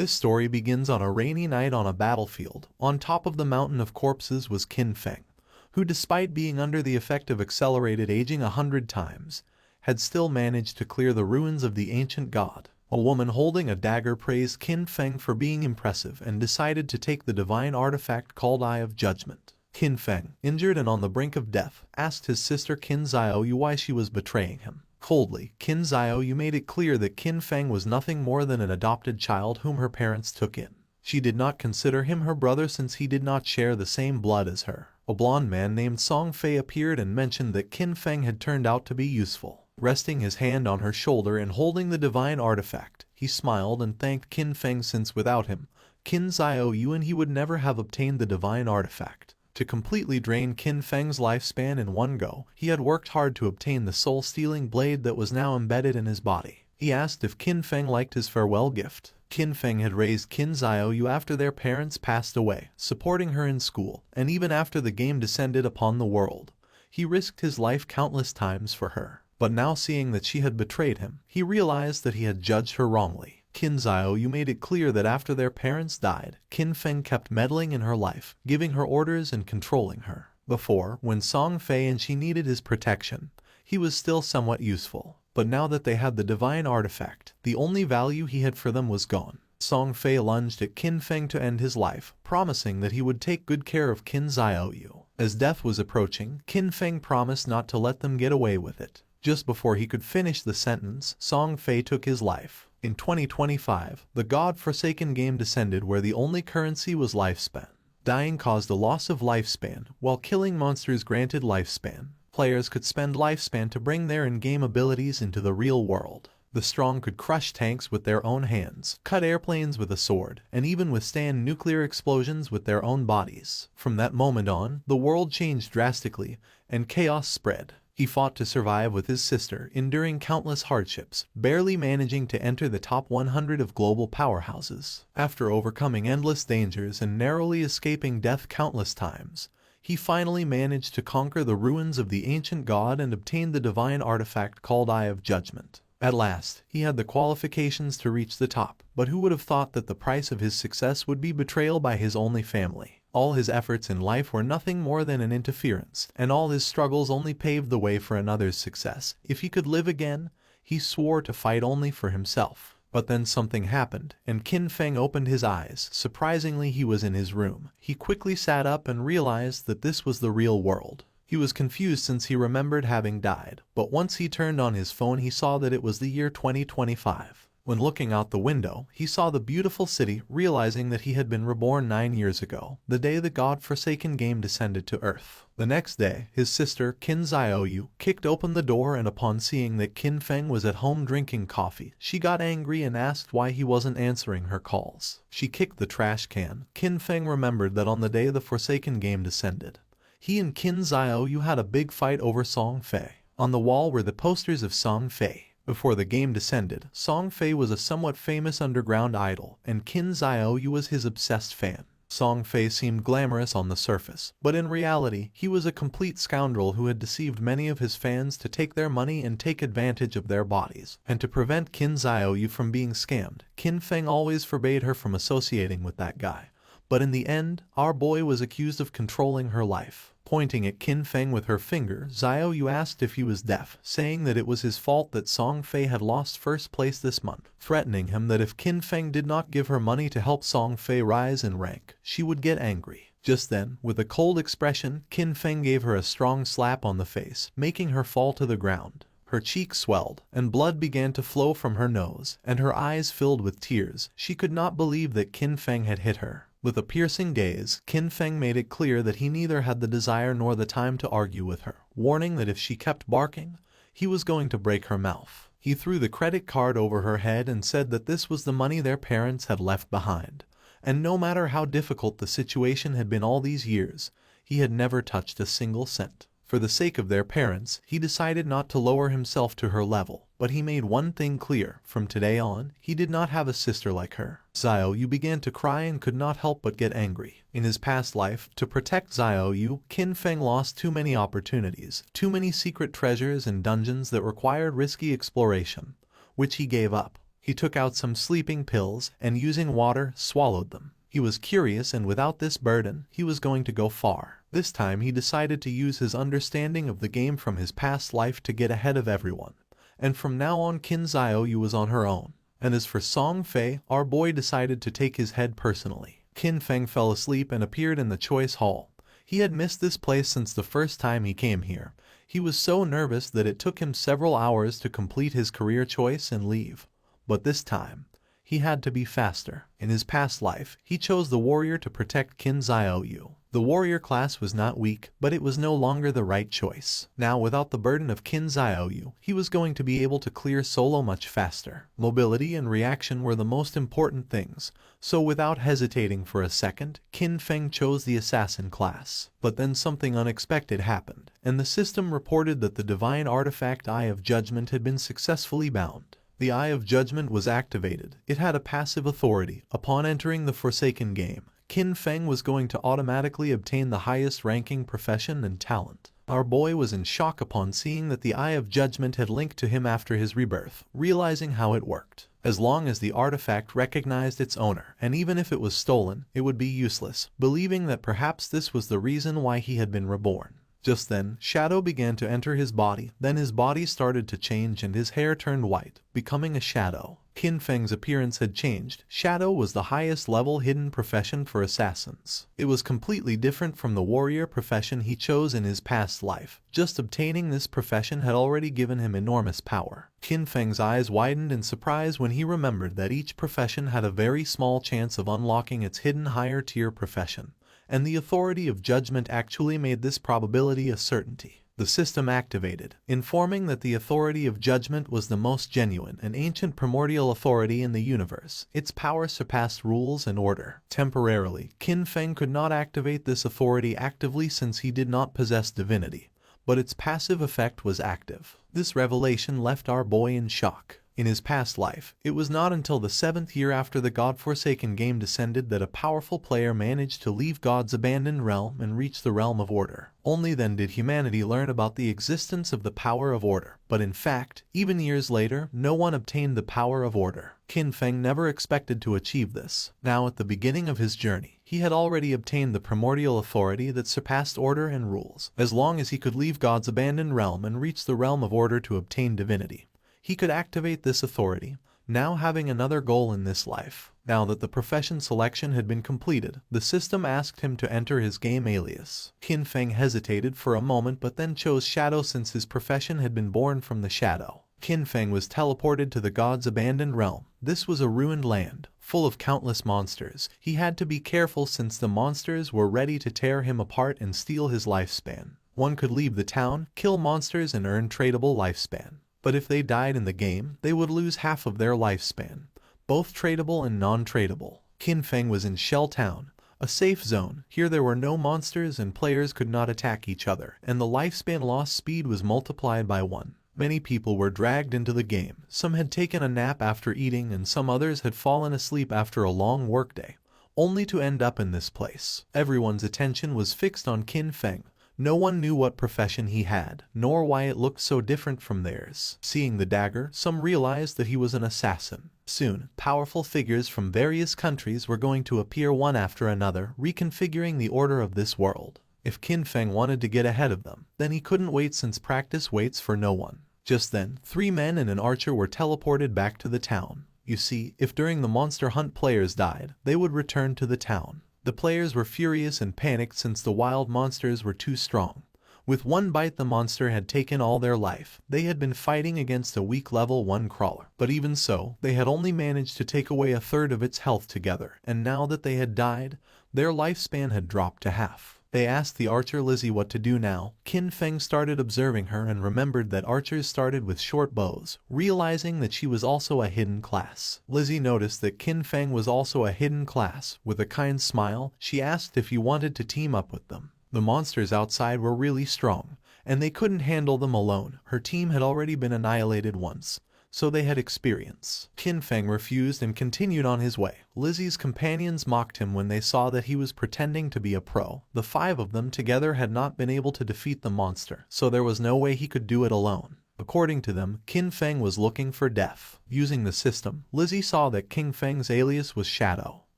This story begins on a rainy night on a battlefield. On top of the mountain of corpses was Qin Feng, who, despite being under the effect of accelerated aging 100 times, had still managed to clear the ruins of the ancient god. A woman holding a dagger praised Qin Feng for being impressive and decided to take the divine artifact called Eye of Judgment. Qin Feng, injured and on the brink of death, asked his sister Qin Xiaoyu why she was betraying him. Coldly, Qin Xiaoyu made it clear that Qin Feng was nothing more than an adopted child whom her parents took in. She did not consider him her brother since he did not share the same blood as her. A blonde man named Song Fei appeared and mentioned that Qin Feng had turned out to be useful. Resting his hand on her shoulder and holding the divine artifact, he smiled and thanked Qin Feng since without him, Qin Xiaoyu and he would never have obtained the divine artifact. To completely drain Qin Feng's lifespan in one go, he had worked hard to obtain the soul-stealing blade that was now embedded in his body. He asked if Qin Feng liked his farewell gift. Qin Feng had raised Qin Xiaoyu after their parents passed away, supporting her in school, and even after the game descended upon the world. He risked his life countless times for her. But now seeing that she had betrayed him, he realized that he had judged her wrongly. Qin Xiaoyu made it clear that after their parents died, Qin Feng kept meddling in her life, giving her orders and controlling her. Before, when Song Fei and she needed his protection, he was still somewhat useful. But now that they had the divine artifact, the only value he had for them was gone. Song Fei lunged at Qin Feng to end his life, promising that he would take good care of Qin Xiaoyu. As death was approaching, Qin Feng promised not to let them get away with it. Just before he could finish the sentence, Song Fei took his life. In 2025, the God-forsaken game descended where the only currency was lifespan. Dying caused a loss of lifespan, while killing monsters granted lifespan. Players could spend lifespan to bring their in-game abilities into the real world. The strong could crush tanks with their own hands, cut airplanes with a sword, and even withstand nuclear explosions with their own bodies. From that moment on, the world changed drastically, and chaos spread. He fought to survive with his sister, enduring countless hardships, barely managing to enter the top 100 of global powerhouses. After overcoming endless dangers and narrowly escaping death countless times, he finally managed to conquer the ruins of the ancient god and obtain the divine artifact called Eye of Judgment. At last, he had the qualifications to reach the top, but who would have thought that the price of his success would be betrayal by his only family? All his efforts in life were nothing more than an interference, and all his struggles only paved the way for another's success. If he could live again, he swore to fight only for himself. But then something happened, and Qin Feng opened his eyes. Surprisingly, he was in his room. He quickly sat up and realized that this was the real world. He was confused since he remembered having died, but once he turned on his phone he saw that it was the year 2025. When looking out the window, he saw the beautiful city, realizing that he had been reborn 9 years ago, the day the God-forsaken game descended to Earth. The next day, his sister, Qin Xiaoyu, kicked open the door and upon seeing that Qin Feng was at home drinking coffee, she got angry and asked why he wasn't answering her calls. She kicked the trash can. Qin Feng remembered that on the day the Forsaken game descended, he and Qin Xiaoyu had a big fight over Song Fei. On the wall were the posters of Song Fei. Before the game descended, Song Fei was a somewhat famous underground idol, and Qin Xiaoyu was his obsessed fan. Song Fei seemed glamorous on the surface, but in reality, he was a complete scoundrel who had deceived many of his fans to take their money and take advantage of their bodies. And to prevent Qin Xiaoyu from being scammed, Qin Feng always forbade her from associating with that guy. But in the end, our boy was accused of controlling her life. Pointing at Qin Feng with her finger, Xiaoyu asked if he was deaf, saying that it was his fault that Song Fei had lost first place this month, threatening him that if Qin Feng did not give her money to help Song Fei rise in rank, she would get angry. Just then, with a cold expression, Qin Feng gave her a strong slap on the face, making her fall to the ground. Her cheeks swelled, and blood began to flow from her nose, and her eyes filled with tears. She could not believe that Qin Feng had hit her. With a piercing gaze, Qin Feng made it clear that he neither had the desire nor the time to argue with her, warning that if she kept barking, he was going to break her mouth. He threw the credit card over her head and said that this was the money their parents had left behind, and no matter how difficult the situation had been all these years, he had never touched a single cent. For the sake of their parents, he decided not to lower himself to her level, but he made one thing clear: from today on, he did not have a sister like her. Xiaoyu began to cry and could not help but get angry. In his past life, to protect Xiaoyu, Qin Feng lost too many opportunities, too many secret treasures and dungeons that required risky exploration, which he gave up. He took out some sleeping pills and using water swallowed them. He was curious, and without this burden, he was going to go far. This time he decided to use his understanding of the game from his past life to get ahead of everyone. And from now on Qin Xiaoyu was on her own. And as for Song Fei, our boy decided to take his head personally. Qin Feng fell asleep and appeared in the choice hall. He had missed this place since the first time he came here. He was so nervous that it took him several hours to complete his career choice and leave. But this time, he had to be faster. In his past life, he chose the warrior to protect Qin Xiaoyu. The warrior class was not weak, but it was no longer the right choice. Now, without the burden of Qin Xiaoyu, he was going to be able to clear solo much faster. Mobility and reaction were the most important things, so without hesitating for a second, Qin Feng chose the assassin class. But then something unexpected happened, and the system reported that the divine artifact Eye of Judgment had been successfully bound. The Eye of Judgment was activated. It had a passive authority. Upon entering the Forsaken game, Qin Feng was going to automatically obtain the highest ranking profession and talent. Our boy was in shock upon seeing that the Eye of Judgment had linked to him after his rebirth, realizing how it worked. As long as the artifact recognized its owner, and even if it was stolen, it would be useless, believing that perhaps this was the reason why he had been reborn. Just then, shadow began to enter his body, then his body started to change and his hair turned white, becoming a shadow. Qin Feng's appearance had changed. Shadow was the highest level hidden profession for assassins. It was completely different from the warrior profession he chose in his past life. Just obtaining this profession had already given him enormous power. Qin Feng's eyes widened in surprise when he remembered that each profession had a very small chance of unlocking its hidden higher tier profession. And the authority of judgment actually made this probability a certainty. The system activated, informing that the authority of judgment was the most genuine and ancient primordial authority in the universe. Its power surpassed rules and order. Temporarily, Qin Feng could not activate this authority actively since he did not possess divinity, but its passive effect was active. This revelation left our boy in shock. In his past life, it was not until the 7th year after the God-forsaken game descended that a powerful player managed to leave God's abandoned realm and reach the realm of order. Only then did humanity learn about the existence of the power of order. But in fact, even years later, no one obtained the power of order. Qin Feng never expected to achieve this. Now at the beginning of his journey, he had already obtained the primordial authority that surpassed order and rules. As long as he could leave God's abandoned realm and reach the realm of order to obtain divinity, he could activate this authority, now having another goal in this life. Now that the profession selection had been completed, the system asked him to enter his game alias. Qin Feng hesitated for a moment but then chose Shadow since his profession had been born from the Shadow. Qin Feng was teleported to the God's abandoned realm. This was a ruined land, full of countless monsters. He had to be careful since the monsters were ready to tear him apart and steal his lifespan. One could leave the town, kill monsters and earn tradable lifespan. But if they died in the game, they would lose half of their lifespan, both tradable and non-tradable. Qin Feng was in Shell Town, a safe zone. Here there were no monsters and players could not attack each other, and the lifespan loss speed was multiplied by 1. Many people were dragged into the game. Some had taken a nap after eating and some others had fallen asleep after a long workday, only to end up in this place. Everyone's attention was fixed on Qin Feng. No one knew what profession he had, nor why it looked so different from theirs. Seeing the dagger, some realized that he was an assassin. Soon, powerful figures from various countries were going to appear one after another, reconfiguring the order of this world. If Qin Feng wanted to get ahead of them, then he couldn't wait since practice waits for no one. Just then, 3 men and an archer were teleported back to the town. You see, if during the monster hunt players died, they would return to the town. The players were furious and panicked since the wild monsters were too strong. With one bite the monster had taken all their life. They had been fighting against a weak level 1 crawler. But even so, they had only managed to take away 1/3 of its health together. And now that they had died, their lifespan had dropped to half. They asked the archer Lizzie what to do now. Qin Feng started observing her and remembered that archers started with short bows, realizing that she was also a hidden class. Lizzie noticed that Qin Feng was also a hidden class. With a kind smile, she asked if he wanted to team up with them. The monsters outside were really strong, and they couldn't handle them alone. Her team had already been annihilated once, so they had experience. Qin Feng refused and continued on his way. Lizzie's companions mocked him when they saw that he was pretending to be a pro. The 5 of them together had not been able to defeat the monster, so there was no way he could do it alone. According to them, Qin Feng was looking for death. Using the system, Lizzie saw that Qin Feng's alias was Shadow.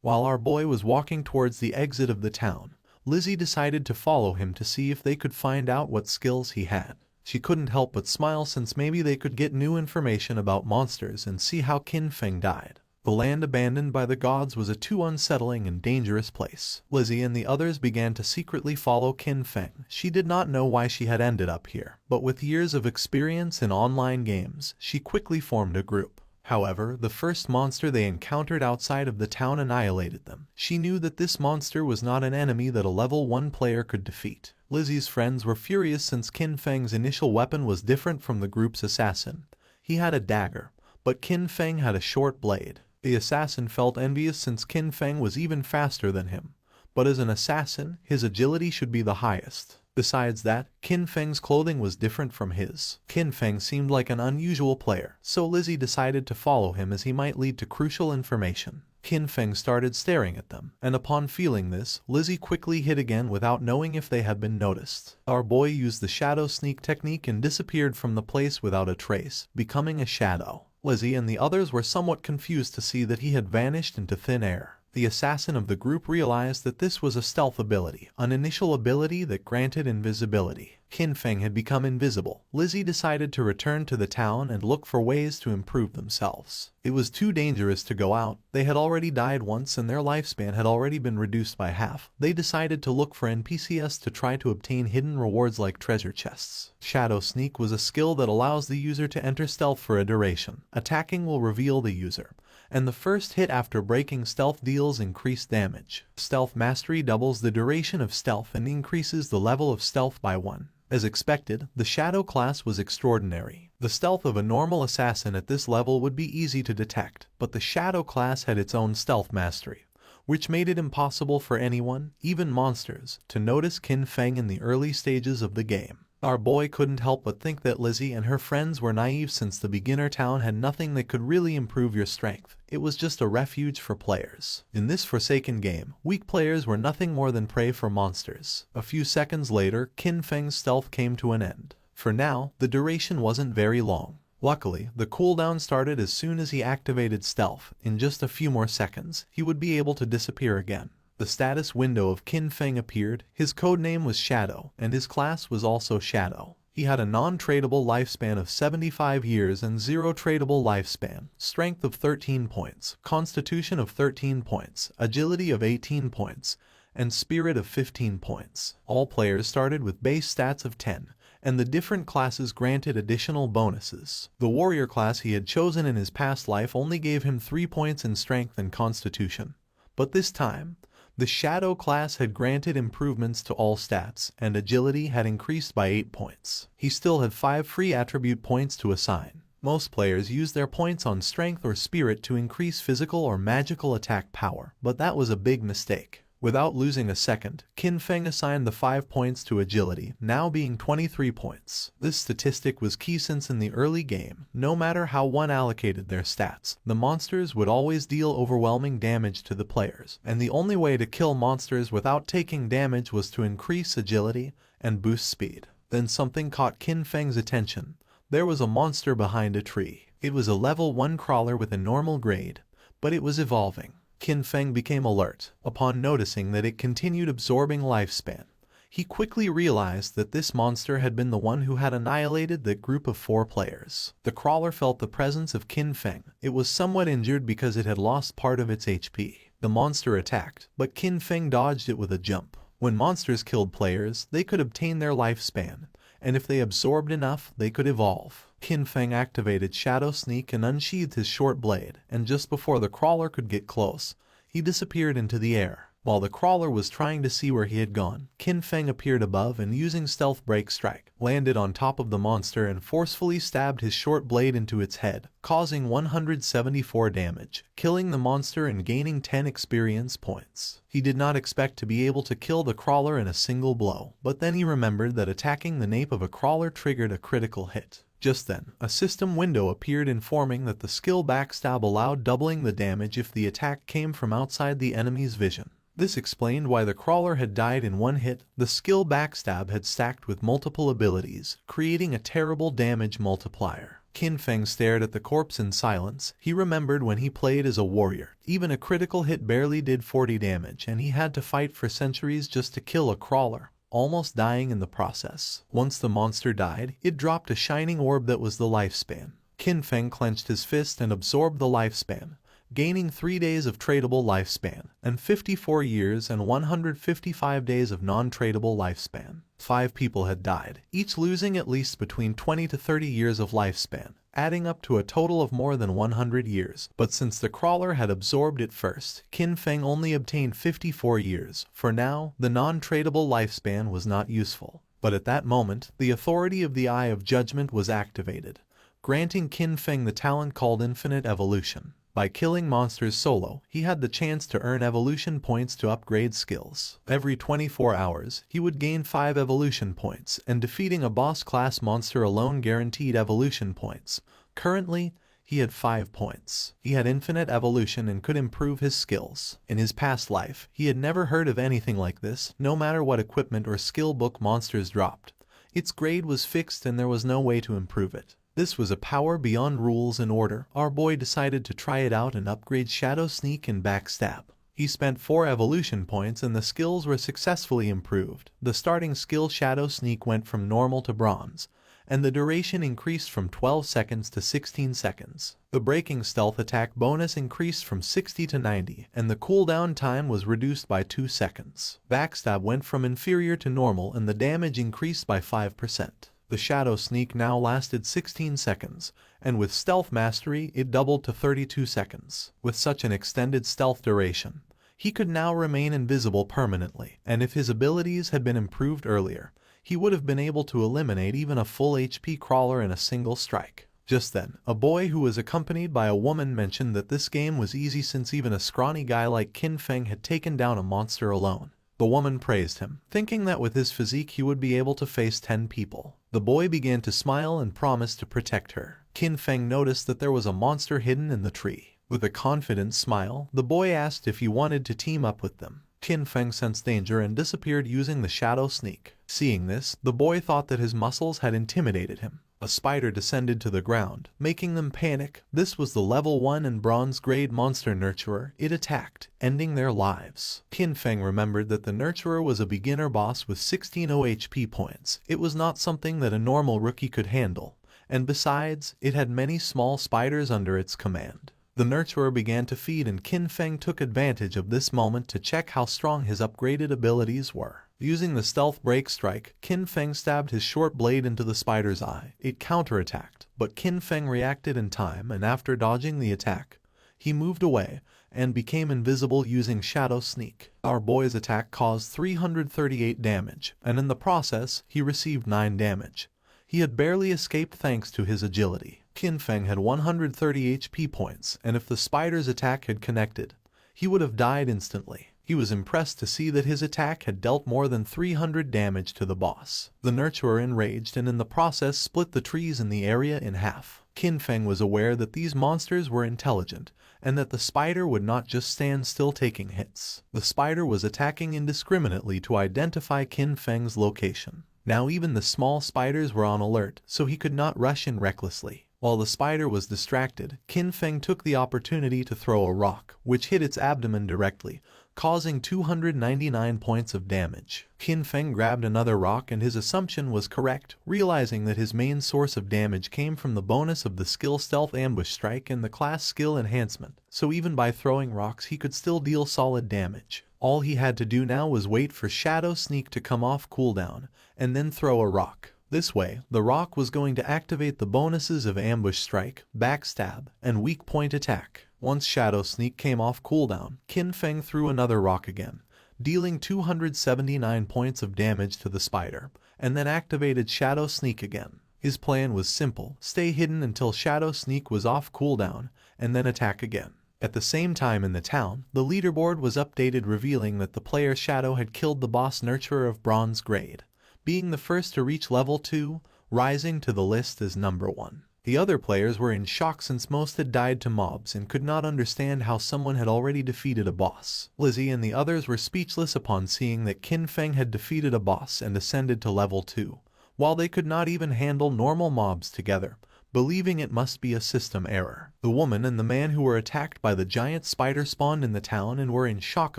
While our boy was walking towards the exit of the town, Lizzie decided to follow him to see if they could find out what skills he had. She couldn't help but smile since maybe they could get new information about monsters and see how Qin Feng died. The land abandoned by the gods was a too unsettling and dangerous place. Lizzie and the others began to secretly follow Qin Feng. She did not know why she had ended up here, but with years of experience in online games, she quickly formed a group. However, the first monster they encountered outside of the town annihilated them. She knew that this monster was not an enemy that a level 1 player could defeat. Lizzie's friends were furious since Qin Feng's initial weapon was different from the group's assassin. He had a dagger, but Qin Feng had a short blade. The assassin felt envious since Qin Feng was even faster than him, but as an assassin, his agility should be the highest. Besides that, Qin Feng's clothing was different from his. Qin Feng seemed like an unusual player, so Lizzie decided to follow him as he might lead to crucial information. Qin Feng started staring at them, and upon feeling this, Lizzie quickly hid again without knowing if they had been noticed. Our boy used the shadow sneak technique and disappeared from the place without a trace, becoming a shadow. Lizzie and the others were somewhat confused to see that he had vanished into thin air. The assassin of the group realized that this was a stealth ability, an initial ability that granted invisibility. Qin Feng had become invisible. Lizzie decided to return to the town and look for ways to improve themselves. It was too dangerous to go out. They had already died once and their lifespan had already been reduced by half. They decided to look for NPCs to try to obtain hidden rewards like treasure chests. Shadow Sneak was a skill that allows the user to enter stealth for a duration. Attacking will reveal the user, and the first hit after breaking stealth deals increased damage. Stealth Mastery doubles the duration of stealth and increases the level of stealth by 1. As expected, the Shadow class was extraordinary. The stealth of a normal assassin at this level would be easy to detect, but the Shadow class had its own stealth mastery, which made it impossible for anyone, even monsters, to notice Qin Feng in the early stages of the game. Our boy couldn't help but think that Lizzie and her friends were naive since the beginner town had nothing that could really improve your strength. It was just a refuge for players. In this forsaken game, weak players were nothing more than prey for monsters. A few seconds later, Qin Feng's stealth came to an end. For now, the duration wasn't very long. Luckily, the cooldown started as soon as he activated stealth. In just a few more seconds, he would be able to disappear again. The status window of Qin Feng appeared. His codename was Shadow, and his class was also Shadow. He had a non-tradable lifespan of 75 years and 0 tradable lifespan, strength of 13 points, constitution of 13 points, agility of 18 points, and spirit of 15 points. All players started with base stats of 10, and the different classes granted additional bonuses. The warrior class he had chosen in his past life only gave him 3 points in strength and constitution, but this time, the Shadow class had granted improvements to all stats, and agility had increased by 8 points. He still had 5 free attribute points to assign. Most players use their points on strength or spirit to increase physical or magical attack power, but that was a big mistake. Without losing a second, Qin Feng assigned the 5 points to agility, now being 23 points. This statistic was key since in the early game, no matter how one allocated their stats, the monsters would always deal overwhelming damage to the players, and the only way to kill monsters without taking damage was to increase agility and boost speed. Then something caught Qin Feng's attention. There was a monster behind a tree. It was a level 1 crawler with a normal grade, but it was evolving. Qin Feng became alert upon noticing that it continued absorbing lifespan. He quickly realized that this monster had been the one who had annihilated that group of 4 players. The crawler felt the presence of Qin Feng. It was somewhat injured because it had lost part of its HP. The monster attacked, but Qin Feng dodged it with a jump. When monsters killed players, they could obtain their lifespan, and if they absorbed enough, they could evolve. Qin Feng activated Shadow Sneak and unsheathed his short blade, and just before the crawler could get close, he disappeared into the air. While the crawler was trying to see where he had gone, Qin Feng appeared above and using Stealth Break Strike, landed on top of the monster and forcefully stabbed his short blade into its head, causing 174 damage, killing the monster and gaining 10 experience points. He did not expect to be able to kill the crawler in a single blow, but then he remembered that attacking the nape of a crawler triggered a critical hit. Just then, a system window appeared informing that the skill Backstab allowed doubling the damage if the attack came from outside the enemy's vision. This explained why the crawler had died in one hit. The skill Backstab had stacked with multiple abilities, creating a terrible damage multiplier. Qin Feng stared at the corpse in silence. He remembered when he played as a warrior. Even a critical hit barely did 40 damage, and he had to fight for centuries just to kill a crawler, almost dying in the process. Once the monster died, it dropped a shining orb that was the lifespan. Qin Feng clenched his fist and absorbed the lifespan, gaining 3 days of tradable lifespan, and 54 years and 155 days of non-tradable lifespan. 5 people had died, each losing at least between 20 to 30 years of lifespan, adding up to a total of more than 100 years. But since the crawler had absorbed it first, Qin Feng only obtained 54 years. For now, the non-tradable lifespan was not useful. But at that moment, the authority of the Eye of Judgment was activated, granting Qin Feng the talent called Infinite Evolution. By killing monsters solo, he had the chance to earn evolution points to upgrade skills. Every 24 hours, he would gain 5 evolution points, and defeating a boss-class monster alone guaranteed evolution points. Currently, he had 5 points. He had infinite evolution and could improve his skills. In his past life, he had never heard of anything like this. No matter what equipment or skill book monsters dropped, its grade was fixed and there was no way to improve it. This was a power beyond rules and order. Our boy decided to try it out and upgrade Shadow Sneak and Backstab. He spent 4 evolution points and the skills were successfully improved. The starting skill Shadow Sneak went from normal to bronze, and the duration increased from 12 seconds to 16 seconds. The breaking stealth attack bonus increased from 60 to 90, and the cooldown time was reduced by 2 seconds. Backstab went from inferior to normal and the damage increased by 5%. The Shadow Sneak now lasted 16 seconds, and with Stealth Mastery it doubled to 32 seconds. With such an extended stealth duration, he could now remain invisible permanently, and if his abilities had been improved earlier, he would have been able to eliminate even a full HP crawler in a single strike. Just then, a boy who was accompanied by a woman mentioned that this game was easy since even a scrawny guy like Qin Feng had taken down a monster alone. The woman praised him, thinking that with his physique he would be able to face 10 people. The boy began to smile and promised to protect her. Qin Feng noticed that there was a monster hidden in the tree. With a confident smile, the boy asked if he wanted to team up with them. Qin Feng sensed danger and disappeared using the Shadow Sneak. Seeing this, the boy thought that his muscles had intimidated him. A spider descended to the ground, making them panic. This was the level 1 and bronze grade monster nurturer. It attacked, ending their lives. Qin Feng remembered that the nurturer was a beginner boss with 16 OHP points. It was not something that a normal rookie could handle, and besides, it had many small spiders under its command. The nurturer began to feed and Qin Feng took advantage of this moment to check how strong his upgraded abilities were. Using the stealth break strike, Qin Feng stabbed his short blade into the spider's eye. It counterattacked, but Qin Feng reacted in time and after dodging the attack, he moved away and became invisible using Shadow Sneak. Our boy's attack caused 338 damage, and in the process, he received 9 damage. He had barely escaped thanks to his agility. Qin Feng had 130 HP points, and if the spider's attack had connected, he would have died instantly. He was impressed to see that his attack had dealt more than 300 damage to the boss. The nurturer enraged and in the process split the trees in the area in half. Qin Feng was aware that these monsters were intelligent, and that the spider would not just stand still taking hits. The spider was attacking indiscriminately to identify Qin Feng's location. Now even the small spiders were on alert, so he could not rush in recklessly. While the spider was distracted, Qin Feng took the opportunity to throw a rock, which hit its abdomen directly, causing 299 points of damage. Qin Feng grabbed another rock and his assumption was correct, realizing that his main source of damage came from the bonus of the skill Stealth Ambush Strike and the class skill enhancement, so even by throwing rocks he could still deal solid damage. All he had to do now was wait for Shadow Sneak to come off cooldown, and then throw a rock. This way, the rock was going to activate the bonuses of Ambush Strike, Backstab, and Weak Point Attack. Once Shadow Sneak came off cooldown, Qin Feng threw another rock again, dealing 279 points of damage to the spider, and then activated Shadow Sneak again. His plan was simple: stay hidden until Shadow Sneak was off cooldown, and then attack again. At the same time in the town, the leaderboard was updated revealing that the player Shadow had killed the boss nurturer of bronze grade, being the first to reach level 2, rising to the list as number 1. The other players were in shock since most had died to mobs and could not understand how someone had already defeated a boss. Lizzie and the others were speechless upon seeing that Qin Feng had defeated a boss and ascended to level 2, while they could not even handle normal mobs together, believing it must be a system error. The woman and the man who were attacked by the giant spider spawned in the town and were in shock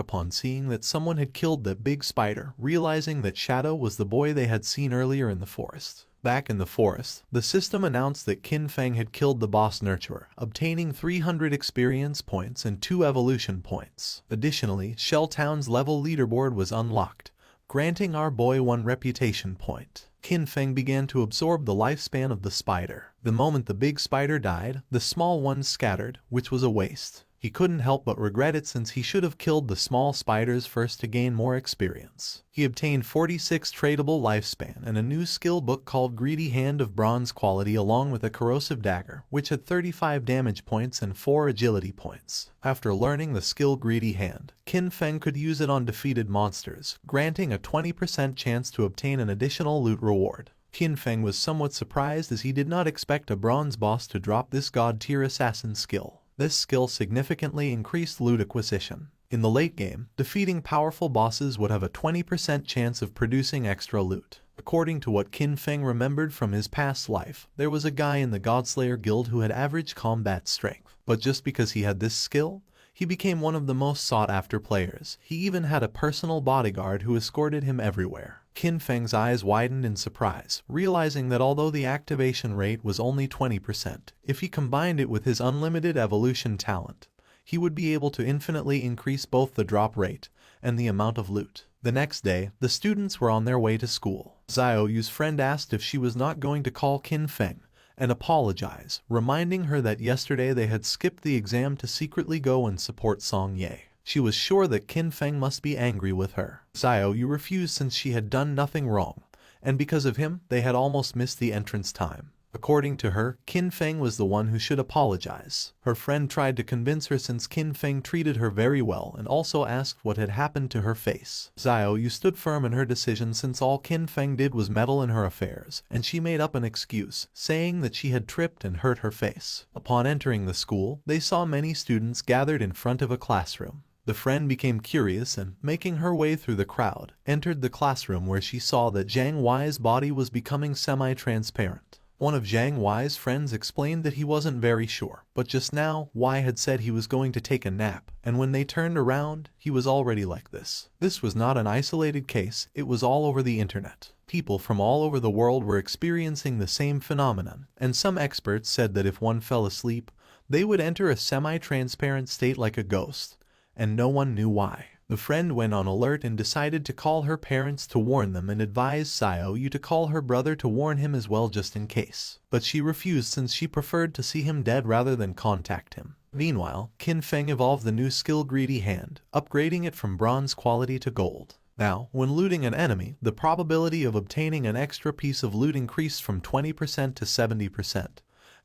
upon seeing that someone had killed that big spider, realizing that Shadow was the boy they had seen earlier in the forest. Back in the forest, the system announced that Qin Feng had killed the boss nurturer, obtaining 300 experience points and 2 evolution points. Additionally, Shell Town's level leaderboard was unlocked, granting our boy 1 reputation point. Qin Feng began to absorb the lifespan of the spider. The moment the big spider died, the small ones scattered, which was a waste. He couldn't help but regret it since he should have killed the small spiders first to gain more experience. He obtained 46 tradable lifespan and a new skill book called Greedy Hand of bronze quality along with a corrosive dagger, which had 35 damage points and 4 agility points. After learning the skill Greedy Hand, Qin Feng could use it on defeated monsters, granting a 20% chance to obtain an additional loot reward. Qin Feng was somewhat surprised as he did not expect a bronze boss to drop this god-tier assassin skill. This skill significantly increased loot acquisition. In the late game, defeating powerful bosses would have a 20% chance of producing extra loot. According to what Qin Feng remembered from his past life, there was a guy in the Godslayer guild who had average combat strength. But just because he had this skill, he became one of the most sought-after players. He even had a personal bodyguard who escorted him everywhere. Qin Feng's eyes widened in surprise, realizing that although the activation rate was only 20%, if he combined it with his unlimited evolution talent, he would be able to infinitely increase both the drop rate and the amount of loot. The next day, the students were on their way to school. Xiaoyu's friend asked if she was not going to call Qin Feng and apologize, reminding her that yesterday they had skipped the exam to secretly go and support Song Ye. She was sure that Qin Feng must be angry with her. Xiaoyu refused since she had done nothing wrong, and because of him, they had almost missed the entrance time. According to her, Qin Feng was the one who should apologize. Her friend tried to convince her since Qin Feng treated her very well and also asked what had happened to her face. Xiaoyu stood firm in her decision since all Qin Feng did was meddle in her affairs, and she made up an excuse, saying that she had tripped and hurt her face. Upon entering the school, they saw many students gathered in front of a classroom. The friend became curious and, making her way through the crowd, entered the classroom where she saw that Zhang Wei's body was becoming semi-transparent. One of Zhang Wei's friends explained that he wasn't very sure, but just now, Wei had said he was going to take a nap, and when they turned around, he was already like this. This was not an isolated case, it was all over the internet. People from all over the world were experiencing the same phenomenon, and some experts said that if one fell asleep, they would enter a semi-transparent state like a ghost, and no one knew why. The friend went on alert and decided to call her parents to warn them and advised Xiaoyu to call her brother to warn him as well just in case. But she refused since she preferred to see him dead rather than contact him. Meanwhile, Qin Feng evolved the new skill Greedy Hand, upgrading it from bronze quality to gold. Now, when looting an enemy, the probability of obtaining an extra piece of loot increased from 20% to 70%.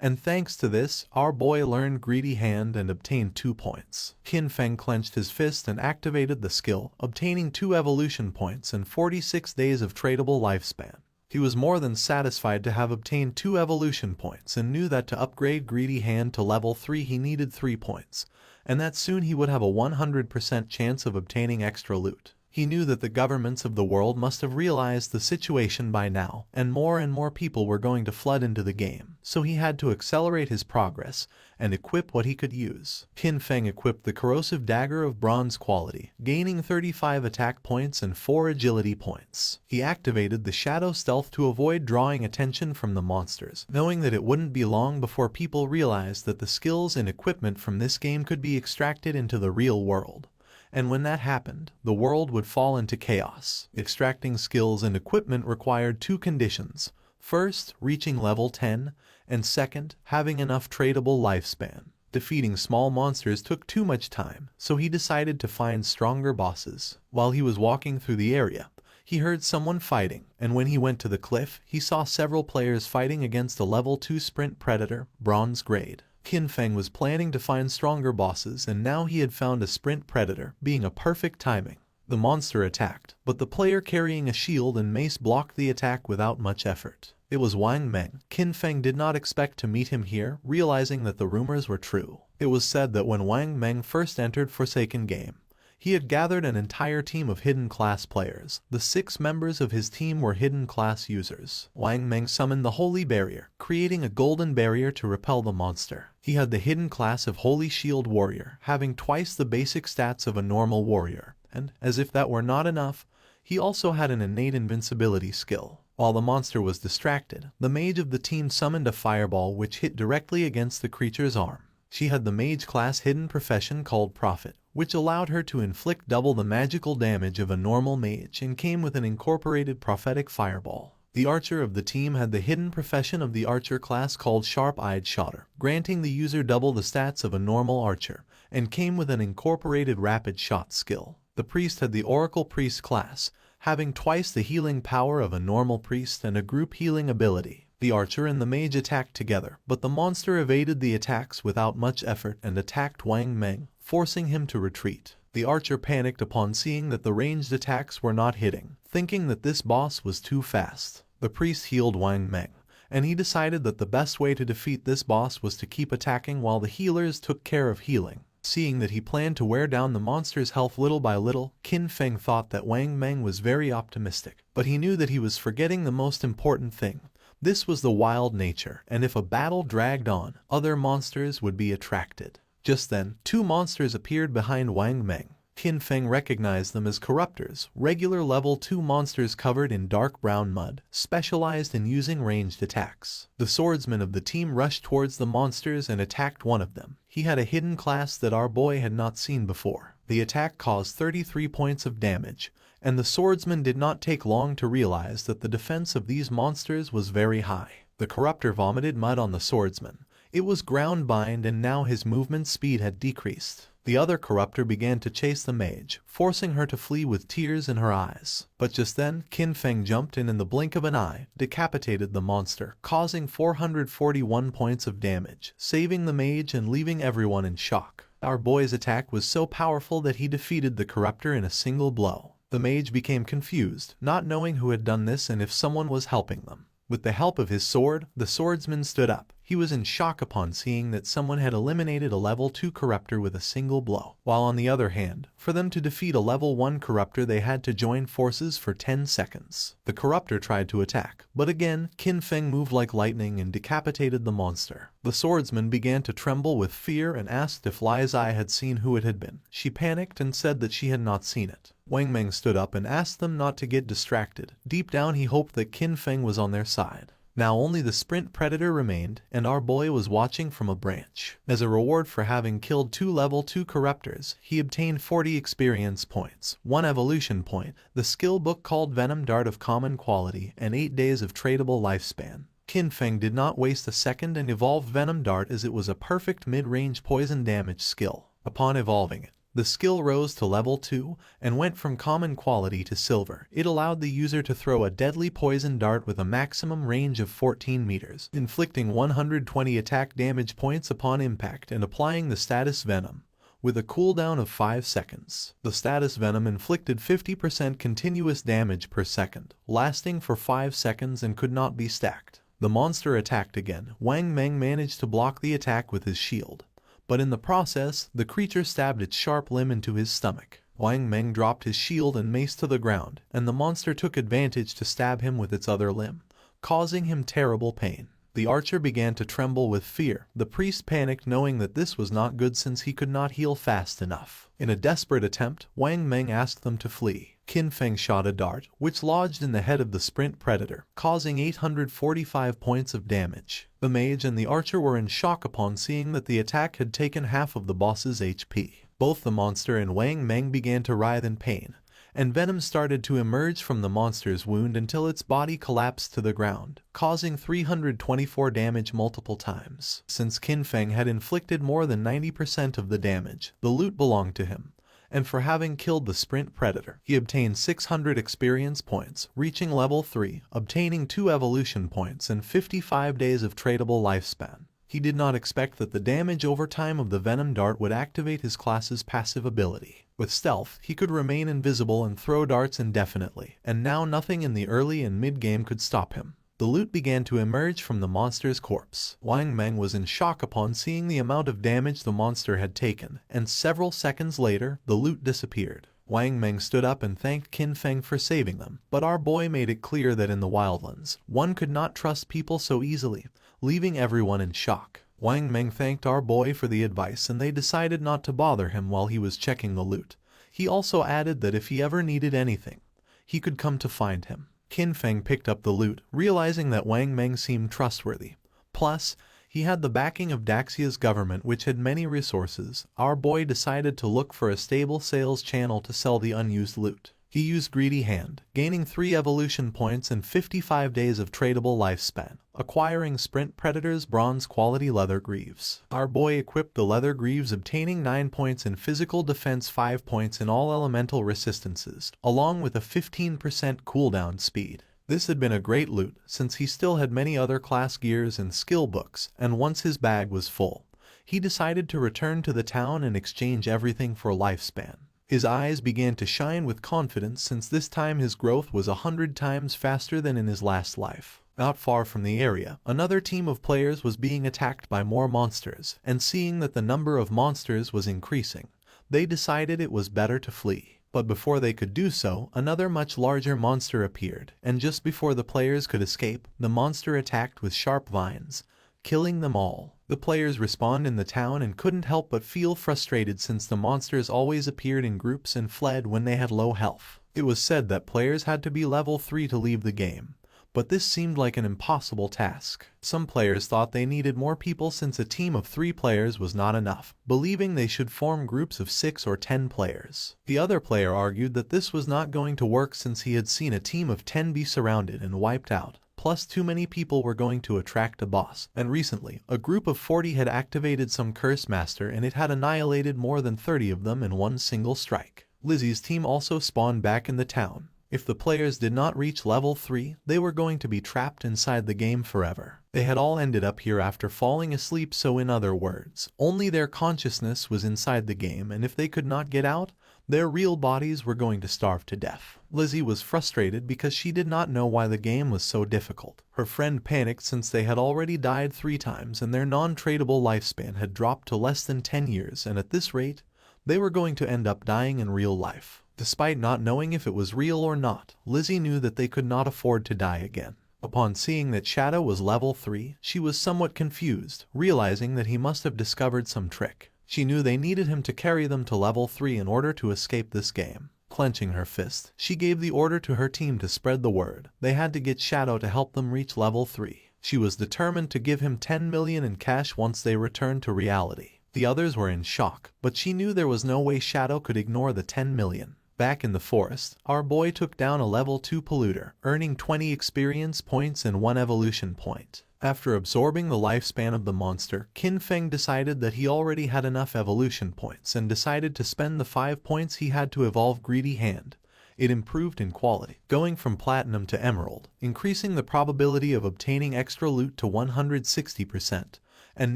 And thanks to this, our boy learned Greedy Hand and obtained 2 points. Qin Feng clenched his fist and activated the skill, obtaining 2 evolution points and 46 days of tradable lifespan. He was more than satisfied to have obtained 2 evolution points and knew that to upgrade Greedy Hand to level 3 he needed 3 points, and that soon he would have a 100% chance of obtaining extra loot. He knew that the governments of the world must have realized the situation by now, and more people were going to flood into the game, so he had to accelerate his progress and equip what he could use. Qin Feng equipped the corrosive dagger of bronze quality, gaining 35 attack points and 4 agility points. He activated the shadow stealth to avoid drawing attention from the monsters, knowing that it wouldn't be long before people realized that the skills and equipment from this game could be extracted into the real world. And when that happened, the world would fall into chaos. Extracting skills and equipment required 2 conditions. First, reaching level 10, and second, having enough tradable lifespan. Defeating small monsters took too much time, so he decided to find stronger bosses. While he was walking through the area, he heard someone fighting, and when he went to the cliff, he saw several players fighting against a level 2 sprint predator, bronze grade. Qin Feng was planning to find stronger bosses, and now he had found a sprint predator, being a perfect timing. The monster attacked, but the player carrying a shield and mace blocked the attack without much effort. It was Wang Meng. Qin Feng did not expect to meet him here, realizing that the rumors were true. It was said that when Wang Meng first entered Forsaken Game, he had gathered an entire team of hidden class players. The 6 members of his team were hidden class users. Wang Meng summoned the Holy Barrier, creating a golden barrier to repel the monster. He had the hidden class of Holy Shield Warrior, having twice the basic stats of a normal warrior. And, as if that were not enough, he also had an innate invincibility skill. While the monster was distracted, the mage of the team summoned a fireball which hit directly against the creature's arm. She had the mage class hidden profession called Prophet, which allowed her to inflict double the magical damage of a normal mage and came with an incorporated prophetic fireball. The archer of the team had the hidden profession of the archer class called Sharp-Eyed Shotter, granting the user double the stats of a normal archer, and came with an incorporated rapid shot skill. The priest had the Oracle Priest class, having twice the healing power of a normal priest and a group healing ability. The archer and the mage attacked together, but the monster evaded the attacks without much effort and attacked Wang Meng, forcing him to retreat. The archer panicked upon seeing that the ranged attacks were not hitting, thinking that this boss was too fast. The priest healed Wang Meng, and he decided that the best way to defeat this boss was to keep attacking while the healers took care of healing. Seeing that he planned to wear down the monster's health little by little, Qin Feng thought that Wang Meng was very optimistic, but he knew that he was forgetting the most important thing. This was the wild nature, and if a battle dragged on, other monsters would be attracted. Just then, 2 monsters appeared behind Wang Meng. Qin Feng recognized them as corruptors, regular level 2 monsters covered in dark brown mud, specialized in using ranged attacks. The swordsman of the team rushed towards the monsters and attacked one of them. He had a hidden class that our boy had not seen before. The attack caused 33 points of damage, and the swordsman did not take long to realize that the defense of these monsters was very high. The corruptor vomited mud on the swordsman. It was ground bind and now his movement speed had decreased. The other corruptor began to chase the mage, forcing her to flee with tears in her eyes. But just then, Qin Feng jumped in the blink of an eye, decapitated the monster, causing 441 points of damage, saving the mage and leaving everyone in shock. Our boy's attack was so powerful that he defeated the corruptor in a single blow. The mage became confused, not knowing who had done this and if someone was helping them. With the help of his sword, the swordsman stood up. He was in shock upon seeing that someone had eliminated a level 2 corruptor with a single blow. While on the other hand, for them to defeat a level 1 corruptor they had to join forces for 10 seconds. The corruptor tried to attack, but again, Qin Feng moved like lightning and decapitated the monster. The swordsman began to tremble with fear and asked if Li's eye had seen who it had been. She panicked and said that she had not seen it. Wang Meng stood up and asked them not to get distracted. Deep down he hoped that Qin Feng was on their side. Now only the sprint predator remained, and our boy was watching from a branch. As a reward for having killed 2 level 2 corruptors, he obtained 40 experience points, 1 evolution point, the skill book called Venom Dart of common quality, and 8 days of tradable lifespan. Qin Feng did not waste a second and evolved Venom Dart as it was a perfect mid-range poison damage skill. Upon evolving it, the skill rose to level 2 and went from common quality to silver. It allowed the user to throw a deadly poison dart with a maximum range of 14 meters, inflicting 120 attack damage points upon impact and applying the status Venom, with a cooldown of 5 seconds. The status Venom inflicted 50% continuous damage per second, lasting for 5 seconds and could not be stacked. The monster attacked again. Wang Meng managed to block the attack with his shield, but in the process, the creature stabbed its sharp limb into his stomach. Wang Meng dropped his shield and mace to the ground, and the monster took advantage to stab him with its other limb, causing him terrible pain. The archer began to tremble with fear. The priest panicked knowing that this was not good since he could not heal fast enough. In a desperate attempt, Wang Meng asked them to flee. Qin Feng shot a dart, which lodged in the head of the sprint predator, causing 845 points of damage. The mage and the archer were in shock upon seeing that the attack had taken half of the boss's HP. Both the monster and Wang Meng began to writhe in pain, and venom started to emerge from the monster's wound until its body collapsed to the ground, causing 324 damage multiple times. Since Qin Feng had inflicted more than 90% of the damage, the loot belonged to him, and for having killed the sprint predator, he obtained 600 experience points, reaching level 3, obtaining 2 evolution points and 55 days of tradable lifespan. He did not expect that the damage over time of the Venom Dart would activate his class's passive ability. With stealth, he could remain invisible and throw darts indefinitely, and now nothing in the early and mid-game could stop him. the loot began to emerge from the monster's corpse. Wang Meng was in shock upon seeing the amount of damage the monster had taken, and several seconds later, the loot disappeared. Wang Meng stood up and thanked Qin Feng for saving them, but our boy made it clear that in the wildlands, one could not trust people so easily, leaving everyone in shock. Wang Meng thanked our boy for the advice and they decided not to bother him while he was checking the loot. He also added that if he ever needed anything, he could come to find him. Qin Feng picked up the loot, realizing that Wang Meng seemed trustworthy. Plus, he had the backing of Daxia's government, which had many resources. Our boy decided to look for a stable sales channel to sell the unused loot. He used Greedy Hand, gaining 3 evolution points and 55 days of tradable lifespan, acquiring Sprint Predator's bronze quality leather greaves. Our boy equipped the leather greaves, obtaining 9 points in physical defense, 5 points in all elemental resistances, along with a 15% cooldown speed. This had been a great loot, since he still had many other class gears and skill books, and once his bag was full, he decided to return to the town and exchange everything for lifespan. His eyes began to shine with confidence since this time his growth was 100 times faster than in his last life. Not far from the area, another team of players was being attacked by more monsters, and seeing that the number of monsters was increasing, they decided it was better to flee. But before they could do so, another much larger monster appeared, and just before the players could escape, the monster attacked with sharp vines, killing them all. The players respawned in the town and couldn't help but feel frustrated since the monsters always appeared in groups and fled when they had low health. It was said that players had to be level 3 to leave the game, but this seemed like an impossible task. Some players thought they needed more people since a team of 3 players was not enough, believing they should form groups of 6 or 10 players. The other player argued that this was not going to work since he had seen a team of 10 be surrounded and wiped out. Plus, too many people were going to attract a boss, and recently, a group of 40 had activated some Curse Master and it had annihilated more than 30 of them in one single strike. Lizzie's team also spawned back in the town. If the players did not reach level 3, they were going to be trapped inside the game forever. They had all ended up here after falling asleep, so in other words, only their consciousness was inside the game, and if they could not get out, their real bodies were going to starve to death. Lizzie was frustrated because she did not know why the game was so difficult. Her friend panicked since they had already died 3 times and their non-tradable lifespan had dropped to less than 10 years, and at this rate, they were going to end up dying in real life. Despite not knowing if it was real or not, Lizzie knew that they could not afford to die again. Upon seeing that Shadow was level 3, she was somewhat confused, realizing that he must have discovered some trick. She knew they needed him to carry them to level 3 in order to escape this game. Clenching her fist, she gave the order to her team to spread the word. They had to get Shadow to help them reach level 3. She was determined to give him 10 million in cash once they returned to reality. The others were in shock, but she knew there was no way Shadow could ignore the 10 million. Back in the forest, our boy took down a level 2 polluter, earning 20 experience points and 1 evolution point. After absorbing the lifespan of the monster, Qin Feng decided that he already had enough evolution points and decided to spend the 5 points he had to evolve Greedy Hand. It improved in quality, going from platinum to emerald, increasing the probability of obtaining extra loot to 160%, and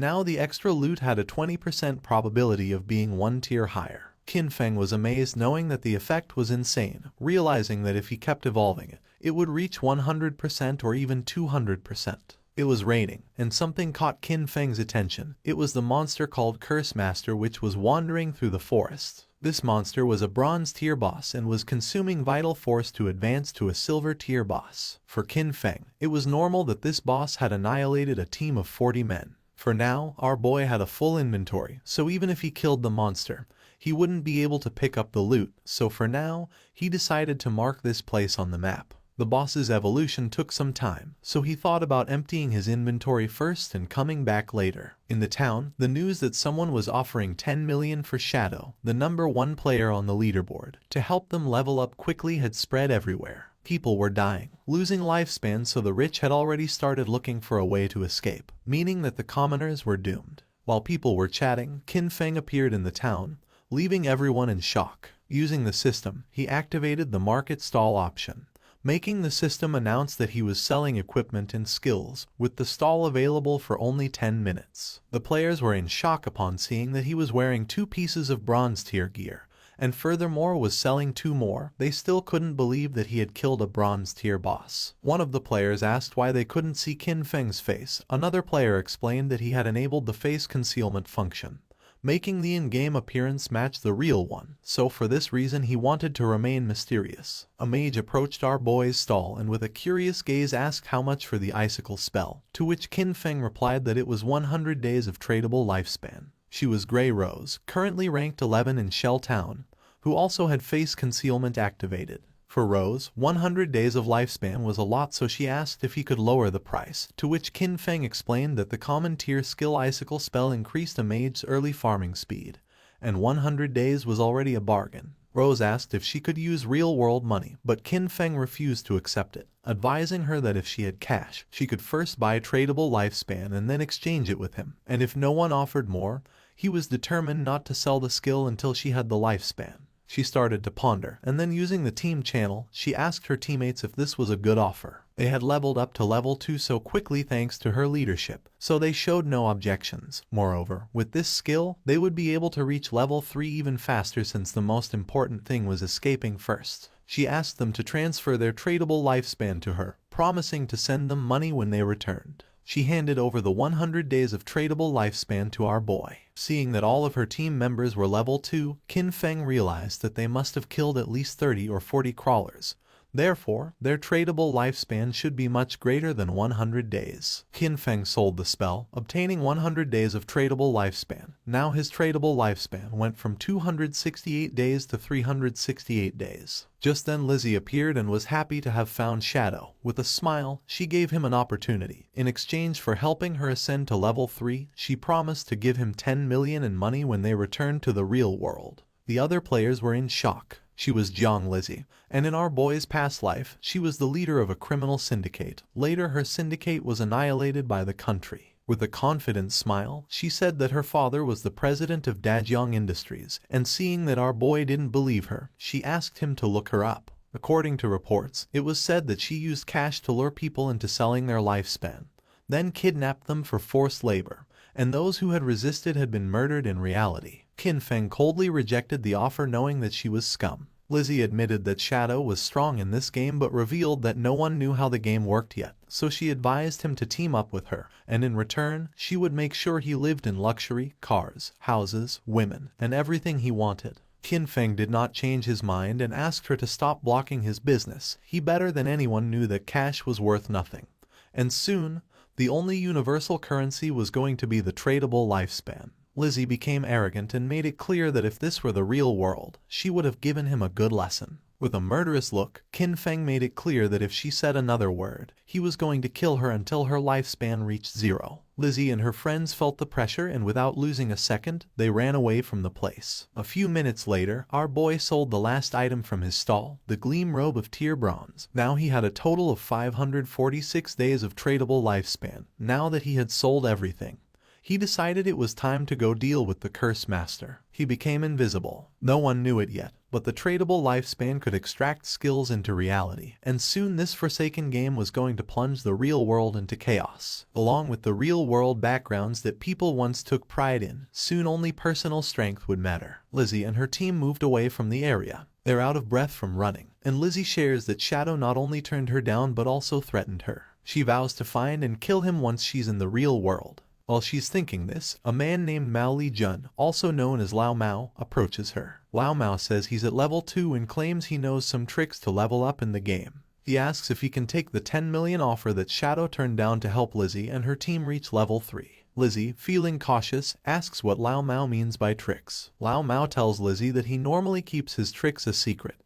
now the extra loot had a 20% probability of being 1 tier higher. Qin Feng was amazed knowing that the effect was insane, realizing that if he kept evolving it, it would reach 100% or even 200%. It was raining, and something caught Qin Feng's attention. It was the monster called Curse Master, which was wandering through the forest. This monster was a bronze tier boss and was consuming vital force to advance to a silver tier boss. For Qin Feng, it was normal that this boss had annihilated a team of 40 men. For now, our boy had a full inventory, so even if he killed the monster, he wouldn't be able to pick up the loot, so for now, he decided to mark this place on the map. The boss's evolution took some time, so he thought about emptying his inventory first and coming back later. In the town, the news that someone was offering 10 million for Shadow, the number 1 player on the leaderboard, to help them level up quickly had spread everywhere. People were dying, losing lifespan, so the rich had already started looking for a way to escape, meaning that the commoners were doomed. While people were chatting, Qin Feng appeared in the town, leaving everyone in shock. Using the system, he activated the market stall option, making the system announce that he was selling equipment and skills, with the stall available for only 10 minutes. The players were in shock upon seeing that he was wearing 2 pieces of bronze tier gear, and furthermore was selling 2 more, they still couldn't believe that he had killed a bronze tier boss. One of the players asked why they couldn't see Qin Feng's face. Another player explained that he had enabled the face concealment function, making the in-game appearance match the real one, so for this reason he wanted to remain mysterious. A mage approached our boy's stall and with a curious gaze asked how much for the icicle spell, to which Qin Feng replied that it was 100 days of tradable lifespan. She was Grey Rose, currently ranked 11 in Shell Town, who also had face concealment activated. For Rose, 100 days of lifespan was a lot, so she asked if he could lower the price, to which Qin Feng explained that the common tier skill icicle spell increased a mage's early farming speed, and 100 days was already a bargain. Rose asked if she could use real-world money, but Qin Feng refused to accept it, advising her that if she had cash, she could first buy tradable lifespan and then exchange it with him, and if no one offered more, he was determined not to sell the skill until she had the lifespan. She started to ponder, and then using the team channel, she asked her teammates if this was a good offer. They had leveled up to level 2 so quickly thanks to her leadership, so they showed no objections. Moreover, with this skill, they would be able to reach level 3 even faster since the most important thing was escaping first. She asked them to transfer their tradable lifespan to her, promising to send them money when they returned. She handed over the 100 days of tradable lifespan to our boy. Seeing that all of her team members were level 2, Qin Feng realized that they must have killed at least 30 or 40 crawlers. Therefore, their tradable lifespan should be much greater than 100 days. Qin Feng sold the spell, obtaining 100 days of tradable lifespan. Now his tradable lifespan went from 268 days to 368 days. Just then Lizzie appeared and was happy to have found Shadow. With a smile, she gave him an opportunity. In exchange for helping her ascend to level 3, she promised to give him 10 million in money when they returned to the real world. The other players were in shock. She was Jiang Lizzie, and in our boy's past life, she was the leader of a criminal syndicate. Later her syndicate was annihilated by the country. With a confident smile, she said that her father was the president of Dajiang Industries, and seeing that our boy didn't believe her, she asked him to look her up. According to reports, it was said that she used cash to lure people into selling their lifespan, then kidnapped them for forced labor, and those who had resisted had been murdered in reality. Qin Feng coldly rejected the offer knowing that she was scum. Lizzie admitted that Shadow was strong in this game but revealed that no one knew how the game worked yet, so she advised him to team up with her, and in return, she would make sure he lived in luxury, cars, houses, women, and everything he wanted. Qin Feng did not change his mind and asked her to stop blocking his business. He better than anyone knew that cash was worth nothing. And soon, the only universal currency was going to be the tradable lifespan. Lizzie became arrogant and made it clear that if this were the real world, she would have given him a good lesson. With a murderous look, Qin Feng made it clear that if she said another word, he was going to kill her until her lifespan reached 0. Lizzie and her friends felt the pressure and without losing a second, they ran away from the place. A few minutes later, our boy sold the last item from his stall, the Gleam Robe of Tier Bronze. Now he had a total of 546 days of tradable lifespan. Now that he had sold everything, he decided it was time to go deal with the Curse Master. He became invisible. No one knew it yet, but the tradable lifespan could extract skills into reality, and soon this forsaken game was going to plunge the real world into chaos. Along with the real world backgrounds that people once took pride in, soon only personal strength would matter. Lizzie and her team moved away from the area. They're out of breath from running, and Lizzie shares that Shadow not only turned her down but also threatened her. She vows to find and kill him once she's in the real world. While she's thinking this, a man named Mao Li Jun, also known as Lao Mao, approaches her. Lao Mao says he's at level 2 and claims he knows some tricks to level up in the game. He asks if he can take the 10 million offer that Shadow turned down to help Lizzie and her team reach level 3. Lizzie, feeling cautious, asks what Lao Mao means by tricks. Lao Mao tells Lizzie that he normally keeps his tricks a secret,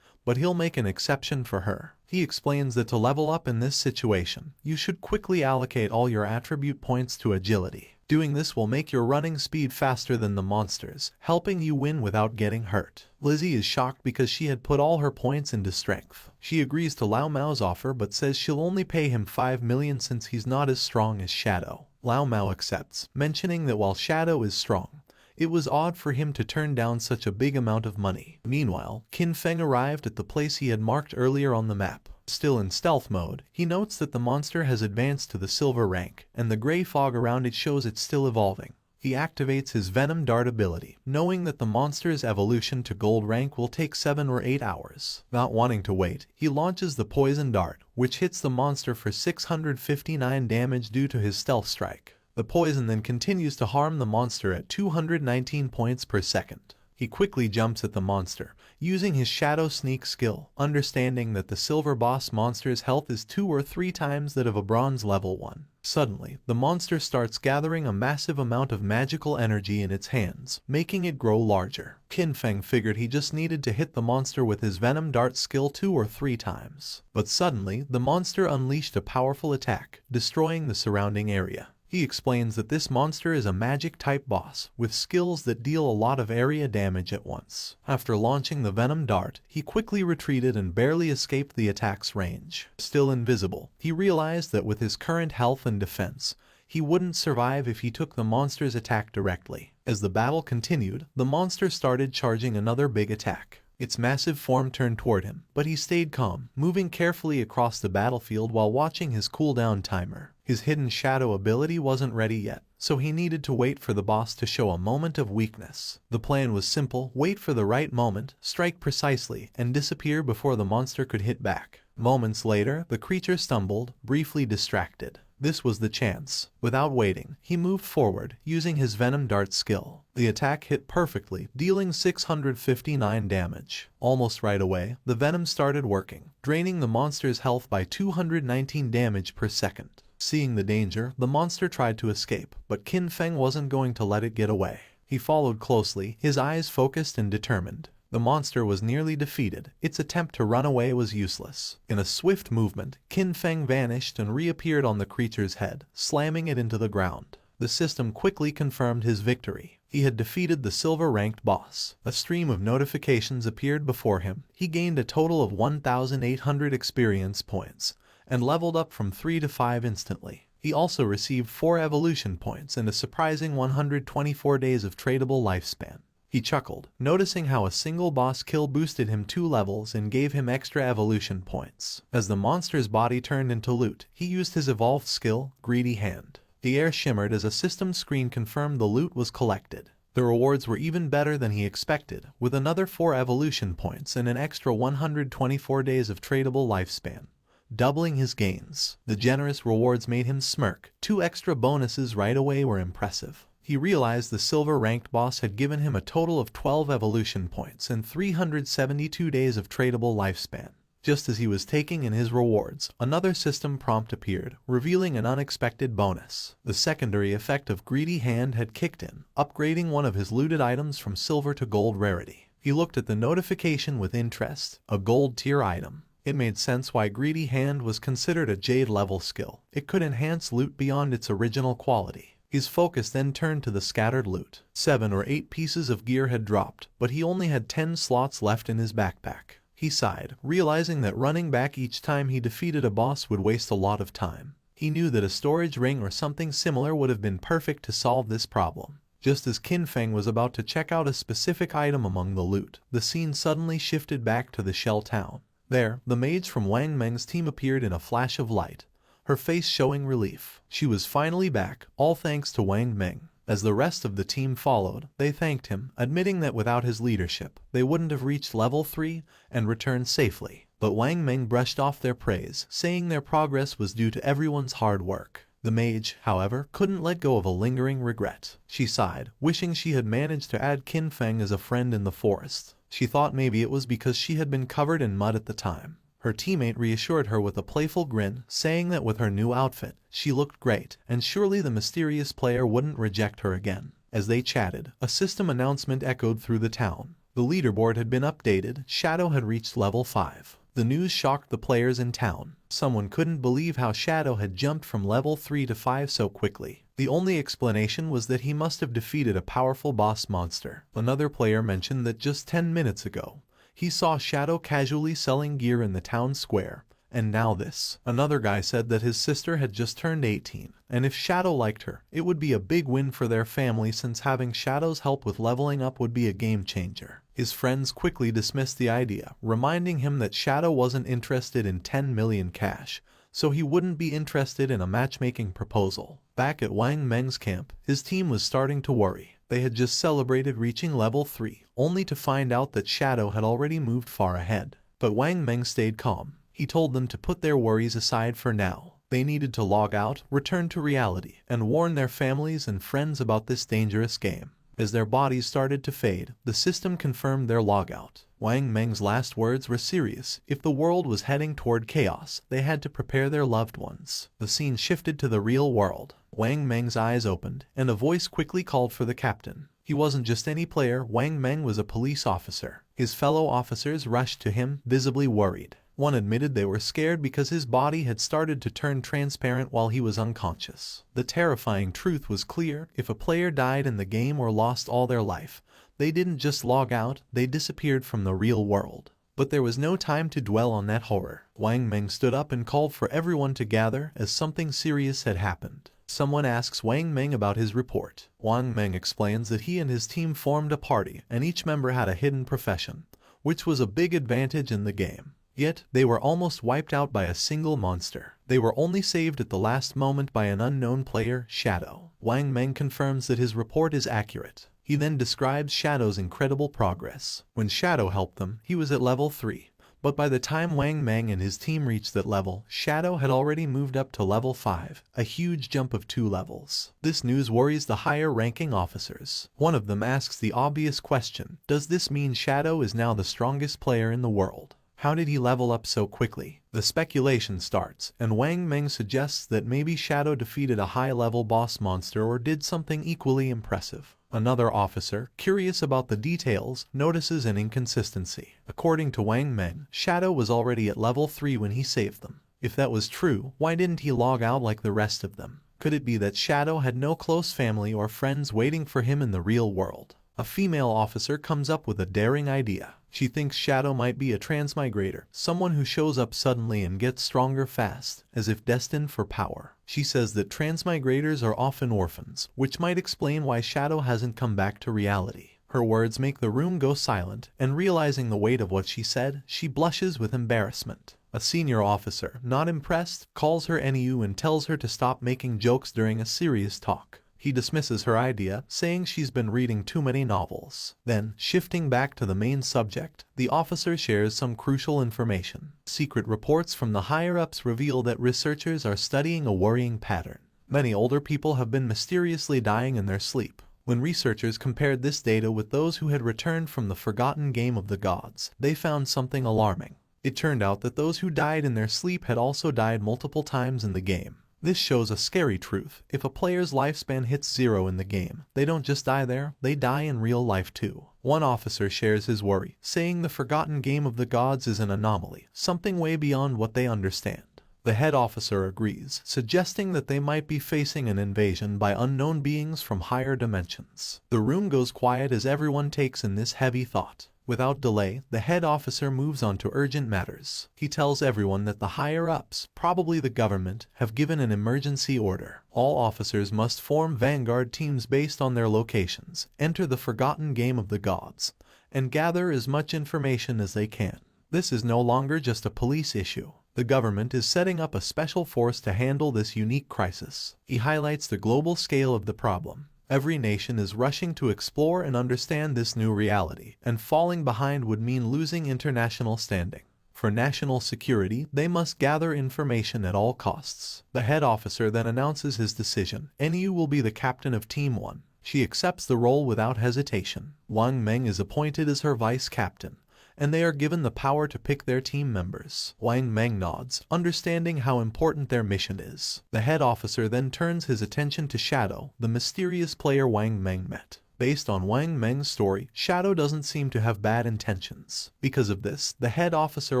but he'll make an exception for her. He explains that to level up in this situation, you should quickly allocate all your attribute points to agility. Doing this will make your running speed faster than the monsters, helping you win without getting hurt. Lizzie is shocked because she had put all her points into strength. She agrees to Lao Mao's offer but says she'll only pay him 5 million since he's not as strong as Shadow. Lao Mao accepts, mentioning that while Shadow is strong, it was odd for him to turn down such a big amount of money. Meanwhile, Qin Feng arrived at the place he had marked earlier on the map. Still in stealth mode, he notes that the monster has advanced to the silver rank, and the gray fog around it shows it's still evolving. He activates his Venom Dart ability, knowing that the monster's evolution to gold rank will take 7 or 8 hours. Not wanting to wait, he launches the Poison Dart, which hits the monster for 659 damage due to his stealth strike. The poison then continues to harm the monster at 219 points per second. He quickly jumps at the monster, using his Shadow Sneak skill, understanding that the Silver Boss monster's health is 2 or 3 times that of a Bronze level 1. Suddenly, the monster starts gathering a massive amount of magical energy in its hands, making it grow larger. Qin Feng figured he just needed to hit the monster with his Venom Dart skill 2 or 3 times. But suddenly, the monster unleashed a powerful attack, destroying the surrounding area. He explains that this monster is a magic-type boss, with skills that deal a lot of area damage at once. After launching the Venom Dart, he quickly retreated and barely escaped the attack's range. Still invisible, he realized that with his current health and defense, he wouldn't survive if he took the monster's attack directly. As the battle continued, the monster started charging another big attack. Its massive form turned toward him, but he stayed calm, moving carefully across the battlefield while watching his cooldown timer. His hidden shadow ability wasn't ready yet, so he needed to wait for the boss to show a moment of weakness. The plan was simple: wait for the right moment, strike precisely, and disappear before the monster could hit back. Moments later, the creature stumbled, briefly distracted. This was the chance. Without waiting, he moved forward, using his Venom Dart skill. The attack hit perfectly, dealing 659 damage. Almost right away, the venom started working, draining the monster's health by 219 damage per second. Seeing the danger, the monster tried to escape, but Qin Feng wasn't going to let it get away. He followed closely, his eyes focused and determined. The monster was nearly defeated. Its attempt to run away was useless. In a swift movement, Qin Feng vanished and reappeared on the creature's head, slamming it into the ground. The system quickly confirmed his victory. He had defeated the silver-ranked boss. A stream of notifications appeared before him. He gained a total of 1,800 experience points, and leveled up from 3 to 5 instantly. He also received 4 evolution points and a surprising 124 days of tradable lifespan. He chuckled, noticing how a single boss kill boosted him 2 levels and gave him extra evolution points. As the monster's body turned into loot, he used his evolved skill, Greedy Hand. The air shimmered as a system screen confirmed the loot was collected. The rewards were even better than he expected, with another 4 evolution points and an extra 124 days of tradable lifespan, doubling his gains. The generous rewards made him smirk. 2 extra bonuses right away were impressive. He realized the silver-ranked boss had given him a total of 12 evolution points and 372 days of tradable lifespan. Just as he was taking in his rewards, another system prompt appeared, revealing an unexpected bonus. The secondary effect of Greedy Hand had kicked in, upgrading one of his looted items from silver to gold rarity. He looked at the notification with interest. A gold tier item. It made sense why Greedy Hand was considered a Jade level skill. It could enhance loot beyond its original quality. His focus then turned to the scattered loot. 7 or 8 pieces of gear had dropped, but he only had 10 slots left in his backpack. He sighed, realizing that running back each time he defeated a boss would waste a lot of time. He knew that a storage ring or something similar would have been perfect to solve this problem. Just as Qin Feng was about to check out a specific item among the loot, the scene suddenly shifted back to the shell town. There, the mage from Wang Meng's team appeared in a flash of light, her face showing relief. She was finally back, all thanks to Wang Meng. As the rest of the team followed, they thanked him, admitting that without his leadership, they wouldn't have reached level 3 and returned safely. But Wang Meng brushed off their praise, saying their progress was due to everyone's hard work. The mage, however, couldn't let go of a lingering regret. She sighed, wishing she had managed to add Qin Feng as a friend in the forest. She thought maybe it was because she had been covered in mud at the time. Her teammate reassured her with a playful grin, saying that with her new outfit, she looked great, and surely the mysterious player wouldn't reject her again. As they chatted, a system announcement echoed through the town. The leaderboard had been updated. Shadow had reached level 5. The news shocked the players in town. Someone couldn't believe how Shadow had jumped from level 3 to 5 so quickly. The only explanation was that he must have defeated a powerful boss monster. Another player mentioned that just 10 minutes ago, he saw Shadow casually selling gear in the town square, and now this. Another guy said that his sister had just turned 18, and if Shadow liked her, it would be a big win for their family since having Shadow's help with leveling up would be a game changer. His friends quickly dismissed the idea, reminding him that Shadow wasn't interested in 10 million cash, so he wouldn't be interested in a matchmaking proposal. Back at Wang Meng's camp, his team was starting to worry. They had just celebrated reaching level 3, only to find out that Shadow had already moved far ahead. But Wang Meng stayed calm. He told them to put their worries aside for now. They needed to log out, return to reality, and warn their families and friends about this dangerous game. As their bodies started to fade, the system confirmed their logout. Wang Meng's last words were serious. If the world was heading toward chaos, they had to prepare their loved ones. The scene shifted to the real world. Wang Meng's eyes opened, and a voice quickly called for the captain. He wasn't just any player. Wang Meng was a police officer. His fellow officers rushed to him, visibly worried. One admitted they were scared because his body had started to turn transparent while he was unconscious. The terrifying truth was clear: if a player died in the game or lost all their life, they didn't just log out, they disappeared from the real world. But there was no time to dwell on that horror. Wang Meng stood up and called for everyone to gather, as something serious had happened. Someone asks Wang Meng about his report. Wang Meng explains that he and his team formed a party, and each member had a hidden profession, which was a big advantage in the game. Yet, they were almost wiped out by a single monster. They were only saved at the last moment by an unknown player, Shadow. Wang Meng confirms that his report is accurate. He then describes Shadow's incredible progress. When Shadow helped them, he was at level 3. But by the time Wang Meng and his team reached that level, Shadow had already moved up to level 5, a huge jump of 2 levels. This news worries the higher-ranking officers. One of them asks the obvious question: does this mean Shadow is now the strongest player in the world? How did he level up so quickly? The speculation starts, and Wang Meng suggests that maybe Shadow defeated a high-level boss monster or did something equally impressive. Another officer, curious about the details, notices an inconsistency. According to Wang Meng, Shadow was already at level 3 when he saved them. If that was true, why didn't he log out like the rest of them? Could it be that Shadow had no close family or friends waiting for him in the real world? A female officer comes up with a daring idea. She thinks Shadow might be a transmigrator, someone who shows up suddenly and gets stronger fast, as if destined for power. She says that transmigrators are often orphans, which might explain why Shadow hasn't come back to reality. Her words make the room go silent, and realizing the weight of what she said, she blushes with embarrassment. A senior officer, not impressed, calls her NEU and tells her to stop making jokes during a serious talk. He dismisses her idea, saying she's been reading too many novels. Then, shifting back to the main subject, the officer shares some crucial information. Secret reports from the higher-ups reveal that researchers are studying a worrying pattern. Many older people have been mysteriously dying in their sleep. When researchers compared this data with those who had returned from the forgotten game of the gods, they found something alarming. It turned out that those who died in their sleep had also died multiple times in the game. This shows a scary truth. If a player's lifespan hits 0 in the game, they don't just die there, they die in real life too. One officer shares his worry, saying the forgotten game of the gods is an anomaly, something way beyond what they understand. The head officer agrees, suggesting that they might be facing an invasion by unknown beings from higher dimensions. The room goes quiet as everyone takes in this heavy thought. Without delay, the head officer moves on to urgent matters. He tells everyone that the higher-ups, probably the government, have given an emergency order. All officers must form vanguard teams based on their locations, enter the forgotten game of the gods, and gather as much information as they can. This is no longer just a police issue. The government is setting up a special force to handle this unique crisis. He highlights the global scale of the problem. Every nation is rushing to explore and understand this new reality, and falling behind would mean losing international standing. For national security, they must gather information at all costs. The head officer then announces his decision. NEU will be the captain of Team 1. She accepts the role without hesitation. Wang Meng is appointed as her vice captain, and they are given the power to pick their team members. Wang Meng nods, understanding how important their mission is. The head officer then turns his attention to Shadow, the mysterious player Wang Meng met. Based on Wang Meng's story, Shadow doesn't seem to have bad intentions. Because of this, the head officer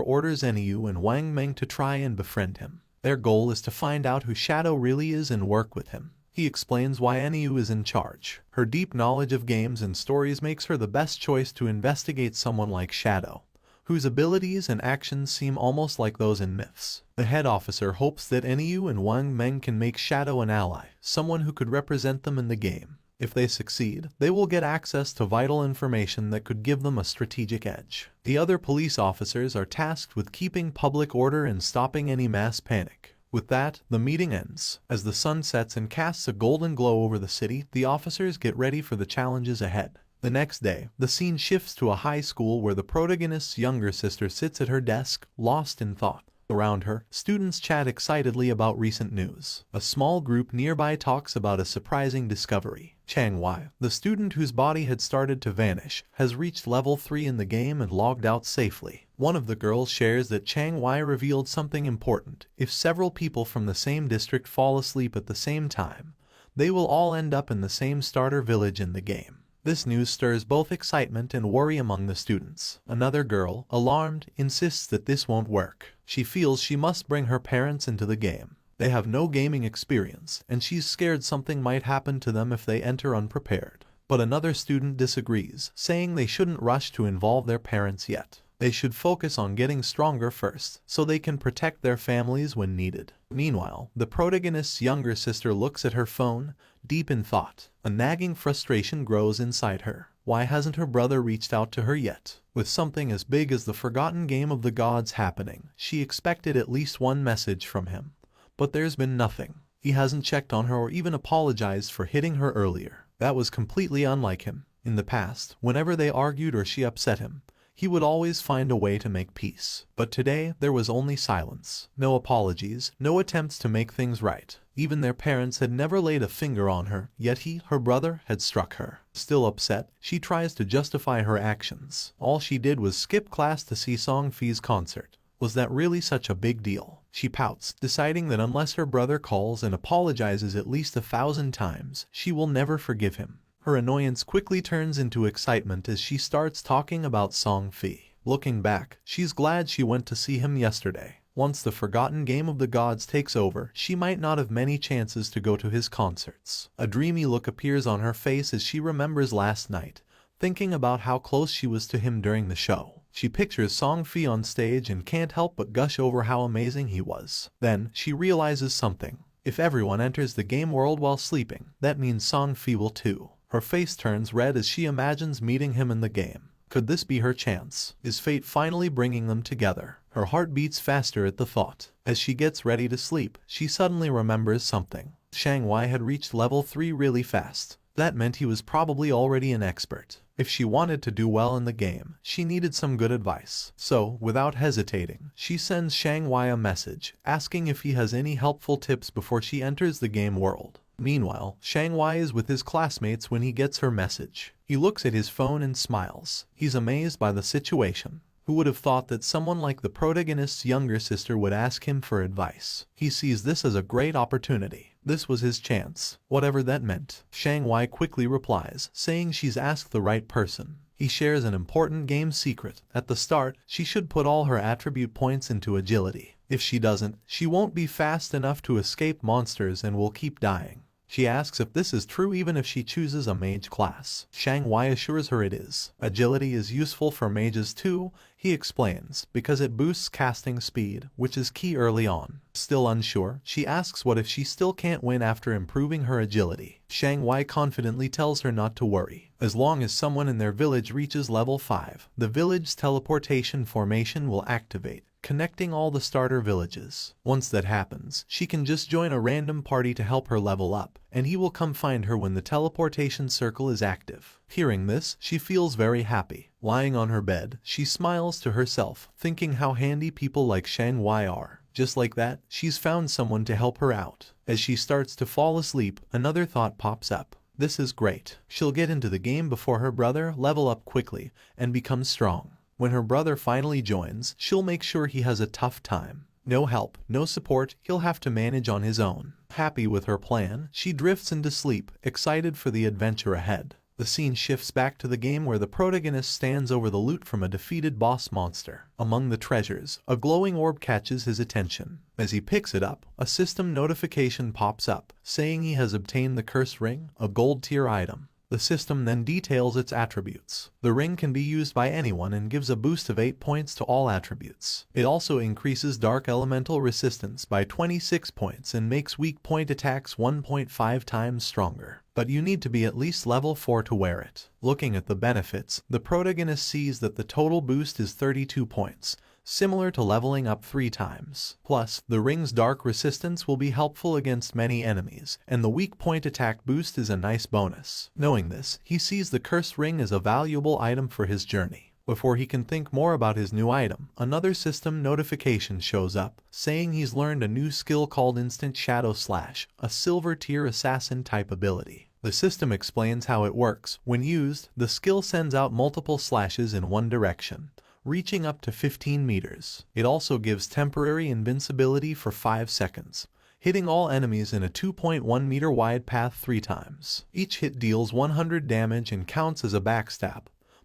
orders NEU and Wang Meng to try and befriend him. Their goal is to find out who Shadow really is and work with him. He explains why NEU is in charge. Her deep knowledge of games and stories makes her the best choice to investigate someone like Shadow, whose abilities and actions seem almost like those in myths. The head officer hopes that NEU and Wang Meng can make Shadow an ally, someone who could represent them in the game. If they succeed, they will get access to vital information that could give them a strategic edge. The other police officers are tasked with keeping public order and stopping any mass panic. With that, the meeting ends. As the sun sets and casts a golden glow over the city, the officers get ready for the challenges ahead. The next day, the scene shifts to a high school where the protagonist's younger sister sits at her desk, lost in thought. Around her, students chat excitedly about recent news. A small group nearby talks about a surprising discovery. Chang Wai, the student whose body had started to vanish, has reached level 3 in the game and logged out safely. One of the girls shares that Chang Wai revealed something important. If several people from the same district fall asleep at the same time, they will all end up in the same starter village in the game. This news stirs both excitement and worry among the students. Another girl, alarmed, insists that this won't work. She feels she must bring her parents into the game. They have no gaming experience, and she's scared something might happen to them if they enter unprepared. But another student disagrees, saying they shouldn't rush to involve their parents yet. They should focus on getting stronger first, so they can protect their families when needed. Meanwhile, the protagonist's younger sister looks at her phone, deep in thought. A nagging frustration grows inside her. Why hasn't her brother reached out to her yet? With something as big as the forgotten game of the gods happening, she expected at least one message from him. But there's been nothing. He hasn't checked on her or even apologized for hitting her earlier. That was completely unlike him. In the past, whenever they argued or she upset him, he would always find a way to make peace. But today, there was only silence. No apologies, no attempts to make things right. Even their parents had never laid a finger on her, yet he, her brother, had struck her. Still upset, she tries to justify her actions. All she did was skip class to see Song Fi's concert. Was that really such a big deal? She pouts, deciding that unless her brother calls and apologizes at least 1,000 times, she will never forgive him. Her annoyance quickly turns into excitement as she starts talking about Song Fi. Looking back, she's glad she went to see him yesterday. Once the forgotten game of the gods takes over, she might not have many chances to go to his concerts. A dreamy look appears on her face as she remembers last night, thinking about how close she was to him during the show. She pictures Song Fi on stage and can't help but gush over how amazing he was. Then, she realizes something. If everyone enters the game world while sleeping, that means Song Fi will too. Her face turns red as she imagines meeting him in the game. Could this be her chance? Is fate finally bringing them together? Her heart beats faster at the thought. As she gets ready to sleep, she suddenly remembers something. Chang Wai had reached level 3 really fast. That meant he was probably already an expert. If she wanted to do well in the game, she needed some good advice. So, without hesitating, she sends Chang Wai a message, asking if he has any helpful tips before she enters the game world. Meanwhile, Chang Wai is with his classmates when he gets her message. He looks at his phone and smiles. He's amazed by the situation. Who would have thought that someone like the protagonist's younger sister would ask him for advice? He sees this as a great opportunity. This was his chance, whatever that meant. Chang Wai quickly replies, saying she's asked the right person. He shares an important game secret. At the start, she should put all her attribute points into agility. If she doesn't, she won't be fast enough to escape monsters and will keep dying. She asks if this is true even if she chooses a mage class. Chang Wai assures her it is. Agility is useful for mages too, he explains, because it boosts casting speed, which is key early on. Still unsure, she asks what if she still can't win after improving her agility. Chang Wai confidently tells her not to worry. As long as someone in their village reaches level 5, the village's teleportation formation will activate, connecting all the starter villages. Once that happens, she can just join a random party to help her level up, and he will come find her when the teleportation circle is active. Hearing this, she feels very happy. Lying on her bed, she smiles to herself, thinking how handy people like Chang Wai are. Just like that, she's found someone to help her out. As she starts to fall asleep, another thought pops up. This is great. She'll get into the game before her brother, level up quickly, and become strong. When her brother finally joins, she'll make sure he has a tough time. No help, no support, he'll have to manage on his own. Happy with her plan, she drifts into sleep, excited for the adventure ahead. The scene shifts back to the game where the protagonist stands over the loot from a defeated boss monster. Among the treasures, a glowing orb catches his attention. As he picks it up, a system notification pops up, saying he has obtained the Curse Ring, a gold tier item. The system then details its attributes. The ring can be used by anyone and gives a boost of 8 points to all attributes. It also increases dark elemental resistance by 26 points and makes weak point attacks 1.5 times stronger. But you need to be at least level 4 to wear it. Looking at the benefits, the protagonist sees that the total boost is 32 points, similar to leveling up 3 times. Plus, the ring's dark resistance will be helpful against many enemies, and the weak point attack boost is a nice bonus. Knowing this, he sees the cursed ring as a valuable item for his journey. Before he can think more about his new item, another system notification shows up, saying he's learned a new skill called Instant Shadow Slash, a silver tier assassin type ability. The system explains how it works. When used, the skill sends out multiple slashes in one direction, reaching up to 15 meters. It also gives temporary invincibility for 5 seconds, hitting all enemies in a 2.1 meter wide path 3 times. Each hit deals 100 damage and counts as a backstab,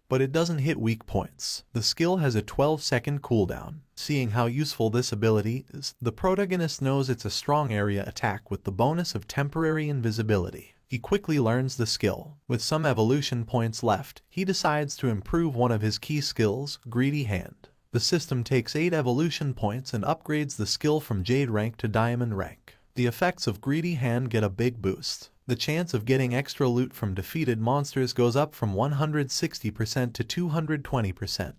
but it doesn't hit weak points. The skill has a 12-second cooldown. Seeing how useful this ability is, the protagonist knows it's a strong area attack with the bonus of temporary invisibility. He quickly learns the skill. With some evolution points left, he decides to improve one of his key skills, Greedy Hand. The system takes 8 evolution points and upgrades the skill from Jade rank to Diamond rank. The effects of Greedy Hand get a big boost. The chance of getting extra loot from defeated monsters goes up from 160% to 220%,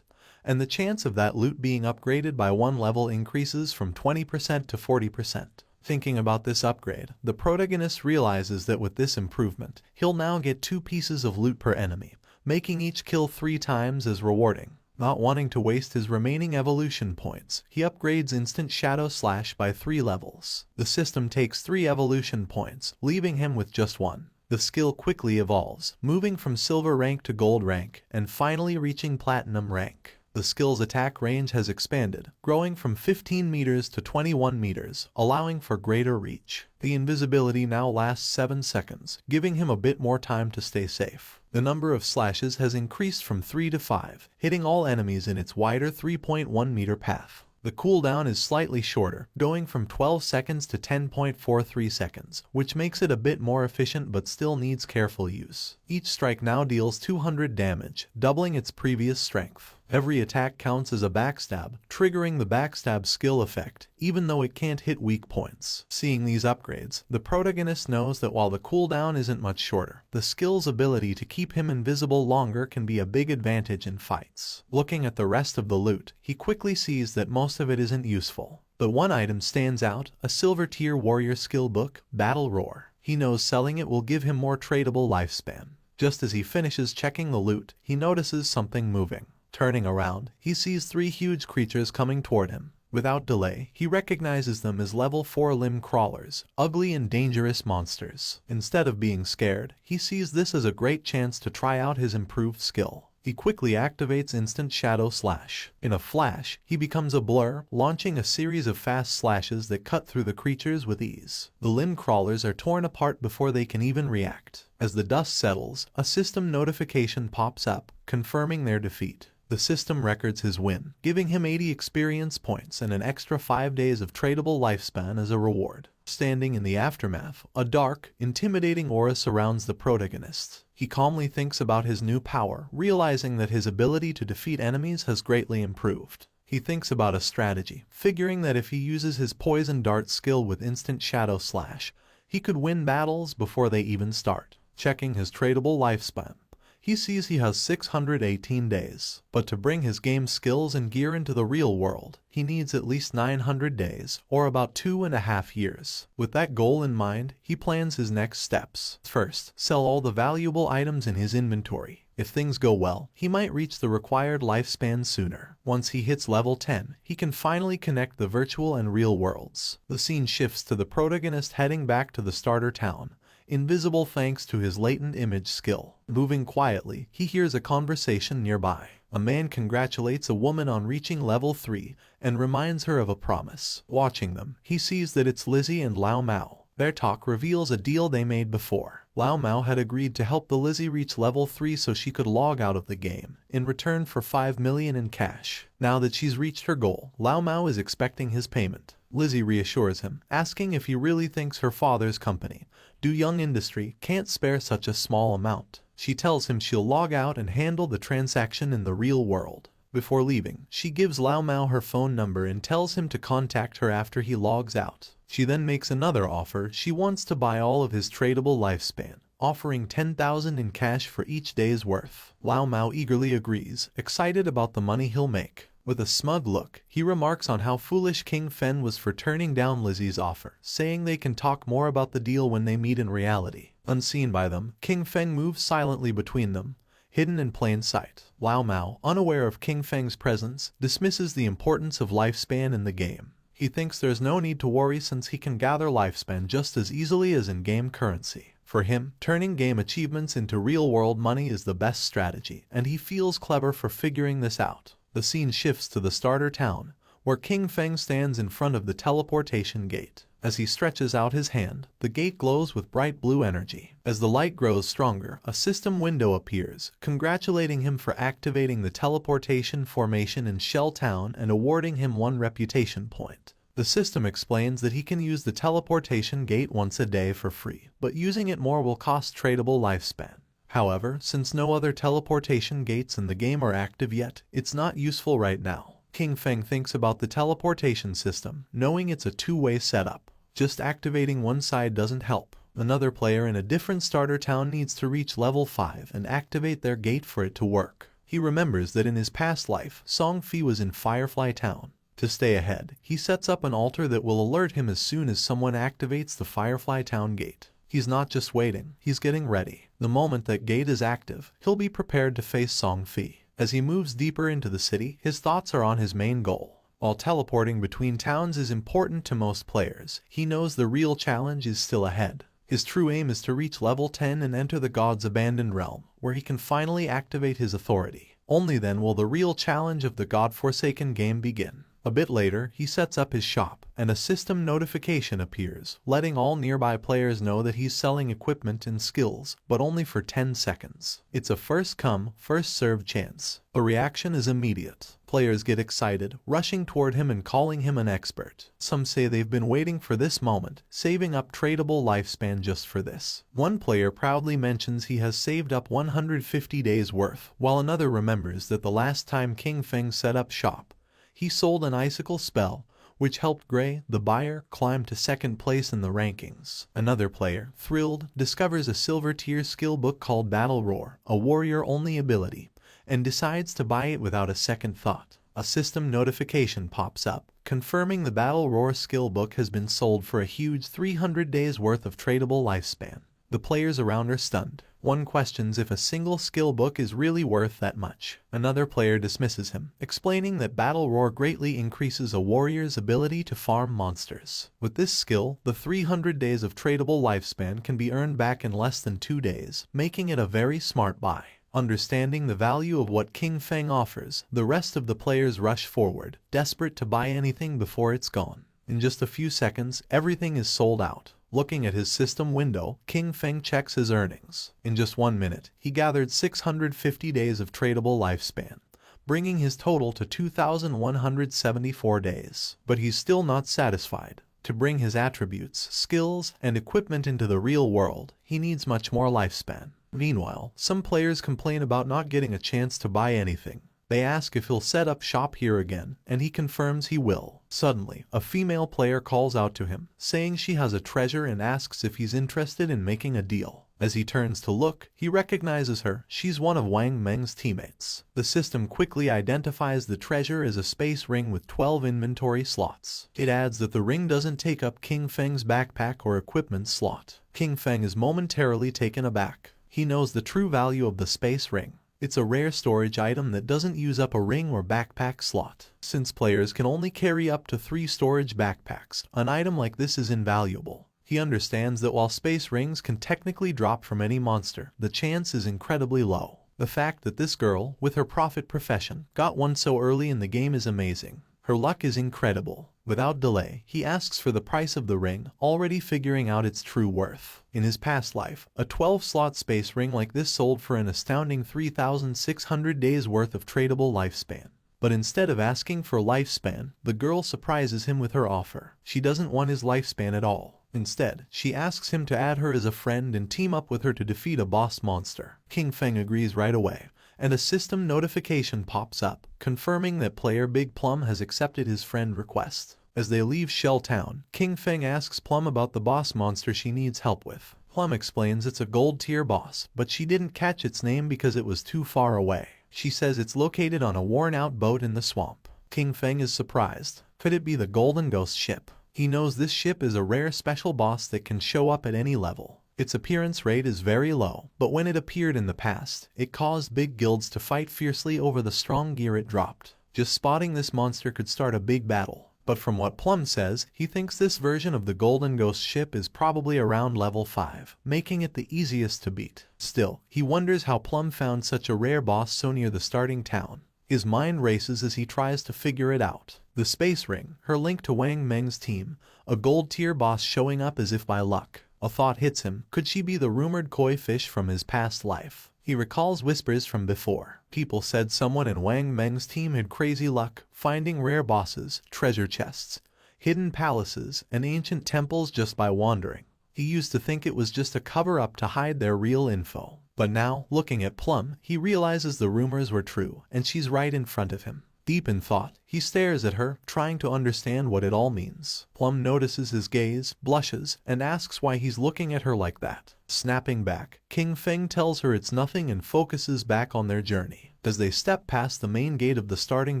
and the chance of that loot being upgraded by 1 level increases from 20% to 40%. Thinking about this upgrade, the protagonist realizes that with this improvement, he'll now get 2 pieces of loot per enemy, making each kill 3 times as rewarding. Not wanting to waste his remaining evolution points, he upgrades Instant Shadow Slash by 3 levels. The system takes 3 evolution points, leaving him with just 1. The skill quickly evolves, moving from silver rank to gold rank, and finally reaching platinum rank. The skill's attack range has expanded, growing from 15 meters to 21 meters, allowing for greater reach. The invisibility now lasts 7 seconds, giving him a bit more time to stay safe. The number of slashes has increased from 3 to 5, hitting all enemies in its wider 3.1 meter path. The cooldown is slightly shorter, going from 12 seconds to 10.43 seconds, which makes it a bit more efficient but still needs careful use. Each strike now deals 200 damage, doubling its previous strength. Every attack counts as a backstab, triggering the backstab skill effect, even though it can't hit weak points. Seeing these upgrades, the protagonist knows that while the cooldown isn't much shorter, the skill's ability to keep him invisible longer can be a big advantage in fights. Looking at the rest of the loot, he quickly sees that most of it isn't useful. But one item stands out, a silver tier warrior skill book, Battle Roar. He knows selling it will give him more tradable lifespan. Just as he finishes checking the loot, he notices something moving. Turning around, he sees 3 huge creatures coming toward him. Without delay, he recognizes them as level 4 limb crawlers, ugly and dangerous monsters. Instead of being scared, he sees this as a great chance to try out his improved skill. He quickly activates Instant Shadow Slash. In a flash, he becomes a blur, launching a series of fast slashes that cut through the creatures with ease. The limb crawlers are torn apart before they can even react. As the dust settles, a system notification pops up, confirming their defeat. The system records his win, giving him 80 experience points and an extra 5 days of tradable lifespan as a reward. Standing in the aftermath, a dark, intimidating aura surrounds the protagonist. He calmly thinks about his new power, realizing that his ability to defeat enemies has greatly improved. He thinks about a strategy, figuring that if he uses his Poison Dart skill with Instant Shadow Slash, he could win battles before they even start. Checking his tradable lifespan, he sees he has 618 days, but to bring his game skills and gear into the real world, he needs at least 900 days, or about 2.5 years. With that goal in mind, he plans his next steps. First, sell all the valuable items in his inventory. If things go well, he might reach the required lifespan sooner. Once he hits level 10, he can finally connect the virtual and real worlds. The scene shifts to the protagonist heading back to the starter town, invisible thanks to his latent image skill. Moving quietly, he hears a conversation nearby. A man congratulates a woman on reaching level 3 and reminds her of a promise. Watching them, he sees that it's Lizzie and Lao Mao. Their talk reveals a deal they made before. Lao Mao had agreed to help the Lizzie reach level 3 so she could log out of the game, in return for 5 million in cash. Now that she's reached her goal, Lao Mao is expecting his payment. Lizzie reassures him, asking if he really thinks her father's company, Du Young Industry, can't spare such a small amount. She tells him she'll log out and handle the transaction in the real world. Before leaving, she gives Lao Mao her phone number and tells him to contact her after he logs out. She then makes another offer. She wants to buy all of his tradable lifespan, offering 10,000 in cash for each day's worth. Lao Mao eagerly agrees, excited about the money he'll make. With a smug look, he remarks on how foolish King Fen was for turning down Lizzie's offer, saying they can talk more about the deal when they meet in reality. Unseen by them, King Feng moves silently between them, hidden in plain sight. Lao Mao, unaware of King Feng's presence, dismisses the importance of lifespan in the game. He thinks there's no need to worry since he can gather lifespan just as easily as in-game currency. For him, turning game achievements into real-world money is the best strategy, and he feels clever for figuring this out. The scene shifts to the starter town, where King Feng stands in front of the teleportation gate. As he stretches out his hand, the gate glows with bright blue energy. As the light grows stronger, a system window appears, congratulating him for activating the teleportation formation in Shell Town and awarding him 1 reputation point. The system explains that he can use the teleportation gate once a day for free, but using it more will cost tradable lifespan. However, since no other teleportation gates in the game are active yet, it's not useful right now. King Feng thinks about the teleportation system, knowing it's a two-way setup. Just activating one side doesn't help. Another player in a different starter town needs to reach level 5 and activate their gate for it to work. He remembers that in his past life, Song Fi was in Firefly Town. To stay ahead, he sets up an altar that will alert him as soon as someone activates the Firefly Town gate. He's not just waiting, he's getting ready. The moment that gate is active, he'll be prepared to face Song Fi. As he moves deeper into the city, his thoughts are on his main goal. While teleporting between towns is important to most players, he knows the real challenge is still ahead. His true aim is to reach level 10 and enter the God's Abandoned Realm, where he can finally activate his authority. Only then will the real challenge of the God-forsaken game begin. A bit later, he sets up his shop, and a system notification appears, letting all nearby players know that he's selling equipment and skills, but only for 10 seconds. It's a first-come, first-served chance. The reaction is immediate. Players get excited, rushing toward him and calling him an expert. Some say they've been waiting for this moment, saving up tradable lifespan just for this. One player proudly mentions he has saved up 150 days worth, while another remembers that the last time King Feng set up shop, he sold an icicle spell, which helped Gray, the buyer, climb to second place in the rankings. Another player, thrilled, discovers a silver-tier skill book called Battle Roar, a warrior-only ability, and decides to buy it without a second thought. A system notification pops up, confirming the Battle Roar skill book has been sold for a huge 300 days worth of tradable lifespan. The players around are stunned. One questions if a single skill book is really worth that much. Another player dismisses him, explaining that Battle Roar greatly increases a warrior's ability to farm monsters. With this skill, the 300 days of tradable lifespan can be earned back in less than 2 days, making it a very smart buy. Understanding the value of what King Feng offers, the rest of the players rush forward, desperate to buy anything before it's gone. In just a few seconds, everything is sold out. Looking at his system window, King Feng checks his earnings. In just 1 minute, he gathered 650 days of tradable lifespan, bringing his total to 2,174 days. But he's still not satisfied. To bring his attributes, skills, and equipment into the real world, he needs much more lifespan. Meanwhile, some players complain about not getting a chance to buy anything. They ask if he'll set up shop here again, and he confirms he will. Suddenly, a female player calls out to him, saying she has a treasure and asks if he's interested in making a deal. As he turns to look, he recognizes her. She's one of Wang Meng's teammates. The system quickly identifies the treasure as a space ring with 12 inventory slots. It adds that the ring doesn't take up King Feng's backpack or equipment slot. King Feng is momentarily taken aback. He knows the true value of the space ring. It's a rare storage item that doesn't use up a ring or backpack slot. Since players can only carry up to 3 storage backpacks, an item like this is invaluable. He understands that while space rings can technically drop from any monster, the chance is incredibly low. The fact that this girl, with her prophet profession, got one so early in the game is amazing. Her luck is incredible. Without delay, he asks for the price of the ring, already figuring out its true worth. In his past life, a 12-slot space ring like this sold for an astounding 3,600 days worth of tradable lifespan. But instead of asking for lifespan, the girl surprises him with her offer. She doesn't want his lifespan at all. Instead, she asks him to add her as a friend and team up with her to defeat a boss monster. King Feng agrees right away, and a system notification pops up, confirming that player Big Plum has accepted his friend request. As they leave Shell Town, King Feng asks Plum about the boss monster she needs help with. Plum explains it's a gold-tier boss, but she didn't catch its name because it was too far away. She says it's located on a worn-out boat in the swamp. King Feng is surprised. Could it be the Golden Ghost ship? He knows this ship is a rare special boss that can show up at any level. Its appearance rate is very low, but when it appeared in the past, it caused big guilds to fight fiercely over the strong gear it dropped. Just spotting this monster could start a big battle. But from what Plum says, he thinks this version of the Golden Ghost ship is probably around level 5, making it the easiest to beat. Still, he wonders how Plum found such a rare boss so near the starting town. His mind races as he tries to figure it out. The space ring, her link to Wang Meng's team, a gold tier boss showing up as if by luck. A thought hits him. Could she be the rumored koi fish from his past life? He recalls whispers from before. People said someone in Wang Meng's team had crazy luck, finding rare bosses, treasure chests, hidden palaces, and ancient temples just by wandering. He used to think it was just a cover-up to hide their real info. But now, looking at Plum, he realizes the rumors were true, and she's right in front of him. Deep in thought, he stares at her, trying to understand what it all means. Plum notices his gaze, blushes, and asks why he's looking at her like that. Snapping back, King Feng tells her it's nothing and focuses back on their journey. As they step past the main gate of the starting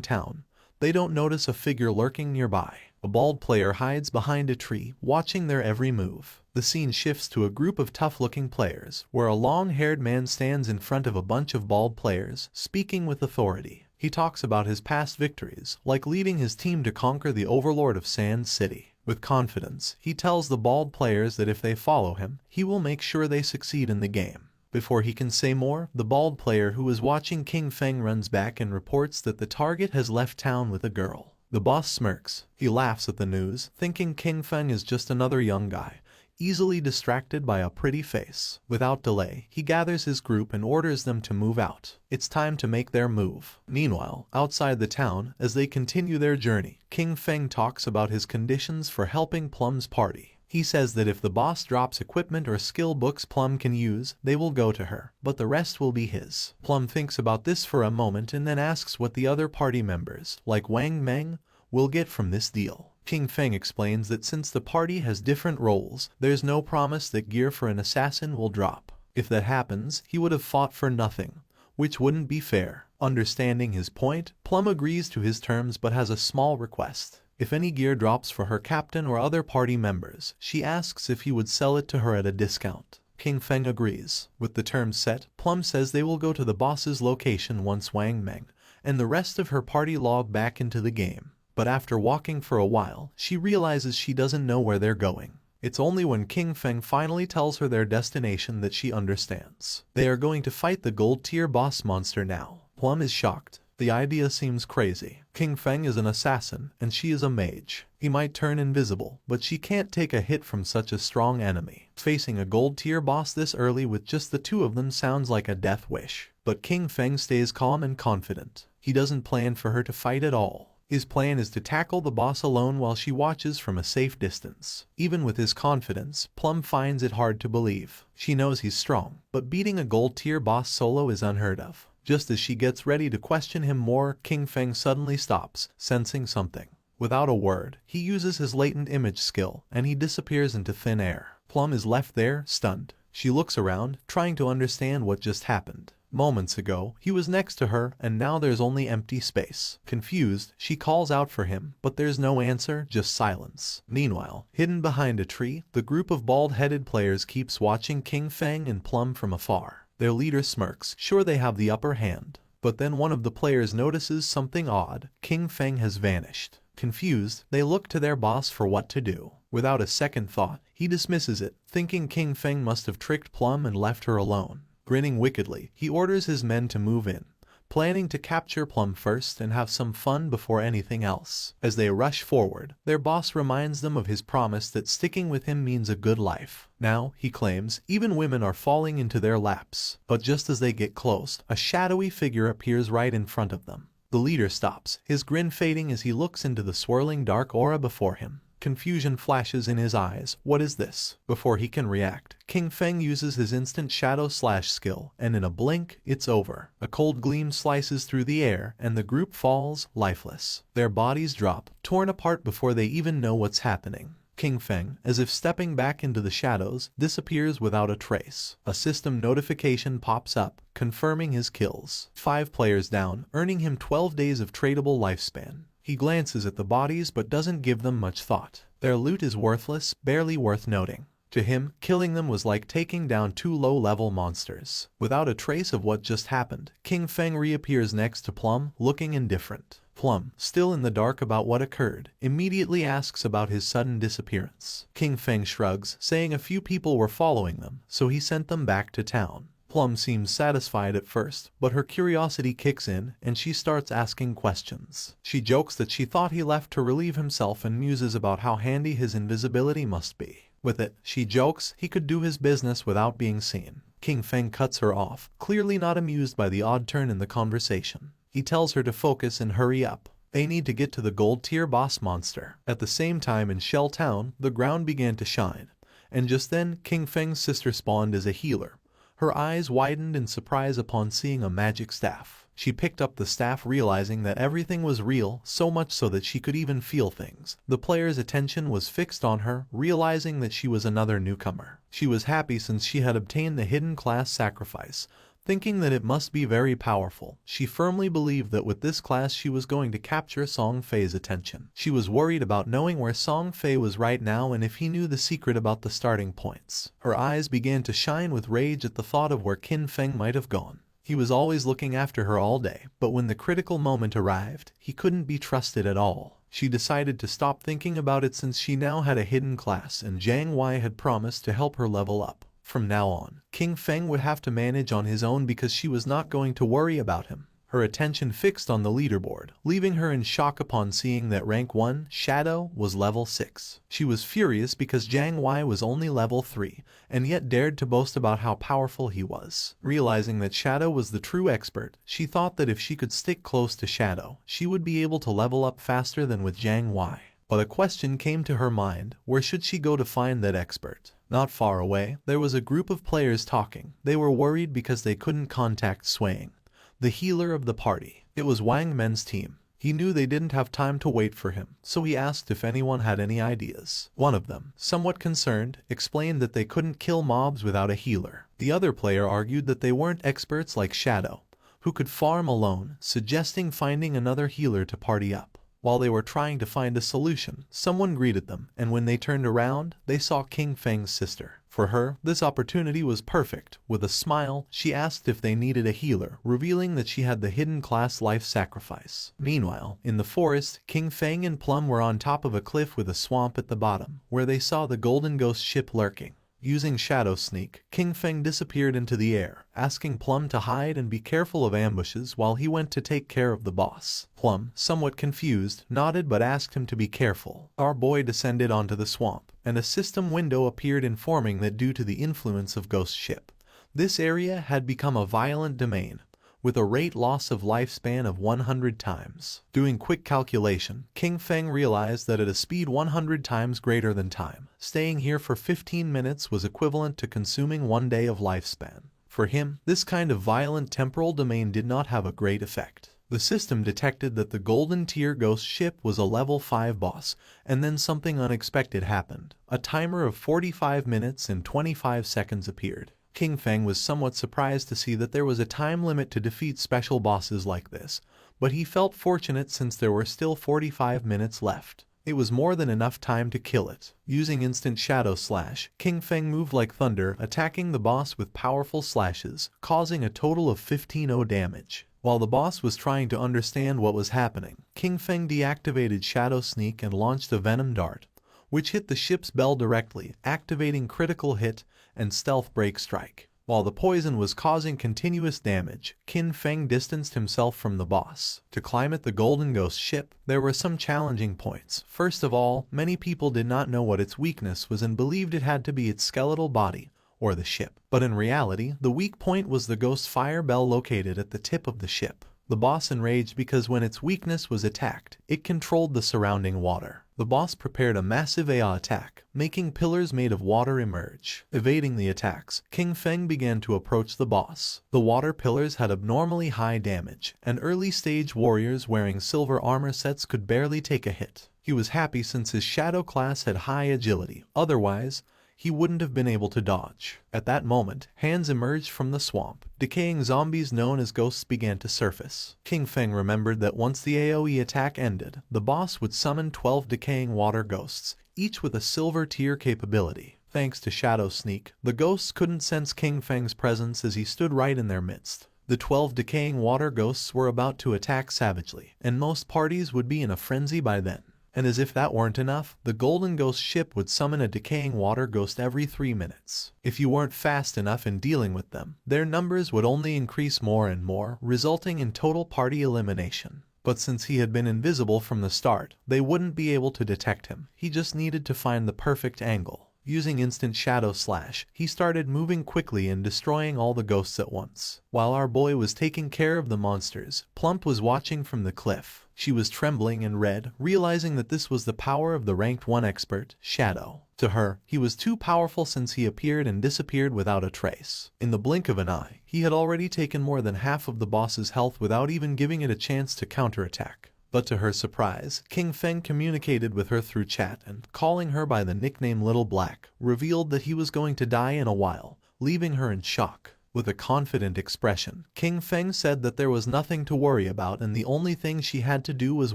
town, they don't notice a figure lurking nearby. A bald player hides behind a tree, watching their every move. The scene shifts to a group of tough-looking players, where a long-haired man stands in front of a bunch of bald players, speaking with authority. He talks about his past victories, like leading his team to conquer the overlord of Sand City. With confidence, he tells the bald players that if they follow him, he will make sure they succeed in the game. Before he can say more, the bald player who is watching King Feng runs back and reports that the target has left town with a girl. The boss smirks. He laughs at the news, thinking King Feng is just another young guy, easily distracted by a pretty face. Without delay, he gathers his group and orders them to move out. It's time to make their move. Meanwhile, outside the town, as they continue their journey, King Feng talks about his conditions for helping Plum's party. He says that if the boss drops equipment or skill books Plum can use, they will go to her, but the rest will be his. Plum thinks about this for a moment and then asks what the other party members, like Wang Meng, will get from this deal. King Feng explains that since the party has different roles, there's no promise that gear for an assassin will drop. If that happens, he would have fought for nothing, which wouldn't be fair. Understanding his point, Plum agrees to his terms but has a small request. If any gear drops for her captain or other party members, she asks if he would sell it to her at a discount. King Feng agrees. With the terms set, Plum says they will go to the boss's location once Wang Meng and the rest of her party log back into the game. But after walking for a while, she realizes she doesn't know where they're going. It's only when King Feng finally tells her their destination that she understands. They are going to fight the gold tier boss monster now. Plum is shocked. The idea seems crazy. King Feng is an assassin, and she is a mage. He might turn invisible, but she can't take a hit from such a strong enemy. Facing a gold tier boss this early with just the two of them sounds like a death wish. But King Feng stays calm and confident. He doesn't plan for her to fight at all. His plan is to tackle the boss alone while she watches from a safe distance. Even with his confidence, Plum finds it hard to believe. She knows he's strong, but beating a gold tier boss solo is unheard of. Just as she gets ready to question him more, King Feng suddenly stops, sensing something. Without a word, he uses his latent image skill, and he disappears into thin air. Plum is left there, stunned. She looks around, trying to understand what just happened. Moments ago, he was next to her, and now there's only empty space. Confused, she calls out for him, but there's no answer, just silence. Meanwhile, hidden behind a tree, the group of bald-headed players keeps watching King Feng and Plum from afar. Their leader smirks, sure they have the upper hand. But then one of the players notices something odd. King Feng has vanished. Confused, they look to their boss for what to do. Without a second thought, he dismisses it, thinking King Feng must have tricked Plum and left her alone. Grinning wickedly, he orders his men to move in, planning to capture Plum first and have some fun before anything else. As they rush forward, their boss reminds them of his promise that sticking with him means a good life. Now, he claims, even women are falling into their laps. But just as they get close, a shadowy figure appears right in front of them. The leader stops, his grin fading as he looks into the swirling dark aura before him. Confusion flashes in his eyes. What is this? Before he can react, King Feng uses his instant shadow slash skill, and in a blink, it's over. A cold gleam slices through the air, and the group falls, lifeless. Their bodies drop, torn apart before they even know what's happening. King Feng, as if stepping back into the shadows, disappears without a trace. A system notification pops up, confirming his kills. 5 players down, earning him 12 days of tradable lifespan. He glances at the bodies but doesn't give them much thought. Their loot is worthless, barely worth noting. To him, killing them was like taking down two low-level monsters. Without a trace of what just happened, King Feng reappears next to Plum, looking indifferent. Plum, still in the dark about what occurred, immediately asks about his sudden disappearance. King Feng shrugs, saying a few people were following them, so he sent them back to town. Plum seems satisfied at first, but her curiosity kicks in and she starts asking questions. She jokes that she thought he left to relieve himself and muses about how handy his invisibility must be. With it, she jokes he could do his business without being seen. King Feng cuts her off, clearly not amused by the odd turn in the conversation. He tells her to focus and hurry up. They need to get to the gold-tier boss monster. At the same time in Shell Town, the ground began to shine. And just then, King Feng's sister spawned as a healer. Her eyes widened in surprise upon seeing a magic staff. She picked up the staff realizing that everything was real, so much so that she could even feel things. The player's attention was fixed on her, realizing that she was another newcomer. She was happy since she had obtained the hidden class sacrifice, thinking that it must be very powerful. She firmly believed that with this class she was going to capture Song Fei's attention. She was worried about knowing where Song Fei was right now and if he knew the secret about the starting points. Her eyes began to shine with rage at the thought of where Qin Feng might have gone. He was always looking after her all day, but when the critical moment arrived, he couldn't be trusted at all. She decided to stop thinking about it since she now had a hidden class and Jiang Wei had promised to help her level up. From now on, King Feng would have to manage on his own because she was not going to worry about him. Her attention fixed on the leaderboard, leaving her in shock upon seeing that rank 1, Shadow, was level 6. She was furious because Jiang Wei was only level 3, and yet dared to boast about how powerful he was. Realizing that Shadow was the true expert, she thought that if she could stick close to Shadow, she would be able to level up faster than with Jiang Wei. But a question came to her mind: where should she go to find that expert? Not far away, there was a group of players talking. They were worried because they couldn't contact Swaying, the healer of the party. It was Wang Men's team. He knew they didn't have time to wait for him, so he asked if anyone had any ideas. One of them, somewhat concerned, explained that they couldn't kill mobs without a healer. The other player argued that they weren't experts like Shadow, who could farm alone, suggesting finding another healer to party up. While they were trying to find a solution, someone greeted them, and when they turned around, they saw King Feng's sister. For her, this opportunity was perfect. With a smile, she asked if they needed a healer, revealing that she had the hidden class life sacrifice. Meanwhile, in the forest, King Feng and Plum were on top of a cliff with a swamp at the bottom, where they saw the Golden Ghost ship lurking. Using Shadow Sneak, King Feng disappeared into the air, asking Plum to hide and be careful of ambushes while he went to take care of the boss. Plum, somewhat confused, nodded but asked him to be careful. Our boy descended onto the swamp, and a system window appeared informing that due to the influence of Ghost Ship, this area had become a violent domain, with a rate loss of lifespan of 100 times. Doing quick calculation, King Feng realized that at a speed 100 times greater than time, staying here for 15 minutes was equivalent to consuming 1 day of lifespan. For him, this kind of violent temporal domain did not have a great effect. The system detected that the Golden Tier Ghost Ship was a level 5 boss, and then something unexpected happened. A timer of 45 minutes and 25 seconds appeared. King Feng was somewhat surprised to see that there was a time limit to defeat special bosses like this, but he felt fortunate since there were still 45 minutes left. It was more than enough time to kill it. Using instant shadow slash, King Feng moved like thunder, attacking the boss with powerful slashes, causing a total of 15-0 damage. While the boss was trying to understand what was happening, King Feng deactivated Shadow Sneak and launched a Venom Dart, which hit the ship's bell directly, activating Critical Hit and Stealth Break Strike. While the poison was causing continuous damage, Qin Feng distanced himself from the boss. To climb at the Golden Ghost ship, there were some challenging points. First of all, many people did not know what its weakness was and believed it had to be its skeletal body, or the ship. But in reality, the weak point was the ghost fire bell located at the tip of the ship. The boss enraged because when its weakness was attacked, it controlled the surrounding water. The boss prepared a massive AI attack, making pillars made of water emerge. Evading the attacks, King Feng began to approach the boss. The water pillars had abnormally high damage, and early-stage warriors wearing silver armor sets could barely take a hit. He was happy since his shadow class had high agility, otherwise, he wouldn't have been able to dodge. At that moment, hands emerged from the swamp. Decaying zombies known as ghosts began to surface. King Feng remembered that once the AoE attack ended, the boss would summon 12 decaying water ghosts, each with a silver tier capability. Thanks to Shadow Sneak, the ghosts couldn't sense King Feng's presence as he stood right in their midst. The 12 decaying water ghosts were about to attack savagely, and most parties would be in a frenzy by then. And as if that weren't enough, the Golden Ghost ship would summon a decaying water ghost every 3 minutes. If you weren't fast enough in dealing with them, their numbers would only increase more and more, resulting in total party elimination. But since he had been invisible from the start, they wouldn't be able to detect him. He just needed to find the perfect angle. Using instant shadow slash, he started moving quickly and destroying all the ghosts at once. While our boy was taking care of the monsters, Plump was watching from the cliff. She was trembling and red, realizing that this was the power of the ranked 1 expert, Shadow. To her, he was too powerful since he appeared and disappeared without a trace. In the blink of an eye, he had already taken more than half of the boss's health without even giving it a chance to counterattack. But to her surprise, King Feng communicated with her through chat and, calling her by the nickname Little Black, revealed that he was going to die in a while, leaving her in shock. With a confident expression, King Feng said that there was nothing to worry about and the only thing she had to do was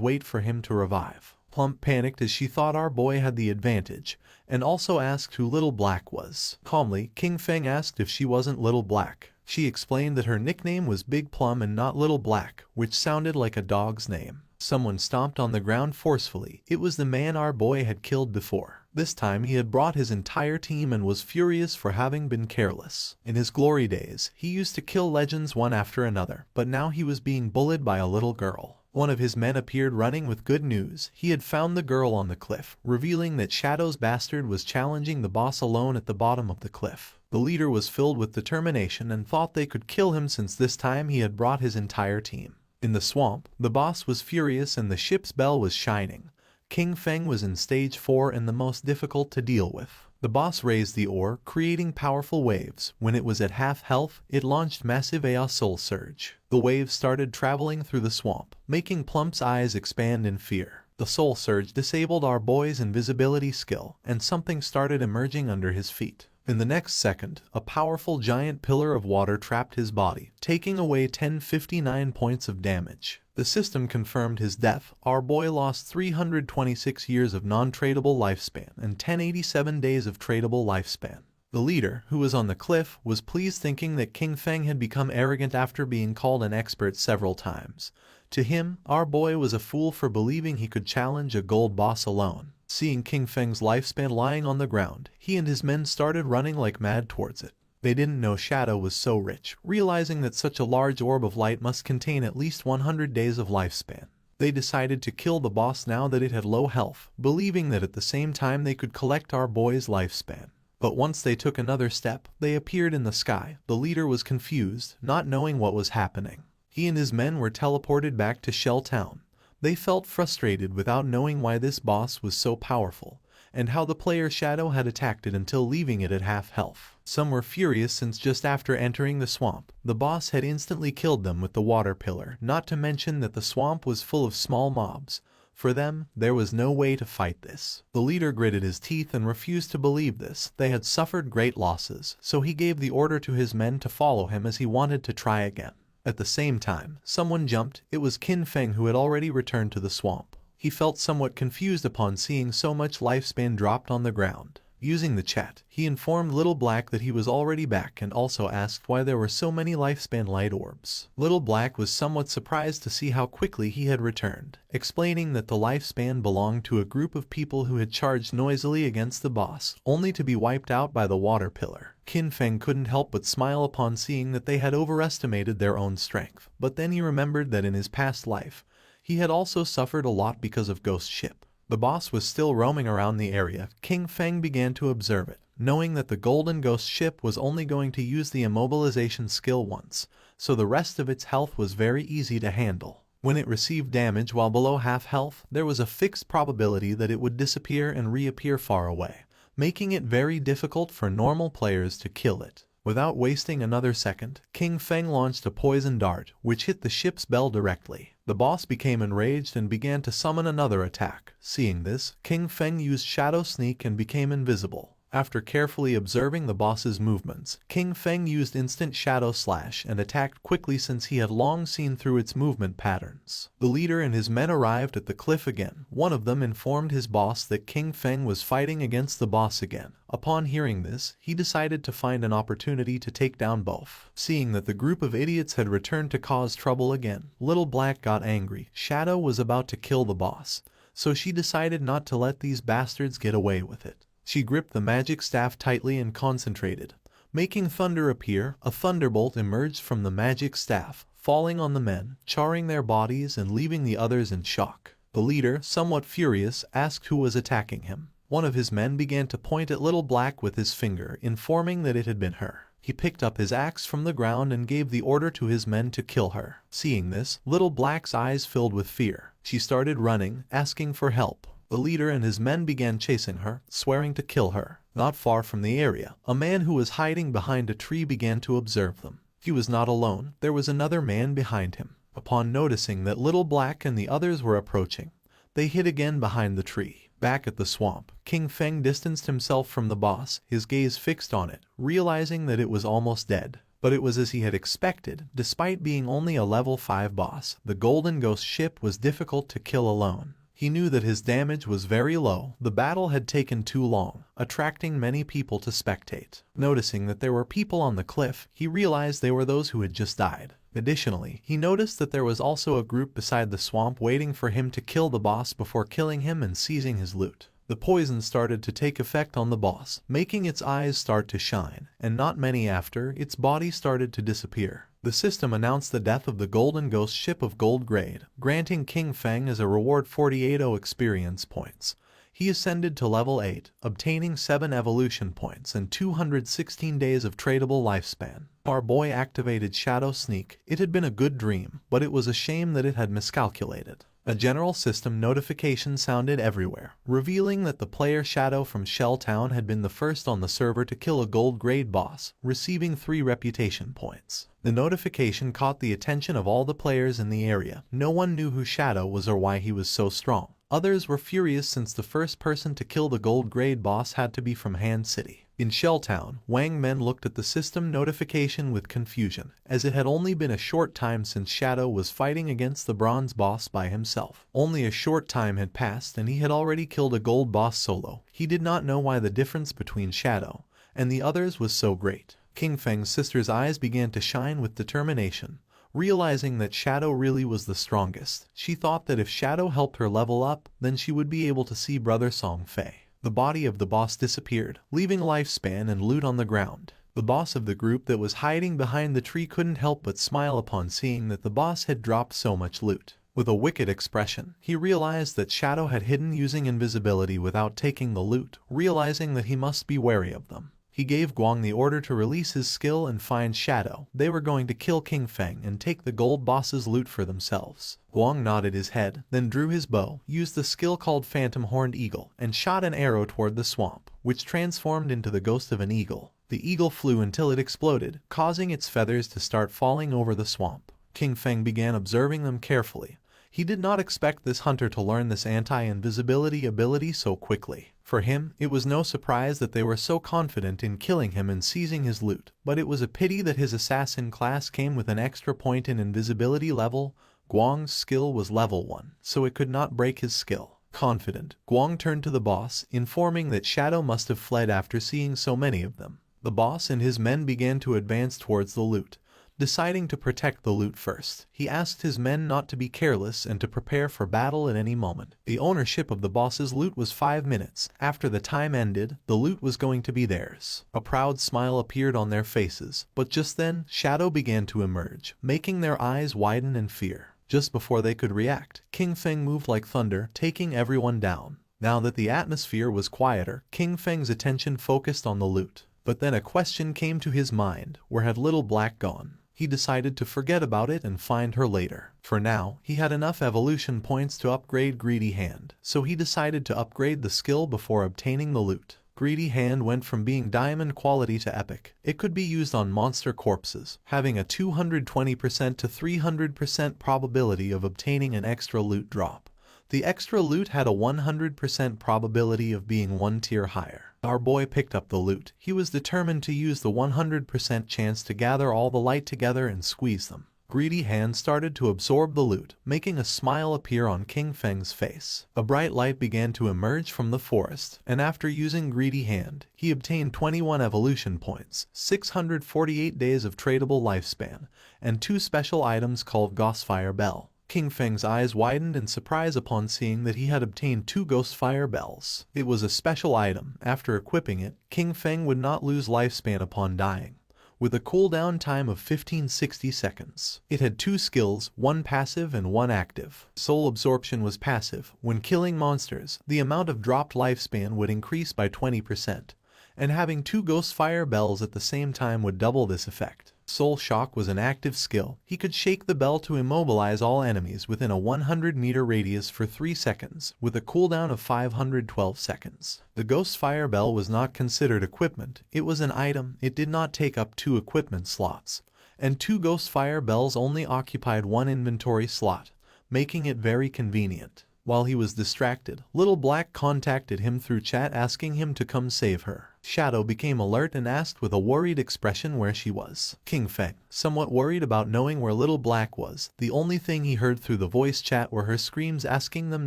wait for him to revive. Plump panicked as she thought our boy had the advantage, and also asked who Little Black was. Calmly, King Feng asked if she wasn't Little Black. She explained that her nickname was Big Plum and not Little Black, which sounded like a dog's name. Someone stomped on the ground forcefully. It was the man our boy had killed before. This time he had brought his entire team and was furious for having been careless. In his glory days, he used to kill legends one after another, but now he was being bullied by a little girl. One of his men appeared running with good news. He had found the girl on the cliff, revealing that Shadow's bastard was challenging the boss alone at the bottom of the cliff. The leader was filled with determination and thought they could kill him since this time he had brought his entire team. In the swamp, the boss was furious and the ship's bell was shining. King Feng was in stage 4 and the most difficult to deal with. The boss raised the ore, creating powerful waves. When it was at half health, it launched massive Aeos Soul Surge. The waves started traveling through the swamp, making Plump's eyes expand in fear. The Soul Surge disabled our boy's invisibility skill, and something started emerging under his feet. In the next second, a powerful giant pillar of water trapped his body, taking away 1059 points of damage. The system confirmed his death. Our boy lost 326 years of non-tradable lifespan and 1087 days of tradable lifespan. The leader, who was on the cliff, was pleased thinking that King Feng had become arrogant after being called an expert several times. To him, our boy was a fool for believing he could challenge a gold boss alone. Seeing King Feng's lifespan lying on the ground, he and his men started running like mad towards it. They didn't know Shadow was so rich, realizing that such a large orb of light must contain at least 100 days of lifespan. They decided to kill the boss now that it had low health, believing that at the same time they could collect our boy's lifespan. But once they took another step, they appeared in the sky. The leader was confused, not knowing what was happening. He and his men were teleported back to Shell Town. They felt frustrated without knowing why this boss was so powerful, and how the player Shadow had attacked it until leaving it at half health. Some were furious since just after entering the swamp, the boss had instantly killed them with the water pillar, not to mention that the swamp was full of small mobs. For them, there was no way to fight this. The leader gritted his teeth and refused to believe this. They had suffered great losses, so he gave the order to his men to follow him as he wanted to try again. At the same time, someone jumped. It was Kin Feng, who had already returned to the swamp. He felt somewhat confused upon seeing so much lifespan dropped on the ground. Using the chat, he informed Little Black that he was already back and also asked why there were so many lifespan light orbs. Little Black was somewhat surprised to see how quickly he had returned, explaining that the lifespan belonged to a group of people who had charged noisily against the boss, only to be wiped out by the water pillar. Kin Feng couldn't help but smile upon seeing that they had overestimated their own strength, but then he remembered that in his past life, he had also suffered a lot because of Ghost Ship. The boss was still roaming around the area. King Feng began to observe it, knowing that the Golden Ghost ship was only going to use the immobilization skill once, so the rest of its health was very easy to handle. When it received damage while below half health, there was a fixed probability that it would disappear and reappear far away, making it very difficult for normal players to kill it. Without wasting another second, King Feng launched a poison dart, which hit the ship's bell directly. The boss became enraged and began to summon another attack. Seeing this, King Feng used Shadow Sneak and became invisible. After carefully observing the boss's movements, King Feng used instant shadow slash and attacked quickly since he had long seen through its movement patterns. The leader and his men arrived at the cliff again. One of them informed his boss that King Feng was fighting against the boss again. Upon hearing this, he decided to find an opportunity to take down both. Seeing that the group of idiots had returned to cause trouble again, Little Black got angry. Shadow was about to kill the boss, so she decided not to let these bastards get away with it. She gripped the magic staff tightly and concentrated, making thunder appear. A thunderbolt emerged from the magic staff, falling on the men, charring their bodies and leaving the others in shock. The leader, somewhat furious, asked who was attacking him. One of his men began to point at Little Black with his finger, informing that it had been her. He picked up his axe from the ground and gave the order to his men to kill her. Seeing this, Little Black's eyes filled with fear. She started running, asking for help. The leader and his men began chasing her, swearing to kill her. Not far from the area, a man who was hiding behind a tree began to observe them. He was not alone. There was another man behind him. Upon noticing that Little Black and the others were approaching, they hid again behind the tree. Back at the swamp, King Feng distanced himself from the boss, his gaze fixed on it, realizing that it was almost dead. But it was as he had expected. Despite being only a level 5 boss, the Golden Ghost ship was difficult to kill alone. He knew that his damage was very low. The battle had taken too long, attracting many people to spectate. Noticing that there were people on the cliff, he realized they were those who had just died. Additionally, he noticed that there was also a group beside the swamp waiting for him to kill the boss before killing him and seizing his loot. The poison started to take effect on the boss, making its eyes start to shine, and not many after, its body started to disappear. The system announced the death of the Golden Ghost ship of gold grade, granting King Feng as a reward 48 experience points. He ascended to level 8, obtaining 7 evolution points and 216 days of tradable lifespan. Our boy activated Shadow Sneak. It had been a good dream, but it was a shame that it had miscalculated. A general system notification sounded everywhere, revealing that the player Shadow from Shell Town had been the first on the server to kill a gold grade boss, receiving 3 reputation points. The notification caught the attention of all the players in the area. No one knew who Shadow was or why he was so strong. Others were furious since the first person to kill the gold grade boss had to be from Han City. In Shelltown, Wang Men looked at the system notification with confusion, as it had only been a short time since Shadow was fighting against the bronze boss by himself. Only a short time had passed and he had already killed a gold boss solo. He did not know why the difference between Shadow and the others was so great. King Feng's sister's eyes began to shine with determination. Realizing that Shadow really was the strongest, she thought that if Shadow helped her level up, then she would be able to see Brother Song Fei. The body of the boss disappeared, leaving lifespan and loot on the ground. The boss of the group that was hiding behind the tree couldn't help but smile upon seeing that the boss had dropped so much loot. With a wicked expression, he realized that Shadow had hidden using invisibility without taking the loot, realizing that he must be wary of them. He gave Guang the order to release his skill and find Shadow. They were going to kill King Feng and take the gold boss's loot for themselves. Guang nodded his head, then drew his bow, used the skill called Phantom Horned Eagle, and shot an arrow toward the swamp, which transformed into the ghost of an eagle. The eagle flew until it exploded, causing its feathers to start falling over the swamp. King Feng began observing them carefully. He did not expect this hunter to learn this anti-invisibility ability so quickly. For him, it was no surprise that they were so confident in killing him and seizing his loot, but it was a pity that his assassin class came with an extra point in invisibility level. Guang's skill was level 1, so it could not break his skill. Confident, Guang turned to the boss, informing that Shadow must have fled after seeing so many of them. The boss and his men began to advance towards the loot. Deciding to protect the loot first, he asked his men not to be careless and to prepare for battle at any moment. The ownership of the boss's loot was 5 minutes. After the time ended, the loot was going to be theirs. A proud smile appeared on their faces, but just then, Shadow began to emerge, making their eyes widen in fear. Just before they could react, King Feng moved like thunder, taking everyone down. Now that the atmosphere was quieter, King Feng's attention focused on the loot. But then a question came to his mind: where had Little Black gone? He decided to forget about it and find her later. For now, he had enough evolution points to upgrade Greedy Hand, so he decided to upgrade the skill before obtaining the loot. Greedy Hand went from being diamond quality to epic. It could be used on monster corpses, having a 220% to 300% probability of obtaining an extra loot drop. The extra loot had a 100% probability of being 1 tier higher. Our boy picked up the loot. He was determined to use the 100% chance to gather all the light together and squeeze them. Greedy Hand started to absorb the loot, making a smile appear on King Feng's face. A bright light began to emerge from the forest, and after using Greedy Hand, he obtained 21 evolution points, 648 days of tradable lifespan, and 2 special items called Ghostfire Bell. King Feng's eyes widened in surprise upon seeing that he had obtained 2 Ghostfire Bells. It was a special item. After equipping it, King Feng would not lose lifespan upon dying, with a cooldown time of 1560 seconds. It had 2 skills, 1 passive and 1 active. Soul Absorption was passive. When killing monsters, the amount of dropped lifespan would increase by 20%, and having 2 Ghostfire Bells at the same time would double this effect. Soul Shock was an active skill. He could shake the bell to immobilize all enemies within a 100-meter radius for 3 seconds, with a cooldown of 512 seconds. The Ghostfire Bell was not considered equipment. It was an item. It did not take up 2 equipment slots, and 2 Ghostfire Bells only occupied 1 inventory slot, making it very convenient. While he was distracted, Little Black contacted him through chat asking him to come save her. Shadow became alert and asked with a worried expression where she was. King Feng, somewhat worried about knowing where Little Black was, the only thing he heard through the voice chat were her screams asking them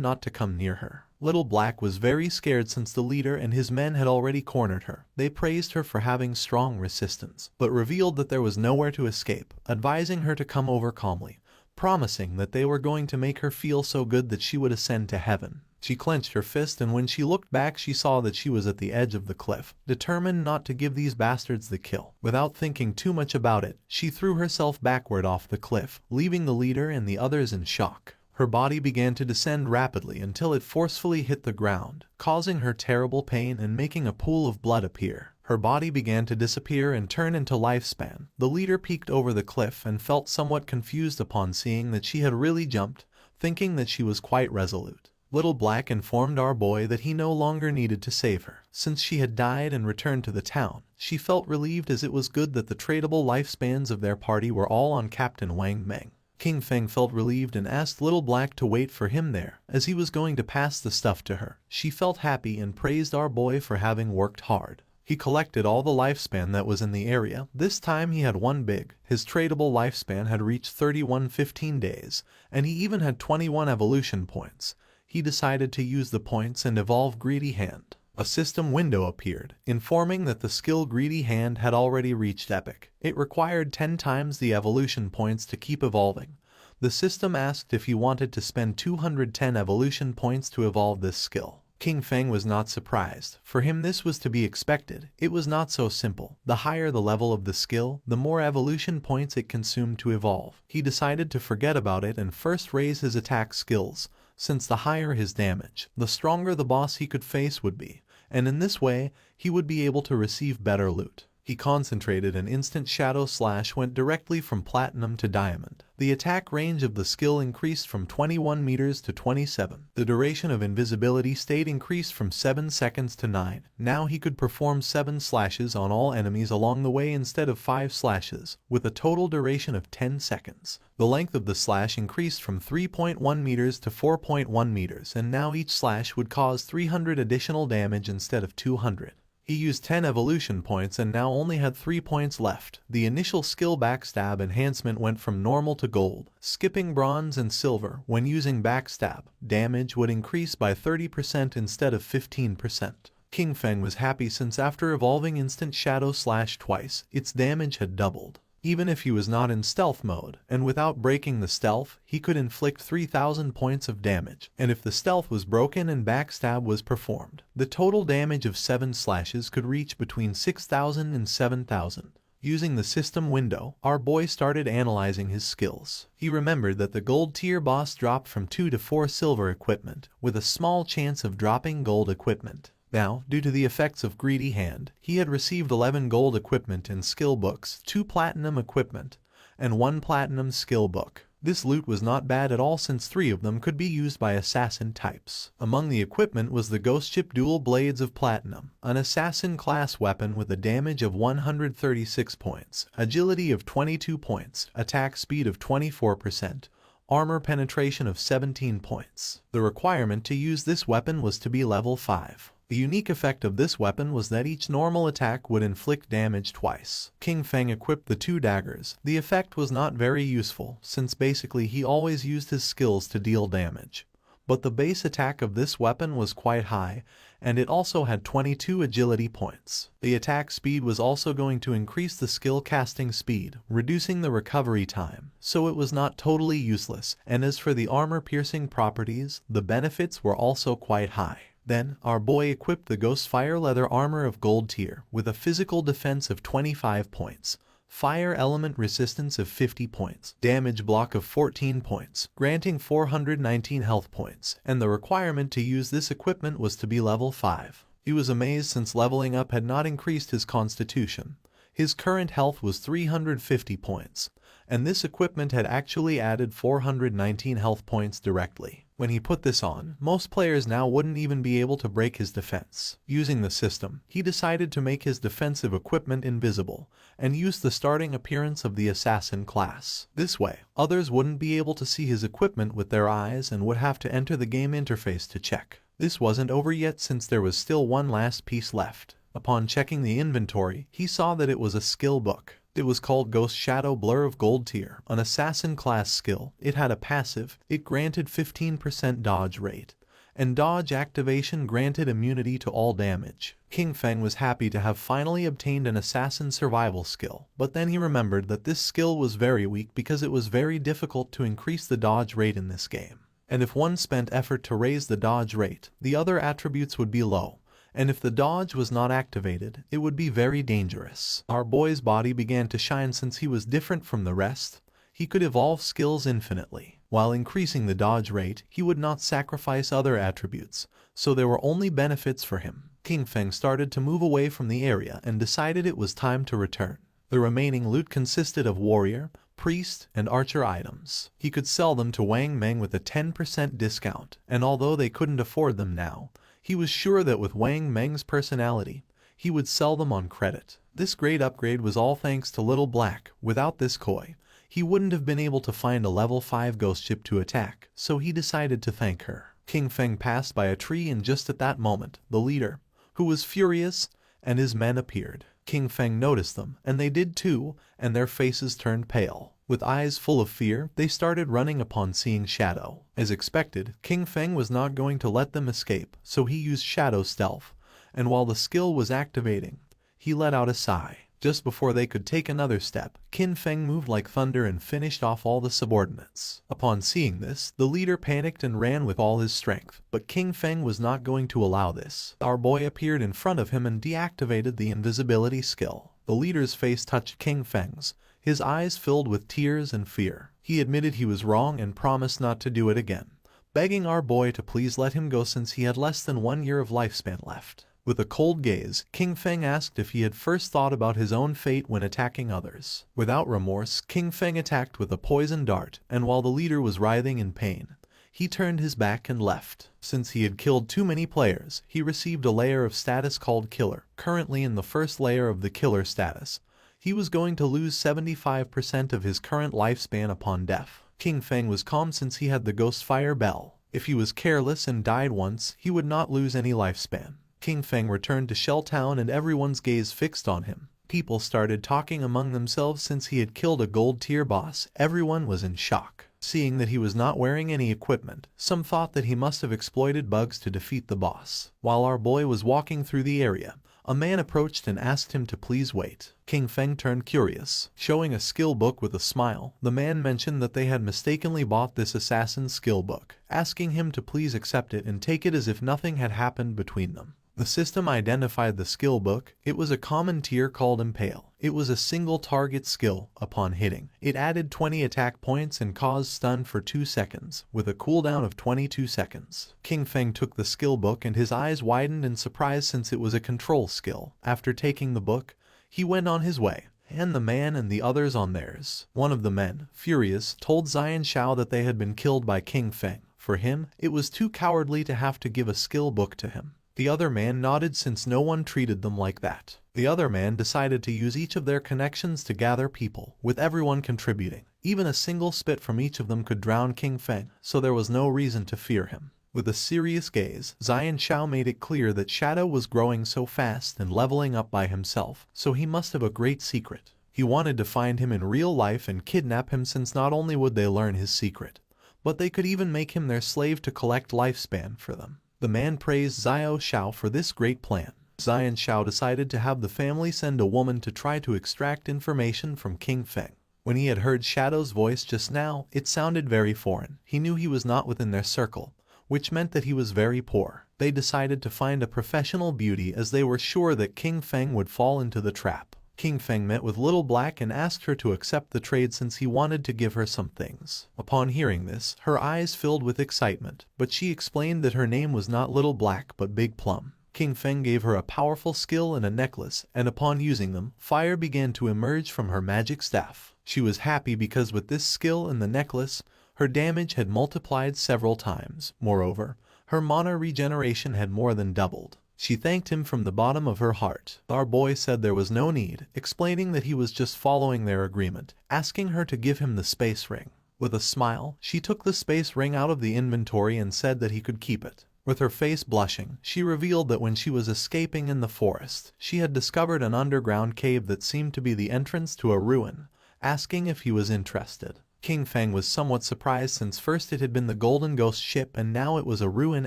not to come near her. Little Black was very scared since the leader and his men had already cornered her. They praised her for having strong resistance, but revealed that there was nowhere to escape, advising her to come over calmly, promising that they were going to make her feel so good that she would ascend to heaven. She clenched her fist, and when she looked back she saw that she was at the edge of the cliff, determined not to give these bastards the kill. Without thinking too much about it, she threw herself backward off the cliff, leaving the leader and the others in shock. Her body began to descend rapidly until it forcefully hit the ground, causing her terrible pain and making a pool of blood appear. Her body began to disappear and turn into lifespan. The leader peeked over the cliff and felt somewhat confused upon seeing that she had really jumped, thinking that she was quite resolute. Little Black informed our boy that he no longer needed to save her, since she had died and returned to the town. She felt relieved, as it was good that the tradable lifespans of their party were all on Captain Wang Meng. King Feng felt relieved and asked Little Black to wait for him there, as he was going to pass the stuff to her. She felt happy and praised our boy for having worked hard. He collected all the lifespan that was in the area. This time he had 1 big. His tradable lifespan had reached 3115 days, and he even had 21 evolution points. He decided to use the points and evolve Greedy Hand. A system window appeared, informing that the skill Greedy Hand had already reached epic. It required 10 times the evolution points to keep evolving. The system asked if he wanted to spend 210 evolution points to evolve this skill. King Feng was not surprised. For him this was to be expected. It was not so simple. The higher the level of the skill, the more evolution points it consumed to evolve. He decided to forget about it and first raise his attack skills, since the higher his damage, the stronger the boss he could face would be, and in this way, he would be able to receive better loot. He concentrated, and instant Shadow Slash went directly from Platinum to Diamond. The attack range of the skill increased from 21 meters to 27. The duration of invisibility stayed increased from 7 seconds to 9. Now he could perform 7 slashes on all enemies along the way instead of 5 slashes, with a total duration of 10 seconds. The length of the slash increased from 3.1 meters to 4.1 meters, and now each slash would cause 300 additional damage instead of 200. He used 10 evolution points and now only had 3 points left. The initial skill Backstab enhancement went from normal to gold, skipping bronze and silver. When using Backstab, damage would increase by 30% instead of 15%. King Feng was happy, since after evolving Instant Shadow Slash twice, its damage had doubled. Even if he was not in stealth mode, and without breaking the stealth, he could inflict 3,000 points of damage, and if the stealth was broken and Backstab was performed, the total damage of 7 slashes could reach between 6,000 and 7,000. Using the system window, our boy started analyzing his skills. He remembered that the gold tier boss dropped from 2 to 4 silver equipment, with a small chance of dropping gold equipment. Now, due to the effects of Greedy Hand, he had received 11 gold equipment and skill books, 2 platinum equipment, and 1 platinum skill book. This loot was not bad at all, since 3 of them could be used by assassin types. Among the equipment was the Ghost Ship Dual Blades of Platinum, an assassin class weapon with a damage of 136 points, agility of 22 points, attack speed of 24%, armor penetration of 17 points. The requirement to use this weapon was to be level 5. The unique effect of this weapon was that each normal attack would inflict damage twice. King Feng equipped the 2 daggers. The effect was not very useful, since basically he always used his skills to deal damage. But the base attack of this weapon was quite high, and it also had 22 agility points. The attack speed was also going to increase the skill casting speed, reducing the recovery time, so it was not totally useless, and as for the armor-piercing properties, the benefits were also quite high. Then, our boy equipped the Ghost Fire Leather Armor of Gold tier with a physical defense of 25 points. Fire element resistance of 50 points, damage block of 14 points, granting 419 health points, and the requirement to use this equipment was to be level 5. He was amazed since leveling up had not increased his constitution. His current health was 350 points, and this equipment had actually added 419 health points directly. When he put this on, most players now wouldn't even be able to break his defense. Using the system, he decided to make his defensive equipment invisible, and use the starting appearance of the assassin class. This way, others wouldn't be able to see his equipment with their eyes and would have to enter the game interface to check. This wasn't over yet since there was still one last piece left. Upon checking the inventory, he saw that it was a skill book. It was called Ghost Shadow Blur of Gold tier, an assassin class skill. It had a passive, it granted 15% dodge rate, and dodge activation granted immunity to all damage. King Feng was happy to have finally obtained an assassin survival skill, but then he remembered that this skill was very weak because it was very difficult to increase the dodge rate in this game. And if one spent effort to raise the dodge rate, the other attributes would be low. And if the dodge was not activated, it would be very dangerous. Our boy's body began to shine since he was different from the rest. He could evolve skills infinitely. While increasing the dodge rate, he would not sacrifice other attributes, so there were only benefits for him. King Feng started to move away from the area and decided it was time to return. The remaining loot consisted of warrior, priest, and archer items. He could sell them to Wang Meng with a 10% discount, and although they couldn't afford them now, he was sure that with Wang Meng's personality, he would sell them on credit. This great upgrade was all thanks to Little Black. Without this koi, he wouldn't have been able to find a level 5 ghost ship to attack, so he decided to thank her. King Feng passed by a tree and just at that moment, the leader, who was furious, and his men appeared. King Feng noticed them, and they did too, and their faces turned pale. With eyes full of fear, they started running upon seeing Shadow. As expected, King Feng was not going to let them escape, so he used Shadow Stealth, and while the skill was activating, he let out a sigh. Just before they could take another step, King Feng moved like thunder and finished off all the subordinates. Upon seeing this, the leader panicked and ran with all his strength, but King Feng was not going to allow this. Our boy appeared in front of him and deactivated the invisibility skill. The leader's face touched King Feng's. His eyes filled with tears and fear. He admitted he was wrong and promised not to do it again, begging our boy to please let him go since he had less than 1 year of lifespan left. With a cold gaze, King Feng asked if he had first thought about his own fate when attacking others. Without remorse, King Feng attacked with a poison dart, and while the leader was writhing in pain, he turned his back and left. Since he had killed too many players, he received a layer of status called Killer. Currently in the first layer of the Killer status, he was going to lose 75% of his current lifespan upon death. King Feng was calm since he had the Ghost Fire Bell. If he was careless and died once, he would not lose any lifespan. King Feng returned to Shell Town and everyone's gaze fixed on him. People started talking among themselves since he had killed a gold tier boss. Everyone was in shock. Seeing that he was not wearing any equipment, some thought that he must have exploited bugs to defeat the boss. While our boy was walking through the area, a man approached and asked him to please wait. King Feng turned curious. Showing a skill book with a smile, the man mentioned that they had mistakenly bought this assassin's skill book, asking him to please accept it and take it as if nothing had happened between them. The system identified the skill book. It was a common tier called Impale. It was a single target skill. Upon hitting, it added 20 attack points and caused stun for 2 seconds, with a cooldown of 22 seconds. King Feng took the skill book and his eyes widened in surprise since it was a control skill. After taking the book, he went on his way, and the man and the others on theirs. One of the men, furious, told Xian Shao that they had been killed by King Feng. For him, it was too cowardly to have to give a skill book to him. The other man nodded since no one treated them like that. The other man decided to use each of their connections to gather people, with everyone contributing. Even a single spit from each of them could drown King Feng, so there was no reason to fear him. With a serious gaze, Zion Shao made it clear that Shadow was growing so fast and leveling up by himself, so he must have a great secret. He wanted to find him in real life and kidnap him, since not only would they learn his secret, but they could even make him their slave to collect lifespan for them. The man praised Zion Shao for this great plan. Zion Shao decided to have the family send a woman to try to extract information from King Feng. When he had heard Shadow's voice just now, it sounded very foreign. He knew he was not within their circle, which meant that he was very poor. They decided to find a professional beauty, as they were sure that King Feng would fall into the trap. King Feng met with Little Black and asked her to accept the trade, since he wanted to give her some things. Upon hearing this, her eyes filled with excitement, but she explained that her name was not Little Black but Big Plum. King Feng gave her a powerful skill and a necklace, and upon using them, fire began to emerge from her magic staff. She was happy because with this skill and the necklace, her damage had multiplied several times. Moreover, her mana regeneration had more than doubled. She thanked him from the bottom of her heart. Our boy said there was no need, explaining that he was just following their agreement, asking her to give him the space ring. With a smile, she took the space ring out of the inventory and said that he could keep it. With her face blushing, she revealed that when she was escaping in the forest, she had discovered an underground cave that seemed to be the entrance to a ruin, asking if he was interested. King Feng was somewhat surprised, since first it had been the Golden Ghost ship and now it was a ruin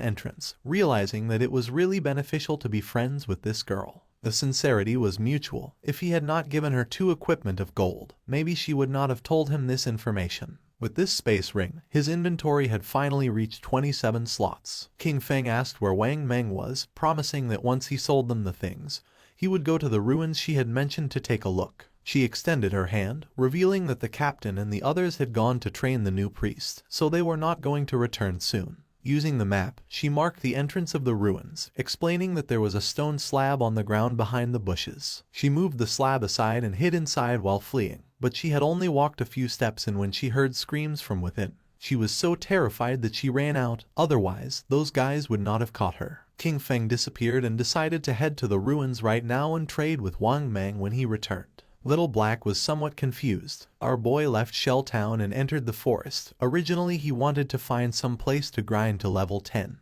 entrance, realizing that it was really beneficial to be friends with this girl. The sincerity was mutual. If he had not given her 2 equipment of gold, maybe she would not have told him this information. With this space ring, his inventory had finally reached 27 slots. King Feng asked where Wang Meng was, promising that once he sold them the things, he would go to the ruins she had mentioned to take a look. She extended her hand, revealing that the captain and the others had gone to train the new priest, so they were not going to return soon. Using the map, she marked the entrance of the ruins, explaining that there was a stone slab on the ground behind the bushes. She moved the slab aside and hid inside while fleeing, but she had only walked a few steps in when she heard screams from within. She was so terrified that she ran out, otherwise those guys would not have caught her. King Feng disappeared and decided to head to the ruins right now and trade with Wang Meng when he returned. Little Black was somewhat confused. Our boy left Shell Town and entered the forest. Originally he wanted to find some place to grind to level 10.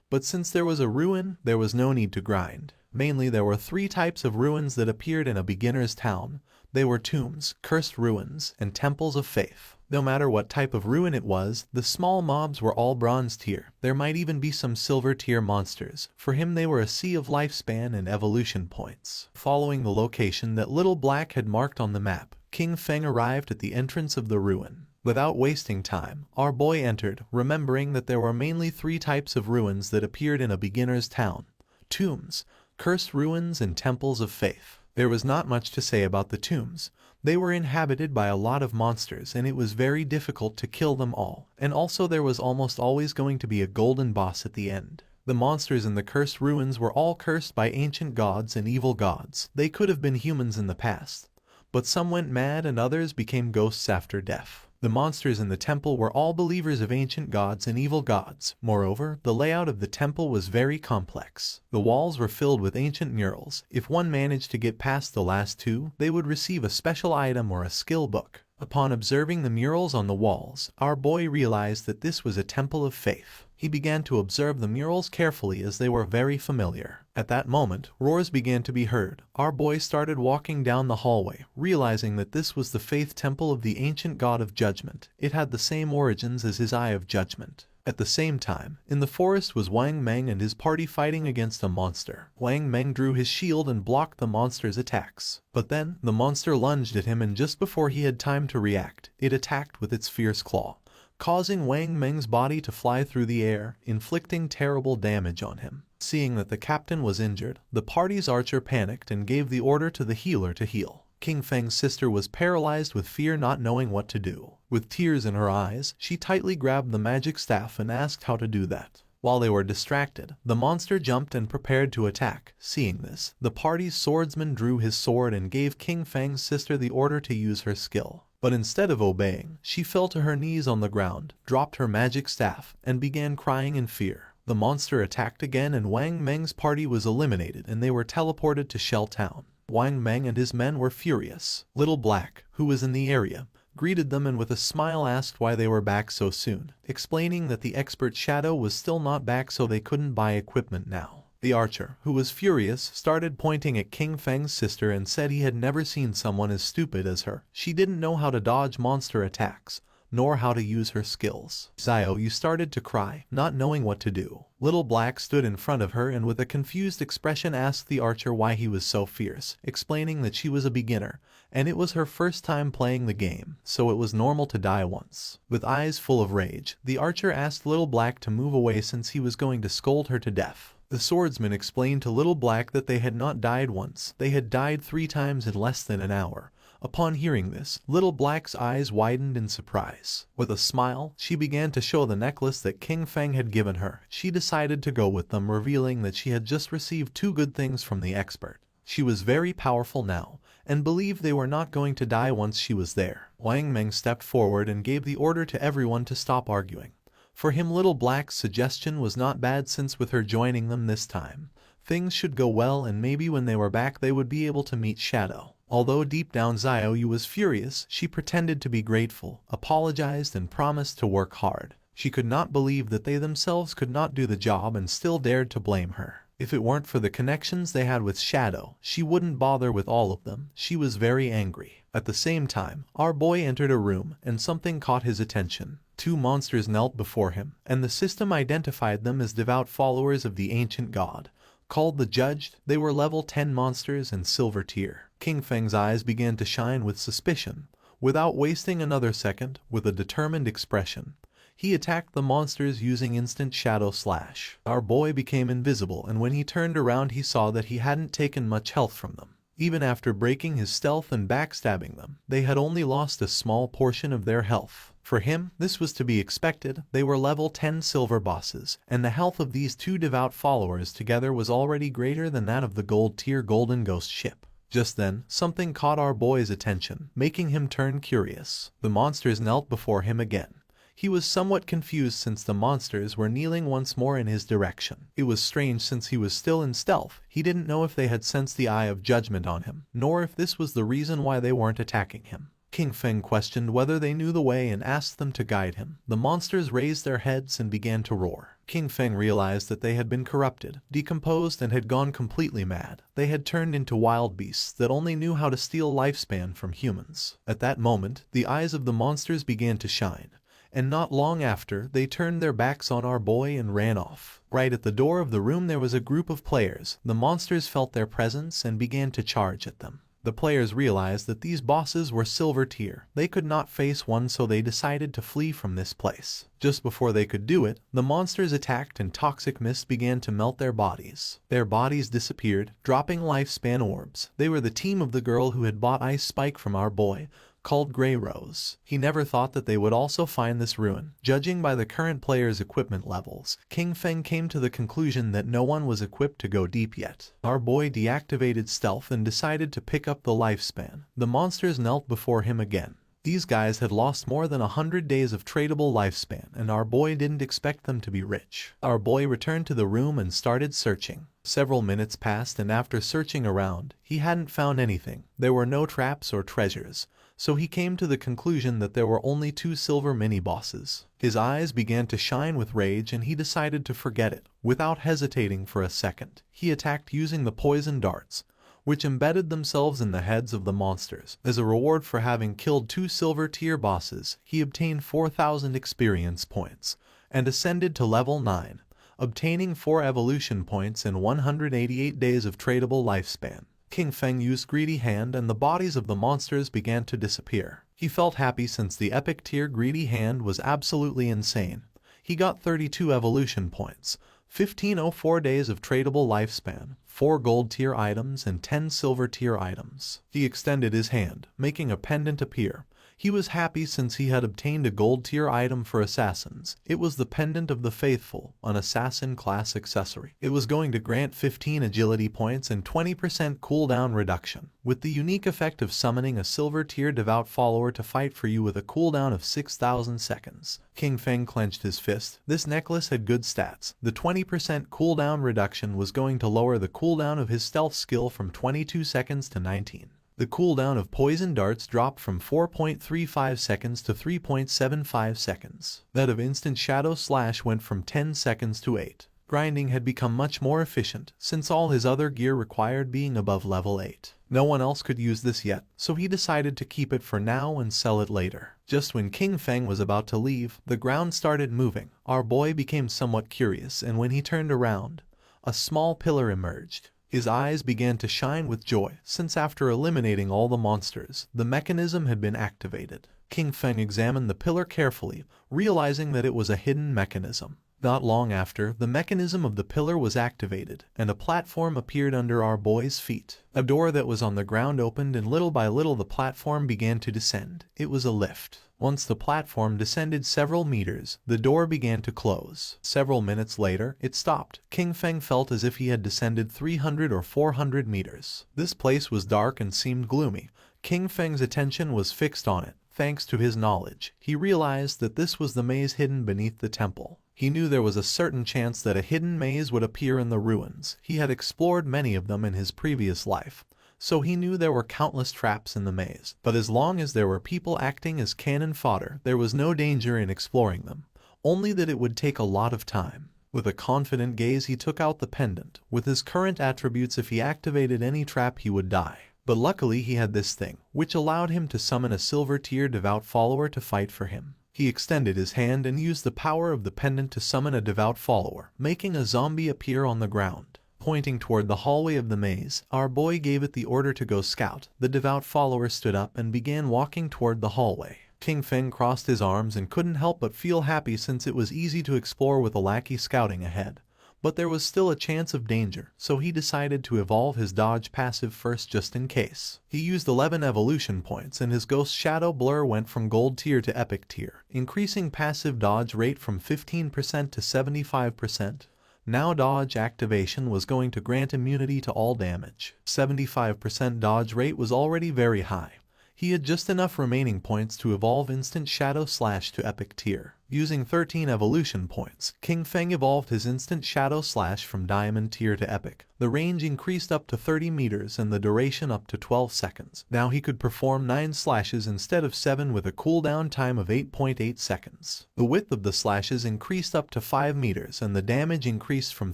But since there was a ruin, there was no need to grind. Mainly there were 3 types of ruins that appeared in a beginner's town. They were tombs, cursed ruins, and temples of faith. No matter what type of ruin it was, the small mobs were all bronze tier. There might even be some silver tier monsters. For him they were a sea of lifespan and evolution points. Following the location that Little Black had marked on the map, King Feng arrived at the entrance of the ruin. Without wasting time, our boy entered, remembering that there were mainly 3 types of ruins that appeared in a beginner's town: tombs, cursed ruins, and temples of faith. There was not much to say about the tombs. They were inhabited by a lot of monsters and it was very difficult to kill them all, and also there was almost always going to be a golden boss at the end. The monsters in the cursed ruins were all cursed by ancient gods and evil gods. They could have been humans in the past, but some went mad and others became ghosts after death. The monsters in the temple were all believers of ancient gods and evil gods. Moreover, the layout of the temple was very complex. The walls were filled with ancient murals. If one managed to get past the last 2, they would receive a special item or a skill book. Upon observing the murals on the walls, our boy realized that this was a temple of faith. He began to observe the murals carefully as they were very familiar. At that moment, roars began to be heard. Our boy started walking down the hallway, realizing that this was the faith temple of the ancient god of judgment. It had the same origins as his Eye of Judgment. At the same time, in the forest was Wang Meng and his party fighting against a monster. Wang Meng drew his shield and blocked the monster's attacks. But then, the monster lunged at him and just before he had time to react, it attacked with its fierce claw, causing Wang Meng's body to fly through the air, inflicting terrible damage on him. Seeing that the captain was injured, the party's archer panicked and gave the order to the healer to heal. King Feng's sister was paralyzed with fear, not knowing what to do. With tears in her eyes, she tightly grabbed the magic staff and asked how to do that. While they were distracted, the monster jumped and prepared to attack. Seeing this, the party's swordsman drew his sword and gave King Feng's sister the order to use her skill. But instead of obeying, she fell to her knees on the ground, dropped her magic staff, and began crying in fear. The monster attacked again and Wang Meng's party was eliminated and they were teleported to Shell Town. Wang Meng and his men were furious. Little Black, who was in the area, greeted them and with a smile asked why they were back so soon, explaining that the expert Shadow was still not back so they couldn't buy equipment now. The archer, who was furious, started pointing at King Feng's sister and said he had never seen someone as stupid as her. She didn't know how to dodge monster attacks, nor how to use her skills. Xiao Yu started to cry, not knowing what to do. Little Black stood in front of her and with a confused expression asked the archer why he was so fierce, explaining that she was a beginner, and it was her first time playing the game, so it was normal to die once. With eyes full of rage, the archer asked Little Black to move away since he was going to scold her to death. The swordsman explained to Little Black that they had not died once, they had died 3 times in less than an hour. Upon hearing this, Little Black's eyes widened in surprise. With a smile, she began to show the necklace that King Feng had given her. She decided to go with them, revealing that she had just received 2 good things from the expert. She was very powerful now, and believed they were not going to die once she was there. Wang Meng stepped forward and gave the order to everyone to stop arguing. For him, Little Black's suggestion was not bad since with her joining them this time, things should go well and maybe when they were back they would be able to meet Shadow. Although deep down Xiao Yu was furious, she pretended to be grateful, apologized and promised to work hard. She could not believe that they themselves could not do the job and still dared to blame her. If it weren't for the connections they had with Shadow, she wouldn't bother with all of them. She was very angry. At the same time, our boy entered a room and something caught his attention. 2 monsters knelt before him, and the system identified them as devout followers of the ancient god. Called the Judged, they were level 10 monsters and silver tier. King Feng's eyes began to shine with suspicion. Without wasting another second, with a determined expression, he attacked the monsters using instant shadow slash. Our boy became invisible and when he turned around he saw that he hadn't taken much health from them. Even after breaking his stealth and backstabbing them, they had only lost a small portion of their health. For him, this was to be expected. They were level 10 silver bosses, and the health of these 2 devout followers together was already greater than that of the gold tier golden ghost ship. Just then, something caught our boy's attention, making him turn curious. The monsters knelt before him again. He was somewhat confused since the monsters were kneeling once more in his direction. It was strange since he was still in stealth. He didn't know if they had sensed the eye of judgment on him, nor if this was the reason why they weren't attacking him. King Feng questioned whether they knew the way and asked them to guide him. The monsters raised their heads and began to roar. King Feng realized that they had been corrupted, decomposed and had gone completely mad. They had turned into wild beasts that only knew how to steal lifespan from humans. At that moment, the eyes of the monsters began to shine. And not long after, they turned their backs on our boy and ran off. Right at the door of the room there was a group of players. The monsters felt their presence and began to charge at them. The players realized that these bosses were silver tier. They could not face one, so they decided to flee from this place. Just before they could do it, the monsters attacked and toxic mist began to melt their bodies. Their bodies disappeared, dropping lifespan orbs. They were the team of the girl who had bought Ice Spike from our boy, called Grey Rose. He never thought that they would also find this ruin. Judging by the current players' equipment levels, King Feng came to the conclusion that no one was equipped to go deep yet. Our boy deactivated stealth and decided to pick up the lifespan. The monsters knelt before him again. These guys had lost more than 100 days of tradable lifespan, and our boy didn't expect them to be rich. Our boy returned to the room and started searching. Several minutes passed, and after searching around, he hadn't found anything. There were no traps or treasures, so he came to the conclusion that there were only 2 silver mini-bosses. His eyes began to shine with rage and he decided to forget it. Without hesitating for a second, he attacked using the poison darts, which embedded themselves in the heads of the monsters. As a reward for having killed 2 silver tier bosses, he obtained 4,000 experience points and ascended to level 9, obtaining 4 evolution points and 188 days of tradable lifespan. King Feng used Greedy Hand and the bodies of the monsters began to disappear. He felt happy since the epic tier Greedy Hand was absolutely insane. He got 32 evolution points, 1504 days of tradable lifespan, 4 gold tier items and 10 silver tier items. He extended his hand, making a pendant appear. He was happy since he had obtained a gold tier item for assassins. It was the Pendant of the Faithful, an assassin class accessory. It was going to grant 15 agility points and 20% cooldown reduction, with the unique effect of summoning a silver tier devout follower to fight for you with a cooldown of 6,000 seconds. King Feng clenched his fist. This necklace had good stats. The 20% cooldown reduction was going to lower the cooldown of his stealth skill from 22 seconds to 19. The cooldown of poison darts dropped from 4.35 seconds to 3.75 seconds. That of instant shadow slash went from 10 seconds to 8. Grinding had become much more efficient, since all his other gear required being above level 8. No one else could use this yet, so he decided to keep it for now and sell it later. Just when King Feng was about to leave, the ground started moving. Our boy became somewhat curious, and when he turned around, a small pillar emerged. His eyes began to shine with joy, since after eliminating all the monsters, the mechanism had been activated. King Feng examined the pillar carefully, realizing that it was a hidden mechanism. Not long after, the mechanism of the pillar was activated, and a platform appeared under our boy's feet. A door that was on the ground opened, and little by little the platform began to descend. It was a lift. Once the platform descended several meters, the door began to close. Several minutes later, it stopped. King Feng felt as if he had descended 300 or 400 meters. This place was dark and seemed gloomy. King Feng's attention was fixed on it. Thanks to his knowledge, he realized that this was the maze hidden beneath the temple. He knew there was a certain chance that a hidden maze would appear in the ruins. He had explored many of them in his previous life, so he knew there were countless traps in the maze. But as long as there were people acting as cannon fodder, there was no danger in exploring them, only that it would take a lot of time. With a confident gaze, he took out the pendant. With his current attributes, if he activated any trap, he would die. But luckily he had this thing, which allowed him to summon a silver-tier devout follower to fight for him. He extended his hand and used the power of the pendant to summon a devout follower, making a zombie appear on the ground. Pointing toward the hallway of the maze, our boy gave it the order to go scout. The devout follower stood up and began walking toward the hallway. King Feng crossed his arms and couldn't help but feel happy, since it was easy to explore with a lackey scouting ahead. But there was still a chance of danger, so he decided to evolve his dodge passive first just in case. He used 11 evolution points, and his ghost shadow blur went from gold tier to epic tier, increasing passive dodge rate from 15% to 75%. Now dodge activation was going to grant immunity to all damage. 75% dodge rate was already very high. He had just enough remaining points to evolve instant shadow slash to epic tier. Using 13 evolution points, King Feng evolved his instant shadow slash from diamond tier to epic. The range increased up to 30 meters and the duration up to 12 seconds. Now he could perform 9 slashes instead of 7 with a cooldown time of 8.8 seconds. The width of the slashes increased up to 5 meters and the damage increased from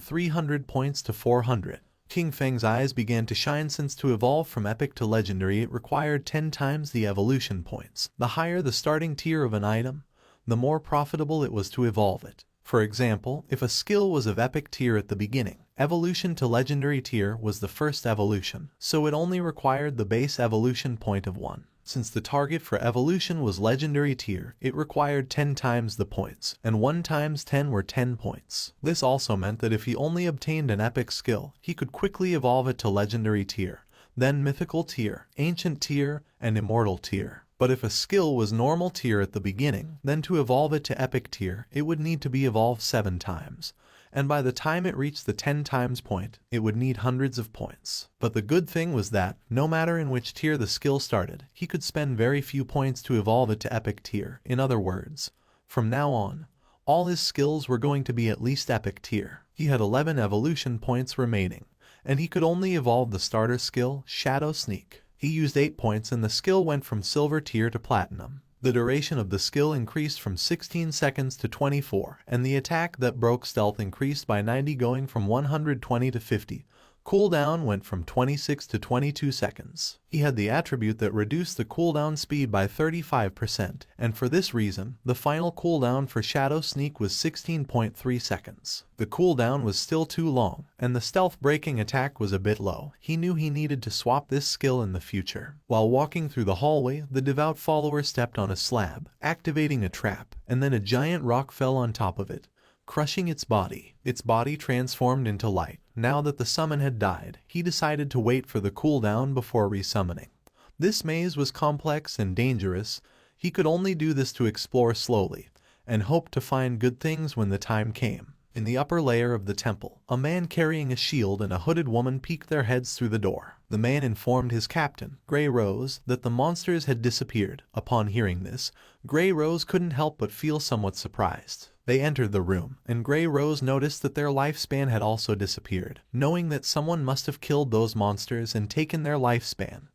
300 points to 400. King Feng's eyes began to shine, since to evolve from epic to legendary it required 10 times the evolution points. The higher the starting tier of an item, the more profitable it was to evolve it. For example, if a skill was of epic tier at the beginning, evolution to legendary tier was the first evolution, so it only required the base evolution point of 1. Since the target for evolution was legendary tier, it required 10 times the points, and 1 times 10 were 10 points. This also meant that if he only obtained an epic skill, he could quickly evolve it to legendary tier, then mythical tier, ancient tier, and immortal tier. But if a skill was normal tier at the beginning, then to evolve it to epic tier, it would need to be evolved 7 times. And by the time it reached the 10 times point, it would need hundreds of points. But the good thing was that, no matter in which tier the skill started, he could spend very few points to evolve it to epic tier. In other words, from now on, all his skills were going to be at least epic tier. He had 11 evolution points remaining, and he could only evolve the starter skill, Shadow Sneak. He used 8 points and the skill went from silver tier to platinum. The duration of the skill increased from 16 seconds to 24, and the attack that broke stealth increased by 90, going from 120 to 50. Cooldown went from 26 to 22 seconds. He had the attribute that reduced the cooldown speed by 35%, and for this reason, the final cooldown for Shadow Sneak was 16.3 seconds. The cooldown was still too long, and the stealth breaking attack was a bit low. He knew he needed to swap this skill in the future. While walking through the hallway, the devout follower stepped on a slab, activating a trap, and then a giant rock fell on top of it, crushing its body. Its body transformed into light. Now that the summon had died, he decided to wait for the cooldown before resummoning. This maze was complex and dangerous. He could only do this to explore slowly, and hope to find good things when the time came. In the upper layer of the temple, a man carrying a shield and a hooded woman peeked their heads through the door. The man informed his captain, Grey Rose, that the monsters had disappeared. Upon hearing this, Grey Rose couldn't help but feel somewhat surprised. They entered the room, and Grey Rose noticed that their lifespan had also disappeared, knowing that someone must have killed those monsters and taken their lifespan.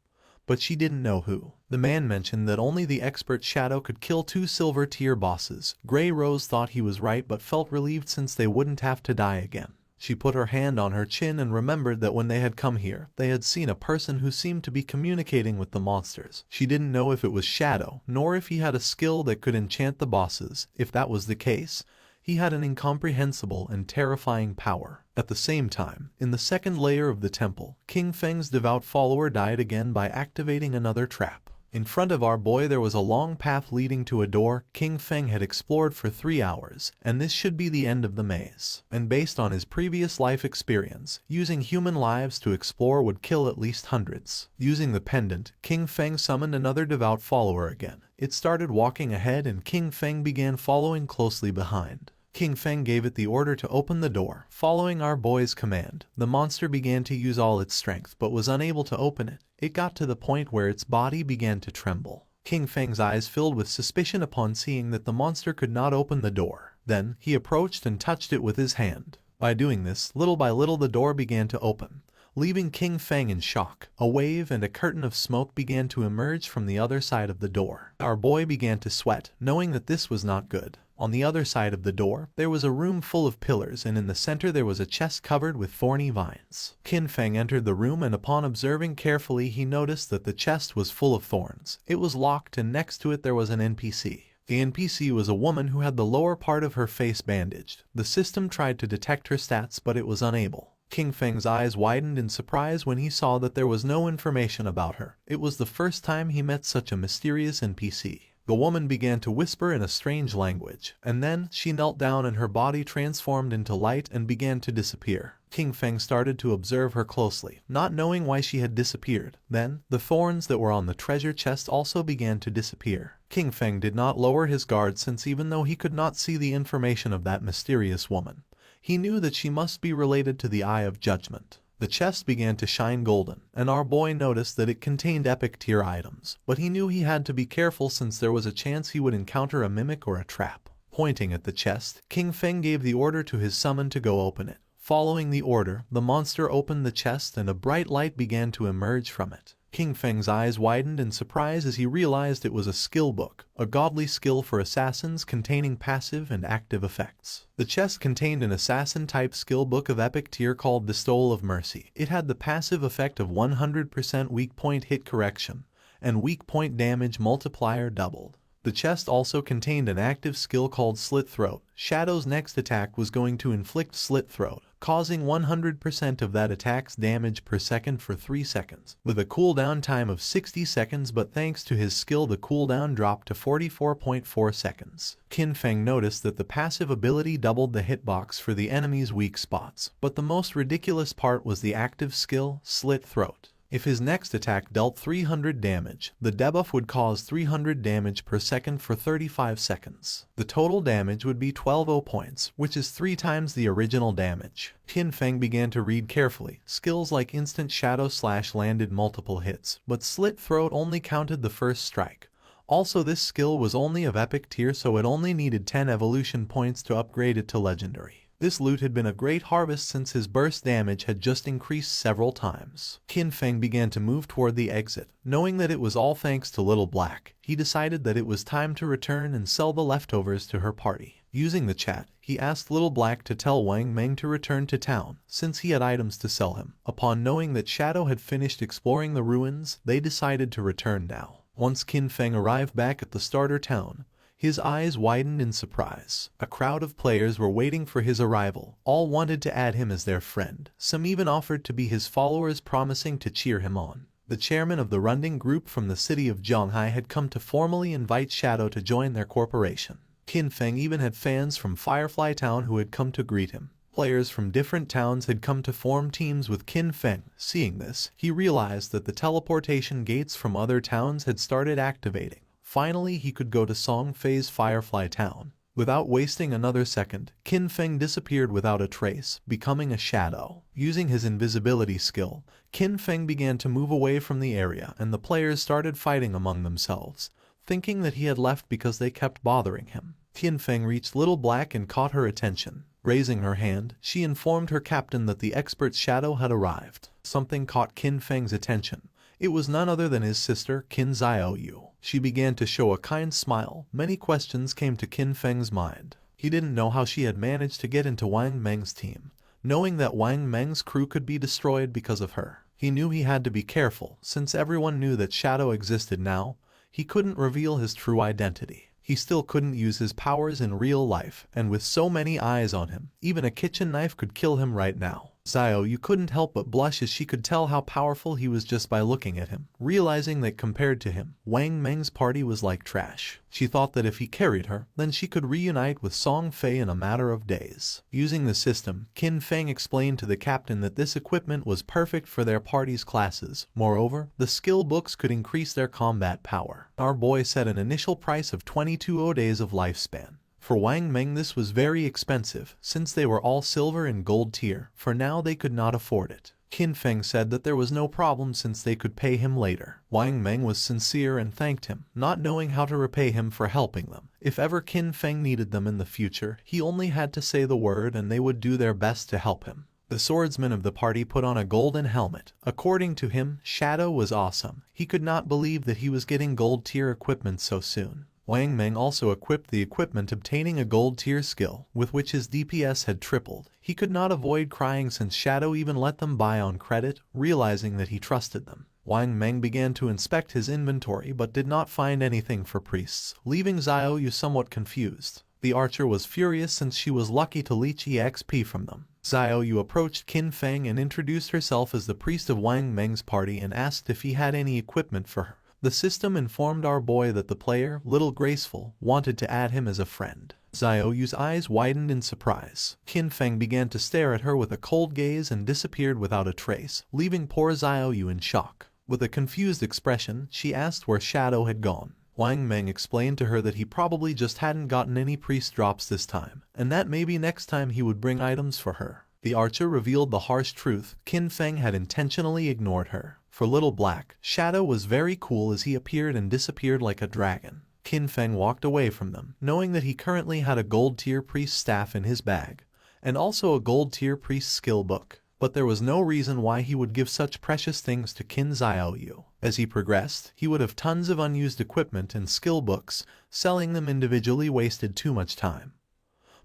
but she didn't know who. The man mentioned that only the expert shadow could kill 2 silver tier bosses. Grey Rose thought he was right but felt relieved since they wouldn't have to die again. She put her hand on her chin and remembered that when they had come here, they had seen a person who seemed to be communicating with the monsters. She didn't know if it was Shadow, nor if he had a skill that could enchant the bosses. If that was the case, he had an incomprehensible and terrifying power. At the same time, in the second layer of the temple, King Feng's devout follower died again by activating another trap. In front of our boy there was a long path leading to a door King Feng had explored for 3 hours, and this should be the end of the maze. And based on his previous life experience, using human lives to explore would kill at least hundreds. Using the pendant, King Feng summoned another devout follower again. It started walking ahead and King Feng began following closely behind. King Feng gave it the order to open the door. Following our boy's command, the monster began to use all its strength but was unable to open it. It got to the point where its body began to tremble. King Feng's eyes filled with suspicion upon seeing that the monster could not open the door. Then, he approached and touched it with his hand. By doing this, little by little the door began to open, leaving King Feng in shock. A wave and a curtain of smoke began to emerge from the other side of the door. Our boy began to sweat, knowing that this was not good. On the other side of the door, there was a room full of pillars and in the center there was a chest covered with thorny vines. Kin Feng entered the room and upon observing carefully he noticed that the chest was full of thorns. It was locked and next to it there was an NPC. The NPC was a woman who had the lower part of her face bandaged. The system tried to detect her stats but it was unable. King Feng's eyes widened in surprise when he saw that there was no information about her. It was the first time he met such a mysterious NPC. The woman began to whisper in a strange language, and then she knelt down and her body transformed into light and began to disappear. King Feng started to observe her closely, not knowing why she had disappeared. Then, the thorns that were on the treasure chest also began to disappear. King Feng did not lower his guard since even though he could not see the information of that mysterious woman, he knew that she must be related to the Eye of Judgment. The chest began to shine golden, and our boy noticed that it contained epic tier items, but he knew he had to be careful since there was a chance he would encounter a mimic or a trap. Pointing at the chest, King Feng gave the order to his summon to go open it. Following the order, the monster opened the chest and a bright light began to emerge from it. King Feng's eyes widened in surprise as he realized it was a skill book, a godly skill for assassins containing passive and active effects. The chest contained an assassin-type skill book of epic tier called the Stole of Mercy. It had the passive effect of 100% weak point hit correction, and weak point damage multiplier doubled. The chest also contained an active skill called Slit Throat. Shadow's next attack was going to inflict Slit Throat, causing 100% of that attack's damage per second for 3 seconds, with a cooldown time of 60 seconds, but thanks to his skill the cooldown dropped to 44.4 seconds. Kin Feng noticed that the passive ability doubled the hitbox for the enemy's weak spots, but the most ridiculous part was the active skill, Slit Throat. If his next attack dealt 300 damage, the debuff would cause 300 damage per second for 35 seconds. The total damage would be 12 points, which is 3 times the original damage. Kin Feng began to read carefully. Skills like Instant Shadow Slash landed multiple hits, but Slit Throat only counted the first strike. Also, this skill was only of epic tier, so it only needed 10 evolution points to upgrade it to legendary. This loot had been a great harvest since his burst damage had just increased several times. Kin Feng began to move toward the exit. Knowing that it was all thanks to Little Black, he decided that it was time to return and sell the leftovers to her party. Using the chat, he asked Little Black to tell Wang Meng to return to town, since he had items to sell him. Upon knowing that Shadow had finished exploring the ruins, they decided to return now. Once Kin Feng arrived back at the starter town, his eyes widened in surprise. A crowd of players were waiting for his arrival. All wanted to add him as their friend. Some even offered to be his followers, promising to cheer him on. The chairman of the Runding group from the city of Zhonghai had come to formally invite Shadow to join their corporation. Kin Feng even had fans from Firefly Town who had come to greet him. Players from different towns had come to form teams with Kin Feng. Seeing this, he realized that the teleportation gates from other towns had started activating. Finally, he could go to Song Fei's Firefly Town. Without wasting another second, Kin Feng disappeared without a trace, becoming a shadow. Using his invisibility skill, Kin Feng began to move away from the area and the players started fighting among themselves, thinking that he had left because they kept bothering him. Kin Feng reached Little Black and caught her attention. Raising her hand, she informed her captain that the expert Shadow had arrived. Something caught Kin Feng's attention. It was none other than his sister, Qin Xiaoyu. She began to show a kind smile. Many questions came to Qin Feng's mind. He didn't know how she had managed to get into Wang Meng's team, knowing that Wang Meng's crew could be destroyed because of her. He knew he had to be careful, since everyone knew that Shadow existed now. He couldn't reveal his true identity. He still couldn't use his powers in real life, and with so many eyes on him, even a kitchen knife could kill him right now. Xiaoyu couldn't help but blush as she could tell how powerful he was just by looking at him, realizing that compared to him, Wang Meng's party was like trash. She thought that if he carried her, then she could reunite with Song Fei in a matter of days. Using the system, Qin Feng explained to the captain that this equipment was perfect for their party's classes. Moreover, the skill books could increase their combat power. Our boy set an initial price of 22 days of lifespan. For Wang Meng this was very expensive, since they were all silver and gold tier. For now they could not afford it. Qin Feng said that there was no problem since they could pay him later. Wang Meng was sincere and thanked him, not knowing how to repay him for helping them. If ever Qin Feng needed them in the future, he only had to say the word and they would do their best to help him. The swordsman of the party put on a golden helmet. According to him, Shadow was awesome. He could not believe that he was getting gold tier equipment so soon. Wang Meng also equipped the equipment, obtaining a gold tier skill, with which his DPS had tripled. He could not avoid crying since Shadow even let them buy on credit, realizing that he trusted them. Wang Meng began to inspect his inventory but did not find anything for priests, leaving Xiaoyu somewhat confused. The archer was furious since she was lucky to leech EXP from them. Xiaoyu approached Qin Feng and introduced herself as the priest of Wang Meng's party and asked if he had any equipment for her. The system informed our boy that the player, Little Graceful, wanted to add him as a friend. Xiaoyu's eyes widened in surprise. Qin Feng began to stare at her with a cold gaze and disappeared without a trace, leaving poor Xiaoyu in shock. With a confused expression, she asked where Shadow had gone. Wang Meng explained to her that he probably just hadn't gotten any priest drops this time, and that maybe next time he would bring items for her. The archer revealed the harsh truth. Qin Feng had intentionally ignored her. For Little Black, Shadow was very cool as he appeared and disappeared like a dragon. Qin Feng walked away from them, knowing that he currently had a gold tier priest staff in his bag, and also a gold tier priest skill book. But there was no reason why he would give such precious things to Qin Xiaoyu. As he progressed, he would have tons of unused equipment and skill books. Selling them individually wasted too much time.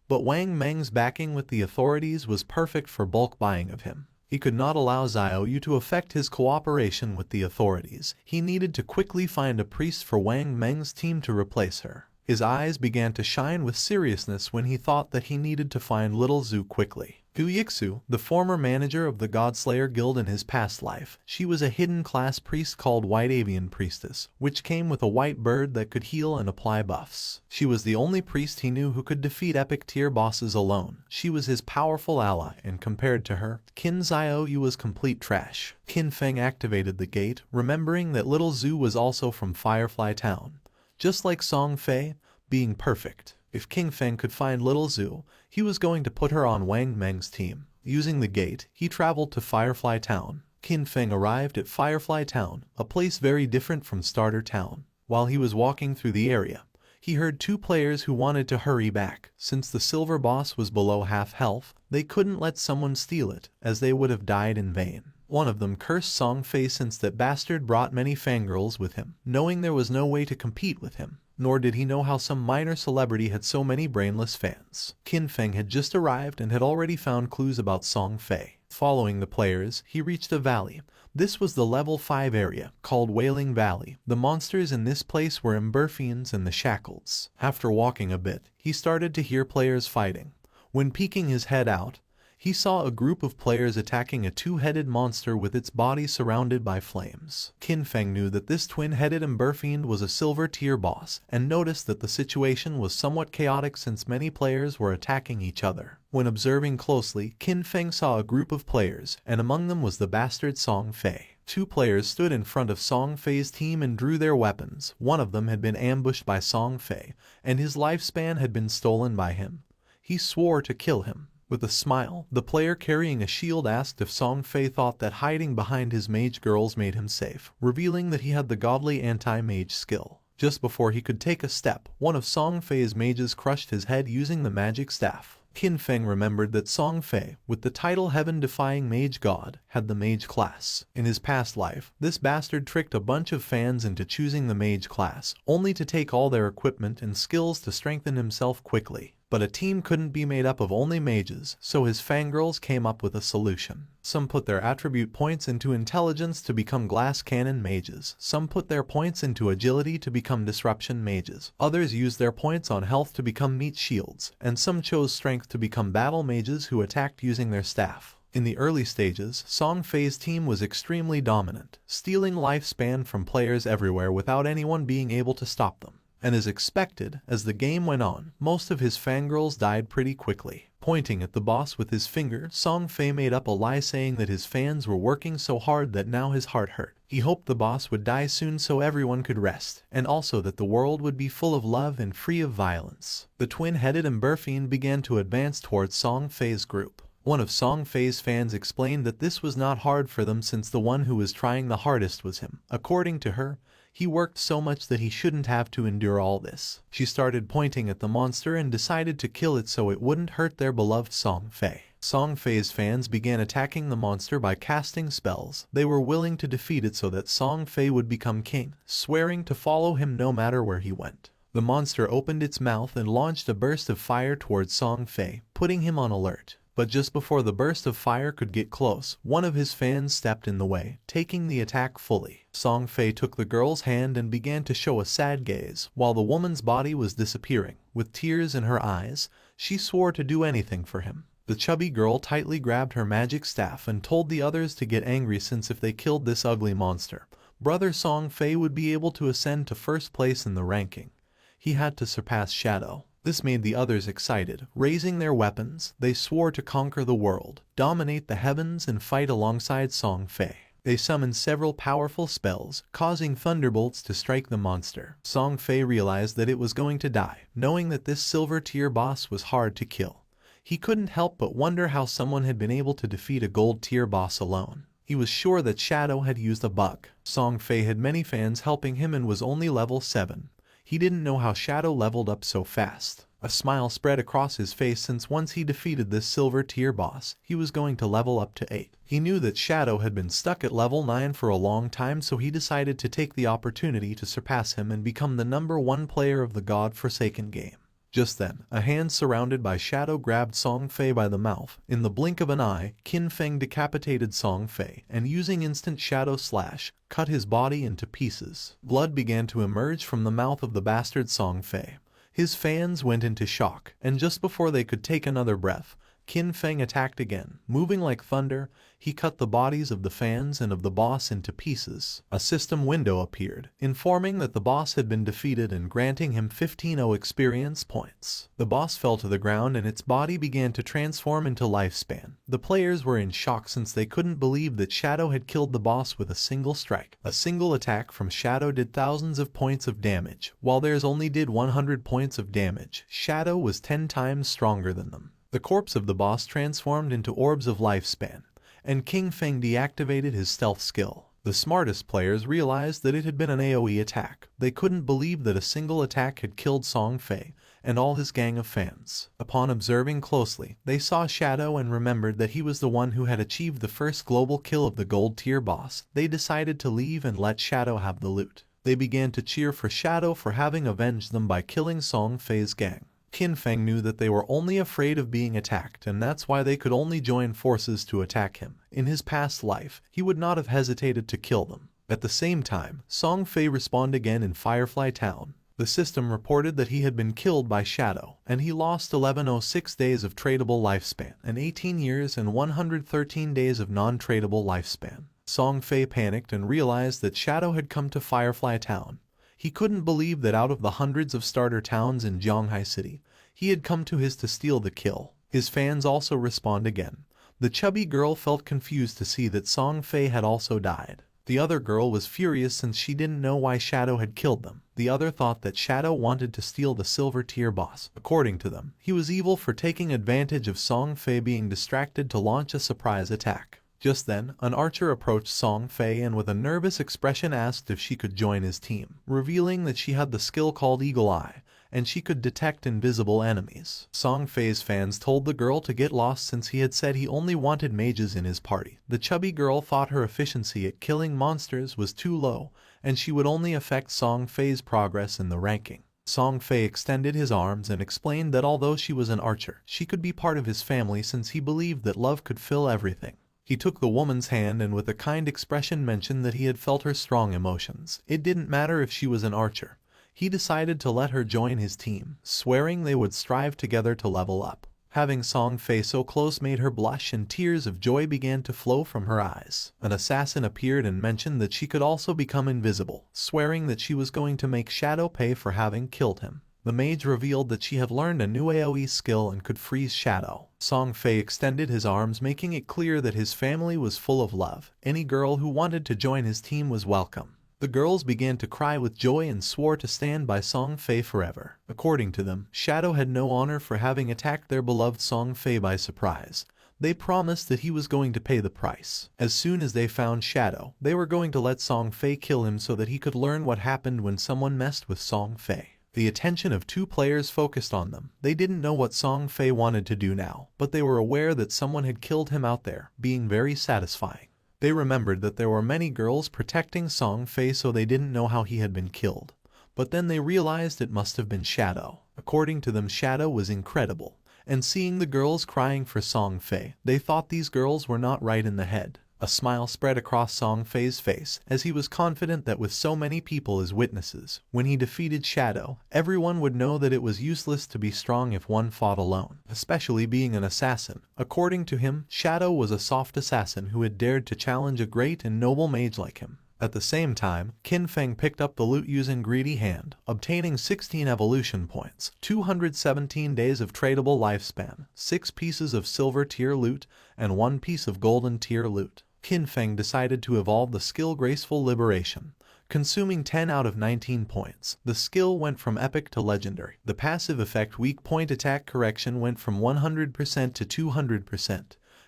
But Wang Meng's backing with the authorities was perfect for bulk buying of him. He could not allow Xiaoyu to affect his cooperation with the authorities. He needed to quickly find a priest for Wang Meng's team to replace her. His eyes began to shine with seriousness when he thought that he needed to find Little Zhu quickly. Gu Yixu, the former manager of the Godslayer Guild in his past life, she was a hidden class priest called White Avian Priestess, which came with a white bird that could heal and apply buffs. She was the only priest he knew who could defeat epic tier bosses alone. She was his powerful ally, and compared to her, Qin Xiaoyu was complete trash. Qin Feng activated the gate, remembering that Little Zhu was also from Firefly Town. Just like Song Fei, being perfect. If Qin Feng could find Little Zhu, he was going to put her on Wang Meng's team. Using the gate, he traveled to Firefly Town. Qin Feng arrived at Firefly Town, a place very different from Starter Town. While he was walking through the area, he heard two players who wanted to hurry back. Since the silver boss was below half health, they couldn't let someone steal it, as they would have died in vain. One of them cursed Song Fei since that bastard brought many fangirls with him, knowing there was no way to compete with him. Nor did he know how some minor celebrity had so many brainless fans. Qin Feng had just arrived and had already found clues about Song Fei. Following the players, he reached a valley. This was the level 5 area, called Wailing Valley. The monsters in this place were Emberfiends and the Shackles. After walking a bit, he started to hear players fighting. When peeking his head out, he saw a group of players attacking a two-headed monster with its body surrounded by flames. Qin Feng knew that this twin-headed Emberfiend was a silver tier boss, and noticed that the situation was somewhat chaotic since many players were attacking each other. When observing closely, Qin Feng saw a group of players, and among them was the bastard Song Fei. Two players stood in front of Song Fei's team and drew their weapons. One of them had been ambushed by Song Fei, and his lifespan had been stolen by him. He swore to kill him. With a smile, the player carrying a shield asked if Song Fei thought that hiding behind his mage girls made him safe, revealing that he had the godly anti-mage skill. Just before he could take a step, one of Song Fei's mages crushed his head using the magic staff. Qin Feng remembered that Song Fei, with the title Heaven-Defying Mage God, had the mage class. In his past life, this bastard tricked a bunch of fans into choosing the mage class, only to take all their equipment and skills to strengthen himself quickly. But a team couldn't be made up of only mages, so his fangirls came up with a solution. Some put their attribute points into intelligence to become glass cannon mages. Some put their points into agility to become disruption mages. Others used their points on health to become meat shields, and some chose strength to become battle mages who attacked using their staff. In the early stages, Song Fei's team was extremely dominant, stealing lifespan from players everywhere without anyone being able to stop them. And as expected, as the game went on, most of his fangirls died pretty quickly. Pointing at the boss with his finger, Song Fei made up a lie saying that his fans were working so hard that now his heart hurt. He hoped the boss would die soon so everyone could rest, and also that the world would be full of love and free of violence. The twin-headed Emberfiend began to advance towards Song Fei's group. One of Song Fei's fans explained that this was not hard for them since the one who was trying the hardest was him. According to her, he worked so much that he shouldn't have to endure all this. She started pointing at the monster and decided to kill it so it wouldn't hurt their beloved Song Fei. Song Fei's fans began attacking the monster by casting spells. They were willing to defeat it so that Song Fei would become king, swearing to follow him no matter where he went. The monster opened its mouth and launched a burst of fire towards Song Fei, putting him on alert. But just before the burst of fire could get close, one of his fans stepped in the way, taking the attack fully. Song Fei took the girl's hand and began to show a sad gaze, while the woman's body was disappearing. With tears in her eyes, she swore to do anything for him. The chubby girl tightly grabbed her magic staff and told the others to get angry since if they killed this ugly monster, brother Song Fei would be able to ascend to first place in the ranking. He had to surpass Shadow. This made the others excited. Raising their weapons, they swore to conquer the world, dominate the heavens, and fight alongside Song Fei. They summoned several powerful spells, causing thunderbolts to strike the monster. Song Fei realized that it was going to die, knowing that this silver tier boss was hard to kill. He couldn't help but wonder how someone had been able to defeat a gold tier boss alone. He was sure that Shadow had used a bug. Song Fei had many fans helping him and was only level 7. He didn't know how Shadow leveled up so fast. A smile spread across his face since once he defeated this silver tier boss, he was going to level up to 8. He knew that Shadow had been stuck at level 9 for a long time, so he decided to take the opportunity to surpass him and become the #1 player of the God-forsaken game. Just then, a hand surrounded by Shadow grabbed Song Fei by the mouth. In the blink of an eye, Qin Feng decapitated Song Fei, and using instant Shadow Slash, cut his body into pieces. Blood began to emerge from the mouth of the bastard Song Fei. His fans went into shock, and just before they could take another breath, Qin Feng attacked again. Moving like thunder, he cut the bodies of the fans and of the boss into pieces. A system window appeared, informing that the boss had been defeated and granting him 15 experience points. The boss fell to the ground and its body began to transform into lifespan. The players were in shock since they couldn't believe that Shadow had killed the boss with a single strike. A single attack from Shadow did thousands of points of damage, while theirs only did 100 points of damage. Shadow was 10 times stronger than them. The corpse of the boss transformed into orbs of lifespan, and Qin Feng deactivated his stealth skill. The smartest players realized that it had been an AoE attack. They couldn't believe that a single attack had killed Song Fei and all his gang of fans. Upon observing closely, they saw Shadow and remembered that he was the one who had achieved the first global kill of the gold tier boss. They decided to leave and let Shadow have the loot. They began to cheer for Shadow for having avenged them by killing Song Fei's gang. Qin Feng knew that they were only afraid of being attacked, and that's why they could only join forces to attack him. In his past life, he would not have hesitated to kill them. At the same time, Song Fei respawned again in Firefly Town. The system reported that he had been killed by Shadow, and he lost 1106 days of tradable lifespan, and 18 years and 113 days of non-tradable lifespan. Song Fei panicked and realized that Shadow had come to Firefly Town. He couldn't believe that out of the hundreds of starter towns in Zhonghai City, he had come to his to steal the kill. His fans also respawned again. The chubby girl felt confused to see that Song Fei had also died. The other girl was furious since she didn't know why Shadow had killed them. The other thought that Shadow wanted to steal the silver tier boss. According to them, he was evil for taking advantage of Song Fei being distracted to launch a surprise attack. Just then, an archer approached Song Fei and with a nervous expression asked if she could join his team, revealing that she had the skill called Eagle Eye, and she could detect invisible enemies. Song Fei's fans told the girl to get lost since he had said he only wanted mages in his party. The chubby girl thought her efficiency at killing monsters was too low, and she would only affect Song Fei's progress in the ranking. Song Fei extended his arms and explained that although she was an archer, she could be part of his family since he believed that love could fill everything. He took the woman's hand and with a kind expression mentioned that he had felt her strong emotions. It didn't matter if she was an archer. He decided to let her join his team, swearing they would strive together to level up. Having Song Fei so close made her blush and tears of joy began to flow from her eyes. An assassin appeared and mentioned that she could also become invisible, swearing that she was going to make Shadow pay for having killed him. The mage revealed that she had learned a new AoE skill and could freeze Shadow. Song Fei extended his arms, making it clear that his family was full of love. Any girl who wanted to join his team was welcome. The girls began to cry with joy and swore to stand by Song Fei forever. According to them, Shadow had no honor for having attacked their beloved Song Fei by surprise. They promised that he was going to pay the price. As soon as they found Shadow, they were going to let Song Fei kill him so that he could learn what happened when someone messed with Song Fei. The attention of two players focused on them. They didn't know what Song Fei wanted to do now, but they were aware that someone had killed him out there, being very satisfying. They remembered that there were many girls protecting Song Fei, so they didn't know how he had been killed. But then they realized it must have been Shadow. According to them, Shadow was incredible. And seeing the girls crying for Song Fei, they thought these girls were not right in the head. A smile spread across Song Fei's face, as he was confident that with so many people as witnesses, when he defeated Shadow, everyone would know that it was useless to be strong if one fought alone, especially being an assassin. According to him, Shadow was a soft assassin who had dared to challenge a great and noble mage like him. At the same time, Qin Feng picked up the loot using Greedy Hand, obtaining 16 evolution points, 217 days of tradable lifespan, 6 pieces of silver tier loot, and 1 piece of golden tier loot. Qin Feng decided to evolve the skill Graceful Liberation, consuming 10 out of 19 points. The skill went from epic to legendary. The passive effect Weak Point Attack Correction went from 100% to 200%,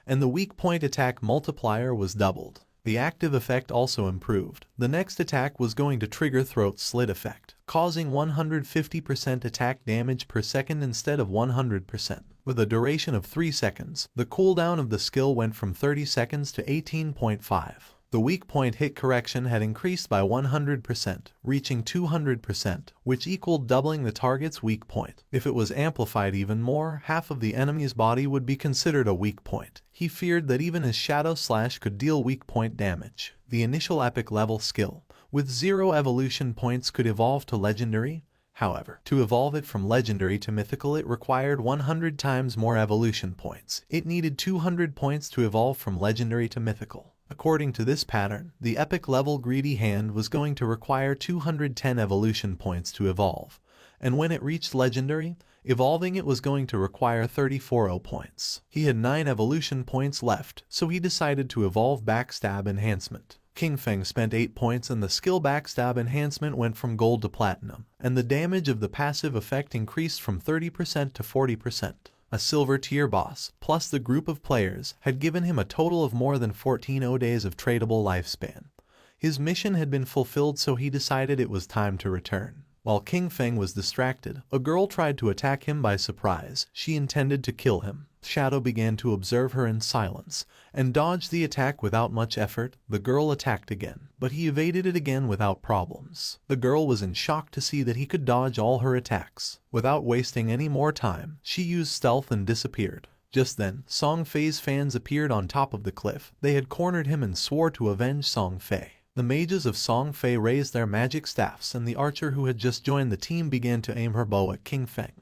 and the weak point attack multiplier was doubled. The active effect also improved. The next attack was going to trigger Throat Slit effect, causing 150% attack damage per second instead of 100%. With a duration of 3 seconds, the cooldown of the skill went from 30 seconds to 18.5. The weak point hit correction had increased by 100%, reaching 200%, which equaled doubling the target's weak point. If it was amplified even more, half of the enemy's body would be considered a weak point. He feared that even his Shadow Slash could deal weak point damage. The initial epic level skill, with 0 evolution points, could evolve to legendary. However, to evolve it from legendary to mythical, it required 100 times more evolution points. It needed 200 points to evolve from legendary to mythical. According to this pattern, the epic level Greedy Hand was going to require 210 evolution points to evolve, and when it reached legendary, evolving it was going to require 34 points. He had 9 evolution points left, so he decided to evolve Backstab Enhancement. Qin Feng spent 8 points and the skill Backstab Enhancement went from gold to platinum, and the damage of the passive effect increased from 30% to 40%. A silver tier boss, plus the group of players, had given him a total of more than 14 days of tradable lifespan. His mission had been fulfilled, so he decided it was time to return. While Qin Feng was distracted, a girl tried to attack him by surprise. She intended to kill him. Shadow began to observe her in silence, and dodged the attack without much effort. The girl attacked again, but he evaded it again without problems. The girl was in shock to see that he could dodge all her attacks. Without wasting any more time, she used stealth and disappeared. Just then, Song Fei's fans appeared on top of the cliff. They had cornered him and swore to avenge Song Fei. The mages of Song Fei raised their magic staffs, and the archer who had just joined the team began to aim her bow at Qin Feng.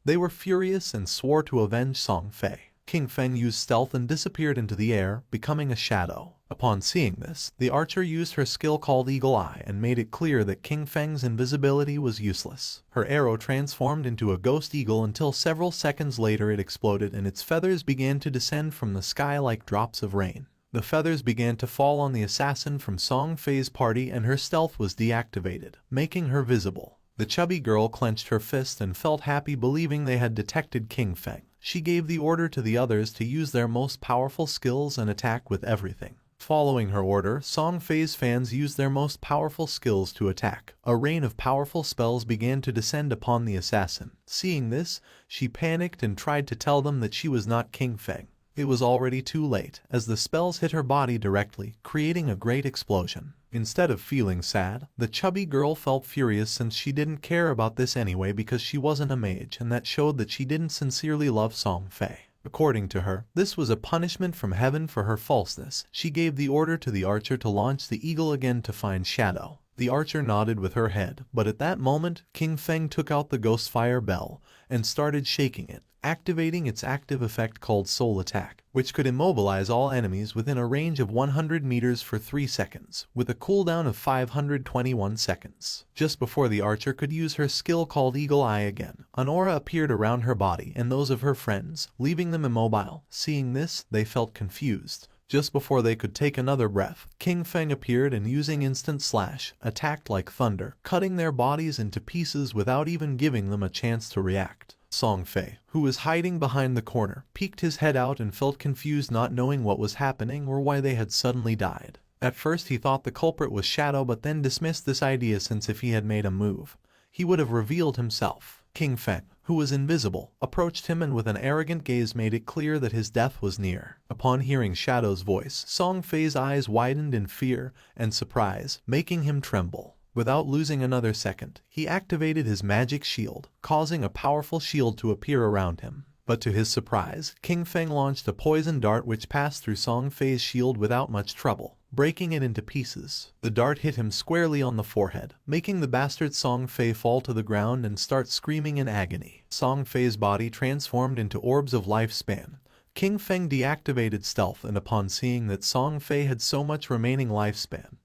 They were furious and swore to avenge Song Fei. Qin Feng used stealth and disappeared into the air, becoming a shadow. Upon seeing this, the archer used her skill called Eagle Eye and made it clear that Qin Feng's invisibility was useless. Her arrow transformed into a ghost eagle until several seconds later it exploded and its feathers began to descend from the sky like drops of rain. The feathers began to fall on the assassin from Song Fei's party and her stealth was deactivated, making her visible. The chubby girl clenched her fist and felt happy, believing they had detected Qin Feng. She gave the order to the others to use their most powerful skills and attack with everything. Following her order, Song Fei's fans used their most powerful skills to attack. A rain of powerful spells began to descend upon the assassin. Seeing this, she panicked and tried to tell them that she was not King Feng. It was already too late, as the spells hit her body directly, creating a great explosion. Instead of feeling sad, the chubby girl felt furious since she didn't care about this anyway because she wasn't a mage, and that showed that she didn't sincerely love Song Fei. According to her, this was a punishment from heaven for her falseness. She gave the order to the archer to launch the eagle again to find Shadow. The archer nodded with her head, but at that moment, King Feng took out the ghost fire bell and started shaking it, activating its active effect called Soul Attack, which could immobilize all enemies within a range of 100 meters for 3 seconds, with a cooldown of 521 seconds. Just before the archer could use her skill called Eagle Eye again, an aura appeared around her body and those of her friends, leaving them immobile. Seeing this, they felt confused. Just before they could take another breath, King Feng appeared and using Instant Slash, attacked like thunder, cutting their bodies into pieces without even giving them a chance to react. Song Fei, who was hiding behind the corner, peeked his head out and felt confused, not knowing what was happening or why they had suddenly died. At first he thought the culprit was Shadow, but then dismissed this idea since if he had made a move, he would have revealed himself. King Feng, who was invisible, approached him and with an arrogant gaze made it clear that his death was near. Upon hearing Shadow's voice, Song Fei's eyes widened in fear and surprise, making him tremble. Without losing another second, he activated his magic shield, causing a powerful shield to appear around him. But to his surprise, King Feng launched a poison dart which passed through Song Fei's shield without much trouble, breaking it into pieces. The dart hit him squarely on the forehead, making the bastard Song Fei fall to the ground and start screaming in agony. Song Fei's body transformed into orbs of lifespan. King Feng deactivated stealth, and upon seeing that Song Fei had so much remaining lifespan,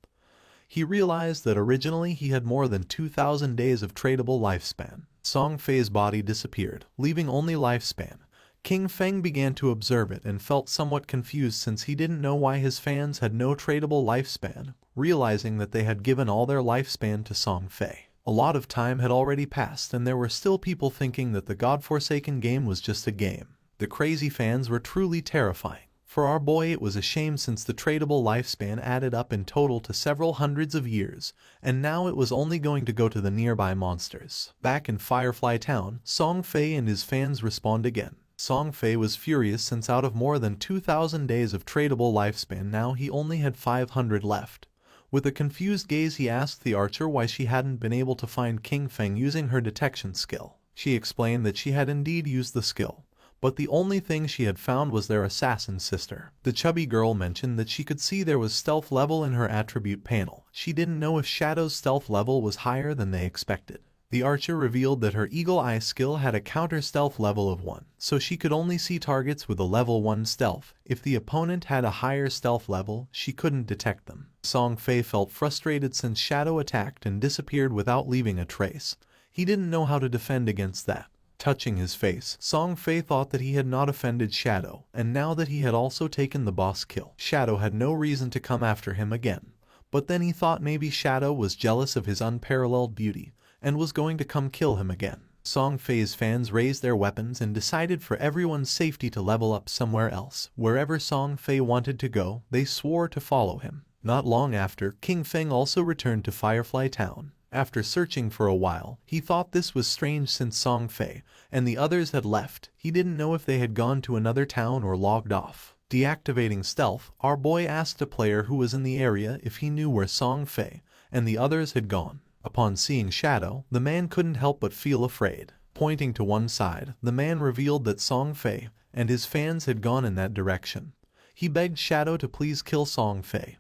he realized that originally he had more than 2,000 days of tradable lifespan. Song Fei's body disappeared, leaving only lifespan. King Feng began to observe it and felt somewhat confused since he didn't know why his fans had no tradable lifespan, realizing that they had given all their lifespan to Song Fei. A lot of time had already passed and there were still people thinking that the godforsaken game was just a game. The crazy fans were truly terrifying. For our boy it was a shame since the tradable lifespan added up in total to several hundreds of years, and now it was only going to go to the nearby monsters. Back in Firefly Town, Song Fei and his fans respawned again. Song Fei was furious since out of more than 2,000 days of tradable lifespan now he only had 500 left. With a confused gaze he asked the archer why she hadn't been able to find King Feng using her detection skill. She explained that she had indeed used the skill, but the only thing she had found was their assassin sister. The chubby girl mentioned that she could see there was stealth level in her attribute panel. She didn't know if Shadow's stealth level was higher than they expected. The archer revealed that her Eagle Eye skill had a counter stealth level of 1, so she could only see targets with a level 1 stealth. If the opponent had a higher stealth level, she couldn't detect them. Song Fei felt frustrated since Shadow attacked and disappeared without leaving a trace. He didn't know how to defend against that. Touching his face, Song Fei thought that he had not offended Shadow, and now that he had also taken the boss kill, Shadow had no reason to come after him again. But then he thought maybe Shadow was jealous of his unparalleled beauty, and was going to come kill him again. Song Fei's fans raised their weapons and decided for everyone's safety to level up somewhere else. Wherever Song Fei wanted to go, they swore to follow him. Not long after, King Feng also returned to Firefly Town. After searching for a while, he thought this was strange since Song Fei and the others had left. He didn't know if they had gone to another town or logged off. Deactivating stealth, our boy asked a player who was in the area if he knew where Song Fei and the others had gone. Upon seeing Shadow, the man couldn't help but feel afraid. Pointing to one side, the man revealed that Song Fei and his fans had gone in that direction. He begged Shadow to please kill Song Fei.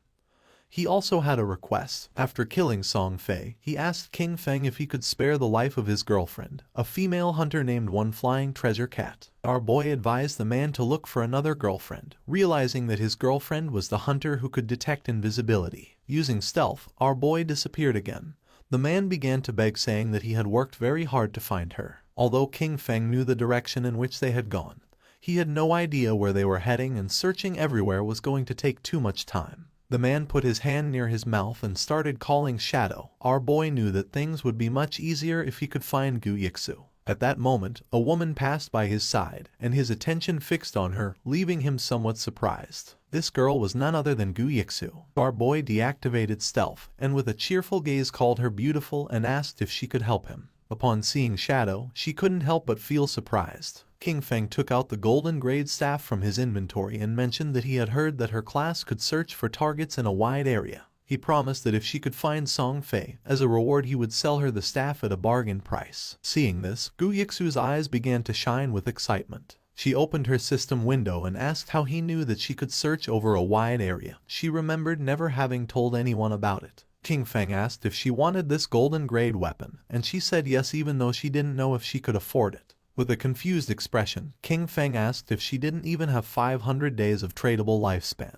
He also had a request. After killing Song Fei, he asked King Feng if he could spare the life of his girlfriend, a female hunter named One Flying Treasure Cat. Our boy advised the man to look for another girlfriend, realizing that his girlfriend was the hunter who could detect invisibility. Using stealth, our boy disappeared again. The man began to beg, saying that he had worked very hard to find her. Although King Feng knew the direction in which they had gone, he had no idea where they were heading, and searching everywhere was going to take too much time. The man put his hand near his mouth and started calling Shadow. Our boy knew that things would be much easier if he could find Gu Yixu. At that moment, a woman passed by his side, and his attention fixed on her, leaving him somewhat surprised. This girl was none other than Gu Yixu. Our boy deactivated stealth, and with a cheerful gaze called her beautiful and asked if she could help him. Upon seeing Shadow, she couldn't help but feel surprised. King Feng took out the golden grade staff from his inventory and mentioned that he had heard that her class could search for targets in a wide area. He promised that if she could find Song Fei, as a reward he would sell her the staff at a bargain price. Seeing this, Gu Yixu's eyes began to shine with excitement. She opened her system window and asked how he knew that she could search over a wide area. She remembered never having told anyone about it. King Feng asked if she wanted this golden grade weapon, and she said yes even though she didn't know if she could afford it. With a confused expression, King Feng asked if she didn't even have 500 days of tradable lifespan,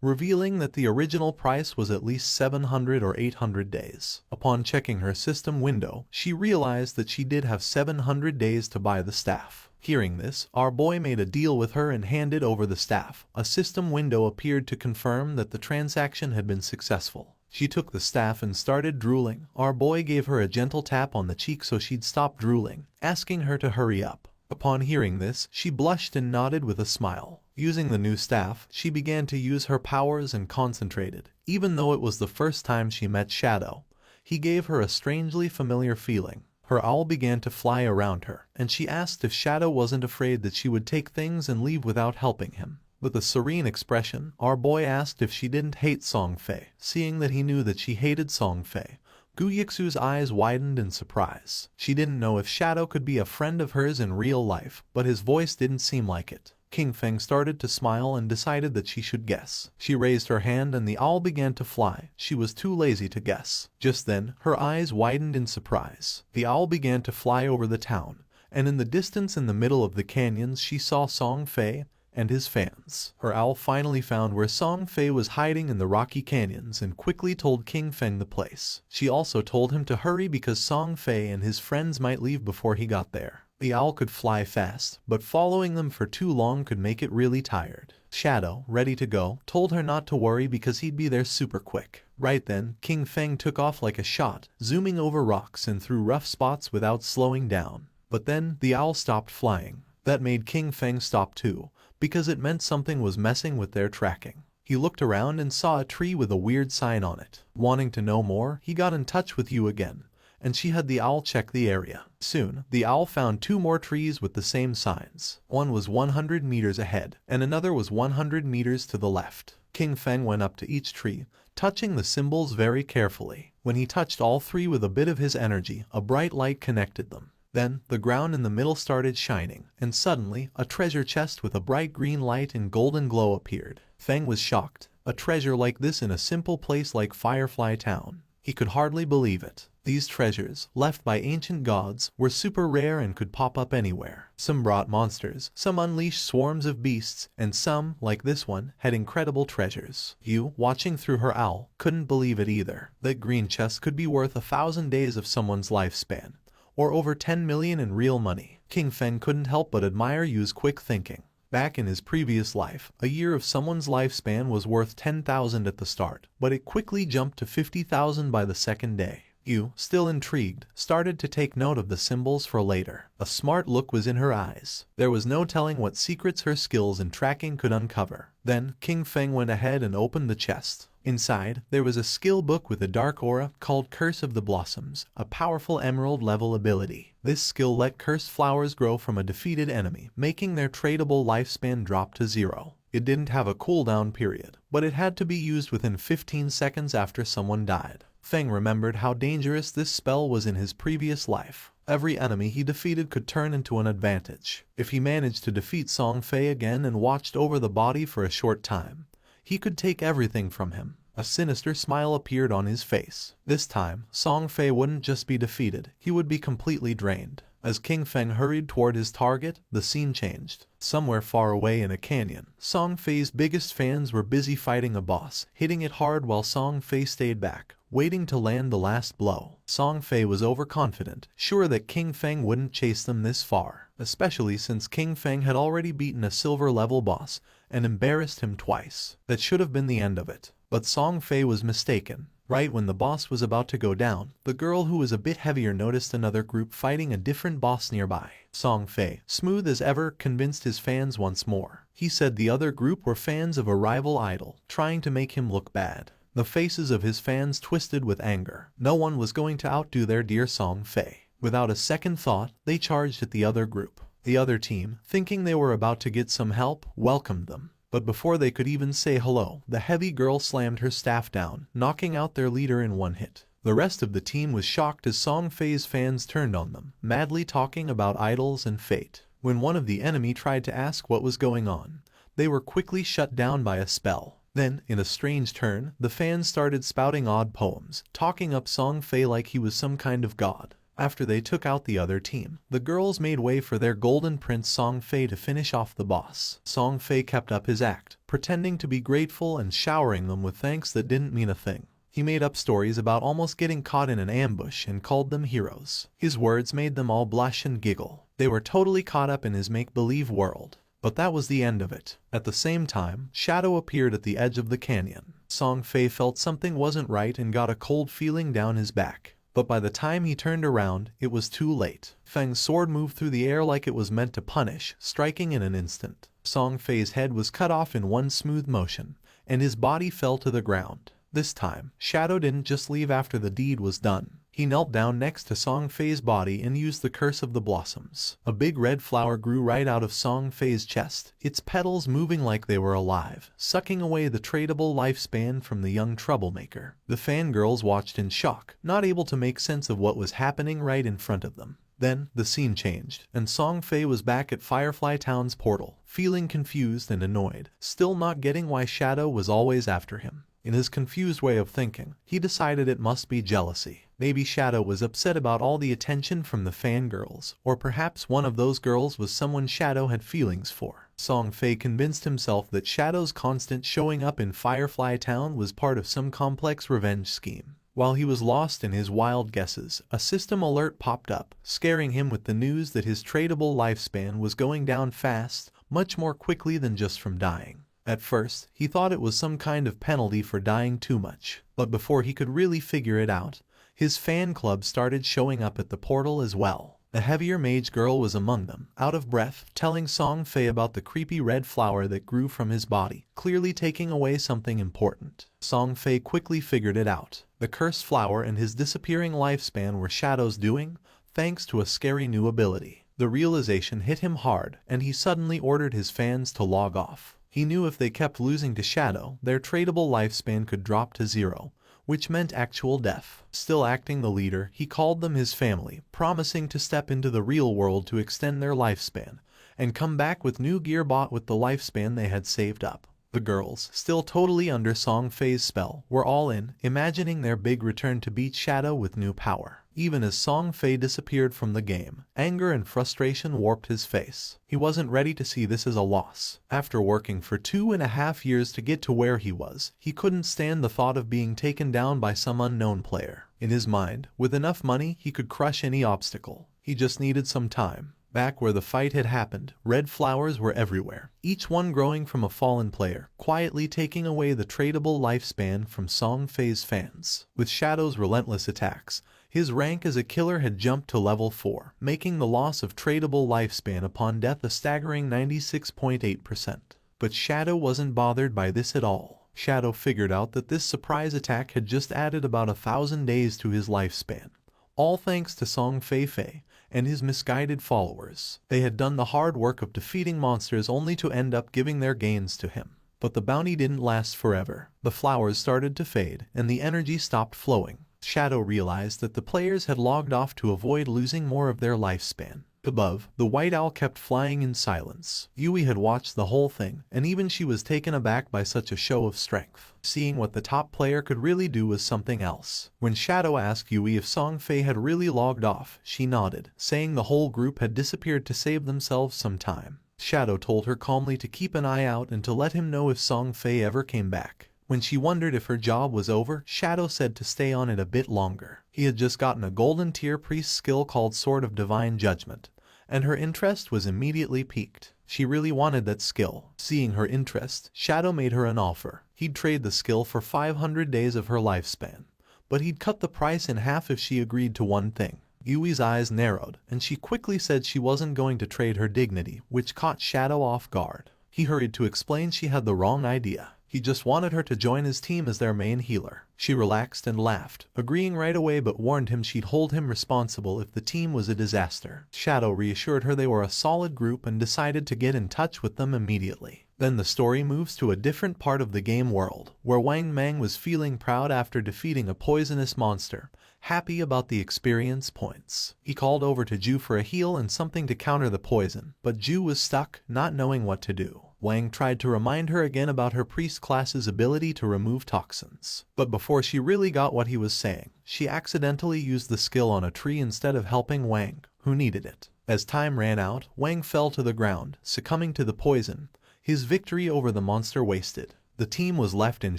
revealing that the original price was at least 700 or 800 days. Upon checking her system window, she realized that she did have 700 days to buy the staff. Hearing this, our boy made a deal with her and handed over the staff. A system window appeared to confirm that the transaction had been successful. She took the staff and started drooling. Our boy gave her a gentle tap on the cheek so she'd stop drooling, asking her to hurry up. Upon hearing this, she blushed and nodded with a smile. Using the new staff, she began to use her powers and concentrated. Even though it was the first time she met Shadow, he gave her a strangely familiar feeling. Her owl began to fly around her, and she asked if Shadow wasn't afraid that she would take things and leave without helping him. With a serene expression, our boy asked if she didn't hate Song Fei. Seeing that he knew that she hated Song Fei, Gu Yixu's eyes widened in surprise. She didn't know if Shadow could be a friend of hers in real life, but his voice didn't seem like it. King Feng started to smile and decided that she should guess. She raised her hand and the owl began to fly. She was too lazy to guess. Just then, her eyes widened in surprise. The owl began to fly over the town, and in the distance in the middle of the canyons she saw Song Fei and his fans. Her owl finally found where Song Fei was hiding in the rocky canyons and quickly told King Feng the place. She also told him to hurry because Song Fei and his friends might leave before he got there. The owl could fly fast, but following them for too long could make it really tired. Shadow, ready to go, told her not to worry because he'd be there super quick. Right then, King Feng took off like a shot, zooming over rocks and through rough spots without slowing down. But then, the owl stopped flying. That made King Feng stop too, because it meant something was messing with their tracking. He looked around and saw a tree with a weird sign on it. Wanting to know more, he got in touch with you again, and she had the owl check the area. Soon, the owl found 2 more trees with the same signs. One was 100 meters ahead, and another was 100 meters to the left. King Feng went up to each tree, touching the symbols very carefully. When he touched all 3 with a bit of his energy, a bright light connected them. Then, the ground in the middle started shining, and suddenly, a treasure chest with a bright green light and golden glow appeared. Feng was shocked. A treasure like this in a simple place like Firefly Town. He could hardly believe it. These treasures, left by ancient gods, were super rare and could pop up anywhere. Some brought monsters, some unleashed swarms of beasts, and some, like this one, had incredible treasures. You, watching through her owl, couldn't believe it either. That green chest could be worth 1,000 days of someone's lifespan, or over 10 million in real money. King Feng couldn't help but admire Yu's quick thinking. Back in his previous life, a year of someone's lifespan was worth 10,000 at the start, but it quickly jumped to 50,000 by the second day. Yu, still intrigued, started to take note of the symbols for later. A smart look was in her eyes. There was no telling what secrets her skills in tracking could uncover. Then, King Feng went ahead and opened the chest. Inside, there was a skill book with a dark aura called Curse of the Blossoms, a powerful emerald-level ability. This skill let cursed flowers grow from a defeated enemy, making their tradable lifespan drop to 0. It didn't have a cooldown period, but it had to be used within 15 seconds after someone died. Feng remembered how dangerous this spell was in his previous life. Every enemy he defeated could turn into an advantage. If he managed to defeat Song Fei again and watched over the body for a short time, he could take everything from him. A sinister smile appeared on his face. This time, Song Fei wouldn't just be defeated, he would be completely drained. As King Feng hurried toward his target, the scene changed. Somewhere far away in a canyon, Song Fei's biggest fans were busy fighting a boss, hitting it hard while Song Fei stayed back, waiting to land the last blow. Song Fei was overconfident, sure that King Feng wouldn't chase them this far, especially since King Feng had already beaten a silver-level boss and embarrassed him twice. That should have been the end of it. But Song Fei was mistaken. Right when the boss was about to go down, the girl who was a bit heavier noticed another group fighting a different boss nearby. Song Fei, smooth as ever, convinced his fans once more. He said the other group were fans of a rival idol, trying to make him look bad. The faces of his fans twisted with anger. No one was going to outdo their dear Song Fei. Without a second thought, they charged at the other group. The other team, thinking they were about to get some help, welcomed them. But before they could even say hello, the heavy girl slammed her staff down, knocking out their leader in one hit. The rest of the team was shocked as Song Fei's fans turned on them, madly talking about idols and fate. When one of the enemy tried to ask what was going on, they were quickly shut down by a spell. Then, in a strange turn, the fans started spouting odd poems, talking up Song Fei like he was some kind of god. After they took out the other team, the girls made way for their golden prince Song Fei to finish off the boss. Song Fei kept up his act, pretending to be grateful and showering them with thanks that didn't mean a thing. He made up stories about almost getting caught in an ambush and called them heroes. His words made them all blush and giggle. They were totally caught up in his make-believe world. But that was the end of it. At the same time, Shadow appeared at the edge of the canyon. Song Fei felt something wasn't right and got a cold feeling down his back. But by the time he turned around, it was too late. Feng's sword moved through the air like it was meant to punish, striking in an instant. Song Fei's head was cut off in one smooth motion, and his body fell to the ground. This time, Shadow didn't just leave after the deed was done. He knelt down next to Song Fei's body and used the Curse of the Blossoms. A big red flower grew right out of Song Fei's chest, its petals moving like they were alive, sucking away the tradable lifespan from the young troublemaker. The fangirls watched in shock, not able to make sense of what was happening right in front of them. Then, the scene changed, and Song Fei was back at Firefly Town's portal, feeling confused and annoyed, still not getting why Shadow was always after him. In his confused way of thinking, he decided it must be jealousy. Maybe Shadow was upset about all the attention from the fangirls, or perhaps one of those girls was someone Shadow had feelings for. Song Fei convinced himself that Shadow's constant showing up in Firefly Town was part of some complex revenge scheme. While he was lost in his wild guesses, a system alert popped up, scaring him with the news that his tradable lifespan was going down fast, much more quickly than just from dying. At first, he thought it was some kind of penalty for dying too much, but before he could really figure it out, his fan club started showing up at the portal as well. The heavier mage girl was among them, out of breath, telling Song Fei about the creepy red flower that grew from his body, clearly taking away something important. Song Fei quickly figured it out. The cursed flower and his disappearing lifespan were Shadow's doing, thanks to a scary new ability. The realization hit him hard, and he suddenly ordered his fans to log off. He knew if they kept losing to Shadow, their tradable lifespan could drop to 0, which meant actual death. Still acting the leader, he called them his family, promising to step into the real world to extend their lifespan, and come back with new gear bought with the lifespan they had saved up. The girls, still totally under Song Fei's spell, were all in, imagining their big return to beat Shadow with new power. Even as Song Fei disappeared from the game, anger and frustration warped his face. He wasn't ready to see this as a loss. After working for 2.5 years to get to where he was, he couldn't stand the thought of being taken down by some unknown player. In his mind, with enough money, he could crush any obstacle. He just needed some time. Back where the fight had happened, red flowers were everywhere, each one growing from a fallen player, quietly taking away the tradable lifespan from Song Fei's fans. With Shadow's relentless attacks, his rank as a killer had jumped to level 4, making the loss of tradable lifespan upon death a staggering 96.8%. But Shadow wasn't bothered by this at all. Shadow figured out that this surprise attack had just added about 1,000 days to his lifespan. All thanks to Song Fei and his misguided followers. They had done the hard work of defeating monsters only to end up giving their gains to him. But the bounty didn't last forever. The flowers started to fade, and the energy stopped flowing. Shadow realized that the players had logged off to avoid losing more of their lifespan. Above, the white owl kept flying in silence. Yui had watched the whole thing, and even she was taken aback by such a show of strength. Seeing what the top player could really do was something else. When Shadow asked Yui if Song Fei had really logged off, she nodded, saying the whole group had disappeared to save themselves some time. Shadow told her calmly to keep an eye out and to let him know if Song Fei ever came back. When she wondered if her job was over, Shadow said to stay on it a bit longer. He had just gotten a golden tier priest skill called Sword of Divine Judgment, and her interest was immediately piqued. She really wanted that skill. Seeing her interest, Shadow made her an offer. He'd trade the skill for 500 days of her lifespan, but he'd cut the price in half if she agreed to one thing. Yui's eyes narrowed, and she quickly said she wasn't going to trade her dignity, which caught Shadow off guard. He hurried to explain she had the wrong idea. He just wanted her to join his team as their main healer. She relaxed and laughed, agreeing right away, but warned him she'd hold him responsible if the team was a disaster. Shadow reassured her they were a solid group and decided to get in touch with them immediately. Then the story moves to a different part of the game world, where Wang Mang was feeling proud after defeating a poisonous monster, happy about the experience points. He called over to Ju for a heal and something to counter the poison, but Ju was stuck, not knowing what to do. Wang tried to remind her again about her priest class's ability to remove toxins. But before she really got what he was saying, she accidentally used the skill on a tree instead of helping Wang, who needed it. As time ran out, Wang fell to the ground, succumbing to the poison, his victory over the monster wasted. The team was left in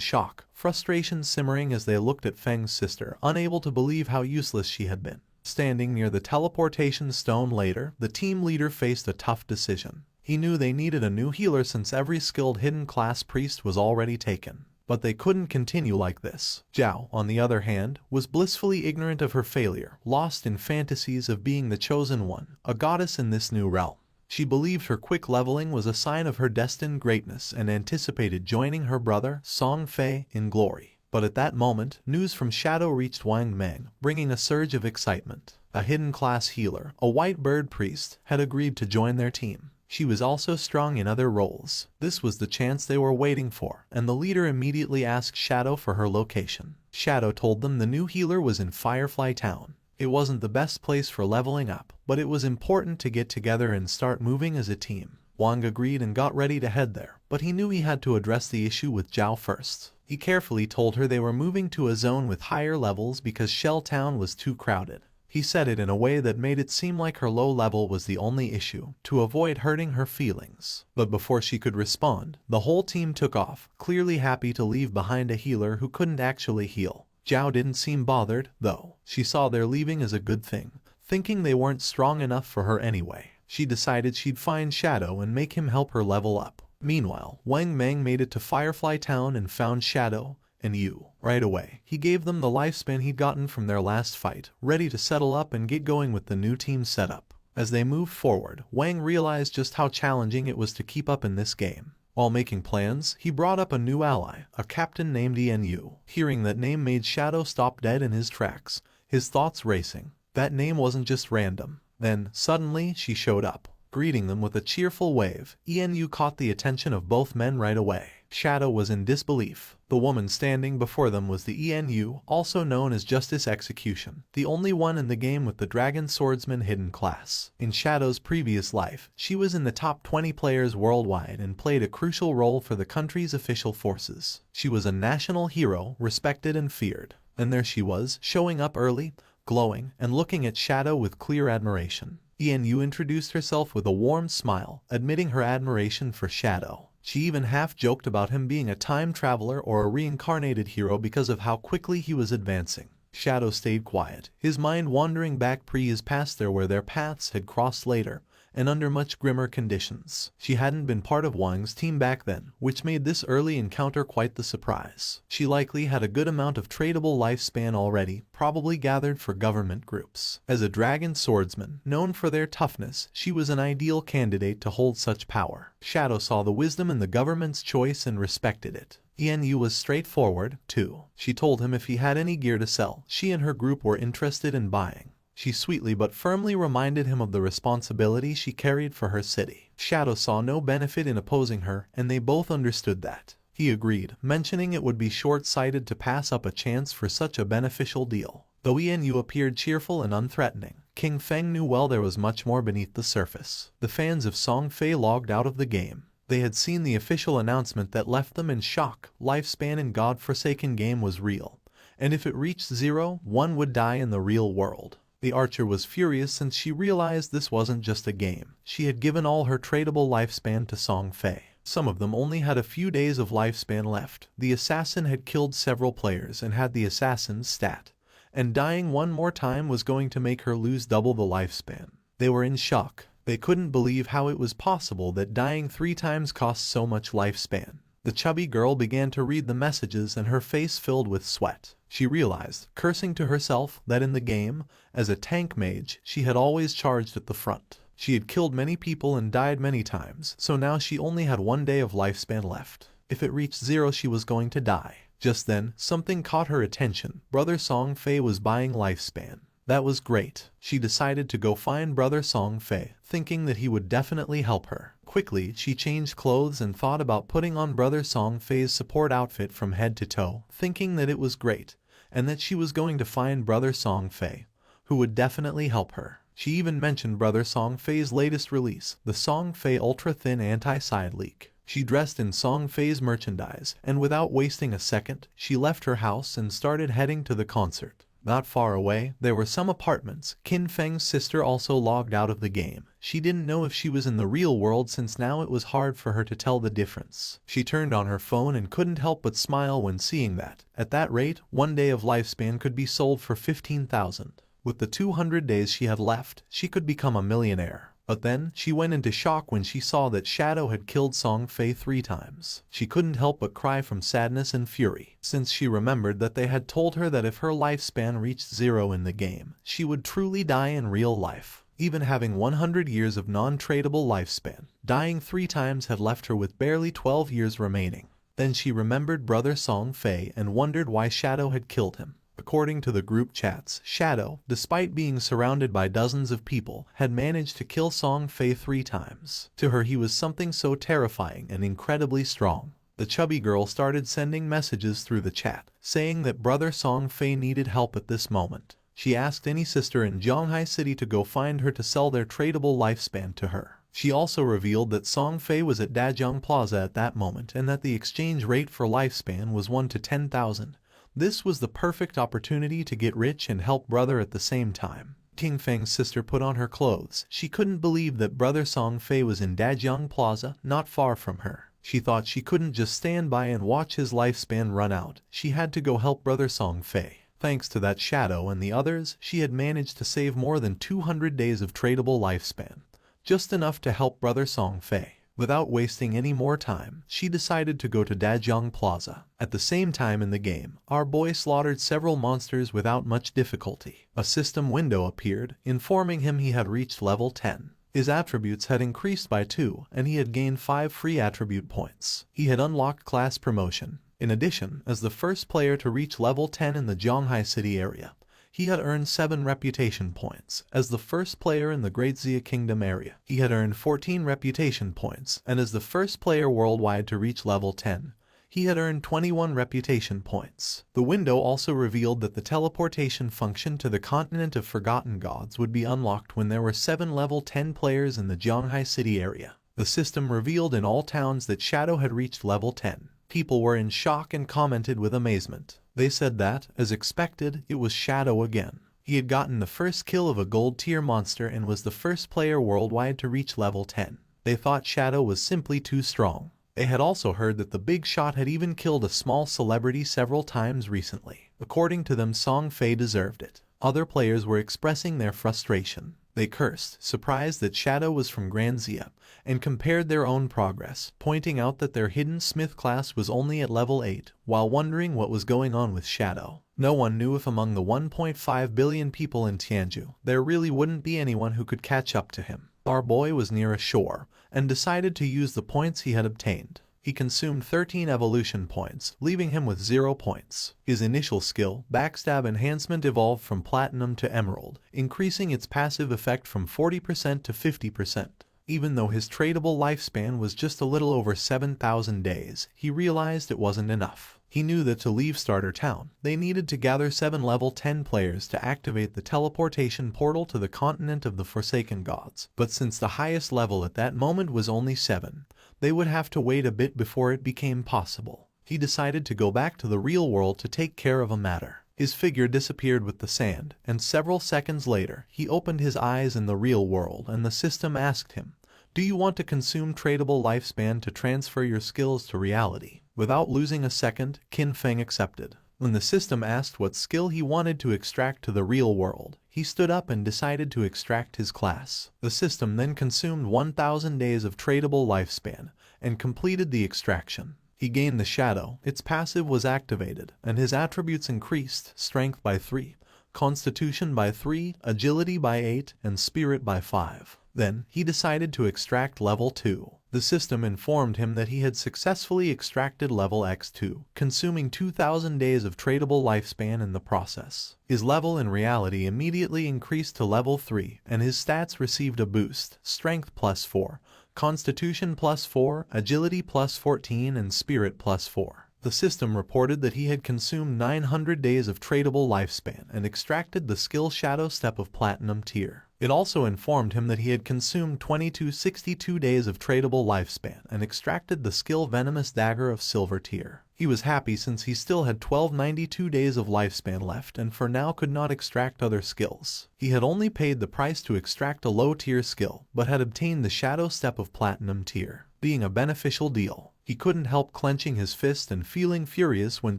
shock, frustration simmering as they looked at Feng's sister, unable to believe how useless she had been. Standing near the teleportation stone later, the team leader faced a tough decision. He knew they needed a new healer since every skilled hidden class priest was already taken. But they couldn't continue like this. Zhao, on the other hand, was blissfully ignorant of her failure, lost in fantasies of being the chosen one, a goddess in this new realm. She believed her quick leveling was a sign of her destined greatness and anticipated joining her brother, Song Fei, in glory. But at that moment, news from Shadow reached Wang Mang, bringing a surge of excitement. A hidden class healer, a white bird priest, had agreed to join their team. She was also strong in other roles. This was the chance they were waiting for, and the leader immediately asked Shadow for her location. Shadow told them the new healer was in Firefly Town. It wasn't the best place for leveling up, but it was important to get together and start moving as a team. Wang agreed and got ready to head there, but he knew he had to address the issue with Zhao first. He carefully told her they were moving to a zone with higher levels because Shell Town was too crowded. He said it in a way that made it seem like her low level was the only issue, to avoid hurting her feelings. But before she could respond, the whole team took off, clearly happy to leave behind a healer who couldn't actually heal. Zhao didn't seem bothered, though. She saw their leaving as a good thing, thinking they weren't strong enough for her anyway. She decided she'd find Shadow and make him help her level up. Meanwhile, Wang Mang made it to Firefly Town and found Shadow and Yu. Right away, he gave them the lifespan he'd gotten from their last fight, ready to settle up and get going with the new team setup. As they moved forward, Wang realized just how challenging it was to keep up in this game. While making plans, he brought up a new ally, a captain named Yu. Hearing that name made Shadow stop dead in his tracks, his thoughts racing. That name wasn't just random. Then, suddenly, she showed up. Greeting them with a cheerful wave, Yu caught the attention of both men right away. Shadow was in disbelief. The woman standing before them was the Yu, also known as Justice Execution, the only one in the game with the Dragon Swordsman hidden class. In Shadow's previous life, she was in the top 20 players worldwide and played a crucial role for the country's official forces. She was a national hero, respected and feared. And there she was, showing up early, glowing, and looking at Shadow with clear admiration. Yu introduced herself with a warm smile, admitting her admiration for Shadow. She even half-joked about him being a time traveler or a reincarnated hero because of how quickly he was advancing. Shadow stayed quiet, his mind wandering back pre-his past there where their paths had crossed later, and under much grimmer conditions. She hadn't been part of Wang's team back then, which made this early encounter quite the surprise. She likely had a good amount of tradable lifespan already, probably gathered for government groups. As a dragon swordsman, known for their toughness, she was an ideal candidate to hold such power. Shadow saw the wisdom in the government's choice and respected it. Yu was straightforward, too. She told him if he had any gear to sell, she and her group were interested in buying. She sweetly but firmly reminded him of the responsibility she carried for her city. Shadow saw no benefit in opposing her, and they both understood that. He agreed, mentioning it would be short-sighted to pass up a chance for such a beneficial deal. Though Yu appeared cheerful and unthreatening, King Feng knew well there was much more beneath the surface. The fans of Song Fei logged out of the game. They had seen the official announcement that left them in shock. Lifespan in God-forsaken game was real, and if it reached 0, one would die in the real world. The archer was furious since she realized this wasn't just a game. She had given all her tradable lifespan to Song Fei. Some of them only had a few days of lifespan left. The assassin had killed several players and had the assassin's stat, and dying one more time was going to make her lose double the lifespan. They were in shock. They couldn't believe how it was possible that dying 3 times cost so much lifespan. The chubby girl began to read the messages and her face filled with sweat. She realized, cursing to herself, that in the game, as a tank mage, she had always charged at the front. She had killed many people and died many times, so now she only had 1 day of lifespan left. If it reached 0, she was going to die. Just then, something caught her attention. Brother Song Fei was buying lifespan. That was great. She decided to go find Brother Song Fei, thinking that he would definitely help her. Quickly, she changed clothes and thought about putting on Brother Song Fei's support outfit from head to toe, thinking that it was great, and that she was going to find Brother Song Fei, who would definitely help her. She even mentioned Brother Song Fei's latest release, the Song Fei Ultra Thin Anti-Side Leak. She dressed in Song Fei's merchandise, and without wasting a second, she left her house and started heading to the concert. Not far away, there were some apartments. Qin Feng's sister also logged out of the game. She didn't know if she was in the real world since now it was hard for her to tell the difference. She turned on her phone and couldn't help but smile when seeing that. At that rate, 1 day of lifespan could be sold for 15,000. With the 200 days she had left, she could become a millionaire. But then, she went into shock when she saw that Shadow had killed Song Fei 3 times. She couldn't help but cry from sadness and fury, since she remembered that they had told her that if her lifespan reached 0 in the game, she would truly die in real life. Even having 100 years of non-tradable lifespan, dying 3 times had left her with barely 12 years remaining. Then she remembered Brother Song Fei and wondered why Shadow had killed him. According to the group chats, Shadow, despite being surrounded by dozens of people, had managed to kill Song Fei 3 times. To her he was something so terrifying and incredibly strong. The chubby girl started sending messages through the chat, saying that Brother Song Fei needed help at this moment. She asked any sister in Zhanghai City to go find her to sell their tradable lifespan to her. She also revealed that Song Fei was at Dajiang Plaza at that moment and that the exchange rate for lifespan was 1 to 10,000. This was the perfect opportunity to get rich and help brother at the same time. King Feng's sister put on her clothes. She couldn't believe that Brother Song Fei was in Dajiang Plaza, not far from her. She thought she couldn't just stand by and watch his lifespan run out. She had to go help Brother Song Fei. Thanks to that Shadow and the others, she had managed to save more than 200 days of tradable lifespan. Just enough to help Brother Song Fei. Without wasting any more time, she decided to go to Dajiang Plaza. At the same time in the game, our boy slaughtered several monsters without much difficulty. A system window appeared, informing him he had reached level 10. His attributes had increased by 2, and he had gained 5 free attribute points. He had unlocked class promotion. In addition, as the first player to reach level 10 in the Zhanghai City area, he had earned 7 reputation points. As the first player in the Great Xia Kingdom area, he had earned 14 reputation points, and as the first player worldwide to reach level 10, he had earned 21 reputation points. The window also revealed that the teleportation function to the continent of Forgotten Gods would be unlocked when there were 7 level 10 players in the Zhanghai City area. The system revealed in all towns that Shadow had reached level 10. People were in shock and commented with amazement. They said that, as expected, it was Shadow again. He had gotten the first kill of a gold-tier monster and was the first player worldwide to reach level 10. They thought Shadow was simply too strong. They had also heard that the big shot had even killed a small celebrity several times recently. According to them, Song Fei deserved it. Other players were expressing their frustration. They cursed, surprised that Shadow was from Grand Xia, and compared their own progress, pointing out that their hidden smith class was only at level 8, while wondering what was going on with Shadow. No one knew if among the 1.5 billion people in Tianzhu, there really wouldn't be anyone who could catch up to him. Our boy was near a shore, and decided to use the points he had obtained. He consumed 13 evolution points, leaving him with 0 points. His initial skill, Backstab Enhancement, evolved from Platinum to Emerald, increasing its passive effect from 40% to 50%. Even though his tradable lifespan was just a little over 7,000 days, he realized it wasn't enough. He knew that to leave Starter Town, they needed to gather 7 level 10 players to activate the teleportation portal to the continent of the Forsaken Gods. But since the highest level at that moment was only 7, they would have to wait a bit before it became possible. He decided to go back to the real world to take care of a matter. His figure disappeared with the sand, and several seconds later, he opened his eyes in the real world and the system asked him, "Do you want to consume tradable lifespan to transfer your skills to reality?" Without losing a second, Qin Feng accepted. When the system asked what skill he wanted to extract to the real world, he stood up and decided to extract his class. The system then consumed 1,000 days of tradable lifespan and completed the extraction. He gained the shadow, its passive was activated, and his attributes increased: strength by 3, constitution by 3, agility by 8, and spirit by 5. Then, he decided to extract level 2. The system informed him that he had successfully extracted level X2, consuming 2,000 days of tradable lifespan in the process. His level in reality immediately increased to level 3, and his stats received a boost: strength plus 4, constitution plus 4, agility plus 14, and spirit plus 4. The system reported that he had consumed 900 days of tradable lifespan and extracted the skill Shadow Step of Platinum tier. It also informed him that he had consumed 2262 days of tradable lifespan and extracted the skill Venomous Dagger of Silver tier. He was happy since he still had 1292 days of lifespan left and for now could not extract other skills. He had only paid the price to extract a low-tier skill, but had obtained the Shadow Step of Platinum tier, being a beneficial deal. He couldn't help clenching his fist and feeling furious when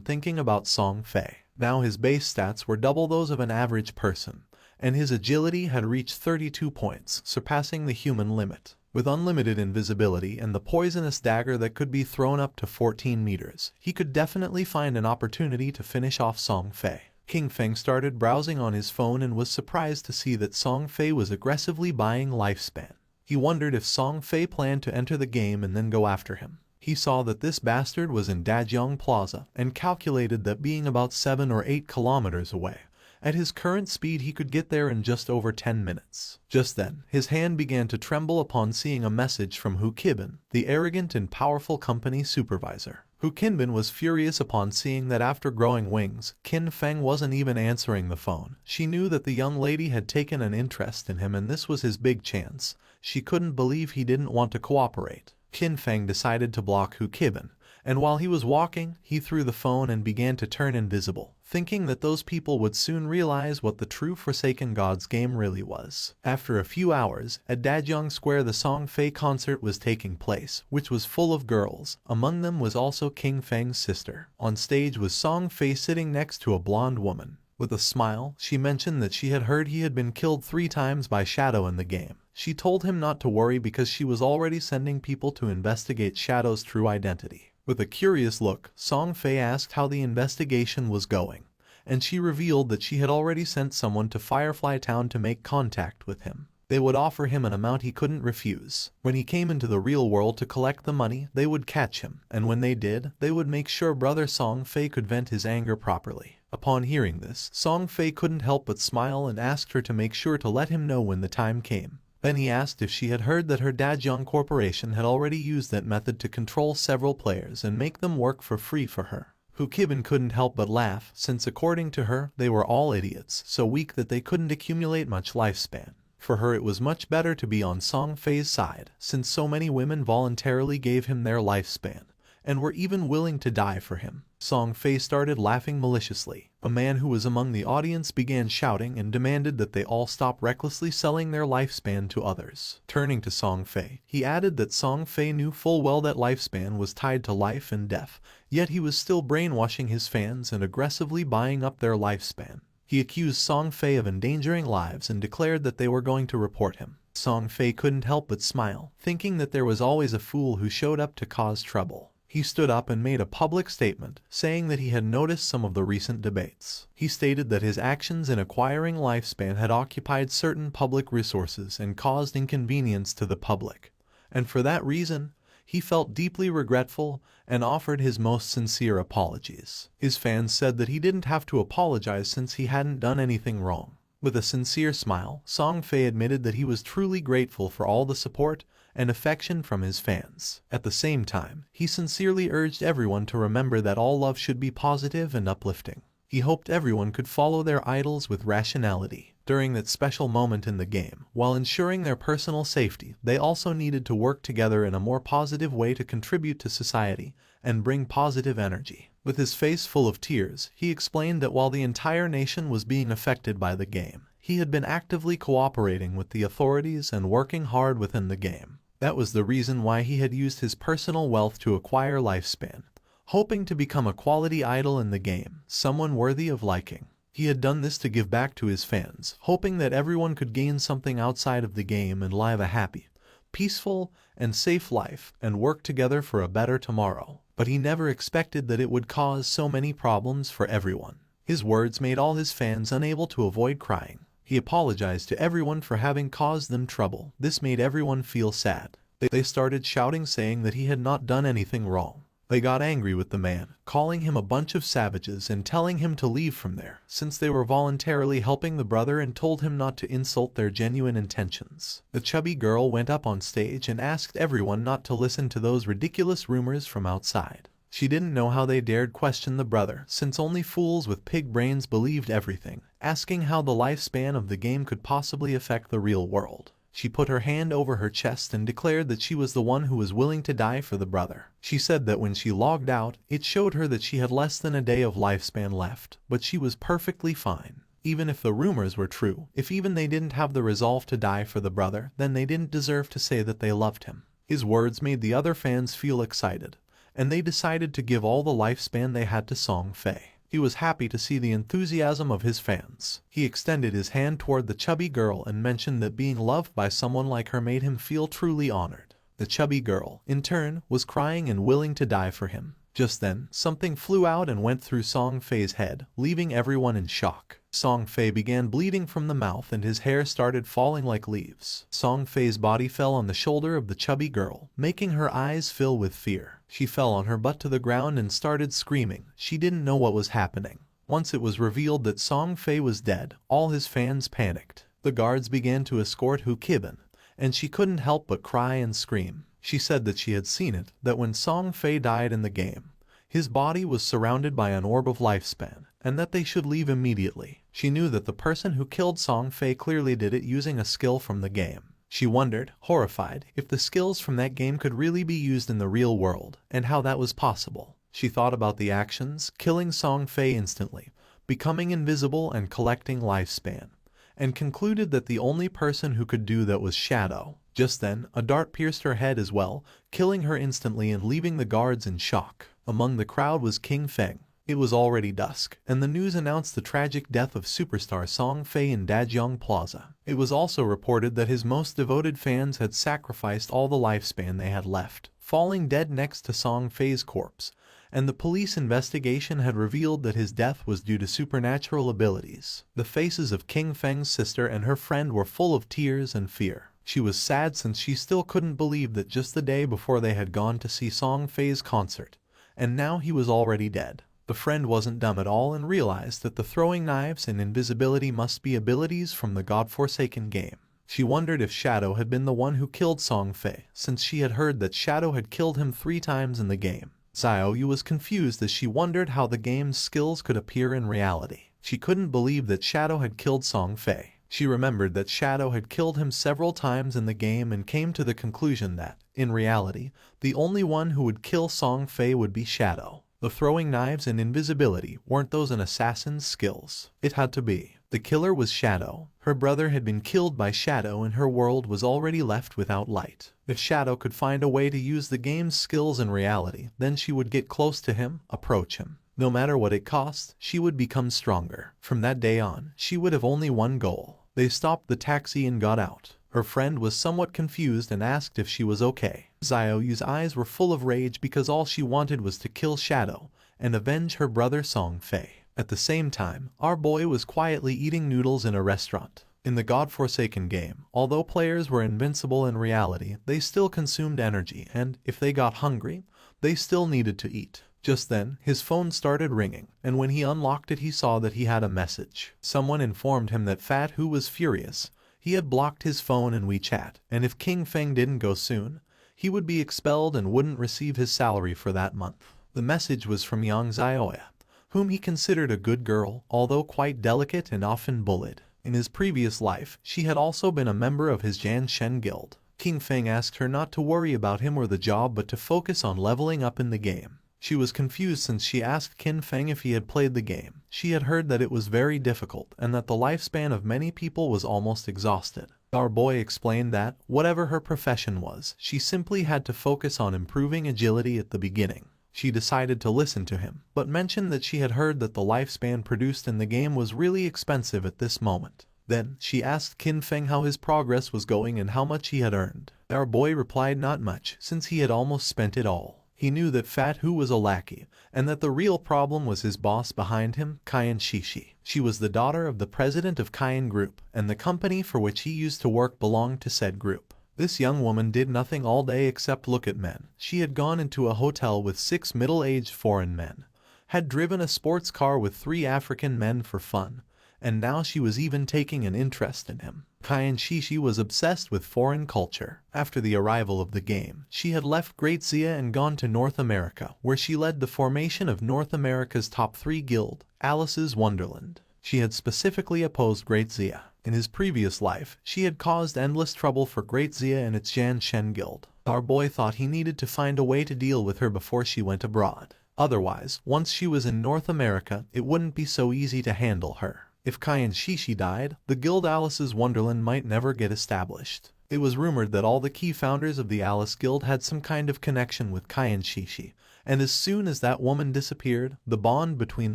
thinking about Song Fei. Now his base stats were double those of an average person, and his agility had reached 32 points, surpassing the human limit. With unlimited invisibility and the poisonous dagger that could be thrown up to 14 meters, he could definitely find an opportunity to finish off Song Fei. King Feng started browsing on his phone and was surprised to see that Song Fei was aggressively buying lifespan. He wondered if Song Fei planned to enter the game and then go after him. He saw that this bastard was in Dajiang Plaza and calculated that being about 7 or 8 kilometers away, at his current speed he could get there in just over 10 minutes. Just then, his hand began to tremble upon seeing a message from Hu Qibin, the arrogant and powerful company supervisor. Hu Qibin was furious upon seeing that after growing wings, Qin Feng wasn't even answering the phone. She knew that the young lady had taken an interest in him and this was his big chance. She couldn't believe he didn't want to cooperate. Qin Feng decided to block Hu Qibin, and while he was walking, he threw the phone and began to turn invisible, thinking that those people would soon realize what the true Forsaken Gods game really was. After a few hours, at Dajiang Square the Song Fei concert was taking place, which was full of girls. Among them was also King Feng's sister. On stage was Song Fei sitting next to a blonde woman. With a smile, she mentioned that she had heard he had been killed 3 times by Shadow in the game. She told him not to worry because she was already sending people to investigate Shadow's true identity. With a curious look, Song Fei asked how the investigation was going, and she revealed that she had already sent someone to Firefly Town to make contact with him. They would offer him an amount he couldn't refuse. When he came into the real world to collect the money, they would catch him, and when they did, they would make sure brother Song Fei could vent his anger properly. Upon hearing this, Song Fei couldn't help but smile and asked her to make sure to let him know when the time came. Then he asked if she had heard that her Dajiang Corporation had already used that method to control several players and make them work for free for her. Hu Qibin couldn't help but laugh, since according to her, they were all idiots, so weak that they couldn't accumulate much lifespan. For her it was much better to be on Song Fei's side, since so many women voluntarily gave him their lifespan, and were even willing to die for him. Song Fei started laughing maliciously. A man who was among the audience began shouting and demanded that they all stop recklessly selling their lifespan to others. Turning to Song Fei, he added that Song Fei knew full well that lifespan was tied to life and death, yet he was still brainwashing his fans and aggressively buying up their lifespan. He accused Song Fei of endangering lives and declared that they were going to report him. Song Fei couldn't help but smile, thinking that there was always a fool who showed up to cause trouble. He stood up and made a public statement, saying that he had noticed some of the recent debates. He stated that his actions in acquiring lifespan had occupied certain public resources and caused inconvenience to the public, and for that reason, he felt deeply regretful and offered his most sincere apologies. His fans said that he didn't have to apologize since he hadn't done anything wrong. With a sincere smile, Song Fei admitted that he was truly grateful for all the support and affection from his fans. At the same time, he sincerely urged everyone to remember that all love should be positive and uplifting. He hoped everyone could follow their idols with rationality. During that special moment in the game, while ensuring their personal safety, they also needed to work together in a more positive way to contribute to society and bring positive energy. With his face full of tears, he explained that while the entire nation was being affected by the game, he had been actively cooperating with the authorities and working hard within the game. That was the reason why he had used his personal wealth to acquire lifespan, hoping to become a quality idol in the game, someone worthy of liking. He had done this to give back to his fans, hoping that everyone could gain something outside of the game and live a happy, peaceful, and safe life and work together for a better tomorrow. but he never expected that it would cause so many problems for everyone. His words made all his fans unable to avoid crying. He apologized to everyone for having caused them trouble. This made everyone feel sad. They started shouting, saying that he had not done anything wrong. They got angry with the man, calling him a bunch of savages and telling him to leave from there, since they were voluntarily helping the brother, and told him not to insult their genuine intentions. The chubby girl went up on stage and asked everyone not to listen to those ridiculous rumors from outside. She didn't know how they dared question the brother, since only fools with pig brains believed everything, asking how the lifespan of the game could possibly affect the real world. She put her hand over her chest and declared that she was the one who was willing to die for the brother. She said that when she logged out, it showed her that she had less than a day of lifespan left, but she was perfectly fine. Even if the rumors were true, if even they didn't have the resolve to die for the brother, then they didn't deserve to say that they loved him. His words made the other fans feel excited, and they decided to give all the lifespan they had to Song Fei. He was happy to see the enthusiasm of his fans. He extended his hand toward the chubby girl and mentioned that being loved by someone like her made him feel truly honored. The chubby girl, in turn, was crying and willing to die for him. Just then, something flew out and went through Song Fei's head, leaving everyone in shock. Song Fei began bleeding from the mouth and his hair started falling like leaves. Song Fei's body fell on the shoulder of the chubby girl, making her eyes fill with fear. She fell on her butt to the ground and started screaming. She didn't know what was happening. Once it was revealed that Song Fei was dead, all his fans panicked. The guards began to escort Hu Kibin, and she couldn't help but cry and scream. She said that she had seen it, that when Song Fei died in the game, his body was surrounded by an orb of lifespan, and that they should leave immediately. She knew that the person who killed Song Fei clearly did it using a skill from the game. She wondered, horrified, if the skills from that game could really be used in the real world, and how that was possible. She thought about the actions, killing Song Fei instantly, becoming invisible and collecting lifespan, and concluded that the only person who could do that was Shadow. Just then, a dart pierced her head as well, killing her instantly and leaving the guards in shock. Among the crowd was King Feng. It was already dusk, and the news announced the tragic death of superstar Song Fei in Dajiang Plaza. It was also reported that his most devoted fans had sacrificed all the lifespan they had left, falling dead next to Song Fei's corpse, and the police investigation had revealed that his death was due to supernatural abilities. The faces of King Feng's sister and her friend were full of tears and fear. She was sad since she still couldn't believe that just the day before they had gone to see Song Fei's concert, and now he was already dead. The friend wasn't dumb at all and realized that the throwing knives and invisibility must be abilities from the godforsaken game. She wondered if Shadow had been the one who killed Song Fei, since she had heard that Shadow had killed him 3 times in the game. Xiaoyu was confused as she wondered how the game's skills could appear in reality. She couldn't believe that Shadow had killed Song Fei. She remembered that Shadow had killed him several times in the game and came to the conclusion that, in reality, the only one who would kill Song Fei would be Shadow. The throwing knives and invisibility weren't those an assassin's skills. It had to be. The killer was Shadow. Her brother had been killed by Shadow and her world was already left without light. If Shadow could find a way to use the game's skills in reality, then she would get close to him, approach him. No matter what it cost, she would become stronger. From that day on, she would have only one goal. They stopped the taxi and got out. Her friend was somewhat confused and asked if she was okay. Xiaoyu's eyes were full of rage because all she wanted was to kill Shadow and avenge her brother Song Fei. At the same time, our boy was quietly eating noodles in a restaurant. In the godforsaken game, although players were invincible in reality, they still consumed energy and, if they got hungry, they still needed to eat. Just then, his phone started ringing, and when he unlocked it he saw that he had a message. Someone informed him that Fat Hu was furious. He had blocked his phone and WeChat, and if King Feng didn't go soon, he would be expelled and wouldn't receive his salary for that month. The message was from Yang Xiaoya, whom he considered a good girl, although quite delicate and often bullied. In his previous life, she had also been a member of his Jan Shen guild. King Feng asked her not to worry about him or the job but to focus on leveling up in the game. She was confused since she asked King Feng if he had played the game. She had heard that it was very difficult and that the lifespan of many people was almost exhausted. Our boy explained that, whatever her profession was, she simply had to focus on improving agility at the beginning. She decided to listen to him, but mentioned that she had heard that the lifespan produced in the game was really expensive at this moment. Then, she asked King Feng how his progress was going and how much he had earned. Our boy replied not much, since he had almost spent it all. He knew that Fat Hu was a lackey, and that the real problem was his boss behind him, Kyan Shishi. She was the daughter of the president of Kyan Group, and the company for which he used to work belonged to said group. This young woman did nothing all day except look at men. She had gone into a hotel with 6 middle-aged foreign men, had driven a sports car with 3 African men for fun, and now she was even taking an interest in him. Kyan Shishi was obsessed with foreign culture. After the arrival of the game, she had left Great Zia and gone to North America, where she led the formation of North America's top 3 guild, Alice's Wonderland. She had specifically opposed Great Zia. In his previous life, she had caused endless trouble for Great Zia and its Jan Shen guild. Our boy thought he needed to find a way to deal with her before she went abroad. Otherwise, once she was in North America, it wouldn't be so easy to handle her. If Kyan Shishi died, the guild Alice's Wonderland might never get established. It was rumored that all the key founders of the Alice Guild had some kind of connection with Kyan Shishi, and as soon as that woman disappeared, the bond between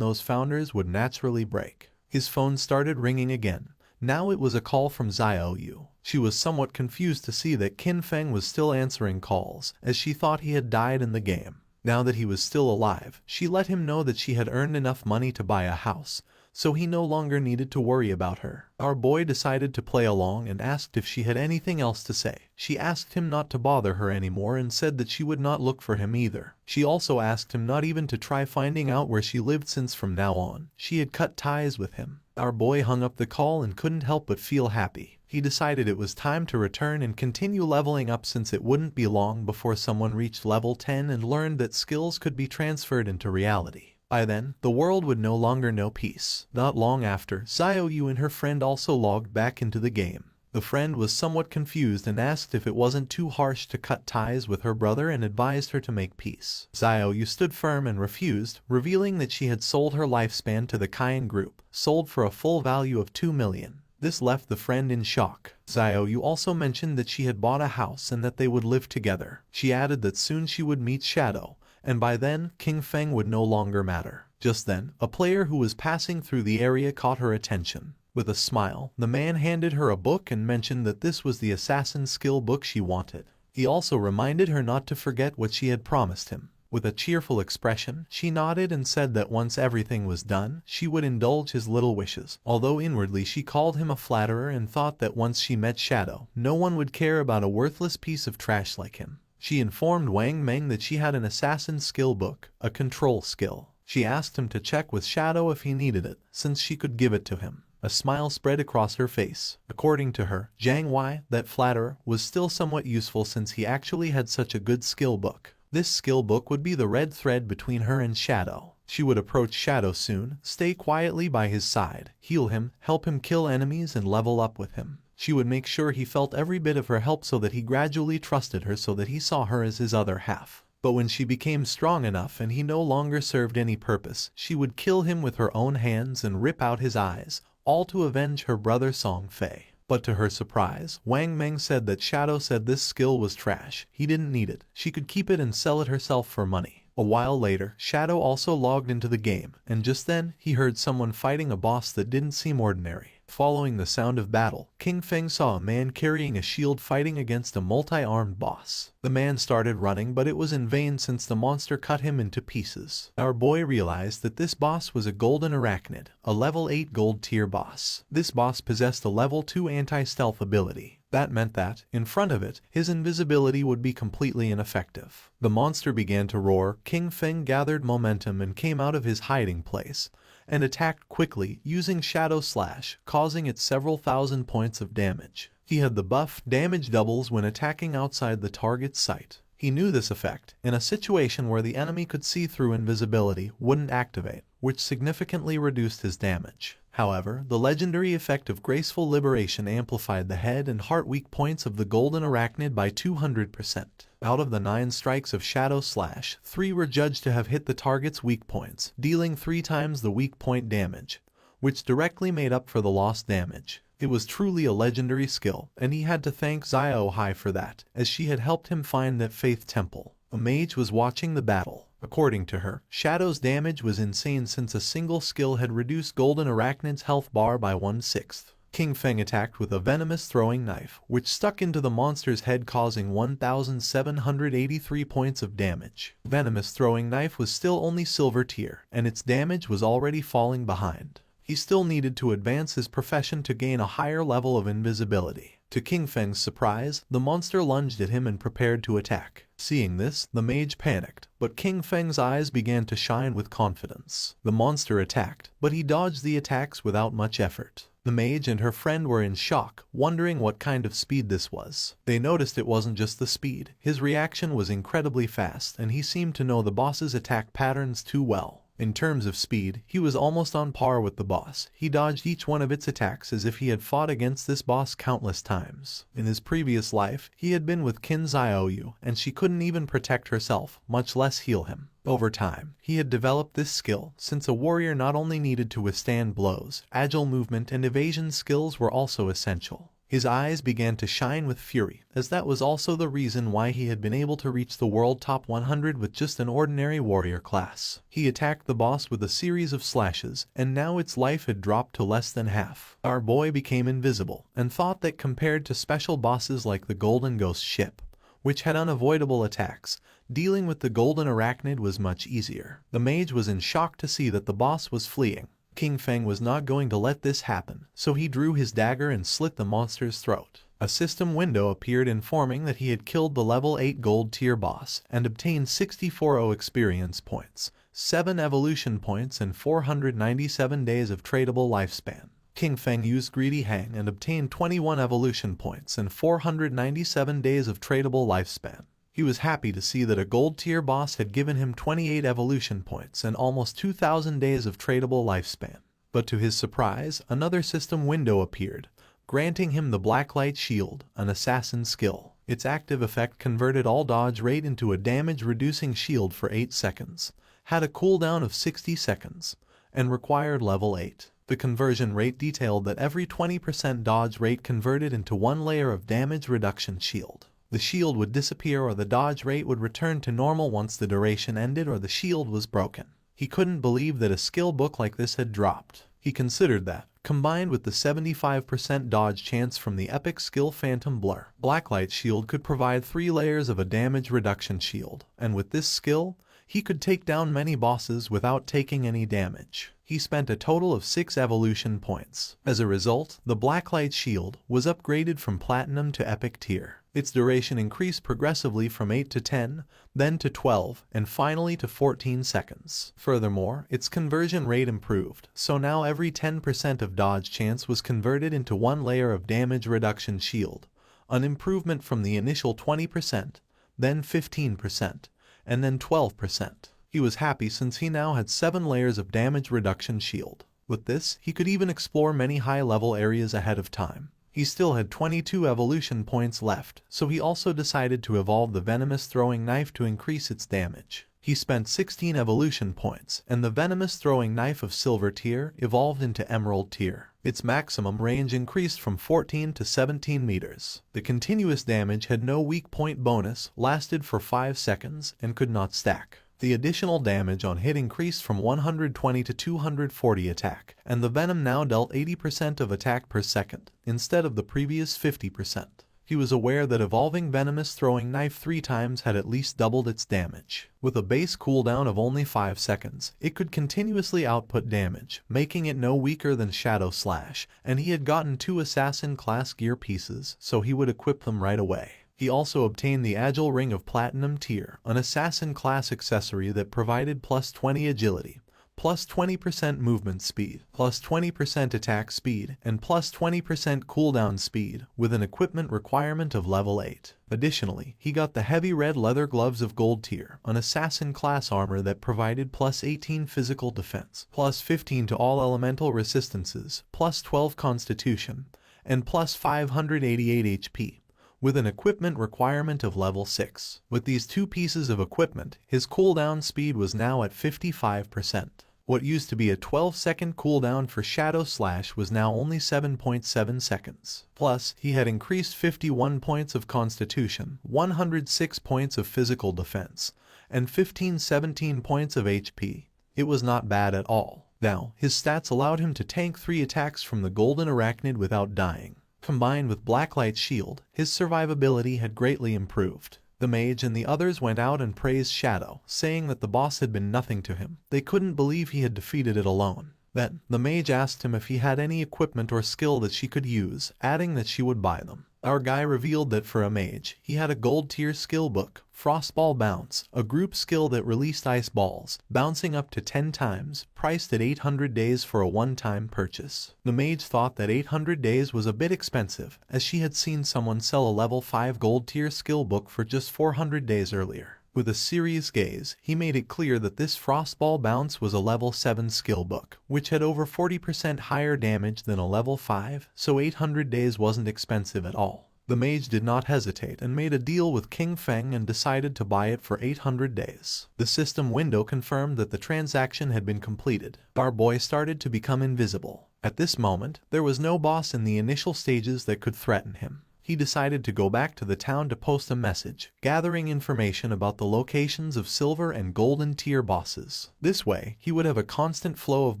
those founders would naturally break. His phone started ringing again. Now it was a call from Xiao Yu. She was somewhat confused to see that Qin Feng was still answering calls, as she thought he had died in the game. Now that he was still alive, she let him know that she had earned enough money to buy a house, so he no longer needed to worry about her. Our boy decided to play along and asked if she had anything else to say. She asked him not to bother her anymore and said that she would not look for him either. She also asked him not even to try finding out where she lived, since from now on, she had cut ties with him. Our boy hung up the call and couldn't help but feel happy. He decided it was time to return and continue leveling up, since it wouldn't be long before someone reached level 10 and learned that skills could be transferred into reality. By then, the world would no longer know peace. Not long after, Xiao Yu and her friend also logged back into the game. The friend was somewhat confused and asked if it wasn't too harsh to cut ties with her brother and advised her to make peace. Xiao Yu stood firm and refused, revealing that she had sold her lifespan to the Kyan Group, sold for a full value of 2 million. This left the friend in shock. Xiao Yu also mentioned that she had bought a house and that they would live together. She added that soon she would meet Shadow, and by then, King Feng would no longer matter. Just then, a player who was passing through the area caught her attention. With a smile, the man handed her a book and mentioned that this was the assassin skill book she wanted. He also reminded her not to forget what she had promised him. With a cheerful expression, she nodded and said that once everything was done, she would indulge his little wishes. Although inwardly she called him a flatterer and thought that once she met Shadow, no one would care about a worthless piece of trash like him. She informed Wang Meng that she had an assassin skill book, a control skill. She asked him to check with Shadow if he needed it, since she could give it to him. A smile spread across her face. According to her, Zhang Wei, that flatterer, was still somewhat useful since he actually had such a good skill book. This skill book would be the red thread between her and Shadow. She would approach Shadow soon, stay quietly by his side, heal him, help him kill enemies and level up with him. She would make sure he felt every bit of her help so that he gradually trusted her, so that he saw her as his other half. But when she became strong enough and he no longer served any purpose, she would kill him with her own hands and rip out his eyes, all to avenge her brother Song Fei. But to her surprise, Wang Meng said that Shadow said this skill was trash. He didn't need it. She could keep it and sell it herself for money. A while later, Shadow also logged into the game, and just then, he heard someone fighting a boss that didn't seem ordinary. Following the sound of battle, King Feng saw a man carrying a shield fighting against a multi-armed boss. The man started running, but it was in vain since the monster cut him into pieces. Our boy realized that this boss was a golden arachnid, a level 8 gold tier boss. This boss possessed a level 2 anti-stealth ability. That meant that, in front of it, his invisibility would be completely ineffective. The monster began to roar. King Feng gathered momentum and came out of his hiding place, and attacked quickly, using Shadow Slash, causing it several thousand points of damage. He had the buff, damage doubles when attacking outside the target's sight. He knew this effect, in a situation where the enemy could see through invisibility, wouldn't activate, which significantly reduced his damage. However, the legendary effect of Graceful Liberation amplified the head and heart weak points of the Golden Arachnid by 200%. Out of the 9 strikes of Shadow Slash, 3 were judged to have hit the target's weak points, dealing 3 times the weak point damage, which directly made up for the lost damage. It was truly a legendary skill, and he had to thank Xiao Hai for that, as she had helped him find that Faith Temple. A mage was watching the battle. According to her, Shadow's damage was insane since a single skill had reduced Golden Arachnid's health bar by 1/6. King Feng attacked with a venomous throwing knife, which stuck into the monster's head, causing 1,783 points of damage. Venomous throwing knife was still only silver tier, and its damage was already falling behind. He still needed to advance his profession to gain a higher level of invisibility. To King Feng's surprise, the monster lunged at him and prepared to attack. Seeing this, the mage panicked, but King Feng's eyes began to shine with confidence. The monster attacked, but he dodged the attacks without much effort. The mage and her friend were in shock, wondering what kind of speed this was. They noticed it wasn't just the speed. His reaction was incredibly fast, and he seemed to know the boss's attack patterns too well. In terms of speed, he was almost on par with the boss. He dodged each one of its attacks as if he had fought against this boss countless times. In his previous life, he had been with Qin Xiaoyu, and she couldn't even protect herself, much less heal him. Over time, he had developed this skill, since a warrior not only needed to withstand blows, agile movement and evasion skills were also essential. His eyes began to shine with fury, as that was also the reason why he had been able to reach the world top 100 with just an ordinary warrior class. He attacked the boss with a series of slashes, and now its life had dropped to less than half. Our boy became invisible, and thought that compared to special bosses like the Golden Ghost ship, which had unavoidable attacks, dealing with the Golden Arachnid was much easier. The mage was in shock to see that the boss was fleeing. King Feng was not going to let this happen, so he drew his dagger and slit the monster's throat. A system window appeared informing that he had killed the level 8 gold tier boss and obtained 64 experience points, 7 evolution points and 497 days of tradable lifespan. King Feng used Greedy Hang and obtained 21 evolution points and 497 days of tradable lifespan. He was happy to see that a gold tier boss had given him 28 evolution points and almost 2,000 days of tradable lifespan. But to his surprise, another system window appeared, granting him the Blacklight Shield, an assassin skill. Its active effect converted all dodge rate into a damage-reducing shield for 8 seconds, had a cooldown of 60 seconds, and required level 8. The conversion rate detailed that every 20% dodge rate converted into 1 layer of damage reduction shield. The shield would disappear or the dodge rate would return to normal once the duration ended or the shield was broken. He couldn't believe that a skill book like this had dropped. He considered that, combined with the 75% dodge chance from the epic skill Phantom Blur, Blacklight Shield could provide 3 layers of a damage reduction shield, and with this skill, he could take down many bosses without taking any damage. He spent a total of 6 evolution points. As a result, the Blacklight Shield was upgraded from Platinum to Epic tier. Its duration increased progressively from 8 to 10, then to 12, and finally to 14 seconds. Furthermore, its conversion rate improved, so now every 10% of dodge chance was converted into 1 layer of damage reduction shield, an improvement from the initial 20%, then 15%, and then 12%. He was happy since he now had 7 layers of damage reduction shield. With this, he could even explore many high-level areas ahead of time. He still had 22 evolution points left, so he also decided to evolve the venomous throwing knife to increase its damage. He spent 16 evolution points, and the venomous throwing knife of silver tier evolved into emerald tier. Its maximum range increased from 14 to 17 meters. The continuous damage had no weak point bonus, lasted for 5 seconds, and could not stack. The additional damage on hit increased from 120 to 240 attack, and the venom now dealt 80% of attack per second, instead of the previous 50%. He was aware that evolving venomous throwing knife 3 times had at least doubled its damage. With a base cooldown of only 5 seconds, it could continuously output damage, making it no weaker than Shadow Slash, and he had gotten 2 assassin class gear pieces, so he would equip them right away. He also obtained the Agile Ring of Platinum tier, an assassin class accessory that provided plus 20 agility, plus 20% movement speed, plus 20% attack speed, and plus 20% cooldown speed, with an equipment requirement of level 8. Additionally, he got the heavy red leather gloves of gold tier, an assassin class armor that provided plus 18 physical defense, plus 15 to all elemental resistances, plus 12 constitution, and plus 588 HP. With an equipment requirement of level 6. With these 2 pieces of equipment, his cooldown speed was now at 55%. What used to be a 12-second cooldown for Shadow Slash was now only 7.7 seconds. Plus, he had increased 51 points of constitution, 106 points of physical defense, and 17 points of HP. It was not bad at all. Now, his stats allowed him to tank 3 attacks from the golden arachnid without dying. Combined with Blacklight's shield, his survivability had greatly improved. The mage and the others went out and praised Shadow, saying that the boss had been nothing to him. They couldn't believe he had defeated it alone. Then, the mage asked him if he had any equipment or skill that she could use, adding that she would buy them. Our guy revealed that for a mage, he had a gold tier skill book, Frostball Bounce, a group skill that released ice balls, bouncing up to 10 times, priced at 800 days for a one-time purchase. The mage thought that 800 days was a bit expensive, as she had seen someone sell a level 5 gold tier skill book for just 400 days earlier. With a serious gaze, he made it clear that this Frostball Bounce was a level 7 skill book, which had over 40% higher damage than a level 5, so 800 days wasn't expensive at all. The mage did not hesitate and made a deal with King Feng and decided to buy it for 800 days. The system window confirmed that the transaction had been completed. Our boy started to become invisible. At this moment, there was no boss in the initial stages that could threaten him. He decided to go back to the town to post a message, gathering information about the locations of silver and golden tier bosses. This way, he would have a constant flow of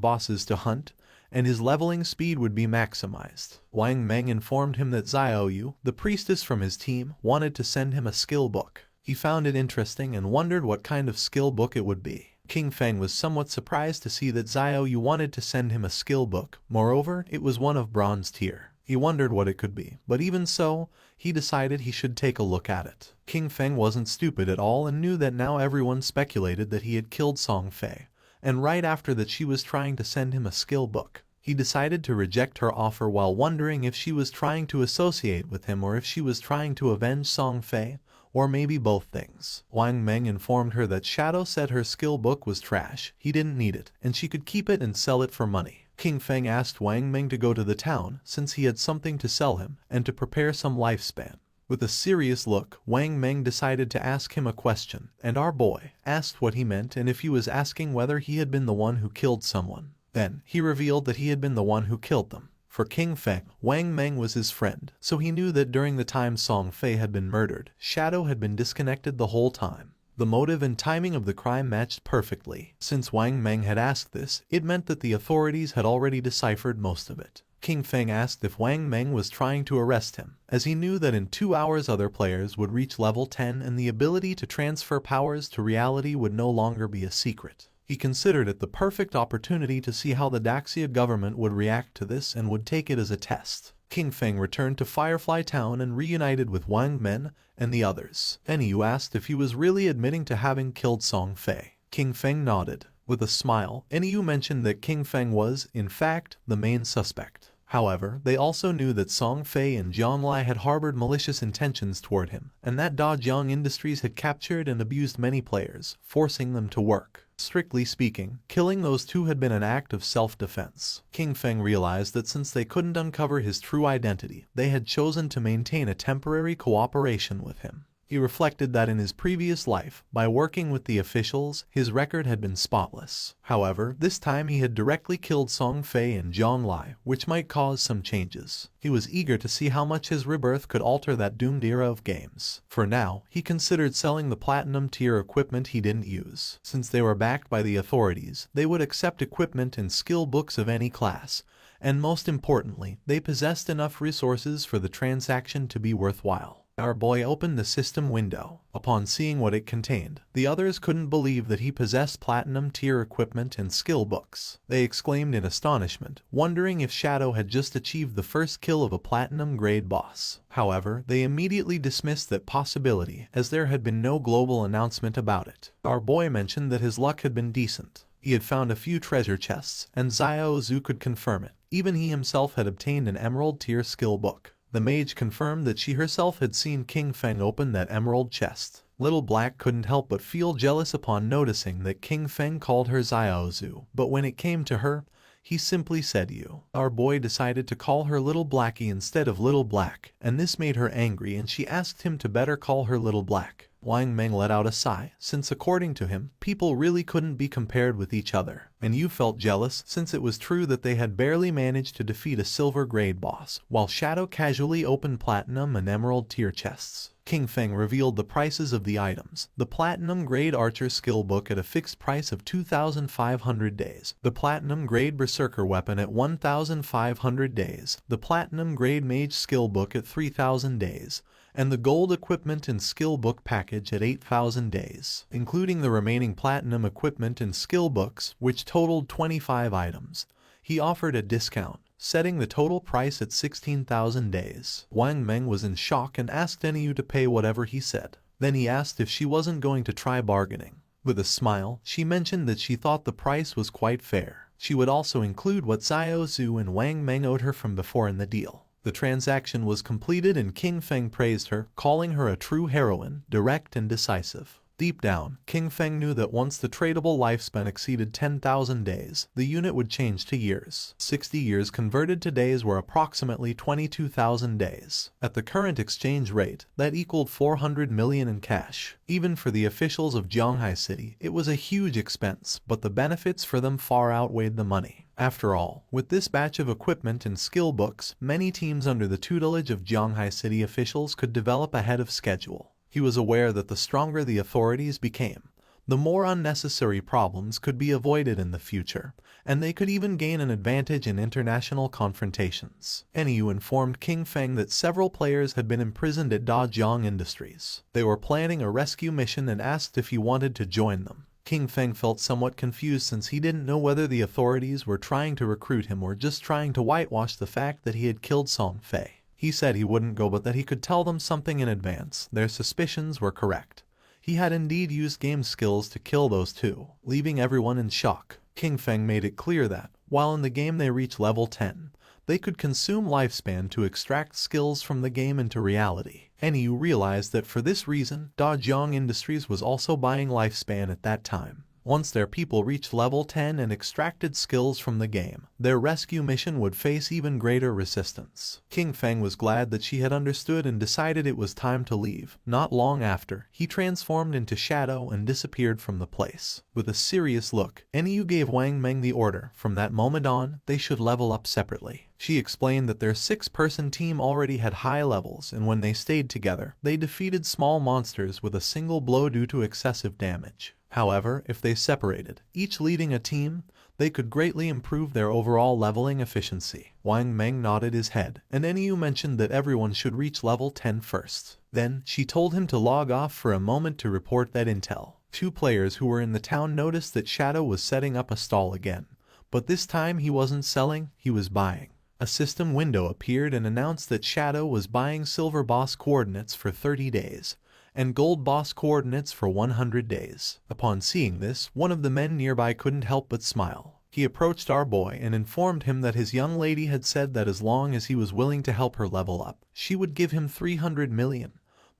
bosses to hunt, and his leveling speed would be maximized. Wang Meng informed him that Xiaoyu, the priestess from his team, wanted to send him a skill book. He found it interesting and wondered what kind of skill book it would be. King Feng was somewhat surprised to see that Xiaoyu wanted to send him a skill book. Moreover, it was one of bronze tier. He wondered what it could be, but even so, he decided he should take a look at it. King Feng wasn't stupid at all and knew that now everyone speculated that he had killed Song Fei, and right after that she was trying to send him a skill book. He decided to reject her offer while wondering if she was trying to associate with him or if she was trying to avenge Song Fei, or maybe both things. Wang Meng informed her that Shadow said her skill book was trash, he didn't need it, and she could keep it and sell it for money. King Feng asked Wang Meng to go to the town, since he had something to sell him, and to prepare some lifespan. With a serious look, Wang Meng decided to ask him a question, and our boy asked what he meant and if he was asking whether he had been the one who killed someone. Then, he revealed that he had been the one who killed them. For King Feng, Wang Meng was his friend, so he knew that during the time Song Fei had been murdered, Shadow had been disconnected the whole time. The motive and timing of the crime matched perfectly. Since Wang Meng had asked this, it meant that the authorities had already deciphered most of it. King Feng asked if Wang Meng was trying to arrest him, as he knew that in 2 hours other players would reach level 10 and the ability to transfer powers to reality would no longer be a secret. He considered it the perfect opportunity to see how the Daxia government would react to this and would take it as a test. King Feng returned to Firefly Town and reunited with Wang Meng and the others. Then Yu asked if he was really admitting to having killed Song Fei. King Feng nodded. With a smile, Yu mentioned that King Feng was, in fact, the main suspect. However, they also knew that Song Fei and Zhonglai had harbored malicious intentions toward him, and that Dajiang Industries had captured and abused many players, forcing them to work. Strictly speaking, killing those two had been an act of self-defense. King Feng realized that since they couldn't uncover his true identity, they had chosen to maintain a temporary cooperation with him. He reflected that in his previous life, by working with the officials, his record had been spotless. However, this time he had directly killed Song Fei and Zhonglai, which might cause some changes. He was eager to see how much his rebirth could alter that doomed era of games. For now, he considered selling the platinum tier equipment he didn't use. Since they were backed by the authorities, they would accept equipment and skill books of any class, and most importantly, they possessed enough resources for the transaction to be worthwhile. Our boy opened the system window. Upon seeing what it contained, the others couldn't believe that he possessed platinum tier equipment and skill books. They exclaimed in astonishment, wondering if Shadow had just achieved the first kill of a platinum grade boss. However, they immediately dismissed that possibility, as there had been no global announcement about it. Our boy mentioned that his luck had been decent. He had found a few treasure chests, and Xiao Zhu could confirm it. Even he himself had obtained an emerald tier skill book. The mage confirmed that she herself had seen King Feng open that emerald chest. Little Black couldn't help but feel jealous upon noticing that King Feng called her Xiao Zhu, but when it came to her, he simply said you. Our boy decided to call her Little Blackie instead of Little Black, and this made her angry and she asked him to better call her Little Black. Wang Meng let out a sigh, since according to him, people really couldn't be compared with each other. and you felt jealous since it was true that they had barely managed to defeat a silver grade boss, while Shadow casually opened platinum and emerald tier chests. King Feng revealed the prices of the items. The Platinum Grade Archer Skill Book at a fixed price of 2,500 days. The Platinum Grade Berserker Weapon at 1,500 days. The Platinum Grade Mage Skill Book at 3,000 days. And the Gold Equipment and Skill Book package at 8,000 days, including the remaining Platinum Equipment and Skill Books, which totaled 25 items. He offered a discount, setting the total price at 16,000 days. Wang Meng was in shock and asked Eniyu to pay whatever he said. Then he asked if she wasn't going to try bargaining. With a smile, she mentioned that she thought the price was quite fair. She would also include what Xiao Zhu and Wang Meng owed her from before in the deal. The transaction was completed and King Feng praised her, calling her a true heroine, direct and decisive. Deep down, King Feng knew that once the tradable lifespan exceeded 10,000 days, the unit would change to years. 60 years converted to days were approximately 22,000 days. At the current exchange rate, that equaled 400 million in cash. Even for the officials of Jianghai City, it was a huge expense, but the benefits for them far outweighed the money. After all, with this batch of equipment and skill books, many teams under the tutelage of Jianghai City officials could develop ahead of schedule. He was aware that the stronger the authorities became, the more unnecessary problems could be avoided in the future, and they could even gain an advantage in international confrontations. Eniyu informed King Feng that several players had been imprisoned at Dajiang Industries. They were planning a rescue mission and asked if he wanted to join them. King Feng felt somewhat confused since he didn't know whether the authorities were trying to recruit him or just trying to whitewash the fact that he had killed Song Fei. He said he wouldn't go but that he could tell them something in advance. Their suspicions were correct. He had indeed used game skills to kill those two, leaving everyone in shock. King Feng made it clear that, while in the game they reach level 10, they could consume lifespan to extract skills from the game into reality. Eniyu realized that for this reason, Dajiang Industries was also buying lifespan at that time. Once their people reached level 10 and extracted skills from the game, their rescue mission would face even greater resistance. King Feng was glad that she had understood and decided it was time to leave. Not long after, he transformed into Shadow and disappeared from the place. With a serious look, Eniyu gave Wang Meng the order. From that moment on, they should level up separately. She explained that their 6-person team already had high levels, and when they stayed together, they defeated small monsters with a single blow due to excessive damage. However, if they separated, each leading a team, they could greatly improve their overall leveling efficiency. Wang Meng nodded his head, and Eniyu mentioned that everyone should reach level 10 first. Then, she told him to log off for a moment to report that intel. 2 players who were in the town noticed that Shadow was setting up a stall again. But this time he wasn't selling, he was buying. A system window appeared and announced that Shadow was buying Silver Boss coordinates for 30 days. And Gold Boss coordinates for 100 days. Upon seeing this, one of the men nearby couldn't help but smile. He approached our boy and informed him that his young lady had said that as long as he was willing to help her level up, she would give him 300 million,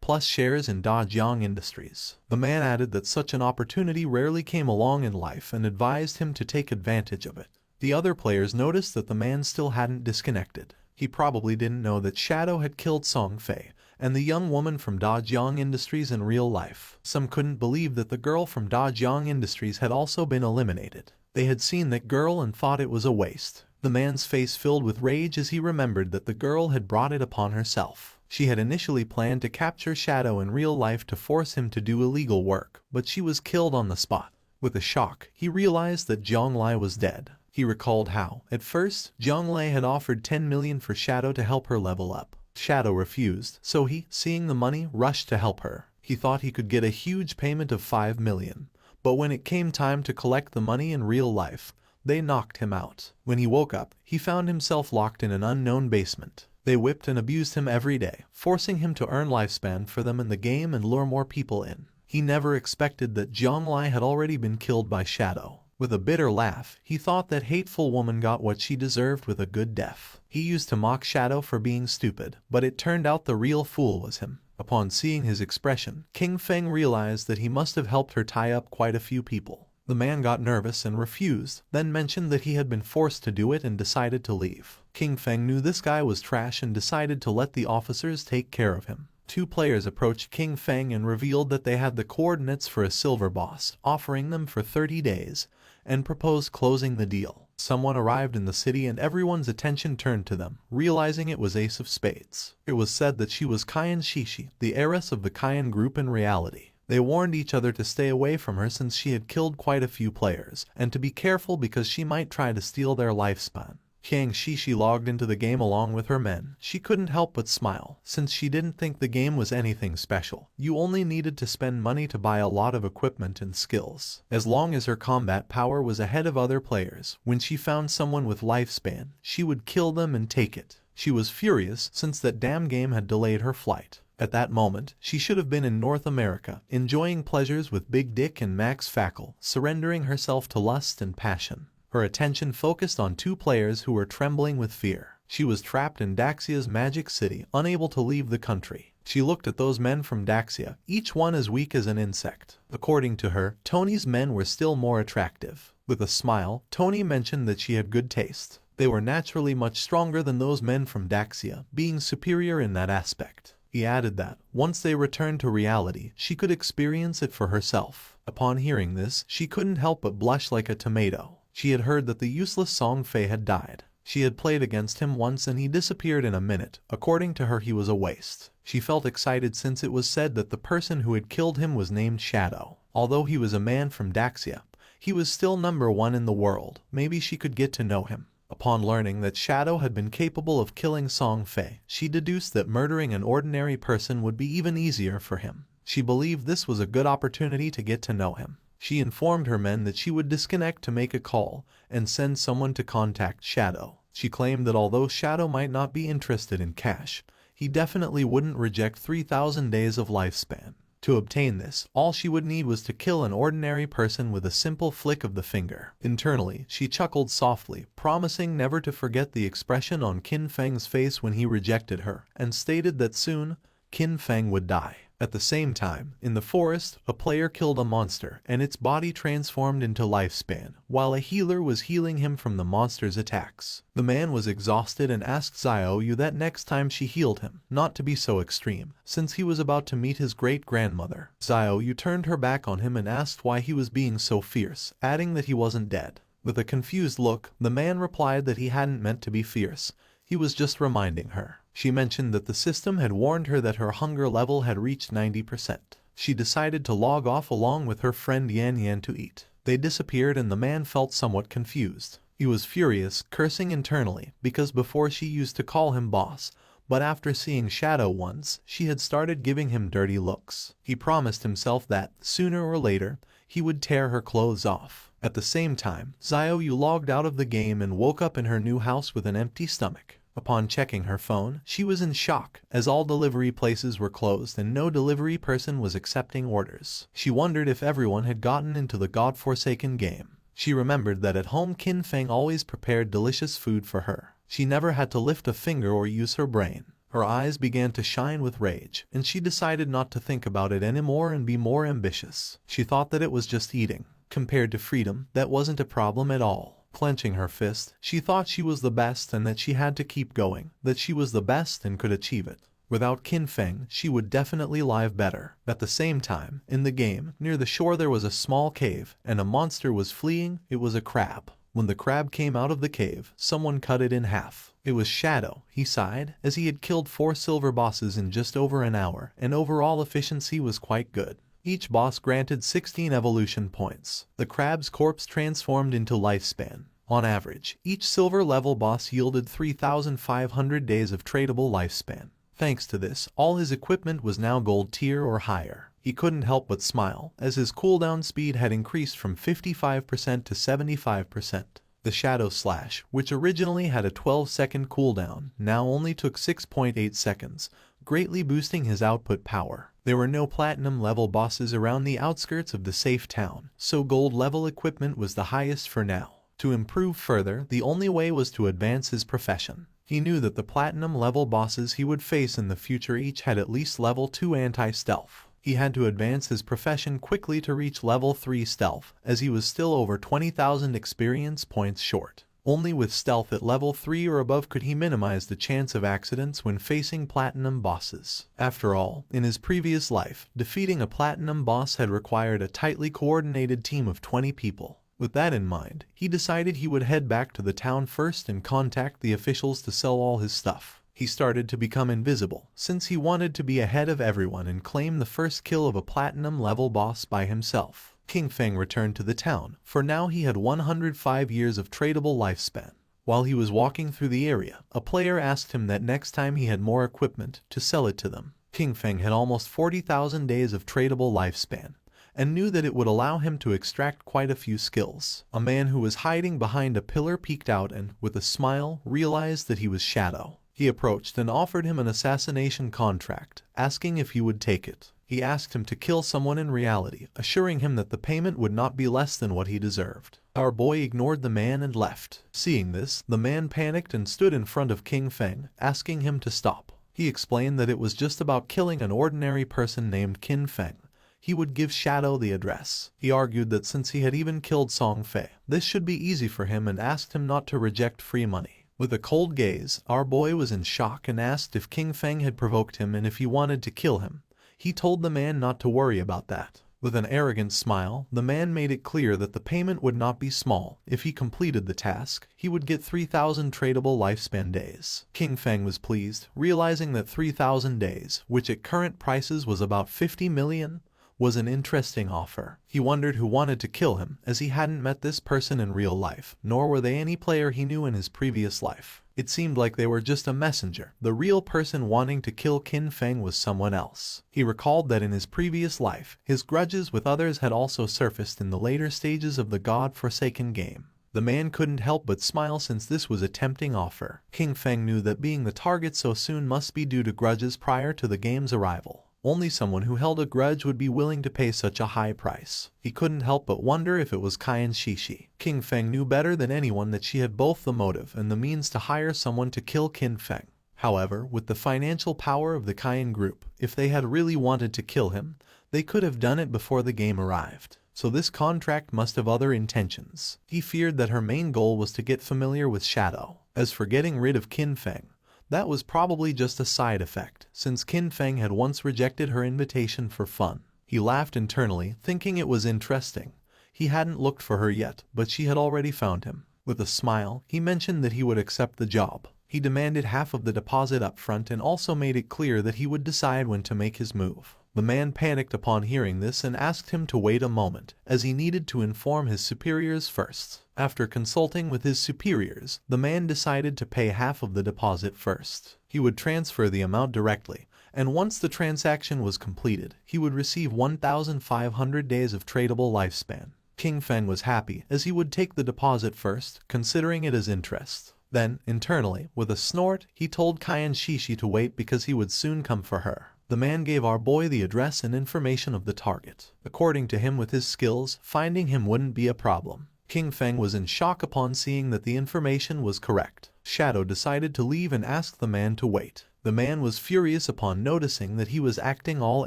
plus shares in Dajiang Industries. The man added that such an opportunity rarely came along in life and advised him to take advantage of it. The other players noticed that the man still hadn't disconnected. He probably didn't know that Shadow had killed Song Fei and the young woman from Dajiang Industries in real life. Some couldn't believe that the girl from Dajiang Industries had also been eliminated. They had seen that girl and thought it was a waste. The man's face filled with rage as he remembered that the girl had brought it upon herself. She had initially planned to capture Shadow in real life to force him to do illegal work, but she was killed on the spot. With a shock, he realized that Zhonglai was dead. He recalled how, at first, Zhonglai had offered 10 million for Shadow to help her level up. Shadow refused, so he, seeing the money, rushed to help her. He thought he could get a huge payment of 5 million, but when it came time to collect the money in real life, they knocked him out. When he woke up, he found himself locked in an unknown basement. They whipped and abused him every day, forcing him to earn lifespan for them in the game and lure more people in. He never expected that Zhonglai had already been killed by Shadow. With a bitter laugh, he thought that hateful woman got what she deserved with a good death. He used to mock Shadow for being stupid, but it turned out the real fool was him. Upon seeing his expression, King Feng realized that he must have helped her tie up quite a few people. The man got nervous and refused, then mentioned that he had been forced to do it and decided to leave. King Feng knew this guy was trash and decided to let the officers take care of him. 2 players approached King Feng and revealed that they had the coordinates for a silver boss, offering them for 30 days, and proposed closing the deal. Someone arrived in the city and everyone's attention turned to them, realizing it was Ace of Spades. It was said that she was Kayan Shishi, the heiress of the Kayan group in reality. They warned each other to stay away from her since she had killed quite a few players, and to be careful because she might try to steal their lifespan. Kayan Shishi logged into the game along with her men. She couldn't help but smile, since she didn't think the game was anything special. You only needed to spend money to buy a lot of equipment and skills. As long as her combat power was ahead of other players, when she found someone with lifespan, she would kill them and take it. She was furious since that damn game had delayed her flight. At that moment, she should have been in North America, enjoying pleasures with Big Dick and Max Fackle, surrendering herself to lust and passion. Her attention focused on two players who were trembling with fear. She was trapped in Daxia's magic city, unable to leave the country. She looked at those men from Daxia, each one as weak as an insect. According to her, Tony's men were still more attractive. With a smile, Tony mentioned that she had good taste. They were naturally much stronger than those men from Daxia, being superior in that aspect. He added that, once they returned to reality, she could experience it for herself. Upon hearing this, she couldn't help but blush like a tomato. She had heard that the useless Song Fei had died. She had played against him once and he disappeared in a minute. According to her, he was a waste. She felt excited since it was said that the person who had killed him was named Shadow. Although he was a man from Daxia, he was still #1 in the world. Maybe she could get to know him. Upon learning that Shadow had been capable of killing Song Fei, she deduced that murdering an ordinary person would be even easier for him. She believed this was a good opportunity to get to know him. She informed her men that she would disconnect to make a call and send someone to contact Shadow. She claimed that although Shadow might not be interested in cash, he definitely wouldn't reject 3,000 days of lifespan. To obtain this, all she would need was to kill an ordinary person with a simple flick of the finger. Internally, she chuckled softly, promising never to forget the expression on Qin Feng's face when he rejected her, and stated that soon, Qin Feng would die. At the same time, in the forest, a player killed a monster and its body transformed into lifespan, while a healer was healing him from the monster's attacks. The man was exhausted and asked Xiaoyu that next time she healed him, not to be so extreme, since he was about to meet his great-grandmother. Xiaoyu turned her back on him and asked why he was being so fierce, adding that he wasn't dead. With a confused look, the man replied that he hadn't meant to be fierce. He was just reminding her. She mentioned that the system had warned her that her hunger level had reached 90%. She decided to log off along with her friend Yan Yan to eat. They disappeared and the man felt somewhat confused. He was furious, cursing internally, because before she used to call him boss, but after seeing Shadow once, she had started giving him dirty looks. He promised himself that, sooner or later, he would tear her clothes off. At the same time, Xiaoyu logged out of the game and woke up in her new house with an empty stomach. Upon checking her phone, she was in shock, as all delivery places were closed and no delivery person was accepting orders. She wondered if everyone had gotten into the godforsaken game. She remembered that at home Qin Feng always prepared delicious food for her. She never had to lift a finger or use her brain. Her eyes began to shine with rage, and she decided not to think about it anymore and be more ambitious. She thought that it was just eating. Compared to freedom, that wasn't a problem at all. Clenching her fist, she thought she was the best and that she had to keep going, that she was the best and could achieve it. Without Qin Feng, she would definitely live better. At the same time, in the game, near the shore there was a small cave, and a monster was fleeing. It was a crab. When the crab came out of the cave, someone cut it in half. It was Shadow, he sighed, as he had killed 4 silver bosses in just over an hour, and overall efficiency was quite good. Each boss granted 16 evolution points. The crab's corpse transformed into lifespan. On average, each silver level boss yielded 3,500 days of tradable lifespan. Thanks to this, all his equipment was now gold tier or higher. He couldn't help but smile, as his cooldown speed had increased from 55% to 75%. The Shadow Slash, which originally had a 12-second cooldown, now only took 6.8 seconds, greatly boosting his output power. There were no platinum level bosses around the outskirts of the safe town, so gold level equipment was the highest for now. To improve further, the only way was to advance his profession. He knew that the platinum level bosses he would face in the future each had at least level 2 anti-stealth. He had to advance his profession quickly to reach level 3 stealth, as he was still over 20,000 experience points short. Only with stealth at level 3 or above could he minimize the chance of accidents when facing platinum bosses. After all, in his previous life, defeating a platinum boss had required a tightly coordinated team of 20 people. With that in mind, he decided he would head back to the town first and contact the officials to sell all his stuff. He started to become invisible, since he wanted to be ahead of everyone and claim the first kill of a platinum-level boss by himself. King Feng returned to the town, for now he had 105 years of tradable lifespan. While he was walking through the area, a player asked him that next time he had more equipment, to sell it to them. King Feng had almost 40,000 days of tradable lifespan, and knew that it would allow him to extract quite a few skills. A man who was hiding behind a pillar peeked out and, with a smile, realized that he was Shadow. He approached and offered him an assassination contract, asking if he would take it. He asked him to kill someone in reality, assuring him that the payment would not be less than what he deserved. Our boy ignored the man and left. Seeing this, the man panicked and stood in front of King Feng, asking him to stop. He explained that it was just about killing an ordinary person named King Feng. He would give Shadow the address. He argued that since he had even killed Song Fei, this should be easy for him and asked him not to reject free money. With a cold gaze, our boy was in shock and asked if King Feng had provoked him and if he wanted to kill him. He told the man not to worry about that. With an arrogant smile, the man made it clear that the payment would not be small. If he completed the task, he would get 3,000 tradable lifespan days. King Feng was pleased, realizing that 3,000 days, which at current prices was about 50 million, was an interesting offer. He wondered who wanted to kill him, as he hadn't met this person in real life, nor were they any player he knew in his previous life. It seemed like they were just a messenger. The real person wanting to kill King Feng was someone else. He recalled that in his previous life, his grudges with others had also surfaced in the later stages of the God-forsaken game. The man couldn't help but smile since this was a tempting offer. King Feng knew that being the target so soon must be due to grudges prior to the game's arrival. Only someone who held a grudge would be willing to pay such a high price. He couldn't help but wonder if it was Cayenne Shishi. King Feng knew better than anyone that she had both the motive and the means to hire someone to kill King Feng. However, with the financial power of the Cayenne group, if they had really wanted to kill him, they could have done it before the game arrived. So this contract must have other intentions. He feared that her main goal was to get familiar with Shadow. As for getting rid of King Feng, that was probably just a side effect, since King Feng had once rejected her invitation for fun. He laughed internally, thinking it was interesting. He hadn't looked for her yet, but she had already found him. With a smile, he mentioned that he would accept the job. He demanded half of the deposit up front and also made it clear that he would decide when to make his move. The man panicked upon hearing this and asked him to wait a moment, as he needed to inform his superiors first. After consulting with his superiors, the man decided to pay half of the deposit first. He would transfer the amount directly, and once the transaction was completed, he would receive 1,500 days of tradable lifespan. King Feng was happy, as he would take the deposit first, considering it as interest. Then, internally, with a snort, he told Cayenne Shishi to wait because he would soon come for her. The man gave our boy the address and information of the target. According to him, with his skills, finding him wouldn't be a problem. King Feng was in shock upon seeing that the information was correct. Shadow decided to leave and asked the man to wait. The man was furious upon noticing that he was acting all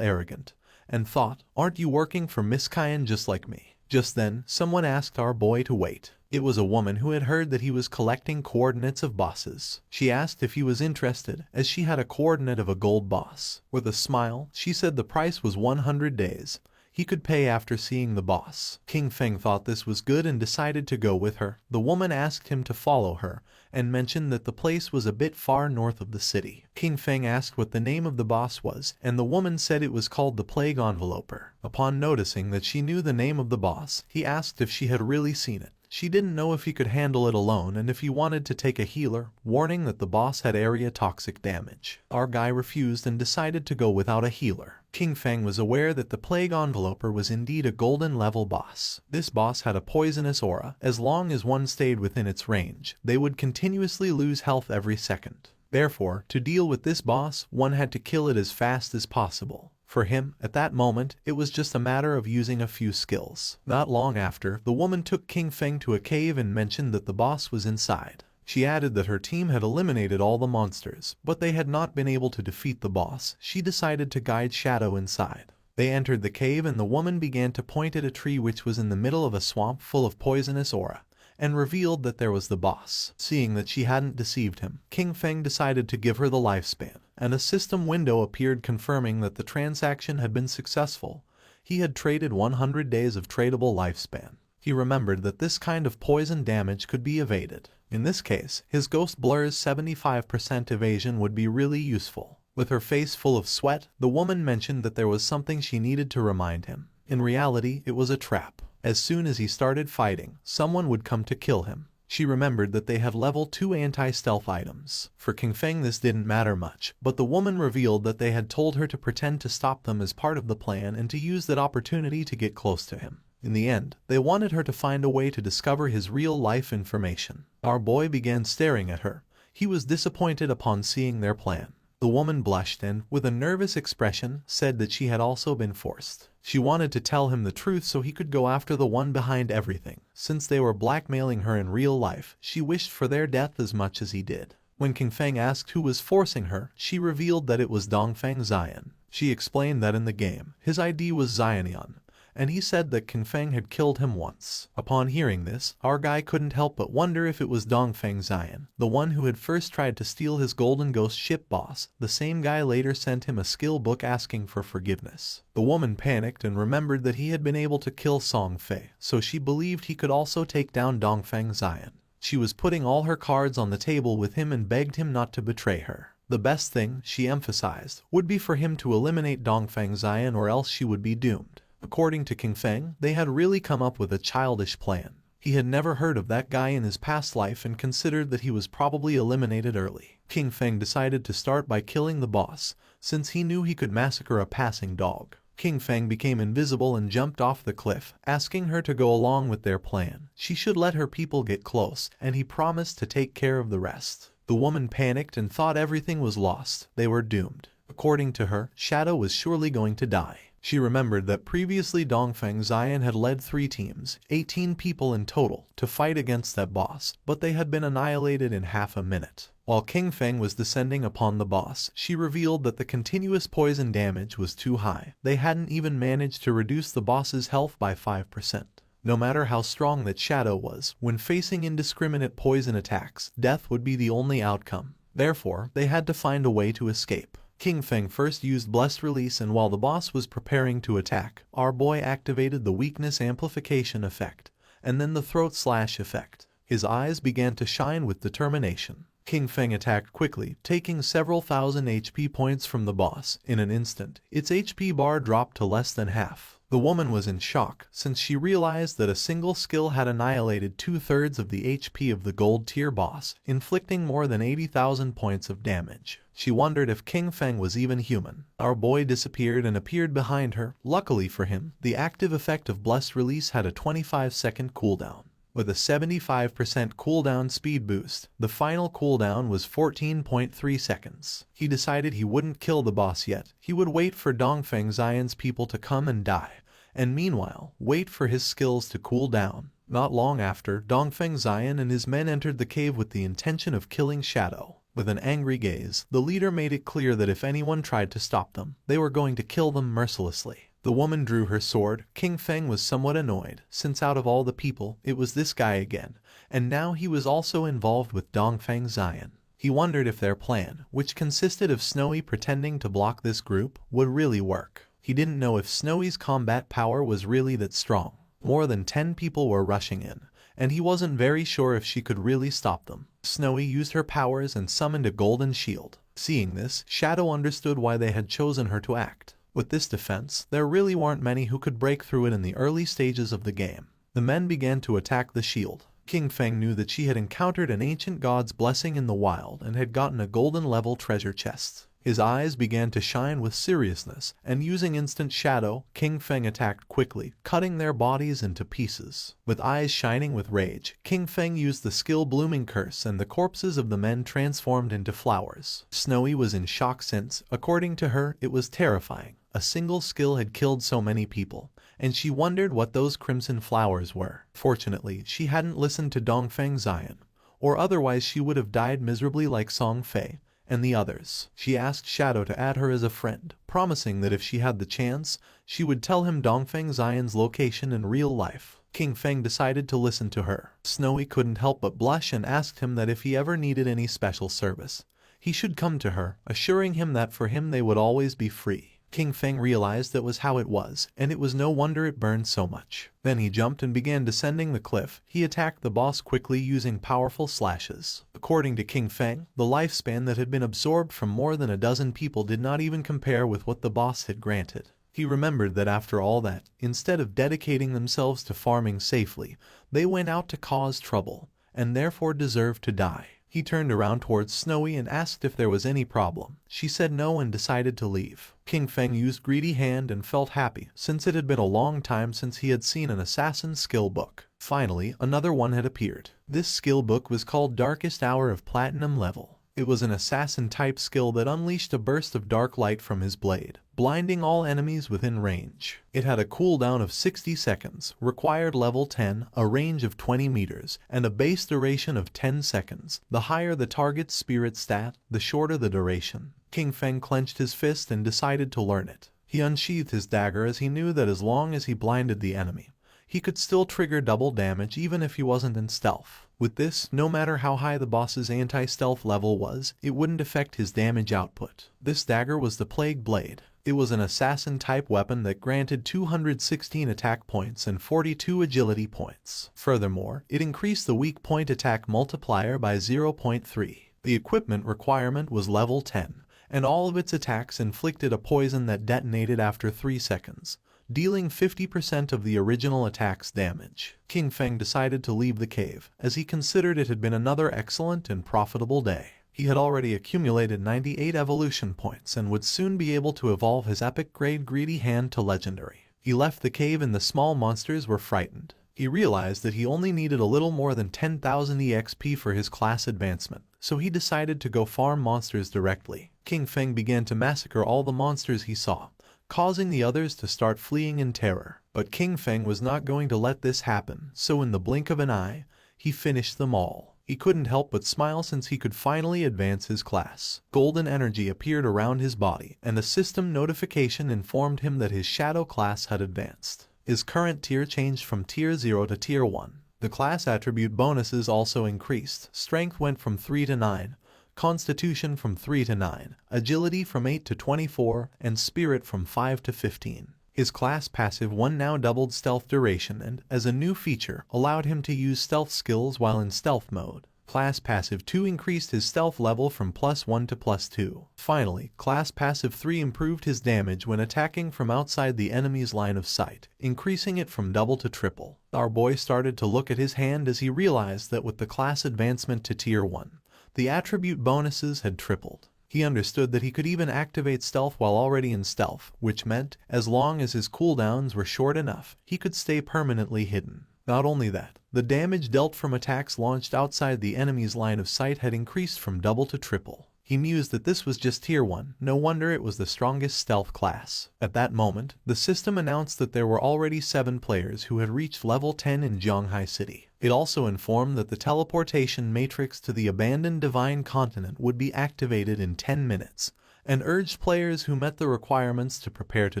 arrogant, and thought, "Aren't you working for Miss Cayenne just like me?" Just then, someone asked our boy to wait. It was a woman who had heard that he was collecting coordinates of bosses. She asked if he was interested, as she had a coordinate of a gold boss. With a smile, she said the price was 100 days. He could pay after seeing the boss. King Feng thought this was good and decided to go with her. The woman asked him to follow her, and mentioned that the place was a bit far north of the city. King Feng asked what the name of the boss was, and the woman said it was called the Plague Enveloper. Upon noticing that she knew the name of the boss, he asked if she had really seen it. She didn't know if he could handle it alone and if he wanted to take a healer, warning that the boss had area toxic damage. Our guy refused and decided to go without a healer. King Feng was aware that the Plague Enveloper was indeed a golden level boss. This boss had a poisonous aura. As long as one stayed within its range, they would continuously lose health every second. Therefore, to deal with this boss, one had to kill it as fast as possible. For him, at that moment, it was just a matter of using a few skills. Not long after, the woman took King Feng to a cave and mentioned that the boss was inside. She added that her team had eliminated all the monsters, but they had not been able to defeat the boss. She decided to guide Shadow inside. They entered the cave and the woman began to point at a tree which was in the middle of a swamp full of poisonous aura, and revealed that there was the boss. Seeing that she hadn't deceived him, King Feng decided to give her the lifespan, and a system window appeared confirming that the transaction had been successful. He had traded 100 days of tradable lifespan. He remembered that this kind of poison damage could be evaded. In this case, his ghost blur's 75% evasion would be really useful. With her face full of sweat, the woman mentioned that there was something she needed to remind him. In reality, it was a trap. As soon as he started fighting, someone would come to kill him. She remembered that they had level 2 anti-stealth items. For King Feng this didn't matter much, but the woman revealed that they had told her to pretend to stop them as part of the plan and to use that opportunity to get close to him. In the end, they wanted her to find a way to discover his real-life information. Our boy began staring at her. He was disappointed upon seeing their plan. The woman blushed and, with a nervous expression, said that she had also been forced. She wanted to tell him the truth so he could go after the one behind everything. Since they were blackmailing her in real life, she wished for their death as much as he did. When King Feng asked who was forcing her, she revealed that it was Dongfeng Xian. She explained that in the game, his ID was Xianian, and he said that King Feng had killed him once. Upon hearing this, our guy couldn't help but wonder if it was Dongfeng Xian, the one who had first tried to steal his golden ghost ship boss. The same guy later sent him a skill book asking for forgiveness. The woman panicked and remembered that he had been able to kill Song Fei, so she believed he could also take down Dongfeng Xian. She was putting all her cards on the table with him and begged him not to betray her. The best thing, she emphasized, would be for him to eliminate Dongfeng Xian or else she would be doomed. According to King Feng, they had really come up with a childish plan. He had never heard of that guy in his past life and considered that he was probably eliminated early. King Feng decided to start by killing the boss, since he knew he could massacre a passing dog. King Feng became invisible and jumped off the cliff, asking her to go along with their plan. She should let her people get close, and he promised to take care of the rest. The woman panicked and thought everything was lost. They were doomed. According to her, Shadow was surely going to die. She remembered that previously Dongfeng Xian had led 3 teams, 18 people in total, to fight against that boss, but they had been annihilated in half a minute. While King Feng was descending upon the boss, she revealed that the continuous poison damage was too high. They hadn't even managed to reduce the boss's health by 5%. No matter how strong that Shadow was, when facing indiscriminate poison attacks, death would be the only outcome. Therefore, they had to find a way to escape. King Feng first used Blessed Release, and while the boss was preparing to attack, our boy activated the Weakness Amplification effect, and then the Throat Slash effect. His eyes began to shine with determination. King Feng attacked quickly, taking several thousand HP points from the boss. In an instant, its HP bar dropped to less than half. The woman was in shock, since she realized that a single skill had annihilated 2/3 of the HP of the gold tier boss, inflicting more than 80,000 points of damage. She wondered if King Feng was even human. Our boy disappeared and appeared behind her. Luckily for him, the active effect of Blessed Release had a 25-second cooldown. With a 75% cooldown speed boost, the final cooldown was 14.3 seconds. He decided he wouldn't kill the boss yet. He would wait for Dongfeng Xian's people to come and die, and meanwhile, wait for his skills to cool down. Not long after, Dongfeng Xian and his men entered the cave with the intention of killing Shadow. With an angry gaze, the leader made it clear that if anyone tried to stop them, they were going to kill them mercilessly. The woman drew her sword. King Feng was somewhat annoyed, since out of all the people, it was this guy again, and now he was also involved with Dongfeng Xian. He wondered if their plan, which consisted of Snowy pretending to block this group, would really work. He didn't know if Snowy's combat power was really that strong. More than 10 people were rushing in, and he wasn't very sure if she could really stop them. Snowy used her powers and summoned a golden shield. Seeing this, Shadow understood why they had chosen her to act. With this defense, there really weren't many who could break through it in the early stages of the game. The men began to attack the shield. King Feng knew that she had encountered an ancient god's blessing in the wild and had gotten a golden level treasure chest. His eyes began to shine with seriousness, and using instant shadow, King Feng attacked quickly, cutting their bodies into pieces. With eyes shining with rage, King Feng used the skill Blooming Curse, and the corpses of the men transformed into flowers. Snowy was in shock since, according to her, it was terrifying. A single skill had killed so many people, and she wondered what those crimson flowers were. Fortunately, she hadn't listened to Dongfeng Xian, or otherwise she would have died miserably like Song Fei and the others. She asked Shadow to add her as a friend, promising that if she had the chance, she would tell him Dongfeng Xian's location in real life. King Feng decided to listen to her. Snowy couldn't help but blush and asked him that if he ever needed any special service, he should come to her, assuring him that for him they would always be free. King Feng realized that was how it was, and it was no wonder it burned so much. Then he jumped and began descending the cliff. He attacked the boss quickly using powerful slashes. According to King Feng, the lifespan that had been absorbed from more than a dozen people did not even compare with what the boss had granted. He remembered that after all that, instead of dedicating themselves to farming safely, they went out to cause trouble, and therefore deserved to die. He turned around towards Snowy and asked if there was any problem. She said no and decided to leave. King Feng used Greedy Hand and felt happy, since it had been a long time since he had seen an assassin skill book. Finally, another one had appeared. This skill book was called Darkest Hour of Platinum Level. It was an assassin-type skill that unleashed a burst of dark light from his blade, blinding all enemies within range. It had a cooldown of 60 seconds, required level 10, a range of 20 meters, and a base duration of 10 seconds. The higher the target's spirit stat, the shorter the duration. King Feng clenched his fist and decided to learn it. He unsheathed his dagger as he knew that as long as he blinded the enemy, he could still trigger double damage even if he wasn't in stealth. With this, no matter how high the boss's anti-stealth level was, it wouldn't affect his damage output. This dagger was the Plague Blade. It was an assassin-type weapon that granted 216 attack points and 42 agility points. Furthermore, it increased the weak point attack multiplier by 0.3. The equipment requirement was level 10, and all of its attacks inflicted a poison that detonated after 3 seconds, dealing 50% of the original attack's damage. King Feng decided to leave the cave, as he considered it had been another excellent and profitable day. He had already accumulated 98 evolution points and would soon be able to evolve his epic grade Greedy Hand to legendary. He left the cave and the small monsters were frightened. He realized that he only needed a little more than 10,000 EXP for his class advancement, so he decided to go farm monsters directly. King Feng began to massacre all the monsters he saw, causing the others to start fleeing in terror. But King Feng was not going to let this happen, so in the blink of an eye, he finished them all. He couldn't help but smile since he could finally advance his class. Golden energy appeared around his body, and a system notification informed him that his shadow class had advanced. His current tier changed from tier 0 to tier 1. The class attribute bonuses also increased. Strength went from 3 to 9. Constitution from 3 to 9, Agility from 8 to 24, and Spirit from 5 to 15. His class passive 1 now doubled stealth duration and, as a new feature, allowed him to use stealth skills while in stealth mode. Class passive 2 increased his stealth level from +1 to +2. Finally, class passive 3 improved his damage when attacking from outside the enemy's line of sight, increasing it from double to triple. Our boy started to look at his hand as he realized that with the class advancement to tier 1, the attribute bonuses had tripled. He understood that he could even activate stealth while already in stealth, which meant, as long as his cooldowns were short enough, he could stay permanently hidden. Not only that, the damage dealt from attacks launched outside the enemy's line of sight had increased from double to triple. He mused that this was just tier 1, no wonder it was the strongest stealth class. At that moment, the system announced that there were already 7 players who had reached level 10 in Zhonghai City. It also informed that the teleportation matrix to the abandoned Divine Continent would be activated in 10 minutes, and urged players who met the requirements to prepare to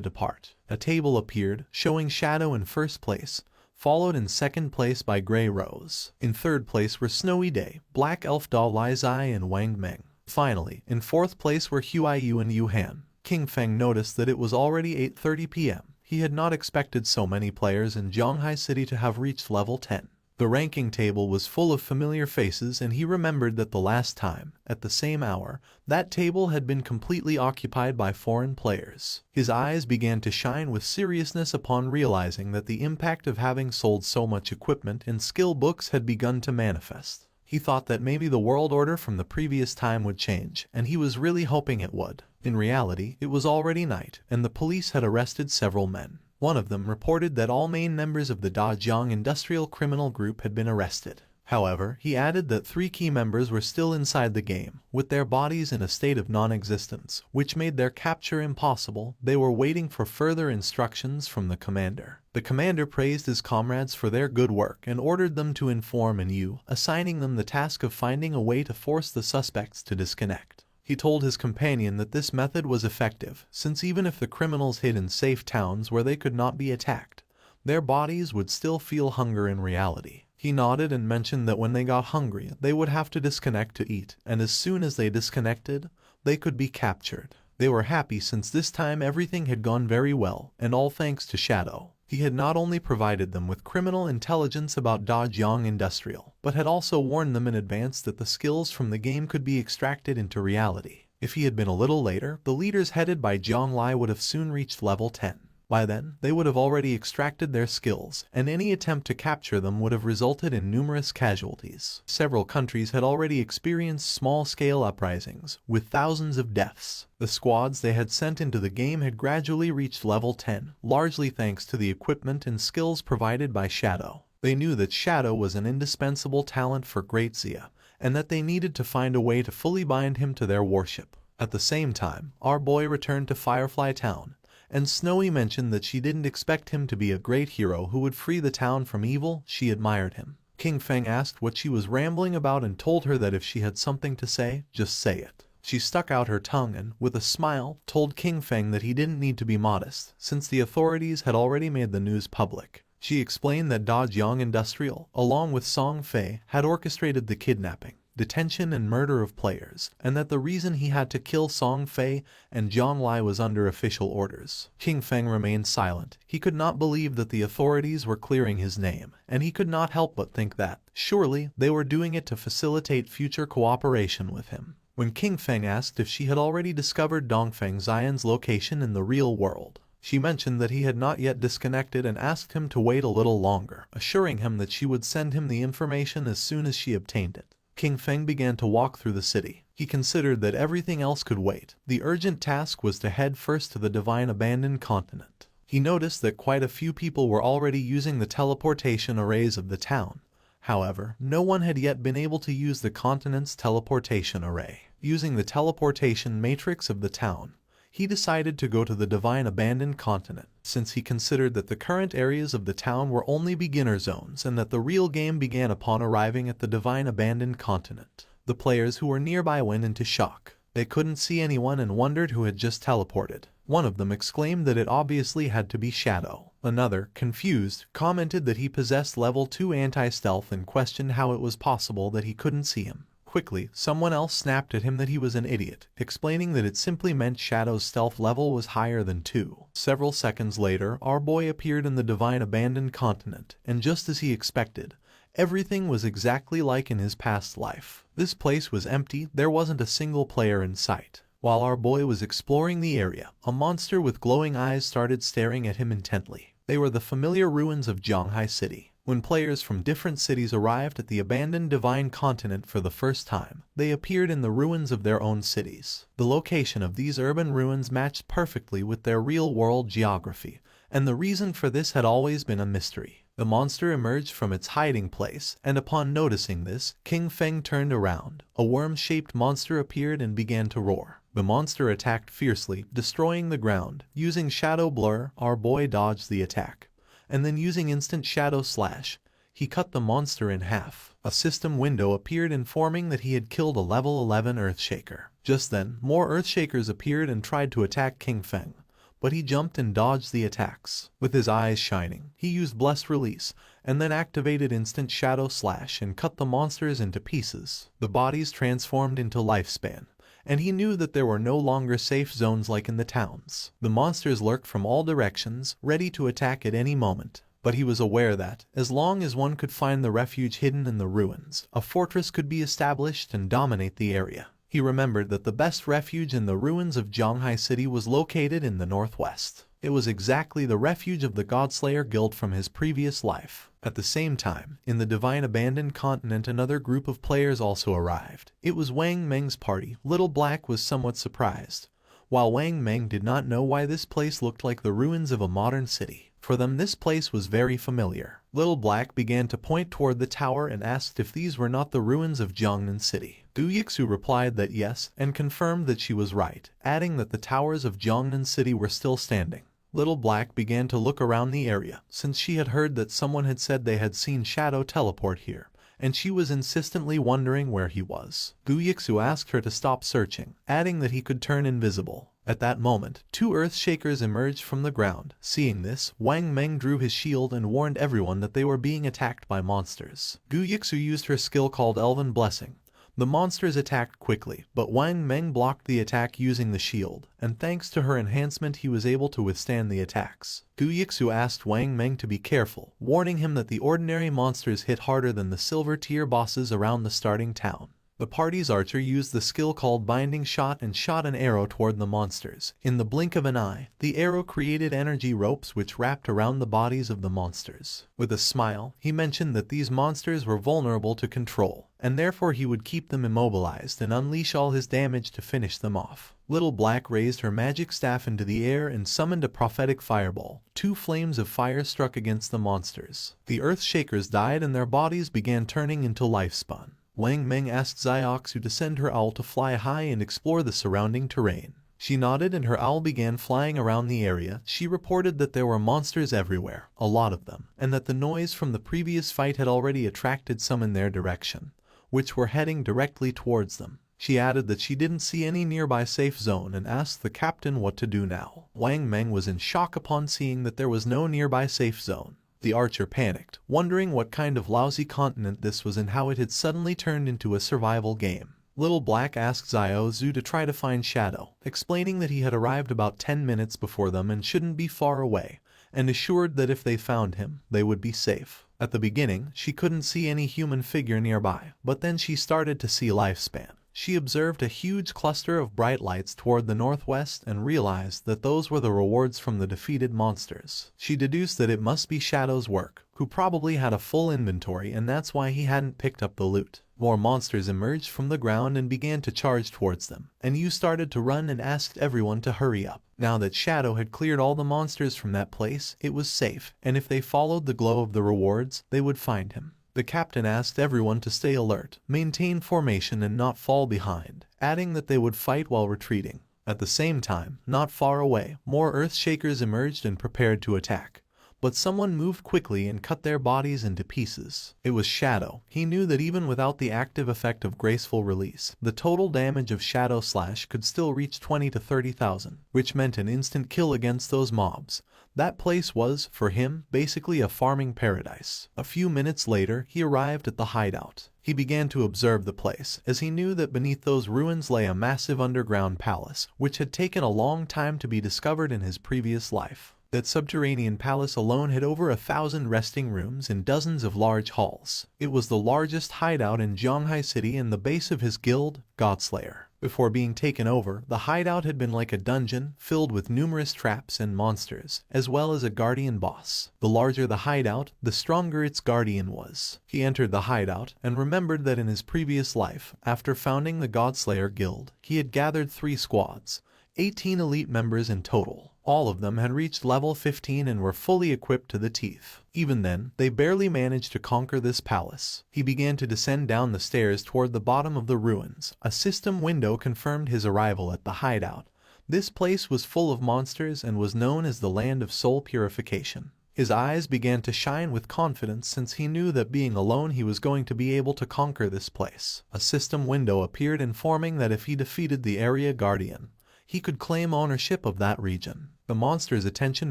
depart. A table appeared, showing Shadow in first place, followed in second place by Grey Rose. In third place were Snowy Day, Black Elf Doll Lai Zai, and Wang Meng. Finally, in fourth place were Huaiyu and Yu Han. King Feng noticed that it was already 8:30 p.m. He had not expected so many players in Zhonghai City to have reached level 10. The ranking table was full of familiar faces, and he remembered that the last time, at the same hour, that table had been completely occupied by foreign players. His eyes began to shine with seriousness upon realizing that the impact of having sold so much equipment and skill books had begun to manifest. He thought that maybe the world order from the previous time would change, and he was really hoping it would. In reality, it was already night, and the police had arrested several men. One of them reported that all main members of the Dajiang Industrial Criminal Group had been arrested. However, he added that 3 key members were still inside the game, with their bodies in a state of non-existence, which made their capture impossible. They were waiting for further instructions from the commander. The commander praised his comrades for their good work and ordered them to inform Yu, assigning them the task of finding a way to force the suspects to disconnect. He told his companion that this method was effective, since even if the criminals hid in safe towns where they could not be attacked, their bodies would still feel hunger in reality. He nodded and mentioned that when they got hungry, they would have to disconnect to eat, and as soon as they disconnected, they could be captured. They were happy since this time everything had gone very well, and all thanks to Shadow. He had not only provided them with criminal intelligence about Dajong Industrial, but had also warned them in advance that the skills from the game could be extracted into reality. If he had been a little later, the leaders headed by Zhang Lai would have soon reached level 10. By then, they would have already extracted their skills, and any attempt to capture them would have resulted in numerous casualties. Several countries had already experienced small-scale uprisings, with thousands of deaths. The squads they had sent into the game had gradually reached level 10, largely thanks to the equipment and skills provided by Shadow. They knew that Shadow was an indispensable talent for Great Zia, and that they needed to find a way to fully bind him to their warship. At the same time, our boy returned to Firefly Town, and Snowy mentioned that she didn't expect him to be a great hero who would free the town from evil. She admired him. King Feng asked what she was rambling about and told her that if she had something to say, just say it. She stuck out her tongue and, with a smile, told King Feng that he didn't need to be modest, since the authorities had already made the news public. She explained that Dajong Industrial, along with Song Fei, had orchestrated the kidnapping, detention and murder of players, and that the reason he had to kill Song Fei and Zhang Lai was under official orders. King Feng remained silent. He could not believe that the authorities were clearing his name, and he could not help but think that, surely, they were doing it to facilitate future cooperation with him. When King Feng asked if she had already discovered Dongfeng Xian's location in the real world, she mentioned that he had not yet disconnected and asked him to wait a little longer, assuring him that she would send him the information as soon as she obtained it. King Feng began to walk through the city. He considered that everything else could wait. The urgent task was to head first to the Divine Abandoned Continent. He noticed that quite a few people were already using the teleportation arrays of the town. However, no one had yet been able to use the continent's teleportation array. Using the teleportation matrix of the town, he decided to go to the Divine Abandoned Continent, since he considered that the current areas of the town were only beginner zones and that the real game began upon arriving at the Divine Abandoned Continent. The players who were nearby went into shock. They couldn't see anyone and wondered who had just teleported. One of them exclaimed that it obviously had to be Shadow. Another, confused, commented that he possessed level 2 anti-stealth and questioned how it was possible that he couldn't see him. Quickly, someone else snapped at him that he was an idiot, explaining that it simply meant Shadow's stealth level was higher than 2. Several seconds later, our boy appeared in the Divine Abandoned Continent, and just as he expected, everything was exactly like in his past life. This place was empty, there wasn't a single player in sight. While our boy was exploring the area, a monster with glowing eyes started staring at him intently. They were the familiar ruins of Zhanghai City. When players from different cities arrived at the abandoned Divine Continent for the first time, they appeared in the ruins of their own cities. The location of these urban ruins matched perfectly with their real-world geography, and the reason for this had always been a mystery. The monster emerged from its hiding place, and upon noticing this, King Feng turned around. A worm-shaped monster appeared and began to roar. The monster attacked fiercely, destroying the ground. Using Shadow Blur, our boy dodged the attack, and then using Instant Shadow Slash, he cut the monster in half. A system window appeared informing that he had killed a level 11 Earthshaker. Just then, more Earthshakers appeared and tried to attack King Feng, but he jumped and dodged the attacks. With his eyes shining, he used Blessed Release, and then activated Instant Shadow Slash and cut the monsters into pieces. The bodies transformed into Lifespan, and he knew that there were no longer safe zones like in the towns. The monsters lurked from all directions, ready to attack at any moment. But he was aware that, as long as one could find the refuge hidden in the ruins, a fortress could be established and dominate the area. He remembered that the best refuge in the ruins of Zhanghai City was located in the northwest. It was exactly the refuge of the Godslayer Guild from his previous life. At the same time, in the Divine Abandoned Continent another group of players also arrived. It was Wang Meng's party. Little Black was somewhat surprised, while Wang Meng did not know why this place looked like the ruins of a modern city. For them this place was very familiar. Little Black began to point toward the tower and asked if these were not the ruins of Jiangnan City. Gu Yixu replied that yes, and confirmed that she was right, adding that the towers of Jiangnan City were still standing. Little Black began to look around the area, since she had heard that someone had said they had seen Shadow teleport here, and she was insistently wondering where he was. Gu Yixu asked her to stop searching, adding that he could turn invisible. At that moment, 2 Earthshakers emerged from the ground. Seeing this, Wang Meng drew his shield and warned everyone that they were being attacked by monsters. Gu Yixu used her skill called Elven Blessing, The monsters attacked quickly, but Wang Meng blocked the attack using the shield, and thanks to her enhancement he was able to withstand the attacks. Gu Yixu asked Wang Meng to be careful, warning him that the ordinary monsters hit harder than the silver-tier bosses around the starting town. The party's archer used the skill called Binding Shot and shot an arrow toward the monsters. In the blink of an eye, the arrow created energy ropes which wrapped around the bodies of the monsters. With a smile, he mentioned that these monsters were vulnerable to control, and therefore he would keep them immobilized and unleash all his damage to finish them off. Little Black raised her magic staff into the air and summoned a prophetic fireball. 2 flames of fire struck against the monsters. The Earth Shakers died and their bodies began turning into lifespun. Wang Meng asked Xiaoxu to send her owl to fly high and explore the surrounding terrain. She nodded and her owl began flying around the area. She reported that there were monsters everywhere, a lot of them, and that the noise from the previous fight had already attracted some in their direction, which were heading directly towards them. She added that she didn't see any nearby safe zone and asked the captain what to do now. Wang Meng was in shock upon seeing that there was no nearby safe zone. The archer panicked, wondering what kind of lousy continent this was and how it had suddenly turned into a survival game. Little Black asked Xiaozu to try to find Shadow, explaining that he had arrived about 10 minutes before them and shouldn't be far away, and assured that if they found him, they would be safe. At the beginning, she couldn't see any human figure nearby, but then she started to see Lifespan. She observed a huge cluster of bright lights toward the northwest and realized that those were the rewards from the defeated monsters. She deduced that it must be Shadow's work, who probably had a full inventory and that's why he hadn't picked up the loot. More monsters emerged from the ground and began to charge towards them, and Yu started to run and asked everyone to hurry up. Now that Shadow had cleared all the monsters from that place, it was safe, and if they followed the glow of the rewards, they would find him. The captain asked everyone to stay alert, maintain formation and not fall behind, adding that they would fight while retreating. At the same time, not far away, more Earthshakers emerged and prepared to attack. But someone moved quickly and cut their bodies into pieces. It was Shadow. He knew that even without the active effect of graceful release, the total damage of Shadow Slash could still reach 20 to 30,000, which meant an instant kill against those mobs. That place was, for him, basically a farming paradise. A few minutes later, he arrived at the hideout. He began to observe the place, as he knew that beneath those ruins lay a massive underground palace, which had taken a long time to be discovered in his previous life. That subterranean palace alone had over 1,000 resting rooms and dozens of large halls. It was the largest hideout in Zhonghai City and the base of his guild, Godslayer. Before being taken over, the hideout had been like a dungeon filled with numerous traps and monsters, as well as a guardian boss. The larger the hideout, the stronger its guardian was. He entered the hideout and remembered that in his previous life, after founding the Godslayer Guild, he had gathered 3 squads, 18 elite members in total. All of them had reached level 15 and were fully equipped to the teeth. Even then, they barely managed to conquer this palace. He began to descend down the stairs toward the bottom of the ruins. A system window confirmed his arrival at the hideout. This place was full of monsters and was known as the Land of Soul Purification. His eyes began to shine with confidence since he knew that being alone he was going to be able to conquer this place. A system window appeared informing that if he defeated the area guardian, he could claim ownership of that region. The monster's attention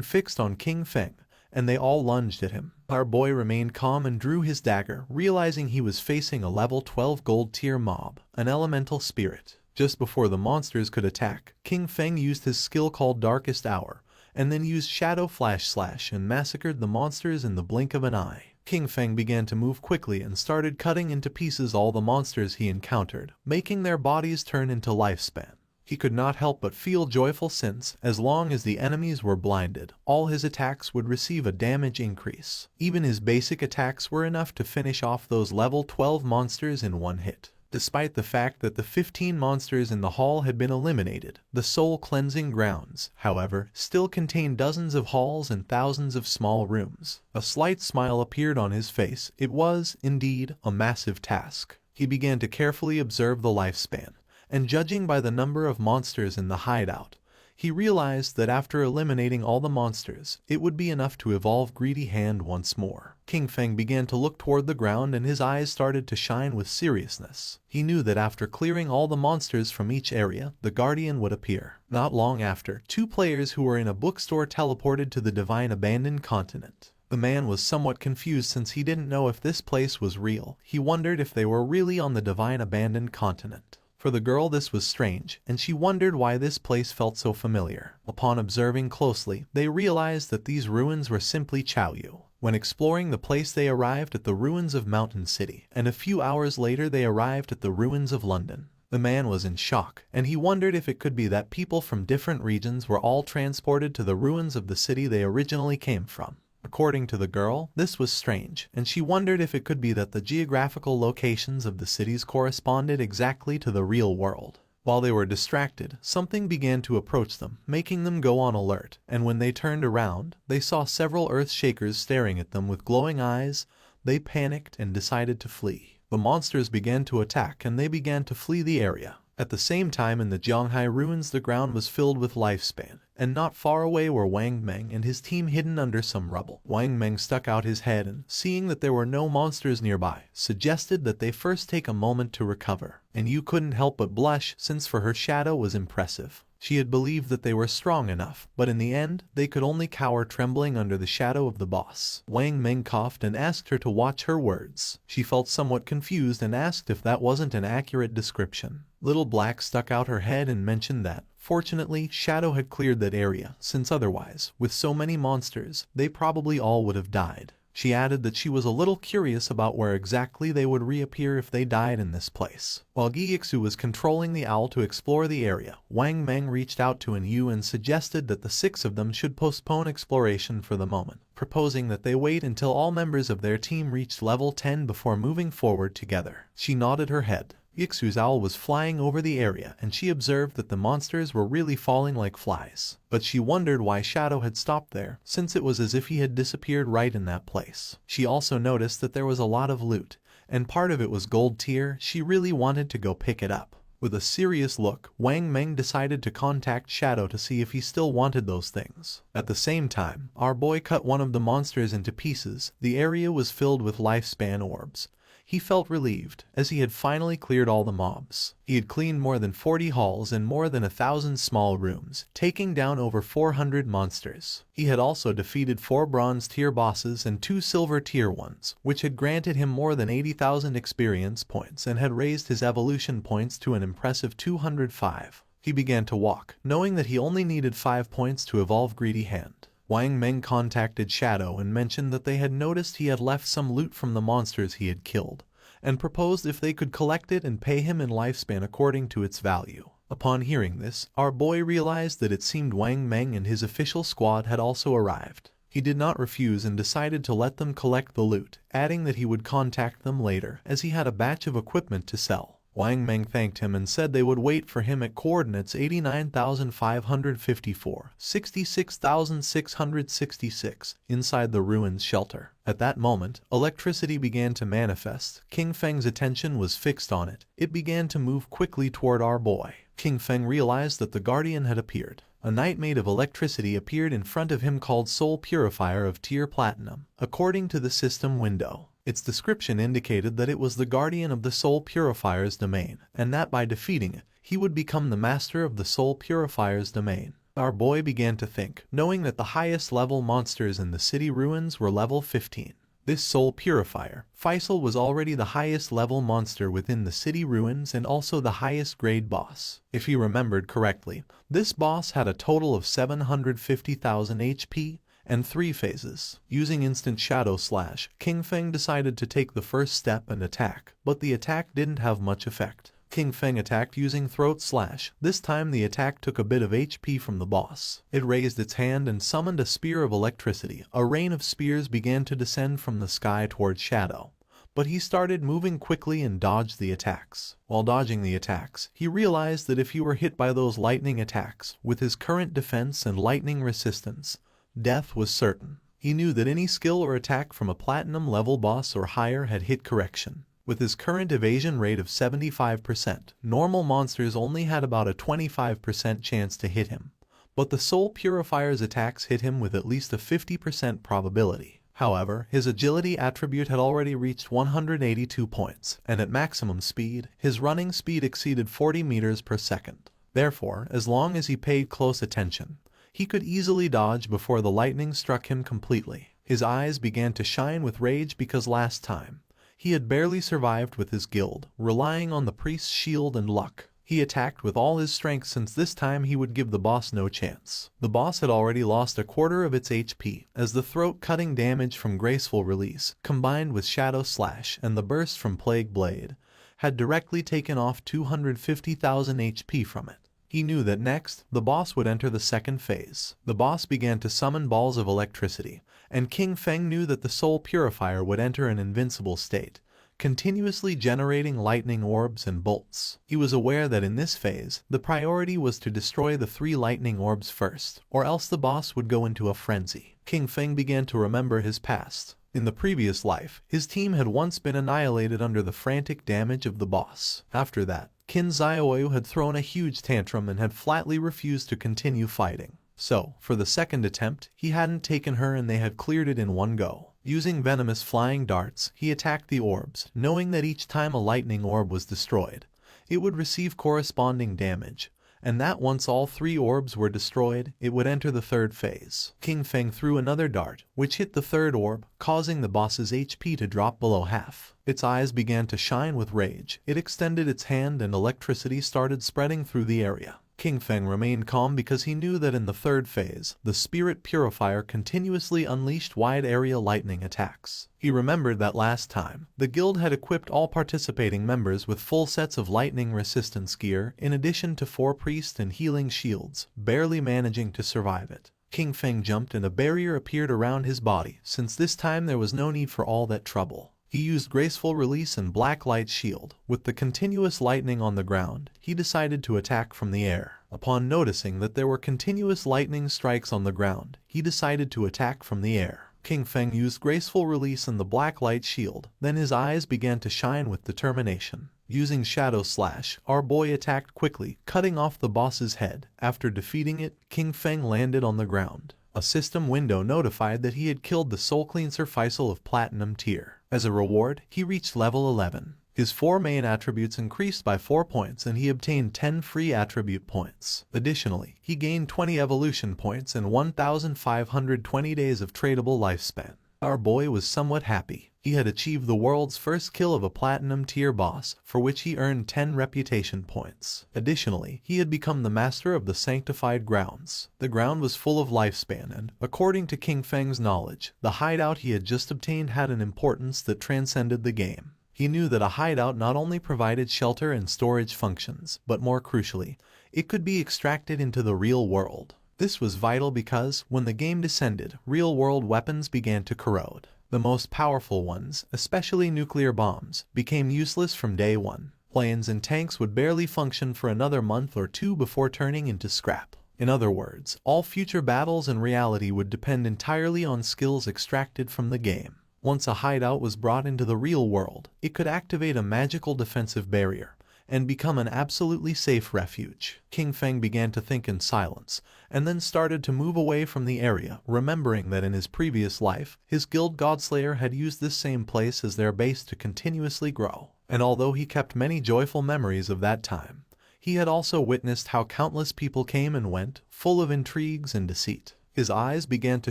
fixed on King Feng, and they all lunged at him. Our boy remained calm and drew his dagger, realizing he was facing a level 12 gold tier mob, an elemental spirit. Just before the monsters could attack, King Feng used his skill called Darkest Hour, and then used Shadow Flash Slash and massacred the monsters in the blink of an eye. King Feng began to move quickly and started cutting into pieces all the monsters he encountered, making their bodies turn into lifespan. He could not help but feel joyful since, as long as the enemies were blinded, all his attacks would receive a damage increase. Even his basic attacks were enough to finish off those level 12 monsters in one hit. Despite the fact that the 15 monsters in the hall had been eliminated, the soul cleansing grounds, however, still contained dozens of halls and thousands of small rooms. A slight smile appeared on his face. It was, indeed, a massive task. He began to carefully observe the lifespan, and judging by the number of monsters in the hideout, he realized that after eliminating all the monsters, it would be enough to evolve Greedy Hand once more. King Feng began to look toward the ground and his eyes started to shine with seriousness. He knew that after clearing all the monsters from each area, the Guardian would appear. Not long after, 2 players who were in a bookstore teleported to the Divine Abandoned Continent. The man was somewhat confused since he didn't know if this place was real. He wondered if they were really on the divine abandoned continent. For the girl this was strange, and she wondered why this place felt so familiar. Upon observing closely, they realized that these ruins were simply Chaoyu. When exploring the place they arrived at the ruins of Mountain City, and a few hours later they arrived at the ruins of London. The man was in shock, and he wondered if it could be that people from different regions were all transported to the ruins of the city they originally came from. According to the girl, this was strange, and she wondered if it could be that the geographical locations of the cities corresponded exactly to the real world. While they were distracted, something began to approach them, making them go on alert, and when they turned around, they saw several earth-shakers staring at them with glowing eyes. They panicked and decided to flee. The monsters began to attack and they began to flee the area. At the same time in the Zhonghai ruins the ground was filled with lifespan, and not far away were Wang Meng and his team hidden under some rubble. Wang Meng stuck out his head and, seeing that there were no monsters nearby, suggested that they first take a moment to recover. And you couldn't help but blush since for her shadow was impressive. She had believed that they were strong enough, but in the end, they could only cower trembling under the shadow of the boss. Wang Meng coughed and asked her to watch her words. She felt somewhat confused and asked if that wasn't an accurate description. Little Black stuck out her head and mentioned that, fortunately, Shadow had cleared that area, since otherwise, with so many monsters, they probably all would have died. She added that she was a little curious about where exactly they would reappear if they died in this place. While Gyixu was controlling the owl to explore the area, Wang Meng reached out to Yu and suggested that the 6 of them should postpone exploration for the moment, proposing that they wait until all members of their team reached level 10 before moving forward together. She nodded her head. Yixu's owl was flying over the area and she observed that the monsters were really falling like flies. But she wondered why Shadow had stopped there, since it was as if he had disappeared right in that place. She also noticed that there was a lot of loot, and part of it was gold tier. She really wanted to go pick it up. With a serious look, Wang Meng decided to contact Shadow to see if he still wanted those things. At the same time, our boy cut one of the monsters into pieces. The area was filled with lifespan orbs. He felt relieved, as he had finally cleared all the mobs. He had cleaned more than 40 halls and more than 1,000 small rooms, taking down over 400 monsters. He had also defeated 4 bronze tier bosses and 2 silver tier ones, which had granted him more than 80,000 experience points and had raised his evolution points to an impressive 205. He began to walk, knowing that he only needed 5 points to evolve Greedy Hand. Wang Meng contacted Shadow and mentioned that they had noticed he had left some loot from the monsters he had killed, and proposed if they could collect it and pay him in lifespan according to its value. Upon hearing this, our boy realized that it seemed Wang Meng and his official squad had also arrived. He did not refuse and decided to let them collect the loot, adding that he would contact them later as he had a batch of equipment to sell. Wang Meng thanked him and said they would wait for him at coordinates 89,554, 66,666 inside the ruins shelter. At that moment, electricity began to manifest. King Feng's attention was fixed on it. It began to move quickly toward our boy. King Feng realized that the Guardian had appeared. A knight made of electricity appeared in front of him called Soul Purifier of Tier Platinum. According to the system window, its description indicated that it was the guardian of the Soul Purifier's domain, and that by defeating it, he would become the master of the Soul Purifier's domain. Our boy began to think, knowing that the highest level monsters in the city ruins were level 15. This Soul Purifier, Faisal, was already the highest level monster within the city ruins and also the highest grade boss. If he remembered correctly, this boss had a total of 750,000 HP, and 3 phases. Using instant shadow slash, King Feng decided to take the first step and attack, but the attack didn't have much effect. King Feng attacked using throat slash. This time the attack took a bit of HP from the boss. It raised its hand and summoned a spear of electricity. A rain of spears began to descend from the sky towards Shadow, but he started moving quickly and dodged the attacks. While dodging the attacks, he realized that if he were hit by those lightning attacks, with his current defense and lightning resistance, death was certain. He knew that any skill or attack from a platinum level boss or higher had hit correction. With his current evasion rate of 75%, normal monsters only had about a 25% chance to hit him, but the Soul Purifier's attacks hit him with at least a 50% probability. However, his agility attribute had already reached 182 points, and at maximum speed, his running speed exceeded 40 meters per second. Therefore, as long as he paid close attention, he could easily dodge before the lightning struck him completely. His eyes began to shine with rage because last time, he had barely survived with his guild, relying on the priest's shield and luck. He attacked with all his strength since this time he would give the boss no chance. The boss had already lost a quarter of its HP, as the throat-cutting damage from Graceful Release, combined with Shadow Slash and the burst from Plague Blade, had directly taken off 250,000 HP from it. He knew that next, the boss would enter the second phase. The boss began to summon balls of electricity, and King Feng knew that the Soul Purifier would enter an invincible state, continuously generating lightning orbs and bolts. He was aware that in this phase, the priority was to destroy the 3 lightning orbs first, or else the boss would go into a frenzy. King Feng began to remember his past. In the previous life, his team had once been annihilated under the frantic damage of the boss. After that, Qin Xiaoyu had thrown a huge tantrum and had flatly refused to continue fighting. So, for the second attempt, he hadn't taken her and they had cleared it in one go. Using venomous flying darts, he attacked the orbs, knowing that each time a lightning orb was destroyed, it would receive corresponding damage, and that once all 3 orbs were destroyed, it would enter the third phase. King Feng threw another dart, which hit the third orb, causing the boss's HP to drop below half. Its eyes began to shine with rage. It extended its hand and electricity started spreading through the area. King Feng remained calm because he knew that in the third phase, the Spirit Purifier continuously unleashed wide-area lightning attacks. He remembered that last time, the guild had equipped all participating members with full sets of lightning resistance gear in addition to 4 priest and healing shields, barely managing to survive it. King Feng jumped and a barrier appeared around his body, since this time there was no need for all that trouble. He used Graceful Release and Black Light Shield. With the continuous lightning on the ground, he decided to attack from the air. Upon noticing that there were continuous lightning strikes on the ground, he decided to attack from the air. King Feng used Graceful Release and the Black Light Shield, then his eyes began to shine with determination. Using Shadow Slash, our boy attacked quickly, cutting off the boss's head. After defeating it, King Feng landed on the ground. A system window notified that he had killed the Soul Cleanser Faisal of Platinum tier. As a reward, he reached level 11. His 4 main attributes increased by 4 points and he obtained 10 free attribute points. Additionally, he gained 20 evolution points and 1,520 days of tradable lifespan. Our boy was somewhat happy. He had achieved the world's first kill of a platinum tier boss, for which he earned 10 reputation points. Additionally, he had become the master of the sanctified grounds. The ground was full of lifespan and, according to King Feng's knowledge, the hideout he had just obtained had an importance that transcended the game. He knew that a hideout not only provided shelter and storage functions, but more crucially, it could be extracted into the real world. This was vital because, when the game descended, real-world weapons began to corrode. The most powerful ones, especially nuclear bombs, became useless from day one. Planes and tanks would barely function for another month or 2 before turning into scrap. In other words, all future battles in reality would depend entirely on skills extracted from the game. Once a hideout was brought into the real world, it could activate a magical defensive barrier and become an absolutely safe refuge. King Feng began to think in silence, and then started to move away from the area, remembering that in his previous life, his guild Godslayer had used this same place as their base to continuously grow. And although he kept many joyful memories of that time, he had also witnessed how countless people came and went, full of intrigues and deceit. His eyes began to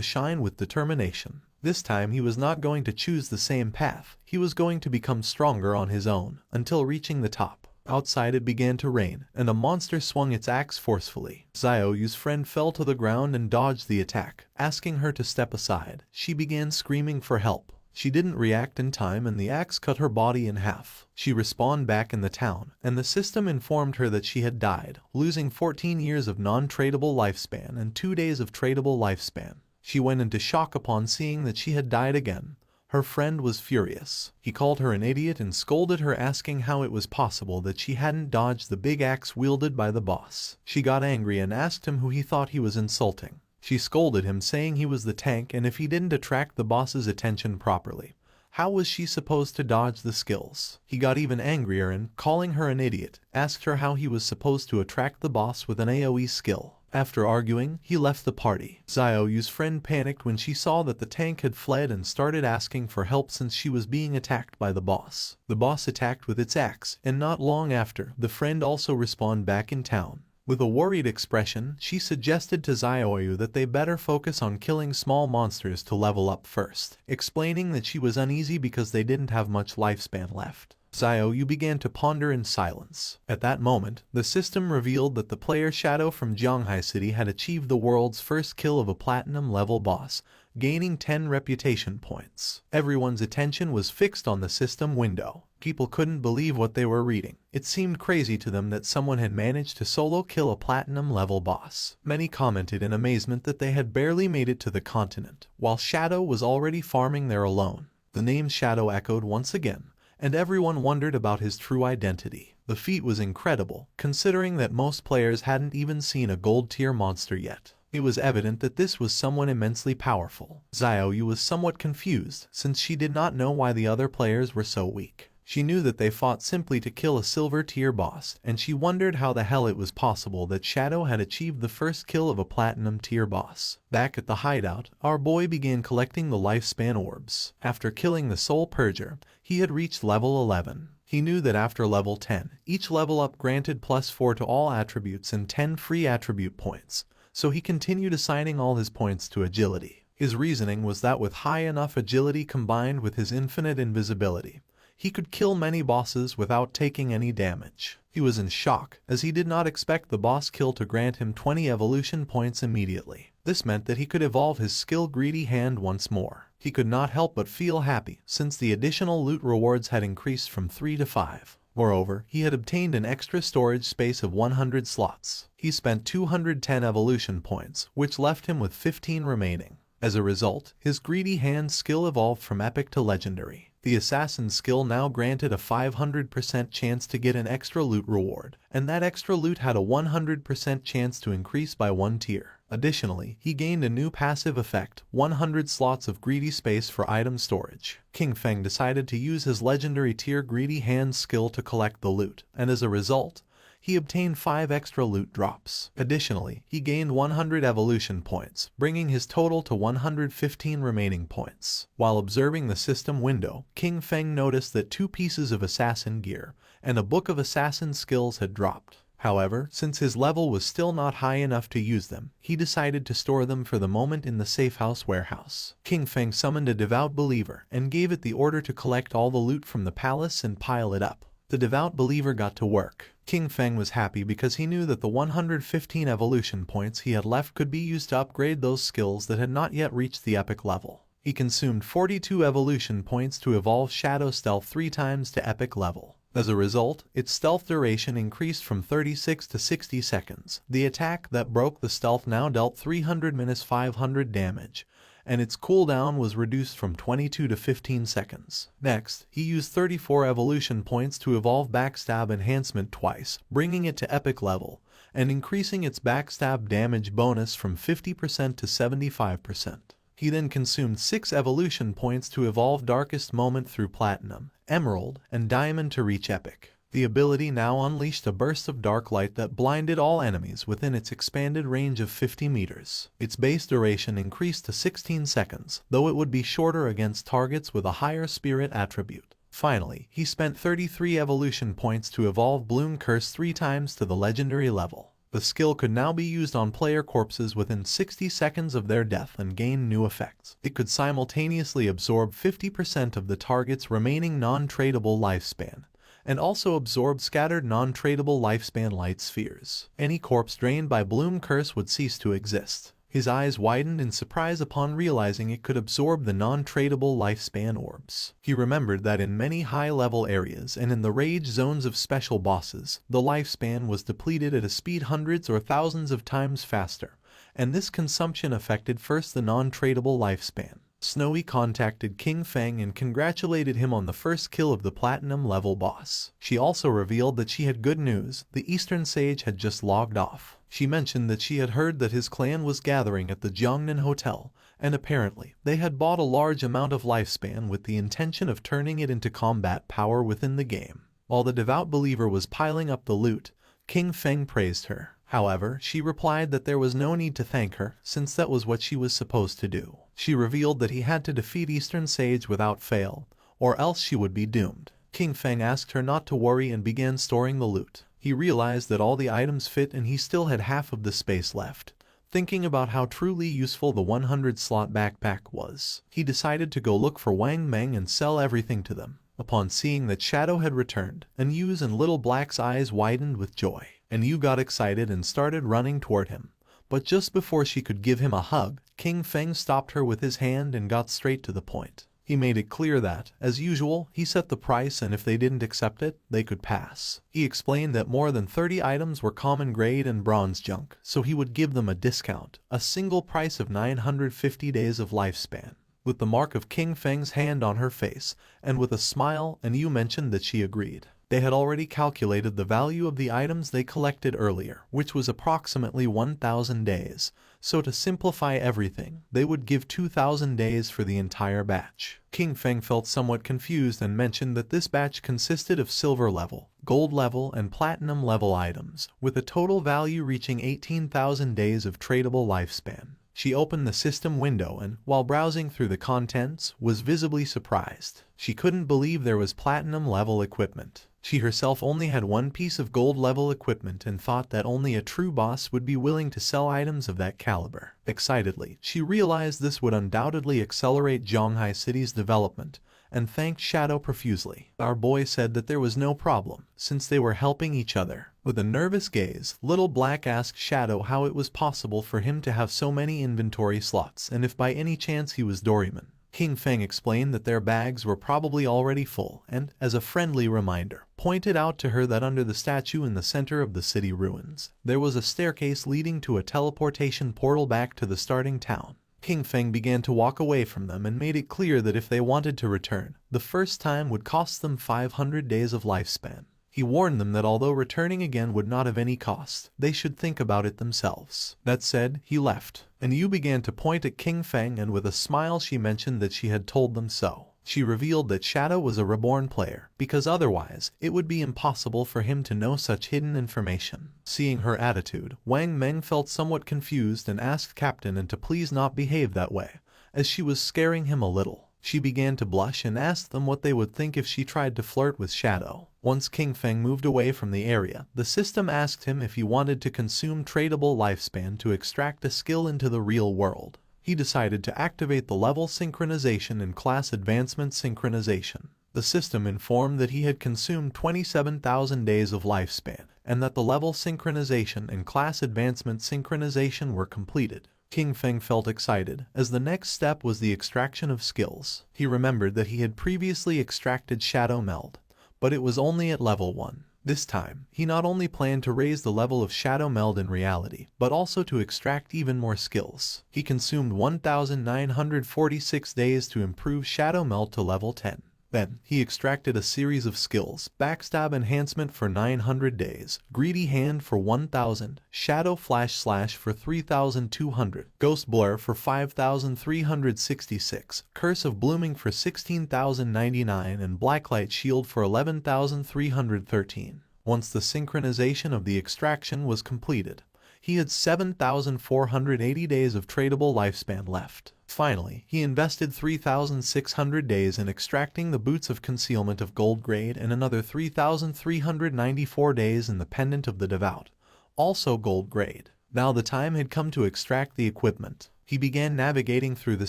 shine with determination. This time he was not going to choose the same path. He was going to become stronger on his own, until reaching the top. Outside it began to rain, and a monster swung its axe forcefully. Xiaoyu's friend fell to the ground and dodged the attack. Asking her to step aside, she began screaming for help. She didn't react in time and the axe cut her body in half. She respawned back in the town, and the system informed her that she had died, losing 14 years of non-tradable lifespan and 2 days of tradable lifespan. She went into shock upon seeing that she had died again. Her friend was furious. He called her an idiot and scolded her, asking how it was possible that she hadn't dodged the big axe wielded by the boss. She got angry and asked him who he thought he was insulting. She scolded him, saying he was the tank and if he didn't attract the boss's attention properly, how was she supposed to dodge the skills? He got even angrier and, calling her an idiot, asked her how he was supposed to attract the boss with an AoE skill. After arguing, he left the party. Xiaoyu's friend panicked when she saw that the tank had fled and started asking for help since she was being attacked by the boss. The boss attacked with its axe, and not long after, the friend also respawned back in town. With a worried expression, she suggested to Xiaoyu that they better focus on killing small monsters to level up first, explaining that she was uneasy because they didn't have much lifespan left. Xiaoyu began to ponder in silence. At that moment, the system revealed that the player Shadow from Jianghai City had achieved the world's first kill of a platinum-level boss, gaining 10 reputation points. Everyone's attention was fixed on the system window. People couldn't believe what they were reading. It seemed crazy to them that someone had managed to solo kill a platinum-level boss. Many commented in amazement that they had barely made it to the continent, while Shadow was already farming there alone. The name Shadow echoed once again, and everyone wondered about his true identity. The feat was incredible, considering that most players hadn't even seen a gold-tier monster yet. It was evident that this was someone immensely powerful. Xiaoyu was somewhat confused, since she did not know why the other players were so weak. She knew that they fought simply to kill a silver-tier boss, and she wondered how the hell it was possible that Shadow had achieved the first kill of a platinum-tier boss. Back at the hideout, our boy began collecting the lifespan orbs. After killing the Soul Purger, he had reached level 11. He knew that after level 10, each level up granted +4 to all attributes and 10 free attribute points, so he continued assigning all his points to agility. His reasoning was that with high enough agility combined with his infinite invisibility, he could kill many bosses without taking any damage. He was in shock, as he did not expect the boss kill to grant him 20 evolution points immediately. This meant that he could evolve his skill Greedy Hand once more. He could not help but feel happy, since the additional loot rewards had increased from 3 to 5. Moreover, he had obtained an extra storage space of 100 slots. He spent 210 evolution points, which left him with 15 remaining. As a result, his Greedy Hand skill evolved from epic to legendary. The assassin skill now granted a 500% chance to get an extra loot reward, and that extra loot had a 100% chance to increase by 1 tier. Additionally, he gained a new passive effect, 100 slots of greedy space for item storage. King Feng decided to use his legendary tier Greedy Hand skill to collect the loot, and as a result, he obtained 5 extra loot drops. Additionally, he gained 100 evolution points, bringing his total to 115 remaining points. While observing the system window, King Feng noticed that 2 pieces of assassin gear and a book of assassin skills had dropped. However, since his level was still not high enough to use them, he decided to store them for the moment in the safehouse warehouse. King Feng summoned a devout believer and gave it the order to collect all the loot from the palace and pile it up. The devout believer got to work. King Feng was happy because he knew that the 115 evolution points he had left could be used to upgrade those skills that had not yet reached the epic level. He consumed 42 evolution points to evolve Shadow Stealth 3 times to epic level. As a result, its stealth duration increased from 36 to 60 seconds. The attack that broke the stealth now dealt 300-500 damage, and its cooldown was reduced from 22 to 15 seconds. Next, he used 34 evolution points to evolve Backstab Enhancement twice, bringing it to epic level, and increasing its backstab damage bonus from 50% to 75%. He then consumed 6 evolution points to evolve Darkest Moment through Platinum, Emerald, and Diamond to reach epic. The ability now unleashed a burst of dark light that blinded all enemies within its expanded range of 50 meters. Its base duration increased to 16 seconds, though it would be shorter against targets with a higher spirit attribute. Finally, he spent 33 evolution points to evolve Bloom Curse 3 times to the legendary level. The skill could now be used on player corpses within 60 seconds of their death and gain new effects. It could simultaneously absorb 50% of the target's remaining non-tradable lifespan, and also absorb scattered non-tradable lifespan light spheres. Any corpse drained by Bloom Curse would cease to exist. His eyes widened in surprise upon realizing it could absorb the non-tradable lifespan orbs. He remembered that in many high-level areas and in the rage zones of special bosses, the lifespan was depleted at a speed hundreds or thousands of times faster, and this consumption affected first the non-tradable lifespan. Snowy contacted King Feng and congratulated him on the first kill of the platinum level boss. She also revealed that she had good news. The Eastern Sage had just logged off. She mentioned that she had heard that his clan was gathering at the Jiangnan Hotel, and apparently they had bought a large amount of lifespan with the intention of turning it into combat power within the game. While the devout believer was piling up the loot, King Feng praised her. However, she replied that there was no need to thank her, since that was what she was supposed to do. She revealed that he had to defeat Eastern Sage without fail, or else she would be doomed. King Feng asked her not to worry and began storing the loot. He realized that all the items fit and he still had half of the space left. Thinking about how truly useful the 100-slot backpack was, he decided to go look for Wang Meng and sell everything to them. Upon seeing that Shadow had returned, Anyu's and Little Black's eyes widened with joy. Anyu got excited and started running toward him. But just before she could give him a hug, King Feng stopped her with his hand and got straight to the point. He made it clear that, as usual, he set the price and if they didn't accept it, they could pass. He explained that more than 30 items were common grade and bronze junk, so he would give them a discount, a single price of 950 days of lifespan. With the mark of King Feng's hand on her face, and with a smile, Anyu mentioned that she agreed. They had already calculated the value of the items they collected earlier, which was approximately 1,000 days. So to simplify everything, they would give 2,000 days for the entire batch. King Feng felt somewhat confused and mentioned that this batch consisted of silver level, gold level, and platinum level items, with a total value reaching 18,000 days of tradable lifespan. She opened the system window and, while browsing through the contents, was visibly surprised. She couldn't believe there was platinum-level equipment. She herself only had one piece of gold-level equipment and thought that only a true boss would be willing to sell items of that caliber. Excitedly, she realized this would undoubtedly accelerate Zhonghai City's development, and thanked Shadow profusely. Our boy said that there was no problem, since they were helping each other. With a nervous gaze, Little Black asked Shadow how it was possible for him to have so many inventory slots and if by any chance he was Doryman. King Feng explained that their bags were probably already full and, as a friendly reminder, pointed out to her that under the statue in the center of the city ruins, there was a staircase leading to a teleportation portal back to the starting town. King Feng began to walk away from them and made it clear that if they wanted to return, the first time would cost them 500 days of lifespan. He warned them that although returning again would not have any cost, they should think about it themselves. That said, he left, and Yu began to point at King Feng and with a smile she mentioned that she had told them so. She revealed that Shadow was a reborn player, because otherwise, it would be impossible for him to know such hidden information. Seeing her attitude, Wang Meng felt somewhat confused and asked Captain N to please not behave that way, as she was scaring him a little. She began to blush and asked them what they would think if she tried to flirt with Shadow. Once King Feng moved away from the area, the system asked him if he wanted to consume tradable lifespan to extract a skill into the real world. He decided to activate the level synchronization and class advancement synchronization. The system informed that he had consumed 27,000 days of lifespan, and that the level synchronization and class advancement synchronization were completed. King Feng felt excited, as the next step was the extraction of skills. He remembered that he had previously extracted Shadow Meld, but it was only at level 1. This time, he not only planned to raise the level of Shadow Meld in reality, but also to extract even more skills. He consumed 1,946 days to improve Shadow Meld to level 10. Then, he extracted a series of skills: Backstab Enhancement for 900 days, Greedy Hand for 1,000, Shadow Flash Slash for 3,200, Ghost Blur for 5,366, Curse of Blooming for 16,099 and Blacklight Shield for 11,313. Once the synchronization of the extraction was completed, he had 7,480 days of tradable lifespan left. Finally, he invested 3,600 days in extracting the Boots of Concealment of gold grade and another 3,394 days in the Pendant of the Devout, also gold grade. Now the time had come to extract the equipment. He began navigating through the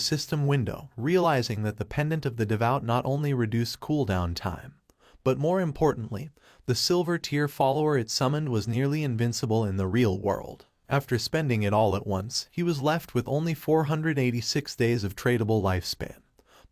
system window, realizing that the Pendant of the Devout not only reduced cooldown time, but more importantly, the silver tier follower it summoned was nearly invincible in the real world. After spending it all at once, he was left with only 486 days of tradable lifespan.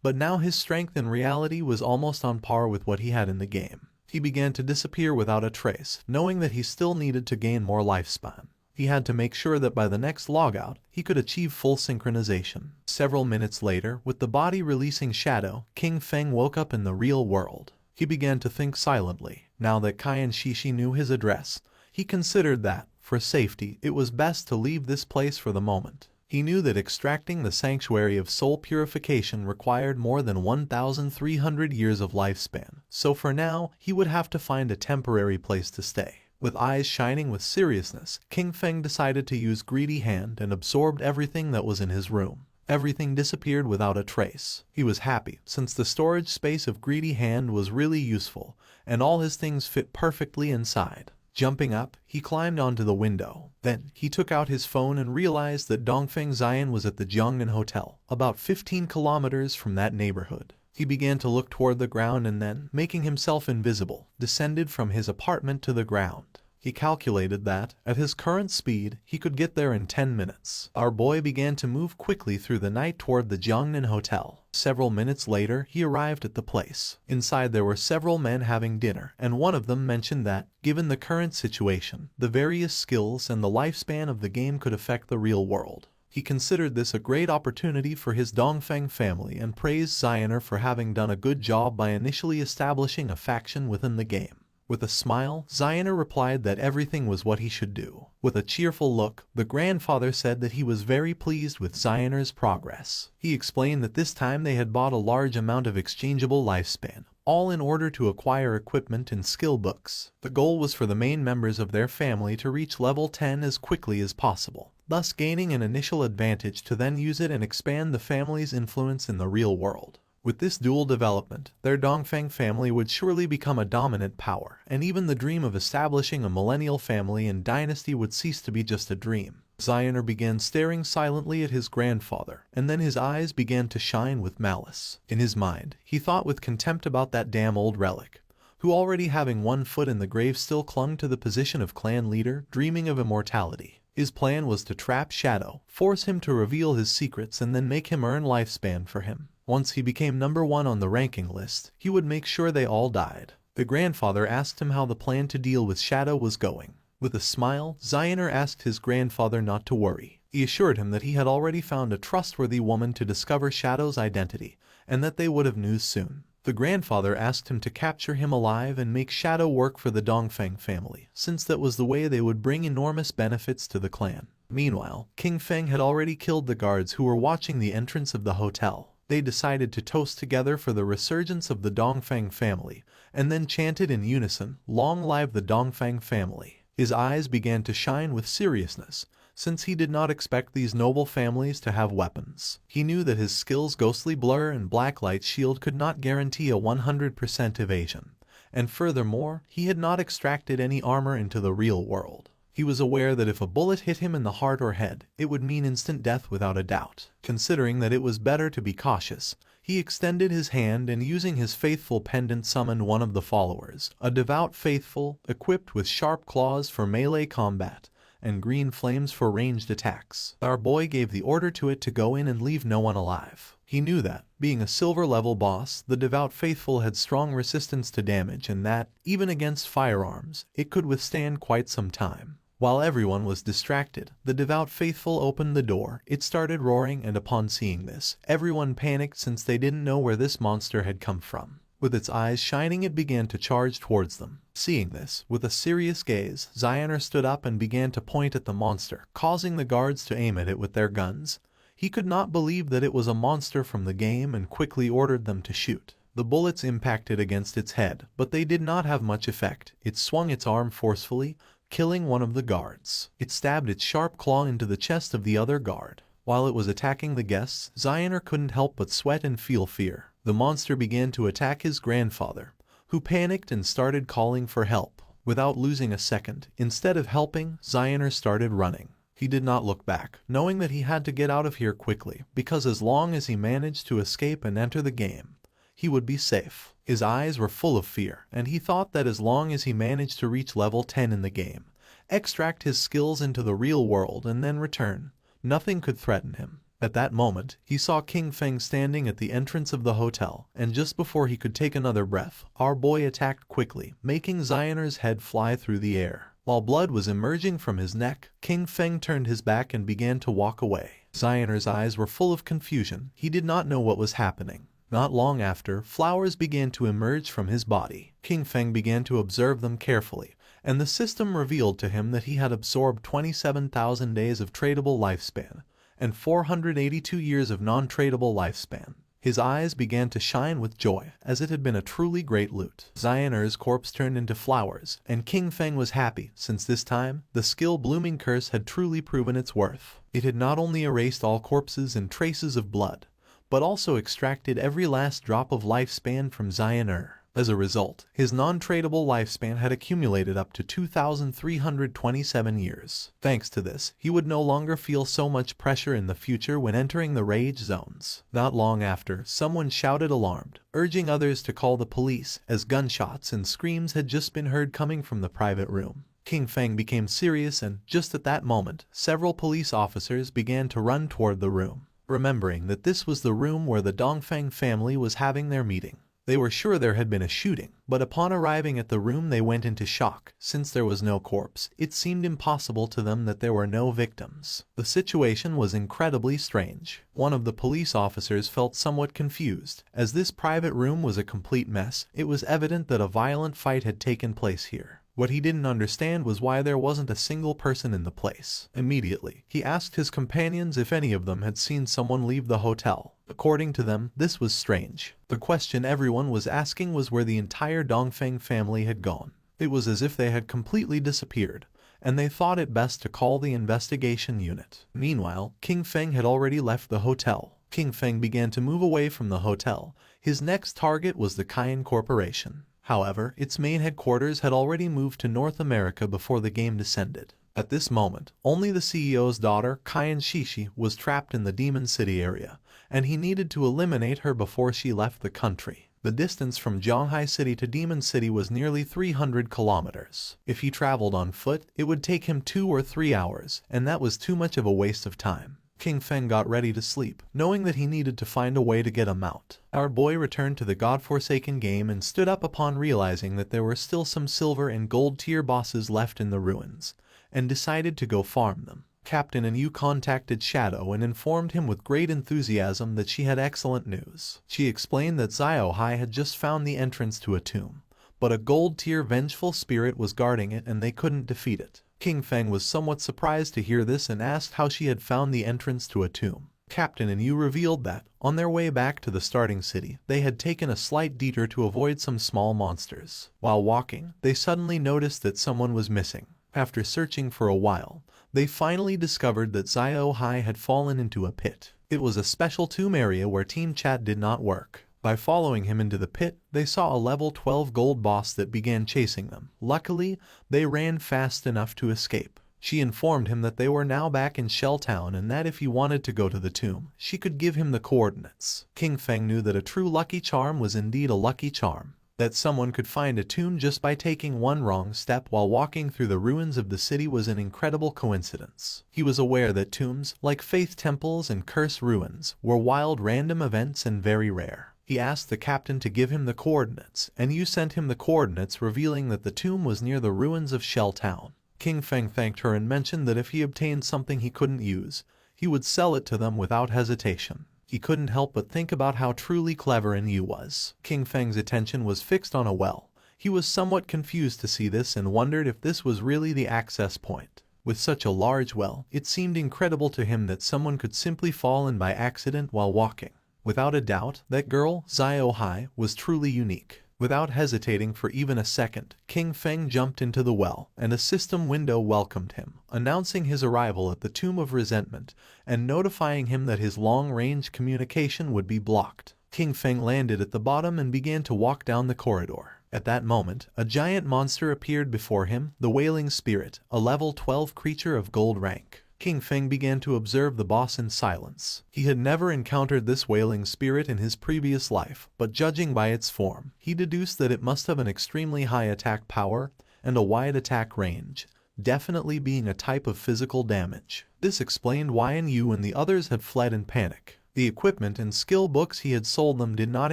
But now his strength in reality was almost on par with what he had in the game. He began to disappear without a trace, knowing that he still needed to gain more lifespan. He had to make sure that by the next logout, he could achieve full synchronization. Several minutes later, with the body releasing Shadow, King Feng woke up in the real world. He began to think silently. Now that Kai and Shishi knew his address, he considered that, for safety, it was best to leave this place for the moment. He knew that extracting the Sanctuary of Soul Purification required more than 1,300 years of lifespan, so for now, he would have to find a temporary place to stay. With eyes shining with seriousness, King Feng decided to use Greedy Hand and absorbed everything that was in his room. Everything disappeared without a trace. He was happy, since the storage space of Greedy Hand was really useful, and all his things fit perfectly inside. Jumping up, he climbed onto the window. Then, he took out his phone and realized that Dongfeng Zion was at the Jiangnan Hotel, about 15 kilometers from that neighborhood. He began to look toward the ground and then, making himself invisible, descended from his apartment to the ground. He calculated that, at his current speed, he could get there in 10 minutes. Our boy began to move quickly through the night toward the Jiangnan Hotel. Several minutes later, he arrived at the place. Inside there were several men having dinner, and one of them mentioned that, given the current situation, the various skills and the lifespan of the game could affect the real world. He considered this a great opportunity for his Dongfeng family and praised Zioner for having done a good job by initially establishing a faction within the game. With a smile, Zioner replied that everything was what he should do. With a cheerful look, the grandfather said that he was very pleased with Zioner's progress. He explained that this time they had bought a large amount of exchangeable lifespan, all in order to acquire equipment and skill books. The goal was for the main members of their family to reach level 10 as quickly as possible, thus gaining an initial advantage to then use it and expand the family's influence in the real world. With this dual development, their Dongfeng family would surely become a dominant power, and even the dream of establishing a millennial family and dynasty would cease to be just a dream. Zioner began staring silently at his grandfather, and then his eyes began to shine with malice. In his mind, he thought with contempt about that damn old relic, who already having one foot in the grave still clung to the position of clan leader, dreaming of immortality. His plan was to trap Shadow, force him to reveal his secrets and then make him earn lifespan for him. Once he became number 1 on the ranking list, he would make sure they all died. The grandfather asked him how the plan to deal with Shadow was going. With a smile, Zioner asked his grandfather not to worry. He assured him that he had already found a trustworthy woman to discover Shadow's identity, and that they would have news soon. The grandfather asked him to capture him alive and make Shadow work for the Dongfeng family, since that was the way they would bring enormous benefits to the clan. Meanwhile, King Feng had already killed the guards who were watching the entrance of the hotel. They decided to toast together for the resurgence of the Dongfeng family, and then chanted in unison, "Long live the Dongfeng family." His eyes began to shine with seriousness, since he did not expect these noble families to have weapons. He knew that his skills Ghostly Blur and Blacklight Shield could not guarantee a 100% evasion, and furthermore, he had not extracted any armor into the real world. He was aware that if a bullet hit him in the heart or head, it would mean instant death without a doubt. Considering that it was better to be cautious, he extended his hand and using his faithful pendant summoned one of the followers, a devout faithful, equipped with sharp claws for melee combat, and green flames for ranged attacks. Our boy gave the order to it to go in and leave no one alive. He knew that, being a silver level boss, the devout faithful had strong resistance to damage and that, even against firearms, it could withstand quite some time. While everyone was distracted, the devout faithful opened the door, it started roaring, and upon seeing this, everyone panicked since they didn't know where this monster had come from. With its eyes shining it began to charge towards them. Seeing this, with a serious gaze, Zioner stood up and began to point at the monster, causing the guards to aim at it with their guns. He could not believe that it was a monster from the game and quickly ordered them to shoot. The bullets impacted against its head, but they did not have much effect. It swung its arm forcefully, killing one of the guards. It stabbed its sharp claw into the chest of the other guard. While it was attacking the guests, Zioner couldn't help but sweat and feel fear. The monster began to attack his grandfather, who panicked and started calling for help. Without losing a second, instead of helping, Zioner started running. He did not look back, knowing that he had to get out of here quickly, because as long as he managed to escape and enter the game, he would be safe. His eyes were full of fear, and he thought that as long as he managed to reach level 10 in the game, extract his skills into the real world and then return, nothing could threaten him. At that moment, he saw King Feng standing at the entrance of the hotel, and just before he could take another breath, our boy attacked quickly, making Zioner's head fly through the air. While blood was emerging from his neck, King Feng turned his back and began to walk away. Zioner's eyes were full of confusion. He did not know what was happening. Not long after, flowers began to emerge from his body. King Feng began to observe them carefully, and the system revealed to him that he had absorbed 27,000 days of tradable lifespan, and 482 years of non-tradable lifespan. His eyes began to shine with joy, as it had been a truly great loot. Zioner's corpse turned into flowers, and King Feng was happy, since this time, the skill Blooming Curse had truly proven its worth. It had not only erased all corpses and traces of blood, but also extracted every last drop of lifespan from Zioner. As a result, his non-tradable lifespan had accumulated up to 2,327 years. Thanks to this, he would no longer feel so much pressure in the future when entering the rage zones. Not long after, someone shouted alarmed, urging others to call the police, as gunshots and screams had just been heard coming from the private room. King Feng became serious, and, just at that moment, several police officers began to run toward the room, remembering that this was the room where the Dongfeng family was having their meeting. They were sure there had been a shooting, but upon arriving at the room they went into shock. Since there was no corpse, it seemed impossible to them that there were no victims. The situation was incredibly strange. One of the police officers felt somewhat confused. As this private room was a complete mess, it was evident that a violent fight had taken place here. What he didn't understand was why there wasn't a single person in the place. Immediately, he asked his companions if any of them had seen someone leave the hotel. According to them, this was strange. The question everyone was asking was where the entire Dongfeng family had gone. It was as if they had completely disappeared, and they thought it best to call the investigation unit. Meanwhile, King Feng had already left the hotel. King Feng began to move away from the hotel. His next target was the Cayenne Corporation. However, its main headquarters had already moved to North America before the game descended. At this moment, only the CEO's daughter, Cayenne Shishi, was trapped in the Demon City area, and he needed to eliminate her before she left the country. The distance from Zhonghai City to Demon City was nearly 300 kilometers. If he traveled on foot, it would take him 2 or 3 hours, and that was too much of a waste of time. King Feng got ready to sleep, knowing that he needed to find a way to get a mount. Our boy returned to the godforsaken game and stood up upon realizing that there were still some silver and gold tier bosses left in the ruins, and decided to go farm them. Captain and Yu contacted Shadow and informed him with great enthusiasm that she had excellent news. She explained that Xiao Hai had just found the entrance to a tomb, but a gold tier vengeful spirit was guarding it and they couldn't defeat it. King Feng was somewhat surprised to hear this and asked how she had found the entrance to a tomb. Captain and Yu revealed that, on their way back to the starting city, they had taken a slight detour to avoid some small monsters. While walking, they suddenly noticed that someone was missing. After searching for a while, they finally discovered that Xiao Hai had fallen into a pit. It was a special tomb area where team chat did not work. By following him into the pit, they saw a level 12 gold boss that began chasing them. Luckily, they ran fast enough to escape. She informed him that they were now back in Shell Town and that if he wanted to go to the tomb, she could give him the coordinates. King Feng knew that a true lucky charm was indeed a lucky charm. That someone could find a tomb just by taking one wrong step while walking through the ruins of the city was an incredible coincidence. He was aware that tombs, like faith temples and curse ruins, were wild random events and very rare. He asked the captain to give him the coordinates, and Yu sent him the coordinates revealing that the tomb was near the ruins of Shell Town. King Feng thanked her and mentioned that if he obtained something he couldn't use, he would sell it to them without hesitation. He couldn't help but think about how truly clever Yu was. King Feng's attention was fixed on a well. He was somewhat confused to see this and wondered if this was really the access point. With such a large well, it seemed incredible to him that someone could simply fall in by accident while walking. Without a doubt, that girl, Xiao Hai, was truly unique. Without hesitating for even a second, King Feng jumped into the well, and a system window welcomed him, announcing his arrival at the Tomb of Resentment and notifying him that his long-range communication would be blocked. King Feng landed at the bottom and began to walk down the corridor. At that moment, a giant monster appeared before him, the Wailing Spirit, a level 12 creature of gold rank. King Feng began to observe the boss in silence. He had never encountered this wailing spirit in his previous life, but judging by its form, he deduced that it must have an extremely high attack power and a wide attack range, definitely being a type of physical damage. This explained why Yu and the others had fled in panic. The equipment and skill books he had sold them did not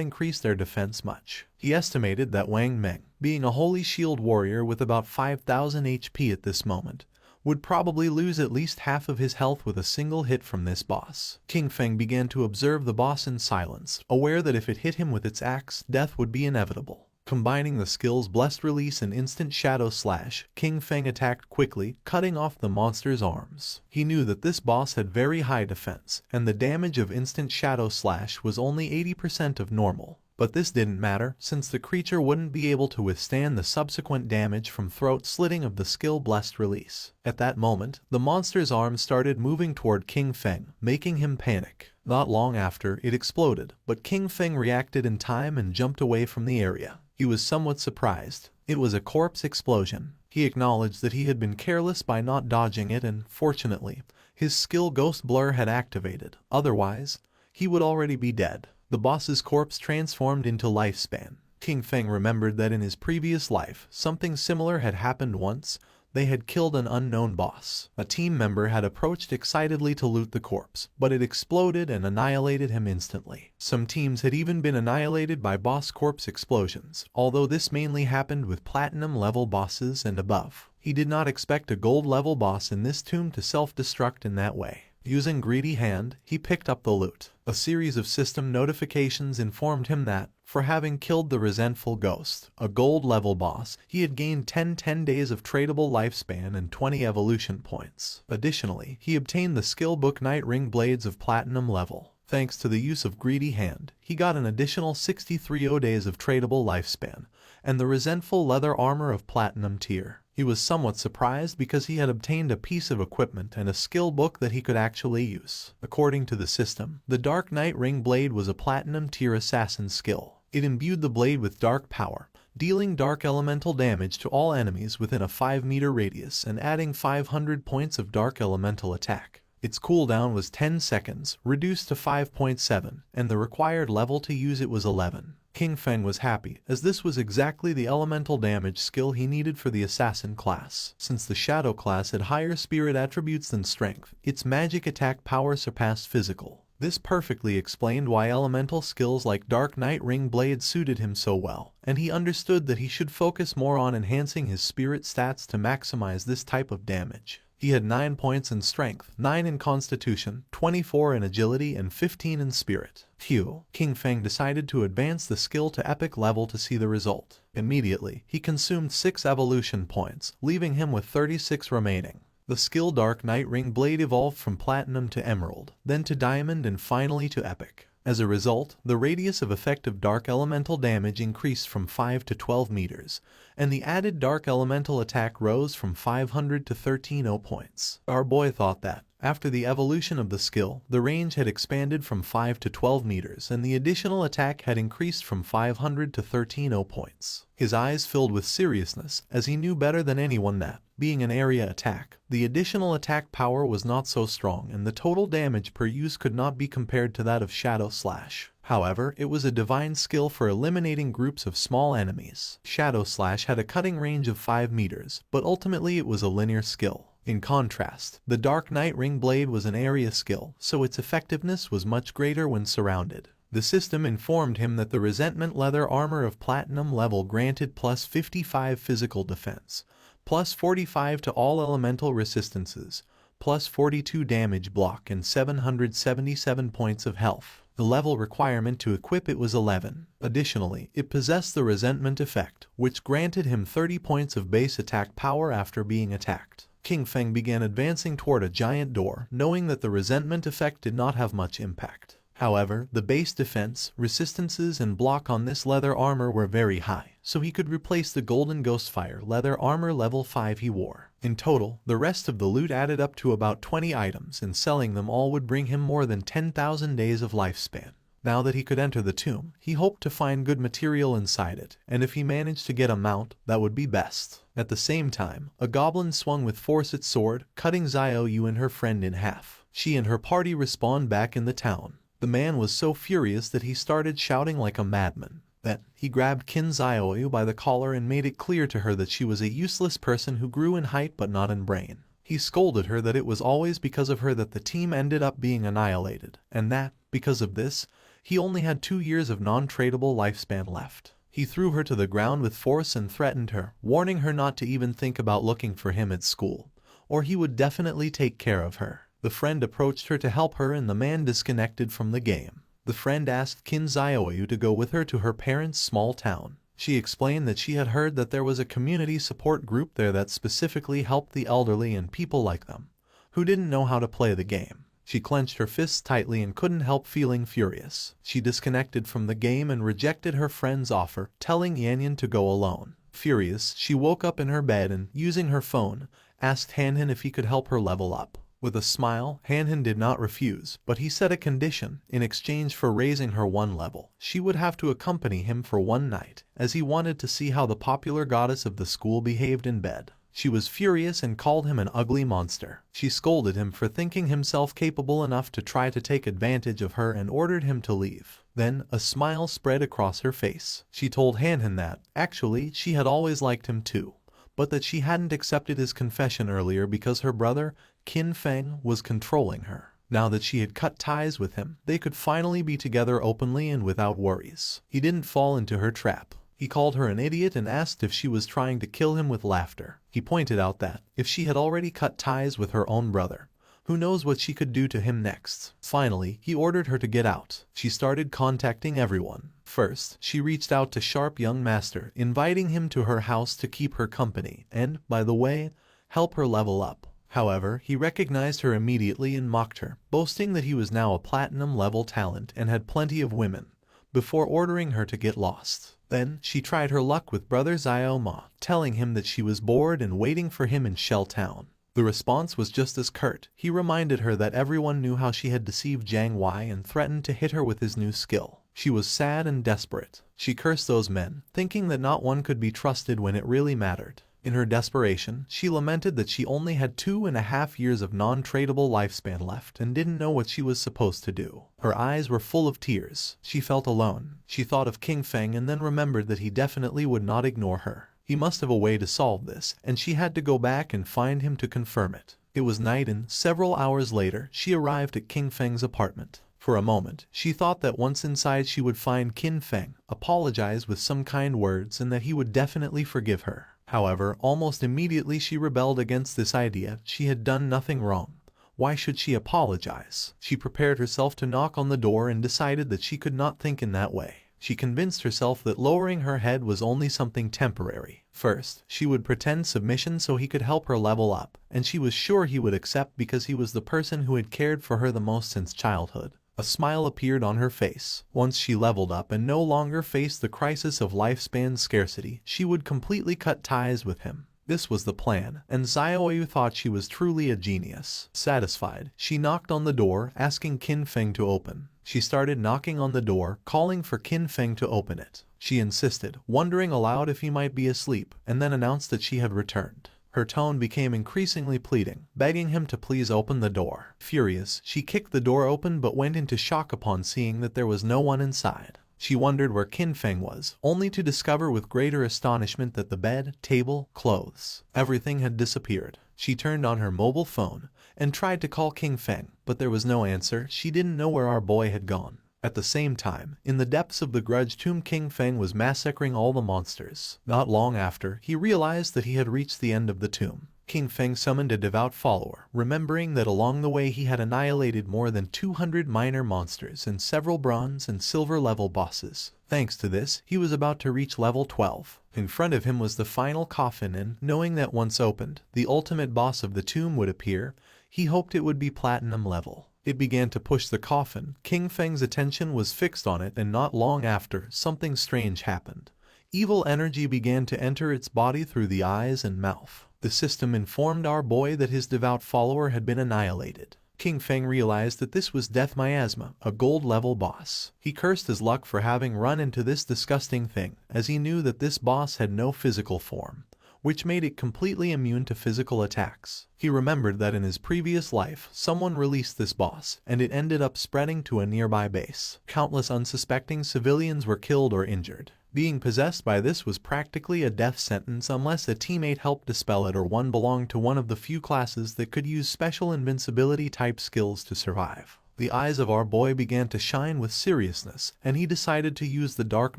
increase their defense much. He estimated that Wang Meng, being a holy shield warrior with about 5,000 HP at this moment, would probably lose at least half of his health with a single hit from this boss. King Feng began to observe the boss in silence, aware that if it hit him with its axe, death would be inevitable. Combining the skills Blessed Release and Instant Shadow Slash, King Feng attacked quickly, cutting off the monster's arms. He knew that this boss had very high defense, and the damage of Instant Shadow Slash was only 80% of normal. But this didn't matter, since the creature wouldn't be able to withstand the subsequent damage from throat slitting of the skill Blessed Release. At that moment, the monster's arms started moving toward King Feng, making him panic. Not long after, it exploded, but King Feng reacted in time and jumped away from the area. He was somewhat surprised. It was a corpse explosion. He acknowledged that he had been careless by not dodging it and, fortunately, his skill Ghost Blur had activated. Otherwise, he would already be dead. The boss's corpse transformed into lifespan. King Feng remembered that in his previous life, something similar had happened once. They had killed an unknown boss. A team member had approached excitedly to loot the corpse, but it exploded and annihilated him instantly. Some teams had even been annihilated by boss corpse explosions, although this mainly happened with platinum-level bosses and above. He did not expect a gold-level boss in this tomb to self-destruct in that way. Using Greedy Hand, he picked up the loot. A series of system notifications informed him that, for having killed the resentful ghost, a gold-level boss, he had gained 10 days of tradable lifespan and 20 evolution points. Additionally, he obtained the skill book Night Ring Blades of platinum level. Thanks to the use of Greedy Hand, he got an additional 63 days of tradable lifespan, and the resentful leather armor of platinum tier. He was somewhat surprised because he had obtained a piece of equipment and a skill book that he could actually use. According to the system, the Dark Night Ring Blade was a platinum tier assassin skill. It imbued the blade with dark power, dealing dark elemental damage to all enemies within a 5-meter radius and adding 500 points of dark elemental attack. Its cooldown was 10 seconds, reduced to 5.7, and the required level to use it was 11. King Feng was happy, as this was exactly the elemental damage skill he needed for the assassin class. Since the shadow class had higher spirit attributes than strength, its magic attack power surpassed physical. This perfectly explained why elemental skills like Dark Night Ring Blade suited him so well, and he understood that he should focus more on enhancing his spirit stats to maximize this type of damage. He had 9 points in strength, 9 in constitution, 24 in agility, and 15 in spirit. Phew! King Feng decided to advance the skill to epic level to see the result. Immediately, he consumed 6 evolution points, leaving him with 36 remaining. The skill Dark Night Ring Blade evolved from Platinum to Emerald, then to Diamond, and finally to Epic. As a result, the radius of effective dark elemental damage increased from 5 to 12 meters, and the added dark elemental attack rose from 500 to 1300 points. Our boy thought that, after the evolution of the skill, the range had expanded from 5 to 12 meters and the additional attack had increased from 500 to 1300 points. His eyes filled with seriousness, as he knew better than anyone that, being an area attack, the additional attack power was not so strong and the total damage per use could not be compared to that of Shadow Slash. However, it was a divine skill for eliminating groups of small enemies. Shadow Slash had a cutting range of 5 meters, but ultimately it was a linear skill. In contrast, the Dark Night Ring Blade was an area skill, so its effectiveness was much greater when surrounded. The system informed him that the Resentment Leather Armor of Platinum level granted plus 55 physical defense, plus 45 to all elemental resistances, plus 42 damage block and 777 points of health. The level requirement to equip it was 11. Additionally, it possessed the Resentment effect, which granted him 30 points of base attack power after being attacked. King Feng began advancing toward a giant door, knowing that the Resentment effect did not have much impact. However, the base defense, resistances, and block on this leather armor were very high, so he could replace the Golden Ghostfire leather armor level 5 he wore. In total, the rest of the loot added up to about 20 items, and selling them all would bring him more than 10,000 days of lifespan. Now that he could enter the tomb, he hoped to find good material inside it, and if he managed to get a mount, that would be best. At the same time, a goblin swung with force its sword, cutting Xiaoyu and her friend in half. She and her party respawned back in the town. The man was so furious that he started shouting like a madman. Then, he grabbed Qin Xiaoyu by the collar and made it clear to her that she was a useless person who grew in height but not in brain. He scolded her that it was always because of her that the team ended up being annihilated, and that, because of this, he only had 2 years of non-tradable lifespan left. He threw her to the ground with force and threatened her, warning her not to even think about looking for him at school, or he would definitely take care of her. The friend approached her to help her and the man disconnected from the game. The friend asked Qin Xiaoyu to go with her to her parents' small town. She explained that she had heard that there was a community support group there that specifically helped the elderly and people like them, who didn't know how to play the game. She clenched her fists tightly and couldn't help feeling furious. She disconnected from the game and rejected her friend's offer, telling Yanyan to go alone. Furious, she woke up in her bed and, using her phone, asked Hanhan if he could help her level up. With a smile, Han did not refuse, but he set a condition. In exchange for raising her one level, she would have to accompany him for one night, as he wanted to see how the popular goddess of the school behaved in bed. She was furious and called him an ugly monster. She scolded him for thinking himself capable enough to try to take advantage of her and ordered him to leave. Then, a smile spread across her face. She told Han that, actually, she had always liked him too, but that she hadn't accepted his confession earlier because her brother, Qin Feng, was controlling her. Now that she had cut ties with him, they could finally be together openly and without worries. He didn't fall into her trap. He called her an idiot and asked if she was trying to kill him with laughter. He pointed out that, if she had already cut ties with her own brother, who knows what she could do to him next. Finally, he ordered her to get out. She started contacting everyone. First, she reached out to Sharp Young Master, inviting him to her house to keep her company and, by the way, help her level up. However, he recognized her immediately and mocked her, boasting that he was now a platinum-level talent and had plenty of women, before ordering her to get lost. Then, she tried her luck with Brother Xiao Ma, telling him that she was bored and waiting for him in Shell Town. The response was just as curt. He reminded her that everyone knew how she had deceived Jiang Wei and threatened to hit her with his new skill. She was sad and desperate. She cursed those men, thinking that not one could be trusted when it really mattered. In her desperation, she lamented that she only had 2.5 years of non-tradable lifespan left and didn't know what she was supposed to do. Her eyes were full of tears. She felt alone. She thought of King Feng and then remembered that he definitely would not ignore her. He must have a way to solve this, and she had to go back and find him to confirm it. It was night and, several hours later, she arrived at King Feng's apartment. For a moment, she thought that once inside she would find Qin Feng, apologize with some kind words, and that he would definitely forgive her. However, almost immediately she rebelled against this idea. She had done nothing wrong. Why should she apologize? She prepared herself to knock on the door and decided that she could not think in that way. She convinced herself that lowering her head was only something temporary. First, she would pretend submission so he could help her level up, and she was sure he would accept because he was the person who had cared for her the most since childhood. A smile appeared on her face. Once she leveled up and no longer faced the crisis of lifespan scarcity, she would completely cut ties with him. This was the plan, and Xiaoyu thought she was truly a genius. Satisfied, she knocked on the door, asking Qin Feng to open. She started knocking on the door, calling for Qin Feng to open it. She insisted, wondering aloud if he might be asleep, and then announced that she had returned. Her tone became increasingly pleading, begging him to please open the door. Furious, she kicked the door open but went into shock upon seeing that there was no one inside. She wondered where Qin Feng was, only to discover with greater astonishment that the bed, table, clothes, everything had disappeared. She turned on her mobile phone and tried to call King Feng, but there was no answer. She didn't know where our boy had gone. At the same time, in the depths of the grudge tomb, King Feng was massacring all the monsters. Not long after, he realized that he had reached the end of the tomb. King Feng summoned a devout follower, remembering that along the way he had annihilated more than 200 minor monsters and several bronze and silver level bosses. Thanks to this, he was about to reach level 12. In front of him was the final coffin and, knowing that once opened, the ultimate boss of the tomb would appear, he hoped it would be platinum level. It began to push the coffin. King Feng's attention was fixed on it, and not long after, something strange happened. Evil energy began to enter its body through the eyes and mouth. The system informed our boy that his devout follower had been annihilated. King Feng realized that this was Death Miasma, a gold-level boss. He cursed his luck for having run into this disgusting thing, as he knew that this boss had no physical form, which made it completely immune to physical attacks. He remembered that in his previous life, someone released this boss, and it ended up spreading to a nearby base. Countless unsuspecting civilians were killed or injured. Being possessed by this was practically a death sentence unless a teammate helped dispel it or one belonged to one of the few classes that could use special invincibility type skills to survive. The eyes of our boy began to shine with seriousness, and he decided to use the Dark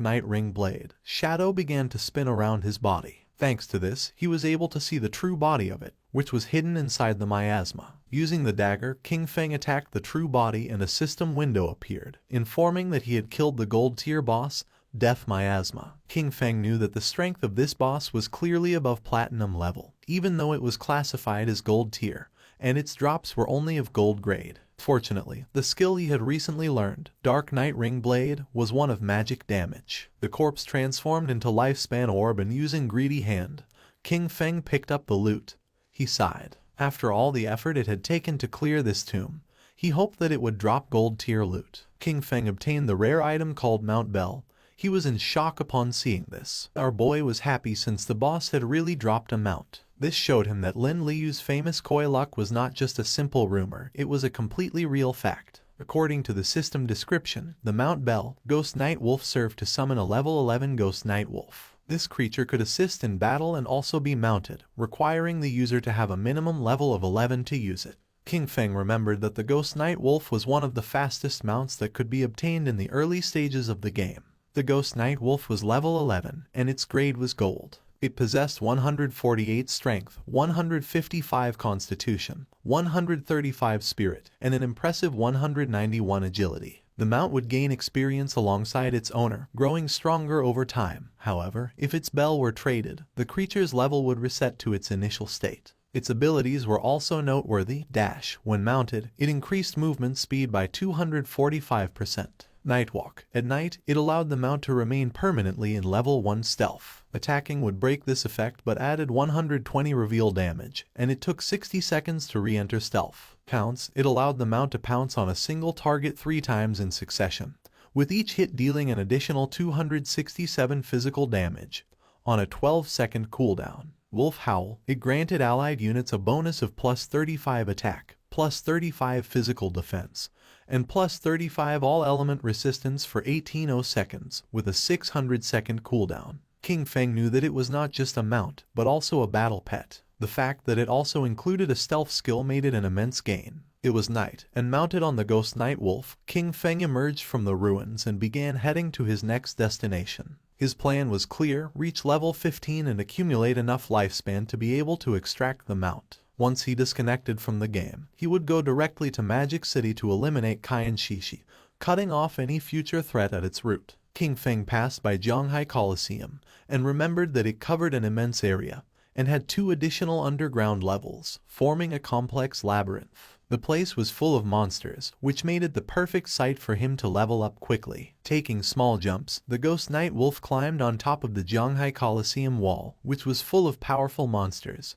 Knight Ring blade. Shadow began to spin around his body. Thanks to this, he was able to see the true body of it, which was hidden inside the miasma. Using the dagger, King Feng attacked the true body and a system window appeared, informing that he had killed the gold tier boss, Death Miasma. King Feng knew that the strength of this boss was clearly above platinum level, even though it was classified as gold tier, and its drops were only of gold grade. Fortunately, the skill he had recently learned, Dark Knight Ring Blade, was one of magic damage. The corpse transformed into Lifespan Orb, and using Greedy Hand, King Feng picked up the loot. He sighed. After all the effort it had taken to clear this tomb, he hoped that it would drop gold tier loot. King Feng obtained the rare item called Mount Bell. He was in shock upon seeing this. Our boy was happy since the boss had really dropped a mount. This showed him that Lin Liu's famous koi luck was not just a simple rumor, it was a completely real fact. According to the system description, the Mount Bell Ghost Night Wolf served to summon a level 11 Ghost Night Wolf. This creature could assist in battle and also be mounted, requiring the user to have a minimum level of 11 to use it. King Feng remembered that the Ghost Night Wolf was one of the fastest mounts that could be obtained in the early stages of the game. The Ghost Night Wolf was level 11, and its grade was gold. It possessed 148 strength, 155 constitution, 135 spirit, and an impressive 191 agility. The mount would gain experience alongside its owner, growing stronger over time. However, if its bell were traded, the creature's level would reset to its initial state. Its abilities were also noteworthy. When mounted, it increased movement speed by 245%. Nightwalk. At night, it allowed the mount to remain permanently in level 1 stealth. Attacking would break this effect but added 120 reveal damage, and it took 60 seconds to re-enter stealth. Pounce. It allowed the mount to pounce on a single target 3 times in succession, with each hit dealing an additional 267 physical damage, on a 12-second cooldown. Wolf Howl. It granted allied units a bonus of plus 35 attack, plus 35 physical defense, and plus 35 all-element resistance for 18 seconds, with a 600-second cooldown. King Feng knew that it was not just a mount, but also a battle pet. The fact that it also included a stealth skill made it an immense gain. It was night, and mounted on the Ghost Night Wolf, King Feng emerged from the ruins and began heading to his next destination. His plan was clear: reach level 15 and accumulate enough lifespan to be able to extract the mount. Once he disconnected from the game, he would go directly to Magic City to eliminate Qian Shishi, cutting off any future threat at its root. King Feng passed by Zhanghai Coliseum and remembered that it covered an immense area and had 2 additional underground levels, forming a complex labyrinth. The place was full of monsters, which made it the perfect site for him to level up quickly. Taking small jumps, the Ghost Night Wolf climbed on top of the Zhanghai Coliseum wall, which was full of powerful monsters,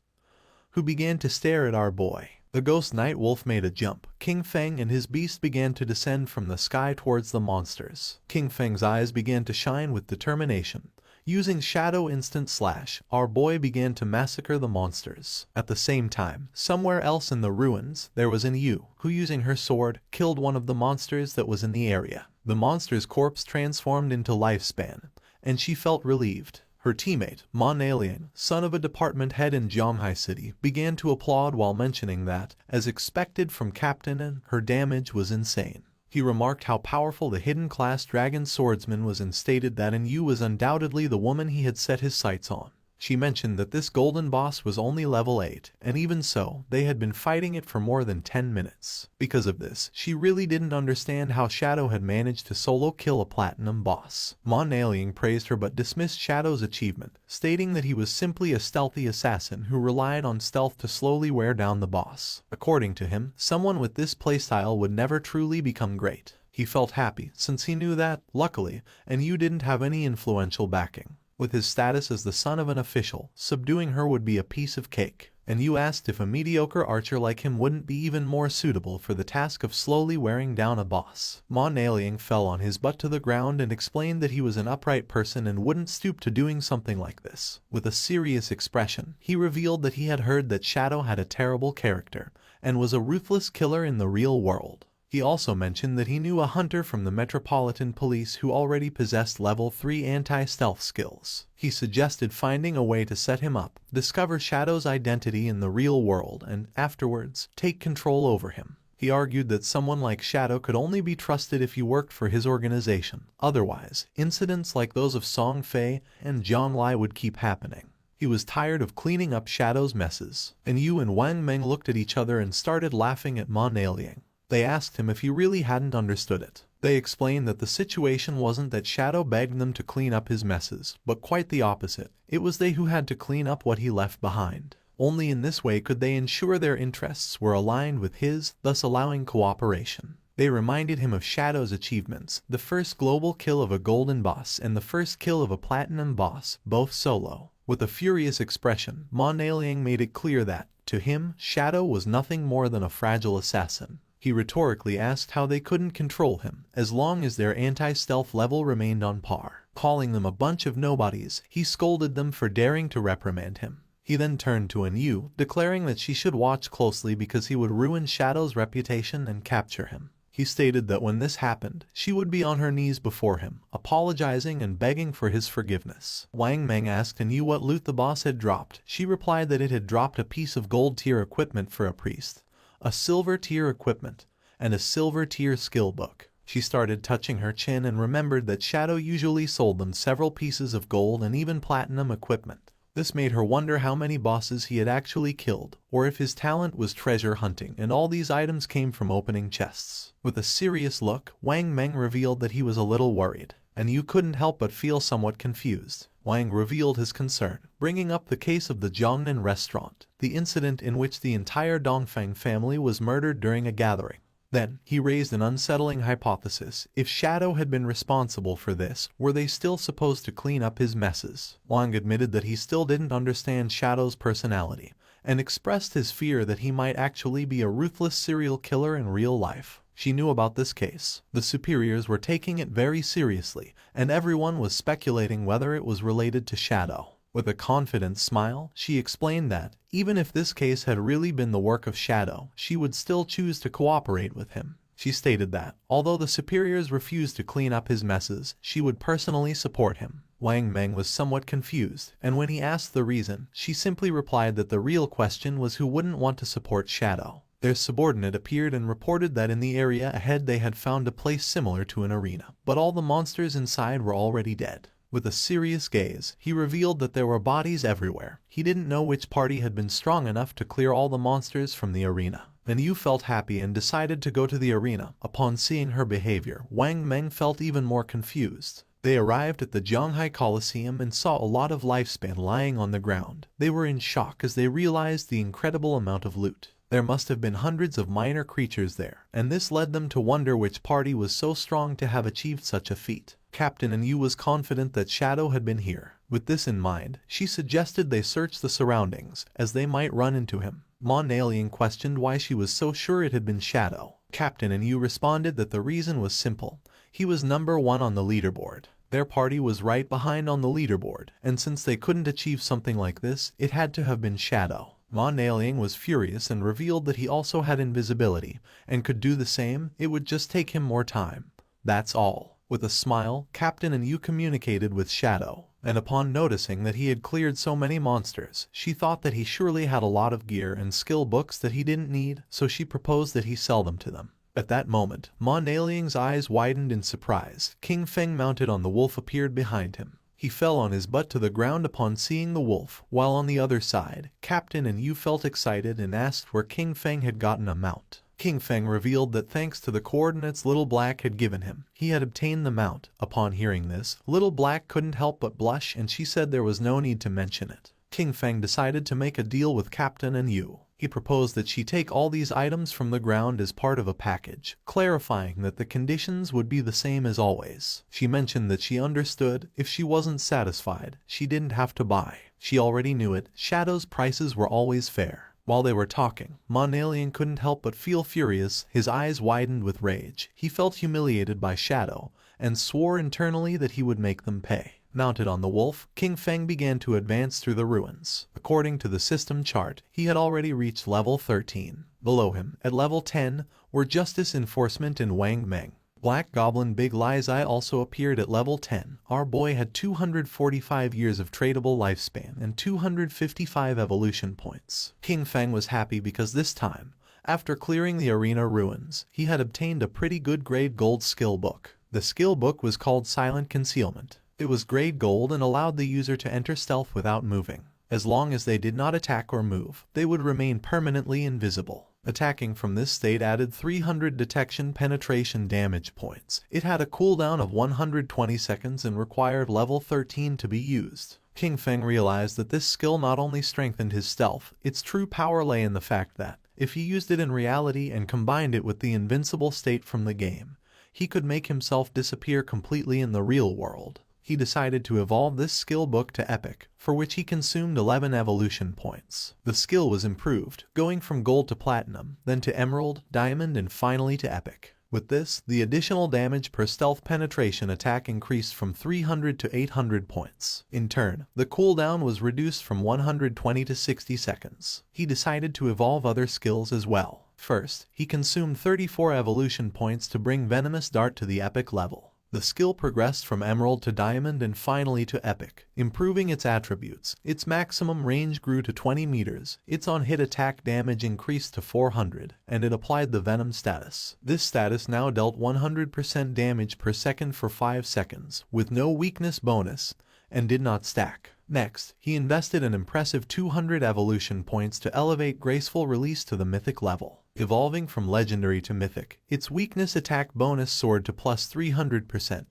who began to stare at our boy. The Ghost Night Wolf made a jump. King Feng and his beast began to descend from the sky towards the monsters. King Feng's eyes began to shine with determination. Using Shadow Instant Slash, our boy began to massacre the monsters. At the same time, somewhere else in the ruins, there was an Yu, who using her sword, killed one of the monsters that was in the area. The monster's corpse transformed into lifespan, and she felt relieved. Her teammate, Ma Naliang, son of a department head in Zhanghai City, began to applaud while mentioning that, as expected from Captain N, her damage was insane. He remarked how powerful the hidden class dragon swordsman was and stated that Yu was undoubtedly the woman he had set his sights on. She mentioned that this golden boss was only level 8, and even so, they had been fighting it for more than 10 minutes. Because of this, she really didn't understand how Shadow had managed to solo kill a platinum boss. Ma Naliang praised her but dismissed Shadow's achievement, stating that he was simply a stealthy assassin who relied on stealth to slowly wear down the boss. According to him, someone with this playstyle would never truly become great. He felt happy, since he knew that, luckily, Yu didn't have any influential backing. With his status as the son of an official, subduing her would be a piece of cake. And Yu asked if a mediocre archer like him wouldn't be even more suitable for the task of slowly wearing down a boss. Ma Naliang fell on his butt to the ground and explained that he was an upright person and wouldn't stoop to doing something like this. With a serious expression, he revealed that he had heard that Shadow had a terrible character and was a ruthless killer in the real world. He also mentioned that he knew a hunter from the Metropolitan Police who already possessed level 3 anti-stealth skills. He suggested finding a way to set him up, discover Shadow's identity in the real world, and, afterwards, take control over him. He argued that someone like Shadow could only be trusted if he worked for his organization. Otherwise, incidents like those of Song Fei and Zhang Lai would keep happening. He was tired of cleaning up Shadow's messes. And Yu and Wang Meng looked at each other and started laughing at Ma Naliang. They asked him if he really hadn't understood it. They explained that the situation wasn't that Shadow begged them to clean up his messes, but quite the opposite. It was they who had to clean up what he left behind. Only in this way could they ensure their interests were aligned with his, thus allowing cooperation. They reminded him of Shadow's achievements, the first global kill of a golden boss and the first kill of a platinum boss, both solo. With a furious expression, Ma Naliang made it clear that, to him, Shadow was nothing more than a fragile assassin. He rhetorically asked how they couldn't control him, as long as their anti-stealth level remained on par. Calling them a bunch of nobodies, he scolded them for daring to reprimand him. He then turned to Yu, declaring that she should watch closely because he would ruin Shadow's reputation and capture him. He stated that when this happened, she would be on her knees before him, apologizing and begging for his forgiveness. Wang Meng asked Yu what loot the boss had dropped. She replied that it had dropped a piece of gold tier equipment for a priest, a silver tier equipment, and a silver tier skill book. She started touching her chin and remembered that Shadow usually sold them several pieces of gold and even platinum equipment. This made her wonder how many bosses he had actually killed, or if his talent was treasure hunting and all these items came from opening chests. With a serious look, Wang Meng revealed that he was a little worried, and Yu couldn't help but feel somewhat confused. Wang revealed his concern, bringing up the case of the Jiangnan restaurant, the incident in which the entire Dongfeng family was murdered during a gathering. Then, he raised an unsettling hypothesis. If Shadow had been responsible for this, were they still supposed to clean up his messes? Wang admitted that he still didn't understand Shadow's personality, and expressed his fear that he might actually be a ruthless serial killer in real life. She knew about this case. The superiors were taking it very seriously, and everyone was speculating whether it was related to Shadow. With a confident smile, she explained that, even if this case had really been the work of Shadow, she would still choose to cooperate with him. She stated that, although the superiors refused to clean up his messes, she would personally support him. Wang Meng was somewhat confused, and when he asked the reason, she simply replied that the real question was who wouldn't want to support Shadow. Their subordinate appeared and reported that in the area ahead they had found a place similar to an arena, but all the monsters inside were already dead. With a serious gaze, he revealed that there were bodies everywhere. He didn't know which party had been strong enough to clear all the monsters from the arena. Then Yu felt happy and decided to go to the arena. Upon seeing her behavior, Wang Meng felt even more confused. They arrived at the Zhanghai Coliseum and saw a lot of lifespan lying on the ground. They were in shock as they realized the incredible amount of loot. There must have been hundreds of minor creatures there, and this led them to wonder which party was so strong to have achieved such a feat. Captain Yu was confident that Shadow had been here. With this in mind, she suggested they search the surroundings, as they might run into him. Mon Alien questioned why she was so sure it had been Shadow. Captain Yu responded that the reason was simple. He was number 1 on the leaderboard. Their party was right behind on the leaderboard, and since they couldn't achieve something like this, it had to have been Shadow. Mon Alien was furious and revealed that he also had invisibility, and could do the same. It would just take him more time. That's all. With a smile, Captain Yu communicated with Shadow, and upon noticing that he had cleared so many monsters, she thought that he surely had a lot of gear and skill books that he didn't need, so she proposed that he sell them to them. At that moment, Mon Alien's eyes widened in surprise. King Feng mounted on the wolf appeared behind him. He fell on his butt to the ground upon seeing the wolf, while on the other side, Captain Yu felt excited and asked where King Feng had gotten a mount. King Feng revealed that thanks to the coordinates Little Black had given him, he had obtained the mount. Upon hearing this, Little Black couldn't help but blush, and she said there was no need to mention it. King Feng decided to make a deal with Captain Yu. He proposed that she take all these items from the ground as part of a package, clarifying that the conditions would be the same as always. She mentioned that she understood if she wasn't satisfied, she didn't have to buy. She already knew it. Shadow's prices were always fair. While they were talking, Mon Alien couldn't help but feel furious. His eyes widened with rage. He felt humiliated by Shadow, and swore internally that he would make them pay. Mounted on the wolf, King Feng began to advance through the ruins. According to the system chart, he had already reached level 13. Below him, at level 10, were Justice Enforcement and Wang Meng. Black Goblin Big Lie's Eye also appeared at level 10. Our boy had 245 years of tradable lifespan and 255 evolution points. King Feng was happy because this time, after clearing the arena ruins, he had obtained a pretty good grade gold skill book. The skill book was called Silent Concealment. It was grade gold and allowed the user to enter stealth without moving. As long as they did not attack or move, they would remain permanently invisible. Attacking from this state added 300 detection penetration damage points. It had a cooldown of 120 seconds and required level 13 to be used. King Feng realized that this skill not only strengthened his stealth, its true power lay in the fact that, if he used it in reality and combined it with the invincible state from the game, he could make himself disappear completely in the real world. He decided to evolve this skill book to Epic, for which he consumed 11 evolution points. The skill was improved, going from Gold to Platinum, then to Emerald, Diamond, and finally to Epic. With this, the additional damage per stealth penetration attack increased from 300 to 800 points. In turn, the cooldown was reduced from 120 to 60 seconds. He decided to evolve other skills as well. First, he consumed 34 evolution points to bring Venomous Dart to the Epic level. The skill progressed from Emerald to Diamond and finally to Epic, improving its attributes. Its maximum range grew to 20 meters, its on-hit attack damage increased to 400, and it applied the Venom status. This status now dealt 100% damage per second for 5 seconds, with no weakness bonus, and did not stack. Next, he invested an impressive 200 evolution points to elevate Graceful Release to the Mythic level. Evolving from Legendary to Mythic, its weakness attack bonus soared to plus 300%,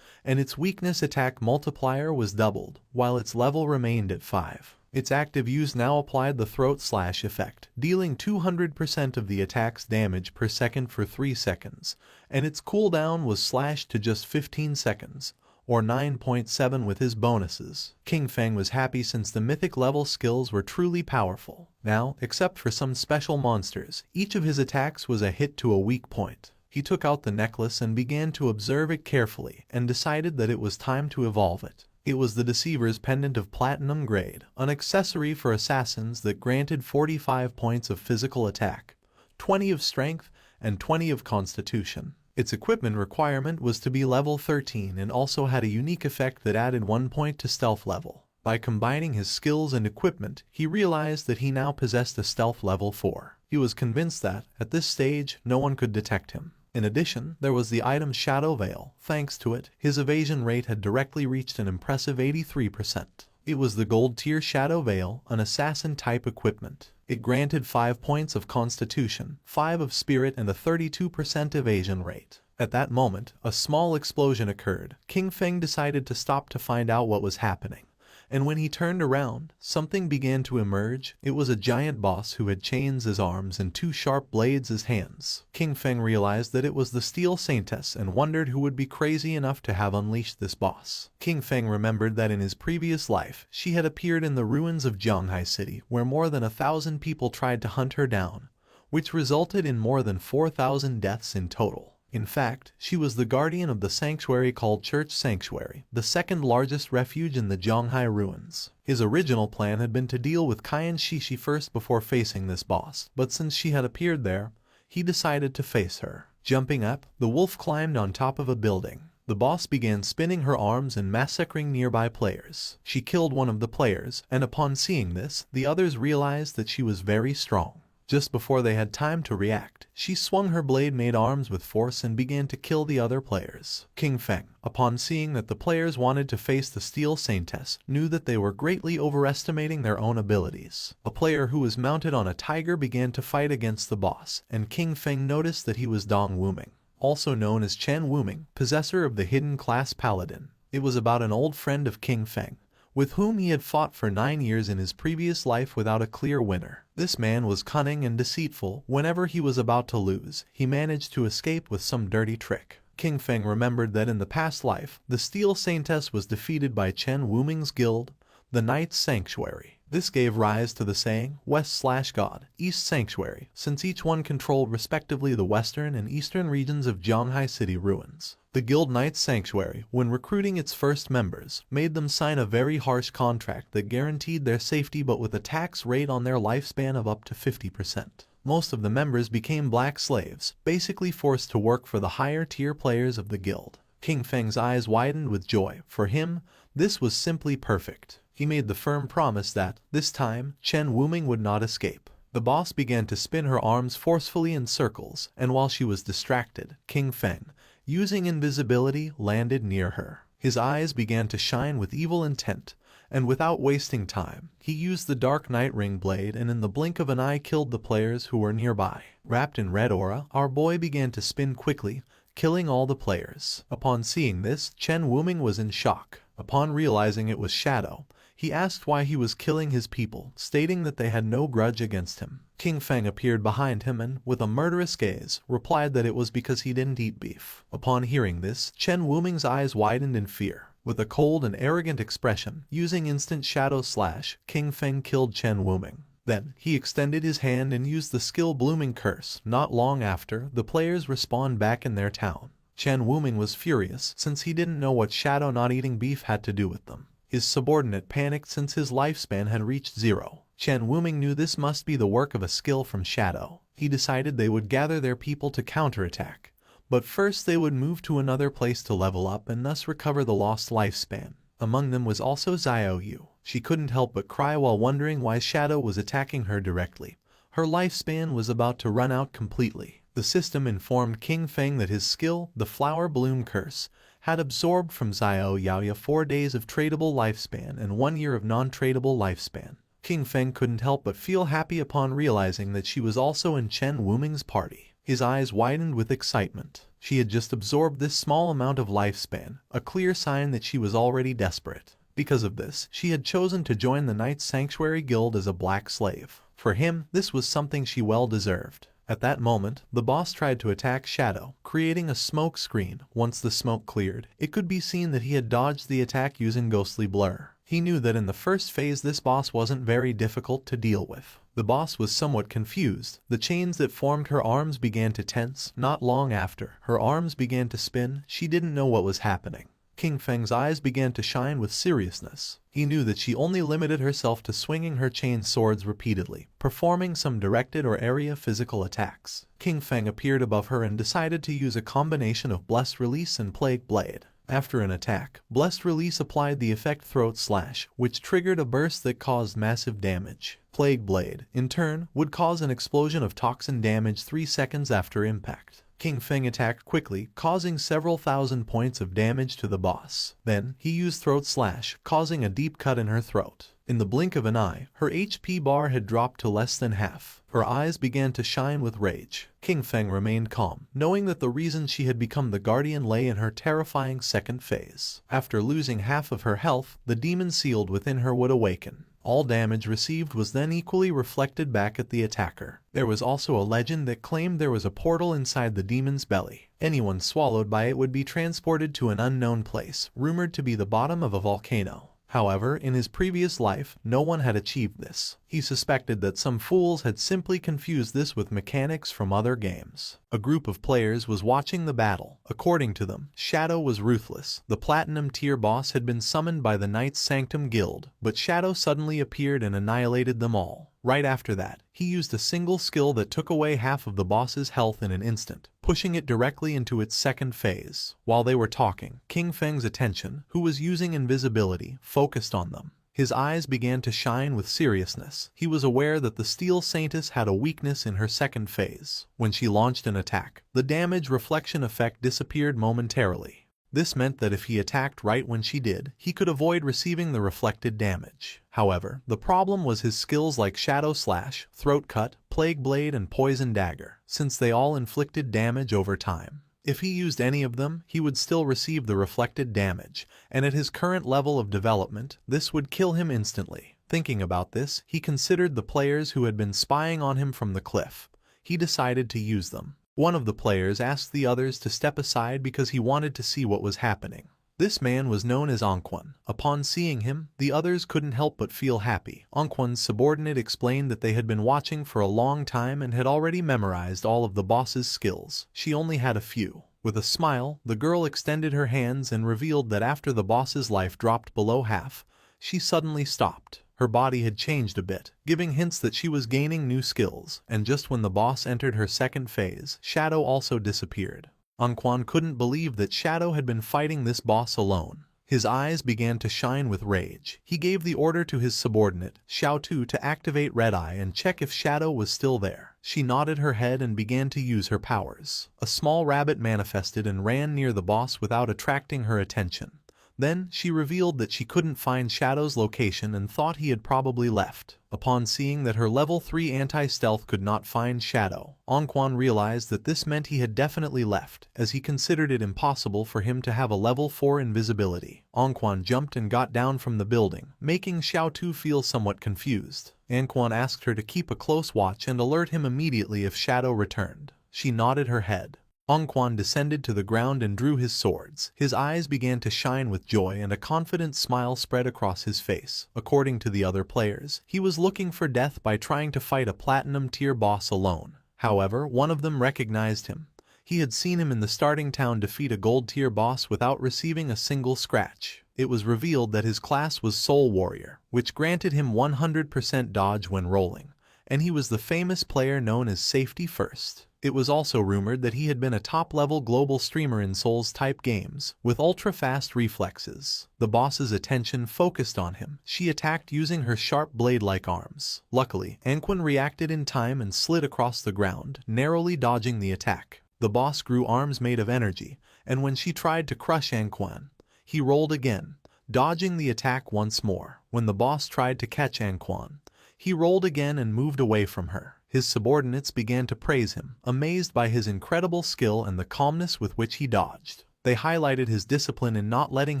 and its weakness attack multiplier was doubled, while its level remained at 5. Its active use now applied the Throat Slash effect, dealing 200% of the attack's damage per second for 3 seconds, and its cooldown was slashed to just 15 seconds. Or 9.7 with his bonuses. King Feng was happy since the mythic level skills were truly powerful. Now, except for some special monsters, each of his attacks was a hit to a weak point. He took out the necklace and began to observe it carefully and decided that it was time to evolve it. It was the Deceiver's Pendant of Platinum grade, an accessory for assassins that granted 45 points of physical attack, 20 of strength, and 20 of constitution. Its equipment requirement was to be level 13 and also had a unique effect that added 1 point to stealth level. By combining his skills and equipment, he realized that he now possessed a stealth level 4. He was convinced that, at this stage, no one could detect him. In addition, there was the item Shadow Veil. Thanks to it, his evasion rate had directly reached an impressive 83%. It was the gold tier Shadow Veil, an assassin-type equipment. It granted 5 points of constitution, 5 of spirit, and a 32% evasion rate. At that moment, a small explosion occurred. King Feng decided to stop to find out what was happening. And when he turned around, something began to emerge. It was a giant boss who had chains as arms and 2 sharp blades as hands. King Feng realized that it was the Steel Saintess and wondered who would be crazy enough to have unleashed this boss. King Feng remembered that in his previous life, she had appeared in the ruins of Zhanghai City, where more than 1,000 people tried to hunt her down, which resulted in more than 4,000 deaths in total. In fact, she was the guardian of the sanctuary called Church Sanctuary, the second largest refuge in the Zhanghai ruins. His original plan had been to deal with Qian Shishi first before facing this boss, but since she had appeared there, he decided to face her. Jumping up, the wolf climbed on top of a building. The boss began spinning her arms and massacring nearby players. She killed one of the players, and upon seeing this, the others realized that she was very strong. Just before they had time to react, she swung her blade-made arms with force and began to kill the other players. King Feng, upon seeing that the players wanted to face the Steel Saintess, knew that they were greatly overestimating their own abilities. A player who was mounted on a tiger began to fight against the boss, and King Feng noticed that he was Dong Wuming, also known as Chen Wuming, possessor of the hidden class Paladin. It was about an old friend of King Feng, with whom he had fought for 9 years in his previous life without a clear winner. This man was cunning and deceitful. Whenever he was about to lose, he managed to escape with some dirty trick. King Feng remembered that in the past life, the Steel Saintess was defeated by Chen Wuming's guild, the Knight's Sanctuary. This gave rise to the saying, West/God, East Sanctuary, since each one controlled respectively the western and eastern regions of Zhanghai City ruins. The Guild Knight's Sanctuary, when recruiting its first members, made them sign a very harsh contract that guaranteed their safety but with a tax rate on their lifespan of up to 50%. Most of the members became black slaves, basically forced to work for the higher tier players of the guild. King Feng's eyes widened with joy. For him, this was simply perfect. He made the firm promise that, this time, Chen Wuming would not escape. The boss began to spin her arms forcefully in circles, and while she was distracted, King Feng, using invisibility, landed near her. His eyes began to shine with evil intent, and without wasting time, he used the Dark Night Ring blade and in the blink of an eye killed the players who were nearby. Wrapped in red aura, our boy began to spin quickly, killing all the players. Upon seeing this, Chen Wuming was in shock. Upon realizing it was Shadow, he asked why he was killing his people, stating that they had no grudge against him. King Feng appeared behind him and, with a murderous gaze, replied that it was because he didn't eat beef. Upon hearing this, Chen Wuming's eyes widened in fear. With a cold and arrogant expression, using instant shadow slash, King Feng killed Chen Wuming. Then, he extended his hand and used the skill Blooming Curse. Not long after, the players respawned back in their town. Chen Wuming was furious since he didn't know what Shadow not eating beef had to do with them. His subordinate panicked since his lifespan had reached 0. Chen Wuming knew this must be the work of a skill from Shadow. He decided they would gather their people to counterattack. But first they would move to another place to level up and thus recover the lost lifespan. Among them was also Xiao Yu. She couldn't help but cry while wondering why Shadow was attacking her directly. Her lifespan was about to run out completely. The system informed King Feng that his skill, the Flower Bloom Curse, had absorbed from Xiao Yaoya 4 days of tradable lifespan and 1 year of non-tradable lifespan. King Feng couldn't help but feel happy upon realizing that she was also in Chen Wuming's party. His eyes widened with excitement. She had just absorbed this small amount of lifespan, a clear sign that she was already desperate. Because of this, she had chosen to join the Knight's Sanctuary Guild as a black slave. For him, this was something she well deserved. At that moment, the boss tried to attack Shadow, creating a smoke screen. Once the smoke cleared, it could be seen that he had dodged the attack using ghostly blur. He knew that in the first phase this boss wasn't very difficult to deal with. The boss was somewhat confused. The chains that formed her arms began to tense. Not long after, her arms began to spin. She didn't know what was happening. King Feng's eyes began to shine with seriousness. He knew that she only limited herself to swinging her chain swords repeatedly, performing some directed or area physical attacks. King Feng appeared above her and decided to use a combination of Blessed Release and Plague Blade. After an attack, Blessed Release applied the effect Throat Slash, which triggered a burst that caused massive damage. Plague Blade, in turn, would cause an explosion of toxin damage 3 seconds after impact. King Feng attacked quickly, causing several thousand points of damage to the boss. Then, he used Throat Slash, causing a deep cut in her throat. In the blink of an eye, her HP bar had dropped to less than half. Her eyes began to shine with rage. King Feng remained calm, knowing that the reason she had become the guardian lay in her terrifying second phase. After losing half of her health, the demon sealed within her would awaken. All damage received was then equally reflected back at the attacker. There was also a legend that claimed there was a portal inside the demon's belly. Anyone swallowed by it would be transported to an unknown place, rumored to be the bottom of a volcano. However, in his previous life, no one had achieved this. He suspected that some fools had simply confused this with mechanics from other games. A group of players was watching the battle. According to them, Shadow was ruthless. The Platinum tier boss had been summoned by the Knights Sanctum Guild, but Shadow suddenly appeared and annihilated them all. Right after that, he used a single skill that took away half of the boss's health in an instant, pushing it directly into its second phase. While they were talking, King Feng's attention, who was using invisibility, focused on them. His eyes began to shine with seriousness. He was aware that the Steel Saintess had a weakness in her second phase. When she launched an attack, the damage reflection effect disappeared momentarily. This meant that if he attacked right when she did, he could avoid receiving the reflected damage. However, the problem was his skills like Shadow Slash, Throat Cut, Plague Blade and Poison Dagger, since they all inflicted damage over time. If he used any of them, he would still receive the reflected damage, and at his current level of development, this would kill him instantly. Thinking about this, he considered the players who had been spying on him from the cliff. He decided to use them. One of the players asked the others to step aside because he wanted to see what was happening. This man was known as Anquan. Upon seeing him, the others couldn't help but feel happy. Anquan's subordinate explained that they had been watching for a long time and had already memorized all of the boss's skills. She only had a few. With a smile, the girl extended her hands and revealed that after the boss's life dropped below half, she suddenly stopped. Her body had changed a bit, giving hints that she was gaining new skills, and just when the boss entered her second phase, Shadow also disappeared. Anquan couldn't believe that Shadow had been fighting this boss alone. His eyes began to shine with rage. He gave the order to his subordinate, Xiao Tu, to activate Red Eye and check if Shadow was still there. She nodded her head and began to use her powers. A small rabbit manifested and ran near the boss without attracting her attention. Then, she revealed that she couldn't find Shadow's location and thought he had probably left. Upon seeing that her level 3 anti-stealth could not find Shadow, Anquan realized that this meant he had definitely left, as he considered it impossible for him to have a level 4 invisibility. Anquan jumped and got down from the building, making Xiao Tu feel somewhat confused. Anquan asked her to keep a close watch and alert him immediately if Shadow returned. She nodded her head. Anquan descended to the ground and drew his swords. His eyes began to shine with joy and a confident smile spread across his face. According to the other players, he was looking for death by trying to fight a platinum tier boss alone. However, one of them recognized him. He had seen him in the starting town defeat a gold tier boss without receiving a single scratch. It was revealed that his class was Soul Warrior, which granted him 100% dodge when rolling, and he was the famous player known as Safety First. It was also rumored that he had been a top-level global streamer in Souls-type games, with ultra-fast reflexes. The boss's attention focused on him. She attacked using her sharp blade-like arms. Luckily, Anquan reacted in time and slid across the ground, narrowly dodging the attack. The boss grew arms made of energy, and when she tried to crush Anquan, he rolled again, dodging the attack once more. When the boss tried to catch Anquan, he rolled again and moved away from her. His subordinates began to praise him, amazed by his incredible skill and the calmness with which he dodged. They highlighted his discipline in not letting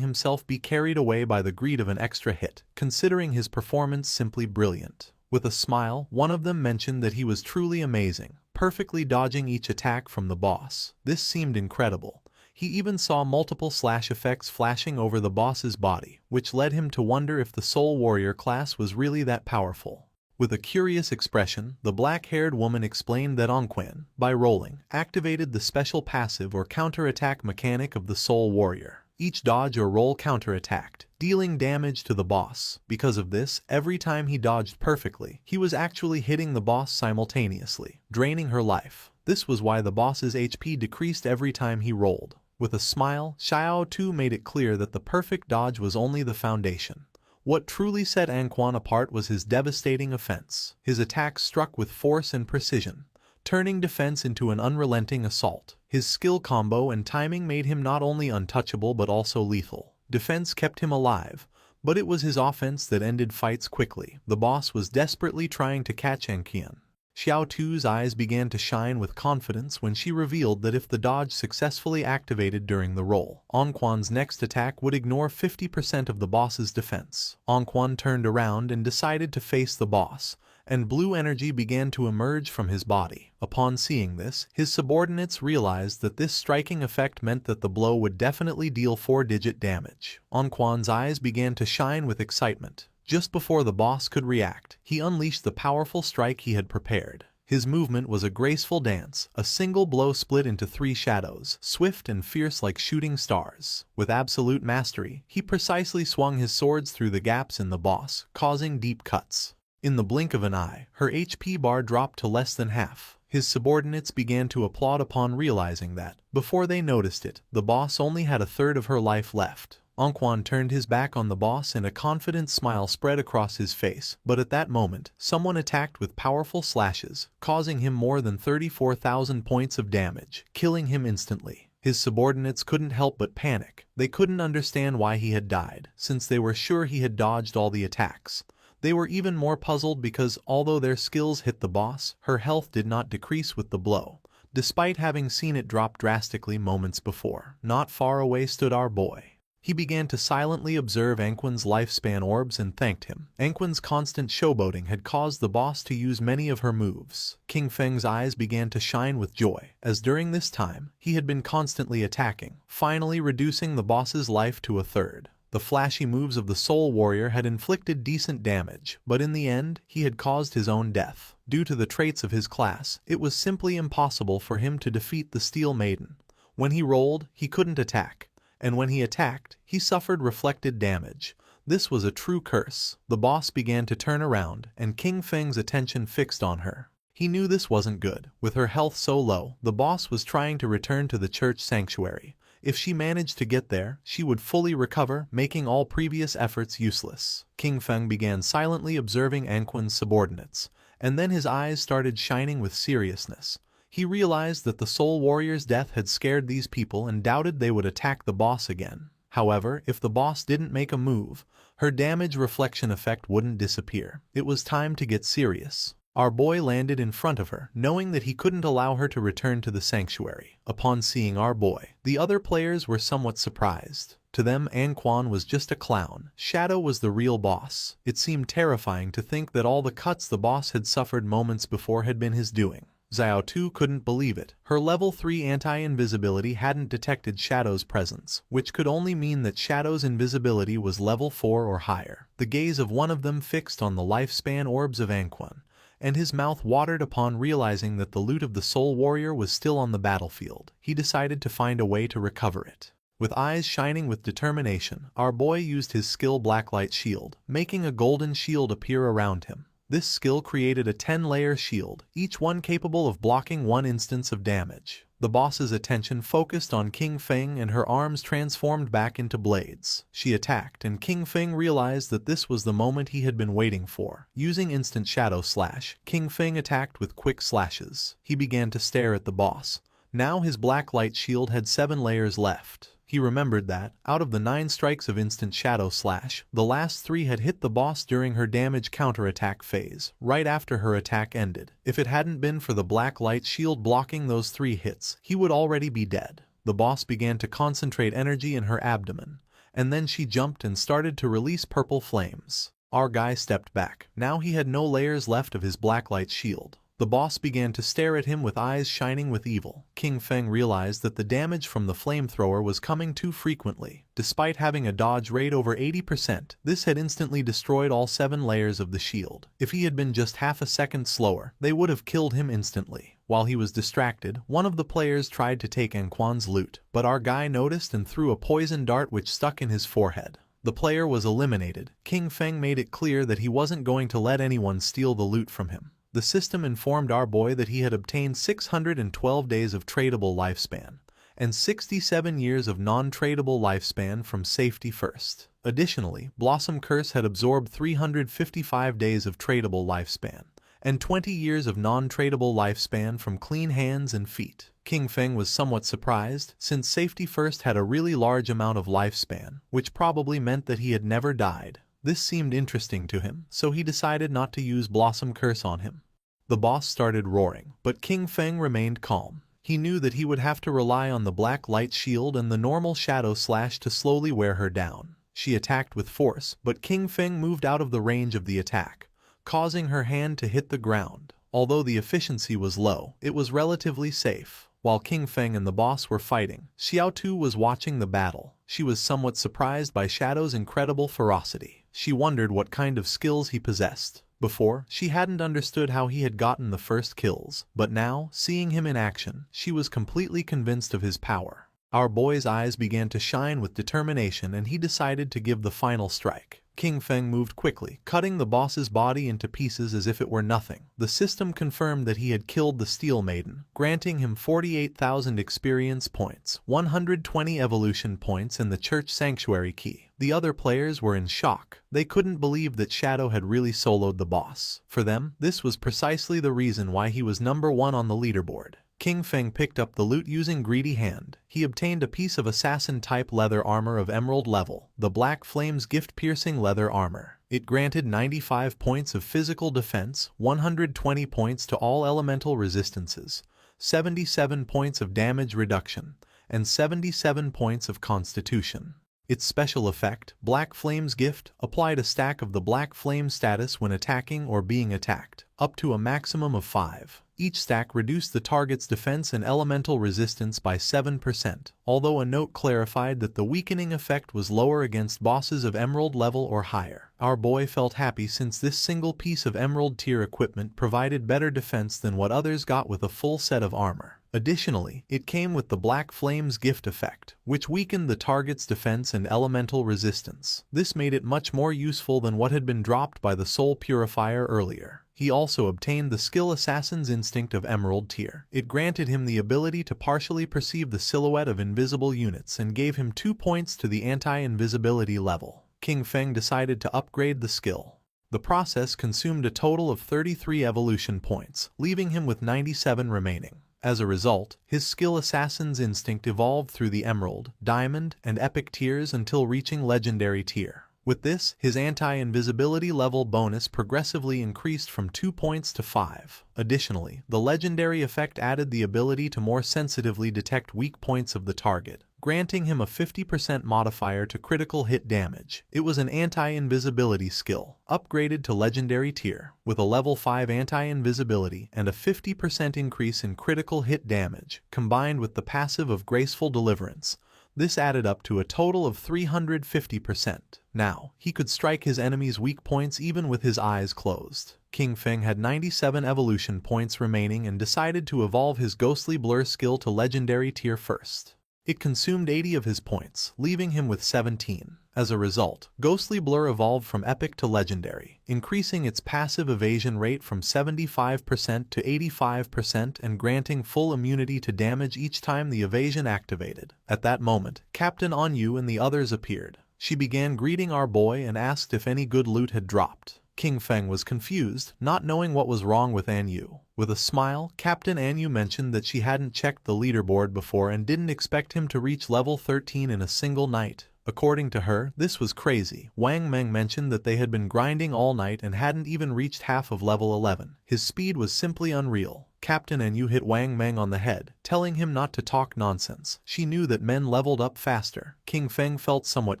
himself be carried away by the greed of an extra hit, considering his performance simply brilliant. With a smile, one of them mentioned that he was truly amazing, perfectly dodging each attack from the boss. This seemed incredible. He even saw multiple slash effects flashing over the boss's body, which led him to wonder if the Soul Warrior class was really that powerful. With a curious expression, the black-haired woman explained that Anquan, by rolling, activated the special passive or counter-attack mechanic of the Soul Warrior. Each dodge or roll counter-attacked, dealing damage to the boss. Because of this, every time he dodged perfectly, he was actually hitting the boss simultaneously, draining her life. This was why the boss's HP decreased every time he rolled. With a smile, Xiao Tu made it clear that the perfect dodge was only the foundation. What truly set Anquan apart was his devastating offense. His attacks struck with force and precision, turning defense into an unrelenting assault. His skill combo and timing made him not only untouchable but also lethal. Defense kept him alive, but it was his offense that ended fights quickly. The boss was desperately trying to catch Anquan. Xiao Tu's eyes began to shine with confidence when she revealed that if the dodge successfully activated during the roll, Anquan's next attack would ignore 50% of the boss's defense. Anquan turned around and decided to face the boss, and blue energy began to emerge from his body. Upon seeing this, his subordinates realized that this striking effect meant that the blow would definitely deal 4-digit damage. Anquan's eyes began to shine with excitement. Just before the boss could react, he unleashed the powerful strike he had prepared. His movement was a graceful dance. A single blow split into 3 shadows, swift and fierce like shooting stars. With absolute mastery, he precisely swung his swords through the gaps in the boss, causing deep cuts. In the blink of an eye, her HP bar dropped to less than half. His subordinates began to applaud upon realizing that, before they noticed it, the boss only had a third of her life left. Anquan turned his back on the boss and a confident smile spread across his face, but at that moment, someone attacked with powerful slashes, causing him more than 34,000 points of damage, killing him instantly. His subordinates couldn't help but panic. They couldn't understand why he had died, since they were sure he had dodged all the attacks. They were even more puzzled because, although their skills hit the boss, her health did not decrease with the blow, despite having seen it drop drastically moments before. Not far away stood our boy. He began to silently observe Anquan's lifespan orbs and thanked him. Anquan's constant showboating had caused the boss to use many of her moves. King Feng's eyes began to shine with joy, as during this time, he had been constantly attacking, finally reducing the boss's life to a third. The flashy moves of the Soul Warrior had inflicted decent damage, but in the end, he had caused his own death. Due to the traits of his class, it was simply impossible for him to defeat the Steel Maiden. When he rolled, he couldn't attack, and when he attacked, he suffered reflected damage. This was a true curse. The boss began to turn around, and King Feng's attention fixed on her. He knew this wasn't good. With her health so low, the boss was trying to return to the church sanctuary. If she managed to get there, she would fully recover, making all previous efforts useless. King Feng began silently observing Anquan's subordinates, and then his eyes started shining with seriousness. He realized that the Soul Warrior's death had scared these people and doubted they would attack the boss again. However, if the boss didn't make a move, her damage reflection effect wouldn't disappear. It was time to get serious. Our boy landed in front of her, knowing that he couldn't allow her to return to the sanctuary. Upon seeing our boy, the other players were somewhat surprised. To them, Anquan was just a clown. Shadow was the real boss. It seemed terrifying to think that all the cuts the boss had suffered moments before had been his doing. Xiao Tu couldn't believe it. Her level 3 anti-invisibility hadn't detected Shadow's presence, which could only mean that Shadow's invisibility was level 4 or higher. The gaze of one of them fixed on the lifespan orbs of Anquan, and his mouth watered upon realizing that the loot of the Soul Warrior was still on the battlefield. He decided to find a way to recover it. With eyes shining with determination, our boy used his skill Blacklight Shield, making a golden shield appear around him. This skill created a 10-layer shield, each one capable of blocking one instance of damage. The boss's attention focused on King Feng and her arms transformed back into blades. She attacked, and King Feng realized that this was the moment he had been waiting for. Using instant shadow slash, King Feng attacked with quick slashes. He began to stare at the boss. Now his black light shield had 7 layers left. He remembered that, out of the 9 strikes of instant shadow slash, the last 3 had hit the boss during her damage counterattack phase, right after her attack ended. If it hadn't been for the black light shield blocking those 3 hits, he would already be dead. The boss began to concentrate energy in her abdomen, and then she jumped and started to release purple flames. Our guy stepped back. Now he had no layers left of his black light shield. The boss began to stare at him with eyes shining with evil. King Feng realized that the damage from the flamethrower was coming too frequently. Despite having a dodge rate over 80%, this had instantly destroyed all 7 layers of the shield. If he had been just half a second slower, they would have killed him instantly. While he was distracted, one of the players tried to take Anquan's loot, but our guy noticed and threw a poison dart which stuck in his forehead. The player was eliminated. King Feng made it clear that he wasn't going to let anyone steal the loot from him. The system informed our boy that he had obtained 612 days of tradable lifespan, and 67 years of non-tradable lifespan from Safety First. Additionally, Blossom Curse had absorbed 355 days of tradable lifespan, and 20 years of non-tradable lifespan from Clean Hands and Feet. King Feng was somewhat surprised, since Safety First had a really large amount of lifespan, which probably meant that he had never died. This seemed interesting to him, so he decided not to use Blossom Curse on him. The boss started roaring, but King Feng remained calm. He knew that he would have to rely on the black light shield and the normal shadow slash to slowly wear her down. She attacked with force, but King Feng moved out of the range of the attack, causing her hand to hit the ground. Although the efficiency was low, it was relatively safe. While King Feng and the boss were fighting, Xiao Tu was watching the battle. She was somewhat surprised by Shadow's incredible ferocity. She wondered what kind of skills he possessed. Before, she hadn't understood how he had gotten the first kills, but now, seeing him in action, she was completely convinced of his power. Our boy's eyes began to shine with determination and he decided to give the final strike. King Feng moved quickly, cutting the boss's body into pieces as if it were nothing. The system confirmed that he had killed the Steel Maiden, granting him 48,000 experience points, 120 evolution points and the Church Sanctuary key. The other players were in shock. They couldn't believe that Shadow had really soloed the boss. For them, this was precisely the reason why he was number 1 on the leaderboard. King Feng picked up the loot using Greedy Hand. He obtained a piece of assassin-type leather armor of emerald level, the Black Flames gift-piercing leather armor. It granted 95 points of physical defense, 120 points to all elemental resistances, 77 points of damage reduction, and 77 points of constitution. Its special effect, Black Flame's Gift, applied a stack of the Black Flame status when attacking or being attacked, up to a maximum of 5. Each stack reduced the target's defense and elemental resistance by 7%, although a note clarified that the weakening effect was lower against bosses of emerald level or higher. Our boy felt happy since this single piece of emerald tier equipment provided better defense than what others got with a full set of armor. Additionally, it came with the Black Flame's Gift effect, which weakened the target's defense and elemental resistance. This made it much more useful than what had been dropped by the Soul Purifier earlier. He also obtained the skill Assassin's Instinct of Emerald tier. It granted him the ability to partially perceive the silhouette of invisible units and gave him 2 points to the anti-invisibility level. King Feng decided to upgrade the skill. The process consumed a total of 33 evolution points, leaving him with 97 remaining. As a result, his skill Assassin's Instinct evolved through the Emerald, Diamond, and Epic tiers until reaching Legendary tier. With this, his anti-invisibility level bonus progressively increased from 2 points to 5. Additionally, the legendary effect added the ability to more sensitively detect weak points of the target, granting him a 50% modifier to critical hit damage. It was an anti-invisibility skill, upgraded to legendary tier, with a level 5 anti-invisibility and a 50% increase in critical hit damage, combined with the passive of Graceful Deliverance. This added up to a total of 350%. Now, he could strike his enemies' weak points even with his eyes closed. King Feng had 97 evolution points remaining and decided to evolve his Ghostly Blur skill to legendary tier first. It consumed 80 of his points, leaving him with 17. As a result, Ghostly Blur evolved from epic to legendary, increasing its passive evasion rate from 75% to 85% and granting full immunity to damage each time the evasion activated. At that moment, Captain Anyu and the others appeared. She began greeting our boy and asked if any good loot had dropped. King Feng was confused, not knowing what was wrong with Anyu. With a smile, Captain Anyu mentioned that she hadn't checked the leaderboard before and didn't expect him to reach level 13 in a single night. According to her, this was crazy. Wang Meng mentioned that they had been grinding all night and hadn't even reached half of level 11. His speed was simply unreal. Captain Anyu hit Wang Meng on the head, telling him not to talk nonsense. She knew that men leveled up faster. King Feng felt somewhat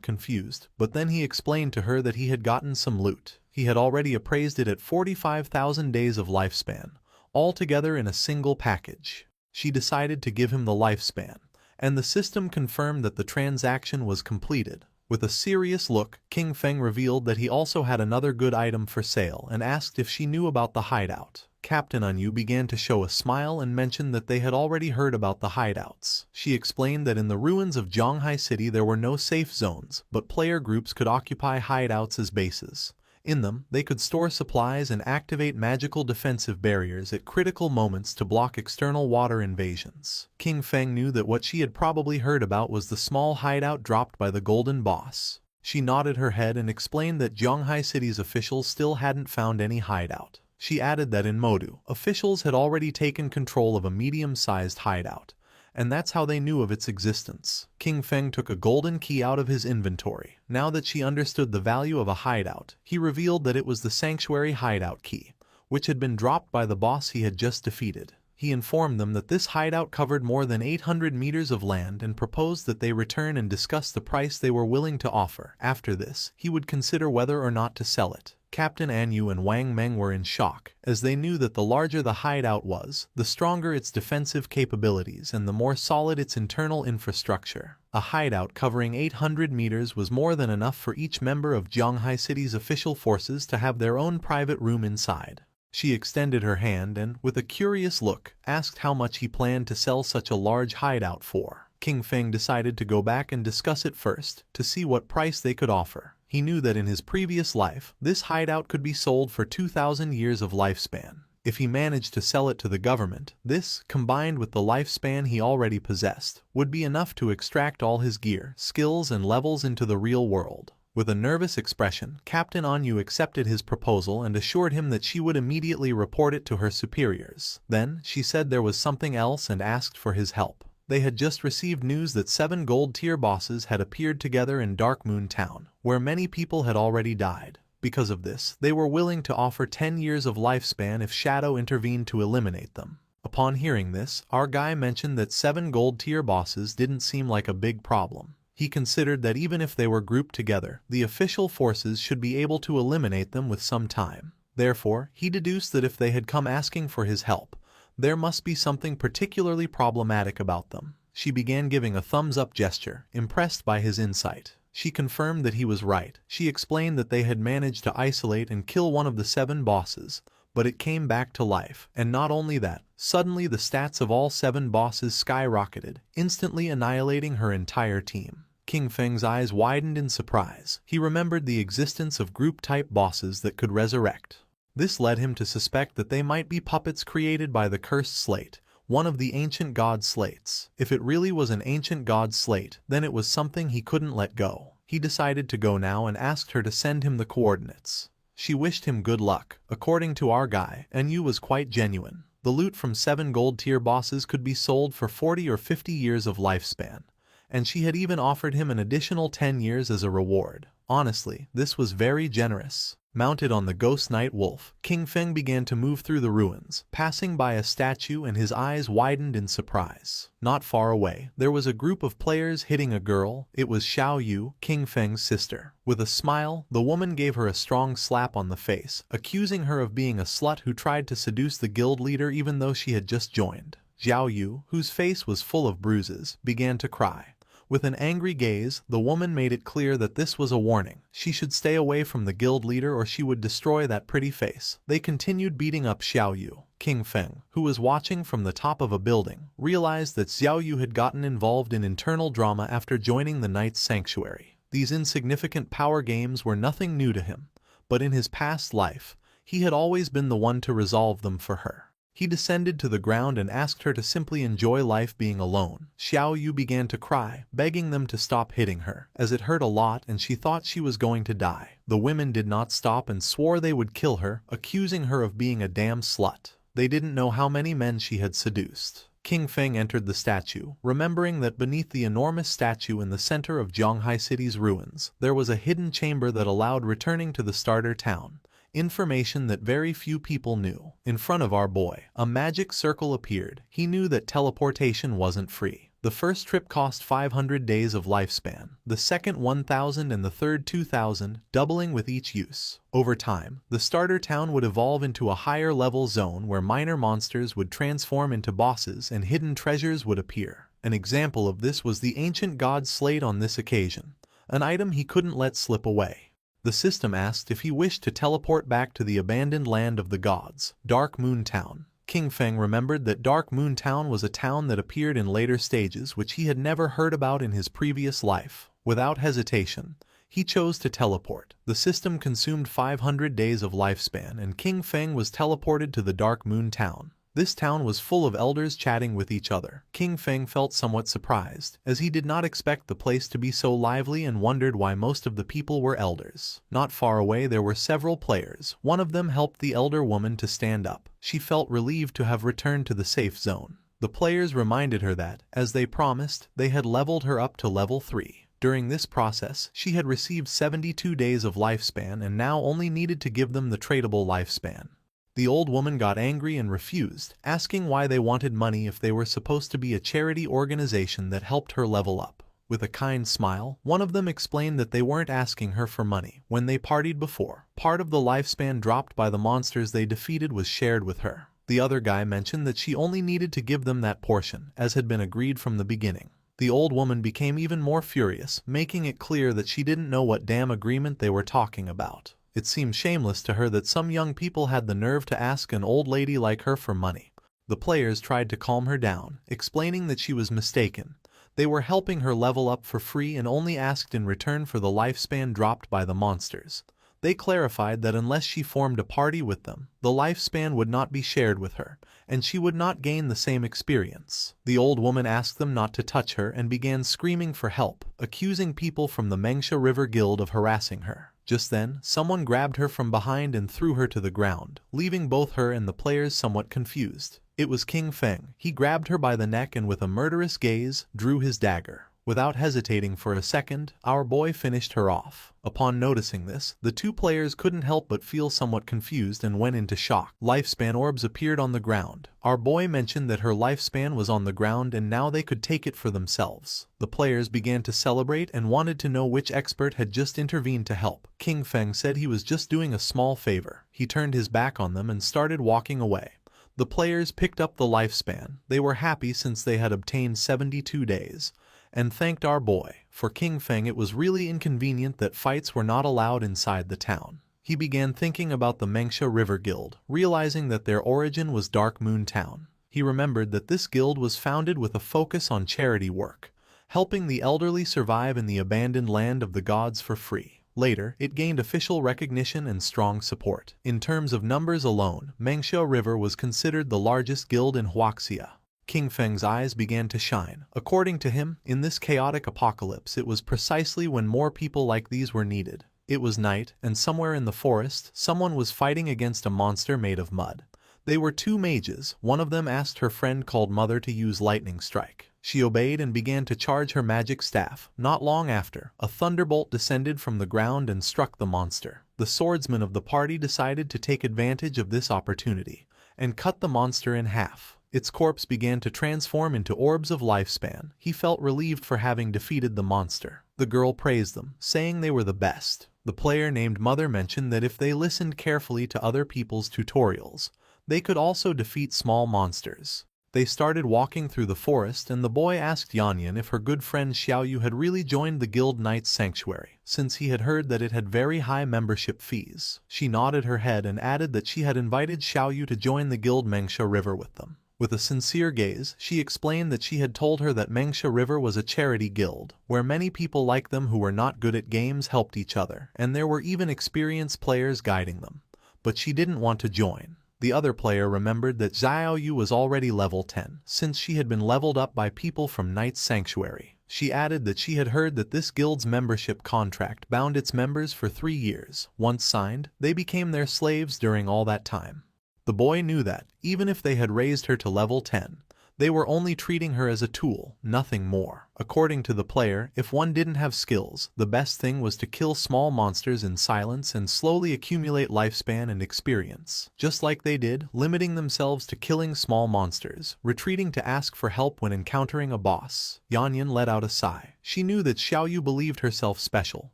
confused, but then he explained to her that he had gotten some loot. He had already appraised it at 45,000 days of lifespan, all together in a single package. She decided to give him the lifespan, and the system confirmed that the transaction was completed. With a serious look, King Feng revealed that he also had another good item for sale and asked if she knew about the hideout. Captain Anyu began to show a smile and mentioned that they had already heard about the hideouts. She explained that in the ruins of Zhonghai City there were no safe zones, but player groups could occupy hideouts as bases. In them, they could store supplies and activate magical defensive barriers at critical moments to block external water invasions. King Feng knew that what she had probably heard about was the small hideout dropped by the Golden Boss. She nodded her head and explained that Zhonghai City's officials still hadn't found any hideout. She added that in Modu, officials had already taken control of a medium-sized hideout, and that's how they knew of its existence. King Feng took a golden key out of his inventory. Now that she understood the value of a hideout, he revealed that it was the Sanctuary hideout key, which had been dropped by the boss he had just defeated. He informed them that this hideout covered more than 800 meters of land and proposed that they return and discuss the price they were willing to offer. After this, he would consider whether or not to sell it. Captain Anyu and Wang Meng were in shock, as they knew that the larger the hideout was, the stronger its defensive capabilities and the more solid its internal infrastructure. A hideout covering 800 meters was more than enough for each member of Zhonghai City's official forces to have their own private room inside. She extended her hand and, with a curious look, asked how much he planned to sell such a large hideout for. King Feng decided to go back and discuss it first, to see what price they could offer. He knew that in his previous life, this hideout could be sold for 2,000 years of lifespan. If he managed to sell it to the government, this, combined with the lifespan he already possessed, would be enough to extract all his gear, skills and levels into the real world. With a nervous expression, Captain Anyu accepted his proposal and assured him that she would immediately report it to her superiors. Then, she said there was something else and asked for his help. They had just received news that 7 gold-tier bosses had appeared together in Dark Moon Town, where many people had already died. Because of this, they were willing to offer 10 years of lifespan if Shadow intervened to eliminate them. Upon hearing this, our guy mentioned that 7 gold-tier bosses didn't seem like a big problem. He considered that even if they were grouped together, the official forces should be able to eliminate them with some time. Therefore, he deduced that if they had come asking for his help, there must be something particularly problematic about them. She began giving a thumbs-up gesture, impressed by his insight. She confirmed that he was right. She explained that they had managed to isolate and kill one of the 7 bosses, but it came back to life. And not only that, suddenly the stats of all 7 bosses skyrocketed, instantly annihilating her entire team. King Feng's eyes widened in surprise. He remembered the existence of group-type bosses that could resurrect. This led him to suspect that they might be puppets created by the Cursed Slate, one of the ancient god slates. If it really was an ancient god slate, then it was something he couldn't let go. He decided to go now and asked her to send him the coordinates. She wished him good luck. According to our guy, Anyu was quite genuine. The loot from 7 gold-tier bosses could be sold for 40 or 50 years of lifespan, and she had even offered him an additional 10 years as a reward. Honestly, this was very generous. Mounted on the ghost night wolf, King Feng began to move through the ruins, passing by a statue, and his eyes widened in surprise. Not far away, there was a group of players hitting a girl. It was Xiao Yu, King Feng's sister. With a smile, the woman gave her a strong slap on the face, accusing her of being a slut who tried to seduce the guild leader even though she had just joined. Xiao Yu, whose face was full of bruises, began to cry. With an angry gaze, the woman made it clear that this was a warning. She should stay away from the guild leader or she would destroy that pretty face. They continued beating up Xiao Yu. King Feng, who was watching from the top of a building, realized that Xiao Yu had gotten involved in internal drama after joining the Knight's Sanctuary. These insignificant power games were nothing new to him, but in his past life, he had always been the one to resolve them for her. He descended to the ground and asked her to simply enjoy life being alone. Xiao Yu began to cry, begging them to stop hitting her, as it hurt a lot and she thought she was going to die. The women did not stop and swore they would kill her, accusing her of being a damn slut. They didn't know how many men she had seduced. King Feng entered the statue, remembering that beneath the enormous statue in the center of Zhonghai City's ruins, there was a hidden chamber that allowed returning to the starter town. Information that very few people knew. In front of our boy, a magic circle appeared. He knew that teleportation wasn't free. The first trip cost 500 days of lifespan, the second 1,000 and the third 2,000, doubling with each use. Over time, the starter town would evolve into a higher level zone where minor monsters would transform into bosses and hidden treasures would appear. An example of this was the ancient god's slate on this occasion, an item he couldn't let slip away. The system asked if he wished to teleport back to the abandoned land of the gods, Dark Moon Town. King Feng remembered that Dark Moon Town was a town that appeared in later stages which he had never heard about in his previous life. Without hesitation, he chose to teleport. The system consumed 500 days of lifespan and King Feng was teleported to the Dark Moon Town. This town was full of elders chatting with each other. King Feng felt somewhat surprised, as he did not expect the place to be so lively and wondered why most of the people were elders. Not far away there were several players. One of them helped the elder woman to stand up. She felt relieved to have returned to the safe zone. The players reminded her that, as they promised, they had leveled her up to level 3. During this process, she had received 72 days of lifespan and now only needed to give them the tradable lifespan. The old woman got angry and refused, asking why they wanted money if they were supposed to be a charity organization that helped her level up. With a kind smile, one of them explained that they weren't asking her for money. When they partied before, part of the lifespan dropped by the monsters they defeated was shared with her. The other guy mentioned that she only needed to give them that portion, as had been agreed from the beginning. The old woman became even more furious, making it clear that she didn't know what damn agreement they were talking about. It seemed shameless to her that some young people had the nerve to ask an old lady like her for money. The players tried to calm her down, explaining that she was mistaken. They were helping her level up for free and only asked in return for the lifespan dropped by the monsters. They clarified that unless she formed a party with them, the lifespan would not be shared with her, and she would not gain the same experience. The old woman asked them not to touch her and began screaming for help, accusing people from the Mengsha River Guild of harassing her. Just then, someone grabbed her from behind and threw her to the ground, leaving both her and the players somewhat confused. It was King Feng. He grabbed her by the neck and with a murderous gaze, drew his dagger. Without hesitating for a second, our boy finished her off. Upon noticing this, the two players couldn't help but feel somewhat confused and went into shock. Lifespan orbs appeared on the ground. Our boy mentioned that her lifespan was on the ground and now they could take it for themselves. The players began to celebrate and wanted to know which expert had just intervened to help. King Feng said he was just doing a small favor. He turned his back on them and started walking away. The players picked up the lifespan. They were happy since they had obtained 72 days. And thanked our boy. For King Feng it was really inconvenient that fights were not allowed inside the town. He began thinking about the Mengsha River Guild, realizing that their origin was Dark Moon Town. He remembered that this guild was founded with a focus on charity work, helping the elderly survive in the abandoned land of the gods for free. Later, it gained official recognition and strong support. In terms of numbers alone, Mengsha River was considered the largest guild in Huaxia. King Feng's eyes began to shine. According to him, in this chaotic apocalypse it was precisely when more people like these were needed. It was night, and somewhere in the forest, someone was fighting against a monster made of mud. They were two mages. One of them asked her friend called Mother to use lightning strike. She obeyed and began to charge her magic staff. Not long after, a thunderbolt descended from the ground and struck the monster. The swordsman of the party decided to take advantage of this opportunity and cut the monster in half. Its corpse began to transform into orbs of lifespan. He felt relieved for having defeated the monster. The girl praised them, saying they were the best. The player named Mother mentioned that if they listened carefully to other people's tutorials, they could also defeat small monsters. They started walking through the forest, and the boy asked Yanyan if her good friend Xiaoyu had really joined the Guild Knight's Sanctuary, since he had heard that it had very high membership fees. She nodded her head and added that she had invited Xiaoyu to join the Guild Mengsha River with them. With a sincere gaze, she explained that she had told her that Mengsha River was a charity guild, where many people like them who were not good at games helped each other, and there were even experienced players guiding them. But she didn't want to join. The other player remembered that Xiaoyu was already level 10, since she had been leveled up by people from Knight's Sanctuary. She added that she had heard that this guild's membership contract bound its members for 3 years. Once signed, they became their slaves during all that time. The boy knew that, even if they had raised her to level 10, they were only treating her as a tool, nothing more. According to the player, if one didn't have skills, the best thing was to kill small monsters in silence and slowly accumulate lifespan and experience. Just like they did, limiting themselves to killing small monsters, retreating to ask for help when encountering a boss. Yanyan let out a sigh. She knew that Xiaoyu believed herself special,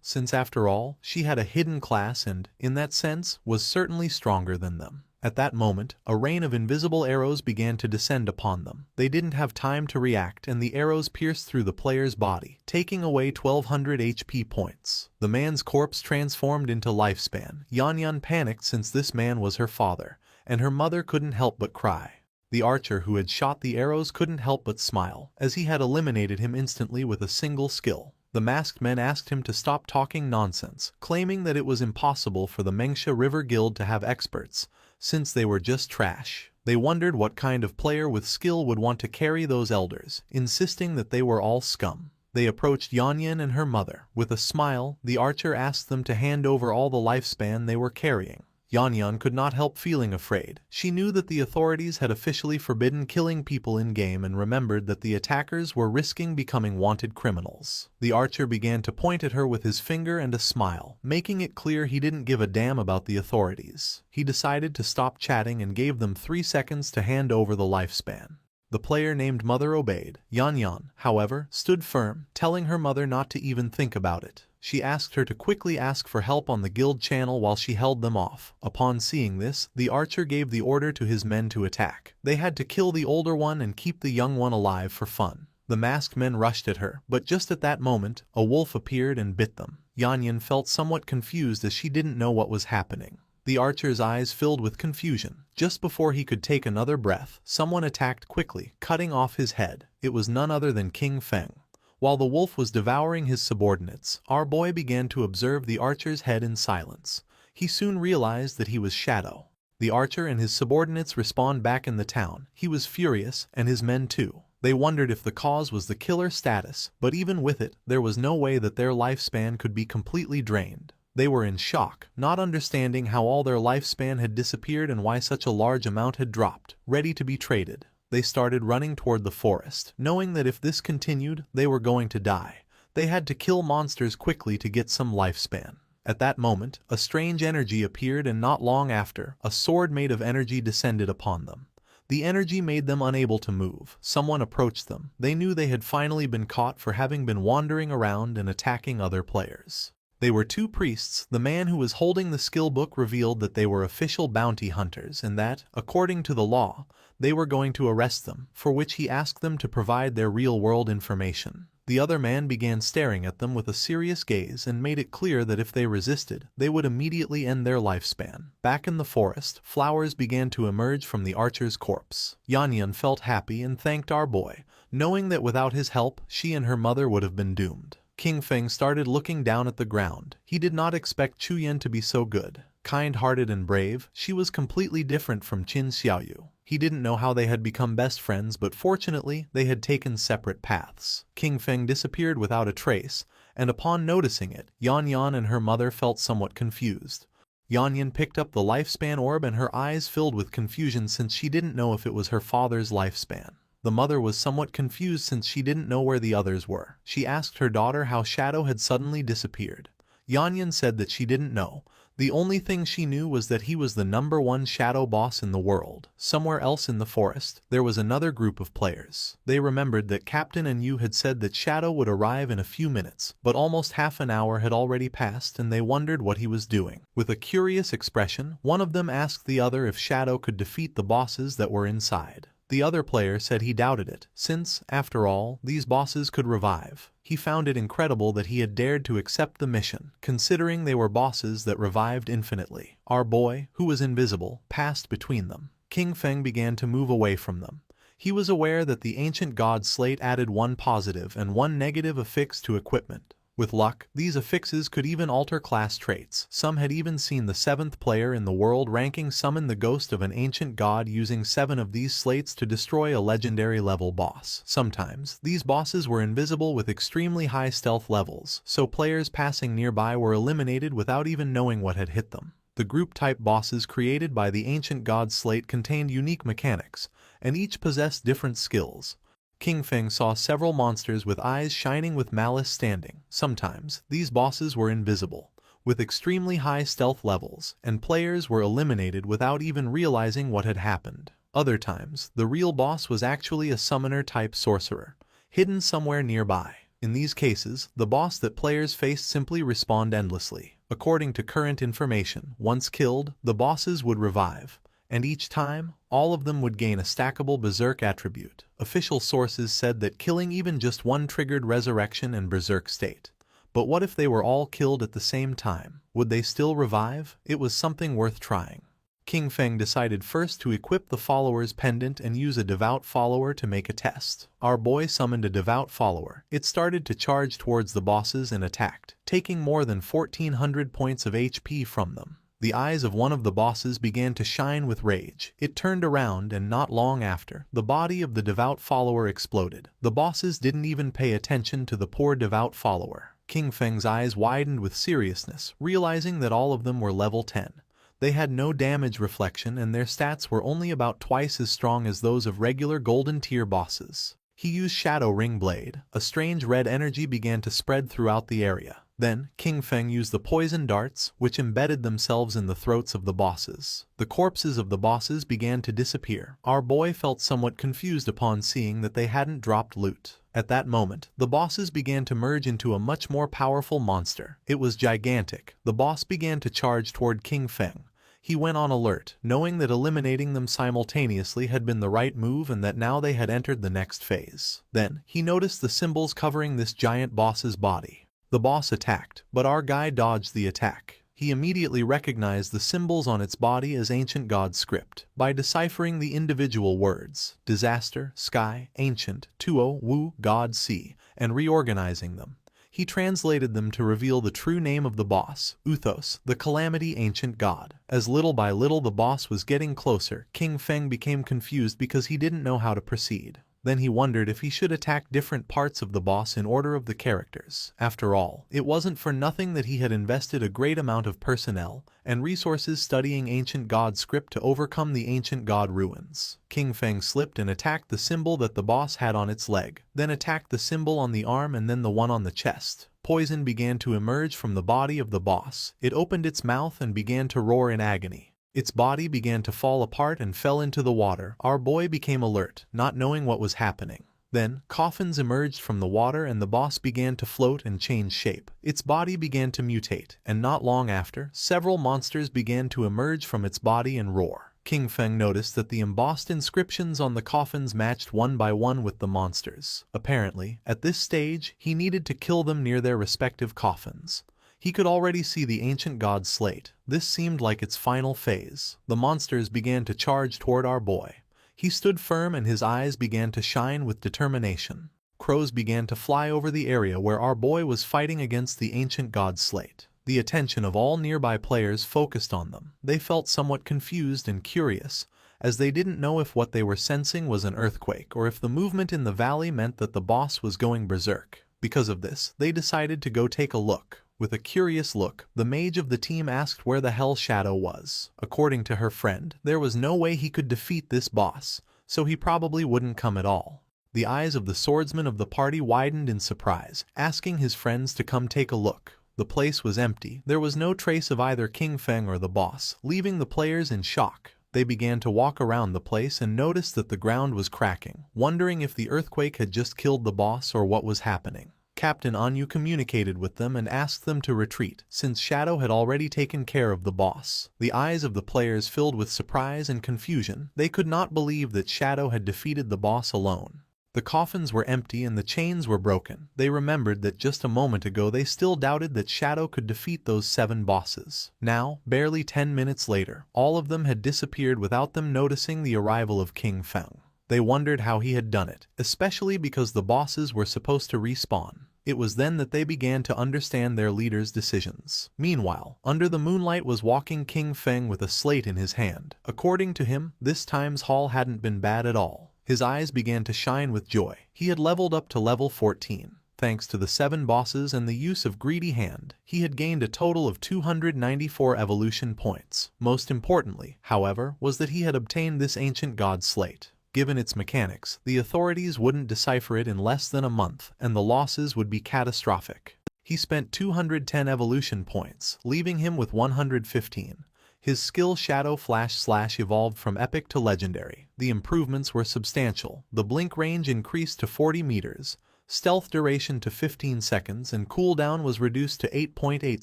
since after all, she had a hidden class and, in that sense, was certainly stronger than them. At that moment, a rain of invisible arrows began to descend upon them. They didn't have time to react, and the arrows pierced through the player's body, taking away 1200 HP points. The man's corpse transformed into lifespan. Yanyan panicked since this man was her father, and her mother couldn't help but cry. The archer who had shot the arrows couldn't help but smile, as he had eliminated him instantly with a single skill. The masked men asked him to stop talking nonsense, claiming that it was impossible for the Mengsha River Guild to have experts, since they were just trash. They wondered what kind of player with skill would want to carry those elders, insisting that they were all scum. They approached Yanyan and her mother. With a smile, the archer asked them to hand over all the lifespan they were carrying. Yanyan could not help feeling afraid. She knew that the authorities had officially forbidden killing people in-game and remembered that the attackers were risking becoming wanted criminals. The archer began to point at her with his finger and a smile, making it clear he didn't give a damn about the authorities. He decided to stop chatting and gave them 3 seconds to hand over the lifespan. The player named Mother obeyed. Yanyan, however, stood firm, telling her mother not to even think about it. She asked her to quickly ask for help on the guild channel while she held them off. Upon seeing this, the archer gave the order to his men to attack. They had to kill the older one and keep the young one alive for fun. The masked men rushed at her, but just at that moment, a wolf appeared and bit them. Yanyan felt somewhat confused as she didn't know what was happening. The archer's eyes filled with confusion. Just before he could take another breath, someone attacked quickly, cutting off his head. It was none other than King Feng. While the wolf was devouring his subordinates, our boy began to observe the archer's head in silence. He soon realized that he was Shadow. The archer and his subordinates respawned back in the town. He was furious, and his men too. They wondered if the cause was the killer status, but even with it, there was no way that their lifespan could be completely drained. They were in shock, not understanding how all their lifespan had disappeared and why such a large amount had dropped, ready to be traded. They started running toward the forest, knowing that if this continued, they were going to die. They had to kill monsters quickly to get some lifespan. At that moment, a strange energy appeared, and not long after, a sword made of energy descended upon them. The energy made them unable to move. Someone approached them. They knew they had finally been caught for having been wandering around and attacking other players. They were 2 priests. The man who was holding the skill book revealed that they were official bounty hunters and that, according to the law, they were going to arrest them, for which he asked them to provide their real-world information. The other man began staring at them with a serious gaze and made it clear that if they resisted, they would immediately end their lifespan. Back in the forest, flowers began to emerge from the archer's corpse. Yanyan felt happy and thanked our boy, knowing that without his help, she and her mother would have been doomed. King Feng started looking down at the ground. He did not expect Chu Yan to be so good. Kind-hearted and brave, she was completely different from Qin Xiaoyu. He didn't know how they had become best friends, but fortunately, they had taken separate paths. King Feng disappeared without a trace, and upon noticing it, Yanyan and her mother felt somewhat confused. Yanyan picked up the lifespan orb and her eyes filled with confusion since she didn't know if it was her father's lifespan. The mother was somewhat confused since she didn't know where the others were. She asked her daughter how Shadow had suddenly disappeared. Yanyan said that she didn't know. The only thing she knew was that he was the #1 shadow boss in the world. Somewhere else in the forest, there was another group of players. They remembered that Captain and Yu had said that Shadow would arrive in a few minutes, but almost half an hour had already passed and they wondered what he was doing. With a curious expression, one of them asked the other if Shadow could defeat the bosses that were inside. The other player said he doubted it, since, after all, these bosses could revive. He found it incredible that he had dared to accept the mission, considering they were bosses that revived infinitely. Our boy, who was invisible, passed between them. King Feng began to move away from them. He was aware that the ancient god slate added 1 positive and 1 negative affix to equipment. With luck, these affixes could even alter class traits. Some had even seen the 7th player in the world ranking summon the ghost of an ancient god using 7 of these slates to destroy a legendary level boss. Sometimes, these bosses were invisible with extremely high stealth levels, so players passing nearby were eliminated without even knowing what had hit them. The group-type bosses created by the ancient god slate contained unique mechanics, and each possessed different skills. King Feng saw several monsters with eyes shining with malice standing. Sometimes, these bosses were invisible, with extremely high stealth levels, and players were eliminated without even realizing what had happened. Other times, the real boss was actually a summoner-type sorcerer, hidden somewhere nearby. In these cases, the boss that players faced simply respawned endlessly. According to current information, once killed, the bosses would revive. And each time, all of them would gain a stackable berserk attribute. Official sources said that killing even just one triggered resurrection and berserk state. But what if they were all killed at the same time? Would they still revive? It was something worth trying. King Feng decided first to equip the follower's pendant and use a devout follower to make a test. Our boy summoned a devout follower. It started to charge towards the bosses and attacked, taking more than 1400 points of HP from them. The eyes of one of the bosses began to shine with rage. It turned around and not long after, the body of the devout follower exploded. The bosses didn't even pay attention to the poor devout follower. King Feng's eyes widened with seriousness, realizing that all of them were level 10. They had no damage reflection and their stats were only about twice as strong as those of regular golden tier bosses. He used Shadow Ring Blade. A strange red energy began to spread throughout the area. Then, King Feng used the poison darts, which embedded themselves in the throats of the bosses. The corpses of the bosses began to disappear. Our boy felt somewhat confused upon seeing that they hadn't dropped loot. At that moment, the bosses began to merge into a much more powerful monster. It was gigantic. The boss began to charge toward King Feng. He went on alert, knowing that eliminating them simultaneously had been the right move and that now they had entered the next phase. Then, he noticed the symbols covering this giant boss's body. The boss attacked, but our guy dodged the attack. He immediately recognized the symbols on its body as ancient god script. By deciphering the individual words, disaster, sky, ancient, tuo, wu, god, sea, and reorganizing them, he translated them to reveal the true name of the boss, Uthos, the calamity ancient god. As little by little the boss was getting closer, King Feng became confused because he didn't know how to proceed. Then he wondered if he should attack different parts of the boss in order of the characters. After all, it wasn't for nothing that he had invested a great amount of personnel and resources studying ancient god script to overcome the ancient god ruins. King Feng slipped and attacked the symbol that the boss had on its leg, then attacked the symbol on the arm and then the one on the chest. Poison began to emerge from the body of the boss. It opened its mouth and began to roar in agony. Its body began to fall apart and fell into the water. Our boy became alert, not knowing what was happening. Then, coffins emerged from the water and the boss began to float and change shape. Its body began to mutate, and not long after, several monsters began to emerge from its body and roar. King Feng noticed that the embossed inscriptions on the coffins matched one by one with the monsters. Apparently, at this stage, he needed to kill them near their respective coffins. He could already see the ancient god slate. This seemed like its final phase. The monsters began to charge toward our boy. He stood firm and his eyes began to shine with determination. Crows began to fly over the area where our boy was fighting against the ancient god slate. The attention of all nearby players focused on them. They felt somewhat confused and curious, as they didn't know if what they were sensing was an earthquake or if the movement in the valley meant that the boss was going berserk. Because of this, they decided to go take a look. With a curious look, the mage of the team asked where the hell Shadow was. According to her friend, there was no way he could defeat this boss, so he probably wouldn't come at all. The eyes of the swordsman of the party widened in surprise, asking his friends to come take a look. The place was empty. There was no trace of either King Feng or the boss, leaving the players in shock. They began to walk around the place and noticed that the ground was cracking, wondering if the earthquake had just killed the boss or what was happening. Captain Anyu communicated with them and asked them to retreat, since Shadow had already taken care of the boss. The eyes of the players filled with surprise and confusion. They could not believe that Shadow had defeated the boss alone. The coffins were empty and the chains were broken. They remembered that just a moment ago they still doubted that Shadow could defeat those 7 bosses. Now, barely 10 minutes later, all of them had disappeared without them noticing the arrival of King Feng. They wondered how he had done it, especially because the bosses were supposed to respawn. It was then that they began to understand their leader's decisions. Meanwhile, under the moonlight was walking King Feng with a slate in his hand. According to him, this time's haul hadn't been bad at all. His eyes began to shine with joy. He had leveled up to level 14. Thanks to the 7 bosses and the use of Greedy Hand, he had gained a total of 294 evolution points. Most importantly, however, was that he had obtained this ancient god slate. Given its mechanics, the authorities wouldn't decipher it in less than a month, and the losses would be catastrophic. He spent 210 evolution points, leaving him with 115. His skill Shadow Flash / evolved from epic to legendary. The improvements were substantial. The blink range increased to 40 meters, stealth duration to 15 seconds, and cooldown was reduced to 8.8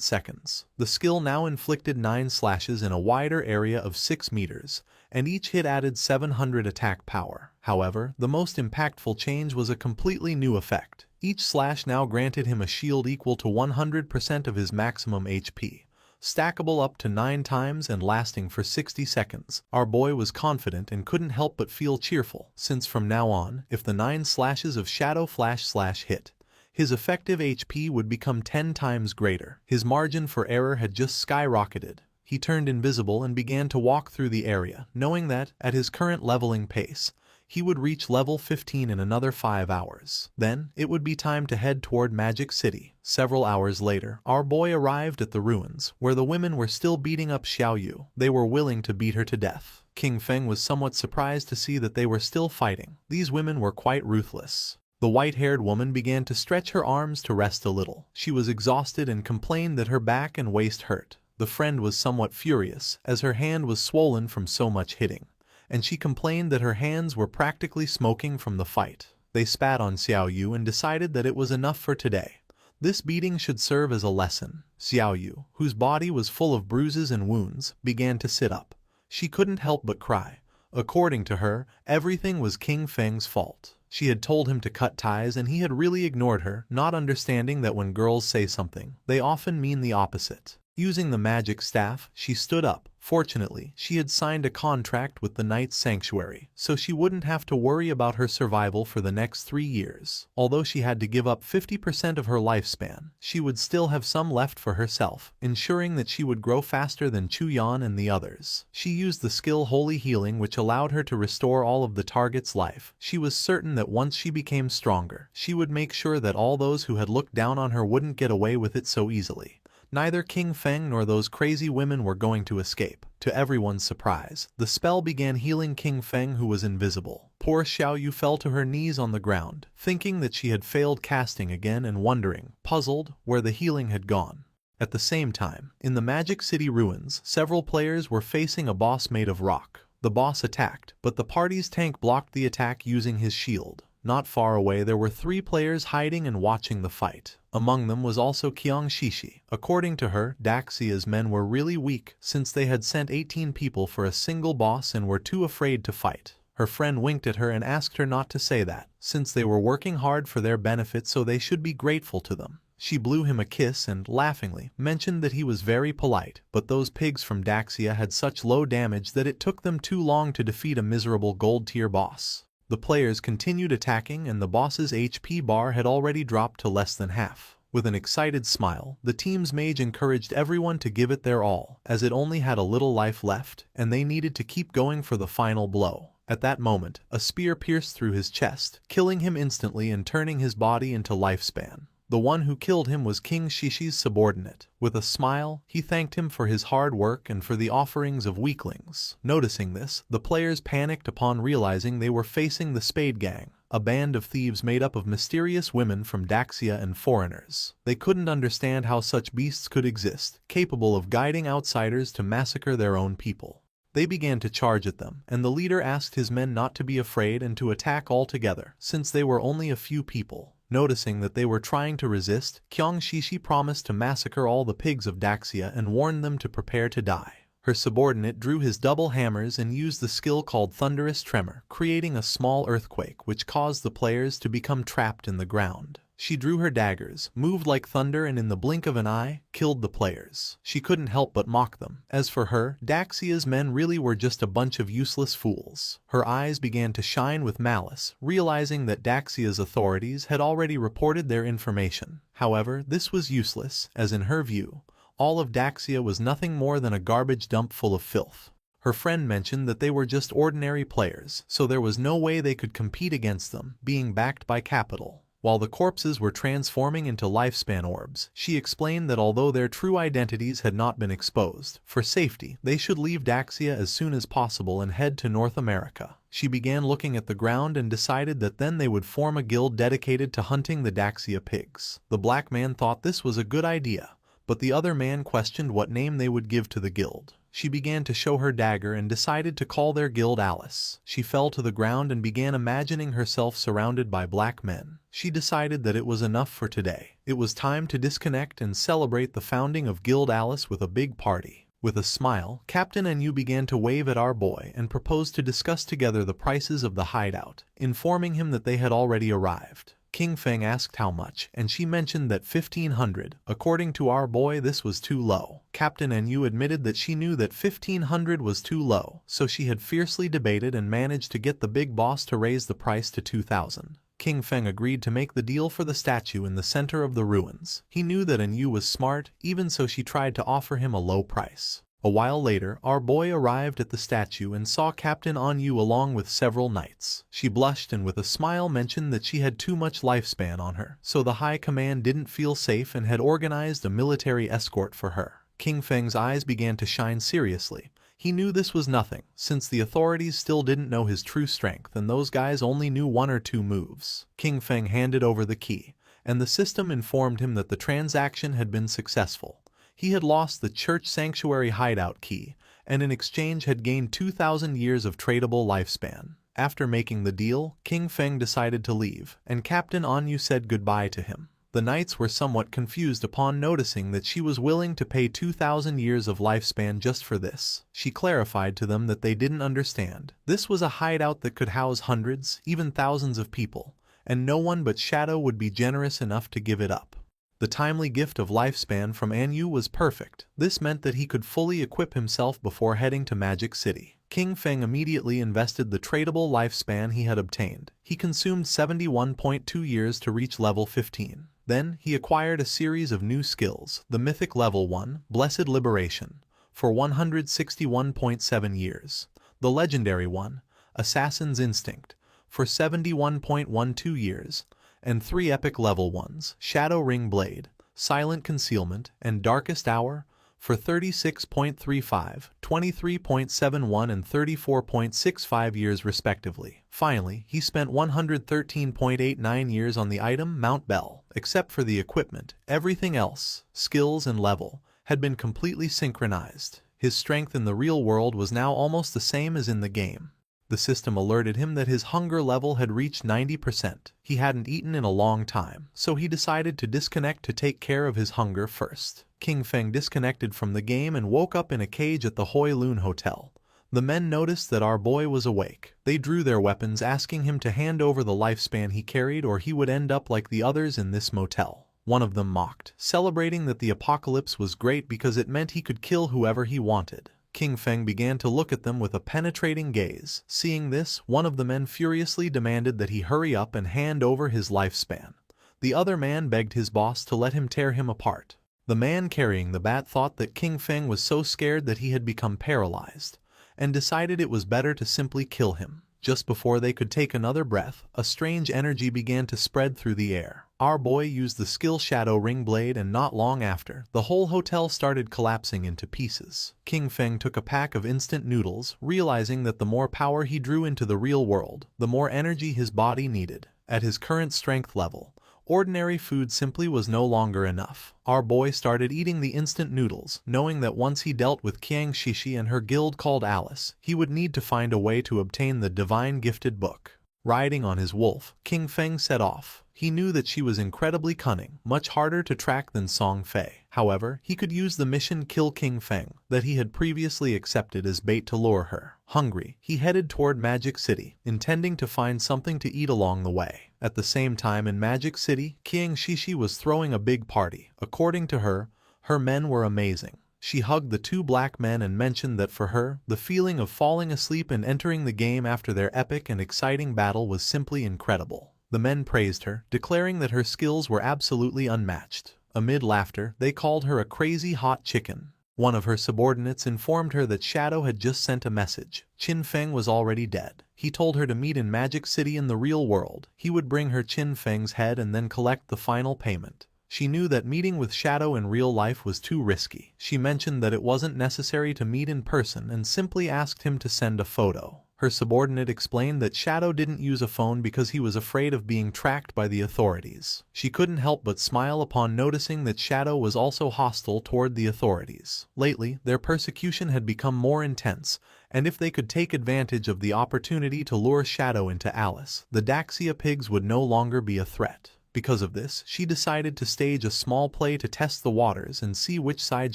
seconds. The skill now inflicted 9 slashes in a wider area of 6 meters, and each hit added 700 attack power. However, the most impactful change was a completely new effect. Each slash now granted him a shield equal to 100% of his maximum HP, stackable up to 9 times and lasting for 60 seconds. Our boy was confident and couldn't help but feel cheerful, since from now on, if the 9 slashes of Shadow Flash / hit, his effective HP would become 10 times greater. His margin for error had just skyrocketed. He turned invisible and began to walk through the area, knowing that, at his current leveling pace, he would reach level 15 in another 5 hours. Then, it would be time to head toward Magic City. Several hours later, our boy arrived at the ruins, where the women were still beating up Xiao Yu. They were willing to beat her to death. King Feng was somewhat surprised to see that they were still fighting. These women were quite ruthless. The white-haired woman began to stretch her arms to rest a little. She was exhausted and complained that her back and waist hurt. The friend was somewhat furious, as her hand was swollen from so much hitting, and she complained that her hands were practically smoking from the fight. They spat on Xiao Yu and decided that it was enough for today. This beating should serve as a lesson. Xiao Yu, whose body was full of bruises and wounds, began to sit up. She couldn't help but cry. According to her, everything was King Feng's fault. She had told him to cut ties and he had really ignored her, not understanding that when girls say something, they often mean the opposite. Using the magic staff, she stood up. Fortunately, she had signed a contract with the Knight's Sanctuary, so she wouldn't have to worry about her survival for the next 3 years. Although she had to give up 50% of her lifespan, she would still have some left for herself, ensuring that she would grow faster than Chu Yan and the others. She used the skill Holy Healing, which allowed her to restore all of the target's life. She was certain that once she became stronger, she would make sure that all those who had looked down on her wouldn't get away with it so easily. Neither King Feng nor those crazy women were going to escape. To everyone's surprise, the spell began healing King Feng, who was invisible. Poor Xiao Yu fell to her knees on the ground, thinking that she had failed casting again and wondering, puzzled, where the healing had gone. At the same time, in the Magic City ruins, several players were facing a boss made of rock. The boss attacked, but the party's tank blocked the attack using his shield. Not far away there were 3 players hiding and watching the fight. Among them was also Qiang Shishi. According to her, Daxia's men were really weak since they had sent 18 people for a single boss and were too afraid to fight. Her friend winked at her and asked her not to say that, since they were working hard for their benefit, so they should be grateful to them. She blew him a kiss and, laughingly, mentioned that he was very polite, but those pigs from Daxia had such low damage that it took them too long to defeat a miserable gold-tier boss. The players continued attacking and the boss's HP bar had already dropped to less than half. With an excited smile, the team's mage encouraged everyone to give it their all, as it only had a little life left, and they needed to keep going for the final blow. At that moment, a spear pierced through his chest, killing him instantly and turning his body into lifespan. The one who killed him was King Shishi's subordinate. With a smile, he thanked him for his hard work and for the offerings of weaklings. Noticing this, the players panicked upon realizing they were facing the Spade Gang, a band of thieves made up of mysterious women from Daxia and foreigners. They couldn't understand how such beasts could exist, capable of guiding outsiders to massacre their own people. They began to charge at them, and the leader asked his men not to be afraid and to attack all together, since they were only a few people. Noticing that they were trying to resist, King Shishi promised to massacre all the pigs of Daxia and warned them to prepare to die. Her subordinate drew his double hammers and used the skill called Thunderous Tremor, creating a small earthquake which caused the players to become trapped in the ground. She drew her daggers, moved like thunder, and in the blink of an eye, killed the players. She couldn't help but mock them. As for her, Daxia's men really were just a bunch of useless fools. Her eyes began to shine with malice, realizing that Daxia's authorities had already reported their information. However, this was useless, as in her view, all of Daxia was nothing more than a garbage dump full of filth. Her friend mentioned that they were just ordinary players, so there was no way they could compete against them, being backed by capital. While the corpses were transforming into lifespan orbs, she explained that although their true identities had not been exposed, for safety, they should leave Daxia as soon as possible and head to North America. She began looking at the ground and decided that then they would form a guild dedicated to hunting the Daxia pigs. The black man thought this was a good idea, but the other man questioned what name they would give to the guild. She began to show her dagger and decided to call their guild Alice. She fell to the ground and began imagining herself surrounded by black men. She decided that it was enough for today. It was time to disconnect and celebrate the founding of Guild Alice with a big party. With a smile, Captain Anu began to wave at our boy and proposed to discuss together the prices of the hideout, informing him that they had already arrived. King Feng asked how much, and she mentioned that 1,500. According to our boy, this was too low. Captain Anu admitted that she knew that 1,500 was too low, so she had fiercely debated and managed to get the big boss to raise the price to 2,000. King Feng agreed to make the deal for the statue in the center of the ruins. He knew that Anu was smart, even so she tried to offer him a low price. A while later, our boy arrived at the statue and saw Captain Anu along with several knights. She blushed and with a smile mentioned that she had too much lifespan on her, so the high command didn't feel safe and had organized a military escort for her. King Feng's eyes began to shine seriously. He knew this was nothing, since the authorities still didn't know his true strength and those guys only knew one or two moves. King Feng handed over the key, and the system informed him that the transaction had been successful. He had lost the church sanctuary hideout key, and in exchange had gained 2,000 years of tradable lifespan. After making the deal, King Feng decided to leave, and Captain Anu said goodbye to him. The knights were somewhat confused upon noticing that she was willing to pay 2,000 years of lifespan just for this. She clarified to them that they didn't understand. This was a hideout that could house hundreds, even thousands of people, and no one but Shadow would be generous enough to give it up. The timely gift of lifespan from Anu was perfect. This meant that he could fully equip himself before heading to Magic City. King Feng immediately invested the tradable lifespan he had obtained. He consumed 71.2 years to reach level 15. Then, he acquired a series of new skills, the Mythic Level 1, Blessed Liberation, for 161.7 years, the Legendary 1, Assassin's Instinct, for 71.12 years, and 3 Epic Level 1s, Shadow Ring Blade, Silent Concealment, and Darkest Hour, for 36.35, 23.71 and 34.65 years respectively. Finally, he spent 113.89 years on the item Mount Bell. Except for the equipment, everything else, skills and level, had been completely synchronized. His strength in the real world was now almost the same as in the game. The system alerted him that his hunger level had reached 90%. He hadn't eaten in a long time, so he decided to disconnect to take care of his hunger first. King Feng disconnected from the game and woke up in a cage at the Hoi Lun Hotel. The men noticed that our boy was awake. They drew their weapons, asking him to hand over the lifespan he carried or he would end up like the others in this motel. One of them mocked, celebrating that the apocalypse was great because it meant he could kill whoever he wanted. King Feng began to look at them with a penetrating gaze. Seeing this, one of the men furiously demanded that he hurry up and hand over his lifespan. The other man begged his boss to let him tear him apart. The man carrying the bat thought that King Feng was so scared that he had become paralyzed, and decided it was better to simply kill him. Just before they could take another breath, a strange energy began to spread through the air. Our boy used the skill Shadow Ring Blade, and not long after, the whole hotel started collapsing into pieces. King Feng took a pack of instant noodles, realizing that the more power he drew into the real world, the more energy his body needed. At his current strength level, ordinary food simply was no longer enough. Our boy started eating the instant noodles, knowing that once he dealt with Qiang Shishi and her guild called Alice, he would need to find a way to obtain the divine gifted book. Riding on his wolf, King Feng set off. He knew that she was incredibly cunning, much harder to track than Song Fei. However, he could use the mission Kill King Feng that he had previously accepted as bait to lure her. Hungry, he headed toward Magic City, intending to find something to eat along the way. At the same time in Magic City, Qiang Shishi was throwing a big party. According to her, her men were amazing. She hugged the two black men and mentioned that for her, the feeling of falling asleep and entering the game after their epic and exciting battle was simply incredible. The men praised her, declaring that her skills were absolutely unmatched. Amid laughter, they called her a crazy hot chicken. One of her subordinates informed her that Shadow had just sent a message. Qin Feng was already dead. He told her to meet in Magic City in the real world. He would bring her Qin Feng's head and then collect the final payment. She knew that meeting with Shadow in real life was too risky. She mentioned that it wasn't necessary to meet in person and simply asked him to send a photo. Her subordinate explained that Shadow didn't use a phone because he was afraid of being tracked by the authorities. She couldn't help but smile upon noticing that Shadow was also hostile toward the authorities. Lately, their persecution had become more intense, and if they could take advantage of the opportunity to lure Shadow into Alice, the Daxia pigs would no longer be a threat. Because of this, she decided to stage a small play to test the waters and see which side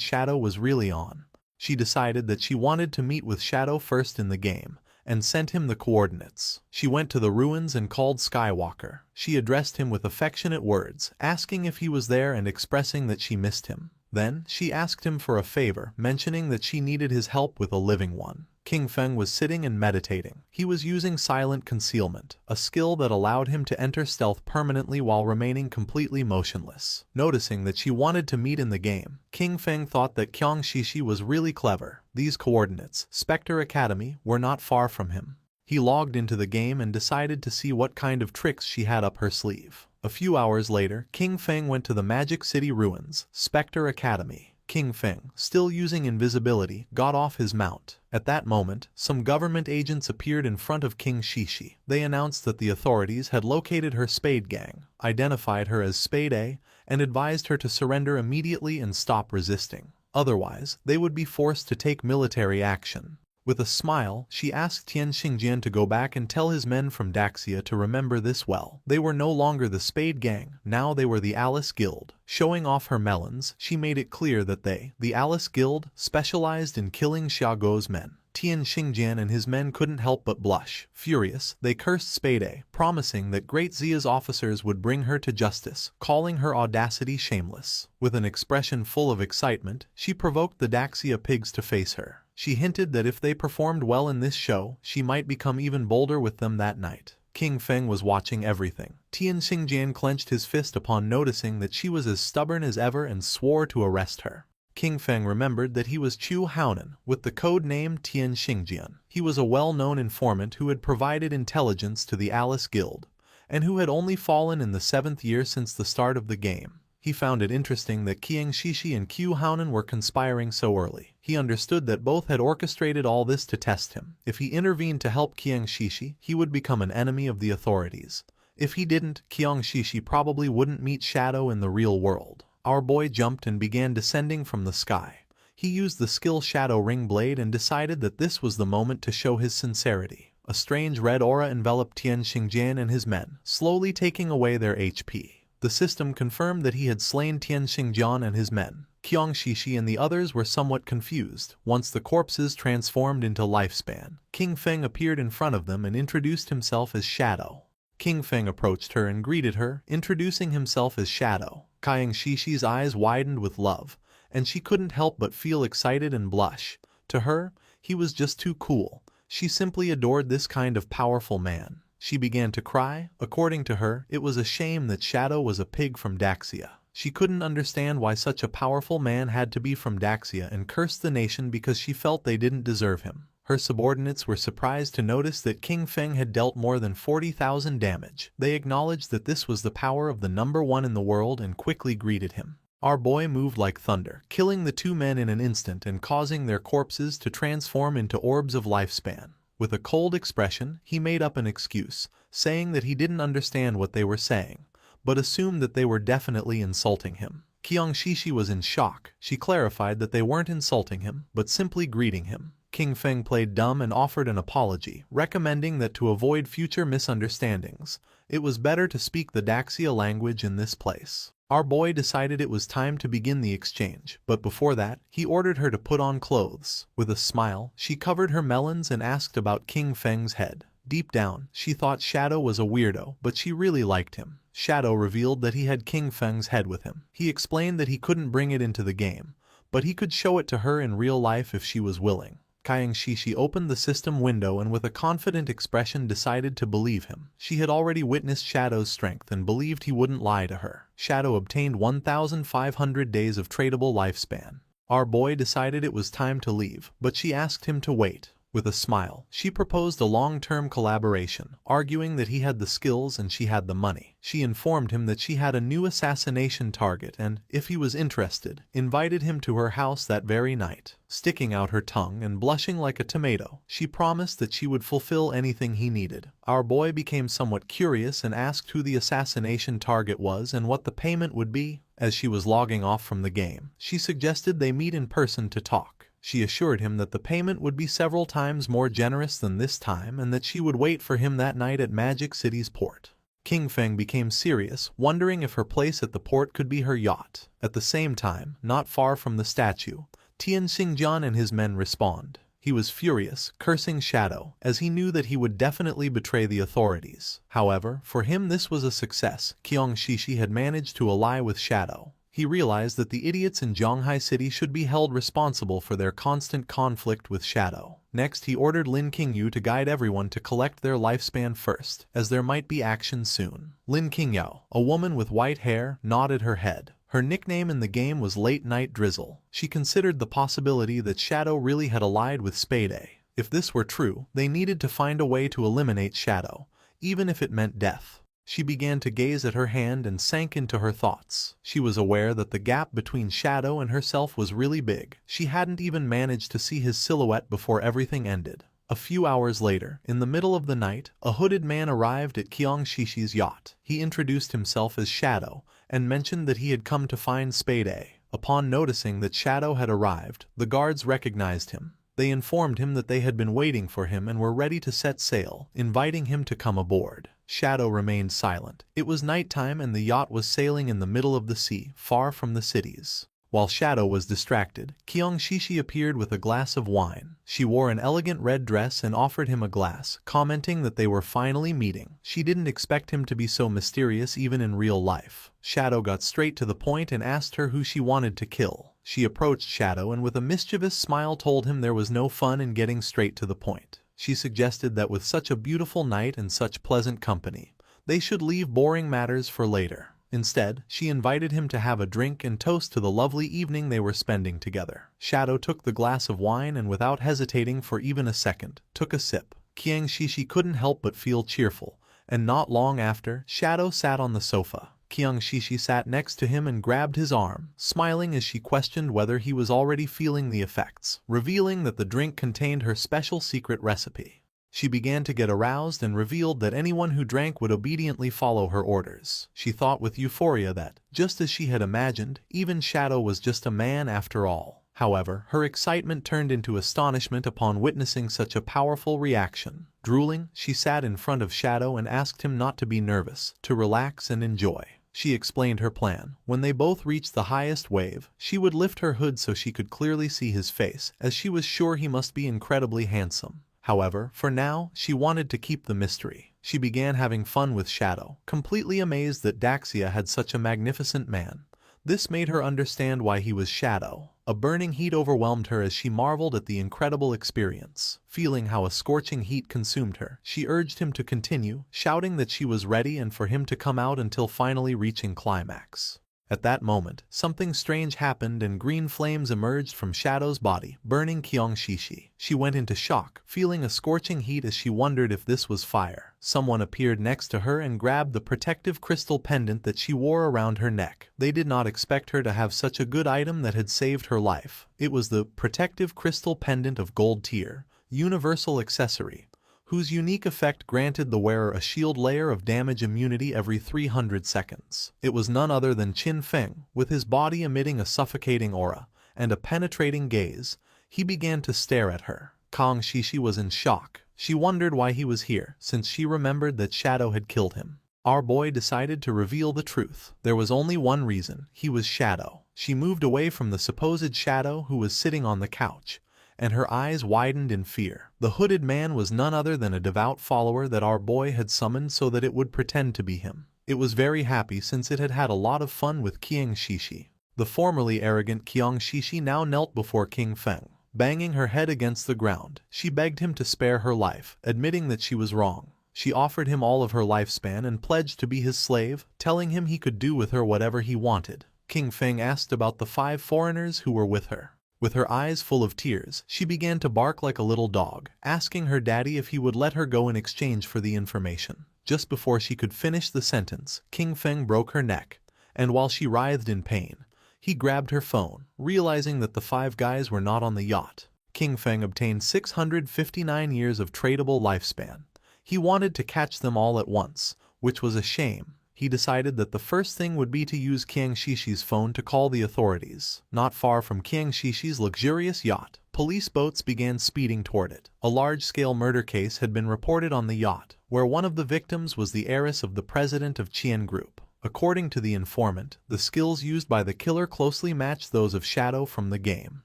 Shadow was really on. She decided that she wanted to meet with Shadow first in the game, and sent him the coordinates. She went to the ruins and called Skywalker. She addressed him with affectionate words, asking if he was there and expressing that she missed him. Then, she asked him for a favor, mentioning that she needed his help with a living one. King Feng was sitting and meditating. He was using silent concealment, a skill that allowed him to enter stealth permanently while remaining completely motionless. Noticing that she wanted to meet in the game, King Feng thought that Qiang Shishi was really clever. These coordinates, Spectre Academy, were not far from him. He logged into the game and decided to see what kind of tricks she had up her sleeve. A few hours later, King Feng went to the Magic City ruins, Spectre Academy. King Feng, still using invisibility, got off his mount. At that moment, some government agents appeared in front of King Shishi. They announced that the authorities had located her Spade Gang, identified her as Spade A, and advised her to surrender immediately and stop resisting. Otherwise, they would be forced to take military action. With a smile, she asked Tian Xingjian to go back and tell his men from Daxia to remember this well. They were no longer the Spade Gang, now they were the Alice Guild. Showing off her melons, she made it clear that they, the Alice Guild, specialized in killing Xiaoguo's men. Tian Xingjian and his men couldn't help but blush. Furious, they cursed Spade A, promising that Great Zia's officers would bring her to justice, calling her audacity shameless. With an expression full of excitement, she provoked the Daxia pigs to face her. She hinted that if they performed well in this show, she might become even bolder with them that night. King Feng was watching everything. Tian Xingjian clenched his fist upon noticing that she was as stubborn as ever and swore to arrest her. King Feng remembered that he was Chu Haonan, with the code name Tian Xingjian. He was a well-known informant who had provided intelligence to the Alice Guild, and who had only fallen in the 7th year since the start of the game. He found it interesting that Qiang Shishi and Qiu Haonan were conspiring so early. He understood that both had orchestrated all this to test him. If he intervened to help Qiang Shishi, he would become an enemy of the authorities. If he didn't, Qiang Shishi probably wouldn't meet Shadow in the real world. Our boy jumped and began descending from the sky. He used the skill Shadow Ring Blade and decided that this was the moment to show his sincerity. A strange red aura enveloped Tian Xingjian and his men, slowly taking away their HP. The system confirmed that he had slain Tian Xingjian and his men. Qiang Shishi and the others were somewhat confused. Once the corpses transformed into lifespan, King Feng appeared in front of them and introduced himself as Shadow. King Feng approached her and greeted her, introducing himself as Shadow. Qiang Shishi's eyes widened with love, and she couldn't help but feel excited and blush. To her, he was just too cool. She simply adored this kind of powerful man. She began to cry. According to her, it was a shame that Shadow was a pig from Daxia. She couldn't understand why such a powerful man had to be from Daxia and cursed the nation because she felt they didn't deserve him. Her subordinates were surprised to notice that King Feng had dealt more than 40,000 damage. They acknowledged that this was the power of the number one in the world and quickly greeted him. Our boy moved like thunder, killing the two men in an instant and causing their corpses to transform into orbs of lifespan. With a cold expression, he made up an excuse, saying that he didn't understand what they were saying, but assumed that they were definitely insulting him. Qiang Shishi was in shock. She clarified that they weren't insulting him, but simply greeting him. King Feng played dumb and offered an apology, recommending that to avoid future misunderstandings, it was better to speak the Daxia language in this place. Our boy decided it was time to begin the exchange, but before that, he ordered her to put on clothes. With a smile, she covered her melons and asked about King Feng's head. Deep down, she thought Shadow was a weirdo, but she really liked him. Shadow revealed that he had King Feng's head with him. He explained that he couldn't bring it into the game, but he could show it to her in real life if she was willing. Qiang Shishi opened the system window and with a confident expression decided to believe him. She had already witnessed Shadow's strength and believed he wouldn't lie to her. Shadow obtained 1,500 days of tradable lifespan. Our boy decided it was time to leave, but she asked him to wait. With a smile, she proposed a long-term collaboration, arguing that he had the skills and she had the money. She informed him that she had a new assassination target and, if he was interested, invited him to her house that very night. Sticking out her tongue and blushing like a tomato, she promised that she would fulfill anything he needed. Our boy became somewhat curious and asked who the assassination target was and what the payment would be. As she was logging off from the game, she suggested they meet in person to talk. She assured him that the payment would be several times more generous than this time and that she would wait for him that night at Magic City's port. King Feng became serious, wondering if her place at the port could be her yacht. At the same time, not far from the statue, Tian Xingjian and his men respawned. He was furious, cursing Shadow, as he knew that he would definitely betray the authorities. However, for him this was a success. Qiang Shishi had managed to ally with Shadow. He realized that the idiots in Zhonghai City should be held responsible for their constant conflict with Shadow. Next, he ordered Lin Qingyu to guide everyone to collect their lifespan first, as there might be action soon. Lin Qingyao, a woman with white hair, nodded her head. Her nickname in the game was Late Night Drizzle. She considered the possibility that Shadow really had allied with Spade. If this were true, they needed to find a way to eliminate Shadow, even if it meant death. She began to gaze at her hand and sank into her thoughts. She was aware that the gap between Shadow and herself was really big. She hadn't even managed to see his silhouette before everything ended. A few hours later, in the middle of the night, a hooded man arrived at Qiang Shishi's yacht. He introduced himself as Shadow and mentioned that he had come to find Spade. Upon noticing that Shadow had arrived, the guards recognized him. They informed him that they had been waiting for him and were ready to set sail, inviting him to come aboard. Shadow remained silent. It was nighttime and the yacht was sailing in the middle of the sea, far from the cities. While Shadow was distracted, Qiang Shishi appeared with a glass of wine. She wore an elegant red dress and offered him a glass, commenting that they were finally meeting. She didn't expect him to be so mysterious even in real life. Shadow got straight to the point and asked her who she wanted to kill. She approached Shadow and with a mischievous smile told him there was no fun in getting straight to the point. She suggested that with such a beautiful night and such pleasant company, they should leave boring matters for later. Instead, she invited him to have a drink and toast to the lovely evening they were spending together. Shadow took the glass of wine and without hesitating for even a second, took a sip. Qiang Shishi couldn't help but feel cheerful, and not long after, Shadow sat on the sofa. Qiang Shishi sat next to him and grabbed his arm, smiling as she questioned whether he was already feeling the effects, revealing that the drink contained her special secret recipe. She began to get aroused and revealed that anyone who drank would obediently follow her orders. She thought with euphoria that, just as she had imagined, even Shadow was just a man after all. However, her excitement turned into astonishment upon witnessing such a powerful reaction. Drooling, she sat in front of Shadow and asked him not to be nervous, to relax and enjoy. She explained her plan. When they both reached the highest wave, she would lift her hood so she could clearly see his face, as she was sure he must be incredibly handsome. However, for now, she wanted to keep the mystery. She began having fun with Shadow, completely amazed that Daxia had such a magnificent man. This made her understand why he was Shadow. A burning heat overwhelmed her as she marveled at the incredible experience. Feeling how a scorching heat consumed her, she urged him to continue, shouting that she was ready and for him to come out until finally reaching climax. At that moment, something strange happened and green flames emerged from Shadow's body, burning Qiang Shishi. She went into shock, feeling a scorching heat as she wondered if this was fire. Someone appeared next to her and grabbed the protective crystal pendant that she wore around her neck. They did not expect her to have such a good item that had saved her life. It was the protective crystal pendant of gold tier, universal accessory, whose unique effect granted the wearer a shield layer of damage immunity every 300 seconds. It was none other than Qin Feng, with his body emitting a suffocating aura and a penetrating gaze. He began to stare at her. Qiang Shishi was in shock. She wondered why he was here, since she remembered that Shadow had killed him. Our boy decided to reveal the truth. There was only one reason: he was Shadow. She moved away from the supposed Shadow who was sitting on the couch, and her eyes widened in fear. The hooded man was none other than a devout follower that our boy had summoned so that it would pretend to be him. It was very happy since it had had a lot of fun with Qiang Shishi. The formerly arrogant Qiang Shishi now knelt before King Feng. Banging her head against the ground, she begged him to spare her life, admitting that she was wrong. She offered him all of her lifespan and pledged to be his slave, telling him he could do with her whatever he wanted. King Feng asked about the 5 foreigners who were with her. With her eyes full of tears, she began to bark like a little dog, asking her daddy if he would let her go in exchange for the information. Just before she could finish the sentence, King Feng broke her neck, and while she writhed in pain, he grabbed her phone, realizing that the 5 guys were not on the yacht. King Feng obtained 659 years of tradable lifespan. He wanted to catch them all at once, which was a shame. He decided that the first thing would be to use Qiang Shishi's phone to call the authorities. Not far from Qiang Shishi's luxurious yacht, police boats began speeding toward it. A large-scale murder case had been reported on the yacht, where one of the victims was the heiress of the president of Qian Group. According to the informant, the skills used by the killer closely matched those of Shadow from the game,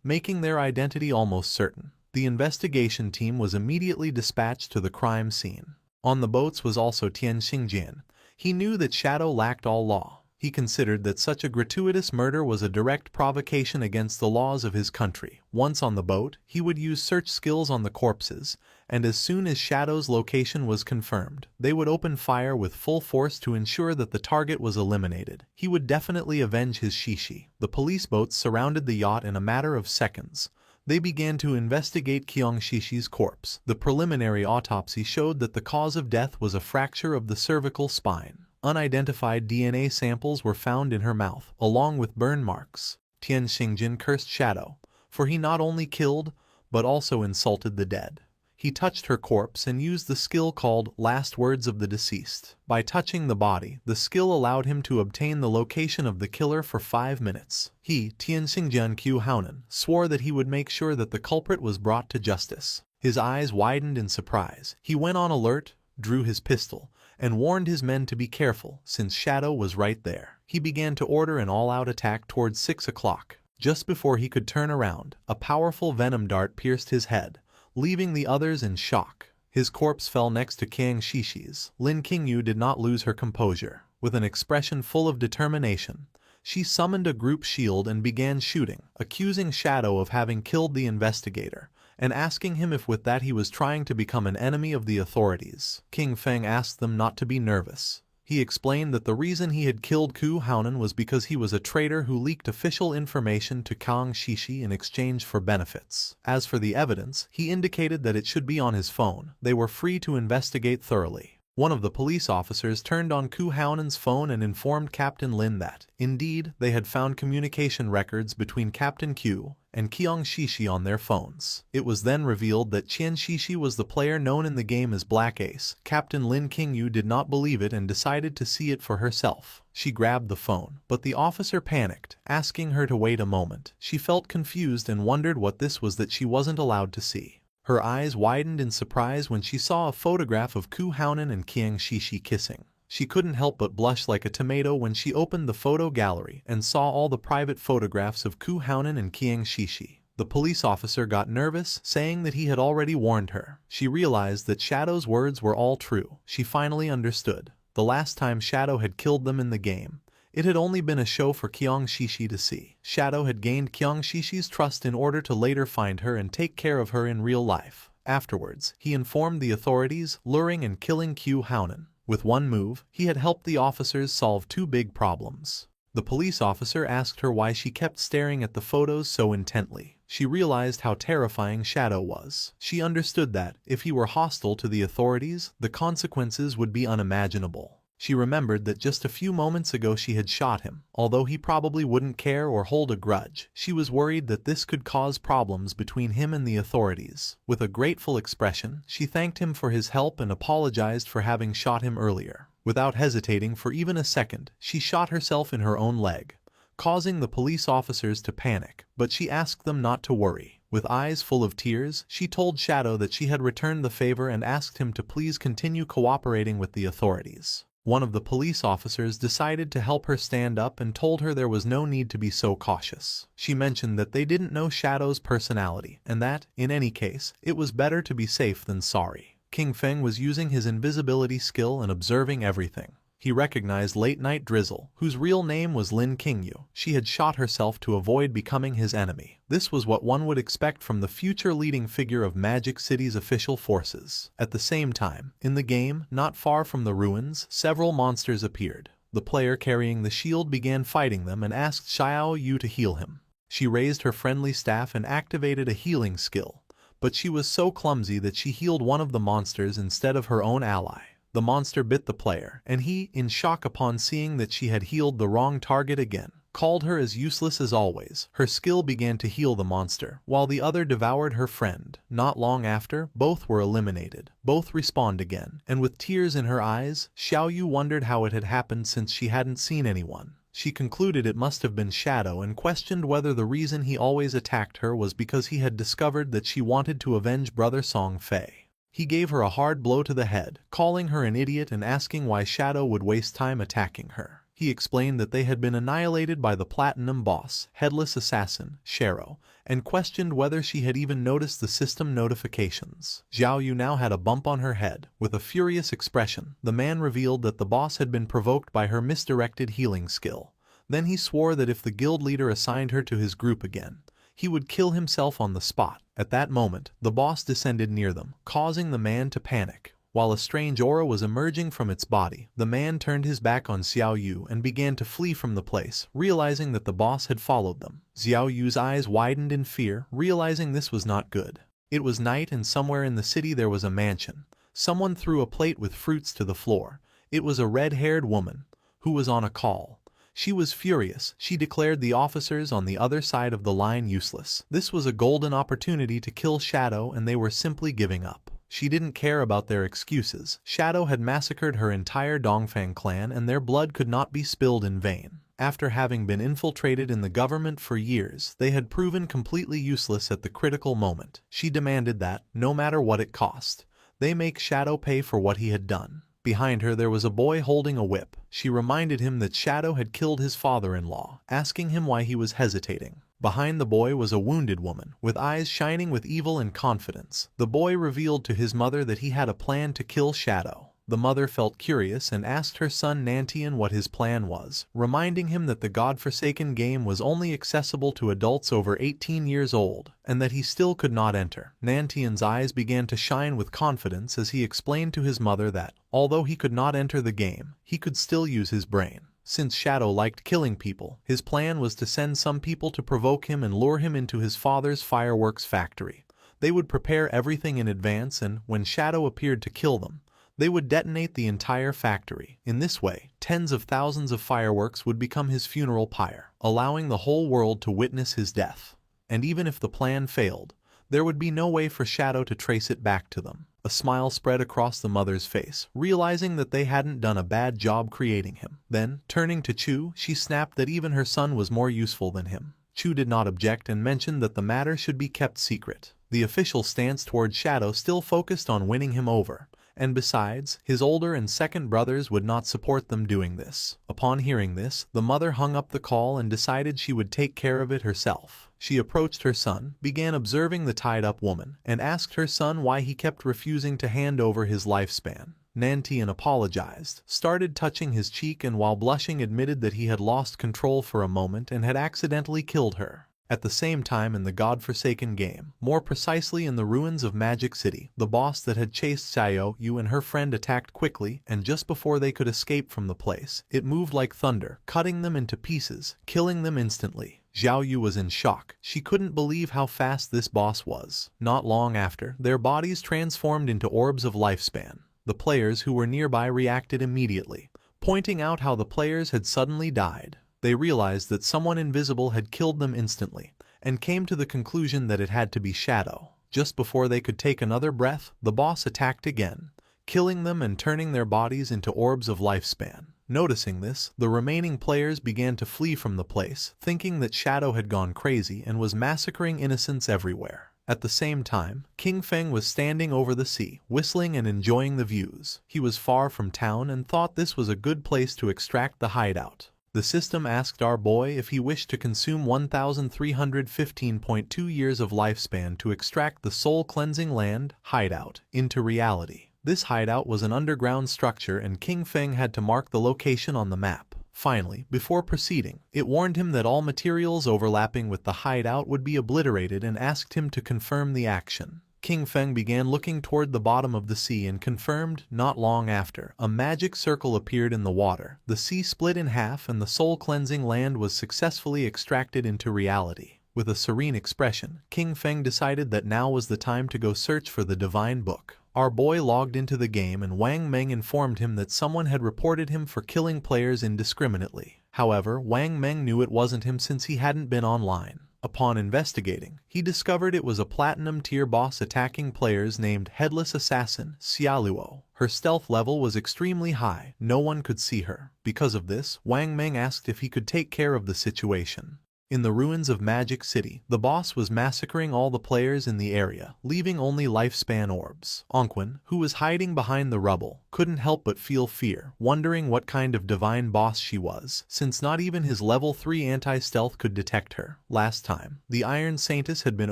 making their identity almost certain. The investigation team was immediately dispatched to the crime scene. On the boats was also Tian Xingjian. He knew that Shadow lacked all law. He considered that such a gratuitous murder was a direct provocation against the laws of his country. Once on the boat, he would use search skills on the corpses, and as soon as Shadow's location was confirmed, they would open fire with full force to ensure that the target was eliminated. He would definitely avenge his Shishi. The police boats surrounded the yacht in a matter of seconds. They began to investigate Qiang Shishi's corpse. The preliminary autopsy showed that the cause of death was a fracture of the cervical spine. Unidentified DNA samples were found in her mouth, along with burn marks. Tian Xingjin cursed Shadow, for he not only killed, but also insulted the dead. He touched her corpse and used the skill called Last Words of the Deceased. By touching the body, the skill allowed him to obtain the location of the killer for 5 minutes. He, Tian Xingjian Qiu Haonan, swore that he would make sure that the culprit was brought to justice. His eyes widened in surprise. He went on alert, drew his pistol, and warned his men to be careful, since Shadow was right there. He began to order an all-out attack towards 6 o'clock. Just before he could turn around, a powerful venom dart pierced his head, leaving the others in shock. His corpse fell next to Qiang Shishi's. Lin Qingyu did not lose her composure. With an expression full of determination, she summoned a group shield and began shooting, accusing Shadow of having killed the investigator, and asking him if with that he was trying to become an enemy of the authorities. King Feng asked them not to be nervous. He explained that the reason he had killed Qiu Haonan was because he was a traitor who leaked official information to Qiang Shishi in exchange for benefits. As for the evidence, he indicated that it should be on his phone. They were free to investigate thoroughly. One of the police officers turned on Qiu Haonan's phone and informed Captain Lin that, indeed, they had found communication records between Captain Qiu and Qiang Shishi on their phones. It was then revealed that Qian Shishi was the player known in the game as Black Ace. Captain Lin Qingyu did not believe it and decided to see it for herself. She grabbed the phone, but the officer panicked, asking her to wait a moment. She felt confused and wondered what this was that she wasn't allowed to see. Her eyes widened in surprise when she saw a photograph of Qiu Haonan and Qiang Shishi kissing. She couldn't help but blush like a tomato when she opened the photo gallery and saw all the private photographs of Qiu Haonan and Qiang Shishi. The police officer got nervous, saying that he had already warned her. She realized that Shadow's words were all true. She finally understood. The last time Shadow had killed them in the game, it had only been a show for Qiang Shishi to see. Shadow had gained Qiang Shishi's trust in order to later find her and take care of her in real life. Afterwards, he informed the authorities, luring and killing Qiu Haonan. With one move, he had helped the officers solve 2 big problems. The police officer asked her why she kept staring at the photos so intently. She realized how terrifying Shadow was. She understood that, if he were hostile to the authorities, the consequences would be unimaginable. She remembered that just a few moments ago she had shot him. Although he probably wouldn't care or hold a grudge, she was worried that this could cause problems between him and the authorities. With a grateful expression, she thanked him for his help and apologized for having shot him earlier. Without hesitating for even a second, she shot herself in her own leg, causing the police officers to panic, but she asked them not to worry. With eyes full of tears, she told Shadow that she had returned the favor and asked him to please continue cooperating with the authorities. One of the police officers decided to help her stand up and told her there was no need to be so cautious. She mentioned that they didn't know Shadow's personality, and that, in any case, it was better to be safe than sorry. King Feng was using his invisibility skill and observing everything. He recognized late-night Drizzle, whose real name was Lin Qingyu. She had shot herself to avoid becoming his enemy. This was what one would expect from the future leading figure of Magic City's official forces. At the same time, in the game, not far from the ruins, several monsters appeared. The player carrying the shield began fighting them and asked Xiao Yu to heal him. She raised her friendly staff and activated a healing skill, but she was so clumsy that she healed one of the monsters instead of her own ally. The monster bit the player, and he, in shock upon seeing that she had healed the wrong target again, called her as useless as always. Her skill began to heal the monster, while the other devoured her friend. Not long after, both were eliminated. Both respawned again, and with tears in her eyes, Xiao Yu wondered how it had happened since she hadn't seen anyone. She concluded it must have been Shadow and questioned whether the reason he always attacked her was because he had discovered that she wanted to avenge brother Song Fei. He gave her a hard blow to the head, calling her an idiot and asking why Shadow would waste time attacking her. He explained that they had been annihilated by the Platinum Boss, Headless Assassin, Shero, and questioned whether she had even noticed the system notifications. Xiao Yu now had a bump on her head. With a furious expression, the man revealed that the boss had been provoked by her misdirected healing skill. Then he swore that if the guild leader assigned her to his group again, he would kill himself on the spot. At that moment, the boss descended near them, causing the man to panic. While a strange aura was emerging from its body, the man turned his back on Xiao Yu and began to flee from the place, realizing that the boss had followed them. Xiao Yu's eyes widened in fear, realizing this was not good. It was night and somewhere in the city there was a mansion. Someone threw a plate with fruits to the floor. It was a red-haired woman, who was on a call. She was furious. She declared the officers on the other side of the line useless. This was a golden opportunity to kill Shadow and they were simply giving up. She didn't care about their excuses. Shadow had massacred her entire Dongfang clan and their blood could not be spilled in vain. After having been infiltrated in the government for years, they had proven completely useless at the critical moment. She demanded that, no matter what it cost, they make Shadow pay for what he had done. Behind her there was a boy holding a whip. She reminded him that Shadow had killed his father-in-law, asking him why he was hesitating. Behind the boy was a wounded woman, with eyes shining with evil and confidence. The boy revealed to his mother that he had a plan to kill Shadow. The mother felt curious and asked her son Nantian what his plan was, reminding him that the godforsaken game was only accessible to adults over 18 years old, and that he still could not enter. Nantian's eyes began to shine with confidence as he explained to his mother that, although he could not enter the game, he could still use his brain. Since Shadow liked killing people, his plan was to send some people to provoke him and lure him into his father's fireworks factory. They would prepare everything in advance and, when Shadow appeared to kill them, they would detonate the entire factory. In this way, tens of thousands of fireworks would become his funeral pyre, allowing the whole world to witness his death. And even if the plan failed, there would be no way for Shadow to trace it back to them. A smile spread across the mother's face, realizing that they hadn't done a bad job creating him. Then, turning to Chu, she snapped that even her son was more useful than him. Chu did not object and mentioned that the matter should be kept secret. The official stance toward Shadow still focused on winning him over. And besides, his older and second brothers would not support them doing this. Upon hearing this, the mother hung up the call and decided she would take care of it herself. She approached her son, began observing the tied-up woman, and asked her son why he kept refusing to hand over his lifespan. Nantian apologized, started touching his cheek and while blushing admitted that he had lost control for a moment and had accidentally killed her. At the same time in the godforsaken game, more precisely in the ruins of Magic City, the boss that had chased Xiao Yu and her friend attacked quickly, and just before they could escape from the place, it moved like thunder, cutting them into pieces, killing them instantly. Xiao Yu was in shock. She couldn't believe how fast this boss was. Not long after, their bodies transformed into orbs of lifespan. The players who were nearby reacted immediately, pointing out how the players had suddenly died. They realized that someone invisible had killed them instantly, and came to the conclusion that it had to be Shadow. Just before they could take another breath, the boss attacked again, killing them and turning their bodies into orbs of lifespan. Noticing this, the remaining players began to flee from the place, thinking that Shadow had gone crazy and was massacring innocents everywhere. At the same time, King Feng was standing over the sea, whistling and enjoying the views. He was far from town and thought this was a good place to extract the hideout. The system asked our boy if he wished to consume 1,315.2 years of lifespan to extract the soul-cleansing land, hideout, into reality. This hideout was an underground structure and King Feng had to mark the location on the map. Finally, before proceeding, it warned him that all materials overlapping with the hideout would be obliterated and asked him to confirm the action. King Feng began looking toward the bottom of the sea and confirmed, not long after, a magic circle appeared in the water. The sea split in half and the soul-cleansing land was successfully extracted into reality. With a serene expression, King Feng decided that now was the time to go search for the divine book. Our boy logged into the game and Wang Meng informed him that someone had reported him for killing players indiscriminately. However, Wang Meng knew it wasn't him since he hadn't been online. Upon investigating, he discovered it was a platinum-tier boss attacking players named Headless Assassin Xiaoluo. Her stealth level was extremely high, no one could see her. Because of this, Wang Meng asked if he could take care of the situation. In the ruins of Magic City, the boss was massacring all the players in the area, leaving only lifespan orbs. Onquin, who was hiding behind the rubble, couldn't help but feel fear, wondering what kind of divine boss she was, since not even his level 3 anti-stealth could detect her. Last time, the Iron Saintess had been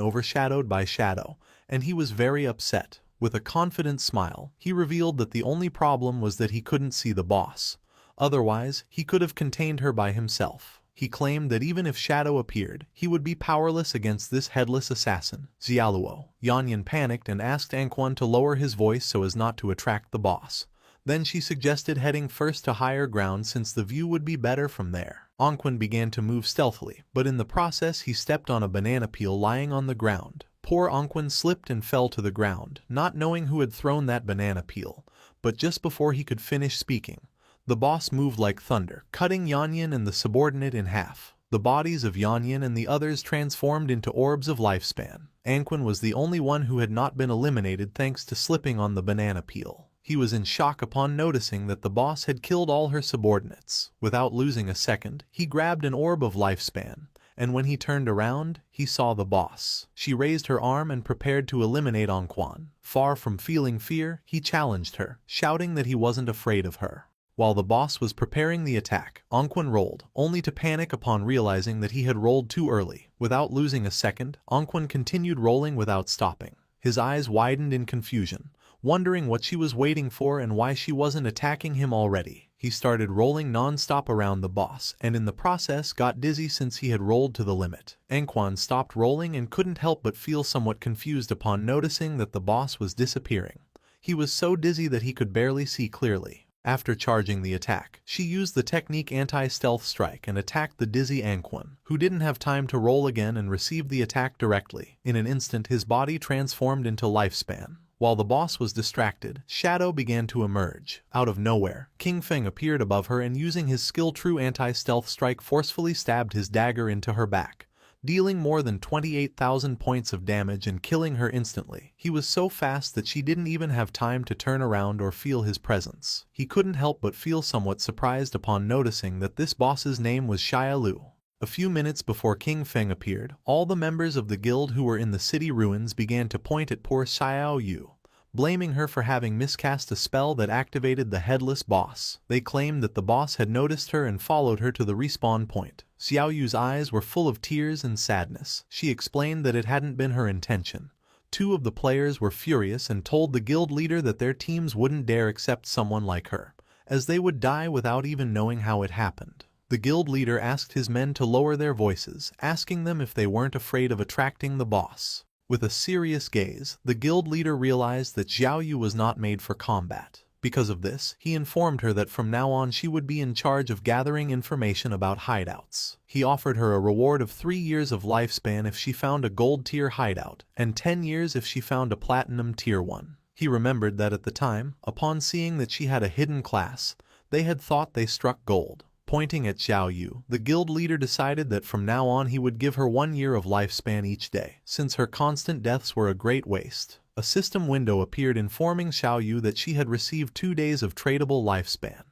overshadowed by Shadow, and he was very upset. With a confident smile, he revealed that the only problem was that he couldn't see the boss. Otherwise, he could have contained her by himself. He claimed that even if Shadow appeared, he would be powerless against this headless assassin, Xiaoluo. Yanyan panicked and asked Anquan to lower his voice so as not to attract the boss. Then she suggested heading first to higher ground since the view would be better from there. Anquan began to move stealthily, but in the process he stepped on a banana peel lying on the ground. Poor Anquan slipped and fell to the ground, not knowing who had thrown that banana peel. But just before he could finish speaking, the boss moved like thunder, cutting Yanyan and the subordinate in half. The bodies of Yanyan and the others transformed into orbs of lifespan. Anquan was the only one who had not been eliminated thanks to slipping on the banana peel. He was in shock upon noticing that the boss had killed all her subordinates. Without losing a second, he grabbed an orb of lifespan, and when he turned around, he saw the boss. She raised her arm and prepared to eliminate Anquan. Far from feeling fear, he challenged her, shouting that he wasn't afraid of her. While the boss was preparing the attack, Anquan rolled, only to panic upon realizing that he had rolled too early. Without losing a second, Anquan continued rolling without stopping. His eyes widened in confusion, wondering what she was waiting for and why she wasn't attacking him already. He started rolling non-stop around the boss, and in the process got dizzy since he had rolled to the limit. Anquan stopped rolling and couldn't help but feel somewhat confused upon noticing that the boss was disappearing. He was so dizzy that he could barely see clearly. After charging the attack, she used the technique anti-stealth strike and attacked the dizzy Anquan, who didn't have time to roll again and received the attack directly. In an instant his body transformed into lifespan. While the boss was distracted, Shadow began to emerge. Out of nowhere, King Feng appeared above her and using his skill true anti-stealth strike forcefully stabbed his dagger into her back, dealing more than 28,000 points of damage and killing her instantly. He was so fast that she didn't even have time to turn around or feel his presence. He couldn't help but feel somewhat surprised upon noticing that this boss's name was Xia Lu. A few minutes before King Feng appeared, all the members of the guild who were in the city ruins began to point at poor Xiao Yu, blaming her for having miscast a spell that activated the headless boss. They claimed that the boss had noticed her and followed her to the respawn point. Xiao Yu's eyes were full of tears and sadness. She explained that it hadn't been her intention. Two of the players were furious and told the guild leader that their teams wouldn't dare accept someone like her, as they would die without even knowing how it happened. The guild leader asked his men to lower their voices, asking them if they weren't afraid of attracting the boss. With a serious gaze, the guild leader realized that Xiao Yu was not made for combat. Because of this, he informed her that from now on she would be in charge of gathering information about hideouts. He offered her a reward of 3 years of lifespan if she found a gold tier hideout, and 10 years if she found a platinum tier 1. He remembered that at the time, upon seeing that she had a hidden class, they had thought they struck gold. Pointing at Xiao Yu, the guild leader decided that from now on he would give her 1 year of lifespan each day, since her constant deaths were a great waste. A system window appeared informing Xiao Yu that she had received 2 days of tradable lifespan.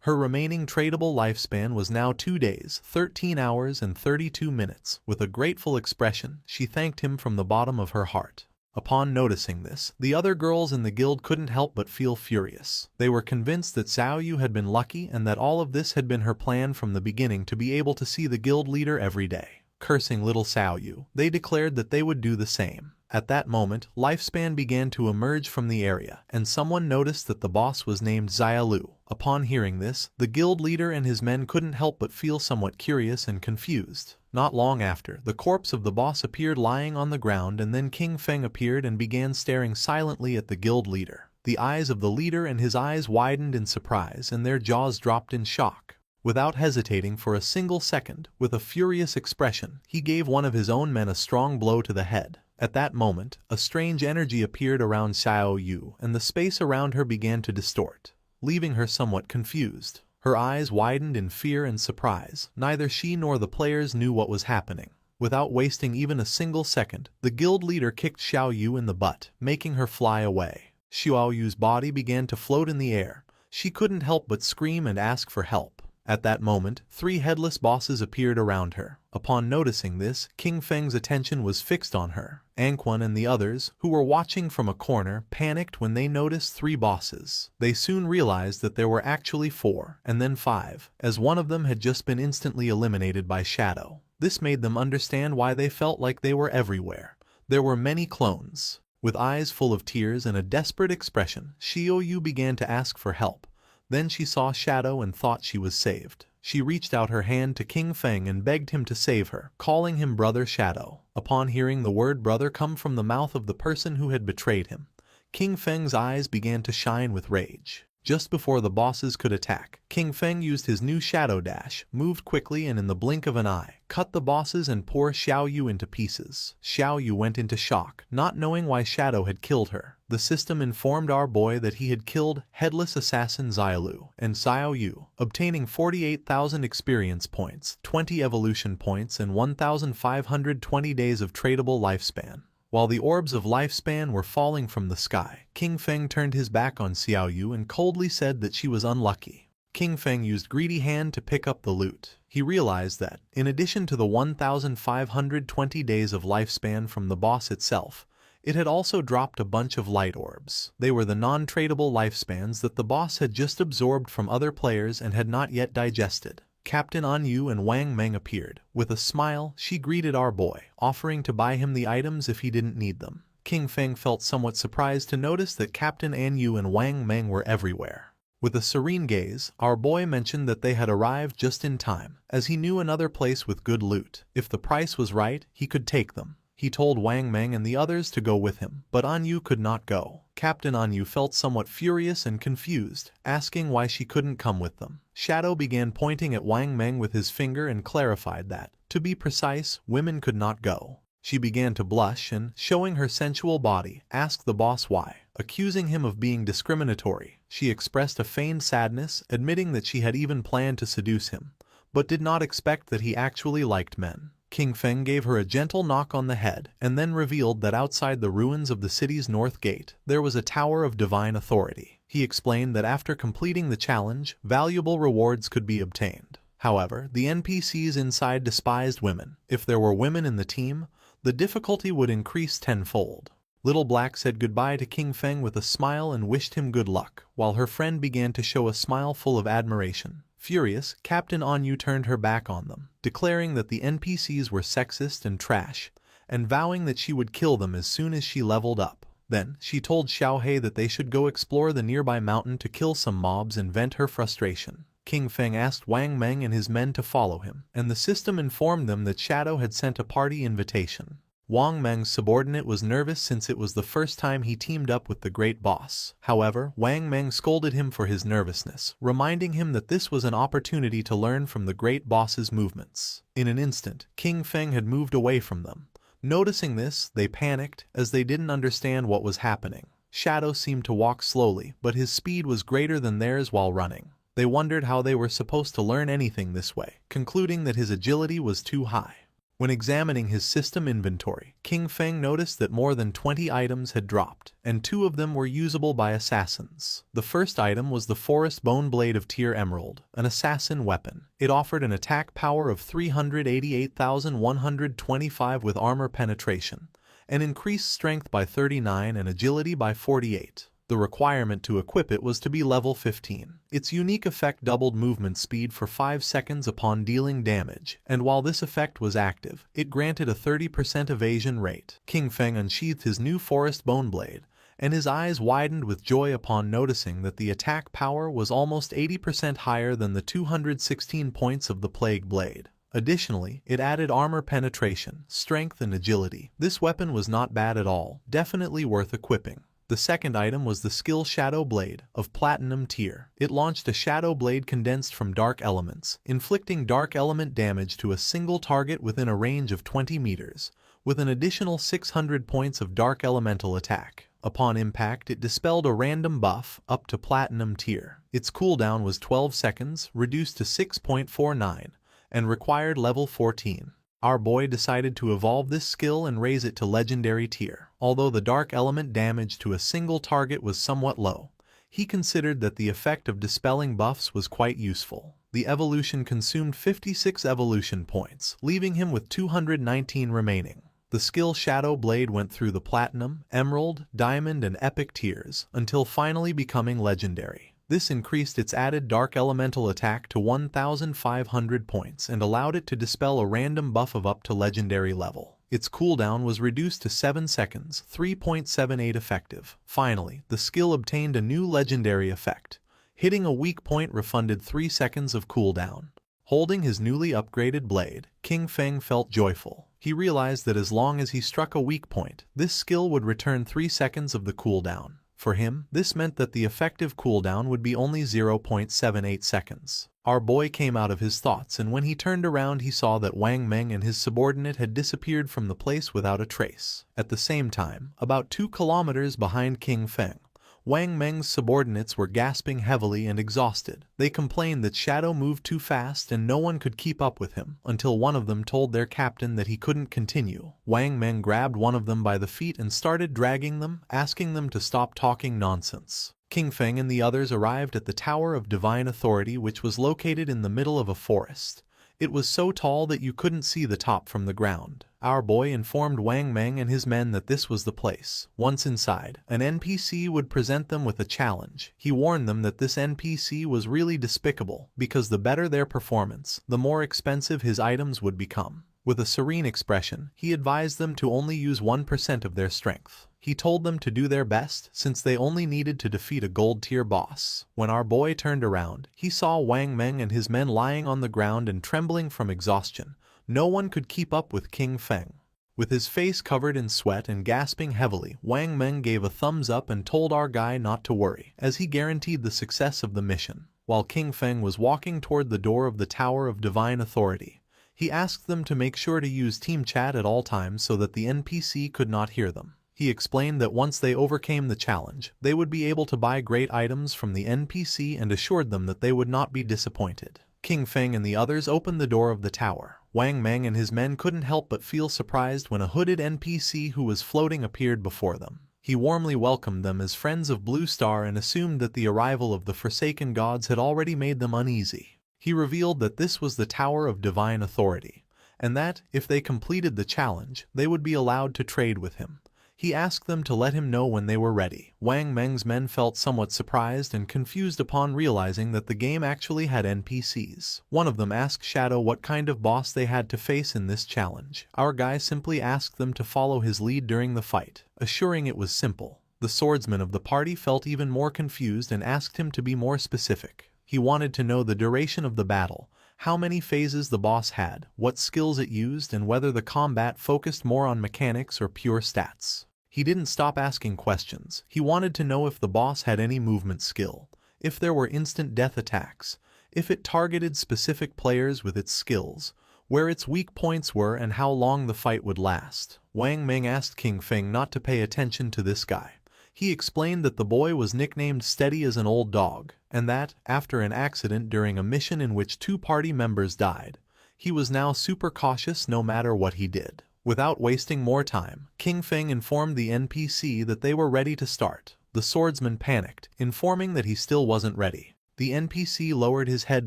Her remaining tradable lifespan was now 2 days, 13 hours and 32 minutes. With a grateful expression, she thanked him from the bottom of her heart. Upon noticing this, the other girls in the guild couldn't help but feel furious. They were convinced that Xiao Yu had been lucky and that all of this had been her plan from the beginning to be able to see the guild leader every day. Cursing little Xiao Yu, they declared that they would do the same. At that moment, lifespan began to emerge from the area, and someone noticed that the boss was named Xiaolu. Upon hearing this, the guild leader and his men couldn't help but feel somewhat curious and confused. Not long after, the corpse of the boss appeared lying on the ground, and then King Feng appeared and began staring silently at the guild leader. The eyes of the leader and his eyes widened in surprise, and their jaws dropped in shock. Without hesitating for a single second, with a furious expression, he gave one of his own men a strong blow to the head. At that moment, a strange energy appeared around Xiao Yu, and the space around her began to distort, leaving her somewhat confused. Her eyes widened in fear and surprise. Neither she nor the players knew what was happening. Without wasting even a single second, the guild leader kicked Xiao Yu in the butt, making her fly away. Xiao Yu's body began to float in the air. She couldn't help but scream and ask for help. At that moment, 3 headless bosses appeared around her. Upon noticing this, King Feng's attention was fixed on her. Anquan and the others, who were watching from a corner, panicked when they noticed 3 bosses. They soon realized that there were actually 4, and then 5, as one of them had just been instantly eliminated by Shadow. This made them understand why they felt like they were everywhere. There were many clones. With eyes full of tears and a desperate expression, Xiao Yu began to ask for help. Then she saw Shadow and thought she was saved. She reached out her hand to King Feng and begged him to save her, calling him Brother Shadow. Upon hearing the word brother come from the mouth of the person who had betrayed him, King Feng's eyes began to shine with rage. Just before the bosses could attack, King Feng used his new Shadow Dash, moved quickly and in the blink of an eye, cut the bosses and tore Xiao Yu into pieces. Xiao Yu went into shock, not knowing why Shadow had killed her. The system informed our boy that he had killed headless assassin Xiaolu and Xiao Yu, obtaining 48,000 experience points, 20 evolution points and 1,520 days of tradable lifespan. While the orbs of lifespan were falling from the sky, King Feng turned his back on Xiao Yu and coldly said that she was unlucky. King Feng used greedy hand to pick up the loot. He realized that, in addition to the 1,520 days of lifespan from the boss itself, it had also dropped a bunch of light orbs. They were the non-tradable lifespans that the boss had just absorbed from other players and had not yet digested. Captain An Yu and Wang Meng appeared. With a smile, she greeted our boy, offering to buy him the items if he didn't need them. King Feng felt somewhat surprised to notice that Captain An Yu and Wang Meng were everywhere. With a serene gaze, our boy mentioned that they had arrived just in time, as he knew another place with good loot. If the price was right, he could take them. He told Wang Meng and the others to go with him, but An Yu could not go. Captain An Yu felt somewhat furious and confused, asking why she couldn't come with them. Shadow began pointing at Wang Meng with his finger and clarified that, to be precise, women could not go. She began to blush and, showing her sensual body, asked the boss why. Accusing him of being discriminatory, she expressed a feigned sadness, admitting that she had even planned to seduce him, but did not expect that he actually liked men. King Feng gave her a gentle knock on the head, and then revealed that outside the ruins of the city's north gate, there was a tower of divine authority. He explained that after completing the challenge, valuable rewards could be obtained. However, the NPCs inside despised women. If there were women in the team, the difficulty would increase tenfold. Little Black said goodbye to King Feng with a smile and wished him good luck, while her friend began to show a smile full of admiration. Furious, Captain An Yu turned her back on them, declaring that the NPCs were sexist and trash, and vowing that she would kill them as soon as she leveled up. Then, she told Xiao He that they should go explore the nearby mountain to kill some mobs and vent her frustration. King Feng asked Wang Meng and his men to follow him, and the system informed them that Shadow had sent a party invitation. Wang Meng's subordinate was nervous since it was the first time he teamed up with the great boss. However, Wang Meng scolded him for his nervousness, reminding him that this was an opportunity to learn from the great boss's movements. In an instant, King Feng had moved away from them. Noticing this, they panicked, as they didn't understand what was happening. Shadow seemed to walk slowly, but his speed was greater than theirs while running. They wondered how they were supposed to learn anything this way, concluding that his agility was too high. When examining his system inventory, King Feng noticed that more than 20 items had dropped, and 2 of them were usable by assassins. The first item was the Forest Bone Blade of Tier Emerald, an assassin weapon. It offered an attack power of 388,125 with armor penetration, and increased strength by 39 and agility by 48. The requirement to equip it was to be level 15. Its unique effect doubled movement speed for 5 seconds upon dealing damage, and while this effect was active, it granted a 30% evasion rate. King Feng unsheathed his new Forest Bone Blade, and his eyes widened with joy upon noticing that the attack power was almost 80% higher than the 216 points of the Plague Blade. Additionally, it added armor penetration, strength and agility. This weapon was not bad at all, definitely worth equipping. The second item was the skill Shadow Blade, of Platinum tier. It launched a Shadow Blade condensed from dark elements, inflicting dark element damage to a single target within a range of 20 meters, with an additional 600 points of dark elemental attack. Upon impact, it dispelled a random buff up to Platinum tier. Its cooldown was 12 seconds, reduced to 6.49, and required level 14. Our boy decided to evolve this skill and raise it to Legendary tier. Although the dark element damage to a single target was somewhat low, he considered that the effect of dispelling buffs was quite useful. The evolution consumed 56 evolution points, leaving him with 219 remaining. The skill Shadow Blade went through the Platinum, Emerald, Diamond and Epic tiers, until finally becoming Legendary. This increased its added dark elemental attack to 1,500 points and allowed it to dispel a random buff of up to Legendary level. Its cooldown was reduced to 7 seconds, 3.78 effective. Finally, the skill obtained a new Legendary effect. Hitting a weak point refunded 3 seconds of cooldown. Holding his newly upgraded blade, King Feng felt joyful. He realized that as long as he struck a weak point, this skill would return 3 seconds of the cooldown. For him, this meant that the effective cooldown would be only 0.78 seconds. Our boy came out of his thoughts, and when he turned around he saw that Wang Meng and his subordinate had disappeared from the place without a trace. At the same time, about 2 kilometers behind King Feng, Wang Meng's subordinates were gasping heavily and exhausted. They complained that Shadow moved too fast and no one could keep up with him, until one of them told their captain that he couldn't continue. Wang Meng grabbed one of them by the feet and started dragging them, asking them to stop talking nonsense. King Feng and the others arrived at the Tower of Divine Authority, which was located in the middle of a forest. It was so tall that you couldn't see the top from the ground. Our boy informed Wang Meng and his men that this was the place. Once inside, an NPC would present them with a challenge. He warned them that this NPC was really despicable, because the better their performance, the more expensive his items would become. With a serene expression, he advised them to only use 1% of their strength. He told them to do their best, since they only needed to defeat a gold-tier boss. When our boy turned around, he saw Wang Meng and his men lying on the ground and trembling from exhaustion. No one could keep up with King Feng. With his face covered in sweat and gasping heavily, Wang Meng gave a thumbs up and told our guy not to worry, as he guaranteed the success of the mission. While King Feng was walking toward the door of the Tower of Divine Authority, he asked them to make sure to use team chat at all times so that the NPC could not hear them. He explained that once they overcame the challenge, they would be able to buy great items from the NPC and assured them that they would not be disappointed. King Feng and the others opened the door of the tower. Wang Meng and his men couldn't help but feel surprised when a hooded NPC who was floating appeared before them. He warmly welcomed them as friends of Blue Star and assumed that the arrival of the Forsaken Gods had already made them uneasy. He revealed that this was the Tower of Divine Authority, and that, if they completed the challenge, they would be allowed to trade with him. He asked them to let him know when they were ready. Wang Meng's men felt somewhat surprised and confused upon realizing that the game actually had NPCs. One of them asked Shadow what kind of boss they had to face in this challenge. Our guy simply asked them to follow his lead during the fight, assuring it was simple. The swordsman of the party felt even more confused and asked him to be more specific. He wanted to know the duration of the battle, how many phases the boss had, what skills it used, and whether the combat focused more on mechanics or pure stats. He didn't stop asking questions. He wanted to know if the boss had any movement skill, if there were instant death attacks, if it targeted specific players with its skills, where its weak points were, and how long the fight would last. Wang Meng asked King Feng not to pay attention to this guy. He explained that the boy was nicknamed Steady as an Old Dog, and that, after an accident during a mission in which 2 party members died, he was now super cautious no matter what he did. Without wasting more time, King Feng informed the NPC that they were ready to start. The swordsman panicked, informing that he still wasn't ready. The NPC lowered his head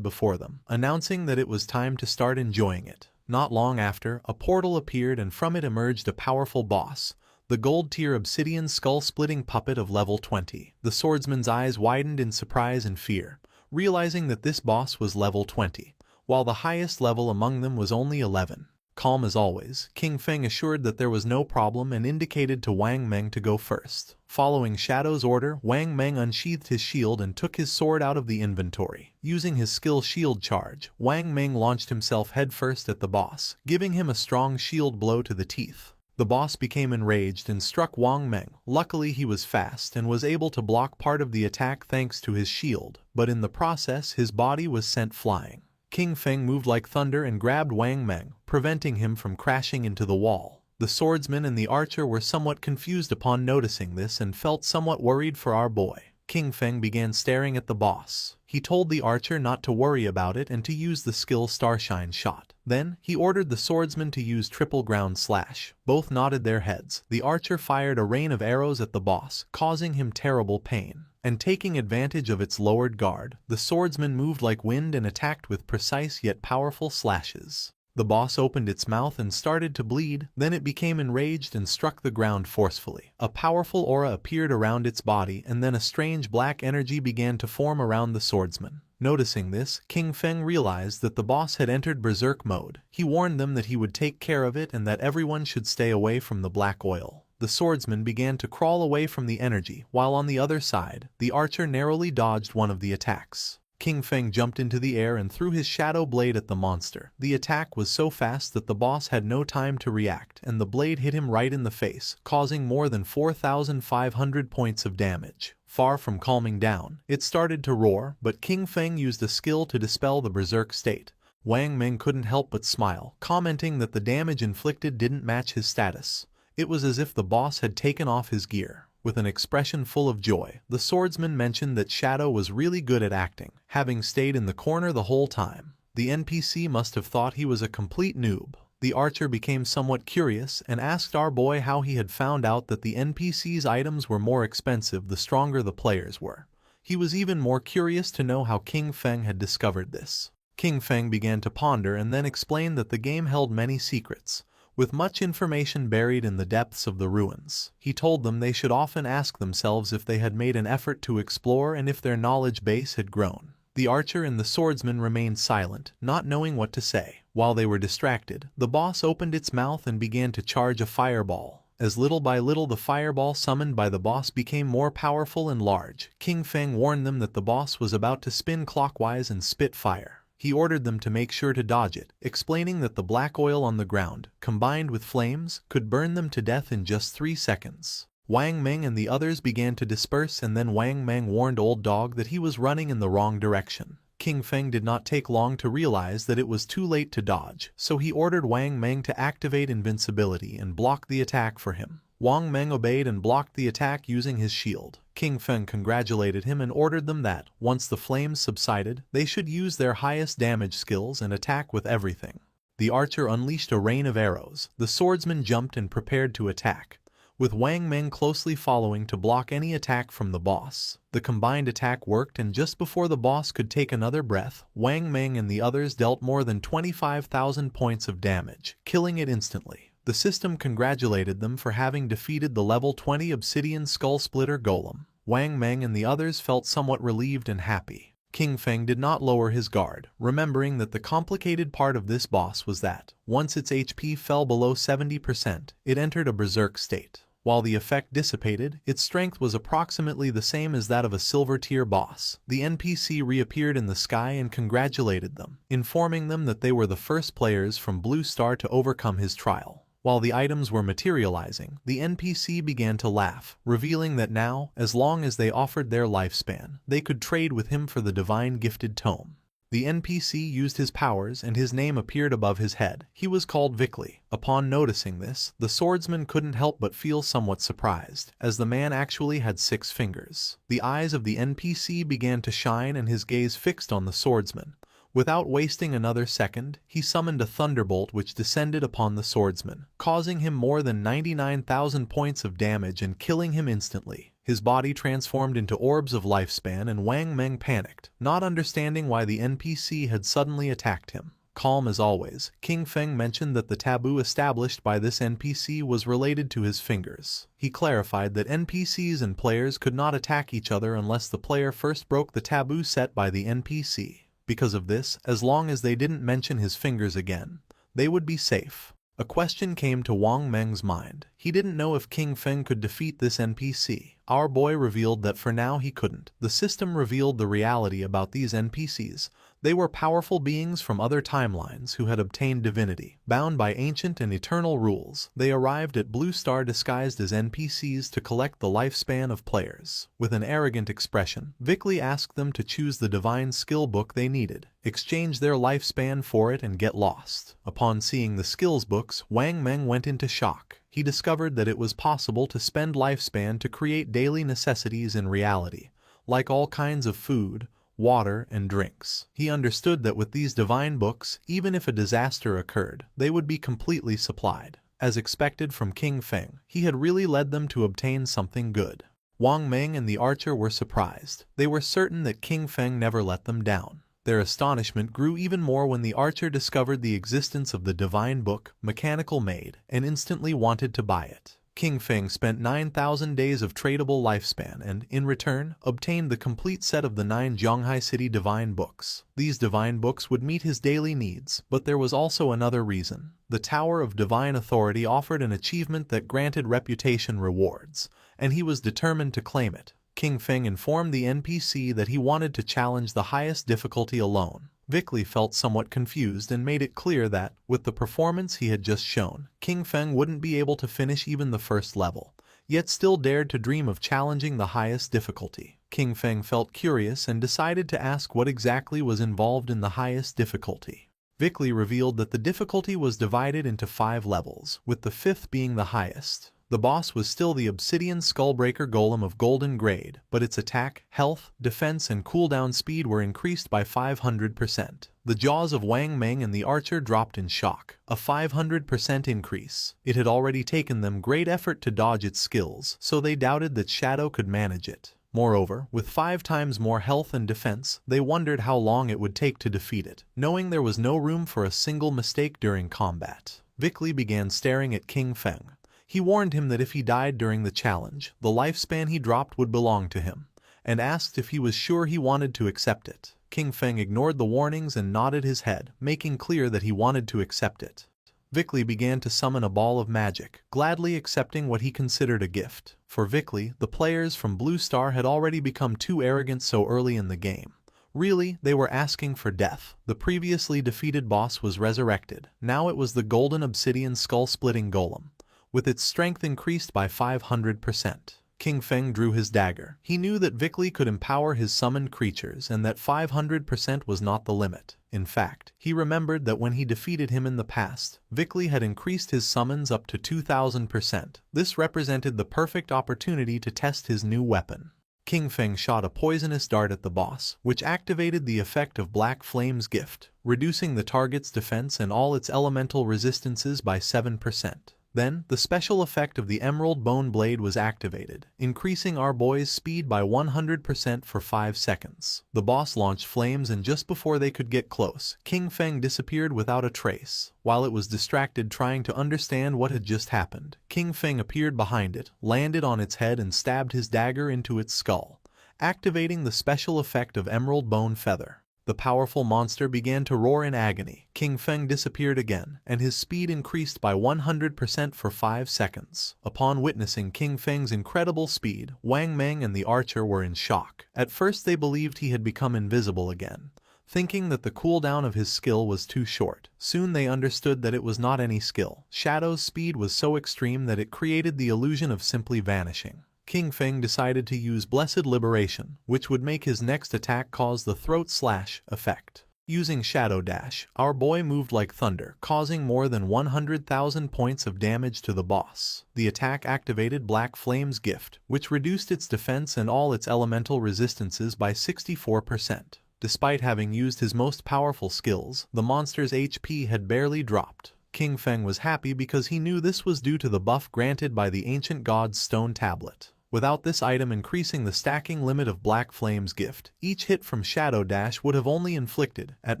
before them, announcing that it was time to start enjoying it. Not long after, a portal appeared and from it emerged a powerful boss, the gold-tier obsidian skull-splitting puppet of level 20. The swordsman's eyes widened in surprise and fear, realizing that this boss was level 20, while the highest level among them was only 11. Calm as always, King Feng assured that there was no problem and indicated to Wang Meng to go first. Following Shadow's order, Wang Meng unsheathed his shield and took his sword out of the inventory. Using his skill Shield Charge, Wang Meng launched himself headfirst at the boss, giving him a strong shield blow to the teeth. The boss became enraged and struck Wang Meng. Luckily he was fast and was able to block part of the attack thanks to his shield, but in the process his body was sent flying. King Feng moved like thunder and grabbed Wang Meng, preventing him from crashing into the wall. The swordsman and the archer were somewhat confused upon noticing this and felt somewhat worried for our boy. King Feng began staring at the boss. He told the archer not to worry about it and to use the skill Starshine Shot. Then, he ordered the swordsman to use triple ground slash. Both nodded their heads. The archer fired a rain of arrows at the boss, causing him terrible pain. And taking advantage of its lowered guard, the swordsman moved like wind and attacked with precise yet powerful slashes. The boss opened its mouth and started to bleed, then it became enraged and struck the ground forcefully. A powerful aura appeared around its body and then a strange black energy began to form around the swordsman. Noticing this, King Feng realized that the boss had entered berserk mode. He warned them that he would take care of it and that everyone should stay away from the black oil. The swordsman began to crawl away from the energy, while on the other side, the archer narrowly dodged one of the attacks. King Feng jumped into the air and threw his shadow blade at the monster. The attack was so fast that the boss had no time to react, and the blade hit him right in the face, causing more than 4,500 points of damage. Far from calming down, it started to roar, but King Feng used a skill to dispel the berserk state. Wang Meng couldn't help but smile, commenting that the damage inflicted didn't match his status. It was as if the boss had taken off his gear. With an expression full of joy, the swordsman mentioned that Shadow was really good at acting, having stayed in the corner the whole time. The NPC must have thought he was a complete noob. The archer became somewhat curious and asked our boy how he had found out that the NPC's items were more expensive the stronger the players were. He was even more curious to know how King Feng had discovered this. King Feng began to ponder and then explained that the game held many secrets, with much information buried in the depths of the ruins. He told them they should often ask themselves if they had made an effort to explore and if their knowledge base had grown. The archer and the swordsman remained silent, not knowing what to say. While they were distracted, the boss opened its mouth and began to charge a fireball. As little by little the fireball summoned by the boss became more powerful and large, King Feng warned them that the boss was about to spin clockwise and spit fire. He ordered them to make sure to dodge it, explaining that the black oil on the ground, combined with flames, could burn them to death in just 3 seconds. Wang Meng and the others began to disperse and then Wang Meng warned Old Dog that he was running in the wrong direction. King Feng did not take long to realize that it was too late to dodge, so he ordered Wang Meng to activate invincibility and block the attack for him. Wang Meng obeyed and blocked the attack using his shield. King Feng congratulated him and ordered them that, once the flames subsided, they should use their highest damage skills and attack with everything. The archer unleashed a rain of arrows. The swordsman jumped and prepared to attack, with Wang Meng closely following to block any attack from the boss. The combined attack worked and just before the boss could take another breath, Wang Meng and the others dealt more than 25,000 points of damage, killing it instantly. The system congratulated them for having defeated the level 20 obsidian skull splitter golem. Wang Meng and the others felt somewhat relieved and happy. King Feng did not lower his guard, remembering that the complicated part of this boss was that, once its HP fell below 70%, it entered a berserk state. While the effect dissipated, its strength was approximately the same as that of a silver-tier boss. The NPC reappeared in the sky and congratulated them, informing them that they were the first players from Blue Star to overcome his trial. While the items were materializing, the NPC began to laugh, revealing that now, as long as they offered their lifespan, they could trade with him for the divine gifted tome. The NPC used his powers and his name appeared above his head. He was called Vickley. Upon noticing this, the swordsman couldn't help but feel somewhat surprised, as the man actually had 6 fingers. The eyes of the NPC began to shine and his gaze fixed on the swordsman. Without wasting another second, he summoned a thunderbolt which descended upon the swordsman, causing him more than 99,000 points of damage and killing him instantly. His body transformed into orbs of lifespan and Wang Meng panicked, not understanding why the NPC had suddenly attacked him. Calm as always, King Feng mentioned that the taboo established by this NPC was related to his fingers. He clarified that NPCs and players could not attack each other unless the player first broke the taboo set by the NPC. Because of this, as long as they didn't mention his fingers again, they would be safe. A question came to Wang Meng's mind. He didn't know if King Feng could defeat this NPC. Our boy revealed that for now he couldn't. The system revealed the reality about these NPCs. They were powerful beings from other timelines who had obtained divinity. Bound by ancient and eternal rules, they arrived at Blue Star disguised as NPCs to collect the lifespan of players. With an arrogant expression, Vickley asked them to choose the divine skill book they needed, exchange their lifespan for it and get lost. Upon seeing the skills books, Wang Meng went into shock. He discovered that it was possible to spend lifespan to create daily necessities in reality, like all kinds of food, water, and drinks. He understood that with these divine books, even if a disaster occurred, they would be completely supplied. As expected from King Feng, he had really led them to obtain something good. Wang Meng and the archer were surprised. They were certain that King Feng never let them down. Their astonishment grew even more when the archer discovered the existence of the divine book, Mechanical Maid, and instantly wanted to buy it. King Feng spent 9,000 days of tradable lifespan and, in return, obtained the complete set of the 9 Zhonghai City divine books. These divine books would meet his daily needs, but there was also another reason. The Tower of Divine Authority offered an achievement that granted reputation rewards, and he was determined to claim it. King Feng informed the NPC that he wanted to challenge the highest difficulty alone. Vickley felt somewhat confused and made it clear that, with the performance he had just shown, King Feng wouldn't be able to finish even the first level, yet still dared to dream of challenging the highest difficulty. King Feng felt curious and decided to ask what exactly was involved in the highest difficulty. Vickley revealed that the difficulty was divided into 5 levels, with the 5th being the highest. The boss was still the Obsidian Skullbreaker Golem of Golden Grade, but its attack, health, defense, and cooldown speed were increased by 500%. The jaws of Wang Meng and the archer dropped in shock. A 500% increase. It had already taken them great effort to dodge its skills, so they doubted that Shadow could manage it. Moreover, with 5 times more health and defense, they wondered how long it would take to defeat it, knowing there was no room for a single mistake during combat. Vickley began staring at King Feng. He warned him that if he died during the challenge, the lifespan he dropped would belong to him, and asked if he was sure he wanted to accept it. King Feng ignored the warnings and nodded his head, making clear that he wanted to accept it. Vickley began to summon a ball of magic, gladly accepting what he considered a gift. For Vickley, the players from Blue Star had already become too arrogant so early in the game. Really, they were asking for death. The previously defeated boss was resurrected. Now it was the Golden Obsidian Skull-Splitting Golem, with its strength increased by 500%. King Feng drew his dagger. He knew that Vickley could empower his summoned creatures and that 500% was not the limit. In fact, he remembered that when he defeated him in the past, Vickley had increased his summons up to 2,000%. This represented the perfect opportunity to test his new weapon. King Feng shot a poisonous dart at the boss, which activated the effect of Black Flame's gift, reducing the target's defense and all its elemental resistances by 7%. Then, the special effect of the Emerald Bone Blade was activated, increasing our boy's speed by 100% for 5 seconds. The boss launched flames and just before they could get close, King Feng disappeared without a trace. While it was distracted trying to understand what had just happened, King Feng appeared behind it, landed on its head and stabbed his dagger into its skull, activating the special effect of Emerald Bone Feather. The powerful monster began to roar in agony. King Feng disappeared again, and his speed increased by 100% for 5 seconds. Upon witnessing King Feng's incredible speed, Wang Meng and the archer were in shock. At first they believed he had become invisible again, thinking that the cooldown of his skill was too short. Soon they understood that it was not any skill. Shadow's speed was so extreme that it created the illusion of simply vanishing. King Feng decided to use Blessed Liberation, which would make his next attack cause the throat slash effect. Using Shadow Dash, our boy moved like thunder, causing more than 100,000 points of damage to the boss. The attack activated Black Flame's gift, which reduced its defense and all its elemental resistances by 64%. Despite having used his most powerful skills, the monster's HP had barely dropped. King Feng was happy because he knew this was due to the buff granted by the ancient god's stone tablet. Without this item increasing the stacking limit of Black Flame's gift, each hit from Shadow Dash would have only inflicted, at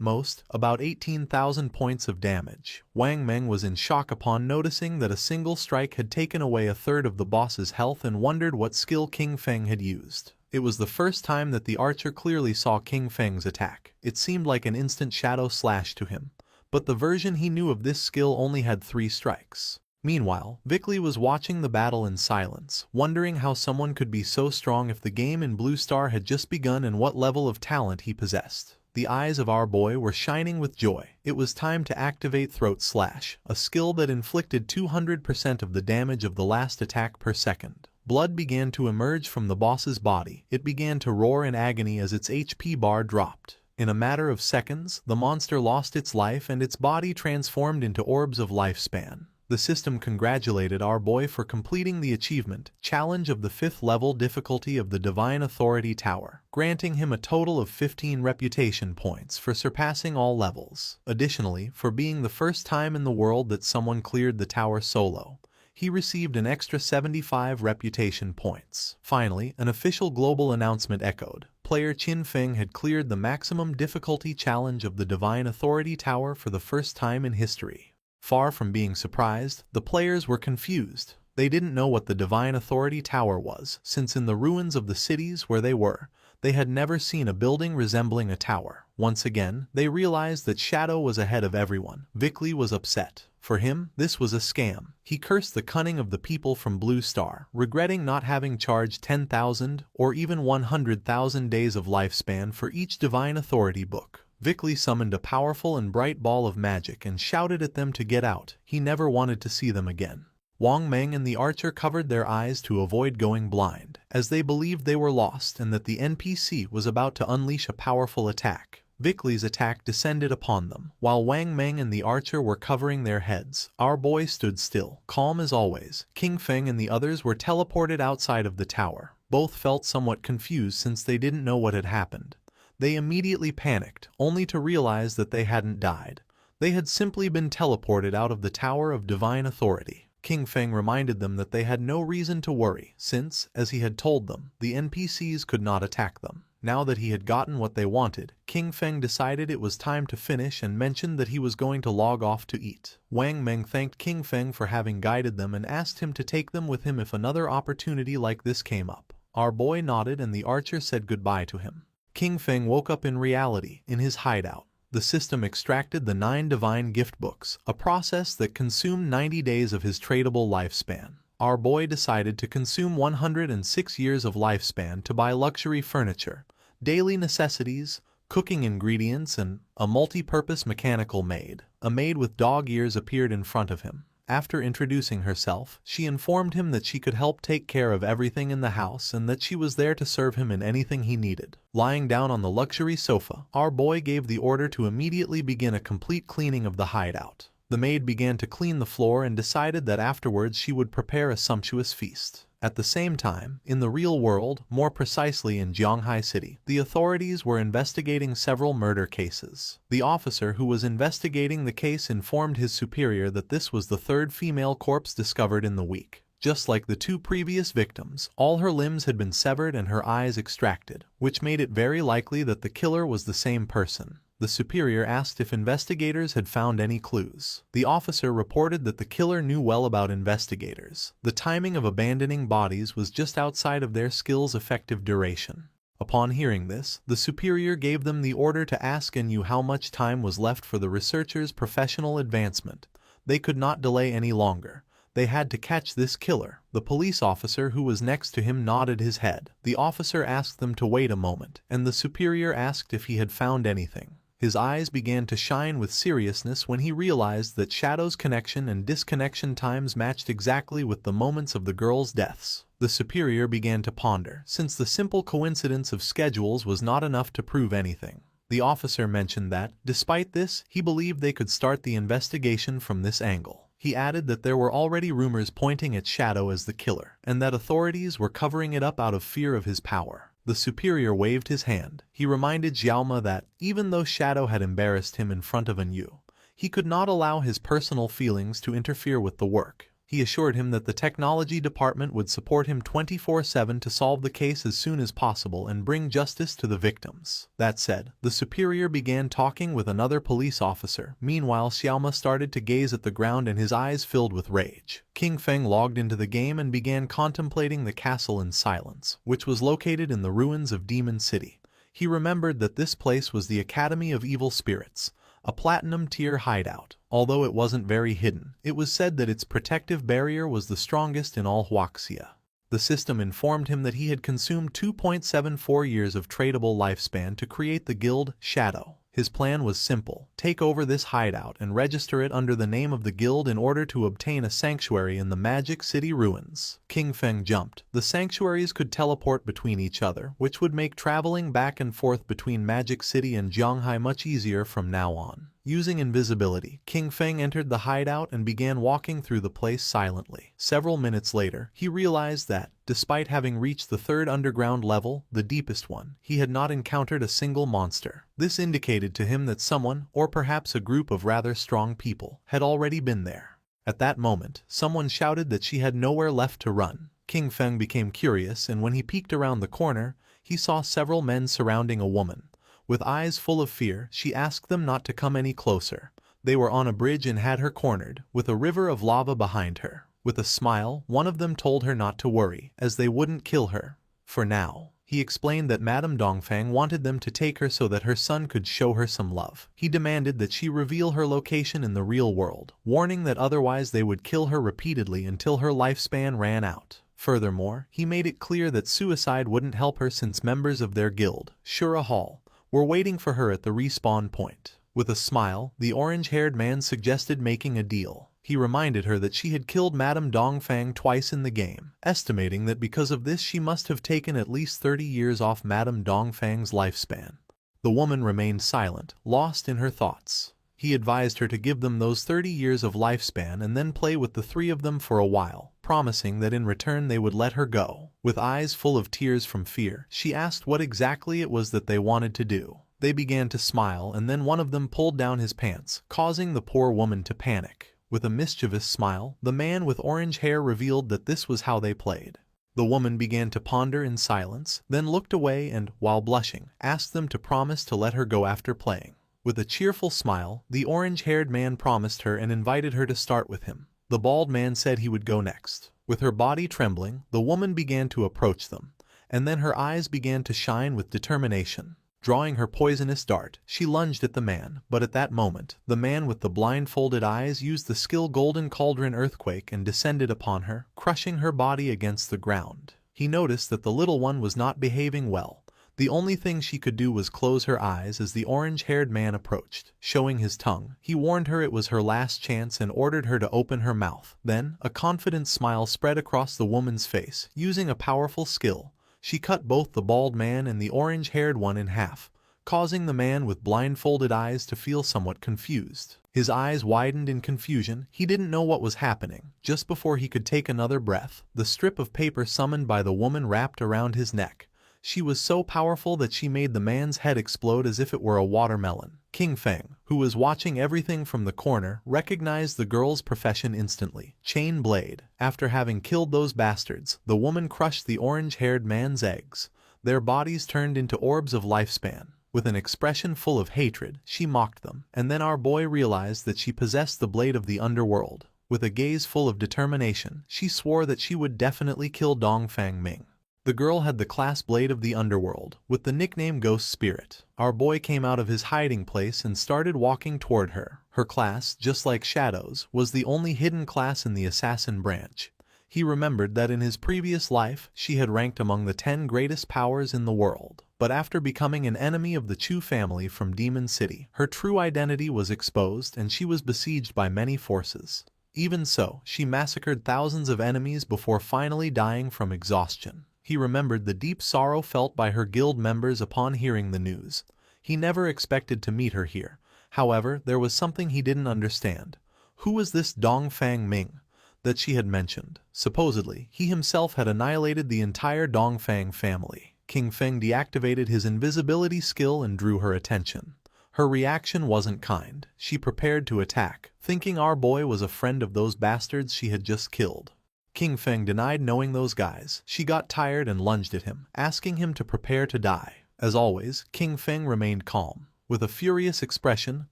most, about 18,000 points of damage. Wang Meng was in shock upon noticing that a single strike had taken away a third of the boss's health and wondered what skill King Feng had used. It was the first time that the archer clearly saw King Feng's attack. It seemed like an instant shadow slash to him, but the version he knew of this skill only had 3 strikes. Meanwhile, Vickley was watching the battle in silence, wondering how someone could be so strong if the game in Blue Star had just begun and what level of talent he possessed. The eyes of our boy were shining with joy. It was time to activate Throat Slash, a skill that inflicted 200% of the damage of the last attack per second. Blood began to emerge from the boss's body. It began to roar in agony as its HP bar dropped. In a matter of seconds, the monster lost its life and its body transformed into orbs of lifespan. The system congratulated our boy for completing the achievement challenge of the 5th level difficulty of the Divine Authority Tower, granting him a total of 15 reputation points for surpassing all levels. Additionally, for being the first time in the world that someone cleared the tower solo, he received an extra 75 reputation points. Finally, an official global announcement echoed. Player Qin Feng had cleared the maximum difficulty challenge of the Divine Authority Tower for the first time in history. Far from being surprised, the players were confused. They didn't know what the Divine Authority Tower was, since in the ruins of the cities where they were, they had never seen a building resembling a tower. Once again, they realized that Shadow was ahead of everyone. Vickley was upset. For him, this was a scam. He cursed the cunning of the people from Blue Star, regretting not having charged 10,000 or even 100,000 days of lifespan for each Divine Authority book. Vickley summoned a powerful and bright ball of magic and shouted at them to get out. He never wanted to see them again. Wang Meng and the archer covered their eyes to avoid going blind, as they believed they were lost and that the NPC was about to unleash a powerful attack. Vickley's attack descended upon them. While Wang Meng and the archer were covering their heads, our boy stood still, calm as always. King Feng and the others were teleported outside of the tower. Both felt somewhat confused since they didn't know what had happened. They immediately panicked, only to realize that they hadn't died. They had simply been teleported out of the Tower of Divine Authority. King Feng reminded them that they had no reason to worry, since, as he had told them, the NPCs could not attack them. Now that he had gotten what they wanted, King Feng decided it was time to finish and mentioned that he was going to log off to eat. Wang Meng thanked King Feng for having guided them and asked him to take them with him if another opportunity like this came up. Our boy nodded and the archer said goodbye to him. King Feng woke up in reality, in his hideout. The system extracted the 9 divine gift books, a process that consumed 90 days of his tradable lifespan. Our boy decided to consume 106 years of lifespan to buy luxury furniture, daily necessities, cooking ingredients, and a multi-purpose mechanical maid. A maid with dog ears appeared in front of him. After introducing herself, she informed him that she could help take care of everything in the house and that she was there to serve him in anything he needed. Lying down on the luxury sofa, our boy gave the order to immediately begin a complete cleaning of the hideout. The maid began to clean the floor and decided that afterwards she would prepare a sumptuous feast. At the same time, in the real world, more precisely in Jianghai City, the authorities were investigating several murder cases. The officer who was investigating the case informed his superior that this was the 3rd female corpse discovered in the week. Just like the 2 previous victims, all her limbs had been severed and her eyes extracted, which made it very likely that the killer was the same person. The superior asked if investigators had found any clues. The officer reported that the killer knew well about investigators. The timing of abandoning bodies was just outside of their skill's effective duration. Upon hearing this, the superior gave them the order to ask Yu how much time was left for the researchers' professional advancement. They could not delay any longer. They had to catch this killer. The police officer who was next to him nodded his head. The officer asked them to wait a moment, and the superior asked if he had found anything. His eyes began to shine with seriousness when he realized that Shadow's connection and disconnection times matched exactly with the moments of the girls' deaths. The superior began to ponder, since the simple coincidence of schedules was not enough to prove anything. The officer mentioned that, despite this, he believed they could start the investigation from this angle. He added that there were already rumors pointing at Shadow as the killer, and that authorities were covering it up out of fear of his power. The superior waved his hand. He reminded Xiaoma that, even though Shadow had embarrassed him in front of Yu, he could not allow his personal feelings to interfere with the work. He assured him that the technology department would support him 24/7 to solve the case as soon as possible and bring justice to the victims. That said, the superior began talking with another police officer. Meanwhile, Xiaoma started to gaze at the ground and his eyes filled with rage. King Feng logged into the game and began contemplating the castle in silence, which was located in the ruins of Demon City. He remembered that this place was the Academy of Evil Spirits, a platinum-tier hideout. Although it wasn't very hidden, it was said that its protective barrier was the strongest in all Huaxia. The system informed him that he had consumed 2.74 years of tradable lifespan to create the guild Shadow. His plan was simple: take over this hideout and register it under the name of the guild in order to obtain a sanctuary in the Magic City ruins. King Feng jumped. The sanctuaries could teleport between each other, which would make traveling back and forth between Magic City and Zhanghai much easier from now on. Using invisibility, King Feng entered the hideout and began walking through the place silently. Several minutes later, he realized that, despite having reached the third underground level, the deepest one, he had not encountered a single monster. This indicated to him that someone, or perhaps a group of rather strong people, had already been there. At that moment, someone shouted that she had nowhere left to run. King Feng became curious, and when he peeked around the corner, he saw several men surrounding a woman. With eyes full of fear, she asked them not to come any closer. They were on a bridge and had her cornered, with a river of lava behind her. With a smile, one of them told her not to worry, as they wouldn't kill her. For now. He explained that Madame Dongfang wanted them to take her so that her son could show her some love. He demanded that she reveal her location in the real world, warning that otherwise they would kill her repeatedly until her lifespan ran out. Furthermore, he made it clear that suicide wouldn't help her since members of their guild, Shura Hall, were waiting for her at the respawn point. With a smile, the orange-haired man suggested making a deal. He reminded her that she had killed Madame Dongfang twice in the game, estimating that because of this she must have taken at least 30 years off Madame Dongfang's lifespan. The woman remained silent, lost in her thoughts. He advised her to give them those 30 years of lifespan and then play with the three of them for a while, promising that in return they would let her go. With eyes full of tears from fear, she asked what exactly it was that they wanted to do. They began to smile, and then one of them pulled down his pants, causing the poor woman to panic. With a mischievous smile, the man with orange hair revealed that this was how they played. The woman began to ponder in silence, then looked away and, while blushing, asked them to promise to let her go after playing. With a cheerful smile, the orange-haired man promised her and invited her to start with him. The bald man said he would go next. With her body trembling, the woman began to approach them, and then her eyes began to shine with determination. Drawing her poisonous dart, she lunged at the man, but at that moment, the man with the blindfolded eyes used the skill Golden Cauldron Earthquake and descended upon her, crushing her body against the ground. He noticed that the little one was not behaving well. The only thing she could do was close her eyes as the orange-haired man approached. Showing his tongue, he warned her it was her last chance and ordered her to open her mouth. Then, a confident smile spread across the woman's face. Using a powerful skill, she cut both the bald man and the orange-haired one in half, causing the man with blindfolded eyes to feel somewhat confused. His eyes widened in confusion. He didn't know what was happening. Just before he could take another breath, the strip of paper summoned by the woman wrapped around his neck. She was so powerful that she made the man's head explode as if it were a watermelon. King Feng, who was watching everything from the corner, recognized the girl's profession instantly. Chain blade. After having killed those bastards, the woman crushed the orange-haired man's eggs. Their bodies turned into orbs of lifespan. With an expression full of hatred, she mocked them, and then our boy realized that she possessed the blade of the underworld. With a gaze full of determination, she swore that she would definitely kill Dongfang Ming. The girl had the class blade of the underworld, with the nickname Ghost Spirit. Our boy came out of his hiding place and started walking toward her. Her class, just like Shadow's, was the only hidden class in the assassin branch. He remembered that in his previous life, she had ranked among the 10 greatest powers in the world. But after becoming an enemy of the Chu family from Demon City, her true identity was exposed and she was besieged by many forces. Even so, she massacred thousands of enemies before finally dying from exhaustion. He remembered the deep sorrow felt by her guild members upon hearing the news. He never expected to meet her here. However, there was something he didn't understand. Who was this Dongfang Ming that she had mentioned? Supposedly, he himself had annihilated the entire Dongfang family. King Feng deactivated his invisibility skill and drew her attention. Her reaction wasn't kind. She prepared to attack, thinking our boy was a friend of those bastards she had just killed. King Feng denied knowing those guys. She got tired and lunged at him, asking him to prepare to die. As always, King Feng remained calm. With a furious expression,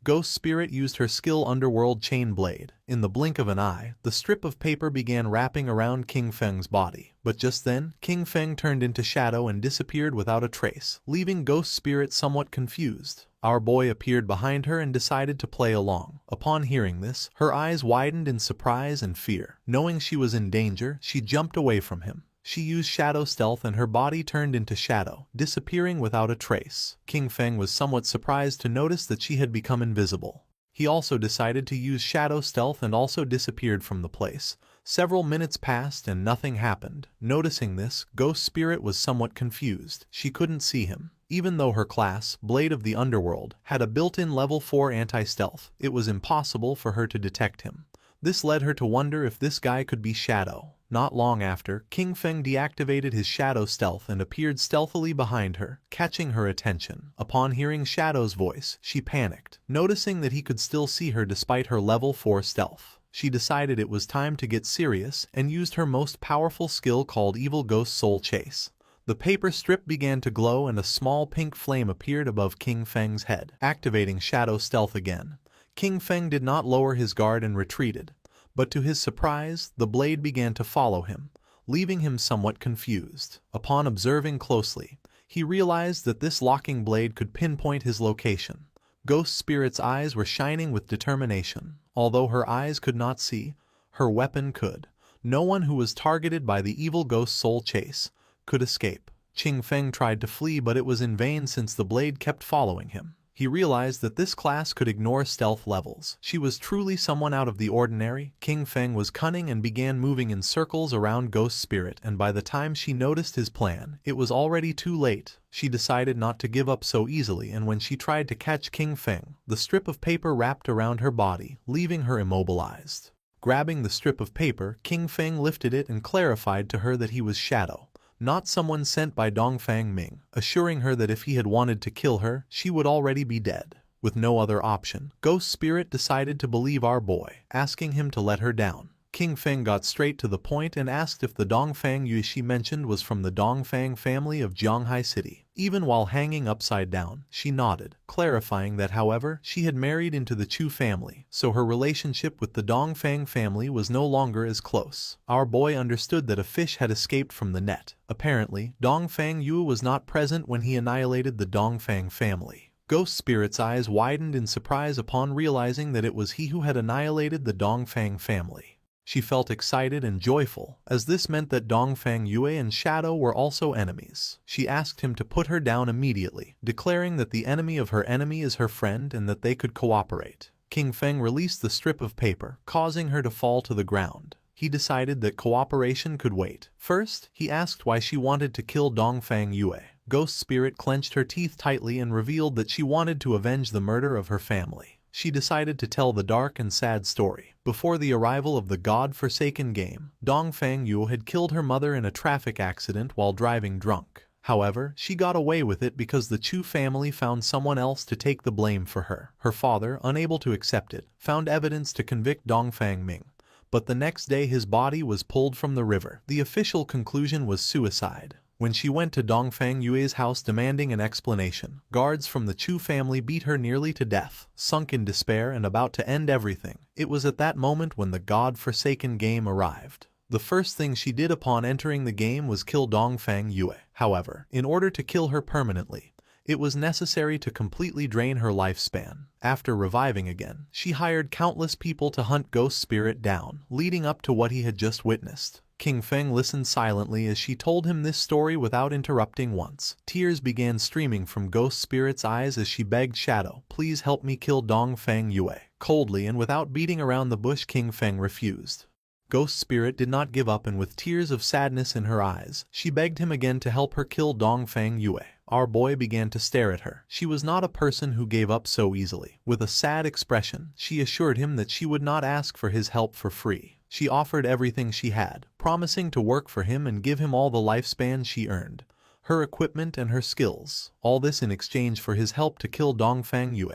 Ghost Spirit used her skill Underworld Chain Blade. In the blink of an eye, the strip of paper began wrapping around King Feng's body. But just then, King Feng turned into shadow and disappeared without a trace, leaving Ghost Spirit somewhat confused. Our boy appeared behind her and decided to play along. Upon hearing this, her eyes widened in surprise and fear. Knowing she was in danger, she jumped away from him. She used shadow stealth and her body turned into shadow, disappearing without a trace. King Feng was somewhat surprised to notice that she had become invisible. He also decided to use shadow stealth and also disappeared from the place. Several minutes passed and nothing happened. Noticing this, Ghost Spirit was somewhat confused. She couldn't see him. Even though her class, Blade of the Underworld, had a built-in level 4 anti-stealth, it was impossible for her to detect him. This led her to wonder if this guy could be Shadow. Not long after, King Feng deactivated his shadow stealth and appeared stealthily behind her, catching her attention. Upon hearing Shadow's voice, she panicked, noticing that he could still see her despite her level 4 stealth. She decided it was time to get serious and used her most powerful skill called Evil Ghost Soul Chase. The paper strip began to glow and a small pink flame appeared above King Feng's head, activating shadow stealth again. King Feng did not lower his guard and retreated. But to his surprise, the blade began to follow him, leaving him somewhat confused. Upon observing closely, he realized that this locking blade could pinpoint his location. Ghost Spirit's eyes were shining with determination. Although her eyes could not see, her weapon could. No one who was targeted by the evil Ghost Soul Chase could escape. King Feng tried to flee, but it was in vain since the blade kept following him. He realized that this class could ignore stealth levels. She was truly someone out of the ordinary. King Feng was cunning and began moving in circles around Ghost Spirit, and by the time she noticed his plan, it was already too late. She decided not to give up so easily, and when she tried to catch King Feng, the strip of paper wrapped around her body, leaving her immobilized. Grabbing the strip of paper, King Feng lifted it and clarified to her that he was Shadow, not someone sent by Dongfang Ming, assuring her that if he had wanted to kill her, she would already be dead. With no other option, Ghost Spirit decided to believe our boy, asking him to let her down. King Feng got straight to the point and asked if the Dongfang Yue she mentioned was from the Dongfang family of Zhanghai City. Even while hanging upside down, she nodded, clarifying that however, she had married into the Chu family, so her relationship with the Dongfang family was no longer as close. Our boy understood that a fish had escaped from the net. Apparently, Dongfang Yue was not present when he annihilated the Dongfang family. Ghost Spirit's eyes widened in surprise upon realizing that it was he who had annihilated the Dongfang family. She felt excited and joyful, as this meant that Dongfang Yue and Shadow were also enemies. She asked him to put her down immediately, declaring that the enemy of her enemy is her friend and that they could cooperate. King Feng released the strip of paper, causing her to fall to the ground. He decided that cooperation could wait. First, he asked why she wanted to kill Dongfang Yue. Ghost Spirit clenched her teeth tightly and revealed that she wanted to avenge the murder of her family. She decided to tell the dark and sad story. Before the arrival of the God-forsaken game, Dongfang Yue had killed her mother in a traffic accident while driving drunk. However, she got away with it because the Chu family found someone else to take the blame for her. Her father, unable to accept it, found evidence to convict Dongfang Ming. But the next day his body was pulled from the river. The official conclusion was suicide. When she went to Dongfang Yue's house demanding an explanation, guards from the Chu family beat her nearly to death. Sunk in despair and about to end everything, it was at that moment when the God-forsaken game arrived. The first thing she did upon entering the game was kill Dongfang Yue. However, in order to kill her permanently, it was necessary to completely drain her lifespan. After reviving again, she hired countless people to hunt Ghost Spirit down, leading up to what he had just witnessed. King Feng listened silently as she told him this story without interrupting once. Tears began streaming from Ghost Spirit's eyes as she begged Shadow, "Please help me kill Dongfang Yue." Coldly and without beating around the bush, King Feng refused. Ghost Spirit did not give up, and with tears of sadness in her eyes, she begged him again to help her kill Dongfang Yue. Our boy began to stare at her. She was not a person who gave up so easily. With a sad expression, she assured him that she would not ask for his help for free. She offered everything she had, promising to work for him and give him all the lifespan she earned, her equipment and her skills, all this in exchange for his help to kill Dongfang Yue,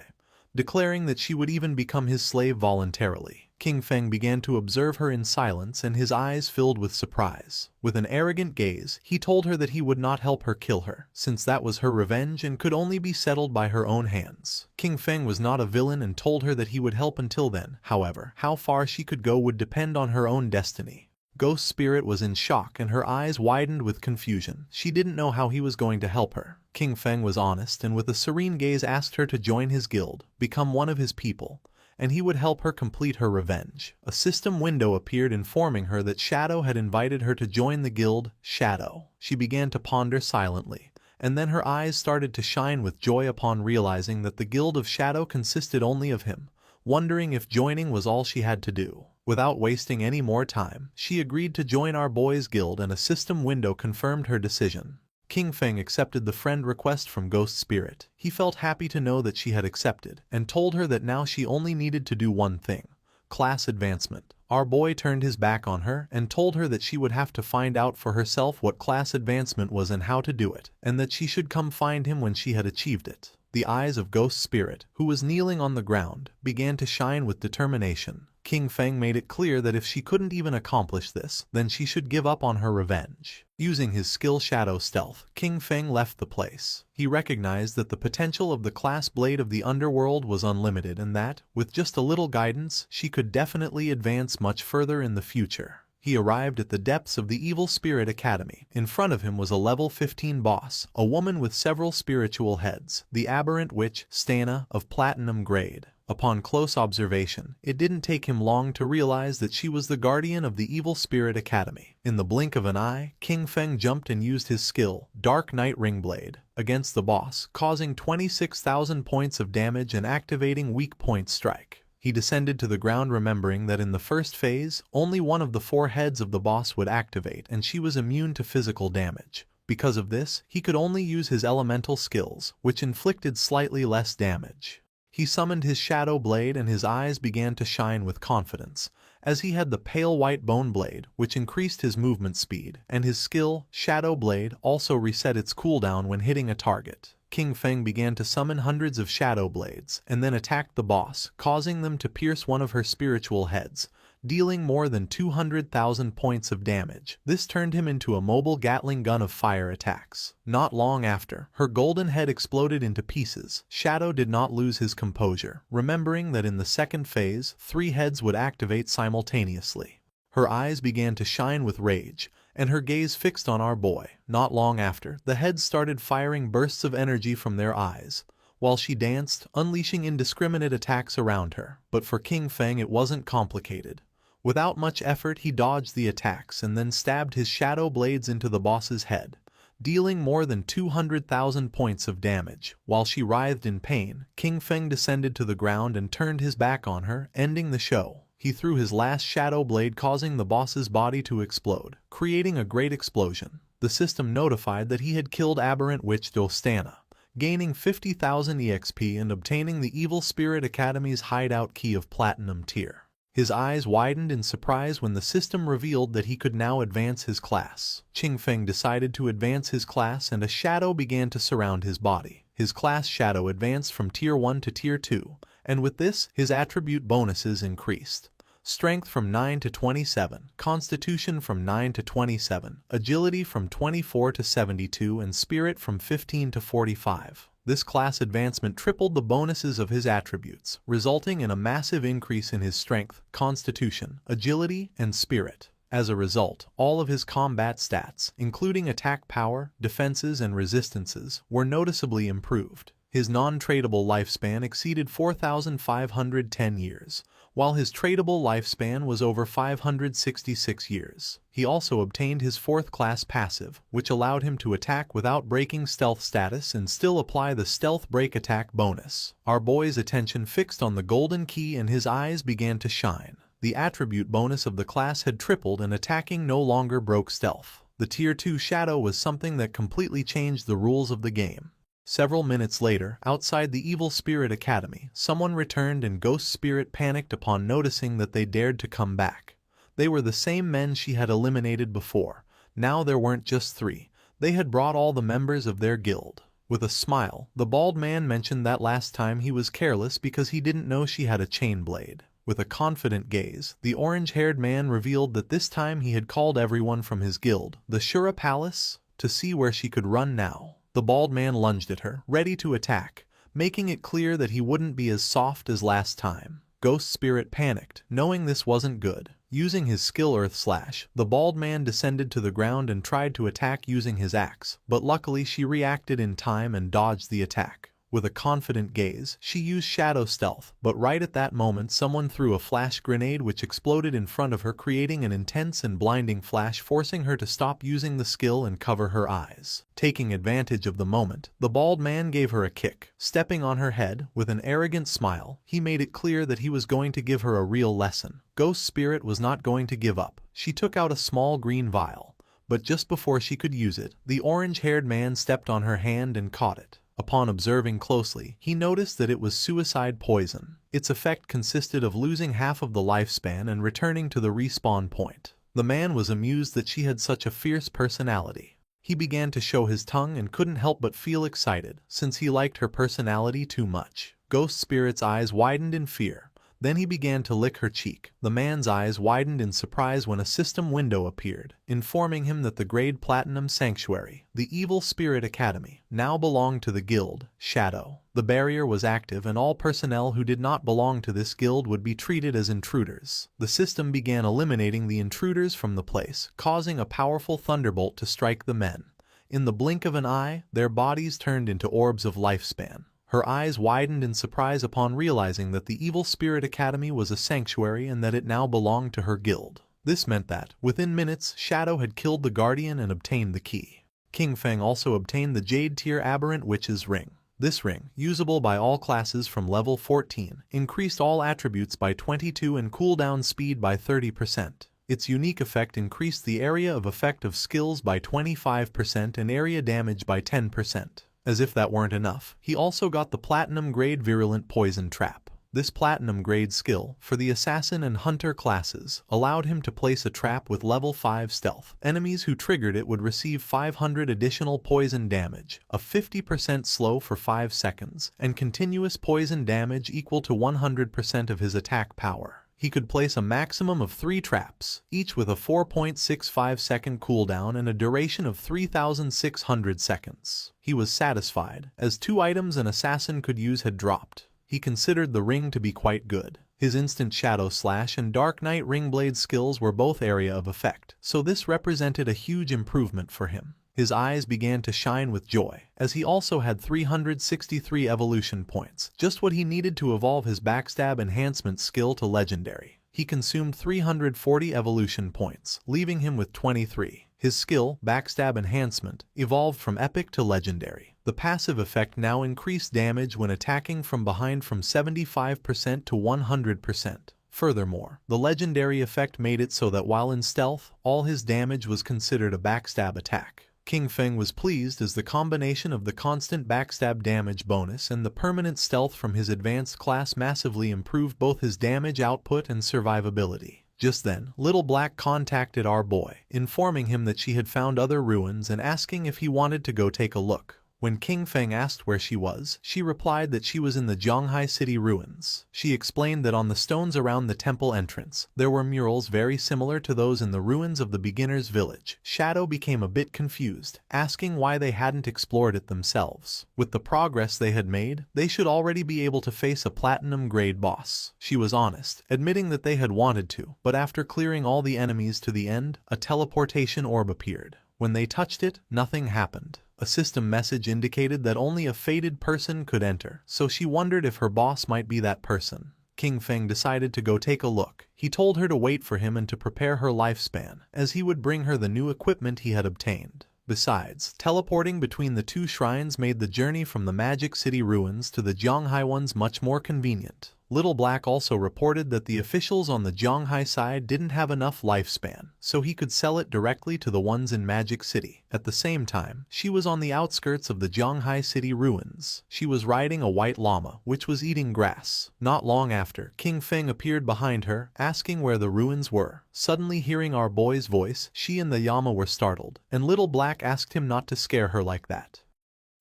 declaring that she would even become his slave voluntarily. King Feng began to observe her in silence, and his eyes filled with surprise. With an arrogant gaze, he told her that he would not help her kill her, since that was her revenge and could only be settled by her own hands. King Feng was not a villain and told her that he would help until then. However, how far she could go would depend on her own destiny. Ghost Spirit was in shock and her eyes widened with confusion. She didn't know how he was going to help her. King Feng was honest and with a serene gaze asked her to join his guild, become one of his people, and he would help her complete her revenge. A system window appeared informing her that Shadow had invited her to join the guild. Shadow. She began to ponder silently, and then her eyes started to shine with joy upon realizing that the guild of Shadow consisted only of him, wondering if joining was all she had to do. Without wasting any more time, she agreed to join our boy's guild, and a system window confirmed her decision. King Feng accepted the friend request from Ghost Spirit. He felt happy to know that she had accepted, and told her that now she only needed to do one thing: class advancement. Our boy turned his back on her and told her that she would have to find out for herself what class advancement was and how to do it, and that she should come find him when she had achieved it. The eyes of Ghost Spirit, who was kneeling on the ground, began to shine with determination. King Feng made it clear that if she couldn't even accomplish this, then she should give up on her revenge. Using his skill Shadow Stealth, King Feng left the place. He recognized that the potential of the class blade of the underworld was unlimited and that, with just a little guidance, she could definitely advance much further in the future. He arrived at the depths of the Evil Spirit Academy. In front of him was a level 15 boss, a woman with several spiritual heads, the aberrant witch, Stana, of platinum grade. Upon close observation, it didn't take him long to realize that she was the guardian of the Evil Spirit Academy. In the blink of an eye, King Feng jumped and used his skill, Dark Knight Ringblade, against the boss, causing 26,000 points of damage and activating Weak Point Strike. He descended to the ground, remembering that in the first phase, only one of the 4 heads of the boss would activate and she was immune to physical damage. Because of this, he could only use his elemental skills, which inflicted slightly less damage. He summoned his Shadow Blade and his eyes began to shine with confidence, as he had the Pale White Bone Blade, which increased his movement speed, and his skill, Shadow Blade, also reset its cooldown when hitting a target. King Feng began to summon hundreds of Shadow Blades, and then attacked the boss, causing them to pierce one of her spiritual heads, dealing more than 200,000 points of damage. This turned him into a mobile Gatling gun of fire attacks. Not long after, her golden head exploded into pieces. Shadow did not lose his composure, remembering that in the second phase, 3 heads would activate simultaneously. Her eyes began to shine with rage, and her gaze fixed on our boy. Not long after, the heads started firing bursts of energy from their eyes, while she danced, unleashing indiscriminate attacks around her. But for King Feng it wasn't complicated. Without much effort he dodged the attacks and then stabbed his Shadow Blades into the boss's head, dealing more than 200,000 points of damage. While she writhed in pain, King Feng descended to the ground and turned his back on her, ending the show. He threw his last Shadow Blade, causing the boss's body to explode, creating a great explosion. The system notified that he had killed aberrant witch Dostana, gaining 50,000 EXP and obtaining the Evil Spirit Academy's hideout key of Platinum tier. His eyes widened in surprise when the system revealed that he could now advance his class. King Feng decided to advance his class and a shadow began to surround his body. His class shadow advanced from Tier 1 to Tier 2, and with this, his attribute bonuses increased. Strength from 9 to 27, Constitution from 9 to 27, Agility from 24 to 72, and Spirit from 15 to 45. This class advancement tripled the bonuses of his attributes, resulting in a massive increase in his strength, constitution, agility, and spirit. As a result, all of his combat stats, including attack power, defenses, and resistances, were noticeably improved. His non-tradable lifespan exceeded 4,510 years, while his tradable lifespan was over 566 years. He also obtained his 4th class passive, which allowed him to attack without breaking stealth status and still apply the stealth break attack bonus. Our boy's attention fixed on the golden key and his eyes began to shine. The attribute bonus of the class had tripled and attacking no longer broke stealth. The Tier 2 Shadow was something that completely changed the rules of the game. Several minutes later, outside the Evil Spirit Academy, someone returned and Ghost Spirit panicked upon noticing that they dared to come back. They were the same men she had eliminated before. Now there weren't just 3. They had brought all the members of their guild. With a smile, the bald man mentioned that last time he was careless because he didn't know she had a chain blade. With a confident gaze, the orange-haired man revealed that this time he had called everyone from his guild, the Shura Palace, to see where she could run now. The bald man lunged at her, ready to attack, making it clear that he wouldn't be as soft as last time. Ghost Spirit panicked, knowing this wasn't good. Using his skill Earth Slash, the bald man descended to the ground and tried to attack using his axe, but luckily she reacted in time and dodged the attack. With a confident gaze, she used Shadow Stealth, but right at that moment someone threw a flash grenade which exploded in front of her, creating an intense and blinding flash, forcing her to stop using the skill and cover her eyes. Taking advantage of the moment, the bald man gave her a kick. Stepping on her head, with an arrogant smile, he made it clear that he was going to give her a real lesson. Ghost Spirit was not going to give up. She took out a small green vial, but just before she could use it, the orange-haired man stepped on her hand and caught it. Upon observing closely, he noticed that it was suicide poison. Its effect consisted of losing half of the lifespan and returning to the respawn point. The man was amused that she had such a fierce personality. He began to show his tongue and couldn't help but feel excited, since he liked her personality too much. Ghost Spirit's eyes widened in fear. Then he began to lick her cheek. The man's eyes widened in surprise when a system window appeared, informing him that the Grade Platinum Sanctuary, the Evil Spirit Academy, now belonged to the guild, Shadow. The barrier was active and all personnel who did not belong to this guild would be treated as intruders. The system began eliminating the intruders from the place, causing a powerful thunderbolt to strike the men. In the blink of an eye, their bodies turned into orbs of lifespan. Her eyes widened in surprise upon realizing that the Evil Spirit Academy was a sanctuary and that it now belonged to her guild. This meant that, within minutes, Shadow had killed the Guardian and obtained the key. King Feng also obtained the Jade Tier Aberrant Witch's Ring. This ring, usable by all classes from level 14, increased all attributes by 22 and cooldown speed by 30%. Its unique effect increased the area of effect of skills by 25% and area damage by 10%. As if that weren't enough, he also got the Platinum Grade Virulent Poison Trap. This Platinum Grade skill, for the Assassin and Hunter classes, allowed him to place a trap with level 5 stealth. Enemies who triggered it would receive 500 additional poison damage, a 50% slow for 5 seconds, and continuous poison damage equal to 100% of his attack power. He could place a maximum of 3 traps, each with a 4.65 second cooldown and a duration of 3,600 seconds. He was satisfied, as 2 items an assassin could use had dropped. He considered the ring to be quite good. His instant Shadow Slash and Dark Knight Ringblade skills were both area of effect, so this represented a huge improvement for him. His eyes began to shine with joy, as he also had 363 evolution points, just what he needed to evolve his Backstab Enhancement skill to Legendary. He consumed 340 evolution points, leaving him with 23. His skill, Backstab Enhancement, evolved from Epic to Legendary. The passive effect now increased damage when attacking from behind from 75% to 100%. Furthermore, the Legendary effect made it so that while in stealth, all his damage was considered a backstab attack. King Feng was pleased as the combination of the constant backstab damage bonus and the permanent stealth from his advanced class massively improved both his damage output and survivability. Just then, Little Black contacted our boy, informing him that she had found other ruins and asking if he wanted to go take a look. When King Feng asked where she was, she replied that she was in the Zhonghai city ruins. She explained that on the stones around the temple entrance, there were murals very similar to those in the ruins of the beginner's village. Shadow became a bit confused, asking why they hadn't explored it themselves. With the progress they had made, they should already be able to face a platinum-grade boss. She was honest, admitting that they had wanted to, but after clearing all the enemies to the end, a teleportation orb appeared. When they touched it, nothing happened. A system message indicated that only a fated person could enter, so she wondered if her boss might be that person. King Feng decided to go take a look. He told her to wait for him and to prepare her lifespan, as he would bring her the new equipment he had obtained. Besides, teleporting between the two shrines made the journey from the Magic City ruins to the Zhonghai ones much more convenient. Little Black also reported that the officials on the Zhonghai side didn't have enough lifespan, so he could sell it directly to the ones in Magic City. At the same time, she was on the outskirts of the Zhonghai City ruins. She was riding a white llama, which was eating grass. Not long after, King Feng appeared behind her, asking where the ruins were. Suddenly hearing our boy's voice, she and the llama were startled, and Little Black asked him not to scare her like that.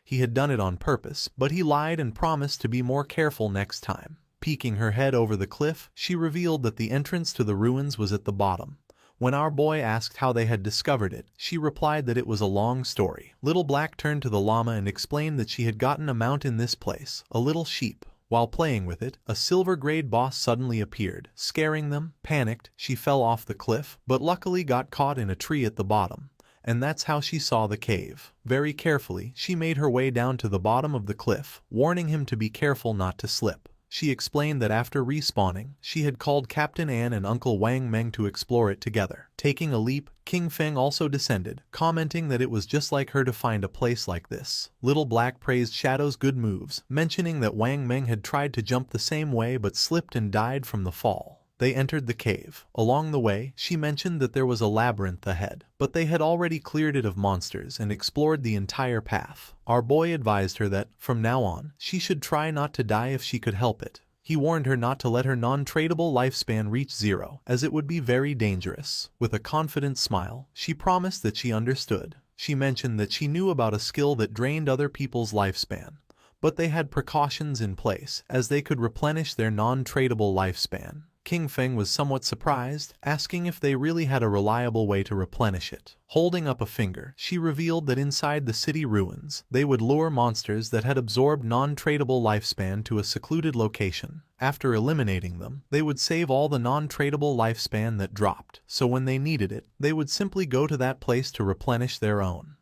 He had done it on purpose, but he lied and promised to be more careful next time. Peeking her head over the cliff, she revealed that the entrance to the ruins was at the bottom. When our boy asked how they had discovered it, she replied that it was a long story. Little Black turned to the llama and explained that she had gotten a mount in this place, a little sheep. While playing with it, a silver-grade boss suddenly appeared, scaring them. Panicked, she fell off the cliff, but luckily got caught in a tree at the bottom. And that's how she saw the cave. Very carefully, she made her way down to the bottom of the cliff, warning him to be careful not to slip. She explained that after respawning, she had called Captain An and Uncle Wang Meng to explore it together. Taking a leap, King Feng also descended, commenting that it was just like her to find a place like this. Little Black praised Shadow's good moves, mentioning that Wang Meng had tried to jump the same way but slipped and died from the fall. They entered the cave. Along the way, she mentioned that there was a labyrinth ahead, but they had already cleared it of monsters and explored the entire path. Our boy advised her that, from now on, she should try not to die if she could help it. He warned her not to let her non-tradable lifespan reach 0, as it would be very dangerous. With a confident smile, she promised that she understood. She mentioned that she knew about a skill that drained other people's lifespan, but they had precautions in place, as they could replenish their non-tradable lifespan. King Feng was somewhat surprised, asking if they really had a reliable way to replenish it. Holding up a finger, she revealed that inside the city ruins, they would lure monsters that had absorbed non-tradable lifespan to a secluded location. After eliminating them, they would save all the non-tradable lifespan that dropped, so when they needed it, they would simply go to that place to replenish their own.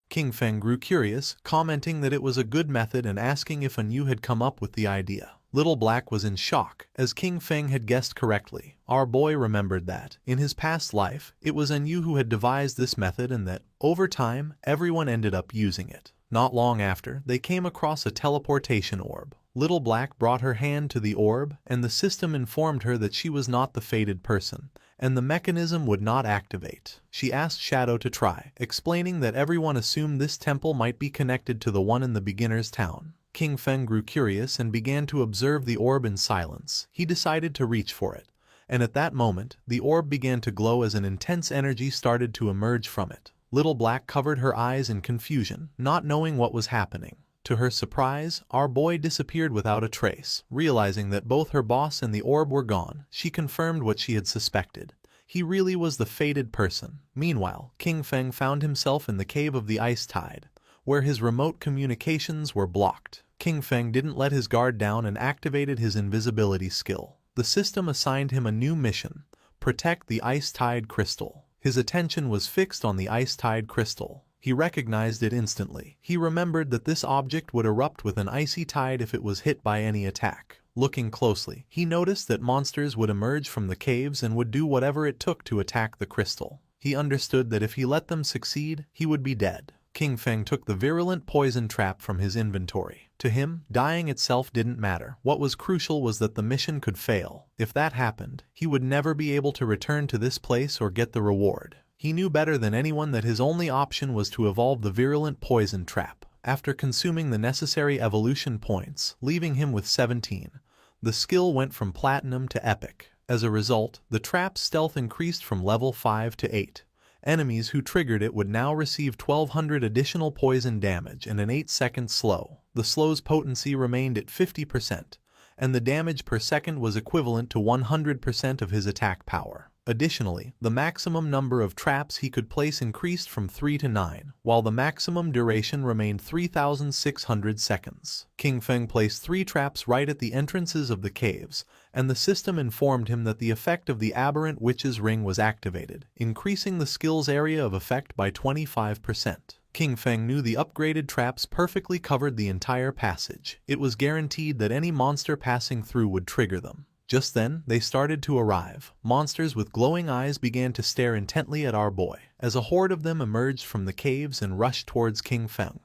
King Feng grew curious, commenting that it was a good method and asking if Anu had come up with the idea. Little Black was in shock, as King Feng had guessed correctly. Our boy remembered that, in his past life, it was Anu who had devised this method and that, over time, everyone ended up using it. Not long after, they came across a teleportation orb. Little Black brought her hand to the orb, and the system informed her that she was not the fated person, and the mechanism would not activate. She asked Shadow to try, explaining that everyone assumed this temple might be connected to the one in the beginner's town. King Feng grew curious and began to observe the orb in silence. He decided to reach for it, and at that moment, the orb began to glow as an intense energy started to emerge from it. Little Black covered her eyes in confusion, not knowing what was happening. To her surprise, our boy disappeared without a trace. Realizing that both her boss and the orb were gone, she confirmed what she had suspected. He really was the fated person. Meanwhile, King Feng found himself in the cave of the Ice Tide, where his remote communications were blocked. King Feng didn't let his guard down and activated his invisibility skill. The system assigned him a new mission: protect the Ice Tide Crystal. His attention was fixed on the Ice Tide Crystal. He recognized it instantly. He remembered that this object would erupt with an icy tide if it was hit by any attack. Looking closely, he noticed that monsters would emerge from the caves and would do whatever it took to attack the crystal. He understood that if he let them succeed, he would be dead. King Feng took the virulent poison trap from his inventory. To him, dying itself didn't matter. What was crucial was that the mission could fail. If that happened, he would never be able to return to this place or get the reward. He knew better than anyone that his only option was to evolve the virulent poison trap. After consuming the necessary evolution points, leaving him with 17, the skill went from platinum to epic. As a result, the trap's stealth increased from level 5 to 8. Enemies who triggered it would now receive 1200 additional poison damage and an 8-second slow. The slow's potency remained at 50%, and the damage per second was equivalent to 100% of his attack power. Additionally, the maximum number of traps he could place increased from 3 to 9, while the maximum duration remained 3,600 seconds. King Feng placed 3 traps right at the entrances of the caves, and the system informed him that the effect of the aberrant witch's ring was activated, increasing the skill's area of effect by 25%. King Feng knew the upgraded traps perfectly covered the entire passage. It was guaranteed that any monster passing through would trigger them. Just then, they started to arrive. Monsters with glowing eyes began to stare intently at our boy, as a horde of them emerged from the caves and rushed towards King Feng.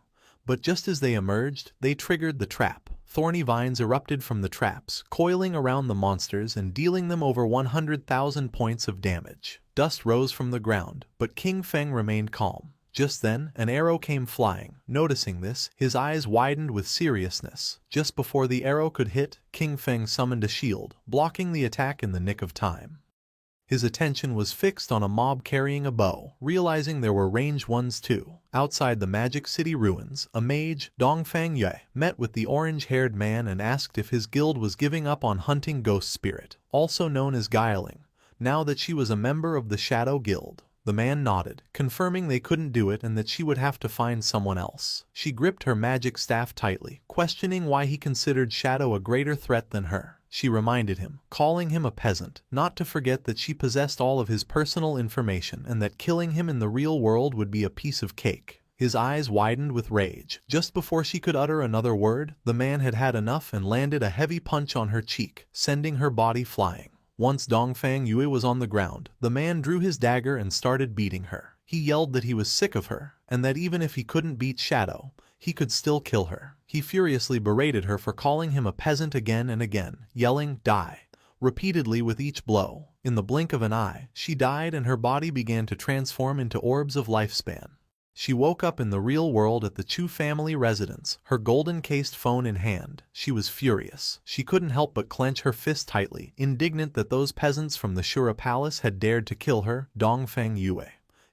But just as they emerged, they triggered the trap. Thorny vines erupted from the traps, coiling around the monsters and dealing them over 100,000 points of damage. Dust rose from the ground, but King Feng remained calm. Just then, an arrow came flying. Noticing this, his eyes widened with seriousness. Just before the arrow could hit, King Feng summoned a shield, blocking the attack in the nick of time. His attention was fixed on a mob carrying a bow, realizing there were ranged ones too. Outside the Magic City ruins, a mage, Dongfang Yue, met with the orange-haired man and asked if his guild was giving up on hunting Ghost Spirit, also known as Guiling, now that she was a member of the Shadow Guild. The man nodded, confirming they couldn't do it and that she would have to find someone else. She gripped her magic staff tightly, questioning why he considered Shadow a greater threat than her. She reminded him, calling him a peasant, not to forget that she possessed all of his personal information and that killing him in the real world would be a piece of cake. His eyes widened with rage. Just before she could utter another word, the man had had enough and landed a heavy punch on her cheek, sending her body flying. Once Dongfang Yue was on the ground, the man drew his dagger and started beating her. He yelled that he was sick of her, and that even if he couldn't beat Shadow, he could still kill her. He furiously berated her for calling him a peasant again and again, yelling, "Die," repeatedly with each blow. In the blink of an eye, she died and her body began to transform into orbs of lifespan. She woke up in the real world at the Chu family residence, her golden-cased phone in hand. She was furious. She couldn't help but clench her fist tightly, indignant that those peasants from the Shura Palace had dared to kill her, Dongfang Yue.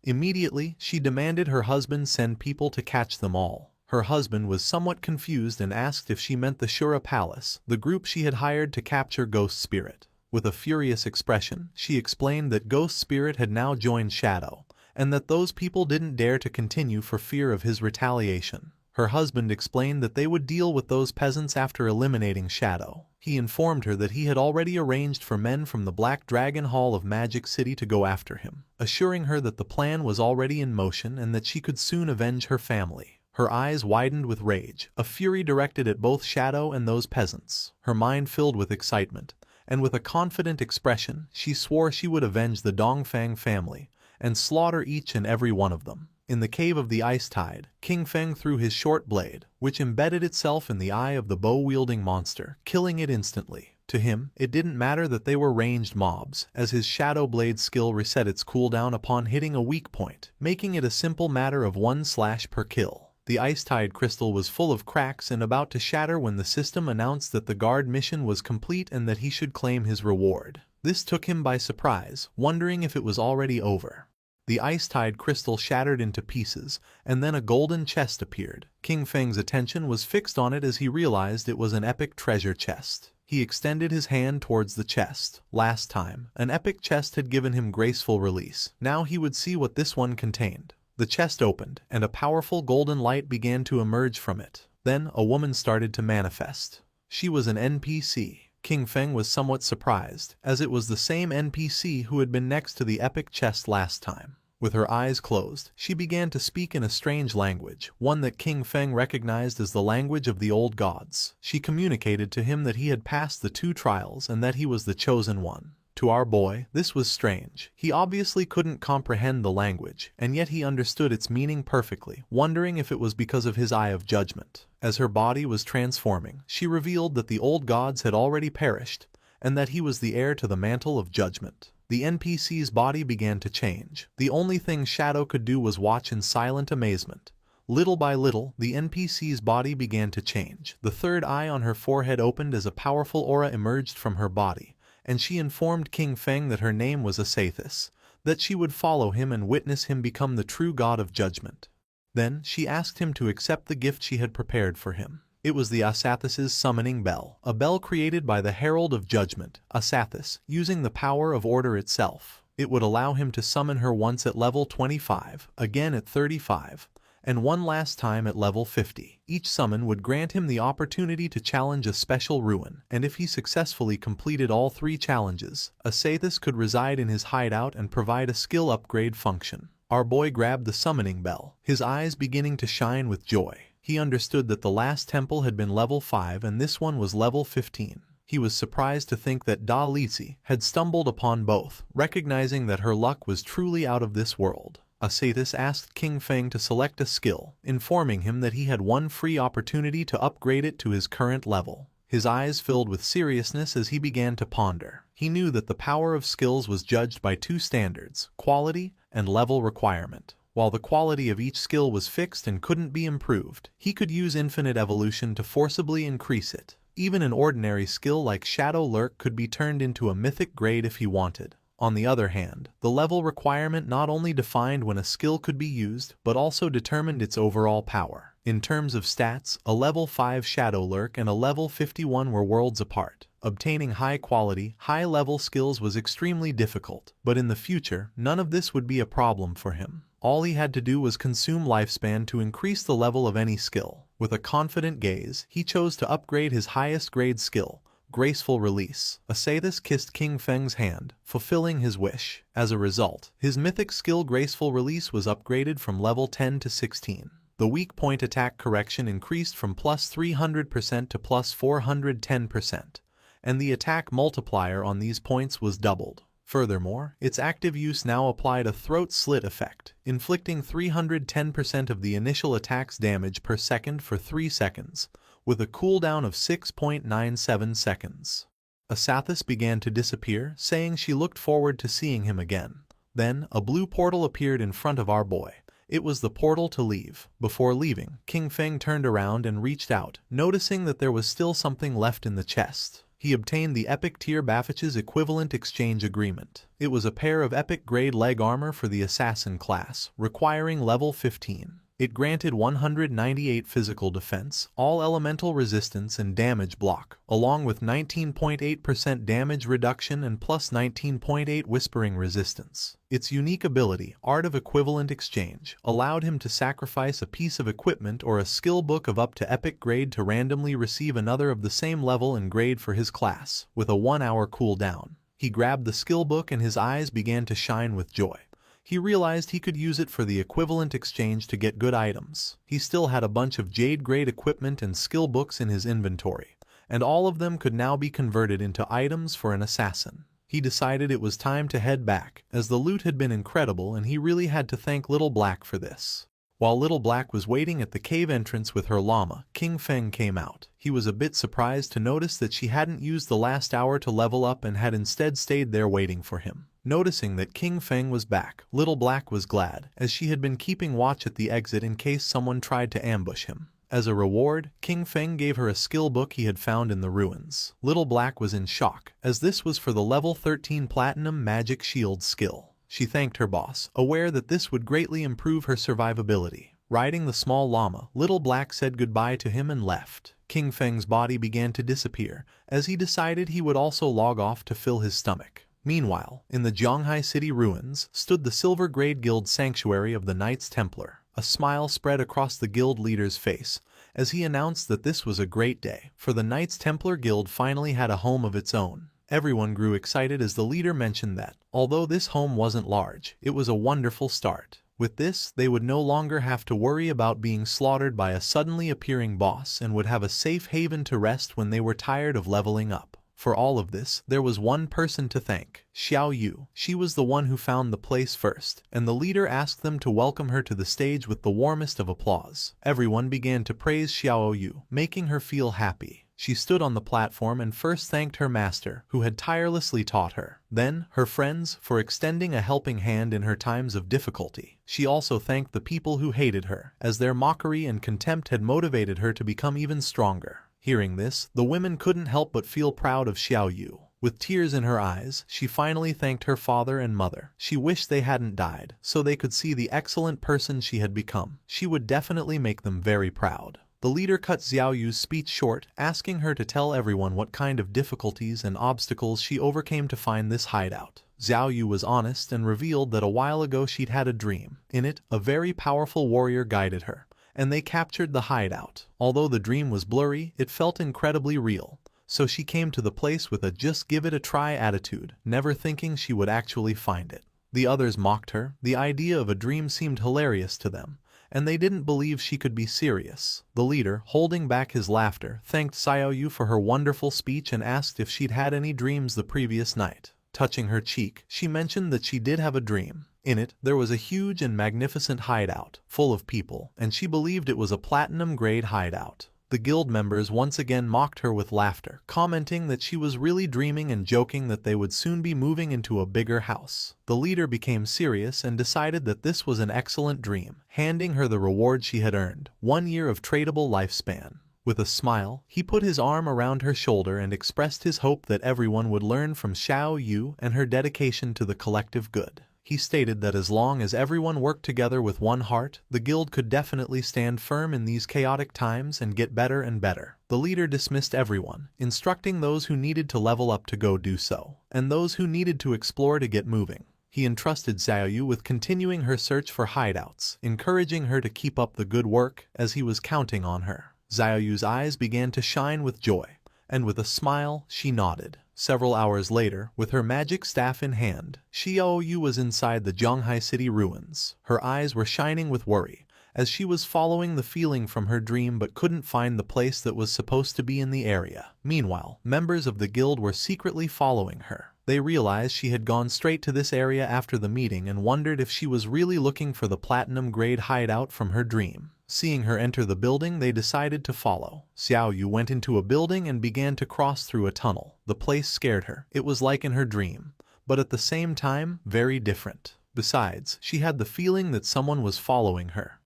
Immediately, she demanded her husband send people to catch them all. Her husband was somewhat confused and asked if she meant the Shura Palace, the group she had hired to capture Ghost Spirit. With a furious expression, she explained that Ghost Spirit had now joined Shadow, and that those people didn't dare to continue for fear of his retaliation. Her husband explained that they would deal with those peasants after eliminating Shadow. He informed her that he had already arranged for men from the Black Dragon Hall of Magic City to go after him, assuring her that the plan was already in motion and that she could soon avenge her family. Her eyes widened with rage, a fury directed at both Shadow and those peasants. Her mind filled with excitement, and with a confident expression, she swore she would avenge the Dongfang family and slaughter each and every one of them. In the cave of the Ice Tide, King Feng threw his short blade, which embedded itself in the eye of the bow-wielding monster, killing it instantly. To him, it didn't matter that they were ranged mobs, as his Shadow Blade skill reset its cooldown upon hitting a weak point, making it a simple matter of 1 slash per kill. The Ice Tide crystal was full of cracks and about to shatter when the system announced that the guard mission was complete and that he should claim his reward. This took him by surprise, wondering if it was already over. The Ice Tide crystal shattered into pieces, and then a golden chest appeared. King Feng's attention was fixed on it as he realized it was an epic treasure chest. He extended his hand towards the chest. Last time, an epic chest had given him graceful release. Now he would see what this one contained. The chest opened, and a powerful golden light began to emerge from it. Then a woman started to manifest. She was an NPC. King Feng was somewhat surprised, as it was the same NPC who had been next to the epic chest last time. With her eyes closed, she began to speak in a strange language, one that King Feng recognized as the language of the old gods. She communicated to him that he had passed the 2 trials and that he was the chosen one. To our boy, this was strange. He obviously couldn't comprehend the language, and yet he understood its meaning perfectly, wondering if it was because of his eye of judgment. As her body was transforming, she revealed that the old gods had already perished, and that he was the heir to the mantle of judgment. The NPC's body began to change. The only thing Shadow could do was watch in silent amazement. Little by little, the NPC's body began to change. The third eye on her forehead opened as a powerful aura emerged from her body, and she informed King Feng that her name was Asathis, that she would follow him and witness him become the true god of judgment. Then she asked him to accept the gift she had prepared for him. It was the Asathis' summoning bell, a bell created by the Herald of Judgment, Asathis, using the power of order itself. It would allow him to summon her once at level 25, again at 35, and one last time at level 50. Each summon would grant him the opportunity to challenge a special ruin, and if he successfully completed all 3 challenges, Asathis could reside in his hideout and provide a skill upgrade function. Our boy grabbed the summoning bell, his eyes beginning to shine with joy. He understood that the last temple had been level 5 and this one was level 15. He was surprised to think that Da Lisi had stumbled upon both, recognizing that her luck was truly out of this world. Asathis asked King Feng to select a skill, informing him that he had one free opportunity to upgrade it to his current level. His eyes filled with seriousness as he began to ponder. He knew that the power of skills was judged by 2 standards, quality and level requirement. While the quality of each skill was fixed and couldn't be improved, he could use infinite evolution to forcibly increase it. Even an ordinary skill like Shadow Lurk could be turned into a mythic grade if he wanted. On the other hand, the level requirement not only defined when a skill could be used, but also determined its overall power. In terms of stats, a level 5 Shadow Lurk and a level 51 were worlds apart. Obtaining high-quality, high-level skills was extremely difficult, but in the future, none of this would be a problem for him. All he had to do was consume lifespan to increase the level of any skill. With a confident gaze, he chose to upgrade his highest grade skill, Graceful Release. Asathis kissed King Feng's hand, fulfilling his wish. As a result, his mythic skill Graceful Release was upgraded from level 10 to 16. The weak point attack correction increased from plus 300% to plus 410%, and the attack multiplier on these points was doubled. Furthermore, its active use now applied a throat slit effect, inflicting 310% of the initial attack's damage per second for 3 seconds, with a cooldown of 6.97 seconds. Asathis began to disappear, saying she looked forward to seeing him again. Then, a blue portal appeared in front of our boy. It was the portal to leave. Before leaving, King Feng turned around and reached out, noticing that there was still something left in the chest. He obtained the Epic Tier Bafich's equivalent exchange agreement. It was a pair of epic grade leg armor for the assassin class, requiring level 15. It granted 198 physical defense, all elemental resistance and damage block, along with 19.8% damage reduction and plus 19.8 whispering resistance. Its unique ability, Art of Equivalent Exchange, allowed him to sacrifice a piece of equipment or a skill book of up to epic grade to randomly receive another of the same level and grade for his class, with a 1-hour cooldown. He grabbed the skill book and his eyes began to shine with joy. He realized he could use it for the equivalent exchange to get good items. He still had a bunch of Jade-grade equipment and skill books in his inventory, and all of them could now be converted into items for an assassin. He decided it was time to head back, as the loot had been incredible and he really had to thank Little Black for this. While Little Black was waiting at the cave entrance with her llama, King Feng came out. He was a bit surprised to notice that she hadn't used the last hour to level up and had instead stayed there waiting for him. Noticing that King Feng was back, Little Black was glad, as she had been keeping watch at the exit in case someone tried to ambush him. As a reward, King Feng gave her a skill book he had found in the ruins. Little Black was in shock, as this was for the level 13 Platinum Magic Shield skill. She thanked her boss, aware that this would greatly improve her survivability. Riding the small llama, Little Black said goodbye to him and left. King Feng's body began to disappear, as he decided he would also log off to fill his stomach. Meanwhile, in the Zhonghai City ruins, stood the Silver Grade Guild Sanctuary of the Knights Templar. A smile spread across the guild leader's face, as he announced that this was a great day, for the Knights Templar Guild finally had a home of its own. Everyone grew excited as the leader mentioned that, although this home wasn't large, it was a wonderful start. With this, they would no longer have to worry about being slaughtered by a suddenly appearing boss and would have a safe haven to rest when they were tired of leveling up. For all of this, there was one person to thank, Xiao Yu. She was the one who found the place first, and the leader asked them to welcome her to the stage with the warmest of applause. Everyone began to praise Xiao Yu, making her feel happy. She stood on the platform and first thanked her master, who had tirelessly taught her. Then, her friends, for extending a helping hand in her times of difficulty. She also thanked the people who hated her, as their mockery and contempt had motivated her to become even stronger. Hearing this, the women couldn't help but feel proud of Xiao Yu. With tears in her eyes, she finally thanked her father and mother. She wished they hadn't died, so they could see the excellent person she had become. She would definitely make them very proud. The leader cut Xiao Yu's speech short, asking her to tell everyone what kind of difficulties and obstacles she overcame to find this hideout. Xiao Yu was honest and revealed that a while ago she'd had a dream. In it, a very powerful warrior guided her, and they captured the hideout. Although the dream was blurry, it felt incredibly real. So she came to the place with a just give it a try attitude, never thinking she would actually find it. The others mocked her. The idea of a dream seemed hilarious to them, and they didn't believe she could be serious. The leader, holding back his laughter, thanked Xiao Yu for her wonderful speech and asked if she'd had any dreams the previous night. Touching her cheek, she mentioned that she did have a dream. In it, there was a huge and magnificent hideout, full of people, and she believed it was a platinum-grade hideout. The guild members once again mocked her with laughter, commenting that she was really dreaming and joking that they would soon be moving into a bigger house. The leader became serious and decided that this was an excellent dream, handing her the reward she had earned, 1 year of tradable lifespan. With a smile, he put his arm around her shoulder and expressed his hope that everyone would learn from Xiao Yu and her dedication to the collective good. He stated that as long as everyone worked together with one heart, the guild could definitely stand firm in these chaotic times and get better and better. The leader dismissed everyone, instructing those who needed to level up to go do so, and those who needed to explore to get moving. He entrusted Xiao Yu with continuing her search for hideouts, encouraging her to keep up the good work as he was counting on her. Xiao Yu's eyes began to shine with joy, and with a smile, she nodded. Several hours later, with her magic staff in hand, Xiao Yu was inside the Zhanghai city ruins. Her eyes were shining with worry, as she was following the feeling from her dream but couldn't find the place that was supposed to be in the area. Meanwhile, members of the guild were secretly following her. They realized she had gone straight to this area after the meeting and wondered if she was really looking for the platinum-grade hideout from her dream. Seeing her enter the building, they decided to follow. Xiao Yu went into a building and began to cross through a tunnel. The place scared her. It was like in her dream, but at the same time, very different. Besides, she had the feeling that someone was following her.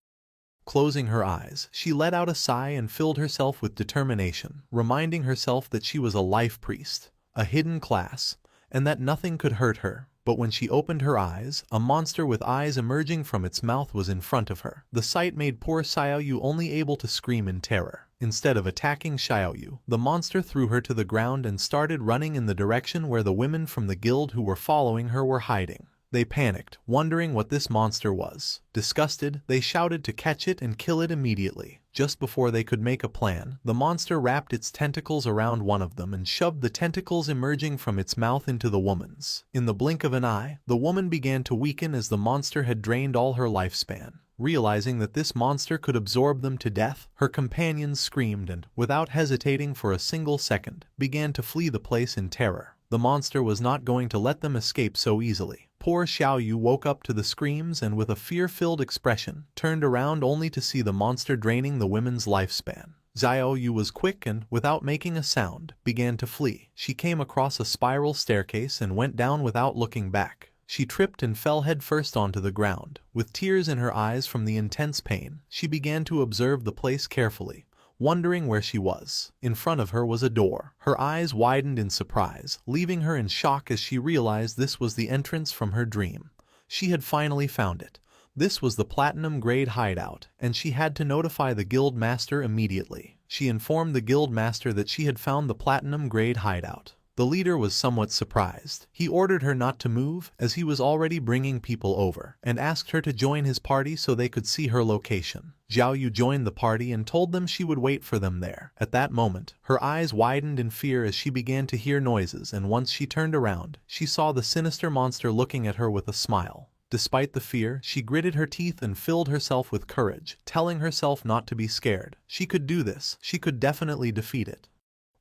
Closing her eyes, she let out a sigh and filled herself with determination, reminding herself that she was a life priest, a hidden class, and that nothing could hurt her. But when she opened her eyes, a monster with eyes emerging from its mouth was in front of her. The sight made poor Xiao Yu only able to scream in terror. Instead of attacking Xiao Yu, the monster threw her to the ground and started running in the direction where the women from the guild who were following her were hiding. They panicked, wondering what this monster was. Disgusted, they shouted to catch it and kill it immediately. Just before they could make a plan, the monster wrapped its tentacles around one of them and shoved the tentacles emerging from its mouth into the woman's. In the blink of an eye, the woman began to weaken as the monster had drained all her lifespan. Realizing that this monster could absorb them to death, her companions screamed and, without hesitating for a single second, began to flee the place in terror. The monster was not going to let them escape so easily. Poor Xiao Yu woke up to the screams and with a fear-filled expression, turned around only to see the monster draining the women's lifespan. Xiao Yu was quick and, without making a sound, began to flee. She came across a spiral staircase and went down without looking back. She tripped and fell headfirst onto the ground. With tears in her eyes from the intense pain, she began to observe the place carefully, wondering where she was. In front of her was a door. Her eyes widened in surprise, leaving her in shock as she realized this was the entrance from her dream. She had finally found it. This was the platinum-grade hideout, and she had to notify the guild master immediately. She informed the guild master that she had found the platinum-grade hideout. The leader was somewhat surprised. He ordered her not to move, as he was already bringing people over, and asked her to join his party so they could see her location. Xiao Yu joined the party and told them she would wait for them there. At that moment, her eyes widened in fear as she began to hear noises, and once she turned around, she saw the sinister monster looking at her with a smile. Despite the fear, she gritted her teeth and filled herself with courage, telling herself not to be scared. She could do this. She could definitely defeat it.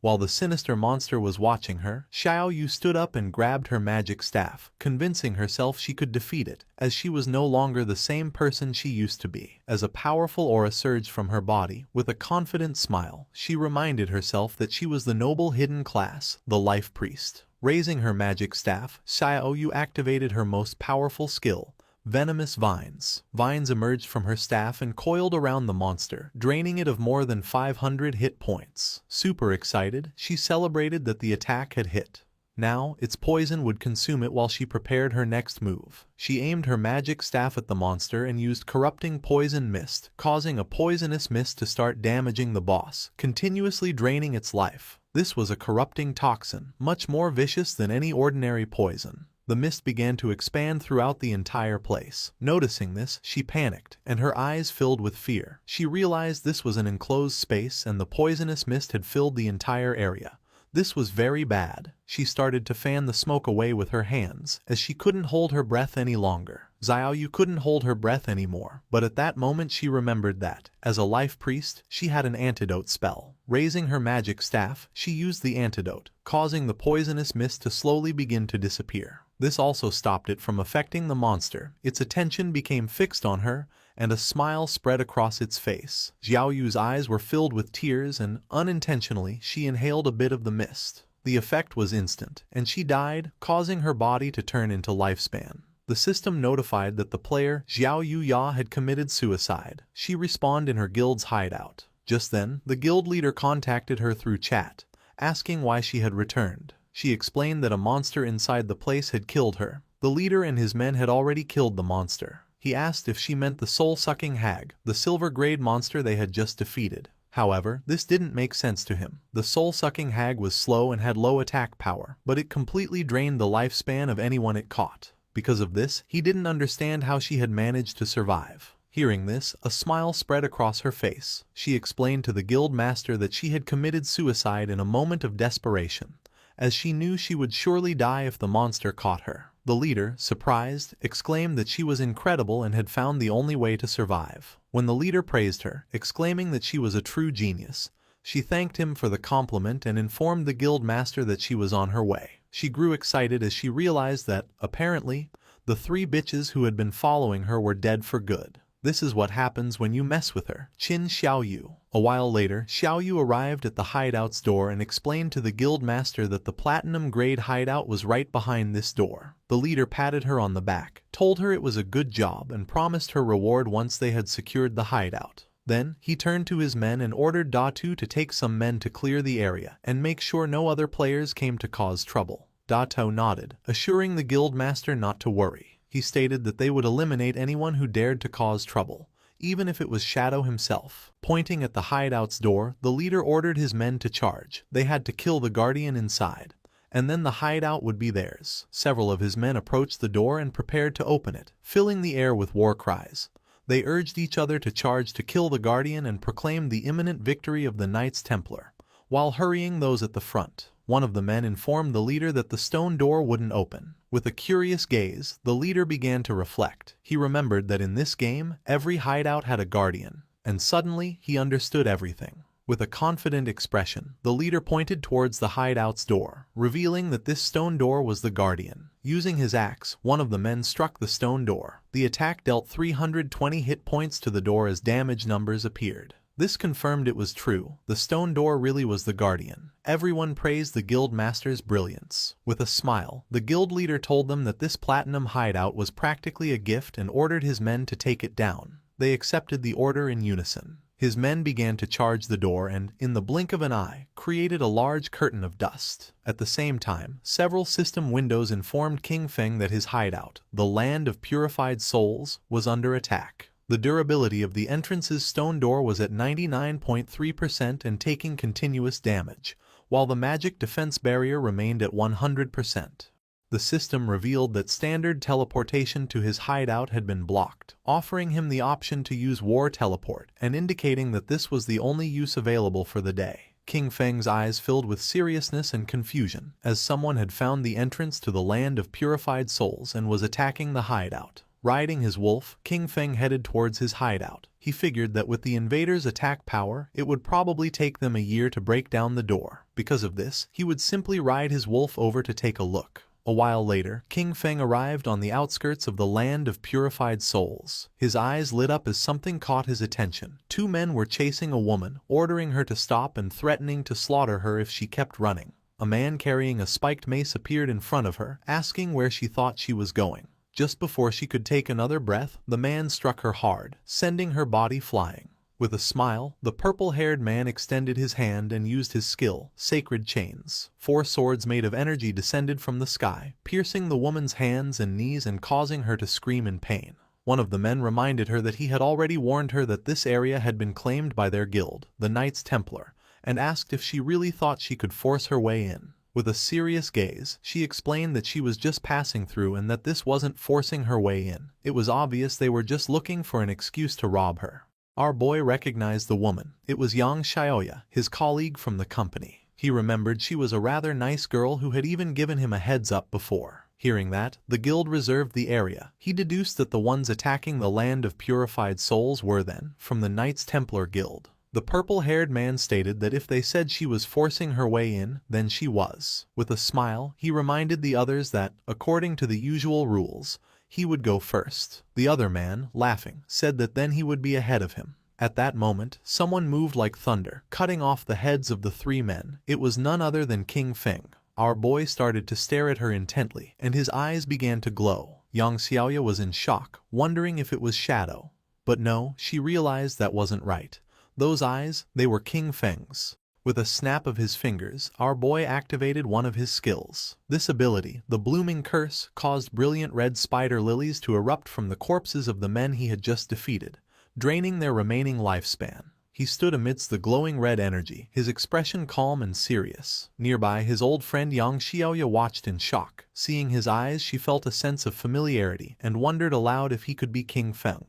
While the sinister monster was watching her, Xiao Yu stood up and grabbed her magic staff, convincing herself she could defeat it, as she was no longer the same person she used to be. As a powerful aura surged from her body, with a confident smile, she reminded herself that she was the noble hidden class, the life priest. Raising her magic staff, Xiao Yu activated her most powerful skill, venomous vines. Vines emerged from her staff and coiled around the monster, draining it of more than 500 hit points. Super excited, she celebrated that the attack had hit. Now, its poison would consume it while she prepared her next move. She aimed her magic staff at the monster and used corrupting poison mist, causing a poisonous mist to start damaging the boss, continuously draining its life. This was a corrupting toxin, much more vicious than any ordinary poison. The mist began to expand throughout the entire place. Noticing this, she panicked, and her eyes filled with fear. She realized this was an enclosed space and the poisonous mist had filled the entire area. This was very bad. She started to fan the smoke away with her hands, as she couldn't hold her breath any longer. Xiaoyu couldn't hold her breath anymore, but at that moment she remembered that, as a life priest, she had an antidote spell. Raising her magic staff, she used the antidote, causing the poisonous mist to slowly begin to disappear. This also stopped it from affecting the monster. Its attention became fixed on her, and a smile spread across its face. Xiaoyu's eyes were filled with tears and, unintentionally, she inhaled a bit of the mist. The effect was instant, and she died, causing her body to turn into lifespan. The system notified that the player, Xiaoyu Ya, had committed suicide. She respawned in her guild's hideout. Just then, the guild leader contacted her through chat, asking why she had returned. She explained that a monster inside the place had killed her. The leader and his men had already killed the monster. He asked if she meant the soul-sucking hag, the silver-grade monster they had just defeated. However, this didn't make sense to him. The soul-sucking hag was slow and had low attack power, but it completely drained the lifespan of anyone it caught. Because of this, he didn't understand how she had managed to survive. Hearing this, a smile spread across her face. She explained to the guild master that she had committed suicide in a moment of desperation, as she knew she would surely die if the monster caught her. The leader, surprised, exclaimed that she was incredible and had found the only way to survive. When the leader praised her, exclaiming that she was a true genius, she thanked him for the compliment and informed the guild master that she was on her way. She grew excited as she realized that, apparently, the 3 bitches who had been following her were dead for good. This is what happens when you mess with her. Qin Xiaoyu. A while later, Xiaoyu arrived at the hideout's door and explained to the guild master that the platinum-grade hideout was right behind this door. The leader patted her on the back, told her it was a good job, and promised her reward once they had secured the hideout. Then, he turned to his men and ordered Datu to take some men to clear the area and make sure no other players came to cause trouble. Datu nodded, assuring the guild master not to worry. He stated that they would eliminate anyone who dared to cause trouble, even if it was Shadow himself. Pointing at the hideout's door, the leader ordered his men to charge. They had to kill the guardian inside, and then the hideout would be theirs. Several of his men approached the door and prepared to open it, filling the air with war cries. They urged each other to charge to kill the guardian and proclaimed the imminent victory of the Knights Templar, while hurrying those at the front. One of the men informed the leader that the stone door wouldn't open. With a curious gaze, the leader began to reflect. He remembered that in this game, every hideout had a guardian, and suddenly he understood everything. With a confident expression, the leader pointed towards the hideout's door, revealing that this stone door was the guardian. Using his axe, one of the men struck the stone door. The attack dealt 320 hit points to the door as damage numbers appeared. This confirmed it was true. The stone door really was the guardian. Everyone praised the guild master's brilliance. With a smile, the guild leader told them that this platinum hideout was practically a gift and ordered his men to take it down. They accepted the order in unison. His men began to charge the door and, in the blink of an eye, created a large curtain of dust. At the same time, several system windows informed King Feng that his hideout, the land of purified souls, was under attack. The durability of the entrance's stone door was at 99.3% and taking continuous damage, while the magic defense barrier remained at 100%. The system revealed that standard teleportation to his hideout had been blocked, offering him the option to use war teleport and indicating that this was the only use available for the day. King Feng's eyes filled with seriousness and confusion, as someone had found the entrance to the land of purified souls and was attacking the hideout. Riding his wolf, King Feng headed towards his hideout. He figured that with the invaders' attack power, it would probably take them a year to break down the door. Because of this, he would simply ride his wolf over to take a look. A while later, King Feng arrived on the outskirts of the land of purified souls. His eyes lit up as something caught his attention. 2 men were chasing a woman, ordering her to stop and threatening to slaughter her if she kept running. A man carrying a spiked mace appeared in front of her, asking where she thought she was going. Just before she could take another breath, the man struck her hard, sending her body flying. With a smile, the purple-haired man extended his hand and used his skill, Sacred Chains. 4 swords made of energy descended from the sky, piercing the woman's hands and knees and causing her to scream in pain. One of the men reminded her that he had already warned her that this area had been claimed by their guild, the Knights Templar, and asked if she really thought she could force her way in. With a serious gaze, she explained that she was just passing through and that this wasn't forcing her way in. It was obvious they were just looking for an excuse to rob her. Our boy recognized the woman. It was Yang Xiaoya, his colleague from the company. He remembered she was a rather nice girl who had even given him a heads-up before. Hearing that, the guild reserved the area. He deduced that the ones attacking the land of purified souls were then from the Knights Templar Guild. The purple-haired man stated that if they said she was forcing her way in, then she was. With a smile, he reminded the others that, according to the usual rules, he would go first. The other man, laughing, said that then he would be ahead of him. At that moment, someone moved like thunder, cutting off the heads of the 3 men. It was none other than King Feng. Our boy started to stare at her intently, and his eyes began to glow. Yang Xiaoya was in shock, wondering if it was Shadow. But no, she realized that wasn't right. Those eyes, they were King Feng's. With a snap of his fingers, our boy activated one of his skills. This ability, the Blooming Curse, caused brilliant red spider lilies to erupt from the corpses of the men he had just defeated, draining their remaining lifespan. He stood amidst the glowing red energy, his expression calm and serious. Nearby, his old friend Yang Xiaoya watched in shock. Seeing his eyes, she felt a sense of familiarity and wondered aloud if he could be King Feng.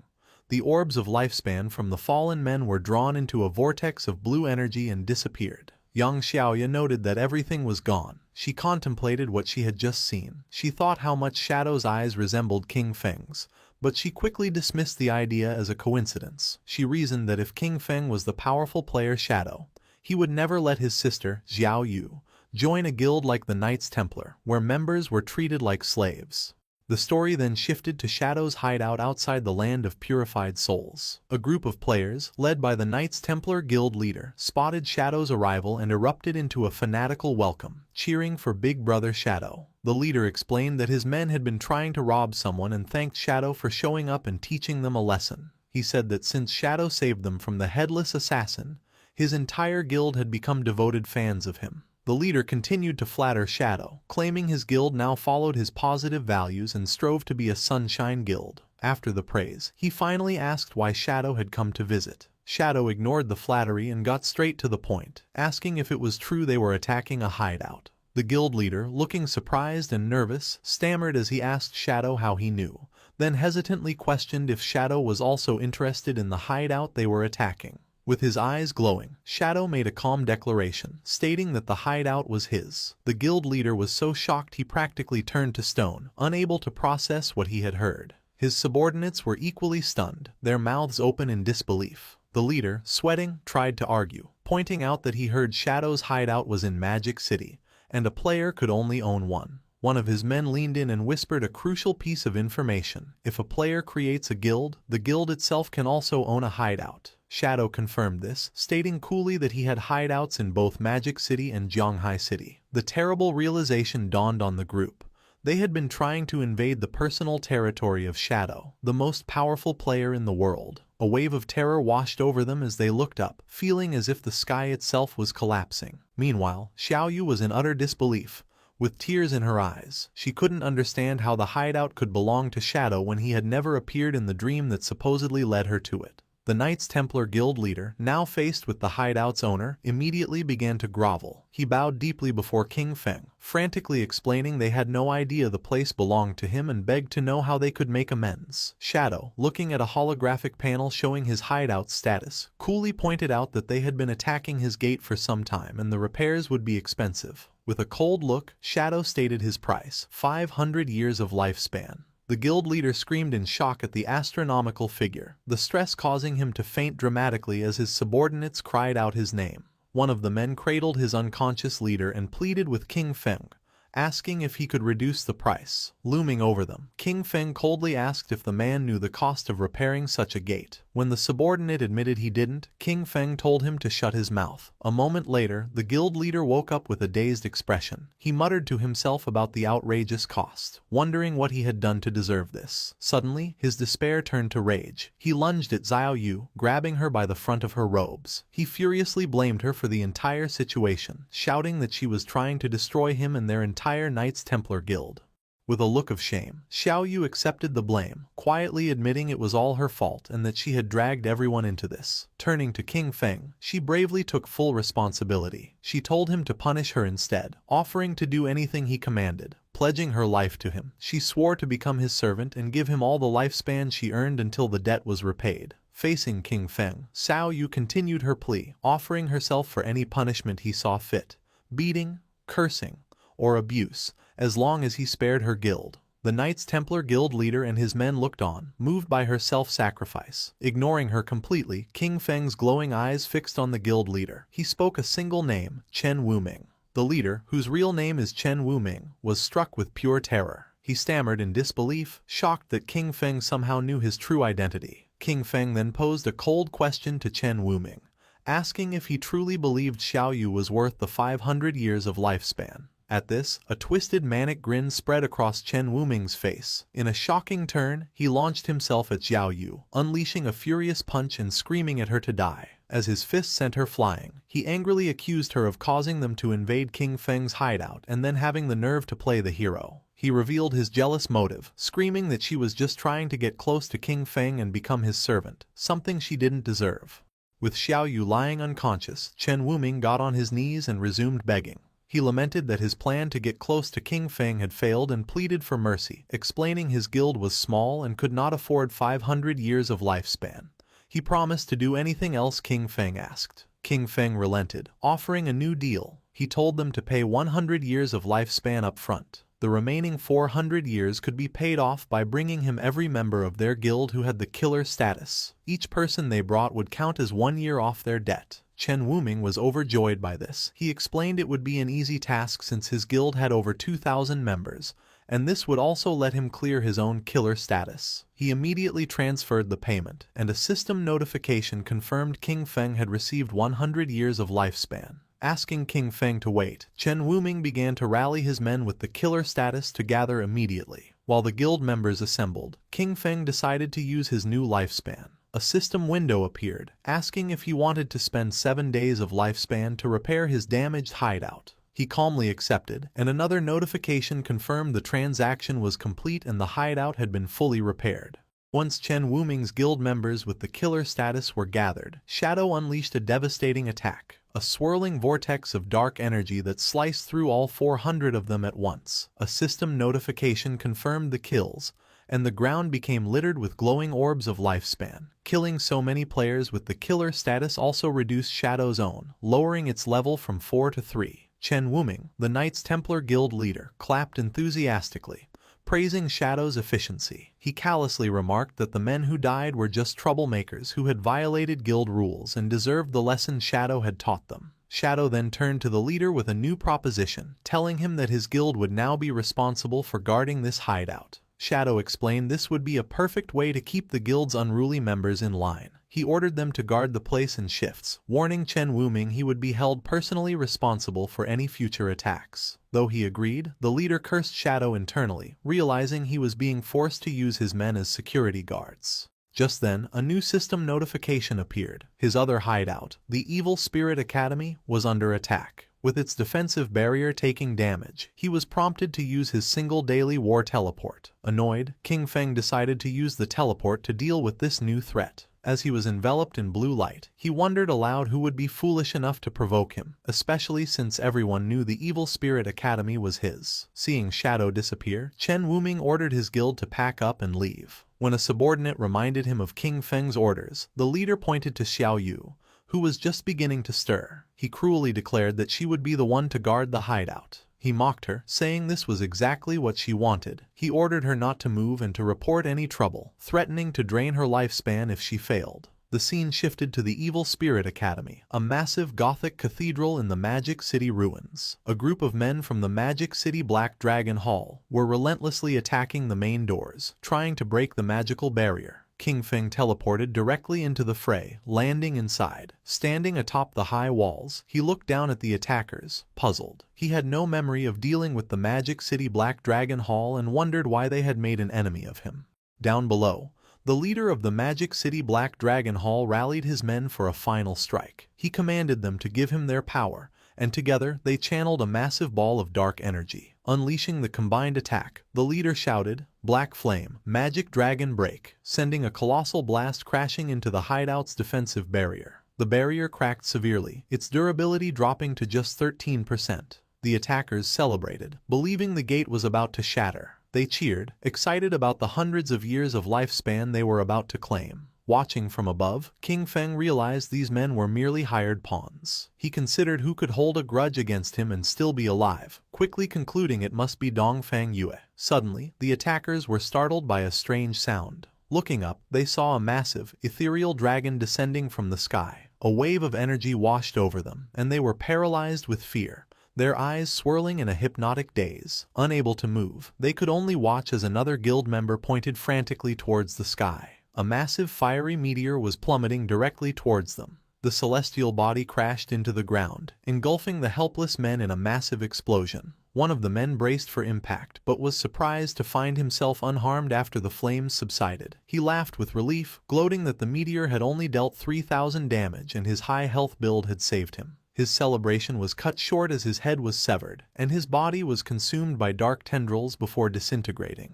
The orbs of lifespan from the fallen men were drawn into a vortex of blue energy and disappeared. Yang Xiaoya noted that everything was gone. She contemplated what she had just seen. She thought how much Shadow's eyes resembled King Feng's, but she quickly dismissed the idea as a coincidence. She reasoned that if King Feng was the powerful player Shadow, he would never let his sister, Xiao Yu, join a guild like the Knights Templar, where members were treated like slaves. The story then shifted to Shadow's hideout outside the land of purified souls. A group of players, led by the Knights Templar Guild leader, spotted Shadow's arrival and erupted into a fanatical welcome, cheering for Big Brother Shadow. The leader explained that his men had been trying to rob someone and thanked Shadow for showing up and teaching them a lesson. He said that since Shadow saved them from the headless assassin, his entire guild had become devoted fans of him. The leader continued to flatter Shadow, claiming his guild now followed his positive values and strove to be a sunshine guild. After the praise, he finally asked why Shadow had come to visit. Shadow ignored the flattery and got straight to the point, asking if it was true they were attacking a hideout. The guild leader, looking surprised and nervous, stammered as he asked Shadow how he knew, then hesitantly questioned if Shadow was also interested in the hideout they were attacking. With his eyes glowing, Shadow made a calm declaration, stating that the hideout was his. The guild leader was so shocked he practically turned to stone, unable to process what he had heard. His subordinates were equally stunned, their mouths open in disbelief. The leader, sweating, tried to argue, pointing out that he heard Shadow's hideout was in Magic City, and a player could only own one. One of his men leaned in and whispered a crucial piece of information. If a player creates a guild, the guild itself can also own a hideout. Shadow confirmed this, stating coolly that he had hideouts in both Magic City and Zhanghai City. The terrible realization dawned on the group. They had been trying to invade the personal territory of Shadow, the most powerful player in the world. A wave of terror washed over them as they looked up, feeling as if the sky itself was collapsing. Meanwhile, Xiao Yu was in utter disbelief. With tears in her eyes, she couldn't understand how the hideout could belong to Shadow when he had never appeared in the dream that supposedly led her to it. The Knights Templar Guild leader, now faced with the hideout's owner, immediately began to grovel. He bowed deeply before King Feng, frantically explaining they had no idea the place belonged to him and begged to know how they could make amends. Shadow, looking at a holographic panel showing his hideout's status, coolly pointed out that they had been attacking his gate for some time and the repairs would be expensive. With a cold look, Shadow stated his price, 500 years of lifespan. The guild leader screamed in shock at the astronomical figure, the stress causing him to faint dramatically as his subordinates cried out his name. One of the men cradled his unconscious leader and pleaded with King Feng, asking if he could reduce the price. Looming over them, King Feng coldly asked if the man knew the cost of repairing such a gate. When the subordinate admitted he didn't, King Feng told him to shut his mouth. A moment later, the guild leader woke up with a dazed expression. He muttered to himself about the outrageous cost, wondering what he had done to deserve this. Suddenly, his despair turned to rage. He lunged at Xiao Yu, grabbing her by the front of her robes. He furiously blamed her for the entire situation, shouting that she was trying to destroy him and their entire Knights Templar Guild. With a look of shame, Xiao Yu accepted the blame, quietly admitting it was all her fault and that she had dragged everyone into this. Turning to King Feng, she bravely took full responsibility. She told him to punish her instead, offering to do anything he commanded. Pledging her life to him, she swore to become his servant and give him all the lifespan she earned until the debt was repaid. Facing King Feng, Xiao Yu continued her plea, offering herself for any punishment he saw fit. Beating, cursing, or abuse, as long as he spared her guild. The Knights Templar Guild leader and his men looked on, moved by her self-sacrifice. Ignoring her completely, King Feng's glowing eyes fixed on the guild leader. He spoke a single name, Chen Wuming. The leader, whose real name is Chen Wuming, was struck with pure terror. He stammered in disbelief, shocked that King Feng somehow knew his true identity. King Feng then posed a cold question to Chen Wuming, asking if he truly believed Xiao Yu was worth the 500 years of lifespan. At this, a twisted manic grin spread across Chen Wuming's face. In a shocking turn, he launched himself at Xiao Yu, unleashing a furious punch and screaming at her to die. As his fist sent her flying, he angrily accused her of causing them to invade King Feng's hideout and then having the nerve to play the hero. He revealed his jealous motive, screaming that she was just trying to get close to King Feng and become his servant, something she didn't deserve. With Xiao Yu lying unconscious, Chen Wuming got on his knees and resumed begging. He lamented that his plan to get close to King Feng had failed and pleaded for mercy, explaining his guild was small and could not afford 500 years of lifespan. He promised to do anything else King Feng asked. King Feng relented, offering a new deal. He told them to pay 100 years of lifespan up front. The remaining 400 years could be paid off by bringing him every member of their guild who had the killer status. Each person they brought would count as 1 year off their debt. Chen Wuming was overjoyed by this. He explained it would be an easy task since his guild had over 2,000 members, and this would also let him clear his own killer status. He immediately transferred the payment, and a system notification confirmed King Feng had received 100 years of lifespan. Asking King Feng to wait, Chen Wuming began to rally his men with the killer status to gather immediately. While the guild members assembled, King Feng decided to use his new lifespan. A system window appeared, asking if he wanted to spend 7 days of lifespan to repair his damaged hideout. He calmly accepted, and another notification confirmed the transaction was complete and the hideout had been fully repaired. Once Chen Wuming's guild members with the killer status were gathered, Shadow unleashed a devastating attack, a swirling vortex of dark energy that sliced through all 400 of them at once. A system notification confirmed the kills, and the ground became littered with glowing orbs of lifespan. Killing so many players with the killer status also reduced Shadow's own, lowering its level from 4 to 3. Chen Wuming, the Knights Templar Guild leader, clapped enthusiastically, praising Shadow's efficiency. He callously remarked that the men who died were just troublemakers who had violated guild rules and deserved the lesson Shadow had taught them. Shadow then turned to the leader with a new proposition, telling him that his guild would now be responsible for guarding this hideout. Shadow explained this would be a perfect way to keep the guild's unruly members in line. He ordered them to guard the place in shifts, warning Chen Wuming he would be held personally responsible for any future attacks. Though he agreed, the leader cursed Shadow internally, realizing he was being forced to use his men as security guards. Just then, a new system notification appeared. His other hideout, the Evil Spirit Academy, was under attack. With its defensive barrier taking damage, he was prompted to use his single daily war teleport. Annoyed, King Feng decided to use the teleport to deal with this new threat. As he was enveloped in blue light, he wondered aloud who would be foolish enough to provoke him, especially since everyone knew the Evil Spirit Academy was his. Seeing Shadow disappear, Chen Wuming ordered his guild to pack up and leave. When a subordinate reminded him of King Feng's orders, the leader pointed to Xiao Yu, who was just beginning to stir. He cruelly declared that she would be the one to guard the hideout. He mocked her, saying this was exactly what she wanted. He ordered her not to move and to report any trouble, threatening to drain her lifespan if she failed. the scene shifted to the Evil Spirit Academy, a massive Gothic cathedral in the Magic City ruins. A group of men from the Magic City Black Dragon Hall were relentlessly attacking the main doors, trying to break the magical barrier. King Feng teleported directly into the fray, landing inside. Standing atop the high walls, he looked down at the attackers, puzzled. He had no memory of dealing with the Magic City Black Dragon Hall and wondered why they had made an enemy of him. Down below, the leader of the Magic City Black Dragon Hall rallied his men for a final strike. He commanded them to give him their power, and together they channeled a massive ball of dark energy. Unleashing the combined attack, the leader shouted, "Black Flame, Magic Dragon Break," sending a colossal blast crashing into the hideout's defensive barrier. The barrier cracked severely, its durability dropping to just 13%. The attackers celebrated, believing the gate was about to shatter. They cheered, excited about the hundreds of years of lifespan they were about to claim. Watching from above, King Feng realized these men were merely hired pawns. He considered who could hold a grudge against him and still be alive, quickly concluding it must be Dongfang Yue. Suddenly, the attackers were startled by a strange sound. Looking up, they saw a massive, ethereal dragon descending from the sky. A wave of energy washed over them, and they were paralyzed with fear. Their eyes swirling in a hypnotic daze. Unable to move, they could only watch as another guild member pointed frantically towards the sky. A massive fiery meteor was plummeting directly towards them. The celestial body crashed into the ground, engulfing the helpless men in a massive explosion. One of the men braced for impact, but was surprised to find himself unharmed after the flames subsided. He laughed with relief, gloating that the meteor had only dealt 3,000 damage and his high health build had saved him. His celebration was cut short as his head was severed, and his body was consumed by dark tendrils before disintegrating.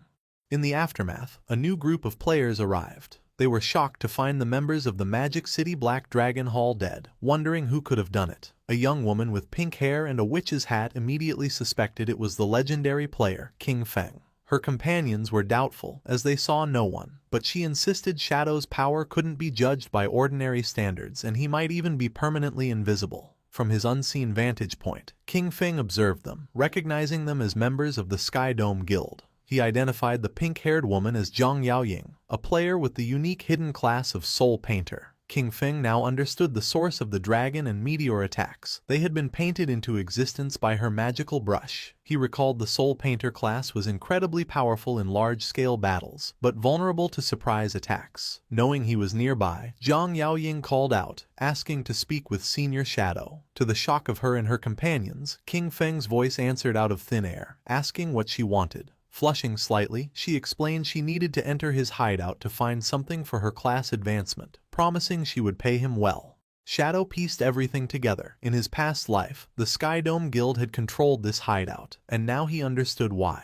In the aftermath, a new group of players arrived. They were shocked to find the members of the Magic City Black Dragon Hall dead, wondering who could have done it. A young woman with pink hair and a witch's hat immediately suspected it was the legendary player, King Feng. Her companions were doubtful, as they saw no one, but she insisted Shadow's power couldn't be judged by ordinary standards and he might even be permanently invisible. From his unseen vantage point, King Feng observed them, recognizing them as members of the Sky Dome Guild. He identified the pink-haired woman as Zhang Yaoying, a player with the unique hidden class of Soul Painter. King Feng now understood the source of the dragon and meteor attacks. They had been painted into existence by her magical brush. He recalled the Soul Painter class was incredibly powerful in large-scale battles, but vulnerable to surprise attacks. Knowing he was nearby, Zhang Yaoying called out, asking to speak with Senior Shadow. To the shock of her and her companions, King Feng's voice answered out of thin air, asking what she wanted. Flushing slightly, she explained she needed to enter his hideout to find something for her class advancement, promising she would pay him well. Shadow pieced everything together. In his past life, the Sky Dome Guild had controlled this hideout, and now he understood why.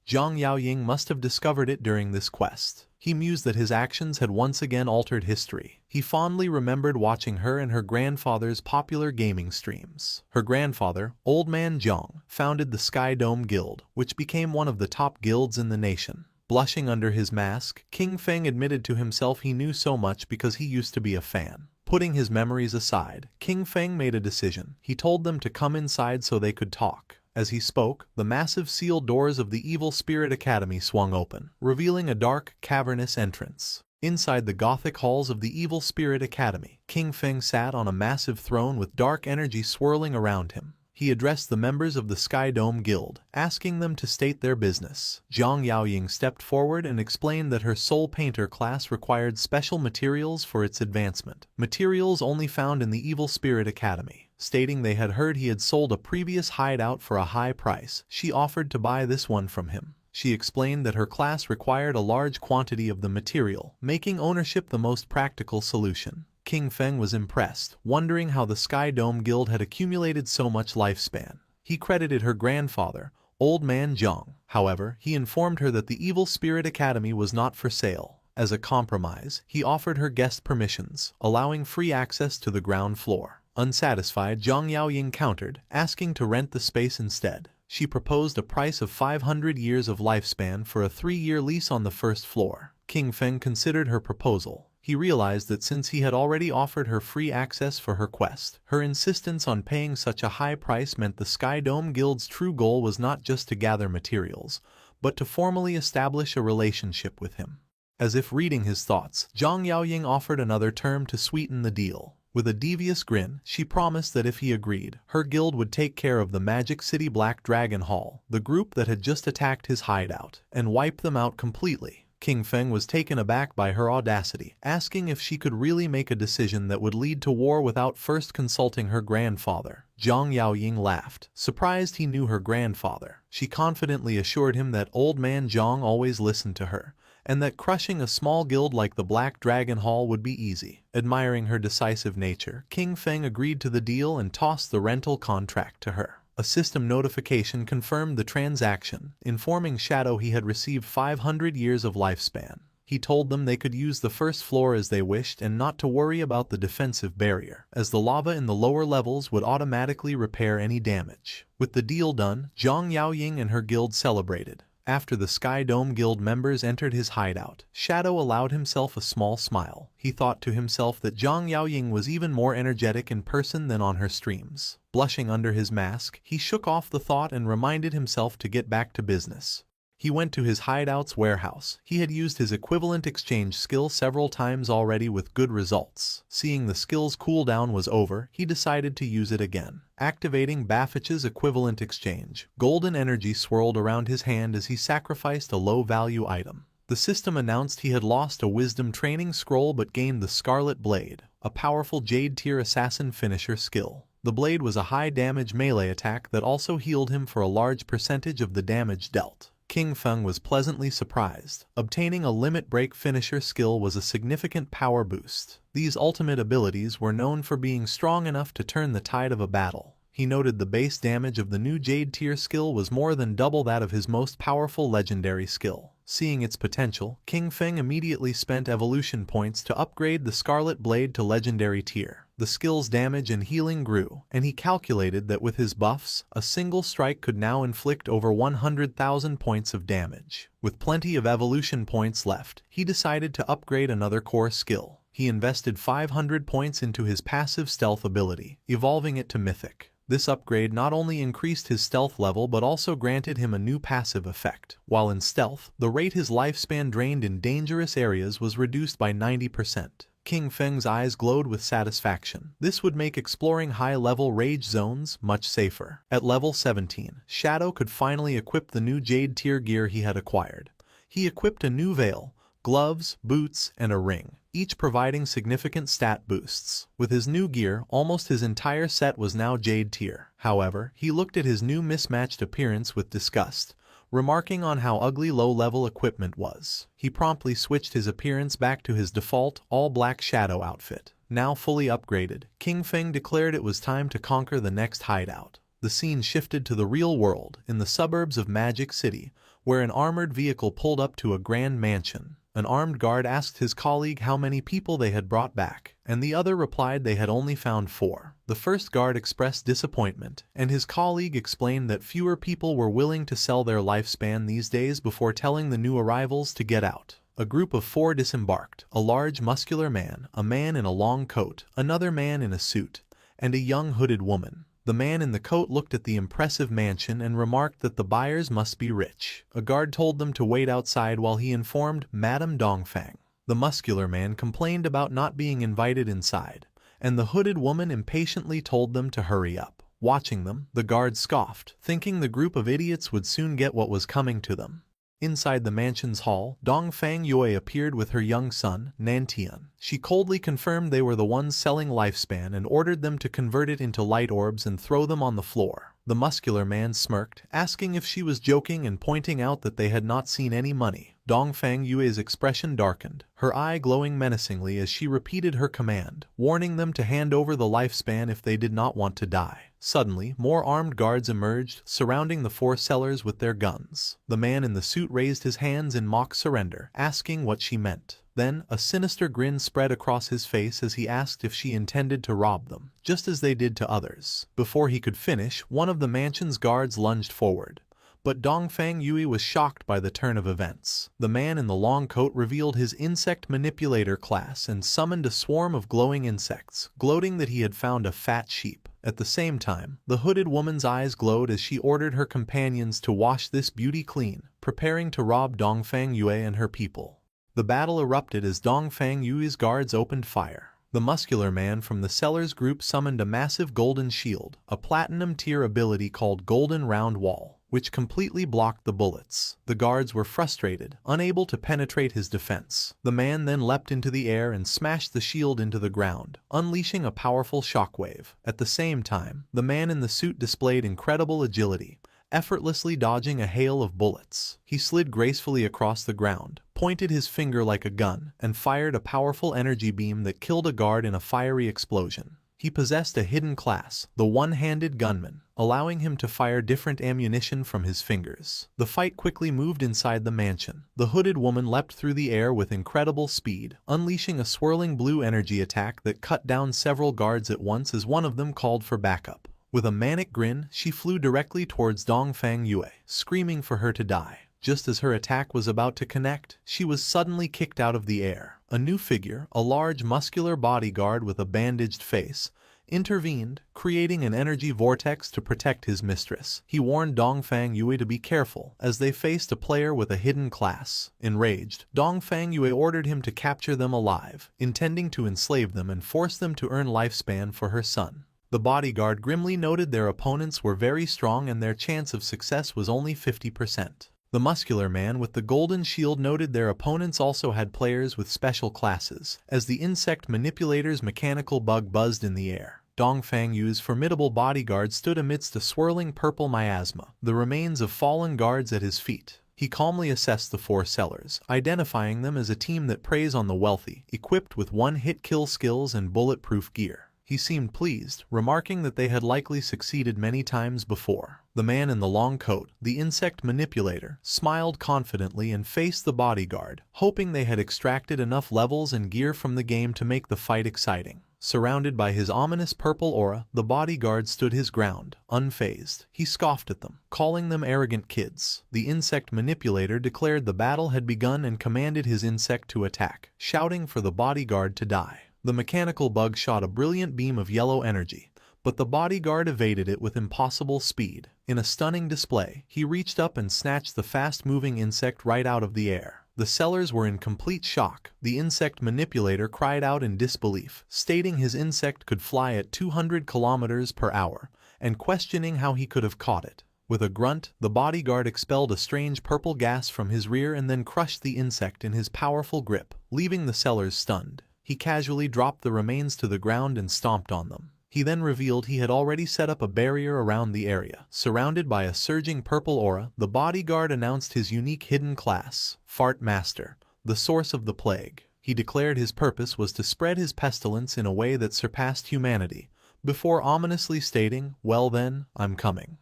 Zhang Yaoying must have discovered it during this quest. He mused that his actions had once again altered history. He fondly remembered watching her and her grandfather's popular gaming streams. Her grandfather, Old Man Zhang, founded the Sky Dome Guild, which became one of the top guilds in the nation. Blushing under his mask, King Feng admitted to himself he knew so much because he used to be a fan. Putting his memories aside, King Feng made a decision. He told them to come inside so they could talk. As he spoke, the massive sealed doors of the Evil Spirit Academy swung open, revealing a dark, cavernous entrance. Inside the Gothic halls of the Evil Spirit Academy, King Feng sat on a massive throne with dark energy swirling around him. He addressed the members of the Sky Dome Guild, asking them to state their business. Zhang Yaoying stepped forward and explained that her Soul Painter class required special materials for its advancement, materials only found in the Evil Spirit Academy. Stating they had heard he had sold a previous hideout for a high price, she offered to buy this one from him. She explained that her class required a large quantity of the material, making ownership the most practical solution. King Feng was impressed, wondering how the Sky Dome Guild had accumulated so much lifespan. He credited her grandfather, Old Man Zhang. However, he informed her that the Evil Spirit Academy was not for sale. As a compromise, he offered her guest permissions, allowing free access to the ground floor. Unsatisfied, Zhang Yaoying countered, asking to rent the space instead. She proposed a price of 500 years of lifespan for a 3-year lease on the first floor. King Feng considered her proposal. He realized that since he had already offered her free access for her quest, her insistence on paying such a high price meant the Sky Dome Guild's true goal was not just to gather materials, but to formally establish a relationship with him. As if reading his thoughts, Zhang Yaoying offered another term to sweeten the deal. With a devious grin, she promised that if he agreed, her guild would take care of the Magic City Black Dragon Hall, the group that had just attacked his hideout, and wipe them out completely. King Feng was taken aback by her audacity, asking if she could really make a decision that would lead to war without first consulting her grandfather. Zhang Yaoying laughed, surprised he knew her grandfather. She confidently assured him that old man Zhang always listened to her, and that crushing a small guild like the Black Dragon Hall would be easy. Admiring her decisive nature, King Feng agreed to the deal and tossed the rental contract to her. A system notification confirmed the transaction, informing Shadow he had received 500 years of lifespan. He told them they could use the first floor as they wished and not to worry about the defensive barrier, as the lava in the lower levels would automatically repair any damage. With the deal done, Zhang Yaoying and her guild celebrated. After the Sky Dome Guild members entered his hideout, Shadow allowed himself a small smile. He thought to himself that Zhang Yaoying was even more energetic in person than on her streams. Blushing under his mask, he shook off the thought and reminded himself to get back to business. He went to his hideout's warehouse. He had used his equivalent exchange skill several times already with good results. Seeing the skill's cooldown was over, he decided to use it again. Activating Baffich's equivalent exchange, golden energy swirled around his hand as he sacrificed a low-value item. The system announced he had lost a wisdom training scroll but gained the Scarlet Blade, a powerful Jade-tier assassin finisher skill. The blade was a high-damage melee attack that also healed him for a large percentage of the damage dealt. King Feng was pleasantly surprised. Obtaining a limit break finisher skill was a significant power boost. These ultimate abilities were known for being strong enough to turn the tide of a battle. He noted the base damage of the new Jade tier skill was more than double that of his most powerful legendary skill. Seeing its potential, King Feng immediately spent evolution points to upgrade the Scarlet Blade to legendary tier. The skill's damage and healing grew, and he calculated that with his buffs, a single strike could now inflict over 100,000 points of damage. With plenty of evolution points left, he decided to upgrade another core skill. He invested 500 points into his passive stealth ability, evolving it to Mythic. This upgrade not only increased his stealth level but also granted him a new passive effect. While in stealth, the rate his lifespan drained in dangerous areas was reduced by 90%. King Feng's eyes glowed with satisfaction. This would make exploring high-level rage zones much safer. At level 17, Shadow could finally equip the new Jade tier gear he had acquired. He equipped a new veil, gloves, boots, and a ring, each providing significant stat boosts. With his new gear, almost his entire set was now Jade tier. However, he looked at his new mismatched appearance with disgust, remarking on how ugly low-level equipment was. He promptly switched his appearance back to his default, all-black Shadow outfit. Now fully upgraded, King Feng declared it was time to conquer the next hideout. The scene shifted to the real world, in the suburbs of Magic City, where an armored vehicle pulled up to a grand mansion. An armed guard asked his colleague how many people they had brought back, and the other replied they had only found 4. The first guard expressed disappointment, and his colleague explained that fewer people were willing to sell their lifespan these days before telling the new arrivals to get out. A group of 4 disembarked, a large muscular man, a man in a long coat, another man in a suit, and a young hooded woman. The man in the coat looked at the impressive mansion and remarked that the buyers must be rich. A guard told them to wait outside while he informed Madame Dongfang. The muscular man complained about not being invited inside, and the hooded woman impatiently told them to hurry up. Watching them, the guard scoffed, thinking the group of idiots would soon get what was coming to them. Inside the mansion's hall, Dongfang Yue appeared with her young son, Nantian. She coldly confirmed they were the ones selling lifespan and ordered them to convert it into light orbs and throw them on the floor. The muscular man smirked, asking if she was joking and pointing out that they had not seen any money. Dongfang Yue's expression darkened, her eye glowing menacingly as she repeated her command, warning them to hand over the lifespan if they did not want to die. Suddenly, more armed guards emerged, surrounding the 4 sellers with their guns. The man in the suit raised his hands in mock surrender, asking what she meant. Then, a sinister grin spread across his face as he asked if she intended to rob them, just as they did to others. Before he could finish, one of the mansion's guards lunged forward. But Dongfang Yue was shocked by the turn of events. The man in the long coat revealed his insect manipulator class and summoned a swarm of glowing insects, gloating that he had found a fat sheep. At the same time, the hooded woman's eyes glowed as she ordered her companions to wash this beauty clean, preparing to rob Dongfang Yue and her people. The battle erupted as Dongfang Yui's guards opened fire. The muscular man from the Sellers group summoned a massive golden shield, a platinum-tier ability called Golden Round Wall, which completely blocked the bullets. The guards were frustrated, unable to penetrate his defense. The man then leapt into the air and smashed the shield into the ground, unleashing a powerful shockwave. At the same time, the man in the suit displayed incredible agility, effortlessly dodging a hail of bullets. He slid gracefully across the ground, pointed his finger like a gun, and fired a powerful energy beam that killed a guard in a fiery explosion. He possessed a hidden class, the one-handed gunman, allowing him to fire different ammunition from his fingers. The fight quickly moved inside the mansion. The hooded woman leapt through the air with incredible speed, unleashing a swirling blue energy attack that cut down several guards at once as one of them called for backup. With a manic grin, she flew directly towards Dongfang Yue, screaming for her to die. Just as her attack was about to connect, she was suddenly kicked out of the air. A new figure, a large muscular bodyguard with a bandaged face, intervened, creating an energy vortex to protect his mistress. He warned Dongfang Yue to be careful, as they faced a player with a hidden class. Enraged, Dongfang Yue ordered him to capture them alive, intending to enslave them and force them to earn lifespan for her son. The bodyguard grimly noted their opponents were very strong and their chance of success was only 50%. The muscular man with the golden shield noted their opponents also had players with special classes. As the insect manipulator's mechanical bug buzzed in the air, Dongfang Yu's formidable bodyguard stood amidst a swirling purple miasma, the remains of fallen guards at his feet. He calmly assessed the four sellers, identifying them as a team that preys on the wealthy, equipped with one-hit kill skills and bulletproof gear. He seemed pleased, remarking that they had likely succeeded many times before. The man in the long coat, the insect manipulator, smiled confidently and faced the bodyguard, hoping they had extracted enough levels and gear from the game to make the fight exciting. Surrounded by his ominous purple aura, the bodyguard stood his ground, unfazed. He scoffed at them, calling them arrogant kids. The insect manipulator declared the battle had begun and commanded his insect to attack, shouting for the bodyguard to die. The mechanical bug shot a brilliant beam of yellow energy, but the bodyguard evaded it with impossible speed. In a stunning display, he reached up and snatched the fast-moving insect right out of the air. The sellers were in complete shock. The insect manipulator cried out in disbelief, stating his insect could fly at 200 kilometers per hour, and questioning how he could have caught it. With a grunt, the bodyguard expelled a strange purple gas from his rear and then crushed the insect in his powerful grip, leaving the sellers stunned. He casually dropped the remains to the ground and stomped on them. He then revealed he had already set up a barrier around the area. Surrounded by a surging purple aura, the bodyguard announced his unique hidden class, Fart Master, the source of the plague. He declared his purpose was to spread his pestilence in a way that surpassed humanity, before ominously stating, "Well then, I'm coming."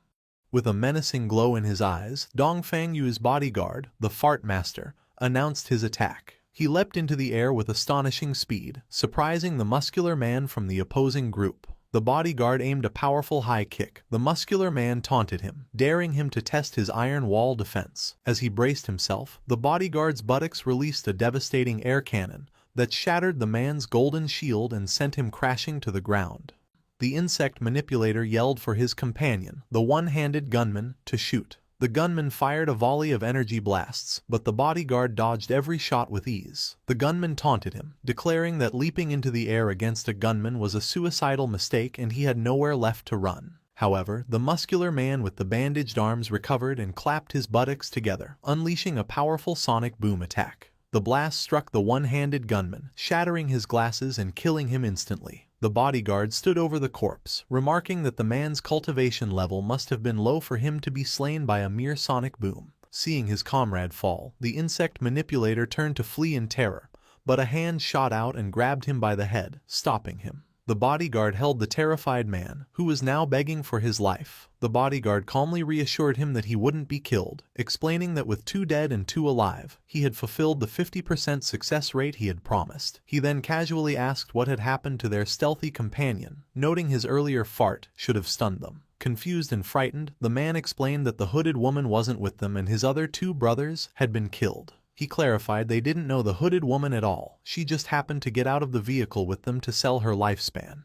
With a menacing glow in his eyes, Dongfang Yu's bodyguard, the Fart Master, announced his attack. He leapt into the air with astonishing speed, surprising the muscular man from the opposing group. The bodyguard aimed a powerful high kick. The muscular man taunted him, daring him to test his iron wall defense. As he braced himself, the bodyguard's buttocks released a devastating air cannon that shattered the man's golden shield and sent him crashing to the ground. The insect manipulator yelled for his companion, the one-handed gunman, to shoot. The gunman fired a volley of energy blasts, but the bodyguard dodged every shot with ease. The gunman taunted him, declaring that leaping into the air against a gunman was a suicidal mistake and he had nowhere left to run. However, the muscular man with the bandaged arms recovered and clapped his buttocks together, unleashing a powerful sonic boom attack. The blast struck the one-handed gunman, shattering his glasses and killing him instantly. The bodyguard stood over the corpse, remarking that the man's cultivation level must have been low for him to be slain by a mere sonic boom. Seeing his comrade fall, the insect manipulator turned to flee in terror, but a hand shot out and grabbed him by the head, stopping him. The bodyguard held the terrified man, who was now begging for his life. The bodyguard calmly reassured him that he wouldn't be killed, explaining that with 2 dead and 2 alive, he had fulfilled the 50% success rate he had promised. He then casually asked what had happened to their stealthy companion, noting his earlier fart should have stunned them. Confused and frightened, the man explained that the hooded woman wasn't with them and his other 2 brothers had been killed. He clarified they didn't know the hooded woman at all, she just happened to get out of the vehicle with them to sell her lifespan.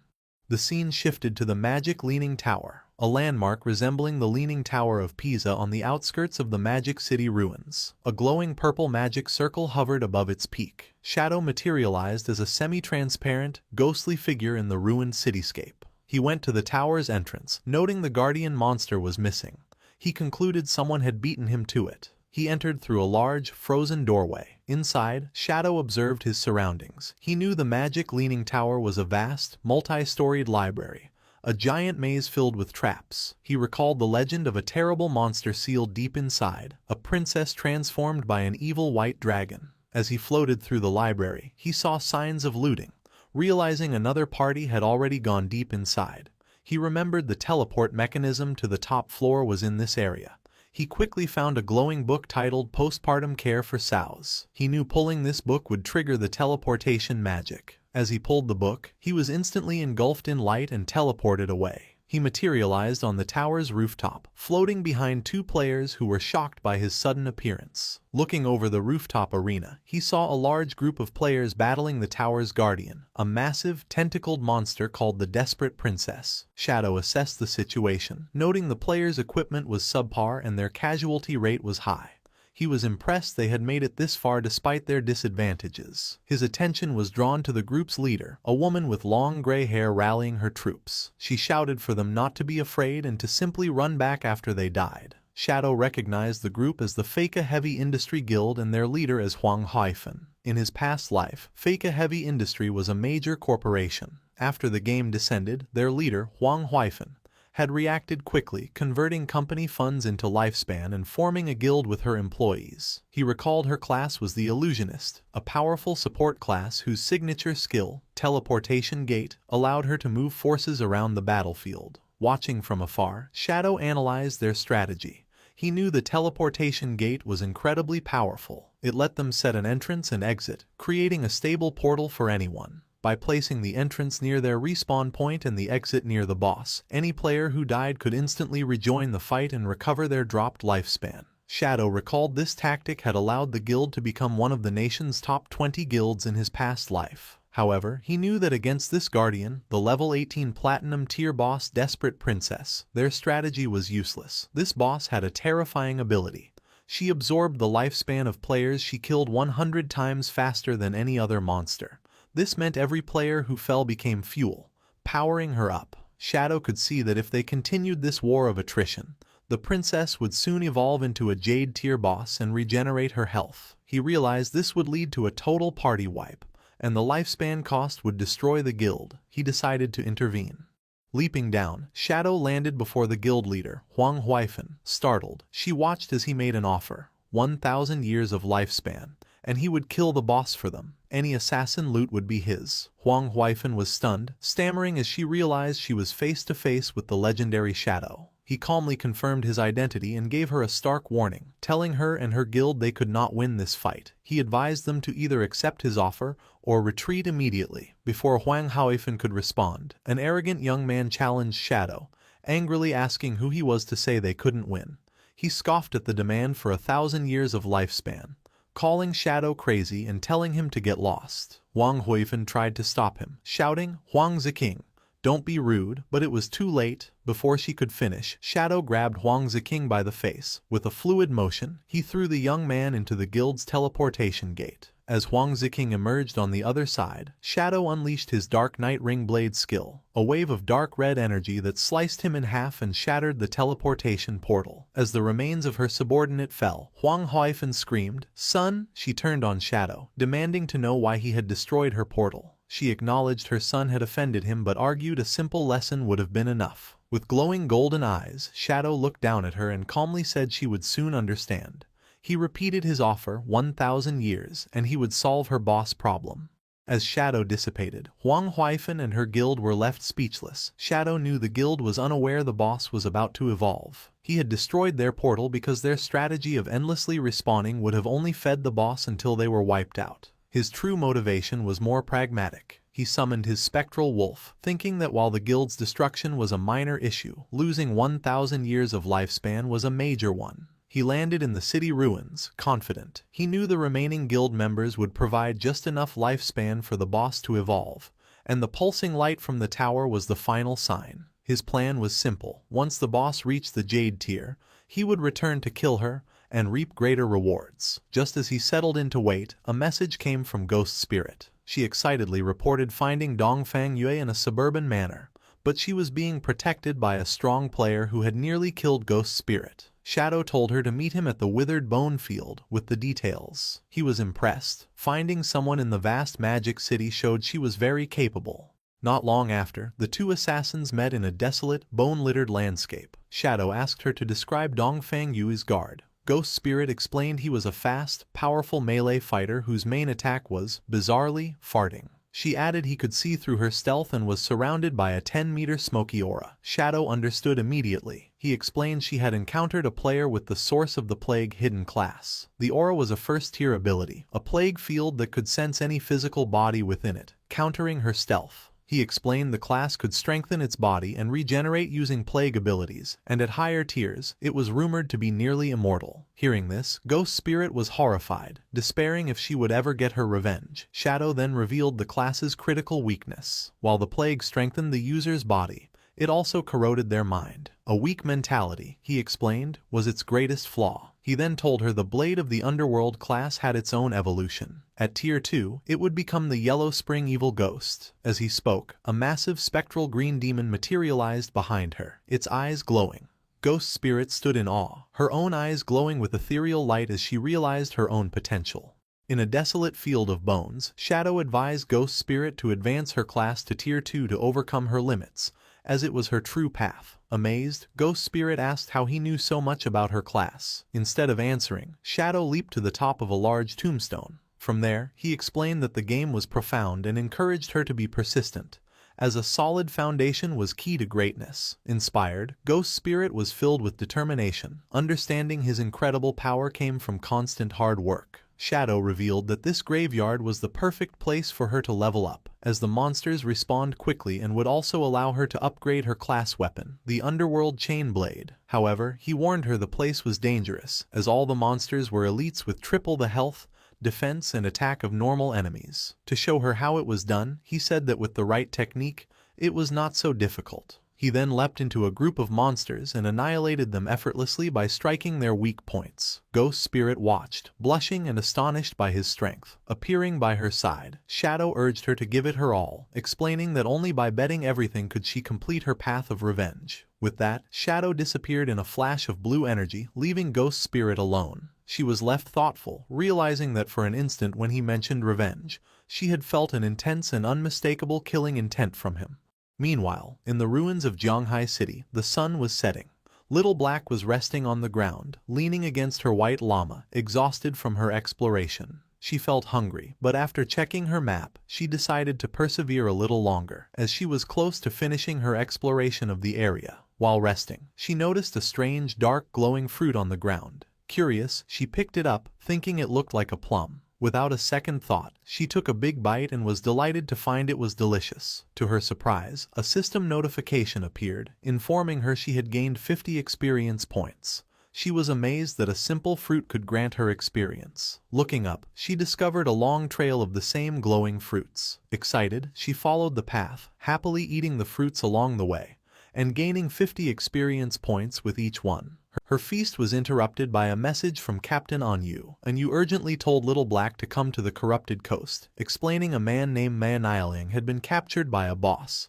The scene shifted to the magic leaning tower. a landmark resembling the Leaning Tower of Pisa on the outskirts of the Magic City ruins. A glowing purple magic circle hovered above its peak. Shadow materialized as a semi-transparent, ghostly figure in the ruined cityscape. He went to the tower's entrance, noting the guardian monster was missing. He concluded someone had beaten him to it. He entered through a large, frozen doorway. Inside, Shadow observed his surroundings. He knew the magic Leaning Tower was a vast, multi-storied library, a giant maze filled with traps. He recalled the legend of a terrible monster sealed deep inside, a princess transformed by an evil white dragon. As he floated through the library, he saw signs of looting. Realizing another party had already gone deep inside, he remembered the teleport mechanism to the top floor was in this area. He quickly found a glowing book titled Postpartum Care for Sows. He knew pulling this book would trigger the teleportation magic. As he pulled the book, he was instantly engulfed in light and teleported away. He materialized on the tower's rooftop, floating behind two players who were shocked by his sudden appearance. Looking over the rooftop arena, he saw a large group of players battling the tower's guardian, a massive, tentacled monster called the Desperate Princess. Shadow assessed the situation, noting the players' equipment was subpar and their casualty rate was high. He was impressed they had made it this far despite their disadvantages. His attention was drawn to the group's leader, a woman with long gray hair rallying her troops. She shouted for them not to be afraid and to simply run back after they died. Shadow recognized the group as the Feka Heavy Industry Guild and their leader as Huang Haifeng. In his past life, Feka Heavy Industry was a major corporation. After the game descended, their leader, Huang Haifeng, had reacted quickly, converting company funds into lifespan and forming a guild with her employees. He recalled her class was the Illusionist, a powerful support class whose signature skill, Teleportation Gate, allowed her to move forces around the battlefield. Watching from afar, Shadow analyzed their strategy. He knew the teleportation gate was incredibly powerful. It let them set an entrance and exit, creating a stable portal for anyone. By placing the entrance near their respawn point and the exit near the boss, any player who died could instantly rejoin the fight and recover their dropped lifespan. Shadow recalled this tactic had allowed the guild to become one of the nation's top 20 guilds in his past life. However, he knew that against this guardian, the level 18 platinum tier boss Desperate Princess, their strategy was useless. This boss had a terrifying ability. She absorbed the lifespan of players she killed 100 times faster than any other monster. This meant every player who fell became fuel, powering her up. Shadow could see that if they continued this war of attrition, the princess would soon evolve into a Jade tier boss and regenerate her health. He realized this would lead to a total party wipe, and the lifespan cost would destroy the guild. He decided to intervene. Leaping down, Shadow landed before the guild leader, Huang Haifeng. Startled, she watched as he made an offer, 1,000 years of lifespan, and he would kill the boss for them. Any assassin loot would be his. Huang Haifeng was stunned, stammering as she realized she was face to face with the legendary Shadow. He calmly confirmed his identity and gave her a stark warning, telling her and her guild they could not win this fight. He advised them to either accept his offer or retreat immediately. Before Huang Haifeng could respond, an arrogant young man challenged Shadow, angrily asking who he was to say they couldn't win. He scoffed at the demand for 1,000 years of lifespan, calling Shadow crazy and telling him to get lost. Huang Haifeng tried to stop him, shouting, "Huang Ziking, don't be rude," but it was too late. Before she could finish, Shadow grabbed Huang Ziking by the face. With a fluid motion, he threw the young man into the guild's teleportation gate. As Huang Ziking emerged on the other side, Shadow unleashed his Dark Night Ring Blade skill, a wave of dark red energy that sliced him in half and shattered the teleportation portal. As the remains of her subordinate fell, Huang Haifeng screamed, "Son!" She turned on Shadow, demanding to know why he had destroyed her portal. She acknowledged her son had offended him but argued a simple lesson would have been enough. With glowing golden eyes, Shadow looked down at her and calmly said she would soon understand. He repeated his offer, 1,000 years, and he would solve her boss problem. As Shadow dissipated, Huang Haifeng and her guild were left speechless. Shadow knew the guild was unaware the boss was about to evolve. He had destroyed their portal because their strategy of endlessly respawning would have only fed the boss until they were wiped out. His true motivation was more pragmatic. He summoned his spectral wolf, thinking that while the guild's destruction was a minor issue, losing 1,000 years of lifespan was a major one. He landed in the city ruins, confident. He knew the remaining guild members would provide just enough lifespan for the boss to evolve, and the pulsing light from the tower was the final sign. His plan was simple. Once the boss reached the Jade tier, he would return to kill her and reap greater rewards. Just as he settled in to wait, a message came from Ghost Spirit. She excitedly reported finding Dongfang Yue in a suburban manor, but she was being protected by a strong player who had nearly killed Ghost Spirit. Shadow told her to meet him at the Withered Bone Field with the details. He was impressed. Finding someone in the vast magic city showed she was very capable. Not long after, the two assassins met in a desolate, bone-littered landscape. Shadow asked her to describe Dongfang Yue's guard. Ghost Spirit explained he was a fast, powerful melee fighter whose main attack was, bizarrely, farting. She added he could see through her stealth and was surrounded by a 10-meter smoky aura. Shadow understood immediately. He explained she had encountered a player with the Source of the Plague hidden class. The aura was a first-tier ability, a plague field that could sense any physical body within it, countering her stealth. He explained the class could strengthen its body and regenerate using plague abilities, and at higher tiers, it was rumored to be nearly immortal. Hearing this, Ghost Spirit was horrified, despairing if she would ever get her revenge. Shadow then revealed the class's critical weakness. While the plague strengthened the user's body, it also corroded their mind. A weak mentality, he explained, was its greatest flaw. He then told her the Blade of the Underworld class had its own evolution. At Tier 2, it would become the Yellow Spring Evil Ghost. As he spoke, a massive spectral green demon materialized behind her, its eyes glowing. Ghost Spirit stood in awe, her own eyes glowing with ethereal light as she realized her own potential. In a desolate field of bones, Shadow advised Ghost Spirit to advance her class to Tier 2 to overcome her limits, as it was her true path. Amazed, Ghost Spirit asked how he knew so much about her class. Instead of answering, Shadow leaped to the top of a large tombstone. From there, he explained that the game was profound and encouraged her to be persistent, as a solid foundation was key to greatness. Inspired, Ghost Spirit was filled with determination. Understanding his incredible power came from constant hard work. Shadow revealed that this graveyard was the perfect place for her to level up, as the monsters respawned quickly and would also allow her to upgrade her class weapon, the Underworld Chain Blade. However, he warned her the place was dangerous, as all the monsters were elites with triple the health, defense and attack of normal enemies. To show her how it was done, he said that with the right technique, it was not so difficult. He then leapt into a group of monsters and annihilated them effortlessly by striking their weak points. Ghost Spirit watched, blushing and astonished by his strength. Appearing by her side, Shadow urged her to give it her all, explaining that only by betting everything could she complete her path of revenge. With that, Shadow disappeared in a flash of blue energy, leaving Ghost Spirit alone. She was left thoughtful, realizing that for an instant when he mentioned revenge, she had felt an intense and unmistakable killing intent from him. Meanwhile, in the ruins of Zhanghai City, the sun was setting. Little Black was resting on the ground, leaning against her white llama, exhausted from her exploration. She felt hungry, but after checking her map, she decided to persevere a little longer, as she was close to finishing her exploration of the area. While resting, she noticed a strange, dark, glowing fruit on the ground. Curious, she picked it up, thinking it looked like a plum. Without a second thought, she took a big bite and was delighted to find it was delicious. To her surprise, a system notification appeared, informing her she had gained 50 experience points. She was amazed that a simple fruit could grant her experience. Looking up, she discovered a long trail of the same glowing fruits. Excited, she followed the path, happily eating the fruits along the way, and gaining 50 experience points with each one. Her feast was interrupted by a message from Captain Anyu. Anyu urgently told Little Black to come to the corrupted coast, explaining a man named Mayaniliang had been captured by a boss.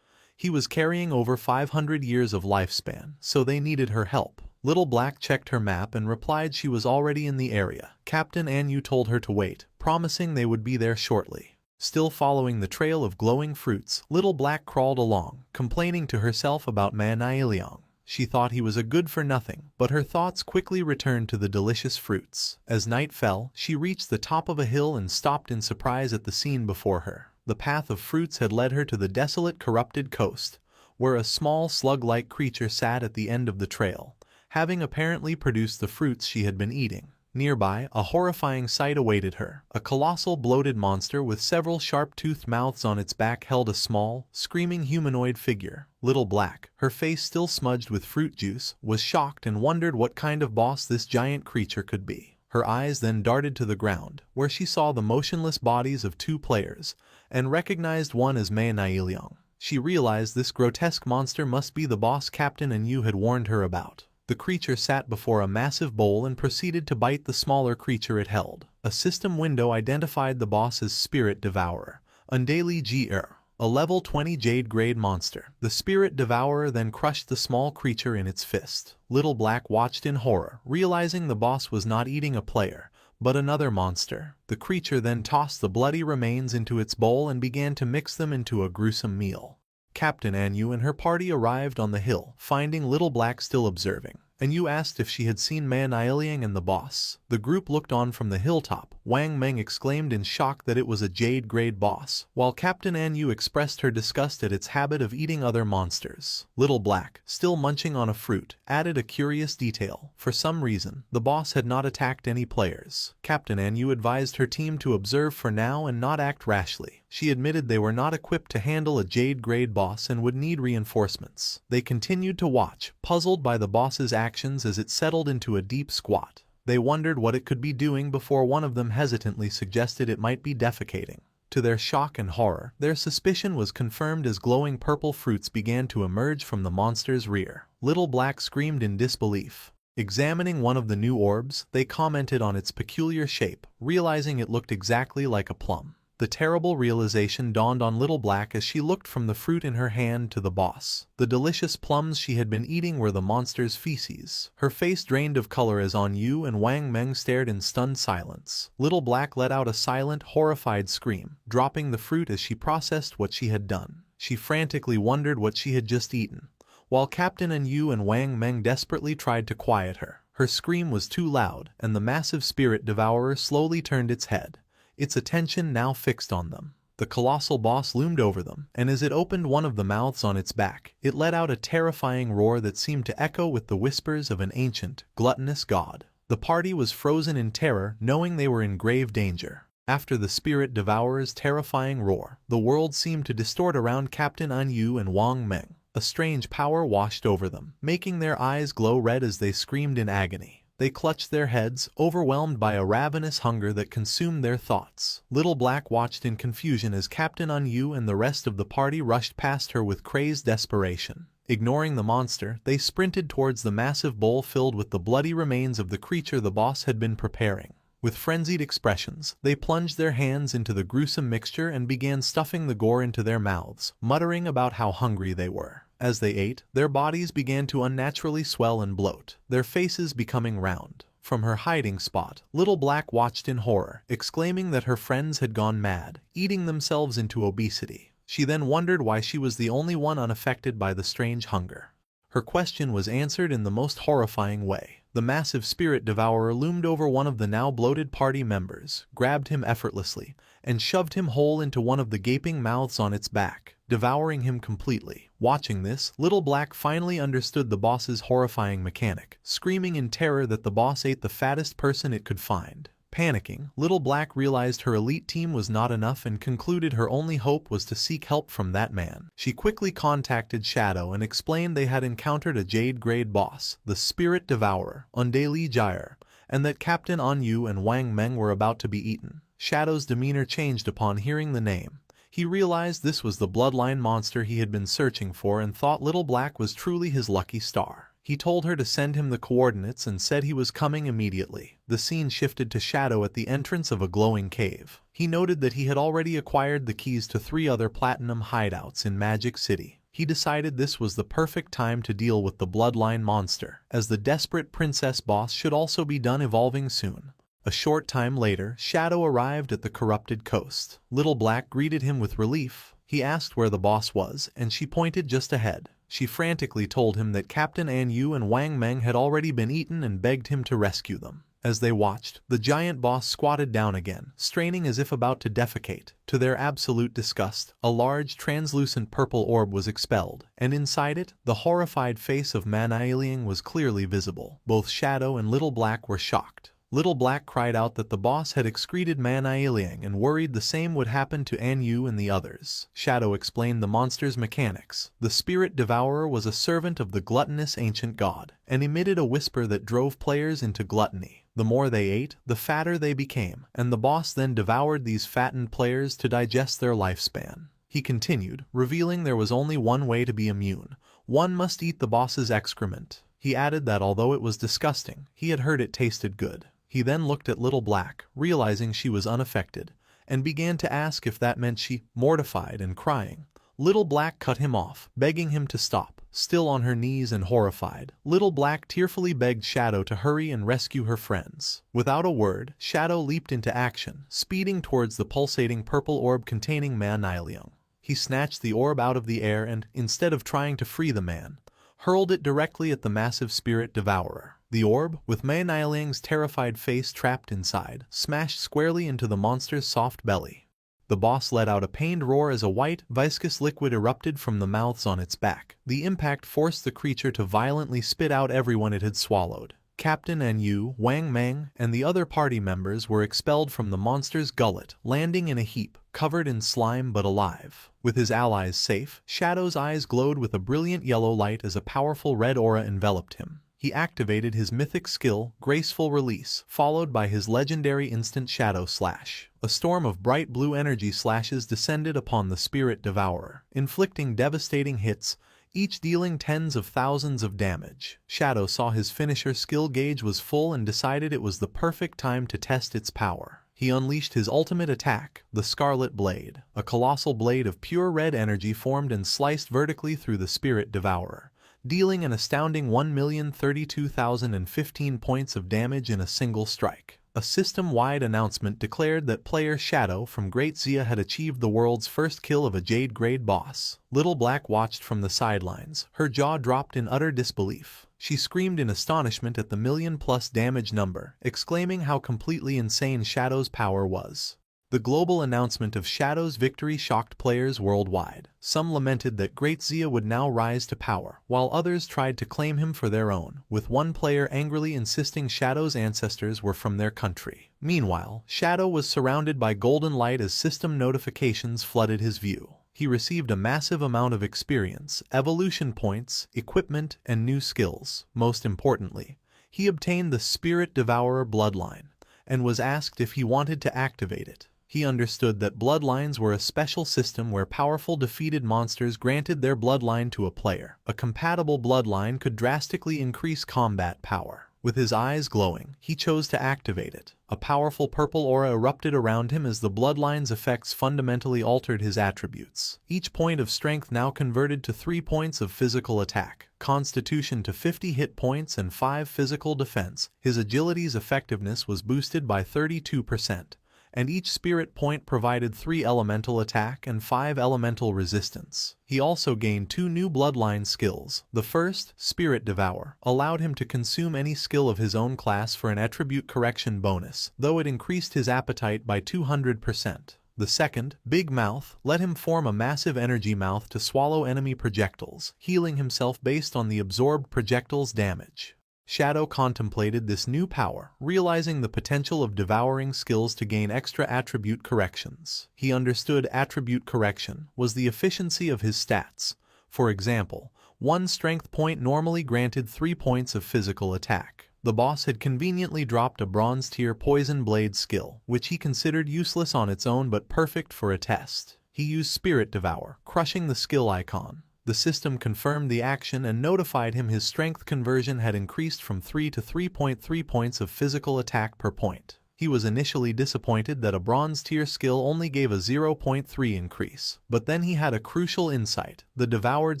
He was carrying over 500 years of lifespan, so they needed her help. Little Black checked her map and replied she was already in the area. Captain Anyu told her to wait, promising they would be there shortly. Still following the trail of glowing fruits, Little Black crawled along, complaining to herself about Mayaniliang. She thought he was a good-for-nothing, but her thoughts quickly returned to the delicious fruits. As night fell, she reached the top of a hill and stopped in surprise at the scene before her. The path of fruits had led her to the desolate, corrupted coast, where a small slug-like creature sat at the end of the trail, having apparently produced the fruits she had been eating. Nearby, a horrifying sight awaited her. A colossal bloated monster with several sharp-toothed mouths on its back held a small, screaming humanoid figure. Little Black, her face still smudged with fruit juice, was shocked and wondered what kind of boss this giant creature could be. Her eyes then darted to the ground, where she saw the motionless bodies of two players, and recognized one as Mayaniliang. She realized this grotesque monster must be the boss Captain Anu had warned her about. The creature sat before a massive bowl and proceeded to bite the smaller creature it held. A system window identified the boss as Spirit Devourer, Undali Gr, a level 20 Jade grade monster. The Spirit Devourer then crushed the small creature in its fist. Little Black watched in horror, realizing the boss was not eating a player, but another monster. The creature then tossed the bloody remains into its bowl and began to mix them into a gruesome meal. Captain Anu and her party arrived on the hill, finding Little Black still observing. Anu asked if she had seen Man Liang and the boss. The group looked on from the hilltop. Wang Meng exclaimed in shock that it was a Jade-grade boss, while Captain Anu expressed her disgust at its habit of eating other monsters. Little Black, still munching on a fruit, added a curious detail. For some reason, the boss had not attacked any players. Captain Anu advised her team to observe for now and not act rashly. She admitted they were not equipped to handle a Jade-grade boss and would need reinforcements. They continued to watch, puzzled by the boss's actions as it settled into a deep squat. They wondered what it could be doing before one of them hesitantly suggested it might be defecating. To their shock and horror, their suspicion was confirmed as glowing purple fruits began to emerge from the monster's rear. Little Black screamed in disbelief. Examining one of the new orbs, they commented on its peculiar shape, realizing it looked exactly like a plum. The terrible realization dawned on Little Black as she looked from the fruit in her hand to the boss. The delicious plums she had been eating were the monster's feces. Her face drained of color as Anu and Wang Meng stared in stunned silence. Little Black let out a silent, horrified scream, dropping the fruit as she processed what she had done. She frantically wondered what she had just eaten, while Captain Anu and Wang Meng desperately tried to quiet her. Her scream was too loud, and the massive Spirit Devourer slowly turned its head, its attention now fixed on them. The colossal boss loomed over them, and as it opened one of the mouths on its back, it let out a terrifying roar that seemed to echo with the whispers of an ancient, gluttonous god. The party was frozen in terror, knowing they were in grave danger. After the Spirit Devourer's terrifying roar, the world seemed to distort around Captain Anu and Wang Meng. A strange power washed over them, making their eyes glow red as they screamed in agony. They clutched their heads, overwhelmed by a ravenous hunger that consumed their thoughts. Little Black watched in confusion as Captain Anu and the rest of the party rushed past her with crazed desperation. Ignoring the monster, they sprinted towards the massive bowl filled with the bloody remains of the creature the boss had been preparing. With frenzied expressions, they plunged their hands into the gruesome mixture and began stuffing the gore into their mouths, muttering about how hungry they were. As they ate, their bodies began to unnaturally swell and bloat, their faces becoming round. From her hiding spot, Little Black watched in horror, exclaiming that her friends had gone mad, eating themselves into obesity. She then wondered why she was the only one unaffected by the strange hunger. Her question was answered in the most horrifying way. The massive Spirit Devourer loomed over one of the now bloated party members, grabbed him effortlessly, and shoved him whole into one of the gaping mouths on its back, devouring him completely. Watching this, Little Black finally understood the boss's horrifying mechanic, screaming in terror that the boss ate the fattest person it could find. Panicking, Little Black realized her elite team was not enough and concluded her only hope was to seek help from that man. She quickly contacted Shadow and explained they had encountered a Jade-grade boss, the Spirit Devourer, Undali Gyre, and that Captain Anu and Wang Meng were about to be eaten. Shadow's demeanor changed upon hearing the name. He realized this was the bloodline monster he had been searching for and thought Little Black was truly his lucky star. He told her to send him the coordinates and said he was coming immediately. The scene shifted to Shadow at the entrance of a glowing cave. He noted that he had already acquired the keys to 3 other platinum hideouts in Magic City. He decided this was the perfect time to deal with the bloodline monster, as the desperate princess boss should also be done evolving soon. A short time later, Shadow arrived at the corrupted coast. Little Black greeted him with relief. He asked where the boss was, and she pointed just ahead. She frantically told him that Captain Anu and Wang Meng had already been eaten and begged him to rescue them. As they watched, the giant boss squatted down again, straining as if about to defecate. To their absolute disgust, a large translucent purple orb was expelled, and inside it, the horrified face of Man Liang was clearly visible. Both Shadow and Little Black were shocked. Little Black cried out that the boss had excreted Man Liang and worried the same would happen to Anu and the others. Shadow explained the monster's mechanics. The Spirit Devourer was a servant of the gluttonous ancient god, and emitted a whisper that drove players into gluttony. The more they ate, the fatter they became, and the boss then devoured these fattened players to digest their lifespan. he continued, revealing there was only one way to be immune. One must eat the boss's excrement. He added that although it was disgusting, he had heard it tasted good. He then looked at Little Black, realizing she was unaffected, and began to ask if that meant she, mortified and crying. Little Black cut him off, begging him to stop. Still on her knees and horrified, Little Black tearfully begged Shadow to hurry and rescue her friends. Without a word, Shadow leaped into action, speeding towards the pulsating purple orb containing Ma Niliang. He snatched the orb out of the air and, instead of trying to free the man, hurled it directly at the massive spirit devourer. The orb, with Ma Niliang's terrified face trapped inside, smashed squarely into the monster's soft belly. The boss let out a pained roar as a white, viscous liquid erupted from the mouths on its back. The impact forced the creature to violently spit out everyone it had swallowed. Captain An Yu, Wang Meng, and the other party members were expelled from the monster's gullet, landing in a heap, covered in slime but alive. With his allies safe, Shadow's eyes glowed with a brilliant yellow light as a powerful red aura enveloped him. He activated his mythic skill, Graceful Release, followed by his legendary instant Shadow Slash. A storm of bright blue energy slashes descended upon the spirit devourer, inflicting devastating hits, each dealing tens of thousands of damage. Shadow saw his finisher skill gauge was full and decided it was the perfect time to test its power. He unleashed his ultimate attack, the Scarlet Blade. A colossal blade of pure red energy formed and sliced vertically through the spirit devourer, dealing an astounding 1,032,015 points of damage in a single strike. A system-wide announcement declared that player Shadow from Great Zia had achieved the world's first kill of a Jade-grade boss. Little Black watched from the sidelines, her jaw dropped in utter disbelief. She screamed in astonishment at the million-plus damage number, exclaiming how completely insane Shadow's power was. The global announcement of Shadow's victory shocked players worldwide. Some lamented that Great Zia would now rise to power, while others tried to claim him for their own, with one player angrily insisting Shadow's ancestors were from their country. Meanwhile, Shadow was surrounded by golden light as system notifications flooded his view. He received a massive amount of experience, evolution points, equipment, and new skills. Most importantly, he obtained the Spirit Devourer bloodline, and was asked if he wanted to activate it. He understood that bloodlines were a special system where powerful defeated monsters granted their bloodline to a player. A compatible bloodline could drastically increase combat power. With his eyes glowing, he chose to activate it. A powerful purple aura erupted around him as the bloodline's effects fundamentally altered his attributes. Each point of strength now converted to 3 points of physical attack, constitution to 50 hit points and 5 physical defense. His agility's effectiveness was boosted by 32%. And each spirit point provided 3 elemental attack and 5 elemental resistance. He also gained 2 new bloodline skills. The first, Spirit Devour, allowed him to consume any skill of his own class for an attribute correction bonus, though it increased his appetite by 200%. The second, Big Mouth, let him form a massive energy mouth to swallow enemy projectiles, healing himself based on the absorbed projectile's damage. Shadow contemplated this new power, realizing the potential of devouring skills to gain extra attribute corrections. He understood attribute correction was the efficiency of his stats. For example, 1 strength point normally granted 3 points of physical attack. The boss had conveniently dropped a bronze-tier poison blade skill, which he considered useless on its own but perfect for a test. He used Spirit Devour, crushing the skill icon. The system confirmed the action and notified him his strength conversion had increased from 3 to 3.3 points of physical attack per point. He was initially disappointed that a bronze-tier skill only gave a 0.3 increase, but then he had a crucial insight. The devoured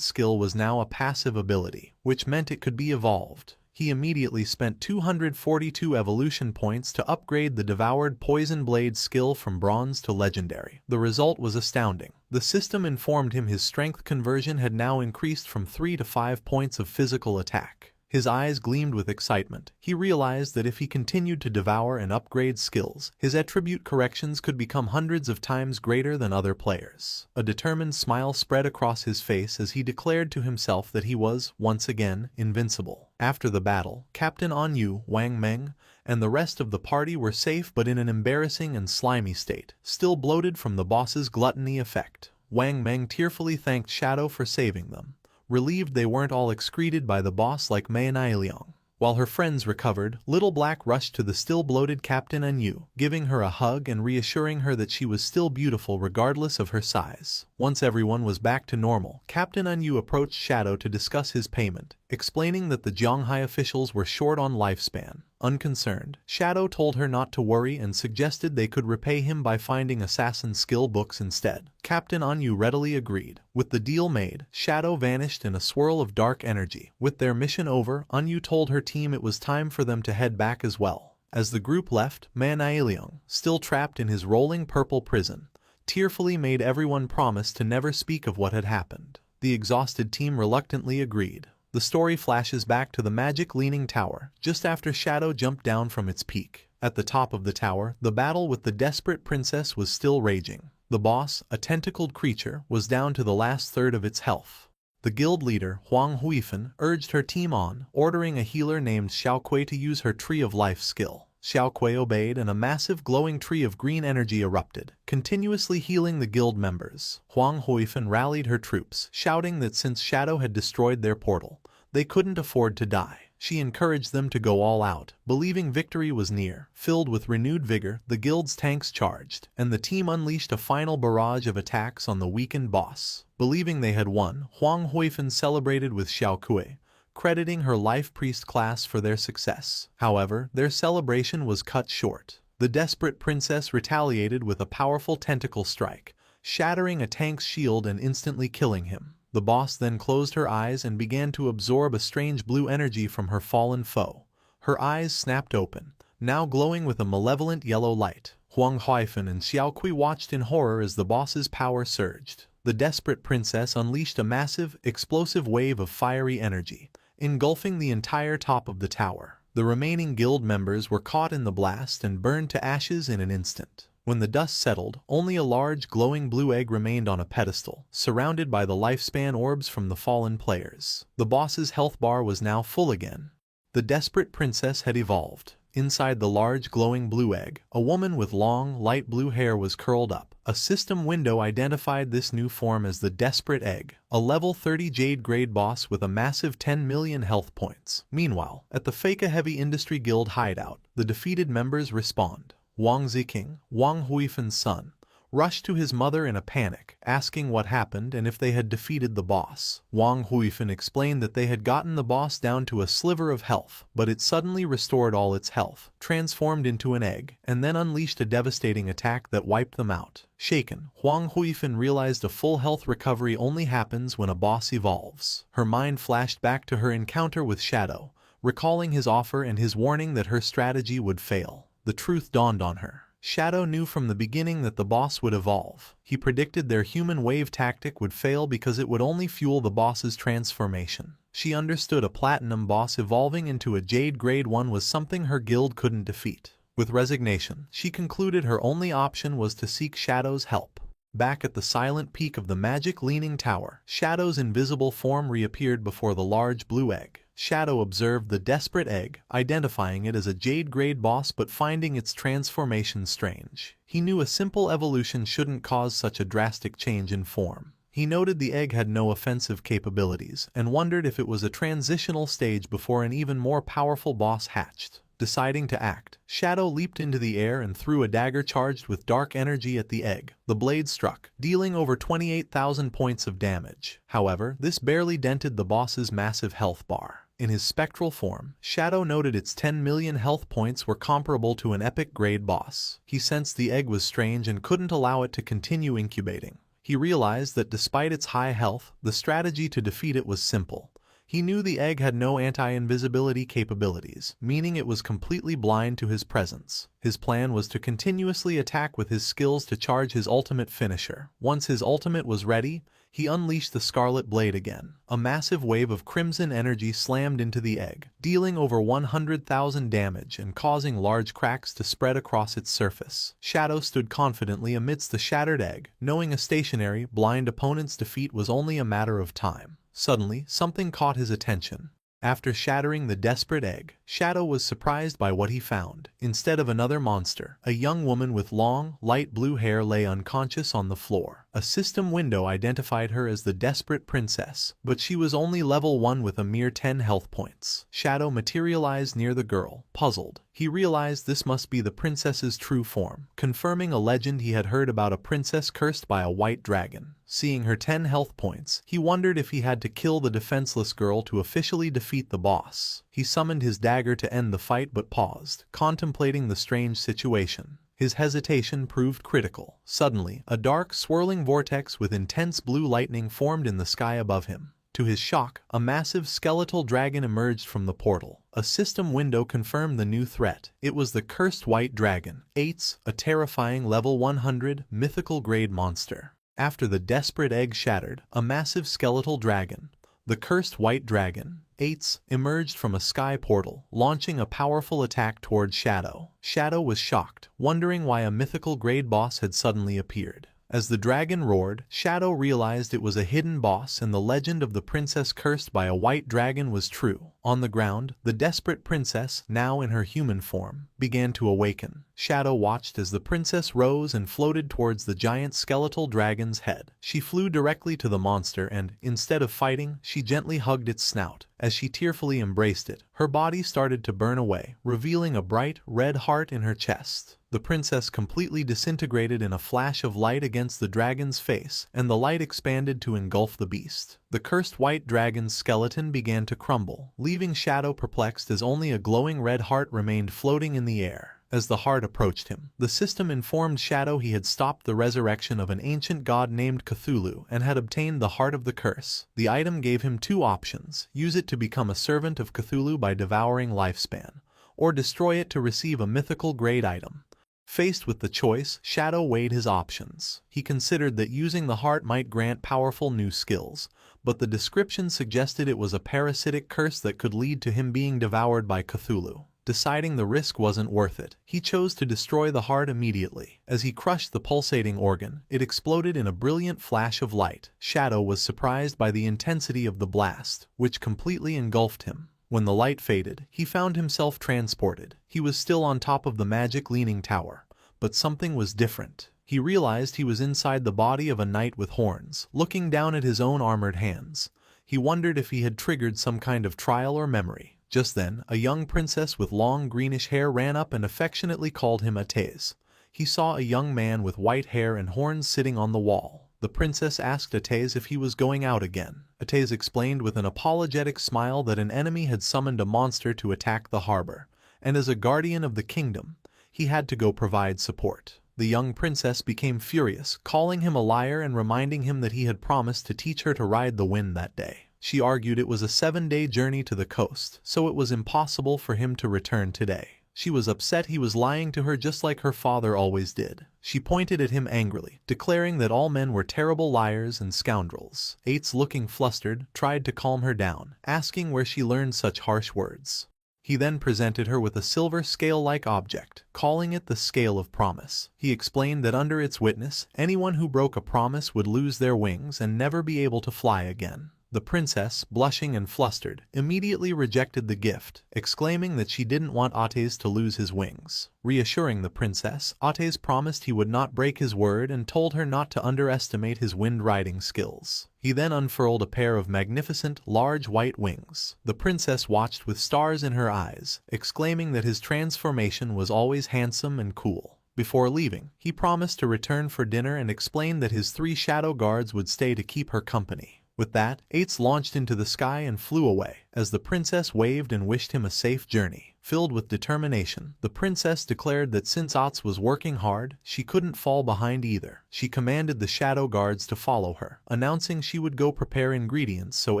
skill was now a passive ability, which meant it could be evolved. He immediately spent 242 evolution points to upgrade the devoured poison blade skill from bronze to legendary. The result was astounding. The system informed him his strength conversion had now increased from 3 to 5 points of physical attack. His eyes gleamed with excitement. He realized that if he continued to devour and upgrade skills, his attribute corrections could become hundreds of times greater than other players. A determined smile spread across his face as he declared to himself that he was, once again, invincible. After the battle, Captain An Yu, Wang Meng, and the rest of the party were safe but in an embarrassing and slimy state, still bloated from the boss's gluttony effect. Wang Meng tearfully thanked Shadow for saving them, relieved they weren't all excreted by the boss like Ma Niliang. While her friends recovered, Little Black rushed to the still bloated Captain Anu, giving her a hug and reassuring her that she was still beautiful regardless of her size. Once everyone was back to normal, Captain Anu approached Shadow to discuss his payment, explaining that the Zhonghai officials were short on lifespan. Unconcerned, Shadow told her not to worry and suggested they could repay him by finding assassin skill books instead. Captain Anu readily agreed. With the deal made, Shadow vanished in a swirl of dark energy. With their mission over, Anu told her team it was time for them to head back as well. As the group left, Man Ailiang, still trapped in his rolling purple prison, tearfully made everyone promise to never speak of what had happened. The exhausted team reluctantly agreed. The story flashes back to the magic leaning tower, just after Shadow jumped down from its peak. At the top of the tower, the battle with the desperate princess was still raging. The boss, a tentacled creature, was down to the last third of its health. The guild leader, Huang Huifan, urged her team on, ordering a healer named Xiaoqui to use her Tree of Life skill. Xiaoqui obeyed and a massive glowing tree of green energy erupted, continuously healing the guild members. Huang Huifan rallied her troops, shouting that since Shadow had destroyed their portal, they couldn't afford to die. She encouraged them to go all out, believing victory was near. Filled with renewed vigor, the guild's tanks charged, and the team unleashed a final barrage of attacks on the weakened boss. Believing they had won, Huang Huifan celebrated with Xiaoqui, crediting her Life Priest class for their success. However, their celebration was cut short. The desperate princess retaliated with a powerful tentacle strike, shattering a tank's shield and instantly killing him. The boss then closed her eyes and began to absorb a strange blue energy from her fallen foe. Her eyes snapped open, now glowing with a malevolent yellow light. Huang Huifan and Xiaoqui watched in horror as the boss's power surged. The desperate princess unleashed a massive, explosive wave of fiery energy, engulfing the entire top of the tower. The remaining guild members were caught in the blast and burned to ashes in an instant. When the dust settled, only a large glowing blue egg remained on a pedestal, surrounded by the lifespan orbs from the fallen players. The boss's health bar was now full again. The desperate princess had evolved. Inside the large glowing blue egg, a woman with long, light blue hair was curled up. A system window identified this new form as the Desperate Egg, a level 30 Jade grade boss with a massive 10 million health points. Meanwhile, at the Feka Heavy Industry Guild hideout, the defeated members respawned. Wang Ziqing, Wang Huifan's son, rushed to his mother in a panic, asking what happened and if they had defeated the boss. Wang Huifan explained that they had gotten the boss down to a sliver of health, but it suddenly restored all its health, transformed into an egg, and then unleashed a devastating attack that wiped them out. Shaken, Huang Huifan realized a full health recovery only happens when a boss evolves. Her mind flashed back to her encounter with Shadow, recalling his offer and his warning that her strategy would fail. The truth dawned on her. Shadow knew from the beginning that the boss would evolve. He predicted their human wave tactic would fail because it would only fuel the boss's transformation. She understood a platinum boss evolving into a Jade grade 1 was something her guild couldn't defeat. With resignation, she concluded her only option was to seek Shadow's help. Back at the silent peak of the magic leaning tower, Shadow's invisible form reappeared before the large blue egg. Shadow observed the desperate egg, identifying it as a Jade grade boss but finding its transformation strange. He knew a simple evolution shouldn't cause such a drastic change in form. He noted the egg had no offensive capabilities and wondered if it was a transitional stage before an even more powerful boss hatched. Deciding to act, Shadow leaped into the air and threw a dagger charged with dark energy at the egg. The blade struck, dealing over 28,000 points of damage. However, this barely dented the boss's massive health bar. In his spectral form, Shadow noted its 10 million health points were comparable to an epic grade boss. He sensed the egg was strange and couldn't allow it to continue incubating. He realized that despite its high health, the strategy to defeat it was simple. He knew the egg had no anti-invisibility capabilities, meaning it was completely blind to his presence. His plan was to continuously attack with his skills to charge his ultimate finisher. Once his ultimate was ready, he unleashed the Scarlet Blade again. A massive wave of crimson energy slammed into the egg, dealing over 100,000 damage and causing large cracks to spread across its surface. Shadow stood confidently amidst the shattered egg, knowing a stationary, blind opponent's defeat was only a matter of time. Suddenly, something caught his attention. After shattering the desperate egg, Shadow was surprised by what he found. Instead of another monster, a young woman with long, light blue hair lay unconscious on the floor. A system window identified her as the desperate princess, but she was only level 1 with a mere 10 health points. Shadow materialized near the girl. Puzzled, he realized this must be the princess's true form, confirming a legend he had heard about a princess cursed by a white dragon. Seeing her 10 health points, he wondered if he had to kill the defenseless girl to officially defeat the boss. He summoned his dagger to end the fight but paused, contemplating the strange situation. His hesitation proved critical. Suddenly, a dark, swirling vortex with intense blue lightning formed in the sky above him. To his shock, a massive skeletal dragon emerged from the portal. A system window confirmed the new threat. It was the cursed white dragon, Ates, a terrifying level 100 mythical grade monster. After the desperate egg shattered, a massive skeletal dragon, the cursed white dragon, Ates, emerged from a sky portal, launching a powerful attack towards Shadow. Shadow was shocked, wondering why a mythical grade boss had suddenly appeared. As the dragon roared, Shadow realized it was a hidden boss and the legend of the princess cursed by a white dragon was true. On the ground, the desperate princess, now in her human form, began to awaken. Shadow watched as the princess rose and floated towards the giant skeletal dragon's head. She flew directly to the monster and, instead of fighting, she gently hugged its snout. As she tearfully embraced it, her body started to burn away, revealing a bright, red heart in her chest. The princess completely disintegrated in a flash of light against the dragon's face, and the light expanded to engulf the beast. The cursed white dragon's skeleton began to crumble, leaving Shadow perplexed as only a glowing red heart remained floating in the air. As the heart approached him, the system informed Shadow he had stopped the resurrection of an ancient god named Cthulhu and had obtained the Heart of the Curse. The item gave him two options: use it to become a servant of Cthulhu by devouring lifespan, or destroy it to receive a mythical grade item. Faced with the choice, Shadow weighed his options. He considered that using the heart might grant powerful new skills, but the description suggested it was a parasitic curse that could lead to him being devoured by Cthulhu. Deciding the risk wasn't worth it, he chose to destroy the heart immediately. As he crushed the pulsating organ, it exploded in a brilliant flash of light. Shadow was surprised by the intensity of the blast, which completely engulfed him. When the light faded, he found himself transported. He was still on top of the magic leaning tower, but something was different. He realized he was inside the body of a knight with horns, looking down at his own armored hands. He wondered if he had triggered some kind of trial or memory. Just then, a young princess with long greenish hair ran up and affectionately called him Atez. He saw a young man with white hair and horns sitting on the wall. The princess asked Atez if he was going out again. Atez explained with an apologetic smile that an enemy had summoned a monster to attack the harbor, and as a guardian of the kingdom, he had to go provide support. The young princess became furious, calling him a liar and reminding him that he had promised to teach her to ride the wind that day. She argued it was a 7-day journey to the coast, so it was impossible for him to return today. She was upset he was lying to her just like her father always did. She pointed at him angrily, declaring that all men were terrible liars and scoundrels. Ates, looking flustered, tried to calm her down, asking where she learned such harsh words. He then presented her with a silver scale-like object, calling it the Scale of Promise. He explained that under its witness, anyone who broke a promise would lose their wings and never be able to fly again. The princess, blushing and flustered, immediately rejected the gift, exclaiming that she didn't want Atez to lose his wings. Reassuring the princess, Atez promised he would not break his word and told her not to underestimate his wind-riding skills. He then unfurled a pair of magnificent, large white wings. The princess watched with stars in her eyes, exclaiming that his transformation was always handsome and cool. Before leaving, he promised to return for dinner and explained that his 3 shadow guards would stay to keep her company. With that, Ates launched into the sky and flew away, as the princess waved and wished him a safe journey. Filled with determination, the princess declared that since Ates was working hard, she couldn't fall behind either. She commanded the shadow guards to follow her, announcing she would go prepare ingredients so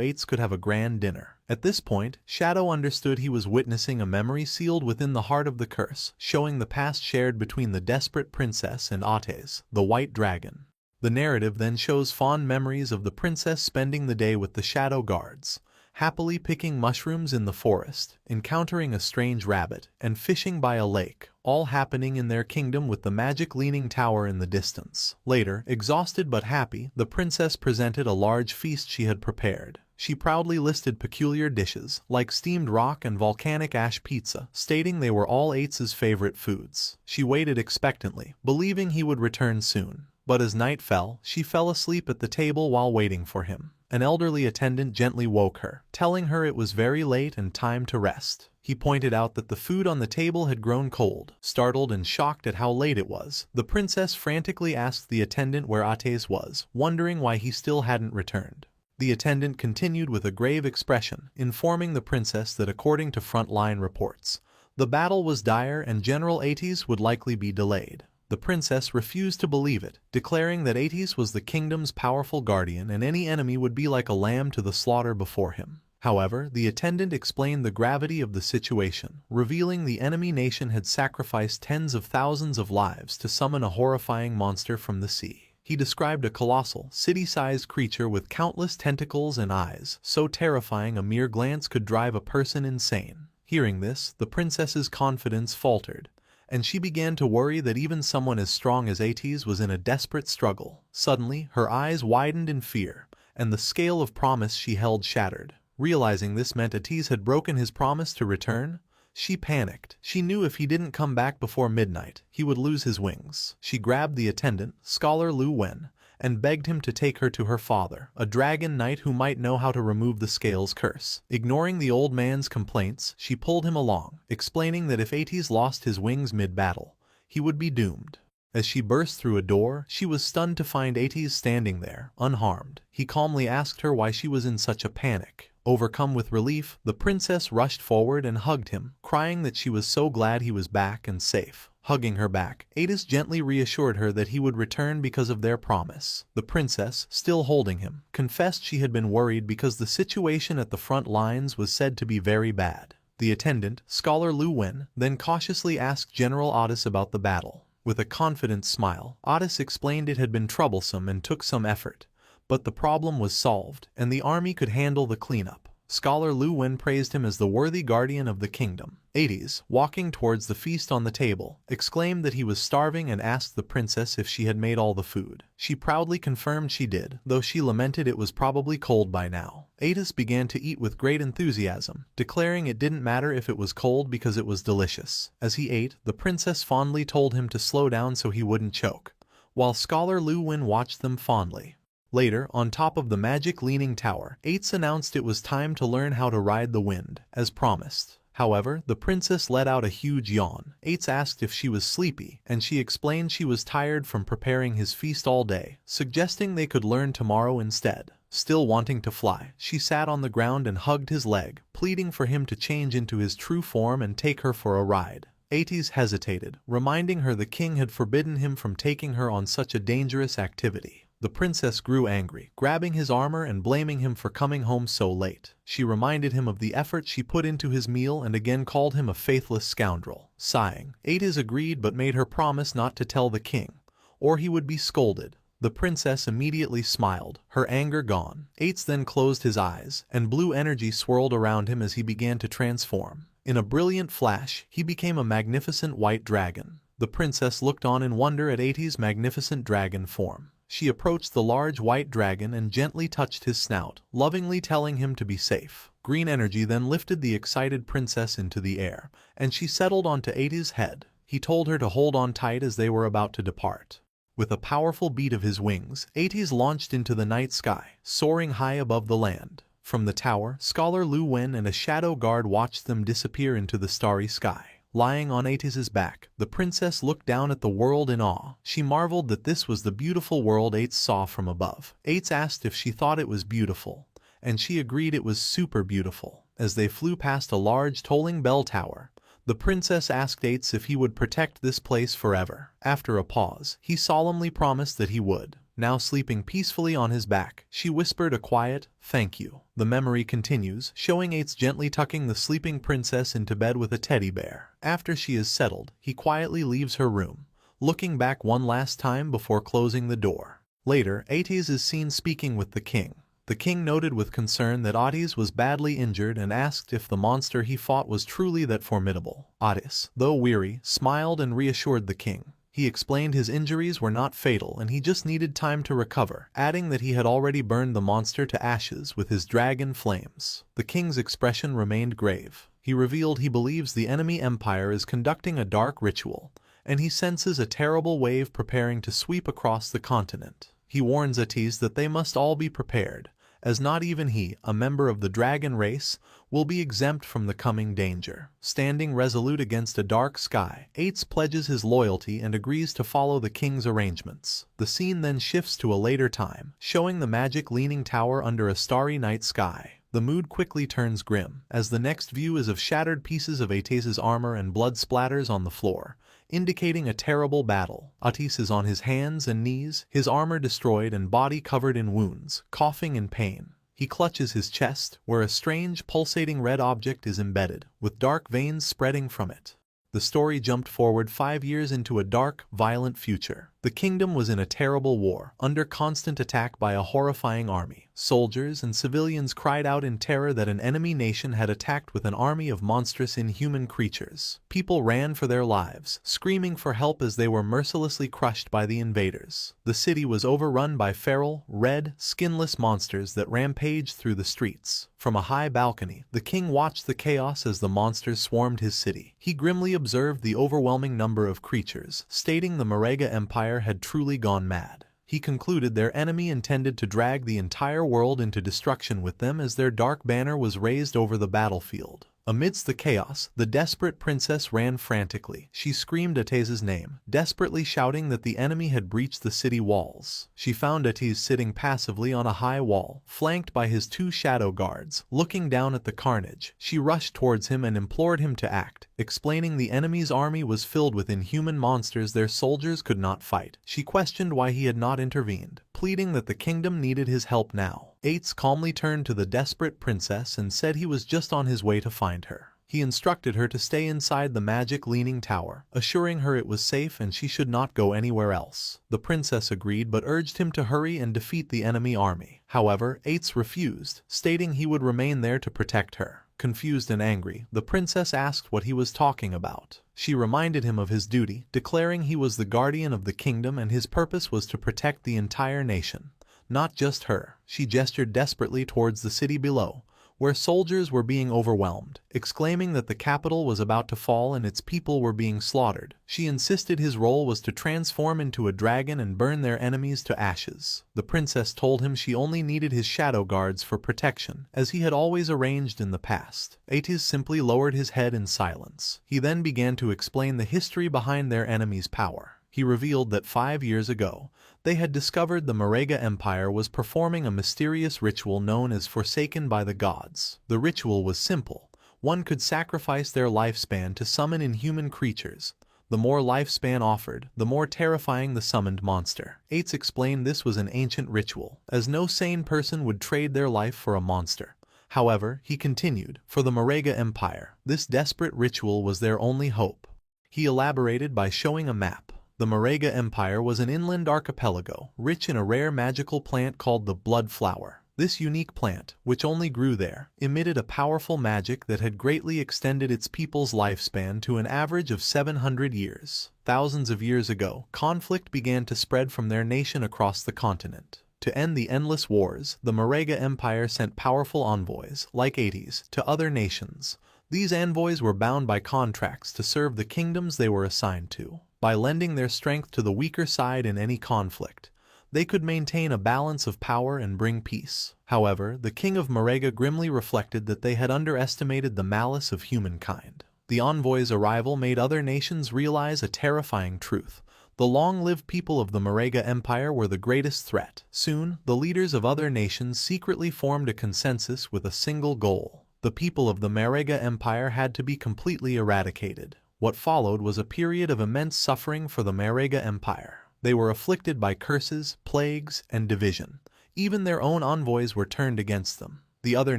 Ates could have a grand dinner. At this point, Shadow understood he was witnessing a memory sealed within the heart of the curse, showing the past shared between the desperate princess and Atez, the white dragon. The narrative then shows fond memories of the princess spending the day with the shadow guards, happily picking mushrooms in the forest, encountering a strange rabbit, and fishing by a lake, all happening in their kingdom with the magic leaning tower in the distance. Later, exhausted but happy, the princess presented a large feast she had prepared. She proudly listed peculiar dishes, like steamed rock and volcanic ash pizza, stating they were all Ates's favorite foods. She waited expectantly, believing he would return soon. But as night fell, she fell asleep at the table while waiting for him. An elderly attendant gently woke her, telling her it was very late and time to rest. He pointed out that the food on the table had grown cold. Startled and shocked at how late it was, the princess frantically asked the attendant where Ates was, wondering why he still hadn't returned. The attendant continued with a grave expression, informing the princess that according to front-line reports, the battle was dire and General Ates would likely be delayed. The princess refused to believe it, declaring that Ates was the kingdom's powerful guardian and any enemy would be like a lamb to the slaughter before him. However, the attendant explained the gravity of the situation, revealing the enemy nation had sacrificed tens of thousands of lives to summon a horrifying monster from the sea. He described a colossal, city-sized creature with countless tentacles and eyes, so terrifying a mere glance could drive a person insane. Hearing this, the princess's confidence faltered, and she began to worry that even someone as strong as Ates was in a desperate struggle. Suddenly, her eyes widened in fear, and the scale of promise she held shattered. Realizing this meant Ates had broken his promise to return, she panicked. She knew if he didn't come back before midnight, he would lose his wings. She grabbed the attendant, Scholar Lu Wen, and begged him to take her to her father, a dragon knight who might know how to remove the scale's curse. Ignoring the old man's complaints, she pulled him along, explaining that if Ates lost his wings mid-battle, he would be doomed. As she burst through a door, she was stunned to find Ates standing there, unharmed. He calmly asked her why she was in such a panic. Overcome with relief, the princess rushed forward and hugged him, crying that she was so glad he was back and safe. Hugging her back, Ates gently reassured her that he would return because of their promise. The princess, still holding him, confessed she had been worried because the situation at the front lines was said to be very bad. The attendant, Scholar Lu Wen, then cautiously asked General Ates about the battle. With a confident smile, Ates explained it had been troublesome and took some effort, but the problem was solved, and the army could handle the cleanup. Scholar Lu Wen praised him as the worthy guardian of the kingdom. Ates, walking towards the feast on the table, exclaimed that he was starving and asked the princess if she had made all the food. She proudly confirmed she did, though she lamented it was probably cold by now. Ates began to eat with great enthusiasm, declaring it didn't matter if it was cold because it was delicious. As he ate, the princess fondly told him to slow down so he wouldn't choke, while Scholar Lu Wen watched them fondly. Later, on top of the magic leaning tower, Ates announced it was time to learn how to ride the wind, as promised. However, the princess let out a huge yawn. Ates asked if she was sleepy, and she explained she was tired from preparing his feast all day, suggesting they could learn tomorrow instead. Still wanting to fly, she sat on the ground and hugged his leg, pleading for him to change into his true form and take her for a ride. Ates hesitated, reminding her the king had forbidden him from taking her on such a dangerous activity. The princess grew angry, grabbing his armor and blaming him for coming home so late. She reminded him of the effort she put into his meal and again called him a faithless scoundrel. Sighing, Ates agreed but made her promise not to tell the king, or he would be scolded. The princess immediately smiled, her anger gone. Ates then closed his eyes, and blue energy swirled around him as he began to transform. In a brilliant flash, he became a magnificent white dragon. The princess looked on in wonder at Ates' magnificent dragon form. She approached the large white dragon and gently touched his snout, lovingly telling him to be safe. Green energy then lifted the excited princess into the air, and she settled onto Ates' head. He told her to hold on tight as they were about to depart. With a powerful beat of his wings, Ates launched into the night sky, soaring high above the land. From the tower, Scholar Lu Wen and a shadow guard watched them disappear into the starry sky. Lying on Ates' back, the princess looked down at the world in awe. She marveled that this was the beautiful world Ates saw from above. Ates asked if she thought it was beautiful, and she agreed it was super beautiful. As they flew past a large tolling bell tower, the princess asked Ates if he would protect this place forever. After a pause, he solemnly promised that he would. Now sleeping peacefully on his back, she whispered a quiet, "Thank you." The memory continues, showing Ates gently tucking the sleeping princess into bed with a teddy bear. After she is settled, he quietly leaves her room, looking back one last time before closing the door. Later, Ates is seen speaking with the king. The king noted with concern that Ates was badly injured and asked if the monster he fought was truly that formidable. Ates, though weary, smiled and reassured the king. He explained his injuries were not fatal and he just needed time to recover, adding that he had already burned the monster to ashes with his dragon flames. The king's expression remained grave. He revealed he believes the enemy empire is conducting a dark ritual, and he senses a terrible wave preparing to sweep across the continent. He warns Atis that they must all be prepared, as not even he, a member of the dragon race, will be exempt from the coming danger. Standing resolute against a dark sky, Ates pledges his loyalty and agrees to follow the king's arrangements. The scene then shifts to a later time, showing the magic leaning tower under a starry night sky. The mood quickly turns grim, as the next view is of shattered pieces of Ates' armor and blood splatters on the floor, indicating a terrible battle. Atis is on his hands and knees, his armor destroyed and body covered in wounds, coughing in pain. He clutches his chest, where a strange, pulsating red object is embedded, with dark veins spreading from it. The story jumped forward 5 years into a dark, violent future. The kingdom was in a terrible war, under constant attack by a horrifying army. Soldiers and civilians cried out in terror that an enemy nation had attacked with an army of monstrous inhuman creatures. People ran for their lives, screaming for help as they were mercilessly crushed by the invaders. The city was overrun by feral, red, skinless monsters that rampaged through the streets. From a high balcony, the king watched the chaos as the monsters swarmed his city. He grimly observed the overwhelming number of creatures, stating the Marega Empire had truly gone mad. He concluded their enemy intended to drag the entire world into destruction with them as their dark banner was raised over the battlefield. Amidst the chaos, the desperate princess ran frantically. She screamed Ates' name, desperately shouting that the enemy had breached the city walls. She found Ates sitting passively on a high wall, flanked by his 2 shadow guards. Looking down at the carnage, she rushed towards him and implored him to act, explaining the enemy's army was filled with inhuman monsters their soldiers could not fight. She questioned why he had not intervened, pleading that the kingdom needed his help now. Ates calmly turned to the desperate princess and said he was just on his way to find her. He instructed her to stay inside the magic leaning tower, assuring her it was safe and she should not go anywhere else. The princess agreed but urged him to hurry and defeat the enemy army. However, Ates refused, stating he would remain there to protect her. Confused and angry, the princess asked what he was talking about. She reminded him of his duty, declaring he was the guardian of the kingdom and his purpose was to protect the entire nation. Not just her. She gestured desperately towards the city below, where soldiers were being overwhelmed, exclaiming that the capital was about to fall and its people were being slaughtered. She insisted his role was to transform into a dragon and burn their enemies to ashes. The princess told him she only needed his shadow guards for protection, as he had always arranged in the past. Ates simply lowered his head in silence. He then began to explain the history behind their enemy's power. He revealed that 5 years ago, they had discovered the Marega Empire was performing a mysterious ritual known as Forsaken by the Gods. The ritual was simple. One could sacrifice their lifespan to summon inhuman creatures. The more lifespan offered, the more terrifying the summoned monster. Ates explained this was an ancient ritual, as no sane person would trade their life for a monster. However, he continued, for the Marega Empire, this desperate ritual was their only hope. He elaborated by showing a map. The Marega Empire was an inland archipelago, rich in a rare magical plant called the blood flower. This unique plant, which only grew there, emitted a powerful magic that had greatly extended its people's lifespan to an average of 700 years. Thousands of years ago, conflict began to spread from their nation across the continent. To end the endless wars, the Marega Empire sent powerful envoys, like Ates, to other nations. These envoys were bound by contracts to serve the kingdoms they were assigned to. By lending their strength to the weaker side in any conflict, they could maintain a balance of power and bring peace. However, the king of Marega grimly reflected that they had underestimated the malice of humankind. The envoy's arrival made other nations realize a terrifying truth. The long-lived people of the Marega Empire were the greatest threat. Soon, the leaders of other nations secretly formed a consensus with a single goal. The people of the Marega Empire had to be completely eradicated. What followed was a period of immense suffering for the Marega Empire. They were afflicted by curses, plagues, and division. Even their own envoys were turned against them. The other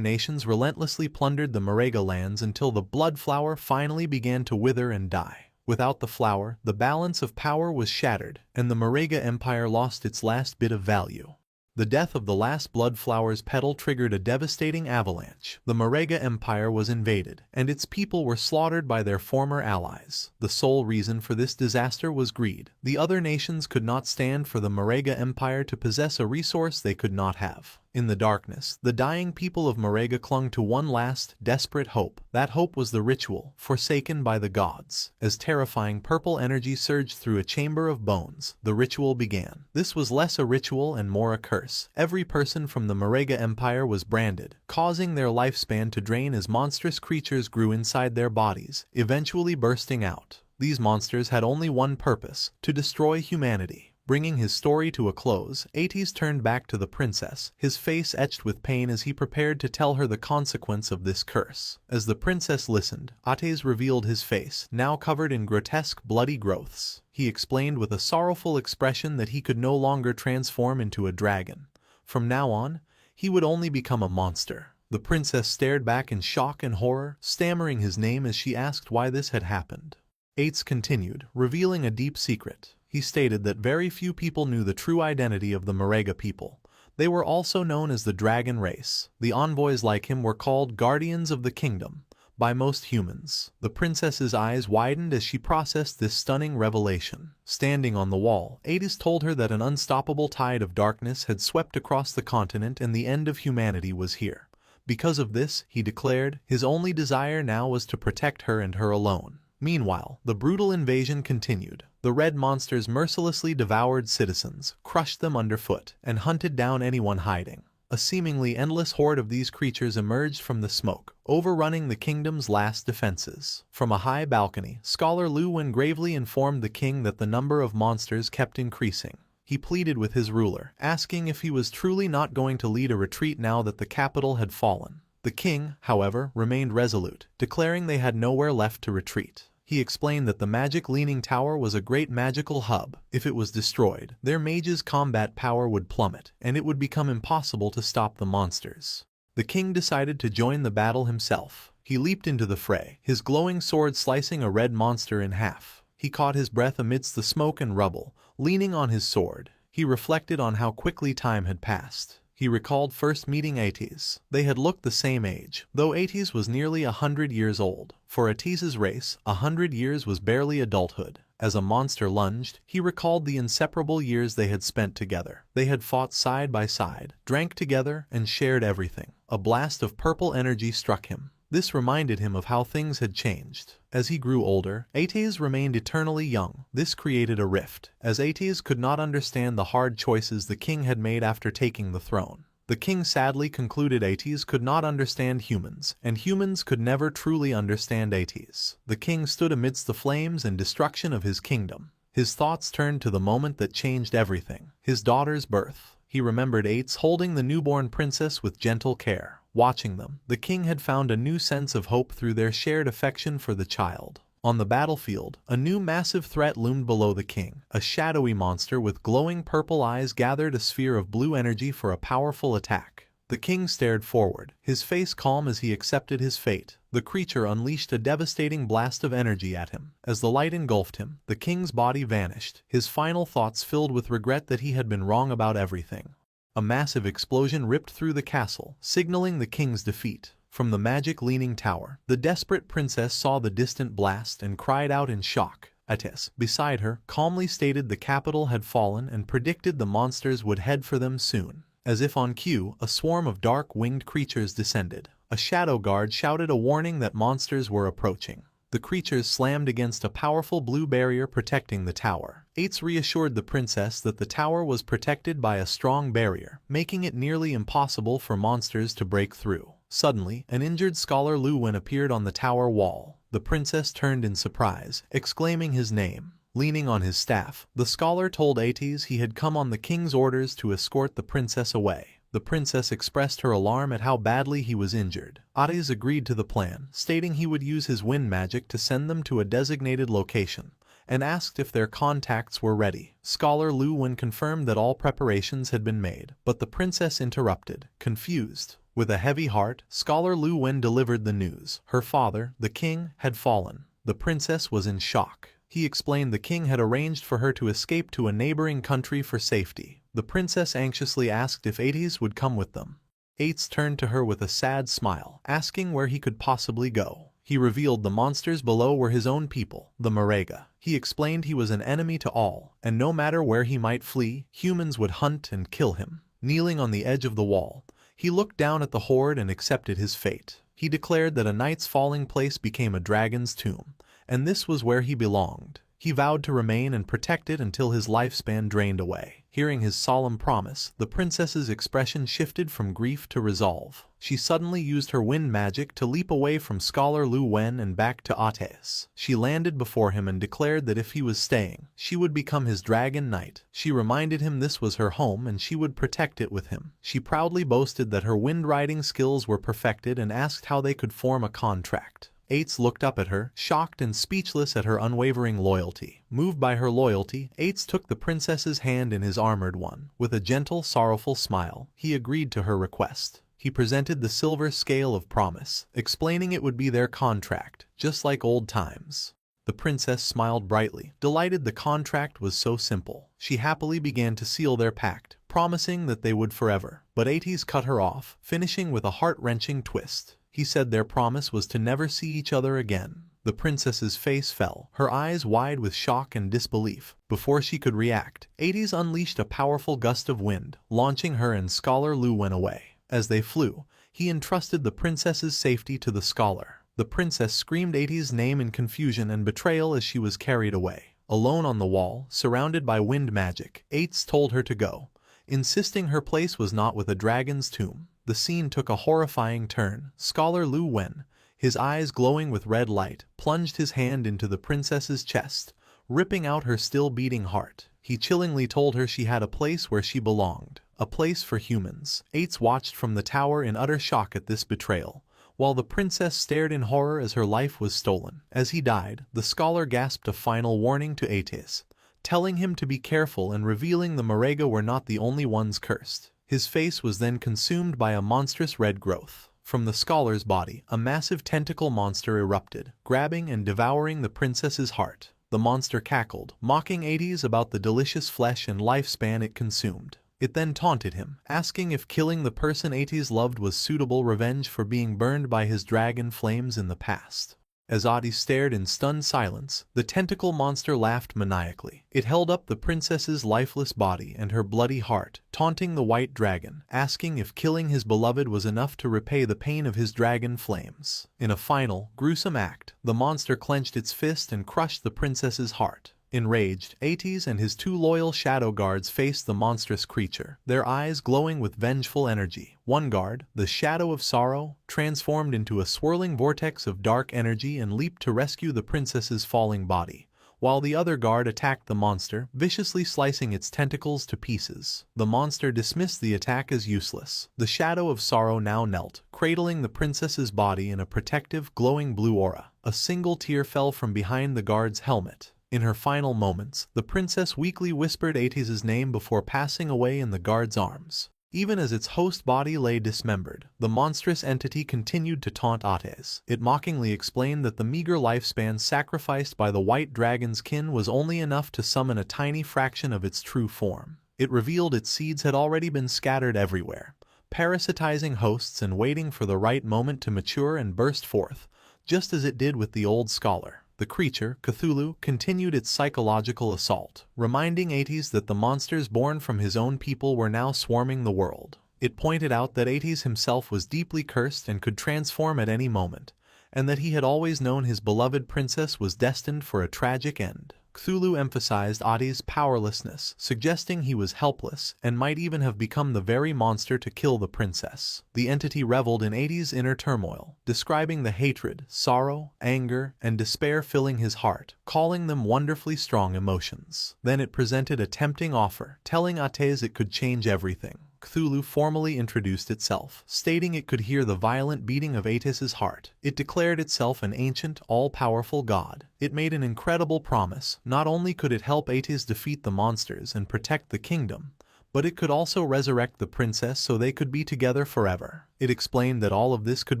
nations relentlessly plundered the Marega lands until the blood flower finally began to wither and die. Without the flower, the balance of power was shattered, and the Marega Empire lost its last bit of value. The death of the last blood flower's petal triggered a devastating avalanche. The Marega Empire was invaded, and its people were slaughtered by their former allies. The sole reason for this disaster was greed. The other nations could not stand for the Marega Empire to possess a resource they could not have. In the darkness, the dying people of Marega clung to one last, desperate hope. That hope was the ritual, forsaken by the gods. As terrifying purple energy surged through a chamber of bones, the ritual began. This was less a ritual and more a curse. Every person from the Marega Empire was branded, causing their lifespan to drain as monstrous creatures grew inside their bodies, eventually bursting out. These monsters had only one purpose: to destroy humanity. Bringing his story to a close, Ates turned back to the princess, his face etched with pain as he prepared to tell her the consequence of this curse. As the princess listened, Ates revealed his face, now covered in grotesque, bloody growths. He explained with a sorrowful expression that he could no longer transform into a dragon. From now on, he would only become a monster. The princess stared back in shock and horror, stammering his name as she asked why this had happened. Ates continued, revealing a deep secret. He stated that very few people knew the true identity of the Marega people. They were also known as the Dragon Race. The envoys like him were called Guardians of the Kingdom by most humans. The princess's eyes widened as she processed this stunning revelation. Standing on the wall, Ates told her that an unstoppable tide of darkness had swept across the continent and the end of humanity was here. Because of this, he declared, his only desire now was to protect her and her alone. Meanwhile, the brutal invasion continued. The red monsters mercilessly devoured citizens, crushed them underfoot, and hunted down anyone hiding. A seemingly endless horde of these creatures emerged from the smoke, overrunning the kingdom's last defenses. From a high balcony, Scholar Lu Wen gravely informed the king that the number of monsters kept increasing. He pleaded with his ruler, asking if he was truly not going to lead a retreat now that the capital had fallen. The king, however, remained resolute, declaring they had nowhere left to retreat. He explained that the magic leaning tower was a great magical hub. If it was destroyed, their mages' combat power would plummet, and it would become impossible to stop the monsters. The king decided to join the battle himself. He leaped into the fray, his glowing sword slicing a red monster in half. He caught his breath amidst the smoke and rubble, leaning on his sword. He reflected on how quickly time had passed. He recalled first meeting Ates. They had looked the same age, though Ates was nearly 100 years old. For Ates's race, 100 years was barely adulthood. As a monster lunged, he recalled the inseparable years they had spent together. They had fought side by side, drank together, and shared everything. A blast of purple energy struck him. This reminded him of how things had changed. As he grew older, Ates remained eternally young. This created a rift, as Ates could not understand the hard choices the king had made after taking the throne. The king sadly concluded Ates could not understand humans, and humans could never truly understand Ates. The king stood amidst the flames and destruction of his kingdom. His thoughts turned to the moment that changed everything, his daughter's birth. He remembered Ates holding the newborn princess with gentle care. Watching them, the king had found a new sense of hope through their shared affection for the child. On the battlefield, a new massive threat loomed below the king. A shadowy monster with glowing purple eyes gathered a sphere of blue energy for a powerful attack. The king stared forward, his face calm as he accepted his fate. The creature unleashed a devastating blast of energy at him. As the light engulfed him, the king's body vanished, his final thoughts filled with regret that he had been wrong about everything. A massive explosion ripped through the castle, signaling the king's defeat. From the magic leaning tower, the desperate princess saw the distant blast and cried out in shock. Ates, beside her, calmly stated the capital had fallen and predicted the monsters would head for them soon. As if on cue, a swarm of dark-winged creatures descended. A shadow guard shouted a warning that monsters were approaching. The creatures slammed against a powerful blue barrier protecting the tower. Ates reassured the princess that the tower was protected by a strong barrier, making it nearly impossible for monsters to break through. Suddenly, an injured Scholar Lu Wen appeared on the tower wall. The princess turned in surprise, exclaiming his name. Leaning on his staff, the scholar told Ates he had come on the king's orders to escort the princess away. The princess expressed her alarm at how badly he was injured. Ates agreed to the plan, stating he would use his wind magic to send them to a designated location, and asked if their contacts were ready. Scholar Lu Wen confirmed that all preparations had been made, but the princess interrupted, confused. With a heavy heart, Scholar Lu Wen delivered the news. Her father, the king, had fallen. The princess was in shock. He explained the king had arranged for her to escape to a neighboring country for safety. The princess anxiously asked if Ates would come with them. Ates turned to her with a sad smile, asking where he could possibly go. He revealed the monsters below were his own people, the Marega. He explained he was an enemy to all, and no matter where he might flee, humans would hunt and kill him. Kneeling on the edge of the wall, he looked down at the horde and accepted his fate. He declared that a knight's falling place became a dragon's tomb, and this was where he belonged. He vowed to remain and protect it until his lifespan drained away. Hearing his solemn promise, the princess's expression shifted from grief to resolve. She suddenly used her wind magic to leap away from Scholar Lu Wen and back to Ates. She landed before him and declared that if he was staying, she would become his dragon knight. She reminded him this was her home and she would protect it with him. She proudly boasted that her wind riding skills were perfected and asked how they could form a contract. Ates looked up at her, shocked and speechless at her unwavering loyalty. Moved by her loyalty, Ates took the princess's hand in his armored one. With a gentle, sorrowful smile, he agreed to her request. He presented the silver scale of promise, explaining it would be their contract, just like old times. The princess smiled brightly, delighted the contract was so simple. She happily began to seal their pact, promising that they would forever. But Ates cut her off, finishing with a heart-wrenching twist. He said their promise was to never see each other again. The princess's face fell, her eyes wide with shock and disbelief. Before she could react, Ates unleashed a powerful gust of wind, launching her and Scholar Lu Wen away. As they flew, he entrusted the princess's safety to the scholar. The princess screamed Ates' name in confusion and betrayal as she was carried away. Alone on the wall, surrounded by wind magic, Ates told her to go, insisting her place was not with a dragon's tomb. The scene took a horrifying turn. Scholar Lu Wen, his eyes glowing with red light, plunged his hand into the princess's chest, ripping out her still beating heart. He chillingly told her she had a place where she belonged, a place for humans. Ates watched from the tower in utter shock at this betrayal, while the princess stared in horror as her life was stolen. As he died, the scholar gasped a final warning to Ates, telling him to be careful and revealing the Marega were not the only ones cursed. His face was then consumed by a monstrous red growth. From the scholar's body, a massive tentacle monster erupted, grabbing and devouring the princess's heart. The monster cackled, mocking Ates about the delicious flesh and lifespan it consumed. It then taunted him, asking if killing the person Ates loved was suitable revenge for being burned by his dragon flames in the past. As Ates stared in stunned silence, the tentacle monster laughed maniacally. It held up the princess's lifeless body and her bloody heart, taunting the white dragon, asking if killing his beloved was enough to repay the pain of his dragon flames. In a final, gruesome act, the monster clenched its fist and crushed the princess's heart. Enraged, Ates and his two loyal shadow guards faced the monstrous creature, their eyes glowing with vengeful energy. One guard, the Shadow of Sorrow, transformed into a swirling vortex of dark energy and leaped to rescue the princess's falling body, while the other guard attacked the monster, viciously slicing its tentacles to pieces. The monster dismissed the attack as useless. The Shadow of Sorrow now knelt, cradling the princess's body in a protective, glowing blue aura. A single tear fell from behind the guard's helmet. In her final moments, the princess weakly whispered Ates' name before passing away in the guard's arms. Even as its host body lay dismembered, the monstrous entity continued to taunt Ates. It mockingly explained that the meager lifespan sacrificed by the white dragon's kin was only enough to summon a tiny fraction of its true form. It revealed its seeds had already been scattered everywhere, parasitizing hosts and waiting for the right moment to mature and burst forth, just as it did with the old scholar. The creature, Cthulhu, continued its psychological assault, reminding Ates that the monsters born from his own people were now swarming the world. It pointed out that Ates himself was deeply cursed and could transform at any moment, and that he had always known his beloved princess was destined for a tragic end. Cthulhu emphasized Ates' powerlessness, suggesting he was helpless and might even have become the very monster to kill the princess. The entity reveled in Ates' inner turmoil, describing the hatred, sorrow, anger, and despair filling his heart, calling them wonderfully strong emotions. Then it presented a tempting offer, telling Ates it could change everything. Cthulhu formally introduced itself, stating it could hear the violent beating of Ates' heart. It declared itself an ancient, all-powerful god. It made an incredible promise. Not only could it help Ates defeat the monsters and protect the kingdom, but it could also resurrect the princess so they could be together forever. It explained that all of this could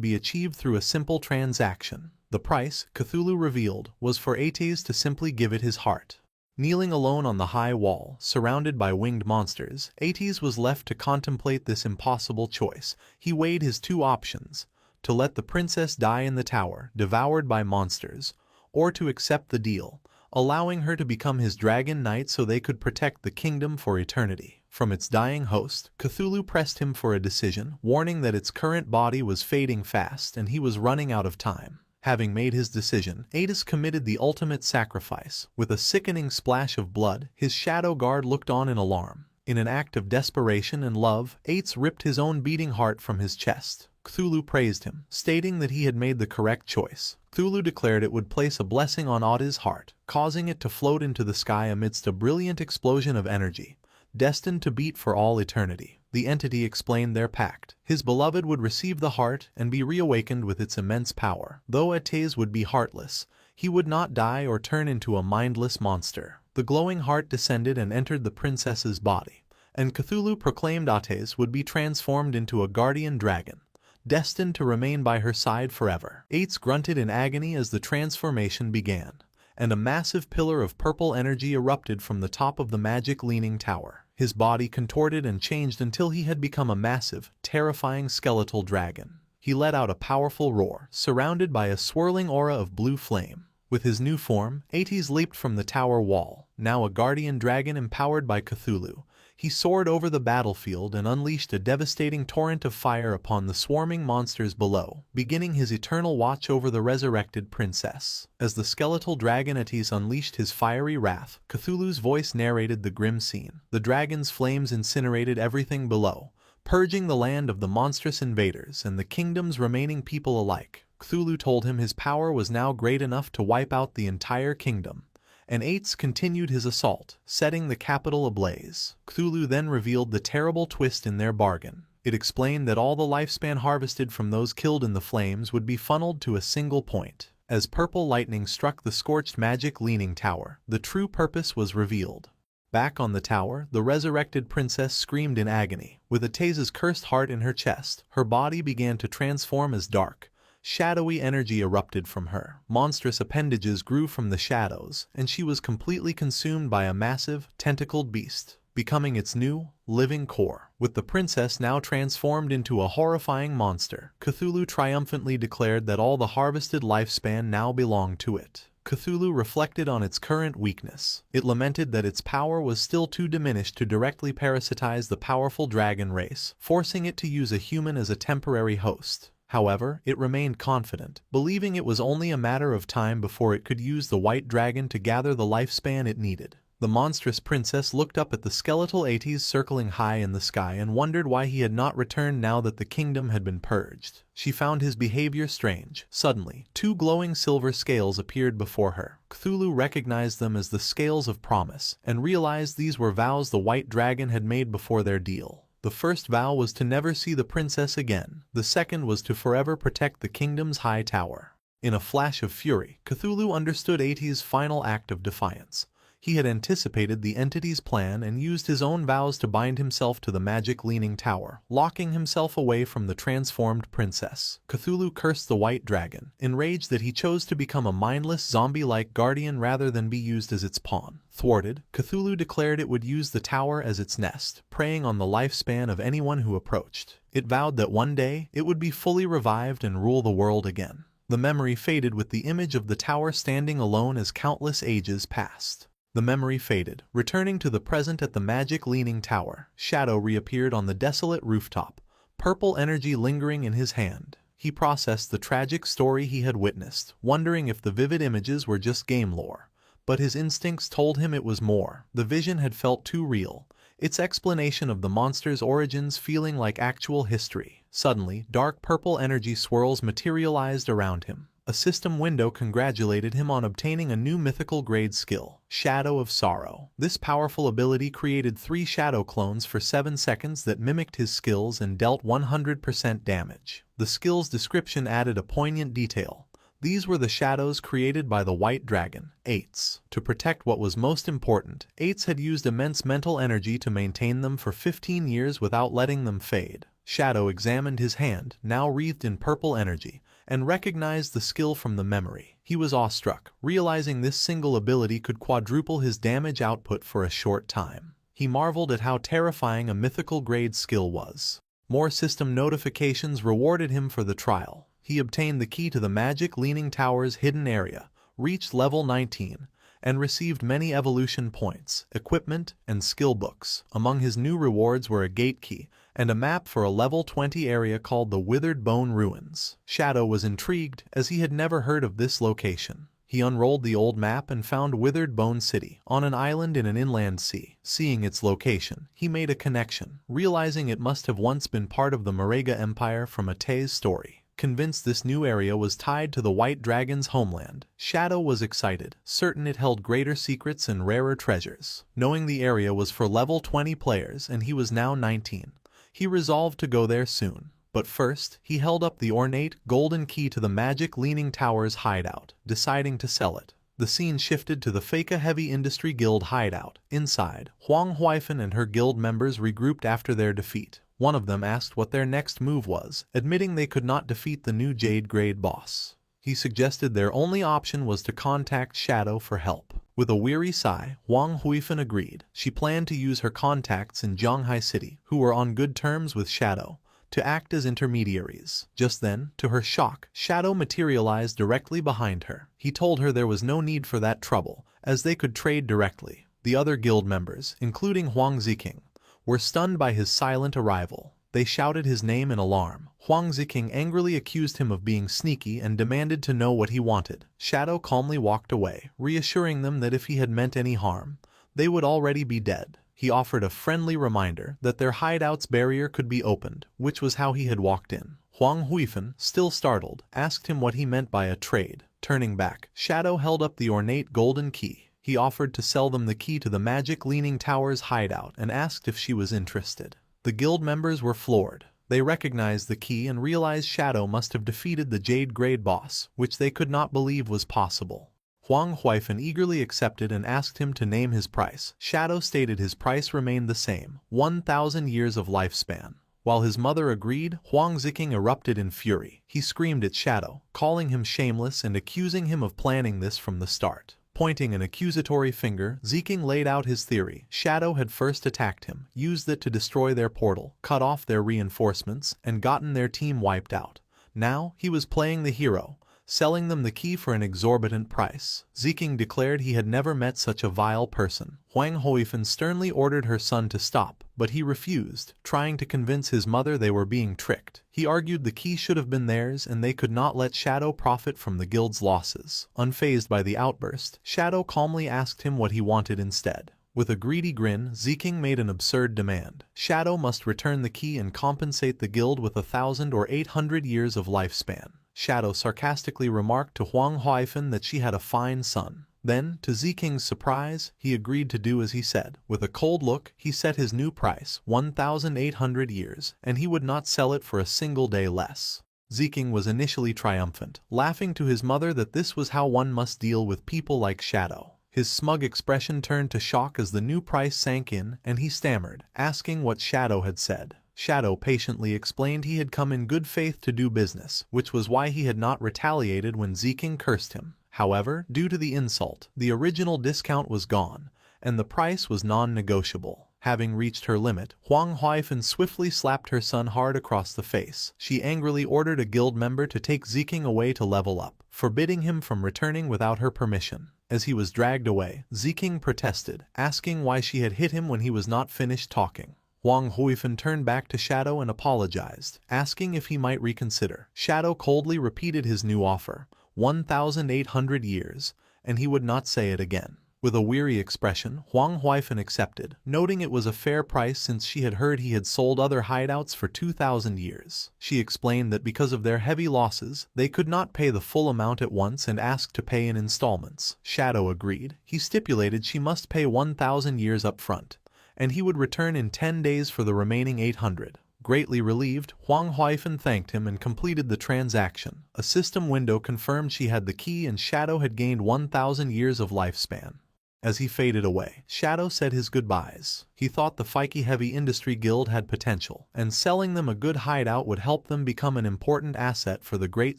be achieved through a simple transaction. The price, Cthulhu revealed, was for Ates to simply give it his heart. Kneeling alone on the high wall, surrounded by winged monsters, Ates was left to contemplate this impossible choice. He weighed his two options: to let the princess die in the tower, devoured by monsters, or to accept the deal, allowing her to become his dragon knight so they could protect the kingdom for eternity. from its dying host, Cthulhu pressed him for a decision, warning that its current body was fading fast and he was running out of time. Having made his decision, Atis committed the ultimate sacrifice. With a sickening splash of blood, his shadow guard looked on in alarm. In an act of desperation and love, Atis ripped his own beating heart from his chest. Cthulhu praised him, stating that he had made the correct choice. Cthulhu declared it would place a blessing on Atis' heart, causing it to float into the sky amidst a brilliant explosion of energy, destined to beat for all eternity. The entity explained their pact. His beloved would receive the heart and be reawakened with its immense power. Though Atis would be heartless, he would not die or turn into a mindless monster. The glowing heart descended and entered the princess's body, and Cthulhu proclaimed Atis would be transformed into a guardian dragon, destined to remain by her side forever. Atis grunted in agony as the transformation began, and a massive pillar of purple energy erupted from the top of the magic leaning tower. His body contorted and changed until he had become a massive, terrifying skeletal dragon. He let out a powerful roar, surrounded by a swirling aura of blue flame. With his new form, Atis leaped from the tower wall. Now a guardian dragon empowered by Cthulhu, he soared over the battlefield and unleashed a devastating torrent of fire upon the swarming monsters below, beginning his eternal watch over the resurrected princess. As the skeletal dragon Atis unleashed his fiery wrath, Cthulhu's voice narrated the grim scene. The dragon's flames incinerated everything below, purging the land of the monstrous invaders and the kingdom's remaining people alike. Cthulhu told him his power was now great enough to wipe out the entire kingdom, and Atis continued his assault, setting the capital ablaze. Cthulhu then revealed the terrible twist in their bargain. It explained that all the lifespan harvested from those killed in the flames would be funneled to a single point. As purple lightning struck the scorched magic leaning tower, the true purpose was revealed. Back on the tower, the resurrected princess screamed in agony. With Atis's cursed heart in her chest, her body began to transform as dark, shadowy energy erupted from her. Monstrous appendages grew from the shadows, and she was completely consumed by a massive, tentacled beast, becoming its new, living core. With the princess now transformed into a horrifying monster, Cthulhu triumphantly declared that all the harvested lifespan now belonged to it. Cthulhu reflected on its current weakness. It lamented that its power was still too diminished to directly parasitize the powerful dragon race, forcing it to use a human as a temporary host. However, it remained confident, believing it was only a matter of time before it could use the white dragon to gather the lifespan it needed. The monstrous princess looked up at the skeletal Atis circling high in the sky and wondered why he had not returned now that the kingdom had been purged. She found his behavior strange. Suddenly, two glowing silver scales appeared before her. Cthulhu recognized them as the scales of promise, and realized these were vows the white dragon had made before their deal. The first vow was to never see the princess again. The second was to forever protect the kingdom's high tower. In a flash of fury, Cthulhu understood Atis' final act of defiance. He had anticipated the entity's plan and used his own vows to bind himself to the magic leaning tower, locking himself away from the transformed princess. Cthulhu cursed the white dragon, enraged that he chose to become a mindless zombie-like guardian rather than be used as its pawn. Thwarted, Cthulhu declared it would use the tower as its nest, preying on the lifespan of anyone who approached. It vowed that one day, it would be fully revived and rule the world again. The memory faded with the image of the tower standing alone as countless ages passed. The memory faded, returning to the present at the magic leaning tower. Shadow reappeared on the desolate rooftop, purple energy lingering in his hand. He processed the tragic story he had witnessed, wondering if the vivid images were just game lore. But his instincts told him it was more. The vision had felt too real, its explanation of the monster's origins feeling like actual history. Suddenly, dark purple energy swirls materialized around him. A system window congratulated him on obtaining a new mythical grade skill, Shadow of Sorrow. This powerful ability created 3 shadow clones for 7 seconds that mimicked his skills and dealt 100% damage. The skill's description added a poignant detail. These were the shadows created by the white dragon, Atis. To protect what was most important, Atis had used immense mental energy to maintain them for 15 years without letting them fade. Shadow examined his hand, now wreathed in purple energy, and recognized the skill from the memory. He was awestruck, realizing this single ability could quadruple his damage output for a short time. He marveled at how terrifying a mythical grade skill was. More system notifications rewarded him for the trial. He obtained the key to the magic leaning tower's hidden area, reached level 19, and received many evolution points, equipment, and skill books. Among his new rewards were a gate key and a map for a level 20 area called the Withered Bone Ruins. Shadow was intrigued, as he had never heard of this location. He unrolled the old map and found Withered Bone City on an island in an inland sea. Seeing its location, he made a connection, realizing it must have once been part of the Marega Empire from Ate's story. Convinced this new area was tied to the White Dragon's homeland, Shadow was excited, certain it held greater secrets and rarer treasures. Knowing the area was for level 20 players and he was now 19, he resolved to go there soon. But first, he held up the ornate, golden key to the Magic Leaning Tower's hideout, deciding to sell it. The scene shifted to the Feka Heavy Industry Guild hideout. Inside, Huang Huifan and her guild members regrouped after their defeat. One of them asked what their next move was, admitting they could not defeat the new Jade Grade boss. He suggested their only option was to contact Shadow for help. With a weary sigh, Huang Huifan agreed. She planned to use her contacts in Zhanghai City, who were on good terms with Shadow, to act as intermediaries. Just then, to her shock, Shadow materialized directly behind her. He told her there was no need for that trouble, as they could trade directly. The other guild members, including Huang Ziqing, were stunned by his silent arrival. They shouted his name in alarm. Huang Ziqing angrily accused him of being sneaky and demanded to know what he wanted. Shadow calmly walked away, reassuring them that if he had meant any harm, they would already be dead. He offered a friendly reminder that their hideout's barrier could be opened, which was how he had walked in. Huang Huifan, still startled, asked him what he meant by a trade. Turning back, Shadow held up the ornate golden key. He offered to sell them the key to the Magic Leaning Tower's hideout and asked if she was interested. The guild members were floored. They recognized the key and realized Shadow must have defeated the Jade Grade boss, which they could not believe was possible. Huang Huifan eagerly accepted and asked him to name his price. Shadow stated his price remained the same, 1,000 years of lifespan. While his mother agreed, Huang Ziqing erupted in fury. He screamed at Shadow, calling him shameless and accusing him of planning this from the start. Pointing an accusatory finger, Ziqing laid out his theory. Shadow had first attacked him, used it to destroy their portal, cut off their reinforcements, and gotten their team wiped out. Now, he was playing the hero, selling them the key for an exorbitant price. Ziqing declared he had never met such a vile person. Huang Huifan sternly ordered her son to stop, but he refused, trying to convince his mother they were being tricked. He argued the key should have been theirs and they could not let Shadow profit from the guild's losses. Unfazed by the outburst, Shadow calmly asked him what he wanted instead. With a greedy grin, Ziqing made an absurd demand. Shadow must return the key and compensate the guild with 1,000 or 800 years of lifespan. Shadow sarcastically remarked to Huang Huifan that she had a fine son. Then, to Ziqing's surprise, he agreed to do as he said. With a cold look, he set his new price, 1,800 years, and he would not sell it for a single day less. Ziqing was initially triumphant, laughing to his mother that this was how one must deal with people like Shadow. His smug expression turned to shock as the new price sank in, and he stammered, asking what Shadow had said. Shadow patiently explained he had come in good faith to do business, which was why he had not retaliated when Ziqing cursed him. However, due to the insult, the original discount was gone, and the price was non-negotiable. Having reached her limit, Huang Huifan swiftly slapped her son hard across the face. She angrily ordered a guild member to take Ziqing away to level up, forbidding him from returning without her permission. As he was dragged away, Ziqing protested, asking why she had hit him when he was not finished talking. Huang Huifan turned back to Shadow and apologized, asking if he might reconsider. Shadow coldly repeated his new offer, 1,800 years, and he would not say it again. With a weary expression, Huang Huifan accepted, noting it was a fair price since she had heard he had sold other hideouts for 2,000 years. She explained that because of their heavy losses, they could not pay the full amount at once and asked to pay in installments. Shadow agreed. He stipulated she must pay 1,000 years up front, and he would return in 10 days for the remaining 800. Greatly relieved, Huang Huifan thanked him and completed the transaction. A system window confirmed she had the key and Shadow had gained 1,000 years of lifespan. As he faded away, Shadow said his goodbyes. He thought the Feka Heavy Industry Guild had potential, and selling them a good hideout would help them become an important asset for the Great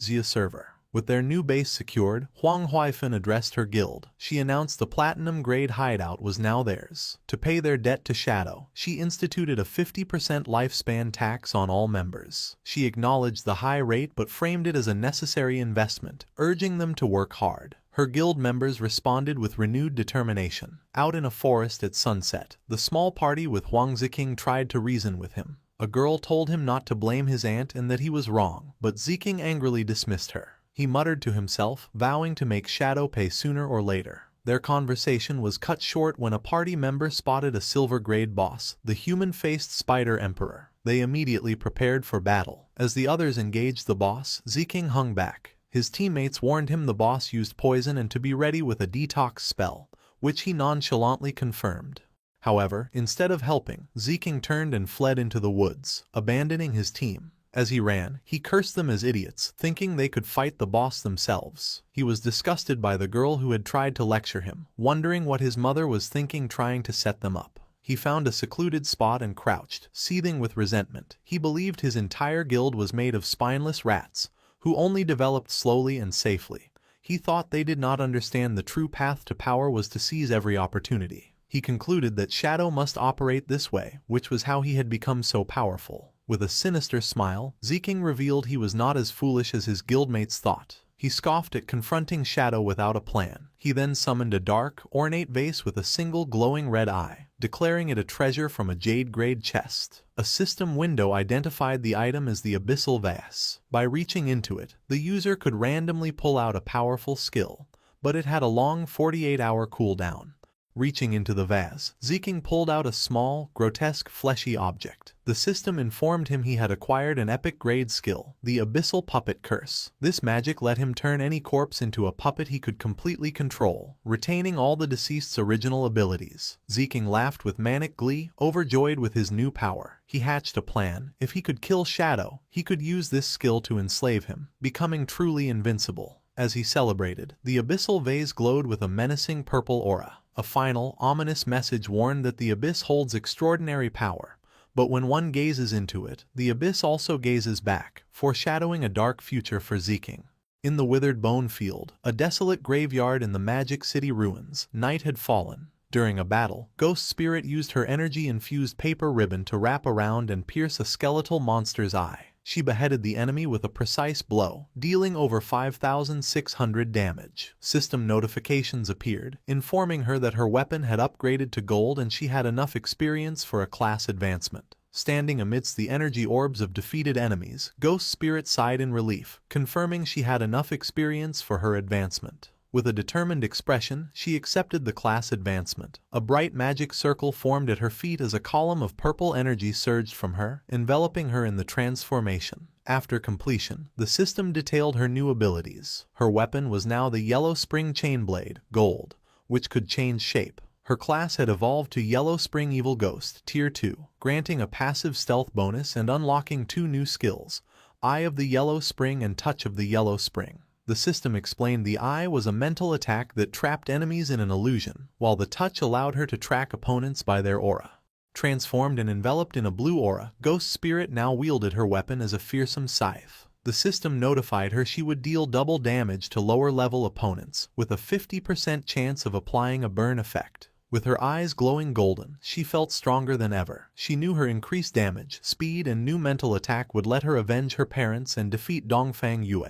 Xia server. With their new base secured, Huang Huifan addressed her guild. She announced the platinum-grade hideout was now theirs. To pay their debt to Shadow, she instituted a 50% lifespan tax on all members. She acknowledged the high rate but framed it as a necessary investment, urging them to work hard. Her guild members responded with renewed determination. Out in a forest at sunset, the small party with Huang Ziking tried to reason with him. A girl told him not to blame his aunt and that he was wrong, but Ziking angrily dismissed her. He muttered to himself, vowing to make Shadow pay sooner or later. Their conversation was cut short when a party member spotted a silver-grade boss, the human-faced Spider Emperor. They immediately prepared for battle. As the others engaged the boss, Ziking hung back. His teammates warned him the boss used poison and to be ready with a detox spell, which he nonchalantly confirmed. However, instead of helping, Ziking turned and fled into the woods, abandoning his team. As he ran, he cursed them as idiots, thinking they could fight the boss themselves. He was disgusted by the girl who had tried to lecture him, wondering what his mother was thinking trying to set them up. He found a secluded spot and crouched, seething with resentment. He believed his entire guild was made of spineless rats, who only developed slowly and safely. He thought they did not understand the true path to power was to seize every opportunity. He concluded that Shadow must operate this way, which was how he had become so powerful. With a sinister smile, Ziking revealed he was not as foolish as his guildmates thought. He scoffed at confronting Shadow without a plan. He then summoned a dark, ornate vase with a single glowing red eye, declaring it a treasure from a jade-grade chest. A system window identified the item as the Abyssal Vase. By reaching into it, the user could randomly pull out a powerful skill, but it had a long 48-hour cooldown. Reaching into the vase, Ziking pulled out a small, grotesque, fleshy object. The system informed him he had acquired an epic-grade skill, the Abyssal Puppet Curse. This magic let him turn any corpse into a puppet he could completely control, retaining all the deceased's original abilities. Ziking laughed with manic glee, overjoyed with his new power. He hatched a plan. If he could kill Shadow, he could use this skill to enslave him, becoming truly invincible. As he celebrated, the Abyssal Vase glowed with a menacing purple aura. A final, ominous message warned that the abyss holds extraordinary power, but when one gazes into it, the abyss also gazes back, foreshadowing a dark future for Ziking. In the withered bone field, a desolate graveyard in the Magic City ruins, night had fallen. During a battle, Ghost Spirit used her energy-infused paper ribbon to wrap around and pierce a skeletal monster's eye. She beheaded the enemy with a precise blow, dealing over 5,600 damage. System notifications appeared, informing her that her weapon had upgraded to gold and she had enough experience for a class advancement. Standing amidst the energy orbs of defeated enemies, Ghost Spirit sighed in relief, confirming she had enough experience for her advancement. With a determined expression, she accepted the class advancement. A bright magic circle formed at her feet as a column of purple energy surged from her, enveloping her in the transformation. After completion, the system detailed her new abilities. Her weapon was now the Yellow Spring Chainblade, Gold, which could change shape. Her class had evolved to Yellow Spring Evil Ghost, Tier 2, granting a passive stealth bonus and unlocking 2 new skills, Eye of the Yellow Spring and Touch of the Yellow Spring. The system explained the eye was a mental attack that trapped enemies in an illusion, while the touch allowed her to track opponents by their aura. Transformed and enveloped in a blue aura, Ghost Spirit now wielded her weapon as a fearsome scythe. The system notified her she would deal double damage to lower-level opponents, with a 50% chance of applying a burn effect. With her eyes glowing golden, she felt stronger than ever. She knew her increased damage, speed, and new mental attack would let her avenge her parents and defeat Dongfang Yue,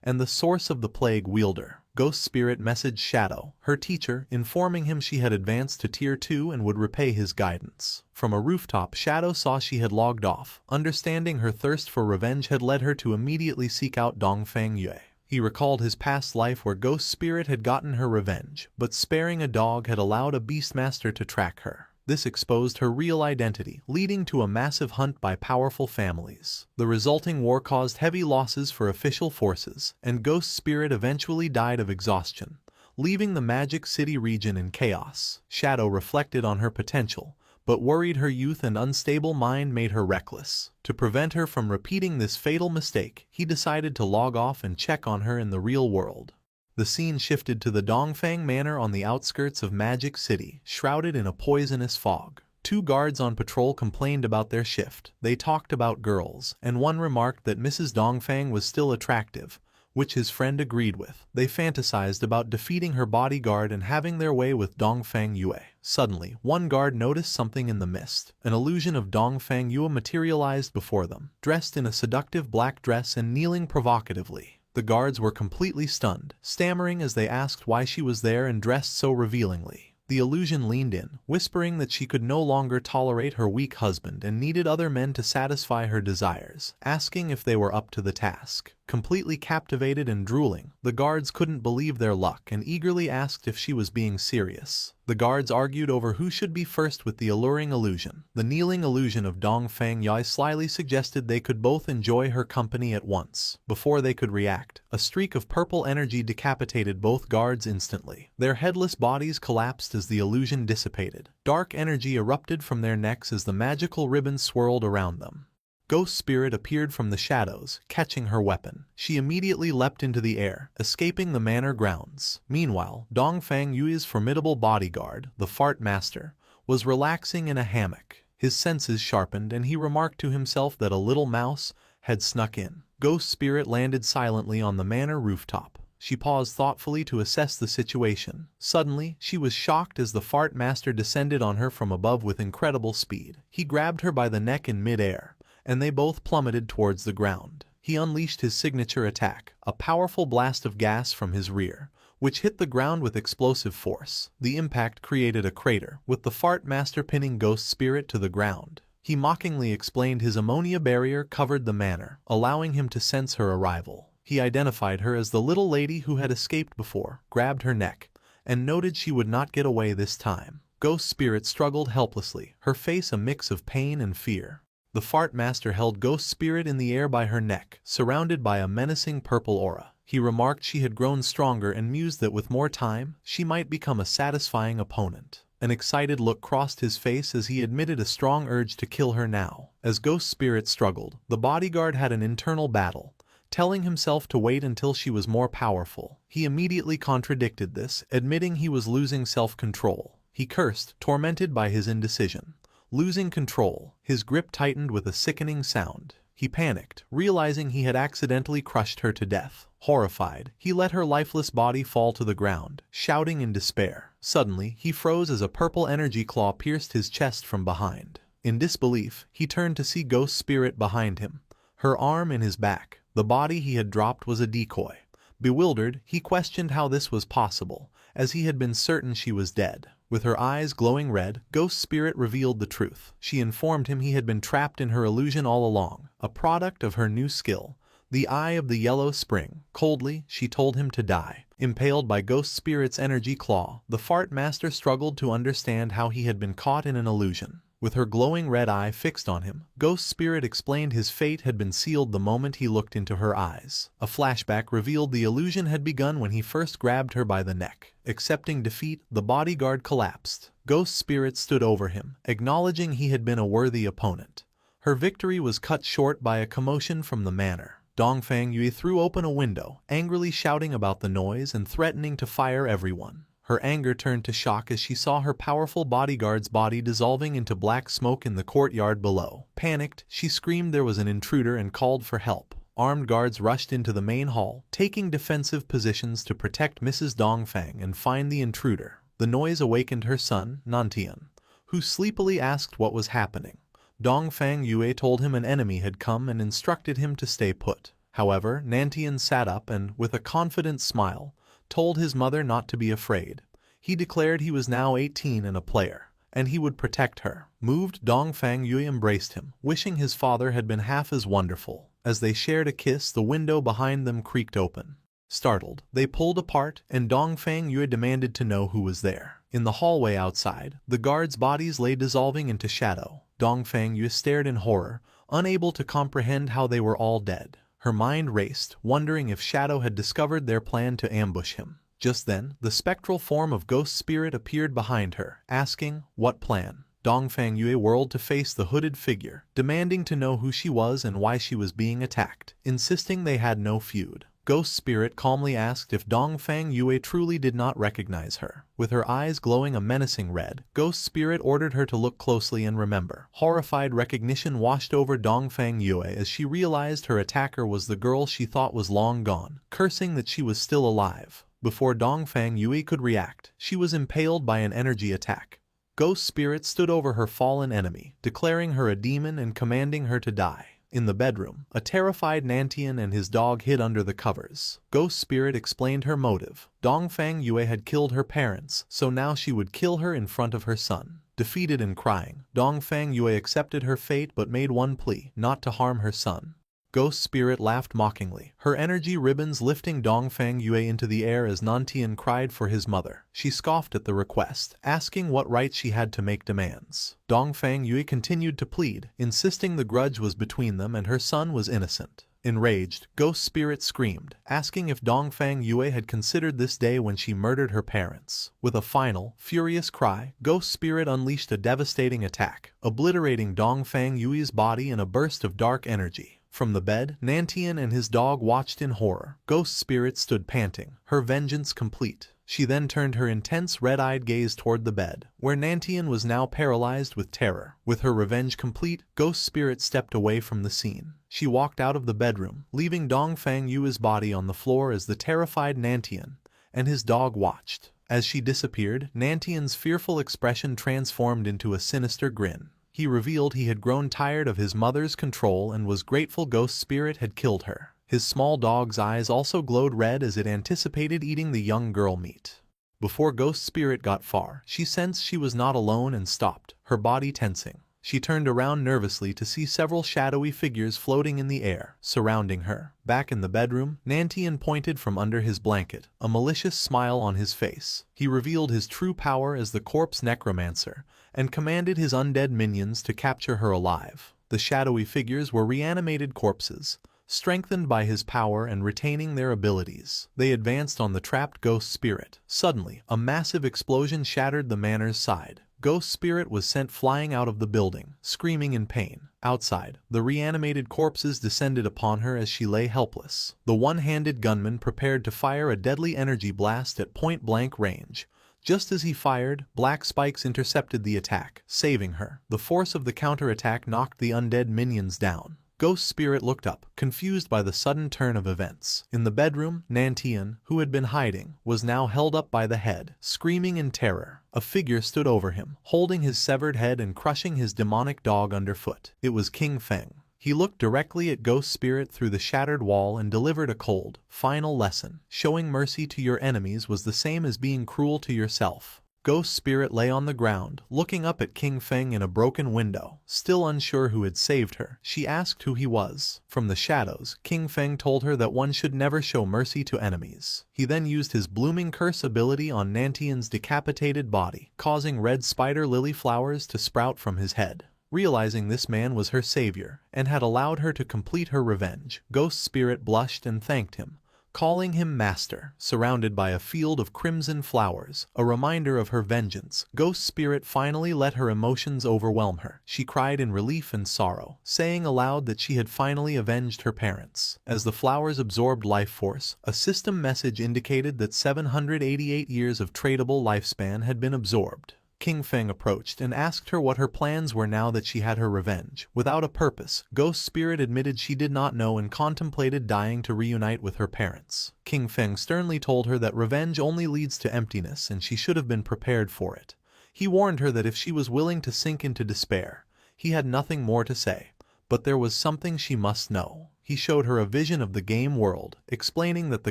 and the source of the plague wielder. Ghost Spirit messaged Shadow, her teacher, informing him she had advanced to Tier 2 and would repay his guidance. From a rooftop, Shadow saw she had logged off. Understanding her thirst for revenge had led her to immediately seek out Dongfang Yue. He recalled his past life where Ghost Spirit had gotten her revenge, but sparing a dog had allowed a Beastmaster to track her. This exposed her real identity, leading to a massive hunt by powerful families. The resulting war caused heavy losses for official forces, and Ghost Spirit eventually died of exhaustion, leaving the Magic City region in chaos. Shadow reflected on her potential, but worried her youth and unstable mind made her reckless. To prevent her from repeating this fatal mistake, he decided to log off and check on her in the real world. The scene shifted to the Dongfang Manor on the outskirts of Magic City, shrouded in a poisonous fog. 2 guards on patrol complained about their shift. They talked about girls, and one remarked that Mrs. Dongfang was still attractive, which his friend agreed with. They fantasized about defeating her bodyguard and having their way with Dongfang Yue. Suddenly, one guard noticed something in the mist. An illusion of Dongfang Yue materialized before them, dressed in a seductive black dress and kneeling provocatively. The guards were completely stunned, stammering as they asked why she was there and dressed so revealingly. The illusion leaned in, whispering that she could no longer tolerate her weak husband and needed other men to satisfy her desires, asking if they were up to the task. Completely captivated and drooling, the guards couldn't believe their luck and eagerly asked if she was being serious. The guards argued over who should be first with the alluring illusion. The kneeling illusion of Dongfang Yue slyly suggested they could both enjoy her company at once. Before they could react, a streak of purple energy decapitated both guards instantly. Their headless bodies collapsed as the illusion dissipated. Dark energy erupted from their necks as the magical ribbon swirled around them. Ghost Spirit appeared from the shadows, catching her weapon. She immediately leapt into the air, escaping the manor grounds. Meanwhile, Dongfang Yue's formidable bodyguard, the Fart Master, was relaxing in a hammock. His senses sharpened and he remarked to himself that a little mouse had snuck in. Ghost Spirit landed silently on the manor rooftop. She paused thoughtfully to assess the situation. Suddenly, she was shocked as the Fart Master descended on her from above with incredible speed. He grabbed her by the neck in mid-air, and they both plummeted towards the ground. He unleashed his signature attack, a powerful blast of gas from his rear, which hit the ground with explosive force. The impact created a crater, with the Fart Master pinning Ghost Spirit to the ground. He mockingly explained his ammonia barrier covered the manor, allowing him to sense her arrival. He identified her as the little lady who had escaped before, grabbed her neck, and noted she would not get away this time. Ghost Spirit struggled helplessly, her face a mix of pain and fear. The Fart Master held Ghost Spirit in the air by her neck, surrounded by a menacing purple aura. He remarked she had grown stronger and mused that with more time, she might become a satisfying opponent. An excited look crossed his face as he admitted a strong urge to kill her now. As Ghost Spirit struggled, the bodyguard had an internal battle, telling himself to wait until she was more powerful. He immediately contradicted this, admitting he was losing self-control. He cursed, tormented by his indecision. Losing control, his grip tightened with a sickening sound. He panicked, realizing he had accidentally crushed her to death. Horrified, he let her lifeless body fall to the ground, shouting in despair. Suddenly, he froze as a purple energy claw pierced his chest from behind. In disbelief, he turned to see Ghost Spirit behind him, her arm in his back. The body he had dropped was a decoy. Bewildered, he questioned how this was possible, as he had been certain she was dead. With her eyes glowing red, Ghost Spirit revealed the truth. She informed him he had been trapped in her illusion all along, a product of her new skill, the Eye of the Yellow Spring. Coldly, she told him to die. Impaled by Ghost Spirit's energy claw, the Fart Master struggled to understand how he had been caught in an illusion. With her glowing red eye fixed on him, Ghost Spirit explained his fate had been sealed the moment he looked into her eyes. A flashback revealed the illusion had begun when he first grabbed her by the neck. Accepting defeat, the bodyguard collapsed. Ghost Spirit stood over him, acknowledging he had been a worthy opponent. Her victory was cut short by a commotion from the manor. Dongfang Yue threw open a window, angrily shouting about the noise and threatening to fire everyone. Her anger turned to shock as she saw her powerful bodyguard's body dissolving into black smoke in the courtyard below. Panicked, she screamed there was an intruder and called for help. Armed guards rushed into the main hall, taking defensive positions to protect Mrs. Dongfang and find the intruder. The noise awakened her son, Nantian, who sleepily asked what was happening. Dongfang Yue told him an enemy had come and instructed him to stay put. However, Nantian sat up and, with a confident smile, told his mother not to be afraid. He declared he was now 18 and a player, and he would protect her. Moved, Dongfang Yue embraced him, wishing his father had been half as wonderful. As they shared a kiss, the window behind them creaked open. Startled, they pulled apart, and Dongfang Yue demanded to know who was there. In the hallway outside, the guards' bodies lay dissolving into shadow. Dongfang Yue stared in horror, unable to comprehend how they were all dead. Her mind raced, wondering if Shadow had discovered their plan to ambush him. Just then, the spectral form of Ghost Spirit appeared behind her, asking, "What plan?" Dongfang Yue whirled to face the hooded figure, demanding to know who she was and why she was being attacked, insisting they had no feud. Ghost Spirit calmly asked if Dongfang Yue truly did not recognize her. With her eyes glowing a menacing red, Ghost Spirit ordered her to look closely and remember. Horrified recognition washed over Dongfang Yue as she realized her attacker was the girl she thought was long gone, cursing that she was still alive. Before Dongfang Yue could react, she was impaled by an energy attack. Ghost Spirit stood over her fallen enemy, declaring her a demon and commanding her to die. In the bedroom, a terrified Nantian and his dog hid under the covers. Ghost Spirit explained her motive. Dongfang Yue had killed her parents, so now she would kill her in front of her son. Defeated and crying, Dongfang Yue accepted her fate but made one plea, not to harm her son. Ghost Spirit laughed mockingly, her energy ribbons lifting Dongfang Yue into the air as Nantian cried for his mother. She scoffed at the request, asking what right she had to make demands. Dongfang Yue continued to plead, insisting the grudge was between them and her son was innocent. Enraged, Ghost Spirit screamed, asking if Dongfang Yue had considered this day when she murdered her parents. With a final, furious cry, Ghost Spirit unleashed a devastating attack, obliterating Dongfang Yue's body in a burst of dark energy. From the bed, Nantian and his dog watched in horror. Ghost Spirit stood panting, her vengeance complete. She then turned her intense red-eyed gaze toward the bed, where Nantian was now paralyzed with terror. With her revenge complete, Ghost Spirit stepped away from the scene. She walked out of the bedroom, leaving Dongfang Yue's body on the floor as the terrified Nantian and his dog watched. As she disappeared, Nantian's fearful expression transformed into a sinister grin. He revealed he had grown tired of his mother's control and was grateful Ghost Spirit had killed her. His small dog's eyes also glowed red as it anticipated eating the young girl meat. Before Ghost Spirit got far, she sensed she was not alone and stopped, her body tensing. She turned around nervously to see several shadowy figures floating in the air, surrounding her. Back in the bedroom, Nantian pointed from under his blanket, a malicious smile on his face. He revealed his true power as the corpse necromancer, and commanded his undead minions to capture her alive. The shadowy figures were reanimated corpses, strengthened by his power and retaining their abilities. They advanced on the trapped Ghost Spirit. Suddenly, a massive explosion shattered the manor's side. Ghost Spirit was sent flying out of the building, screaming in pain. Outside, the reanimated corpses descended upon her as she lay helpless. The one-handed gunman prepared to fire a deadly energy blast at point-blank range. Just as he fired, black spikes intercepted the attack, saving her. The force of the counterattack knocked the undead minions down. Ghost Spirit looked up, confused by the sudden turn of events. In the bedroom, Nantian, who had been hiding, was now held up by the head, screaming in terror. A figure stood over him, holding his severed head and crushing his demonic dog underfoot. It was King Feng. He looked directly at Ghost Spirit through the shattered wall and delivered a cold, final lesson. Showing mercy to your enemies was the same as being cruel to yourself. Ghost Spirit lay on the ground, looking up at King Feng in a broken window. Still unsure who had saved her, she asked who he was. From the shadows, King Feng told her that one should never show mercy to enemies. He then used his blooming curse ability on Nantian's decapitated body, causing red spider lily flowers to sprout from his head. Realizing this man was her savior, and had allowed her to complete her revenge, Ghost Spirit blushed and thanked him, calling him master. Surrounded by a field of crimson flowers, a reminder of her vengeance, Ghost Spirit finally let her emotions overwhelm her. She cried in relief and sorrow, saying aloud that she had finally avenged her parents. As the flowers absorbed life force, a system message indicated that 788 years of tradable lifespan had been absorbed. King Feng approached and asked her what her plans were now that she had her revenge. Without a purpose, Ghost Spirit admitted she did not know and contemplated dying to reunite with her parents. King Feng sternly told her that revenge only leads to emptiness and she should have been prepared for it. He warned her that if she was willing to sink into despair, he had nothing more to say. But there was something she must know. He showed her a vision of the game world, explaining that the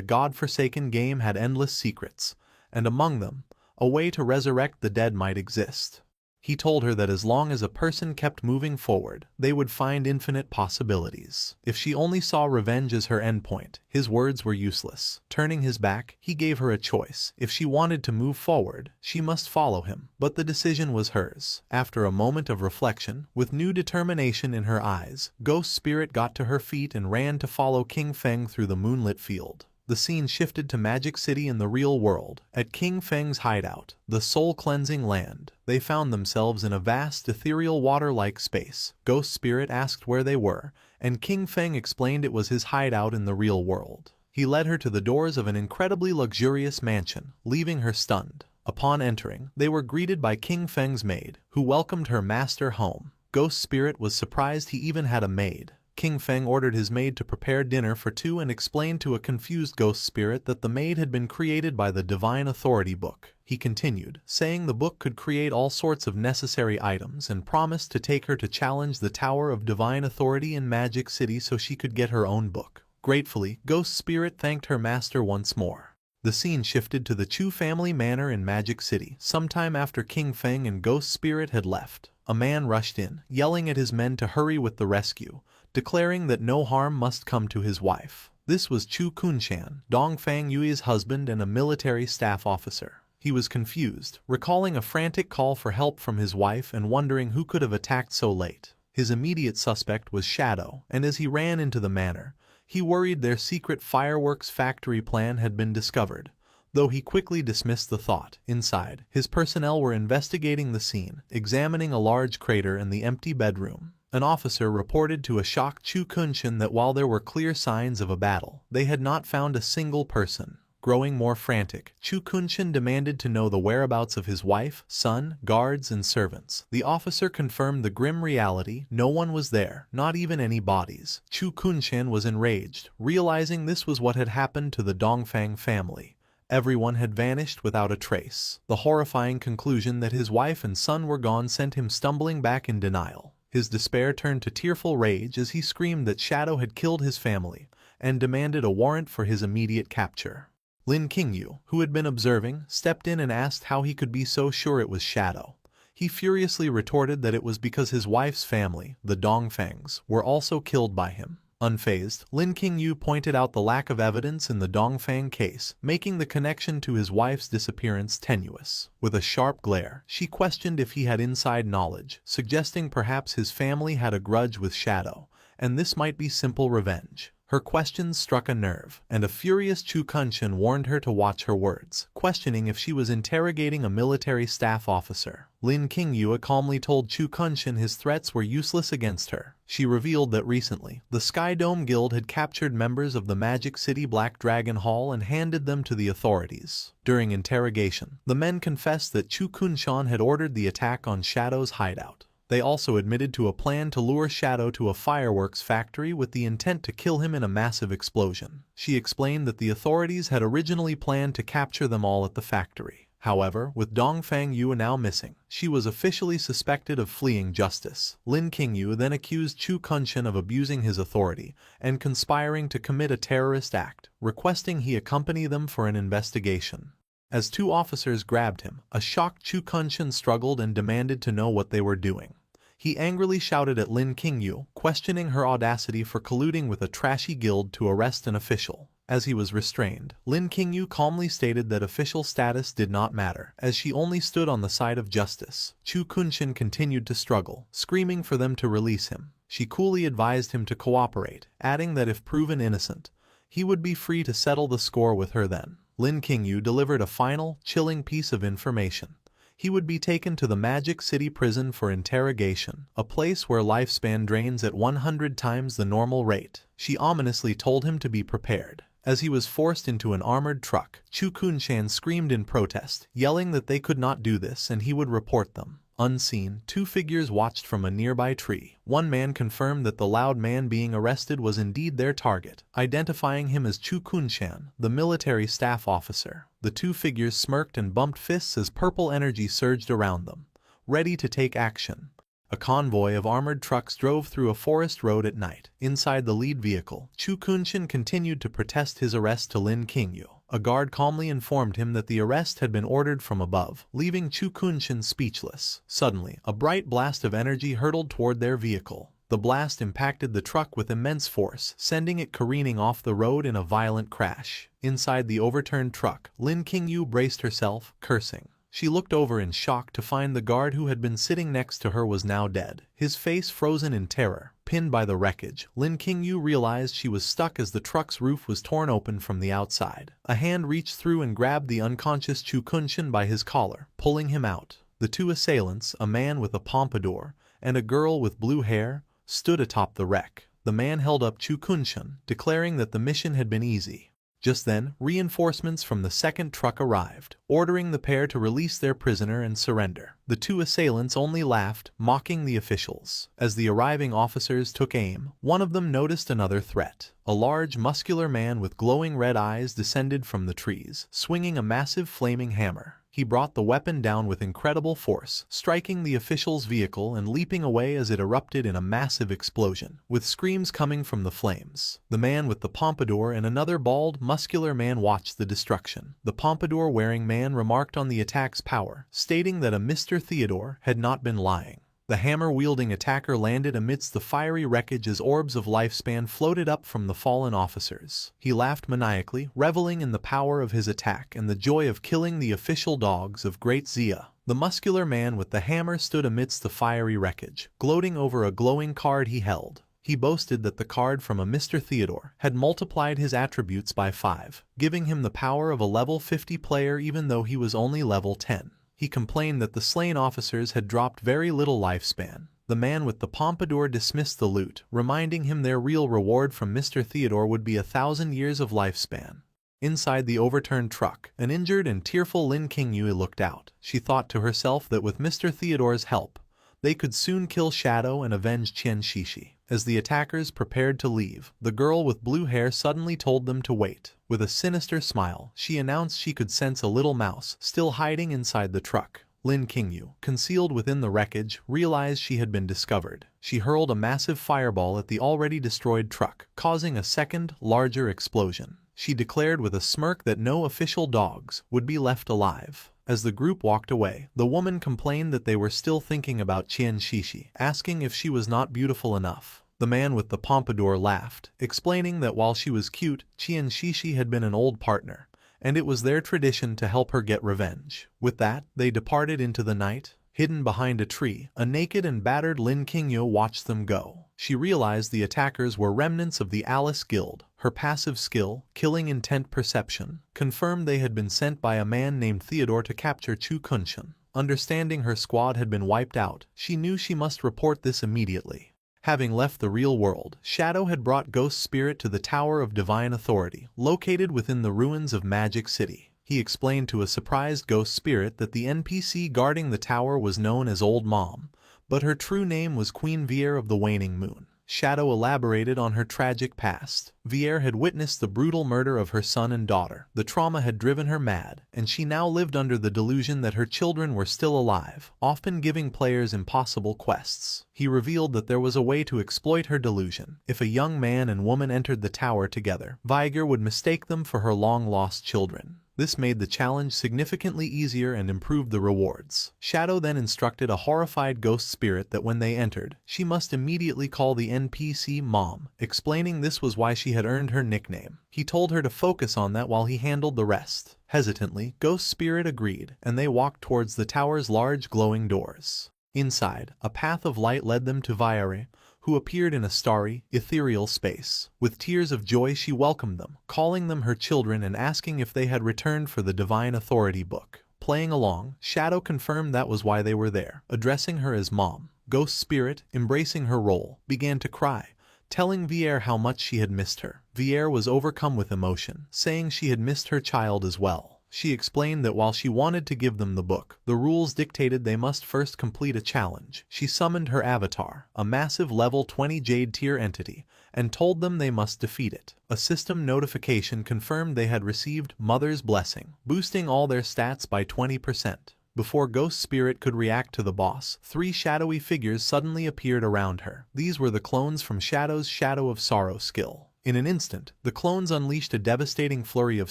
god-forsaken game had endless secrets, and among them, a way to resurrect the dead might exist. He told her that as long as a person kept moving forward, they would find infinite possibilities. If she only saw revenge as her endpoint, his words were useless. Turning his back, he gave her a choice. If she wanted to move forward, she must follow him. But the decision was hers. After a moment of reflection, with new determination in her eyes, Ghost Spirit got to her feet and ran to follow King Feng through the moonlit field. The scene shifted to Magic City in the real world. At King Feng's hideout, the soul-cleansing land, they found themselves in a vast ethereal water-like space. Ghost Spirit asked where they were, and King Feng explained it was his hideout in the real world. He led her to the doors of an incredibly luxurious mansion, leaving her stunned. Upon entering, they were greeted by King Feng's maid, who welcomed her master home. Ghost Spirit was surprised he even had a maid. King Feng ordered his maid to prepare dinner for two and explained to a confused Ghost Spirit that the maid had been created by the Divine Authority book. He continued, saying the book could create all sorts of necessary items and promised to take her to challenge the Tower of Divine Authority in Magic City so she could get her own book. Gratefully, Ghost Spirit thanked her master once more. The scene shifted to the Chu family manor in Magic City. Sometime after King Feng and Ghost Spirit had left, a man rushed in, yelling at his men to hurry with the rescue, declaring that no harm must come to his wife. This was Chu Kunshan, Dongfang Yui's husband and a military staff officer. He was confused, recalling a frantic call for help from his wife and wondering who could have attacked so late. His immediate suspect was Shadow, and as he ran into the manor, he worried their secret fireworks factory plan had been discovered, though he quickly dismissed the thought. Inside, his personnel were investigating the scene, examining a large crater in the empty bedroom. An officer reported to a shocked Chu Kunshan that while there were clear signs of a battle, they had not found a single person. Growing more frantic, Chu Kunshan demanded to know the whereabouts of his wife, son, guards, and servants. The officer confirmed the grim reality: no one was there, not even any bodies. Chu Kunshan was enraged, realizing this was what had happened to the Dongfang family. Everyone had vanished without a trace. The horrifying conclusion that his wife and son were gone sent him stumbling back in denial. His despair turned to tearful rage as he screamed that Shadow had killed his family and demanded a warrant for his immediate capture. Lin Qingyu, who had been observing, stepped in and asked how he could be so sure it was Shadow. He furiously retorted that it was because his wife's family, the Dongfangs, were also killed by him. Unfazed, Lin Qingyu pointed out the lack of evidence in the Dongfang case, making the connection to his wife's disappearance tenuous. With a sharp glare, she questioned if he had inside knowledge, suggesting perhaps his family had a grudge with Shadow, and this might be simple revenge. Her questions struck a nerve, and a furious Chu Kunshan warned her to watch her words, questioning if she was interrogating a military staff officer. Lin Qingyu calmly told Chu Kunshan his threats were useless against her. She revealed that recently, the Sky Dome Guild had captured members of the Magic City Black Dragon Hall and handed them to the authorities. During interrogation, the men confessed that Chu Kunshan had ordered the attack on Shadow's hideout. They also admitted to a plan to lure Shadow to a fireworks factory with the intent to kill him in a massive explosion. She explained that the authorities had originally planned to capture them all at the factory. However, with Dongfang Yu now missing, she was officially suspected of fleeing justice. Lin Qingyu then accused Chu Kunshan of abusing his authority and conspiring to commit a terrorist act, requesting he accompany them for an investigation. As two officers grabbed him, a shocked Chu Kunshan struggled and demanded to know what they were doing. He angrily shouted at Lin Qingyu, questioning her audacity for colluding with a trashy guild to arrest an official. As he was restrained, Lin Qingyu calmly stated that official status did not matter, as she only stood on the side of justice. Chu Kunshan continued to struggle, screaming for them to release him. She coolly advised him to cooperate, adding that if proven innocent, he would be free to settle the score with her then. Lin Qingyu delivered a final, chilling piece of information. He would be taken to the Magic City prison for interrogation, a place where lifespan drains at 100 times the normal rate. She ominously told him to be prepared. As he was forced into an armored truck, Chu Kunshan screamed in protest, yelling that they could not do this and he would report them. Unseen, two figures watched from a nearby tree. One man confirmed that the loud man being arrested was indeed their target, identifying him as Chu Kunshan, the military staff officer. The two figures smirked and bumped fists as purple energy surged around them, ready to take action. A convoy of armored trucks drove through a forest road at night. Inside the lead vehicle, Chu Kunshan continued to protest his arrest to Lin Qingyu. A guard calmly informed him that the arrest had been ordered from above, leaving Chu Kunshan speechless. Suddenly, a bright blast of energy hurtled toward their vehicle. The blast impacted the truck with immense force, sending it careening off the road in a violent crash. Inside the overturned truck, Lin Qingyu braced herself, cursing. She looked over in shock to find the guard who had been sitting next to her was now dead, his face frozen in terror. Pinned by the wreckage, Lin Qingyu realized she was stuck as the truck's roof was torn open from the outside. A hand reached through and grabbed the unconscious Chu Kunshan by his collar, pulling him out. The two assailants, a man with a pompadour and a girl with blue hair, stood atop the wreck. The man held up Chu Kunshan, declaring that the mission had been easy. Just then, reinforcements from the second truck arrived, ordering the pair to release their prisoner and surrender. The two assailants only laughed, mocking the officials. As the arriving officers took aim, one of them noticed another threat. A large, muscular man with glowing red eyes descended from the trees, swinging a massive flaming hammer. He brought the weapon down with incredible force, striking the official's vehicle and leaping away as it erupted in a massive explosion, with screams coming from the flames. The man with the pompadour and another bald, muscular man watched the destruction. The pompadour-wearing man remarked on the attack's power, stating that a Mr. Theodore had not been lying. The hammer-wielding attacker landed amidst the fiery wreckage as orbs of lifespan floated up from the fallen officers. He laughed maniacally, reveling in the power of his attack and the joy of killing the official dogs of Great Zia. The muscular man with the hammer stood amidst the fiery wreckage, gloating over a glowing card he held. He boasted that the card from a Mr. Theodore had multiplied his attributes by 5, giving him the power of a level 50 player even though he was only level 10. He complained that the slain officers had dropped very little lifespan. The man with the pompadour dismissed the loot, reminding him their real reward from Mr. Theodore would be 1,000 years of lifespan. Inside the overturned truck, an injured and tearful Lin Qingyue looked out. She thought to herself that with Mr. Theodore's help, they could soon kill Shadow and avenge Qian Shishi. As the attackers prepared to leave, the girl with blue hair suddenly told them to wait. With a sinister smile, she announced she could sense a little mouse still hiding inside the truck. Lin Qingyue, concealed within the wreckage, realized she had been discovered. She hurled a massive fireball at the already destroyed truck, causing a second, larger explosion. She declared with a smirk that no official dogs would be left alive. As the group walked away, the woman complained that they were still thinking about Qian Shishi, asking if she was not beautiful enough. The man with the pompadour laughed, explaining that while she was cute, Qian Shishi had been an old partner, and it was their tradition to help her get revenge. With that, they departed into the night. Hidden behind a tree, a naked and battered Lin Qingyue watched them go. She realized the attackers were remnants of the Alice Guild. Her passive skill, killing intent perception, confirmed they had been sent by a man named Theodore to capture Chu Kunshan. Understanding her squad had been wiped out, she knew she must report this immediately. Having left the real world, Shadow had brought Ghost Spirit to the Tower of Divine Authority, located within the ruins of Magic City. He explained to a surprised Ghost Spirit that the NPC guarding the tower was known as Old Mom, but her true name was Queen Vier of the Waning Moon. Shadow elaborated on her tragic past. Vier had witnessed the brutal murder of her son and daughter. The trauma had driven her mad, and she now lived under the delusion that her children were still alive, often giving players impossible quests. He revealed that there was a way to exploit her delusion. If a young man and woman entered the tower together, Viger would mistake them for her long-lost children. This made the challenge significantly easier and improved the rewards. Shadow then instructed a horrified Ghost Spirit that when they entered, she must immediately call the NPC Mom, explaining this was why she had earned her nickname. He told her to focus on that while he handled the rest. Hesitantly, Ghost Spirit agreed, and they walked towards the tower's large glowing doors. Inside, a path of light led them to Viere, who appeared in a starry, ethereal space. With tears of joy she welcomed them, calling them her children and asking if they had returned for the Divine Authority book. Playing along, Shadow confirmed that was why they were there. Addressing her as Mom, Ghost Spirit, embracing her role, began to cry, telling Vier how much she had missed her. Vier was overcome with emotion, saying she had missed her child as well. She explained that while she wanted to give them the book, the rules dictated they must first complete a challenge. She summoned her avatar, a massive level 20 Jade tier entity, and told them they must defeat it. A system notification confirmed they had received Mother's Blessing, boosting all their stats by 20%. Before Ghost Spirit could react to the boss, 3 shadowy figures suddenly appeared around her. These were the clones from Shadow's Shadow of Sorrow skill. In an instant, the clones unleashed a devastating flurry of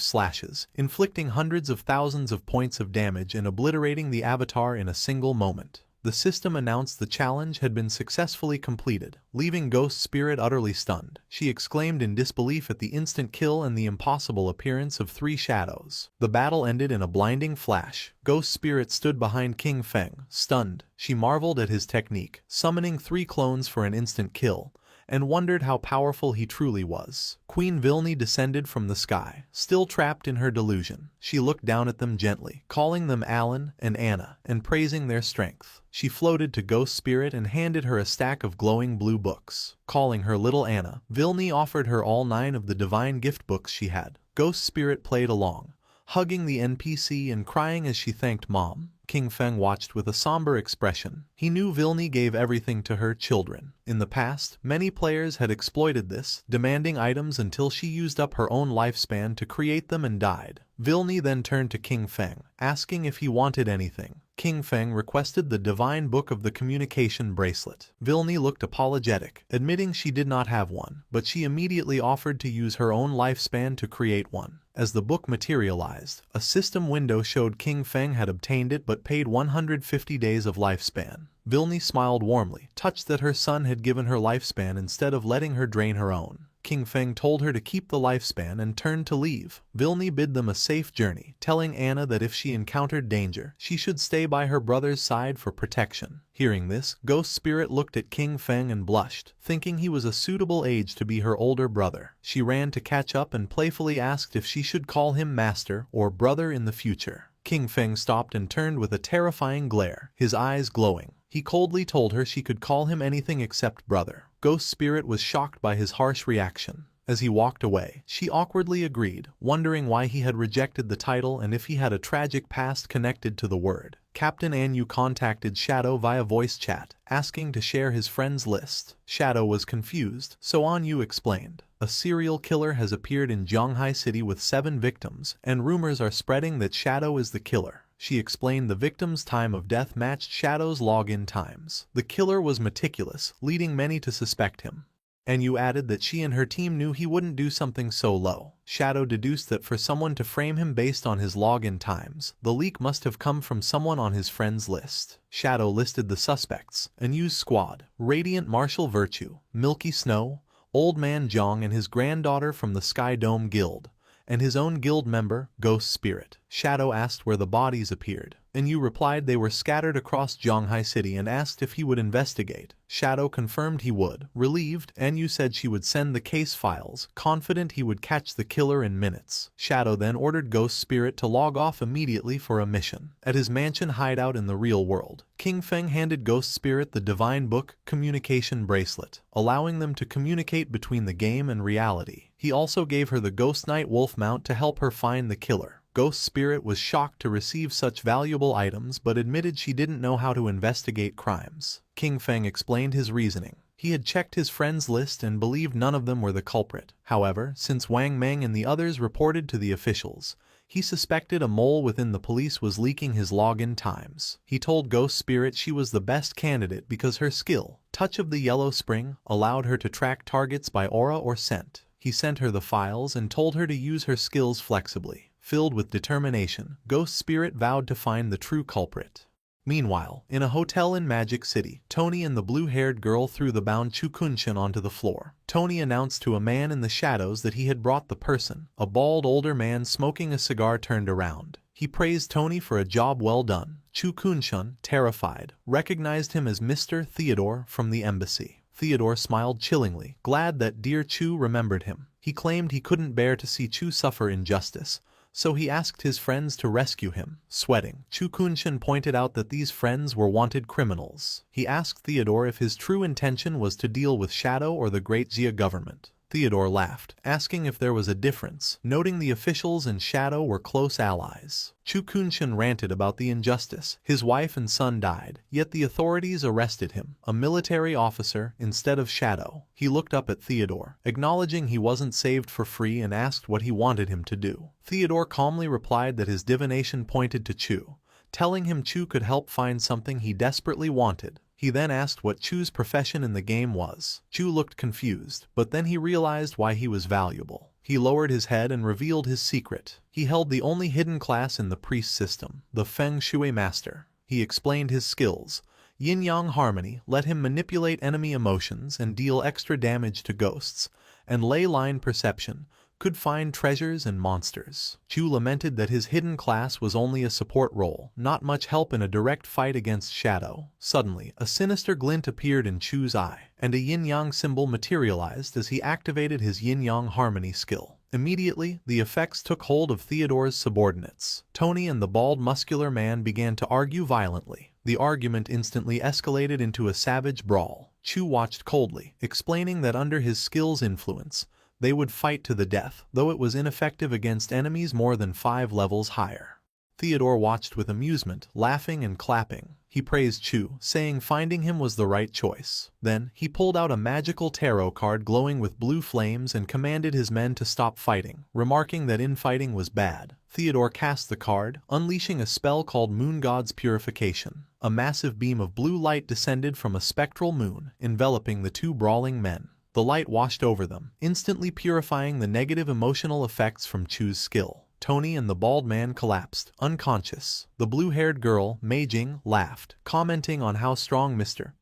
slashes, inflicting hundreds of thousands of points of damage and obliterating the avatar in a single moment. The system announced the challenge had been successfully completed, leaving Ghost Spirit utterly stunned. She exclaimed in disbelief at the instant kill and the impossible appearance of 3 shadows. The battle ended in a blinding flash. Ghost Spirit stood behind King Feng, stunned. She marveled at his technique, summoning 3 clones for an instant kill, and wondered how powerful he truly was. Queen Vilni descended from the sky, still trapped in her delusion. She looked down at them gently, calling them Alan and Anna, and praising their strength. She floated to Ghost Spirit and handed her a stack of glowing blue books. Calling her little Anna, Vilni offered her all 9 of the divine gift books she had. Ghost Spirit played along, hugging the NPC and crying as she thanked Mom. King Feng watched with a somber expression. He knew Vilni gave everything to her children. In the past, many players had exploited this, demanding items until she used up her own lifespan to create them and died. Vilni then turned to King Feng, asking if he wanted anything. King Feng requested the divine book of the communication bracelet. Vilni looked apologetic, admitting she did not have one, but she immediately offered to use her own lifespan to create one. As the book materialized, a system window showed King Feng had obtained it but paid 150 days of lifespan. Vilni smiled warmly, touched that her son had given her lifespan instead of letting her drain her own. King Feng told her to keep the lifespan and turned to leave. Vilni bid them a safe journey, telling Anna that if she encountered danger, she should stay by her brother's side for protection. Hearing this, Ghost Spirit looked at King Feng and blushed, thinking he was a suitable age to be her older brother. She ran to catch up and playfully asked if she should call him master or brother in the future. King Feng stopped and turned with a terrifying glare, his eyes glowing. He coldly told her she could call him anything except brother. Ghost Spirit was shocked by his harsh reaction. As he walked away, she awkwardly agreed, wondering why he had rejected the title and if he had a tragic past connected to the word. Captain Anu contacted Shadow via voice chat, asking to share his friends list. Shadow was confused, so Anu explained. A serial killer has appeared in Zhonghai City with 7 victims, and rumors are spreading that Shadow is the killer. She explained the victim's time of death matched Shadow's login times. The killer was meticulous, leading many to suspect him. Anu added that she and her team knew he wouldn't do something so low. Shadow deduced that for someone to frame him based on his login times, the leak must have come from someone on his friends list. Shadow listed the suspects: Anu's squad, Radiant Martial Virtue, Milky Snow, Old Man Zhang and his granddaughter from the Sky Dome Guild, and his own guild member, Ghost Spirit. Shadow asked where the bodies appeared. Anu replied they were scattered across Zhonghai City and asked if he would investigate. Shadow confirmed he would. Relieved, Anu said she would send the case files, confident he would catch the killer in minutes. Shadow then ordered Ghost Spirit to log off immediately for a mission. At his mansion hideout in the real world, King Feng handed Ghost Spirit the divine book communication bracelet, allowing them to communicate between the game and reality. He also gave her the Ghost Knight Wolf mount to help her find the killer. Ghost Spirit was shocked to receive such valuable items but admitted she didn't know how to investigate crimes. King Feng explained his reasoning. He had checked his friends' list and believed none of them were the culprit. However, since Wang Meng and the others reported to the officials, he suspected a mole within the police was leaking his login times. He told Ghost Spirit she was the best candidate because her skill, Touch of the Yellow Spring, allowed her to track targets by aura or scent. He sent her the files and told her to use her skills flexibly. Filled with determination, Ghost Spirit vowed to find the true culprit. Meanwhile, in a hotel in Magic City, Tony and the blue-haired girl threw the bound Chu Kunshan onto the floor. Tony announced to a man in the shadows that he had brought the person. A bald older man smoking a cigar turned around. He praised Tony for a job well done. Chu Kunshan, terrified, recognized him as Mr. Theodore from the embassy. Theodore smiled chillingly, glad that dear Chu remembered him. He claimed he couldn't bear to see Chu suffer injustice, so he asked his friends to rescue him. Sweating, Chu Kunshan pointed out that these friends were wanted criminals. He asked Theodore if his true intention was to deal with Shadow or the Great Xia government. Theodore laughed, asking if there was a difference, noting the officials and Shadow were close allies. Chu Kunshan ranted about the injustice. His wife and son died, yet the authorities arrested him, a military officer, instead of Shadow. He looked up at Theodore, acknowledging he wasn't saved for free and asked what he wanted him to do. Theodore calmly replied that his divination pointed to Chu, telling him Chu could help find something he desperately wanted. He then asked what Chu's profession in the game was. Chu looked confused, but then he realized why he was valuable. He lowered his head and revealed his secret. He held the only hidden class in the priest system, the Feng Shui Master. He explained his skills. Yin-Yang Harmony let him manipulate enemy emotions and deal extra damage to ghosts, and Ley Line Perception, could find treasures and monsters. Chu lamented that his hidden class was only a support role, not much help in a direct fight against Shadow. Suddenly, a sinister glint appeared in Chu's eye, and a yin-yang symbol materialized as he activated his yin-yang harmony skill. Immediately, the effects took hold of Theodore's subordinates. Tony and the bald muscular man began to argue violently. The argument instantly escalated into a savage brawl. Chu watched coldly, explaining that under his skill's influence, they would fight to the death, though it was ineffective against enemies more than 5 levels higher. Theodore watched with amusement, laughing and clapping. He praised Chu, saying finding him was the right choice. Then, he pulled out a magical tarot card glowing with blue flames and commanded his men to stop fighting, remarking that infighting was bad. Theodore cast the card, unleashing a spell called Moon God's Purification. A massive beam of blue light descended from a spectral moon, enveloping the two brawling men. The light washed over them, instantly purifying the negative emotional effects from Chu's skill. Tony and the bald man collapsed, unconscious. The blue-haired girl, Mei Jing, laughed, commenting on how strong Mr.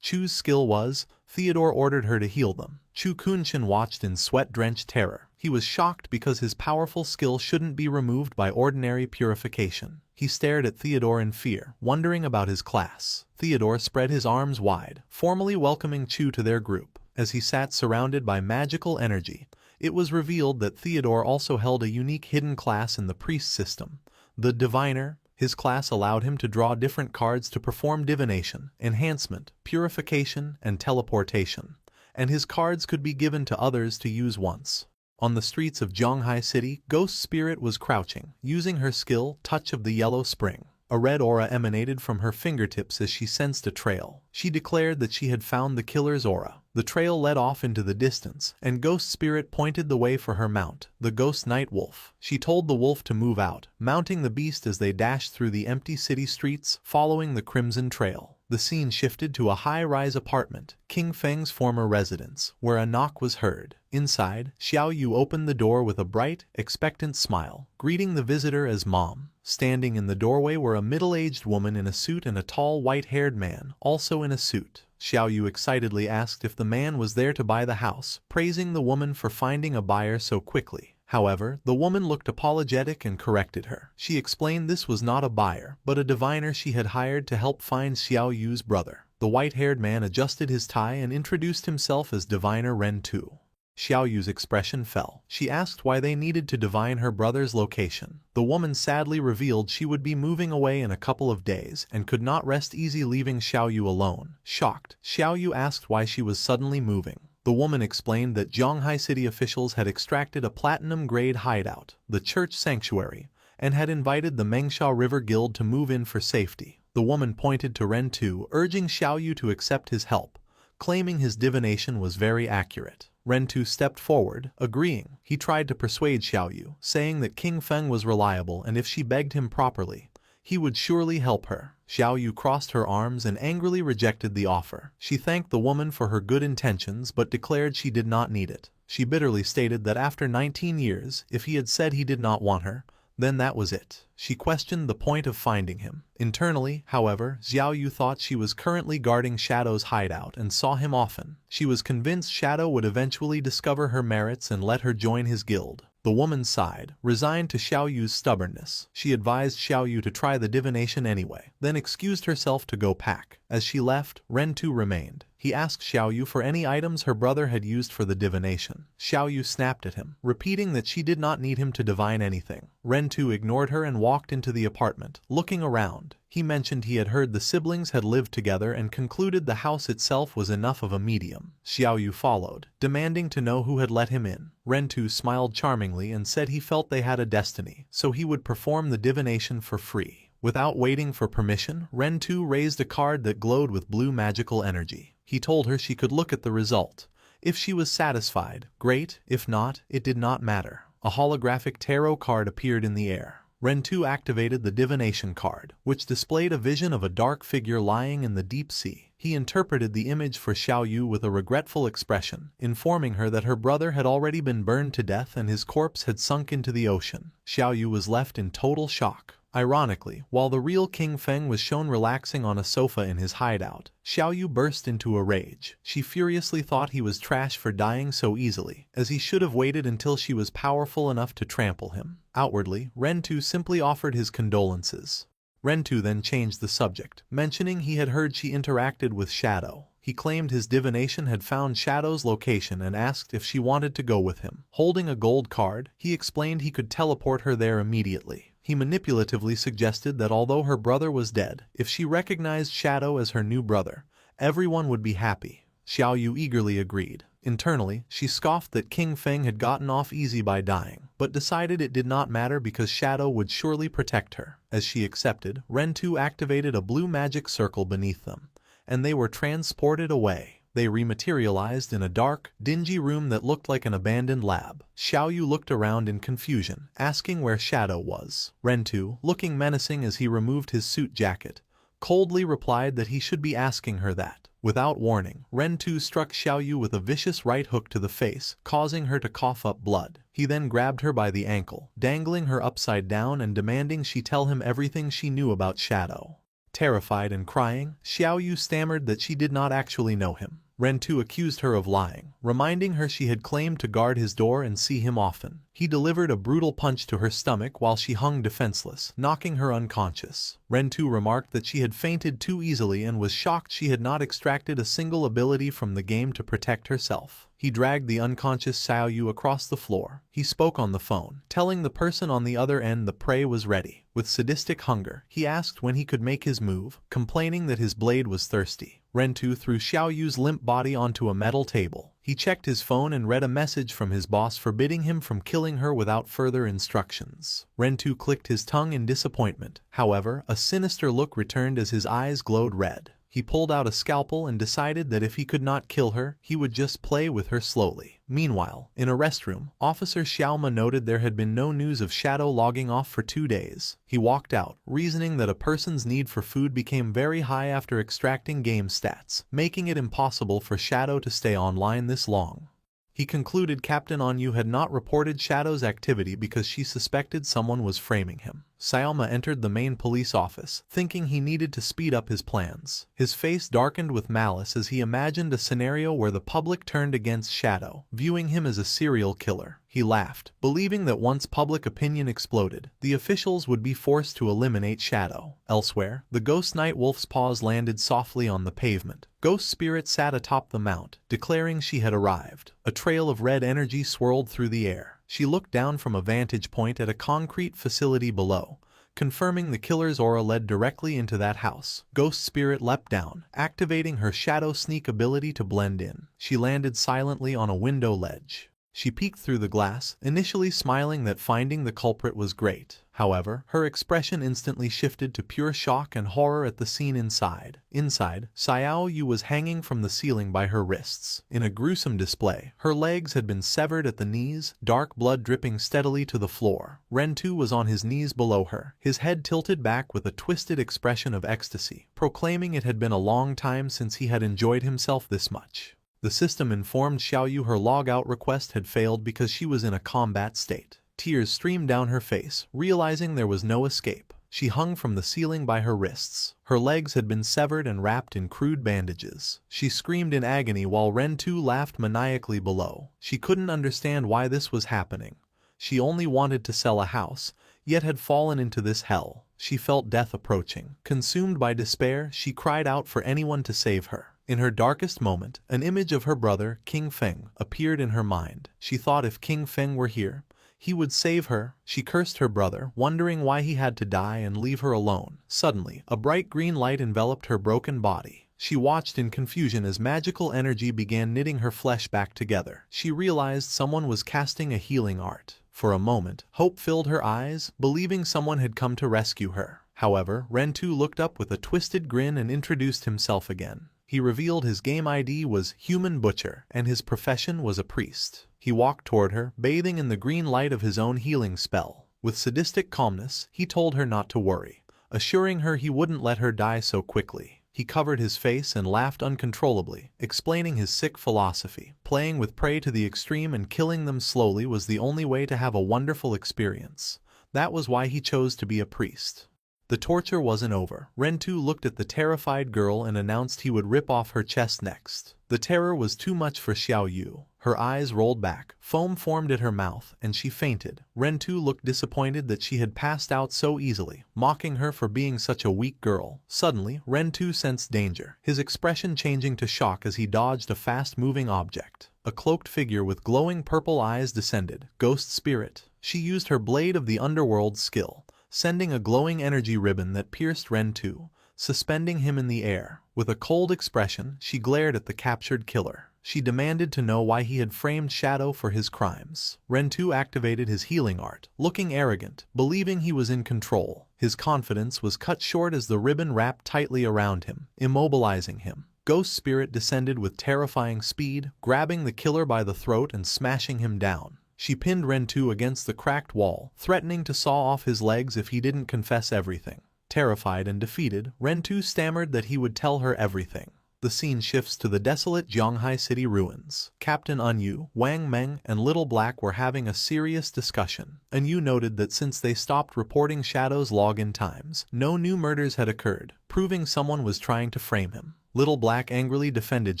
Chu's skill was. Theodore ordered her to heal them. Chu Kunshin watched in sweat-drenched terror. He was shocked because his powerful skill shouldn't be removed by ordinary purification. He stared at Theodore in fear, wondering about his class. Theodore spread his arms wide, formally welcoming Chu to their group. As he sat surrounded by magical energy, it was revealed that Theodore also held a unique hidden class in the priest system, the Diviner. His class allowed him to draw different cards to perform divination, enhancement, purification, and teleportation, and his cards could be given to others to use once. On the streets of Zhonghai City, Ghost Spirit was crouching, using her skill, Touch of the Yellow Spring. A red aura emanated from her fingertips as she sensed a trail. She declared that she had found the killer's aura. The trail led off into the distance, and Ghost Spirit pointed the way for her mount, the Ghost Night Wolf. She told the wolf to move out, mounting the beast as they dashed through the empty city streets, following the Crimson Trail. The scene shifted to a high-rise apartment, King Feng's former residence, where a knock was heard. Inside, Xiao Yu opened the door with a bright, expectant smile, greeting the visitor as Mom. Standing in the doorway were a middle-aged woman in a suit and a tall white-haired man, also in a suit. Xiao Yu excitedly asked if the man was there to buy the house, praising the woman for finding a buyer so quickly. However, the woman looked apologetic and corrected her. She explained this was not a buyer, but a diviner she had hired to help find Xiao Yu's brother. The white-haired man adjusted his tie and introduced himself as Diviner Ren Tu. Xiao Yu's expression fell. She asked why they needed to divine her brother's location. The woman sadly revealed she would be moving away in a couple of days and could not rest easy leaving Xiao Yu alone. Shocked, Xiao Yu asked why she was suddenly moving. The woman explained that Zhonghai City officials had extracted a platinum-grade hideout, the church sanctuary, and had invited the Mengsha River Guild to move in for safety. The woman pointed to Ren Tu, urging Xiao Yu to accept his help, claiming his divination was very accurate. Ren Tu stepped forward, agreeing. He tried to persuade Xiao Yu, saying that King Feng was reliable and if she begged him properly, he would surely help her. Xiao Yu crossed her arms and angrily rejected the offer. She thanked the woman for her good intentions but declared she did not need it. She bitterly stated that after 19 years, if he had said he did not want her, then that was it. She questioned the point of finding him. Internally, however, Xiao Yu thought she was currently guarding Shadow's hideout and saw him often. She was convinced Shadow would eventually discover her merits and let her join his guild. The woman sighed, resigned to Xiao Yu's stubbornness. She advised Xiao Yu to try the divination anyway, then excused herself to go pack. As she left, Ren Tu remained. He asked Xiao Yu for any items her brother had used for the divination. Xiao Yu snapped at him, repeating that she did not need him to divine anything. Ren Tu ignored her and walked into the apartment, looking around. He mentioned he had heard the siblings had lived together and concluded the house itself was enough of a medium. Xiao Yu followed, demanding to know who had let him in. Ren Tu smiled charmingly and said he felt they had a destiny, so he would perform the divination for free. Without waiting for permission, Ren Tu raised a card that glowed with blue magical energy. He told her she could look at the result. If she was satisfied, great. If not, it did not matter. A holographic tarot card appeared in the air. Ren Tu activated the divination card, which displayed a vision of a dark figure lying in the deep sea. He interpreted the image for Xiao Yu with a regretful expression, informing her that her brother had already been burned to death and his corpse had sunk into the ocean. Xiao Yu was left in total shock. Ironically, while the real King Feng was shown relaxing on a sofa in his hideout, Xiao Yu burst into a rage. She furiously thought he was trash for dying so easily, as he should have waited until she was powerful enough to trample him. Outwardly, Rentu simply offered his condolences. Rentu then changed the subject, mentioning he had heard she interacted with Shadow. He claimed his divination had found Shadow's location and asked if she wanted to go with him. Holding a gold card, he explained he could teleport her there immediately. He manipulatively suggested that although her brother was dead, if she recognized Shadow as her new brother, everyone would be happy. Xiao Yu eagerly agreed. Internally, she scoffed that King Feng had gotten off easy by dying, but decided it did not matter because Shadow would surely protect her. As she accepted, Rentu activated a blue magic circle beneath them, and they were transported away. They rematerialized in a dark, dingy room that looked like an abandoned lab. Xiao Yu looked around in confusion, asking where Shadow was. Rentu, looking menacing as he removed his suit jacket, coldly replied that he should be asking her that. Without warning, Rentu struck Xiao Yu with a vicious right hook to the face, causing her to cough up blood. He then grabbed her by the ankle, dangling her upside down and demanding she tell him everything she knew about Shadow. Terrified and crying, Xiao Yu stammered that she did not actually know him. Rentu accused her of lying, reminding her she had claimed to guard his door and see him often. He delivered a brutal punch to her stomach while she hung defenseless, knocking her unconscious. Rentu remarked that she had fainted too easily and was shocked she had not extracted a single ability from the game to protect herself. He dragged the unconscious Xiao Yu across the floor. He spoke on the phone, telling the person on the other end the prey was ready. With sadistic hunger, he asked when he could make his move, complaining that his blade was thirsty. Rentu threw Xiao Yu's limp body onto a metal table. He checked his phone and read a message from his boss forbidding him from killing her without further instructions. Rentu clicked his tongue in disappointment. However, a sinister look returned as his eyes glowed red. He pulled out a scalpel and decided that if he could not kill her, he would just play with her slowly. Meanwhile, in a restroom, Officer Xiaoma noted there had been no news of Shadow logging off for 2 days. He walked out, reasoning that a person's need for food became very high after extracting game stats, making it impossible for Shadow to stay online this long. He concluded Captain Onyu had not reported Shadow's activity because she suspected someone was framing him. Sayama entered the main police office, thinking he needed to speed up his plans. His face darkened with malice as he imagined a scenario where the public turned against Shadow, viewing him as a serial killer. He laughed, believing that once public opinion exploded, the officials would be forced to eliminate Shadow. Elsewhere, the ghost Night Wolf's paws landed softly on the pavement. Ghost Spirit sat atop the mount, declaring she had arrived. A trail of red energy swirled through the air. She looked down from a vantage point at a concrete facility below, confirming the killer's aura led directly into that house. Ghost Spirit leapt down, activating her Shadow Sneak ability to blend in. She landed silently on a window ledge. She peeked through the glass, initially smiling that finding the culprit was great. However, her expression instantly shifted to pure shock and horror at the scene inside. Inside, Xiao Yu was hanging from the ceiling by her wrists. In a gruesome display, her legs had been severed at the knees, dark blood dripping steadily to the floor. Rentu was on his knees below her, his head tilted back with a twisted expression of ecstasy, proclaiming it had been a long time since he had enjoyed himself this much. The system informed Xiao Yu her log-out request had failed because she was in a combat state. Tears streamed down her face, realizing there was no escape. She hung from the ceiling by her wrists. Her legs had been severed and wrapped in crude bandages. She screamed in agony while Rentu laughed maniacally below. She couldn't understand why this was happening. She only wanted to sell a house, yet had fallen into this hell. She felt death approaching. Consumed by despair, she cried out for anyone to save her. In her darkest moment, an image of her brother, King Feng, appeared in her mind. She thought if King Feng were here, he would save her. She cursed her brother, wondering why he had to die and leave her alone. Suddenly, a bright green light enveloped her broken body. She watched in confusion as magical energy began knitting her flesh back together. She realized someone was casting a healing art. For a moment, hope filled her eyes, believing someone had come to rescue her. However, Rentu looked up with a twisted grin and introduced himself again. He revealed his game ID was Human Butcher, and his profession was a priest. He walked toward her, bathing in the green light of his own healing spell. With sadistic calmness, he told her not to worry, assuring her he wouldn't let her die so quickly. He covered his face and laughed uncontrollably, explaining his sick philosophy. Playing with prey to the extreme and killing them slowly was the only way to have a wonderful experience. That was why he chose to be a priest. The torture wasn't over. Rentu looked at the terrified girl and announced he would rip off her chest next. The terror was too much for Xiao Yu. Her eyes rolled back, foam formed at her mouth, and she fainted. Rentu looked disappointed that she had passed out so easily, mocking her for being such a weak girl. Suddenly, Rentu sensed danger, his expression changing to shock as he dodged a fast-moving object. A cloaked figure with glowing purple eyes descended. Ghost spirit. She used her blade of the underworld skill, sending a glowing energy ribbon that pierced Rentu, suspending him in the air. With a cold expression, she glared at the captured killer. She demanded to know why he had framed Shadow for his crimes. Rentu activated his healing art, looking arrogant, believing he was in control. His confidence was cut short as the ribbon wrapped tightly around him, immobilizing him. Ghost Spirit descended with terrifying speed, grabbing the killer by the throat and smashing him down. She pinned Rentu against the cracked wall, threatening to saw off his legs if he didn't confess everything. Terrified and defeated, Rentu stammered that he would tell her everything. The scene shifts to the desolate Zhanghai City ruins. Captain Enyu, Wang Meng, and Little Black were having a serious discussion. Enyu noted that since they stopped reporting Shadow's login times, no new murders had occurred, proving someone was trying to frame him. Little Black angrily defended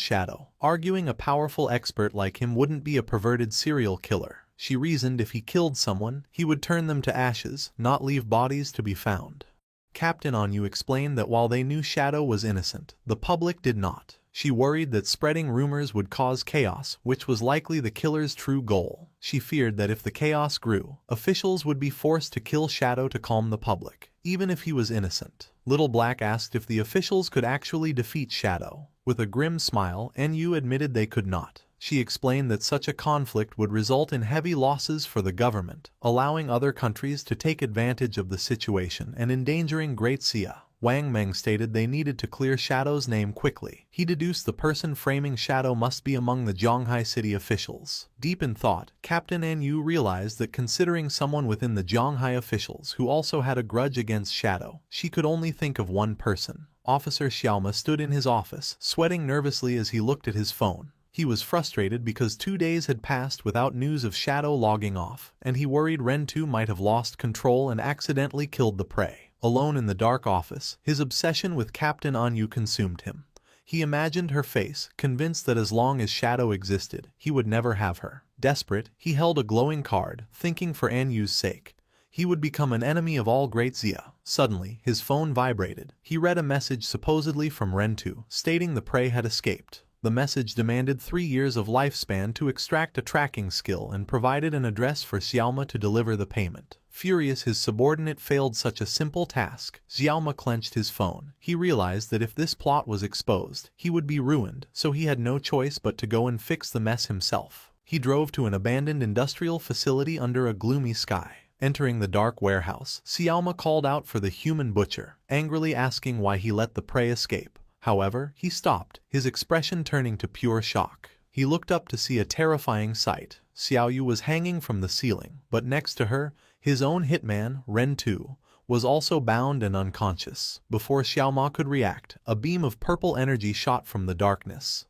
Shadow, arguing a powerful expert like him wouldn't be a perverted serial killer. She reasoned if he killed someone, he would turn them to ashes, not leave bodies to be found. Captain Enyu explained that while they knew Shadow was innocent, the public did not. She worried that spreading rumors would cause chaos, which was likely the killer's true goal. She feared that if the chaos grew, officials would be forced to kill Shadow to calm the public, even if he was innocent. Little Black asked if the officials could actually defeat Shadow. With a grim smile, Enyu admitted they could not. She explained that such a conflict would result in heavy losses for the government, allowing other countries to take advantage of the situation and endangering Great Xia. Wang Meng stated they needed to clear Shadow's name quickly. He deduced the person framing Shadow must be among the Zhanghai City officials. Deep in thought, Captain Enyu realized that considering someone within the Zhanghai officials who also had a grudge against Shadow, she could only think of one person. Officer Xiaoma stood in his office, sweating nervously as he looked at his phone. He was frustrated because 2 days had passed without news of Shadow logging off, and he worried Rentu might have lost control and accidentally killed the prey. Alone in the dark office, his obsession with Captain Enyu consumed him. He imagined her face, convinced that as long as Shadow existed, he would never have her. Desperate, he held a glowing card, thinking for Enyu's sake he would become an enemy of all Great Xia. Suddenly, his phone vibrated. He read a message supposedly from Rentu, stating the prey had escaped. The message demanded 3 years of lifespan to extract a tracking skill and provided an address for Xiaoma to deliver the payment. Furious his subordinate failed such a simple task, Xiaoma clenched his phone. He realized that if this plot was exposed, he would be ruined, so he had no choice but to go and fix the mess himself. He drove to an abandoned industrial facility under a gloomy sky. Entering the dark warehouse, Xiaoma called out for the human butcher, angrily asking why he let the prey escape. However, he stopped, his expression turning to pure shock. He looked up to see a terrifying sight. Xiao Yu was hanging from the ceiling, but next to her, his own hitman, Rentu, was also bound and unconscious. Before Xiaoma could react, a beam of purple energy shot from the darkness.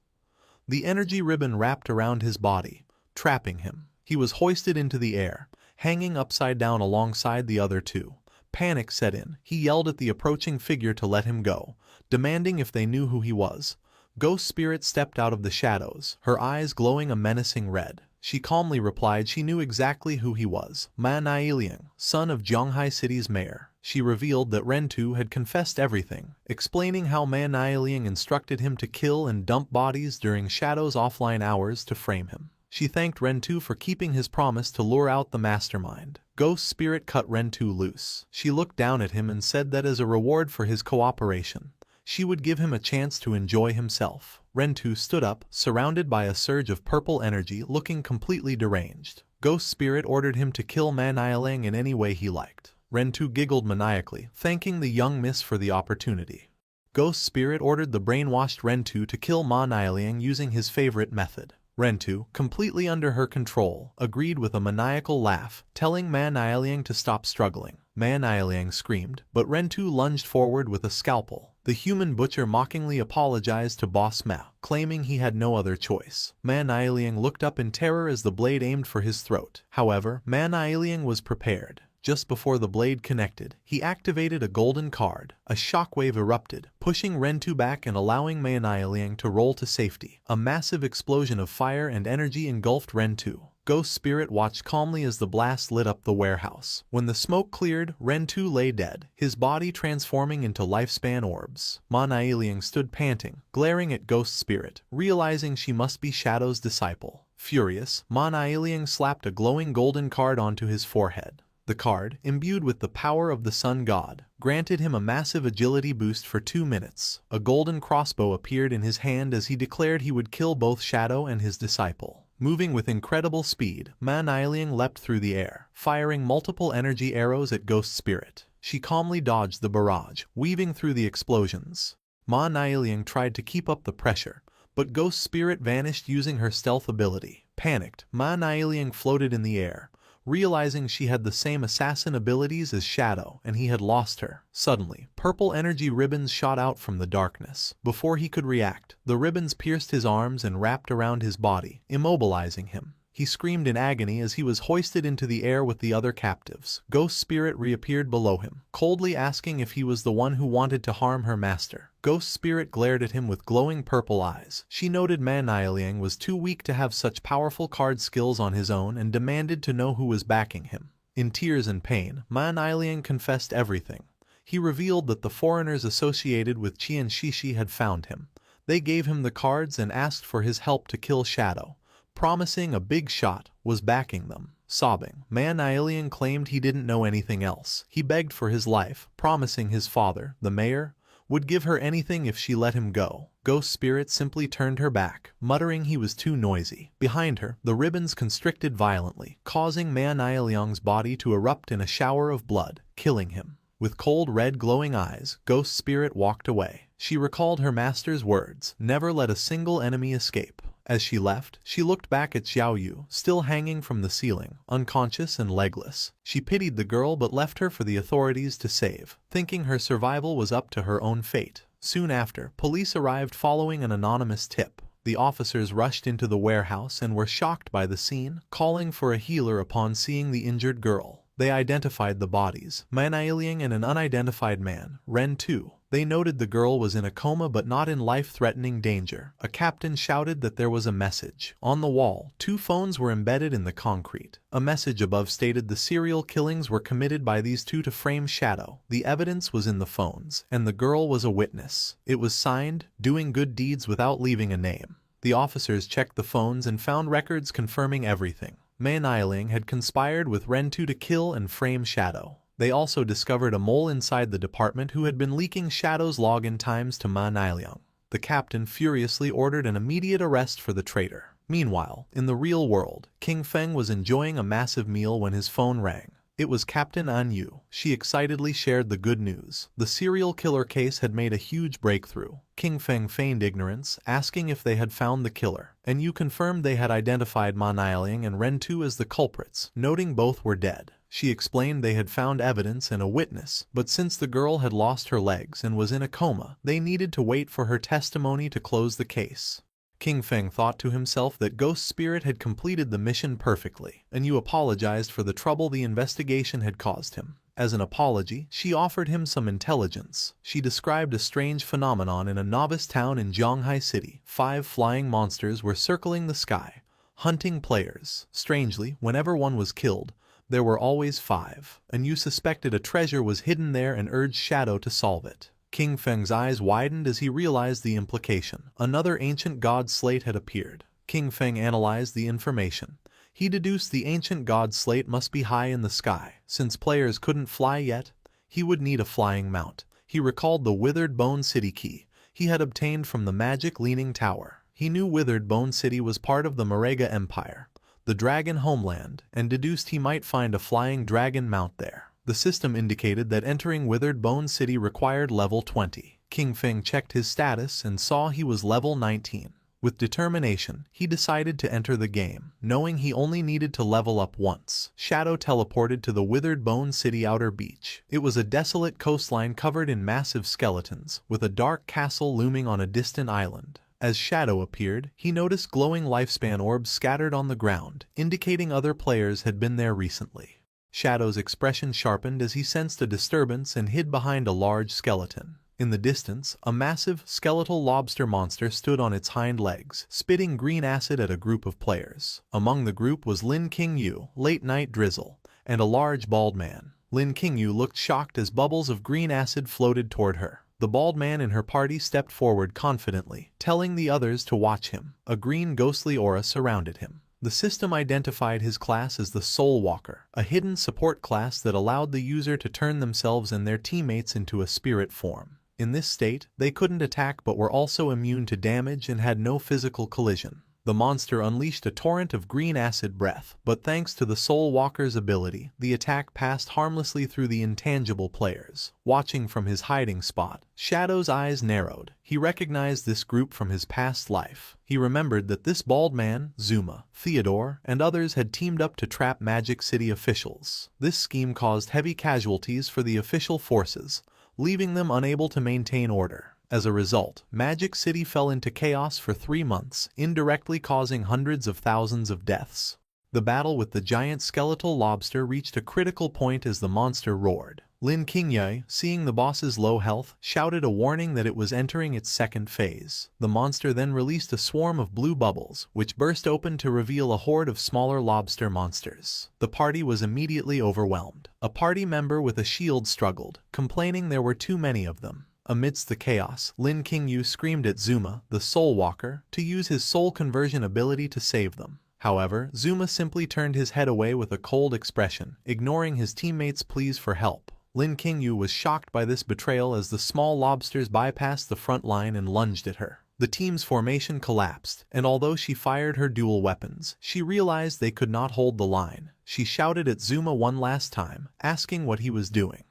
The energy ribbon wrapped around his body, trapping him. He was hoisted into the air, hanging upside down alongside the other two. Panic set in. He yelled at the approaching figure to let him go, demanding if they knew who he was. Ghost Spirit stepped out of the shadows, her eyes glowing a menacing red. She calmly replied she knew exactly who he was, Ma Nailiang, son of Zhanghai City's mayor. She revealed that Rentu had confessed everything, explaining how Ma Nailiang instructed him to kill and dump bodies during Shadow's offline hours to frame him. She thanked Rentu for keeping his promise to lure out the mastermind. Ghost Spirit cut Rentu loose. She looked down at him and said that as a reward for his cooperation, she would give him a chance to enjoy himself. Rentu stood up, surrounded by a surge of purple energy, looking completely deranged. Ghost Spirit ordered him to kill Ma Nailiang in any way he liked. Rentu giggled maniacally, thanking the young miss for the opportunity. Ghost Spirit ordered the brainwashed Rentu to kill Ma Nailiang using his favorite method. Rentu, completely under her control, agreed with a maniacal laugh, telling Ma Nailiang to stop struggling. Ma Nailiang screamed, but Rentu lunged forward with a scalpel. The human butcher mockingly apologized to Boss Ma, claiming he had no other choice. Ma Nailiang looked up in terror as the blade aimed for his throat. However, Ma Nailiang was prepared. just before the blade connected, he activated a golden card. A shockwave erupted, pushing Rentu back and allowing Mei Niaoliang to roll to safety. A massive explosion of fire and energy engulfed Rentu. Ghost Spirit watched calmly as the blast lit up the warehouse. When the smoke cleared, Rentu lay dead, his body transforming into lifespan orbs. Ma Niaoliang stood panting, glaring at Ghost Spirit, realizing she must be Shadow's disciple. Furious, Ma Niaoliang slapped a glowing golden card onto his forehead. The card, imbued with the power of the Sun God, granted him a massive agility boost for 2 minutes. A golden crossbow appeared in his hand as he declared he would kill both Shadow and his disciple. Moving with incredible speed, Ma Niaoliang leapt through the air, firing multiple energy arrows at Ghost Spirit. She calmly dodged the barrage, weaving through the explosions. Ma Niaoliang tried to keep up the pressure, but Ghost Spirit vanished using her stealth ability. Panicked, Ma Niaoliang floated in the air, realizing she had the same assassin abilities as Shadow and he had lost her. Suddenly, purple energy ribbons shot out from the darkness. Before he could react, the ribbons pierced his arms and wrapped around his body, immobilizing him. He screamed in agony as he was hoisted into the air with the other captives. Ghost Spirit reappeared below him, coldly asking if he was the one who wanted to harm her master. Ghost Spirit glared at him with glowing purple eyes. She noted Ma Niaoliang was too weak to have such powerful card skills on his own and demanded to know who was backing him. In tears and pain, Ma Niaoliang confessed everything. He revealed that the foreigners associated with Qian Shishi had found him. They gave him the cards and asked for his help to kill Shadow, promising a big shot, was backing them. Sobbing, Ma Niaoliang claimed he didn't know anything else. He begged for his life, promising his father, the mayor, would give her anything if she let him go. Ghost Spirit simply turned her back, muttering he was too noisy. Behind her, the ribbons constricted violently, causing Ma Niaoliang's body to erupt in a shower of blood, killing him. With cold red glowing eyes, Ghost Spirit walked away. She recalled her master's words, never let a single enemy escape. As she left, she looked back at Xiao Yu, still hanging from the ceiling, unconscious and legless. She pitied the girl but left her for the authorities to save, thinking her survival was up to her own fate. Soon after, police arrived following an anonymous tip. The officers rushed into the warehouse and were shocked by the scene, calling for a healer upon seeing the injured girl. They identified the bodies, Ma Niaoliang and an unidentified man, Ren Tu. They noted the girl was in a coma but not in life-threatening danger. A captain shouted that there was a message. On the wall, 2 phones were embedded in the concrete. A message above stated the serial killings were committed by these 2 to frame Shadow. The evidence was in the phones, and the girl was a witness. It was signed, doing good deeds without leaving a name. The officers checked the phones and found records confirming everything. Ma Niaoliang had conspired with Rentu to kill and frame Shadow. They also discovered a mole inside the department who had been leaking Shadow's login times to Ma Niaoliang. The captain furiously ordered an immediate arrest for the traitor. Meanwhile, in the real world, King Feng was enjoying a massive meal when his phone rang. It was Captain An Yu. She excitedly shared the good news. The serial killer case had made a huge breakthrough. King Feng feigned ignorance, asking if they had found the killer. An Yu confirmed they had identified Ma Niaoliang and Ren Tu as the culprits, noting both were dead. She explained they had found evidence and a witness, but since the girl had lost her legs and was in a coma, they needed to wait for her testimony to close the case. King Feng thought to himself that Ghost Spirit had completed the mission perfectly, and Yu apologized for the trouble the investigation had caused him. As an apology, she offered him some intelligence. She described a strange phenomenon in a novice town in Zhonghai City. 5 flying monsters were circling the sky, hunting players. Strangely, whenever one was killed, there were always 5, and Yu suspected a treasure was hidden there and urged Shadow to solve it. King Feng's eyes widened as he realized the implication. Another ancient god slate had appeared. King Feng analyzed the information. He deduced the ancient god slate must be high in the sky. Since players couldn't fly yet, he would need a flying mount. He recalled the Withered Bone City key he had obtained from the magic Leaning Tower. He knew Withered Bone City was part of the Marega Empire, the dragon homeland, and deduced he might find a flying dragon mount there. The system indicated that entering Withered Bone City required level 20. King Feng checked his status and saw he was level 19. With determination, he decided to enter the game, knowing he only needed to level up once. Shadow teleported to the Withered Bone City outer beach. It was a desolate coastline covered in massive skeletons, with a dark castle looming on a distant island. As Shadow appeared, he noticed glowing lifespan orbs scattered on the ground, indicating other players had been there recently. Shadow's expression sharpened as he sensed a disturbance and hid behind a large skeleton. In the distance, a massive, skeletal lobster monster stood on its hind legs, spitting green acid at a group of players. Among the group was Lin Qingyu, Late Night Drizzle, and a large bald man. Lin Qingyu looked shocked as bubbles of green acid floated toward her. The bald man in her party stepped forward confidently, telling the others to watch him. A green ghostly aura surrounded him. The system identified his class as the Soul Walker, a hidden support class that allowed the user to turn themselves and their teammates into a spirit form. In this state, they couldn't attack but were also immune to damage and had no physical collision. The monster unleashed a torrent of green acid breath, but thanks to the Soul Walker's ability, the attack passed harmlessly through the intangible players. Watching from his hiding spot, Shadow's eyes narrowed. He recognized this group from his past life. He remembered that this bald man, Zuma, Theodore, and others had teamed up to trap Magic City officials. This scheme caused heavy casualties for the official forces, leaving them unable to maintain order. As a result, Magic City fell into chaos for 3 months, indirectly causing hundreds of thousands of deaths. The battle with the giant skeletal lobster reached a critical point as the monster roared. Lin Qingyu, seeing the boss's low health, shouted a warning that it was entering its second phase. The monster then released a swarm of blue bubbles, which burst open to reveal a horde of smaller lobster monsters. The party was immediately overwhelmed. A party member with a shield struggled, complaining there were too many of them. Amidst the chaos, Lin Qingyu screamed at Zuma, the Soul Walker, to use his soul conversion ability to save them. However, Zuma simply turned his head away with a cold expression, ignoring his teammates' pleas for help. Lin Qingyu was shocked by this betrayal as the small lobsters bypassed the front line and lunged at her. The team's formation collapsed, and although she fired her dual weapons, she realized they could not hold the line. She shouted at Zuma one last time, asking what he was doing.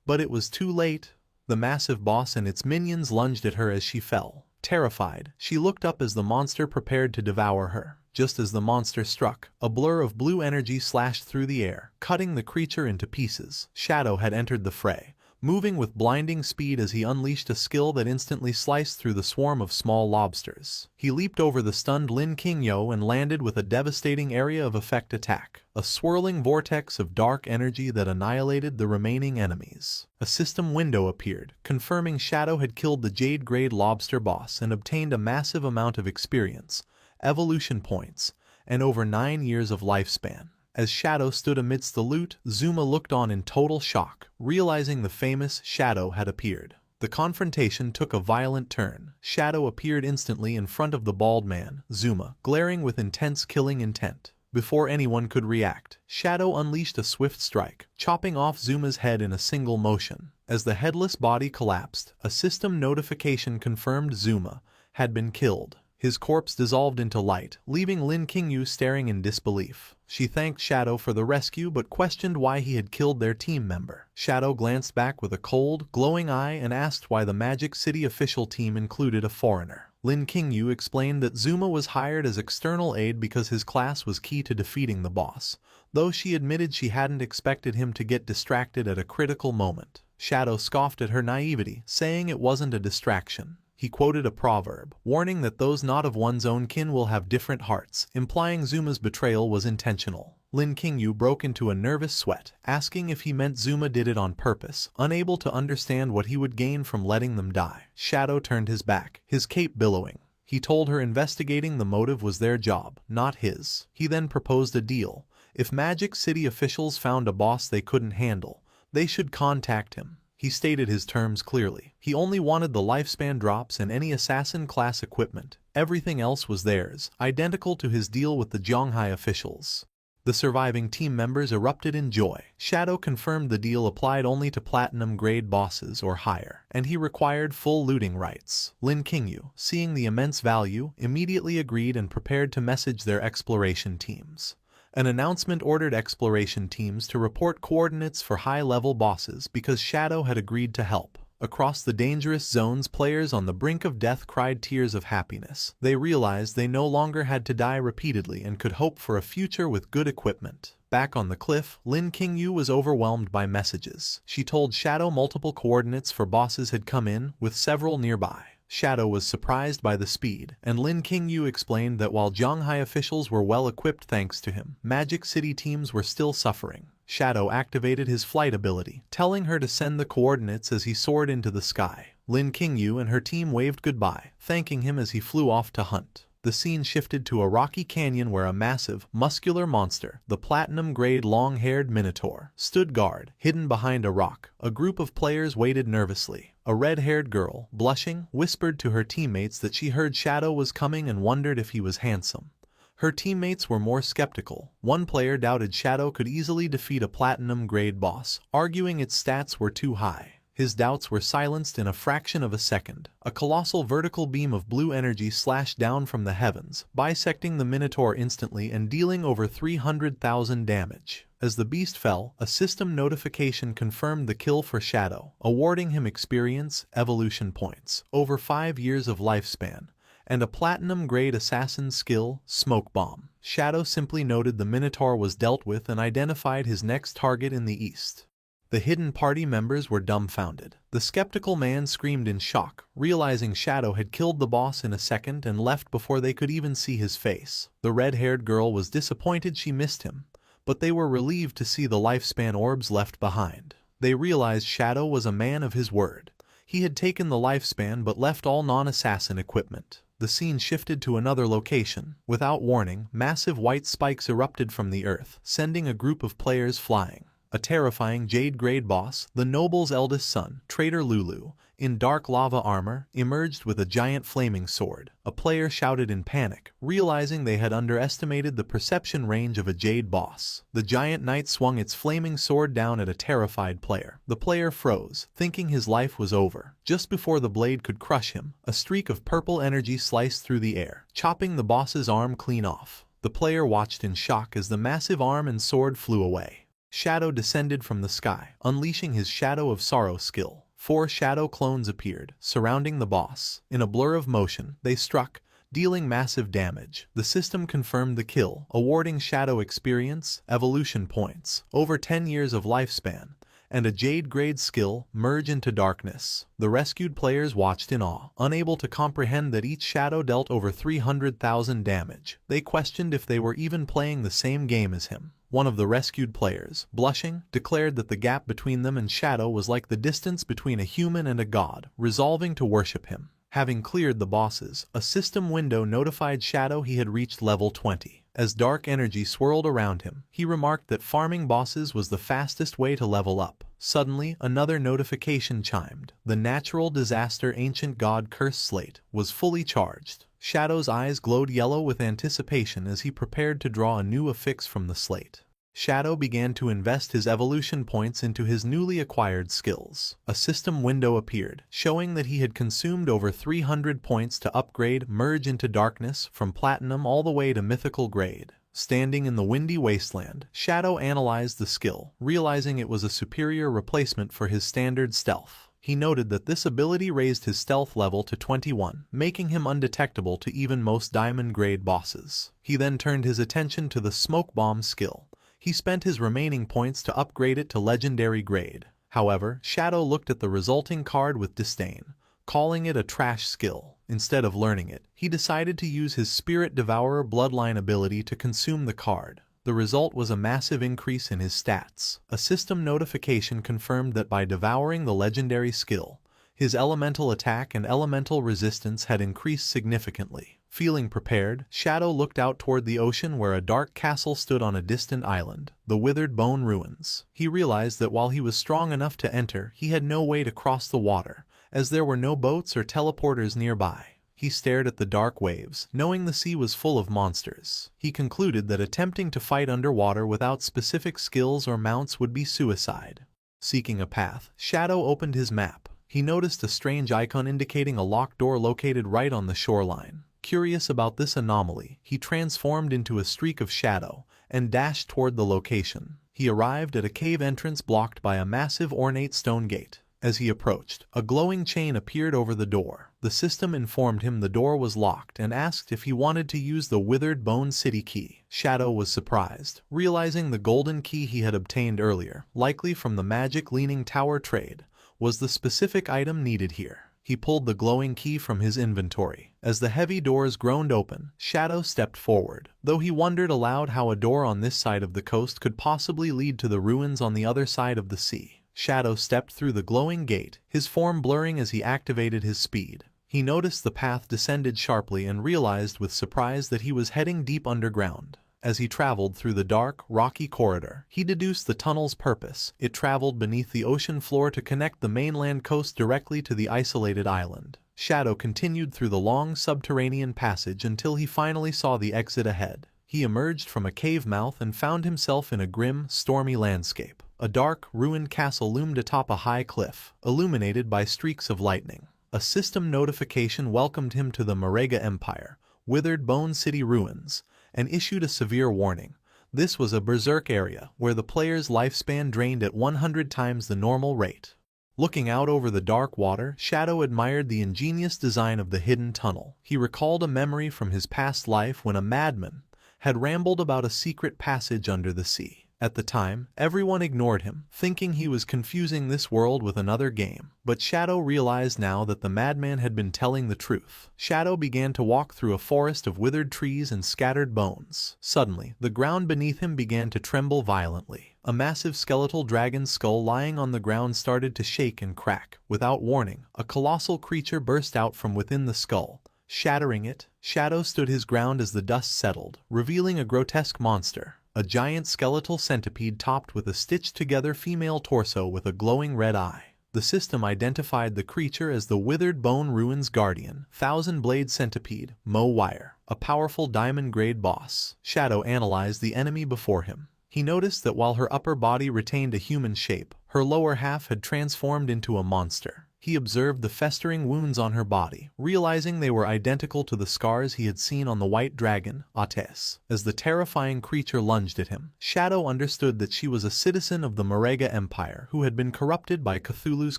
But it was too late. The massive boss and its minions lunged at her as she fell. Terrified, she looked up as the monster prepared to devour her. Just as the monster struck, a blur of blue energy slashed through the air, cutting the creature into pieces. Shadow had entered the fray, moving with blinding speed as he unleashed a skill that instantly sliced through the swarm of small lobsters. He leaped over the stunned Lin Qingyu and landed with a devastating area of effect attack, a swirling vortex of dark energy that annihilated the remaining enemies. A system window appeared, confirming Shadow had killed the Jade-grade lobster boss and obtained a massive amount of experience, evolution points, and over 9 years of lifespan. As Shadow stood amidst the loot, Zuma looked on in total shock, realizing the famous Shadow had appeared. The confrontation took a violent turn. Shadow appeared instantly in front of the bald man, Zuma, glaring with intense killing intent. Before anyone could react, Shadow unleashed a swift strike, chopping off Zuma's head in a single motion. As the headless body collapsed, a system notification confirmed Zuma had been killed. His corpse dissolved into light, leaving Lin Qingyu staring in disbelief. She thanked Shadow for the rescue but questioned why he had killed their team member. Shadow glanced back with a cold, glowing eye and asked why the Magic City official team included a foreigner. Lin Qingyu explained that Zuma was hired as external aid because his class was key to defeating the boss, though she admitted she hadn't expected him to get distracted at a critical moment. Shadow scoffed at her naivety, saying it wasn't a distraction. He quoted a proverb, warning that those not of one's own kin will have different hearts, implying Zuma's betrayal was intentional. Lin Qingyu broke into a nervous sweat, asking if he meant Zuma did it on purpose, unable to understand what he would gain from letting them die. Shadow turned his back, his cape billowing. He told her investigating the motive was their job, not his. He then proposed a deal. If Magic City officials found a boss they couldn't handle, they should contact him. He stated his terms clearly. He only wanted the lifespan drops and any assassin-class equipment. Everything else was theirs, identical to his deal with the Zhonghai officials. The surviving team members erupted in joy. Shadow confirmed the deal applied only to platinum-grade bosses or higher, and he required full looting rights. Lin Qingyu, seeing the immense value, immediately agreed and prepared to message their exploration teams. An announcement ordered exploration teams to report coordinates for high-level bosses because Shadow had agreed to help. Across the dangerous zones, players on the brink of death cried tears of happiness. They realized they no longer had to die repeatedly and could hope for a future with good equipment. Back on the cliff, Lin Qingyu was overwhelmed by messages. She told Shadow multiple coordinates for bosses had come in, with several nearby. Shadow was surprised by the speed, and Lin Qingyu explained that while Zhonghai officials were well equipped thanks to him, Magic City teams were still suffering. Shadow activated his flight ability, telling her to send the coordinates as he soared into the sky. Lin Qingyu and her team waved goodbye, thanking him as he flew off to hunt. The scene shifted to a rocky canyon where a massive, muscular monster, the platinum-grade long-haired Minotaur, stood guard, hidden behind a rock. A group of players waited nervously. A red-haired girl, blushing, whispered to her teammates that she heard Shadow was coming and wondered if he was handsome. Her teammates were more skeptical. One player doubted Shadow could easily defeat a platinum-grade boss, arguing its stats were too high. His doubts were silenced in a fraction of a second. A colossal vertical beam of blue energy slashed down from the heavens, bisecting the Minotaur instantly and dealing over 300,000 damage. As the beast fell, a system notification confirmed the kill for Shadow, awarding him experience, evolution points, over 5 years of lifespan, and a platinum-grade assassin skill, Smoke Bomb. Shadow simply noted the Minotaur was dealt with and identified his next target in the east. The hidden party members were dumbfounded. The skeptical man screamed in shock, realizing Shadow had killed the boss in a second and left before they could even see his face. The red-haired girl was disappointed she missed him, but they were relieved to see the lifespan orbs left behind. They realized Shadow was a man of his word. He had taken the lifespan but left all non-assassin equipment. The scene shifted to another location. Without warning, massive white spikes erupted from the earth, sending a group of players flying. A terrifying jade-grade boss, the noble's eldest son, Traitor Lulu, in dark lava armor, emerged with a giant flaming sword. A player shouted in panic, realizing they had underestimated the perception range of a jade boss. The giant knight swung its flaming sword down at a terrified player. The player froze, thinking his life was over. Just before the blade could crush him, a streak of purple energy sliced through the air, chopping the boss's arm clean off. The player watched in shock as the massive arm and sword flew away. Shadow descended from the sky, unleashing his Shadow of Sorrow skill. 4 shadow clones appeared, surrounding the boss. In a blur of motion, they struck, dealing massive damage. The system confirmed the kill, awarding Shadow experience, evolution points, over 10 years of lifespan, and a jade-grade skill, Merge into Darkness. The rescued players watched in awe, unable to comprehend that each Shadow dealt over 300,000 damage. They questioned if they were even playing the same game as him. One of the rescued players, blushing, declared that the gap between them and Shadow was like the distance between a human and a god, resolving to worship him. Having cleared the bosses, a system window notified Shadow he had reached level 20. As dark energy swirled around him, he remarked that farming bosses was the fastest way to level up. Suddenly, another notification chimed. The natural disaster ancient god curse slate was fully charged. Shadow's eyes glowed yellow with anticipation as he prepared to draw a new affix from the slate. Shadow began to invest his evolution points into his newly acquired skills. A system window appeared, showing that he had consumed over 300 points to upgrade Merge into Darkness from Platinum all the way to Mythical grade. Standing in the windy wasteland, Shadow analyzed the skill, realizing it was a superior replacement for his standard stealth. He noted that this ability raised his stealth level to 21, making him undetectable to even most diamond-grade bosses. He then turned his attention to the Smoke Bomb skill. He spent his remaining points to upgrade it to legendary grade. However, Shadow looked at the resulting card with disdain, calling it a trash skill. Instead of learning it, he decided to use his Spirit Devourer bloodline ability to consume the card. The result was a massive increase in his stats. A system notification confirmed that by devouring the legendary skill, his elemental attack and elemental resistance had increased significantly. Feeling prepared, Shadow looked out toward the ocean where a dark castle stood on a distant island, the Withered Bone Ruins. He realized that while he was strong enough to enter, he had no way to cross the water, as there were no boats or teleporters nearby. He stared at the dark waves, knowing the sea was full of monsters. He concluded that attempting to fight underwater without specific skills or mounts would be suicide. Seeking a path, Shadow opened his map. He noticed a strange icon indicating a locked door located right on the shoreline. Curious about this anomaly, he transformed into a streak of shadow and dashed toward the location. He arrived at a cave entrance blocked by a massive ornate stone gate. As he approached, a glowing chain appeared over the door. The system informed him the door was locked and asked if he wanted to use the Withered Bone City key. Shadow was surprised, realizing the golden key he had obtained earlier, likely from the Magic Leaning Tower trade, was the specific item needed here. He pulled the glowing key from his inventory. As the heavy doors groaned open, Shadow stepped forward, though he wondered aloud how a door on this side of the coast could possibly lead to the ruins on the other side of the sea. Shadow stepped through the glowing gate, his form blurring as he activated his speed. He noticed the path descended sharply and realized with surprise that he was heading deep underground. As he traveled through the dark, rocky corridor, he deduced the tunnel's purpose. It traveled beneath the ocean floor to connect the mainland coast directly to the isolated island. Shadow continued through the long subterranean passage until he finally saw the exit ahead. He emerged from a cave mouth and found himself in a grim, stormy landscape. A dark, ruined castle loomed atop a high cliff, illuminated by streaks of lightning. A system notification welcomed him to the Marega Empire, Withered Bone City ruins, and issued a severe warning. This was a berserk area where the player's lifespan drained at 100 times the normal rate. Looking out over the dark water, Shadow admired the ingenious design of the hidden tunnel. He recalled a memory from his past life when a madman had rambled about a secret passage under the sea. At the time, everyone ignored him, thinking he was confusing this world with another game. But Shadow realized now that the madman had been telling the truth. Shadow began to walk through a forest of withered trees and scattered bones. Suddenly, the ground beneath him began to tremble violently. A massive skeletal dragon's skull lying on the ground started to shake and crack. Without warning, a colossal creature burst out from within the skull, shattering it. Shadow stood his ground as the dust settled, revealing a grotesque monster. A giant skeletal centipede topped with a stitched-together female torso with a glowing red eye. The system identified the creature as the Withered Bone Ruins Guardian, Thousand-Blade Centipede, Mo Wire, a powerful diamond-grade boss. Shadow analyzed the enemy before him. He noticed that while her upper body retained a human shape, her lower half had transformed into a monster. He observed the festering wounds on her body, realizing they were identical to the scars he had seen on the white dragon, Ates. As the terrifying creature lunged at him, Shadow understood that she was a citizen of the Marega Empire who had been corrupted by Cthulhu's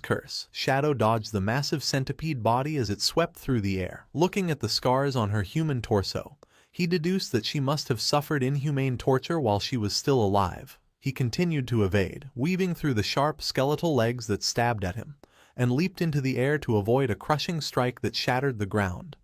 curse. Shadow dodged the massive centipede body as it swept through the air. Looking at the scars on her human torso, he deduced that she must have suffered inhumane torture while she was still alive. He continued to evade, weaving through the sharp skeletal legs that stabbed at him, and leaped into the air to avoid a crushing strike that shattered the ground.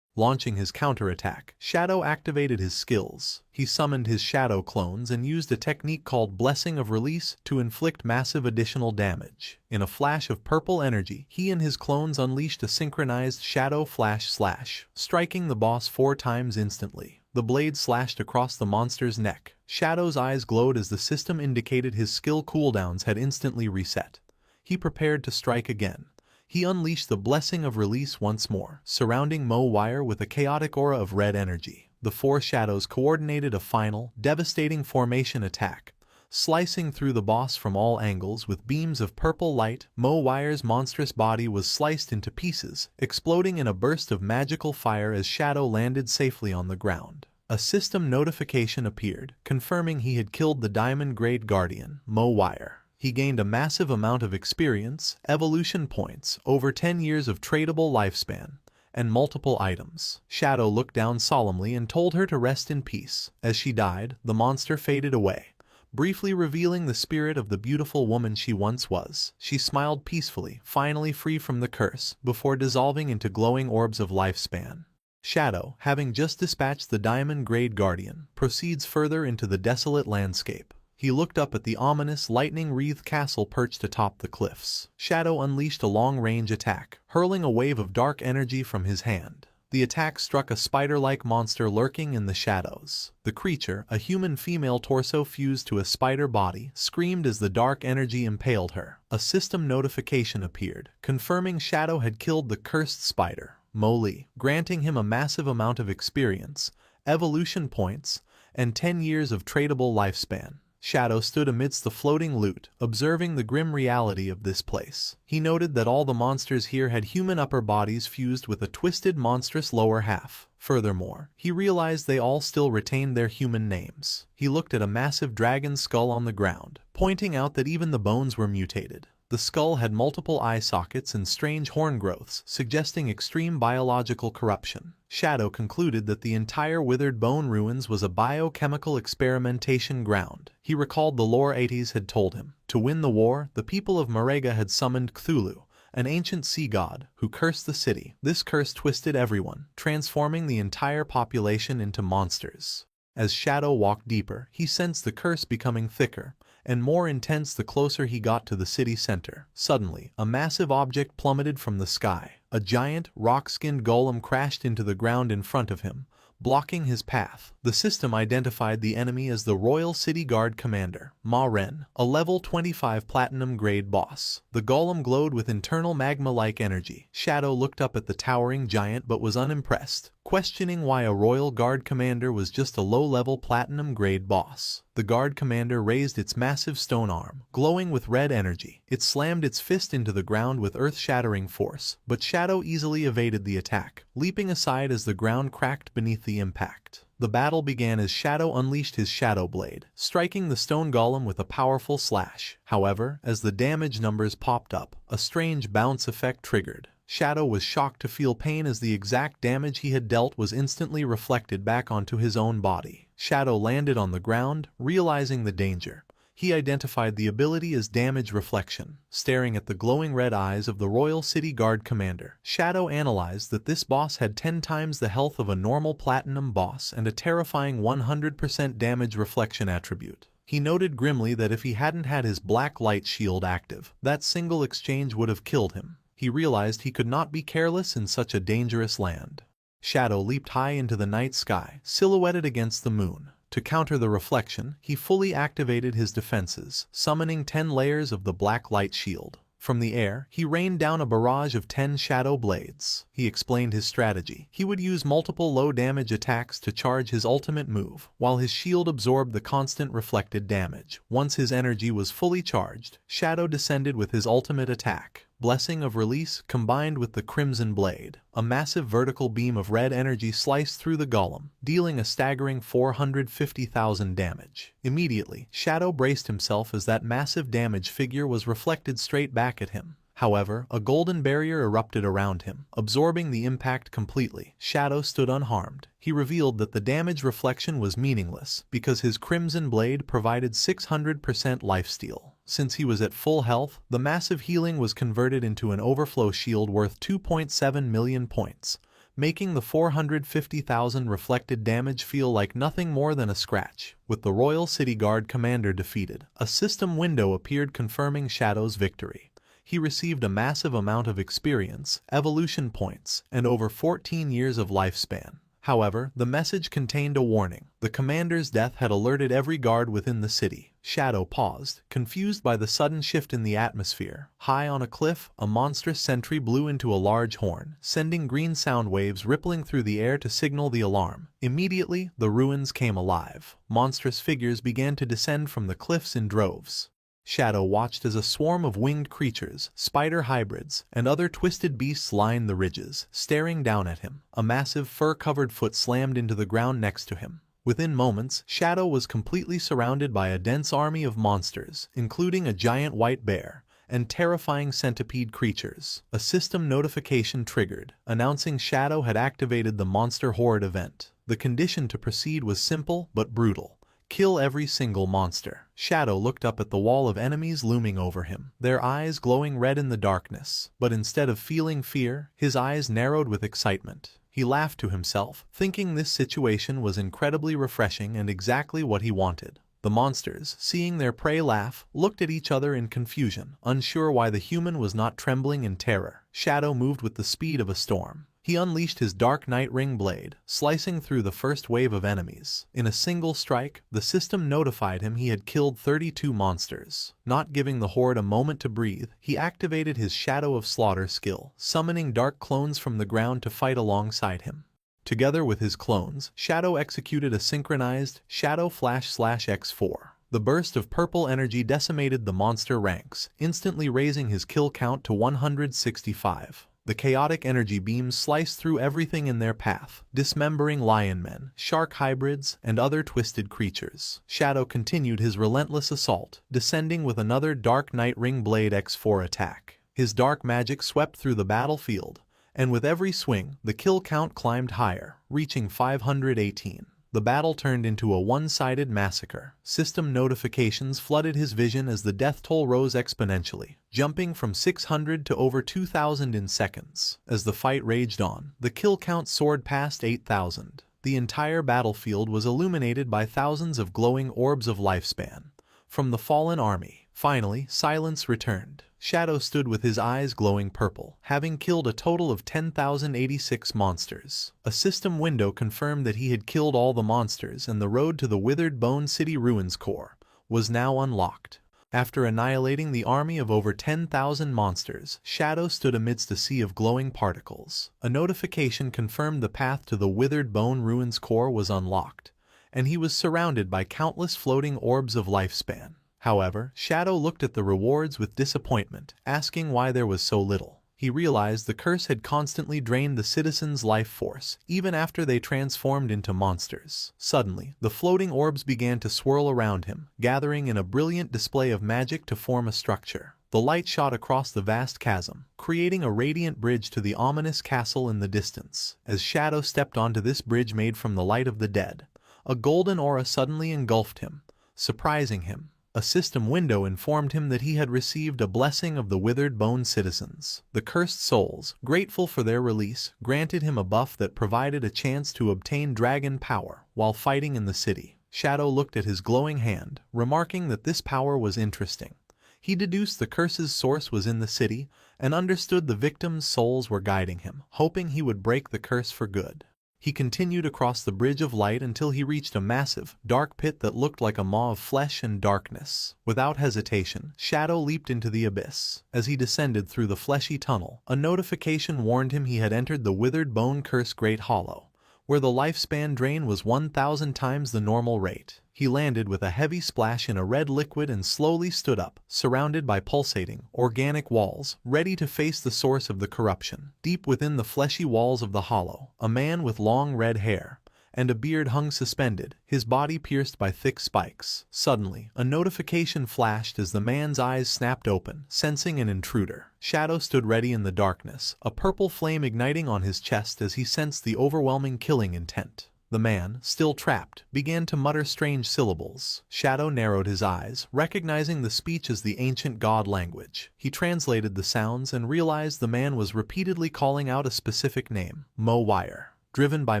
Launching his counterattack, Shadow activated his skills. He summoned his shadow clones and used a technique called Blessing of Release to inflict massive additional damage. In a flash of purple energy, he and his clones unleashed a synchronized Shadow Flash Slash, striking the boss 4 times instantly. The blade slashed across the monster's neck. Shadow's eyes glowed as the system indicated his skill cooldowns had instantly reset. He prepared to strike again. He unleashed the Blessing of Release once more, surrounding Mo Wire with a chaotic aura of red energy. The 4 shadows coordinated a final, devastating formation attack, slicing through the boss from all angles with beams of purple light. Mo Wire's monstrous body was sliced into pieces, exploding in a burst of magical fire as Shadow landed safely on the ground. A system notification appeared, confirming he had killed the Diamond-Grade Guardian, Mo Wire. He gained a massive amount of experience, evolution points, over 10 years of tradable lifespan, and multiple items. Shadow looked down solemnly and told her to rest in peace. As she died, the monster faded away, briefly revealing the spirit of the beautiful woman she once was. She smiled peacefully, finally free from the curse, before dissolving into glowing orbs of lifespan. Shadow, having just dispatched the Diamond-Grade Guardian, proceeds further into the desolate landscape. He looked up at the ominous lightning-wreathed castle perched atop the cliffs. Shadow unleashed a long-range attack, hurling a wave of dark energy from his hand. The attack struck a spider-like monster lurking in the shadows. The creature, a human female torso fused to a spider body, screamed as the dark energy impaled her. A system notification appeared, confirming Shadow had killed the cursed spider, Mo Li, granting him a massive amount of experience, evolution points, and 10 years of tradable lifespan. Shadow stood amidst the floating loot, observing the grim reality of this place. He noted that all the monsters here had human upper bodies fused with a twisted monstrous lower half. Furthermore, he realized they all still retained their human names. He looked at a massive dragon skull on the ground, pointing out that even the bones were mutated. The skull had multiple eye sockets and strange horn growths, suggesting extreme biological corruption. Shadow concluded that the entire Withered Bone Ruins was a biochemical experimentation ground. He recalled the lore Ates had told him. To win the war, the people of Marega had summoned Cthulhu, an ancient sea god, who cursed the city. This curse twisted everyone, transforming the entire population into monsters. As Shadow walked deeper, he sensed the curse becoming thicker and more intense the closer he got to the city center. Suddenly, a massive object plummeted from the sky. A giant, rock-skinned golem crashed into the ground in front of him, blocking his path. The system identified the enemy as the Royal City Guard Commander, Ma Ren, a level 25 platinum-grade boss. The golem glowed with internal magma-like energy. Shadow looked up at the towering giant but was unimpressed, questioning why a Royal Guard Commander was just a low-level platinum-grade boss. The Guard Commander raised its massive stone arm, glowing with red energy. It slammed its fist into the ground with earth-shattering force, but Shadow easily evaded the attack, leaping aside as the ground cracked beneath the impact. The battle began as Shadow unleashed his Shadow Blade, striking the stone golem with a powerful slash. However, as the damage numbers popped up, a strange bounce effect triggered. Shadow was shocked to feel pain as the exact damage he had dealt was instantly reflected back onto his own body. Shadow landed on the ground, realizing the danger. He identified the ability as damage reflection. Staring at the glowing red eyes of the Royal City Guard Commander, Shadow analyzed that this boss had 10 times the health of a normal platinum boss and a terrifying 100% damage reflection attribute. He noted grimly that if he hadn't had his black light shield active, that single exchange would have killed him. He realized he could not be careless in such a dangerous land. Shadow leaped high into the night sky, silhouetted against the moon. To counter the reflection, he fully activated his defenses, summoning 10 layers of the black light shield. From the air, he rained down a barrage of 10 shadow blades. He explained his strategy. He would use multiple low-damage attacks to charge his ultimate move, while his shield absorbed the constant reflected damage. Once his energy was fully charged, Shadow descended with his ultimate attack, Blessing of Release, combined with the Crimson Blade. A massive vertical beam of red energy sliced through the golem, dealing a staggering 450,000 damage. Immediately, Shadow braced himself as that massive damage figure was reflected straight back at him. However, a golden barrier erupted around him, absorbing the impact completely. Shadow stood unharmed. He revealed that the damage reflection was meaningless because his Crimson Blade provided 600% lifesteal. Since he was at full health, the massive healing was converted into an overflow shield worth 2.7 million points, making the 450,000 reflected damage feel like nothing more than a scratch. With the Royal City Guard Commander defeated, a system window appeared confirming Shadow's victory. He received a massive amount of experience, evolution points, and over 14 years of lifespan. However, the message contained a warning. The commander's death had alerted every guard within the city. Shadow paused, confused by the sudden shift in the atmosphere. High on a cliff, a monstrous sentry blew into a large horn, sending green sound waves rippling through the air to signal the alarm. Immediately, the ruins came alive. Monstrous figures began to descend from the cliffs in droves. Shadow watched as a swarm of winged creatures, spider hybrids, and other twisted beasts lined the ridges, staring down at him. A massive fur-covered foot slammed into the ground next to him. Within moments, Shadow was completely surrounded by a dense army of monsters, including a giant white bear and terrifying centipede creatures. A system notification triggered, announcing Shadow had activated the Monster Horde event. The condition to proceed was simple but brutal. Kill every single monster. Shadow looked up at the wall of enemies looming over him, their eyes glowing red in the darkness. But instead of feeling fear, his eyes narrowed with excitement. He laughed to himself, thinking this situation was incredibly refreshing and exactly what he wanted. The monsters, seeing their prey laugh, looked at each other in confusion, unsure why the human was not trembling in terror. Shadow moved with the speed of a storm. He unleashed his Dark Night Ring blade, slicing through the first wave of enemies. In a single strike, the system notified him he had killed 32 monsters. Not giving the horde a moment to breathe, he activated his Shadow of Slaughter skill, summoning dark clones from the ground to fight alongside him. Together with his clones, Shadow executed a synchronized Shadow Flash/X4. The burst of purple energy decimated the monster ranks, instantly raising his kill count to 165. The chaotic energy beams sliced through everything in their path, dismembering lion men, shark hybrids, and other twisted creatures. Shadow continued his relentless assault, descending with another Dark Night Ring Blade X4 attack. His dark magic swept through the battlefield, and with every swing, the kill count climbed higher, reaching 518. The battle turned into a one-sided massacre. System notifications flooded his vision as the death toll rose exponentially, jumping from 600 to over 2,000 in seconds. As the fight raged on, the kill count soared past 8,000. The entire battlefield was illuminated by thousands of glowing orbs of lifespan from the fallen army. Finally, silence returned. Shadow stood with his eyes glowing purple, having killed a total of 10,086 monsters. A system window confirmed that he had killed all the monsters, and the road to the Withered Bone City Ruins core was now unlocked. After annihilating the army of over 10,000 monsters, Shadow stood amidst a sea of glowing particles. A notification confirmed the path to the Withered Bone Ruins core was unlocked, and he was surrounded by countless floating orbs of lifespan. However, Shadow looked at the rewards with disappointment, asking why there was so little. He realized the curse had constantly drained the citizens' life force, even after they transformed into monsters. Suddenly, the floating orbs began to swirl around him, gathering in a brilliant display of magic to form a structure. The light shot across the vast chasm, creating a radiant bridge to the ominous castle in the distance. As Shadow stepped onto this bridge made from the light of the dead, a golden aura suddenly engulfed him, surprising him. A system window informed him that he had received a blessing of the Withered Bone citizens. The cursed souls, grateful for their release, granted him a buff that provided a chance to obtain dragon power while fighting in the city. Shadow looked at his glowing hand, remarking that this power was interesting. He deduced the curse's source was in the city and understood the victims' souls were guiding him, hoping he would break the curse for good. He continued across the Bridge of Light until he reached a massive, dark pit that looked like a maw of flesh and darkness. Without hesitation, Shadow leaped into the abyss. As he descended through the fleshy tunnel, a notification warned him he had entered the Withered Bone Curse Great Hollow, where the lifespan drain was 1,000 times the normal rate. He landed with a heavy splash in a red liquid and slowly stood up, surrounded by pulsating, organic walls, ready to face the source of the corruption. Deep within the fleshy walls of the hollow, a man with long red hair and a beard hung suspended, his body pierced by thick spikes. Suddenly, a notification flashed as the man's eyes snapped open, sensing an intruder. Shadow stood ready in the darkness, a purple flame igniting on his chest as he sensed the overwhelming killing intent. The man, still trapped, began to mutter strange syllables. Shadow narrowed his eyes, recognizing the speech as the ancient god language. He translated the sounds and realized the man was repeatedly calling out a specific name, Mo-Wire. Driven by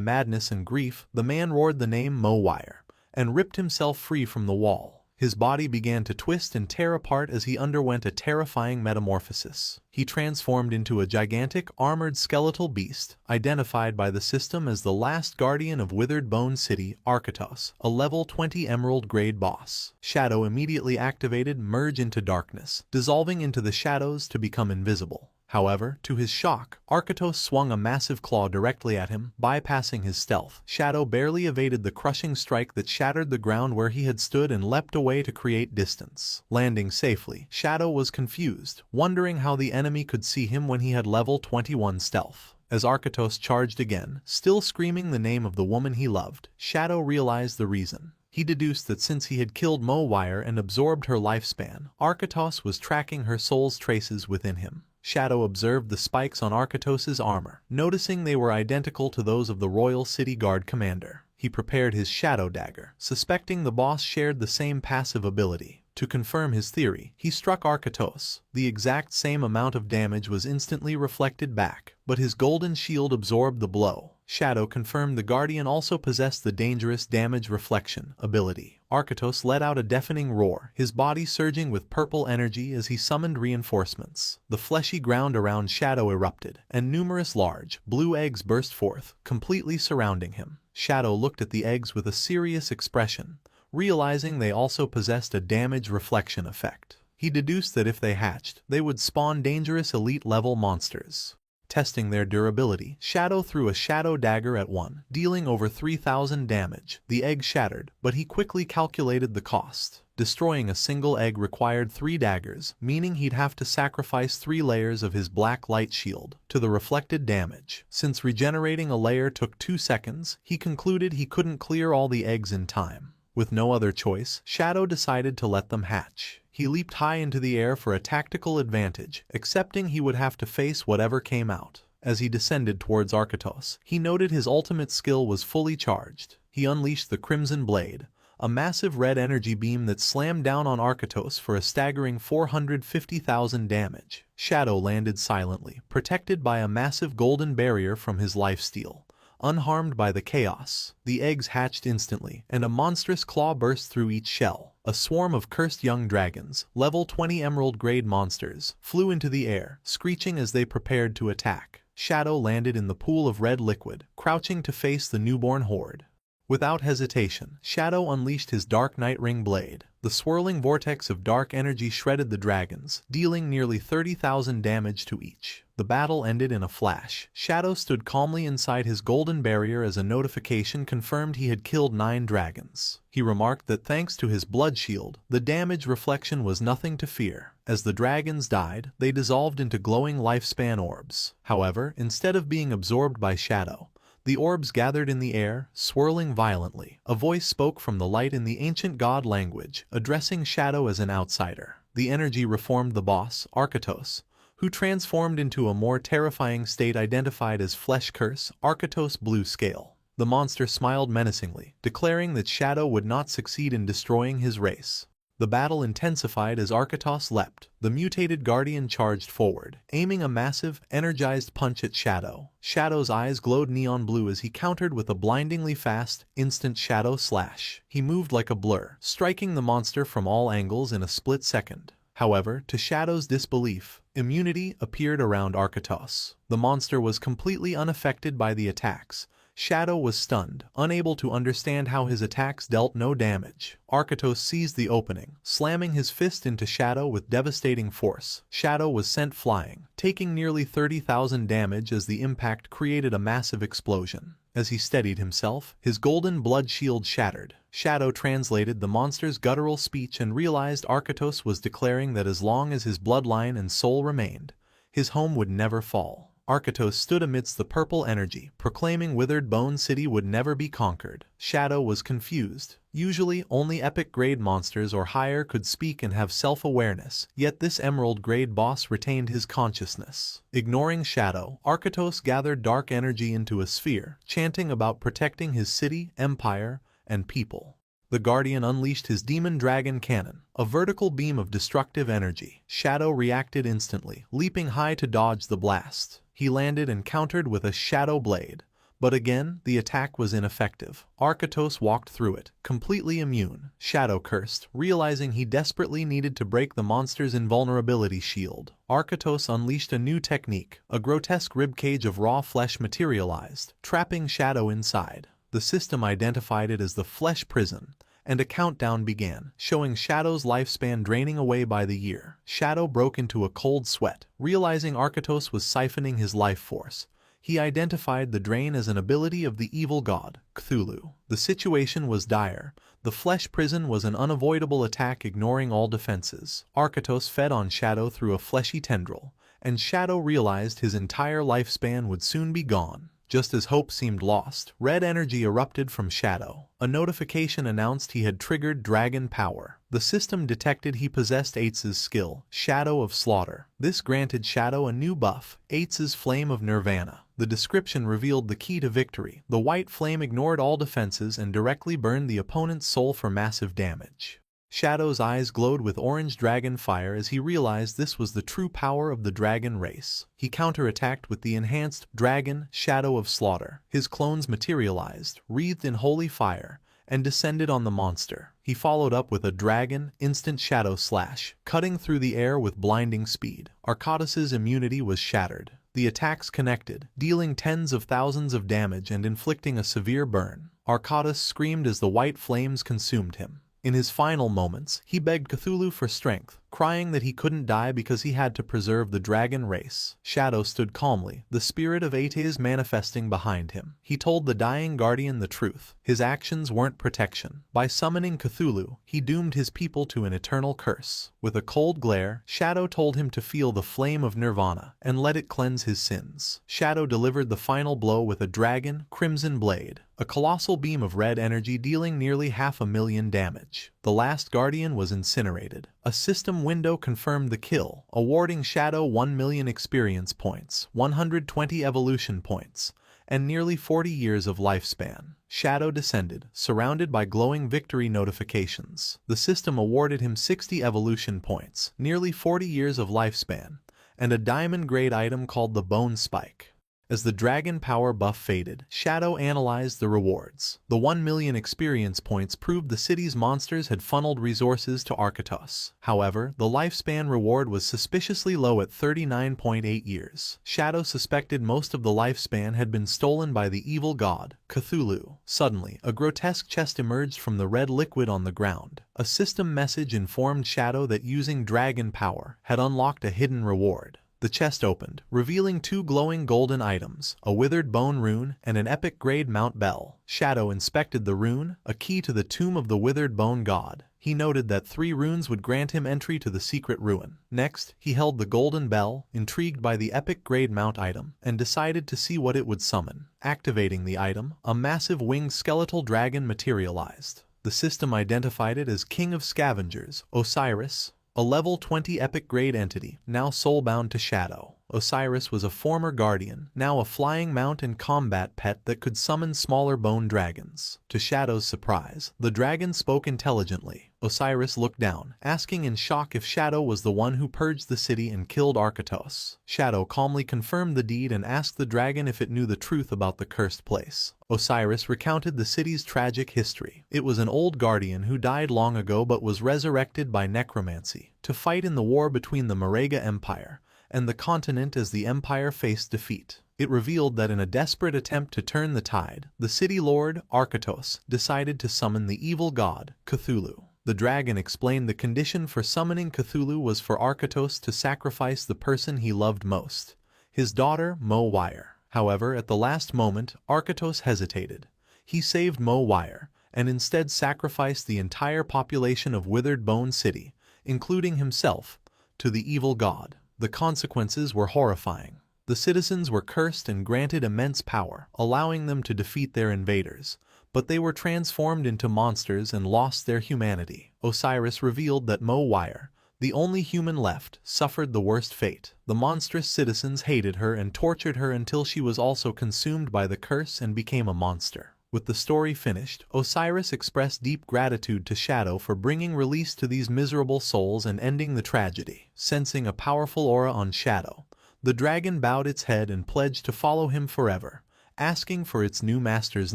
madness and grief, the man roared the name Mo-Wire and ripped himself free from the wall. His body began to twist and tear apart as he underwent a terrifying metamorphosis. He transformed into a gigantic, armored skeletal beast, identified by the system as the last guardian of Withered Bone City, Arkatos, a level 20 emerald grade boss. Shadow immediately activated Merge into Darkness, dissolving into the shadows to become invisible. However, to his shock, Arkatos swung a massive claw directly at him, bypassing his stealth. Shadow barely evaded the crushing strike that shattered the ground where he had stood and leapt away to create distance. Landing safely, Shadow was confused, wondering how the enemy could see him when he had level 21 stealth. As Arkatos charged again, still screaming the name of the woman he loved, Shadow realized the reason. He deduced that since he had killed Mo-Wire and absorbed her lifespan, Arkatos was tracking her soul's traces within him. Shadow observed the spikes on Arkatos's armor, noticing they were identical to those of the Royal City Guard commander. He prepared his shadow dagger, suspecting the boss shared the same passive ability. To confirm his theory, he struck Arkatos. The exact same amount of damage was instantly reflected back, but his golden shield absorbed the blow. Shadow confirmed the Guardian also possessed the dangerous damage reflection ability. Arkatos let out a deafening roar, his body surging with purple energy as he summoned reinforcements. The fleshy ground around Shadow erupted, and numerous large, blue eggs burst forth, completely surrounding him. Shadow looked at the eggs with a serious expression, realizing they also possessed a damage reflection effect. He deduced that if they hatched, they would spawn dangerous elite-level monsters. Testing their durability, Shadow threw a shadow dagger at one, dealing over 3,000 damage. The egg shattered, but he quickly calculated the cost. Destroying a single egg required 3 daggers, meaning he'd have to sacrifice 3 layers of his black light shield to the reflected damage. Since regenerating a layer took 2 seconds, he concluded he couldn't clear all the eggs in time. With no other choice, Shadow decided to let them hatch. He leaped high into the air for a tactical advantage, accepting he would have to face whatever came out. As he descended towards Arkatos, he noted his ultimate skill was fully charged. He unleashed the Crimson Blade, a massive red energy beam that slammed down on Arkatos for a staggering 450,000 damage. Shadow landed silently, protected by a massive golden barrier from his lifesteal. Unharmed by the chaos, the eggs hatched instantly, and a monstrous claw burst through each shell. A swarm of cursed young dragons, level 20 emerald-grade monsters, flew into the air, screeching as they prepared to attack. Shadow landed in the pool of red liquid, crouching to face the newborn horde. Without hesitation, Shadow unleashed his Dark Night Ring blade. The swirling vortex of dark energy shredded the dragons, dealing nearly 30,000 damage to each. The battle ended in a flash. Shadow stood calmly inside his golden barrier as a notification confirmed he had killed 9 dragons. He remarked that thanks to his blood shield, the damage reflection was nothing to fear. As the dragons died, they dissolved into glowing lifespan orbs. However, instead of being absorbed by Shadow, the orbs gathered in the air, swirling violently. A voice spoke from the light in the ancient god language, addressing Shadow as an outsider. The energy reformed the boss, Arkatos, who transformed into a more terrifying state identified as Flesh Curse, Arkatos Blue Scale. The monster smiled menacingly, declaring that Shadow would not succeed in destroying his race. The battle intensified as Arkatos leapt. The mutated guardian charged forward, aiming a massive, energized punch at Shadow. Shadow's eyes glowed neon blue as he countered with a blindingly fast, instant shadow slash. He moved like a blur, striking the monster from all angles in a split second. However, to Shadow's disbelief, immunity appeared around Arkatos. The monster was completely unaffected by the attacks. Shadow was stunned, unable to understand how his attacks dealt no damage. Arkatos seized the opening, slamming his fist into Shadow with devastating force. Shadow was sent flying, taking nearly 30,000 damage as the impact created a massive explosion. As he steadied himself, his golden blood shield shattered. Shadow translated the monster's guttural speech and realized Arkatos was declaring that as long as his bloodline and soul remained, his home would never fall. Arkatos stood amidst the purple energy, proclaiming Withered Bone City would never be conquered. Shadow was confused. Usually, only epic-grade monsters or higher could speak and have self-awareness, yet this emerald-grade boss retained his consciousness. Ignoring Shadow, Arkatos gathered dark energy into a sphere, chanting about protecting his city, empire, and people. The Guardian unleashed his Demon Dragon Cannon, a vertical beam of destructive energy. Shadow reacted instantly, leaping high to dodge the blast. He landed and countered with a Shadow Blade, but again, the attack was ineffective. Arkatos walked through it, completely immune. Shadow cursed, realizing he desperately needed to break the monster's invulnerability shield. Arkatos unleashed a new technique. A grotesque ribcage of raw flesh materialized, trapping Shadow inside. The system identified it as the Flesh Prison, and a countdown began, showing Shadow's lifespan draining away by the year. Shadow broke into a cold sweat, realizing Arkatos was siphoning his life force. He identified the drain as an ability of the evil god, Cthulhu. The situation was dire. The Flesh Prison was an unavoidable attack ignoring all defenses. Arkatos fed on Shadow through a fleshy tendril, and Shadow realized his entire lifespan would soon be gone. Just as hope seemed lost, red energy erupted from Shadow. A notification announced he had triggered dragon power. The system detected he possessed Eitz's skill, Shadow of Slaughter. This granted Shadow a new buff, Eitz's Flame of Nirvana. The description revealed the key to victory. The white flame ignored all defenses and directly burned the opponent's soul for massive damage. Shadow's eyes glowed with orange dragon fire as he realized this was the true power of the dragon race. He counterattacked with the enhanced Dragon Shadow of Slaughter. His clones materialized, wreathed in holy fire, and descended on the monster. He followed up with a Dragon Instant Shadow Slash, cutting through the air with blinding speed. Arkatos' immunity was shattered. The attacks connected, dealing tens of thousands of damage and inflicting a severe burn. Arkatos screamed as the white flames consumed him. In his final moments, he begged Cthulhu for strength, crying that he couldn't die because he had to preserve the dragon race. Shadow stood calmly, the spirit of Eitz's manifesting behind him. He told the dying guardian the truth. His actions weren't protection. By summoning Cthulhu, he doomed his people to an eternal curse. With a cold glare, Shadow told him to feel the flame of Nirvana and let it cleanse his sins. Shadow delivered the final blow with a dragon Crimson Blade, a colossal beam of red energy dealing nearly 500,000 damage. The last guardian was incinerated. A system window confirmed the kill, awarding Shadow 1 million experience points, 120 evolution points, and nearly 40 years of lifespan. Shadow descended, surrounded by glowing victory notifications. The system awarded him 60 evolution points, nearly 40 years of lifespan, and a diamond-grade item called the Bone Spike. As the dragon power buff faded, Shadow analyzed the rewards. The 1 million experience points proved the city's monsters had funneled resources to Arkatos. However, the lifespan reward was suspiciously low at 39.8 years. Shadow suspected most of the lifespan had been stolen by the evil god, Cthulhu. Suddenly, a grotesque chest emerged from the red liquid on the ground. A system message informed Shadow that using dragon power had unlocked a hidden reward. The chest opened, revealing 2 glowing golden items, a withered bone rune and an epic-grade Mount Bell. Shadow inspected the rune, a key to the tomb of the withered bone god. He noted that 3 runes would grant him entry to the secret ruin. Next, he held the golden bell, intrigued by the epic-grade mount item, and decided to see what it would summon. Activating the item, a massive winged skeletal dragon materialized. The system identified it as King of Scavengers, Osiris, a level 20 epic-grade entity, now soulbound to Shadow. Osiris was a former guardian, now a flying mount and combat pet that could summon smaller bone dragons. To Shadow's surprise, the dragon spoke intelligently. Osiris looked down, asking in shock if Shadow was the one who purged the city and killed Arkatos. Shadow calmly confirmed the deed and asked the dragon if it knew the truth about the cursed place. Osiris recounted the city's tragic history. It was an old guardian who died long ago but was resurrected by necromancy to fight in the war between the Marega Empire and the continent as the empire faced defeat. It revealed that in a desperate attempt to turn the tide, the city lord, Arkatos, decided to summon the evil god, Cthulhu. The dragon explained the condition for summoning Cthulhu was for Arkatos to sacrifice the person he loved most, his daughter, Mo Wire. However, at the last moment, Arkatos hesitated. He saved Mo Wire, and instead sacrificed the entire population of Withered Bone City, including himself, to the evil god. The consequences were horrifying. The citizens were cursed and granted immense power, allowing them to defeat their invaders, but they were transformed into monsters and lost their humanity. Osiris revealed that Mo Wire, the only human left, suffered the worst fate. The monstrous citizens hated her and tortured her until she was also consumed by the curse and became a monster. With the story finished, Osiris expressed deep gratitude to Shadow for bringing release to these miserable souls and ending the tragedy. Sensing a powerful aura on Shadow, the dragon bowed its head and pledged to follow him forever, asking for its new master's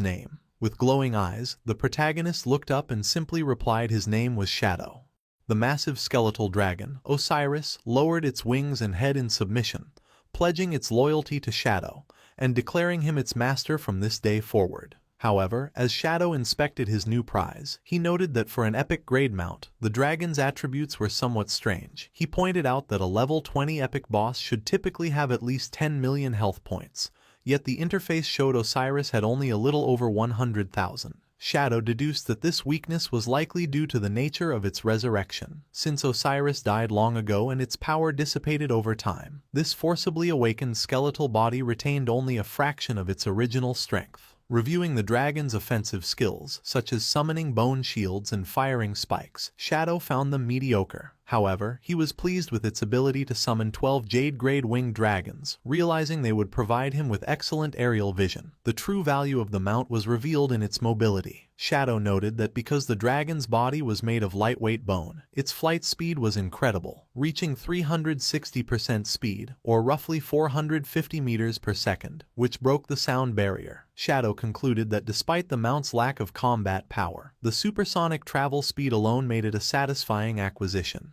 name. With glowing eyes, the protagonist looked up and simply replied his name was Shadow. The massive skeletal dragon, Osiris, lowered its wings and head in submission, pledging its loyalty to Shadow and declaring him its master from this day forward. However, as Shadow inspected his new prize, he noted that for an epic grade mount, the dragon's attributes were somewhat strange. He pointed out that a level 20 epic boss should typically have at least 10 million health points, yet the interface showed Osiris had only a little over 100,000. Shadow deduced that this weakness was likely due to the nature of its resurrection. Since Osiris died long ago and its power dissipated over time, this forcibly awakened skeletal body retained only a fraction of its original strength. Reviewing the dragon's offensive skills, such as summoning bone shields and firing spikes, Shadow found them mediocre. However, he was pleased with its ability to summon 12 Jade-grade winged dragons, realizing they would provide him with excellent aerial vision. The true value of the mount was revealed in its mobility. Shadow noted that because the dragon's body was made of lightweight bone, its flight speed was incredible, reaching 360% speed, or roughly 450 meters per second, which broke the sound barrier. Shadow concluded that despite the mount's lack of combat power, the supersonic travel speed alone made it a satisfying acquisition.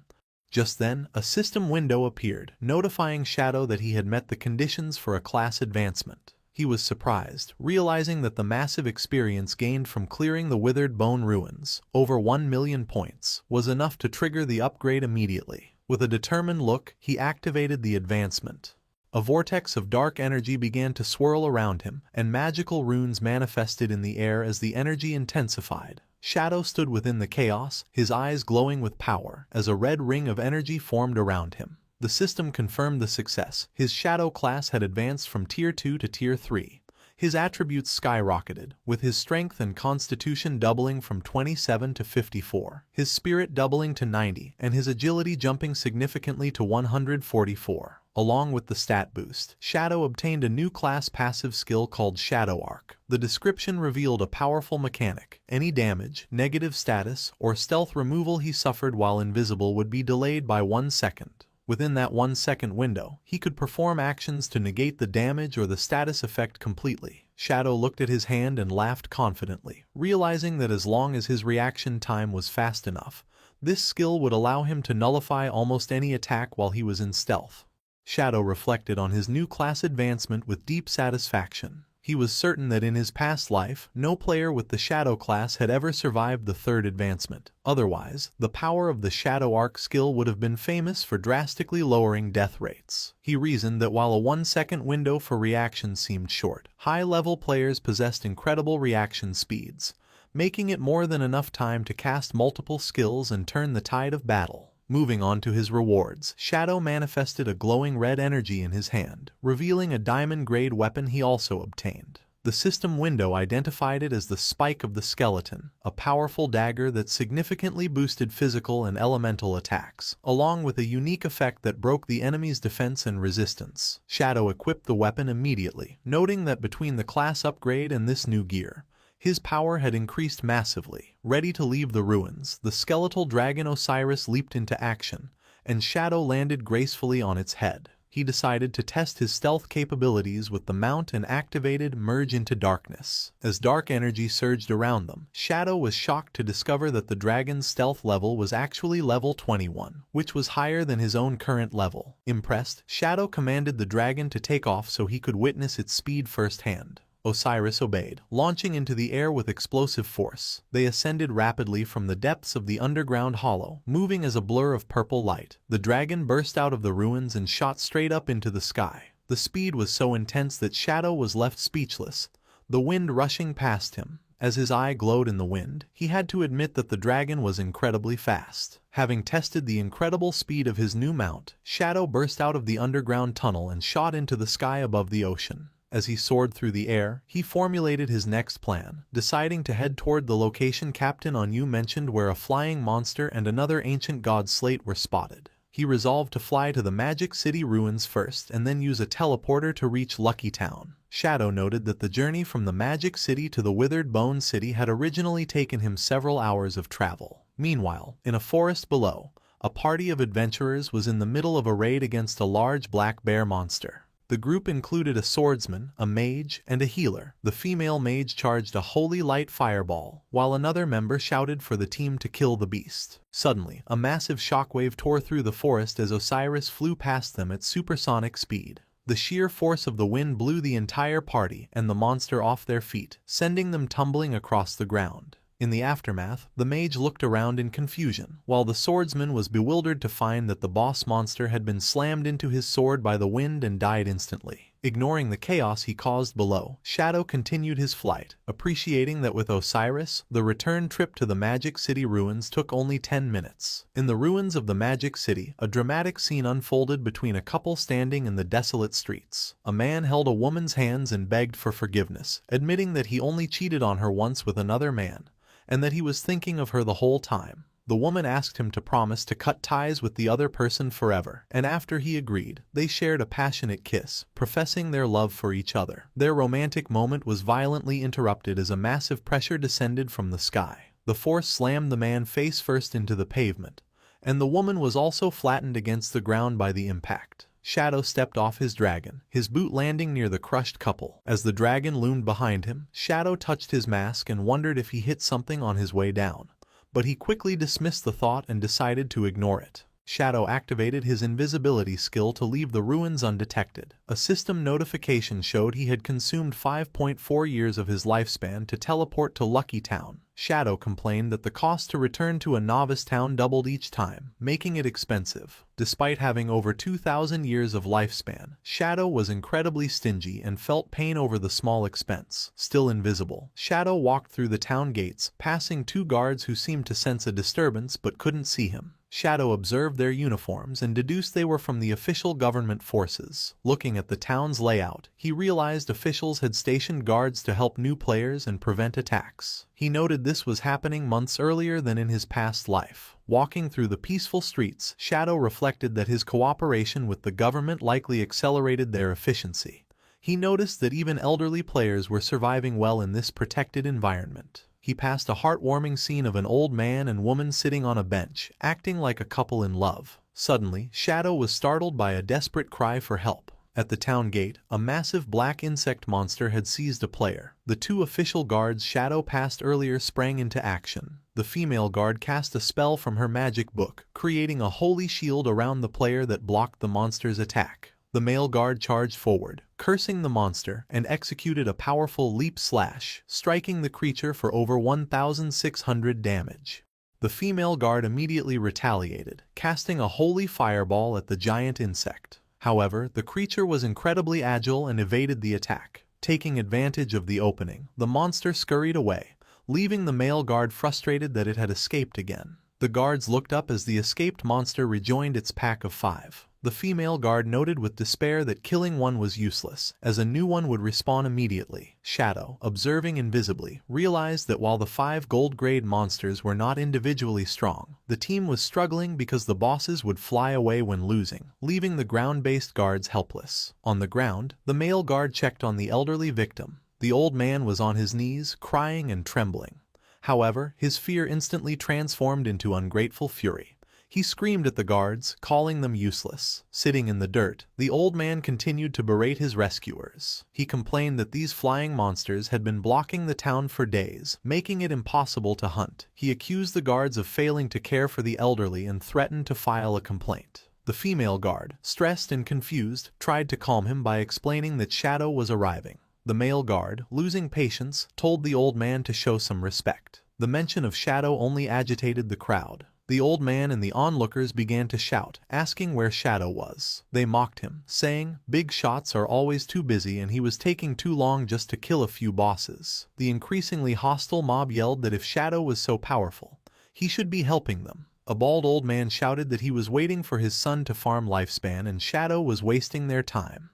Just then, a system window appeared, notifying Shadow that he had met the conditions for a class advancement. He was surprised, realizing that the massive experience gained from clearing the Withered Bone ruins, over 1 million points, was enough to trigger the upgrade immediately. With a determined look, he activated the advancement. A vortex of dark energy began to swirl around him, and magical runes manifested in the air as the energy intensified. Shadow stood within the chaos, his eyes glowing with power, as a red ring of energy formed around him. The system confirmed the success. His Shadow class had advanced from Tier 2 to Tier 3. His attributes skyrocketed, with his strength and constitution doubling from 27 to 54, his spirit doubling to 90, and his agility jumping significantly to 144. Along with the stat boost, Shadow obtained a new class passive skill called Shadow Arc. The description revealed a powerful mechanic. Any damage, negative status, or stealth removal he suffered while invisible would be delayed by 1 second. Within that 1 second window, he could perform actions to negate the damage or the status effect completely. Shadow looked at his hand and laughed confidently, realizing that as long as his reaction time was fast enough, this skill would allow him to nullify almost any attack while he was in stealth. Shadow reflected on his new class advancement with deep satisfaction. He was certain that in his past life, no player with the Shadow class had ever survived the third advancement. Otherwise, the power of the Shadow Arc skill would have been famous for drastically lowering death rates. He reasoned that while a 1 second window for reaction seemed short, high-level players possessed incredible reaction speeds, making it more than enough time to cast multiple skills and turn the tide of battle. Moving on to his rewards, Shadow manifested a glowing red energy in his hand, revealing a diamond-grade weapon he also obtained. The system window identified it as the Spike of the Skeleton, a powerful dagger that significantly boosted physical and elemental attacks, along with a unique effect that broke the enemy's defense and resistance. Shadow equipped the weapon immediately, noting that between the class upgrade and this new gear, his power had increased massively. Ready to leave the ruins, the skeletal dragon Osiris leaped into action, and Shadow landed gracefully on its head. He decided to test his stealth capabilities with the mount and activated Merge into Darkness. As dark energy surged around them, Shadow was shocked to discover that the dragon's stealth level was actually level 21, which was higher than his own current level. Impressed, Shadow commanded the dragon to take off so he could witness its speed firsthand. Osiris obeyed, launching into the air with explosive force. They ascended rapidly from the depths of the underground hollow, moving as a blur of purple light. The dragon burst out of the ruins and shot straight up into the sky. The speed was so intense that Shadow was left speechless, the wind rushing past him. As his eye glowed in the wind, he had to admit that the dragon was incredibly fast. Having tested the incredible speed of his new mount, Shadow burst out of the underground tunnel and shot into the sky above the ocean. As he soared through the air, he formulated his next plan, deciding to head toward the location Captain Onyu mentioned where a flying monster and another ancient god slate were spotted. He resolved to fly to the Magic City ruins first and then use a teleporter to reach Lucky Town. Shadow noted that the journey from the Magic City to the Withered Bone City had originally taken him several hours of travel. Meanwhile, in a forest below, a party of adventurers was in the middle of a raid against a large black bear monster. The group included a swordsman, a mage, and a healer. The female mage charged a holy light fireball, while another member shouted for the team to kill the beast. Suddenly, a massive shockwave tore through the forest as Osiris flew past them at supersonic speed. The sheer force of the wind blew the entire party and the monster off their feet, sending them tumbling across the ground. In the aftermath, the mage looked around in confusion, while the swordsman was bewildered to find that the boss monster had been slammed into his sword by the wind and died instantly. Ignoring the chaos he caused below, Shadow continued his flight, appreciating that with Osiris, the return trip to the Magic City ruins took only 10 minutes. In the ruins of the Magic City, a dramatic scene unfolded between a couple standing in the desolate streets. A man held a woman's hands and begged for forgiveness, admitting that he only cheated on her once with another man, and that he was thinking of her the whole time. The woman asked him to promise to cut ties with the other person forever, and after he agreed, they shared a passionate kiss, professing their love for each other. Their romantic moment was violently interrupted as a massive pressure descended from the sky. The force slammed the man face first into the pavement, and the woman was also flattened against the ground by the impact. Shadow stepped off his dragon, his boot landing near the crushed couple. As the dragon loomed behind him, Shadow touched his mask and wondered if he hit something on his way down, but he quickly dismissed the thought and decided to ignore it. Shadow activated his invisibility skill to leave the ruins undetected. A system notification showed he had consumed 5.4 years of his lifespan to teleport to Lucky Town. Shadow complained that the cost to return to a novice town doubled each time, making it expensive. Despite having over 2,000 years of lifespan, Shadow was incredibly stingy and felt pain over the small expense. Still invisible, Shadow walked through the town gates, passing two guards who seemed to sense a disturbance but couldn't see him. Shadow observed their uniforms and deduced they were from the official government forces. Looking at the town's layout, he realized officials had stationed guards to help new players and prevent attacks. He noted this was happening months earlier than in his past life. Walking through the peaceful streets, Shadow reflected that his cooperation with the government likely accelerated their efficiency. He noticed that even elderly players were surviving well in this protected environment. He passed a heartwarming scene of an old man and woman sitting on a bench, acting like a couple in love. Suddenly, Shadow was startled by a desperate cry for help. At the town gate, a massive black insect monster had seized a player. The two official guards Shadow passed earlier sprang into action. The female guard cast a spell from her magic book, creating a holy shield around the player that blocked the monster's attack. The male guard charged forward, cursing the monster, and executed a powerful leap slash, striking the creature for over 1,600 damage. The female guard immediately retaliated, casting a holy fireball at the giant insect. However, the creature was incredibly agile and evaded the attack. Taking advantage of the opening, the monster scurried away, leaving the male guard frustrated that it had escaped again. The guards looked up as the escaped monster rejoined its pack of 5. The female guard noted with despair that killing one was useless, as a new one would respawn immediately. Shadow, observing invisibly, realized that while the 5 gold-grade monsters were not individually strong, the team was struggling because the bosses would fly away when losing, leaving the ground-based guards helpless. On the ground, the male guard checked on the elderly victim. The old man was on his knees, crying and trembling. However, his fear instantly transformed into ungrateful fury. He screamed at the guards, calling them useless. Sitting in the dirt, the old man continued to berate his rescuers. He complained that these flying monsters had been blocking the town for days, making it impossible to hunt. He accused the guards of failing to care for the elderly and threatened to file a complaint. The female guard, stressed and confused, tried to calm him by explaining that Shadow was arriving. The male guard, losing patience, told the old man to show some respect. The mention of Shadow only agitated the crowd. The old man and the onlookers began to shout, asking where Shadow was. They mocked him, saying, "Big shots are always too busy and he was taking too long just to kill a few bosses." The increasingly hostile mob yelled that if Shadow was so powerful, he should be helping them. A bald old man shouted that he was waiting for his son to farm Lifespan and Shadow was wasting their time.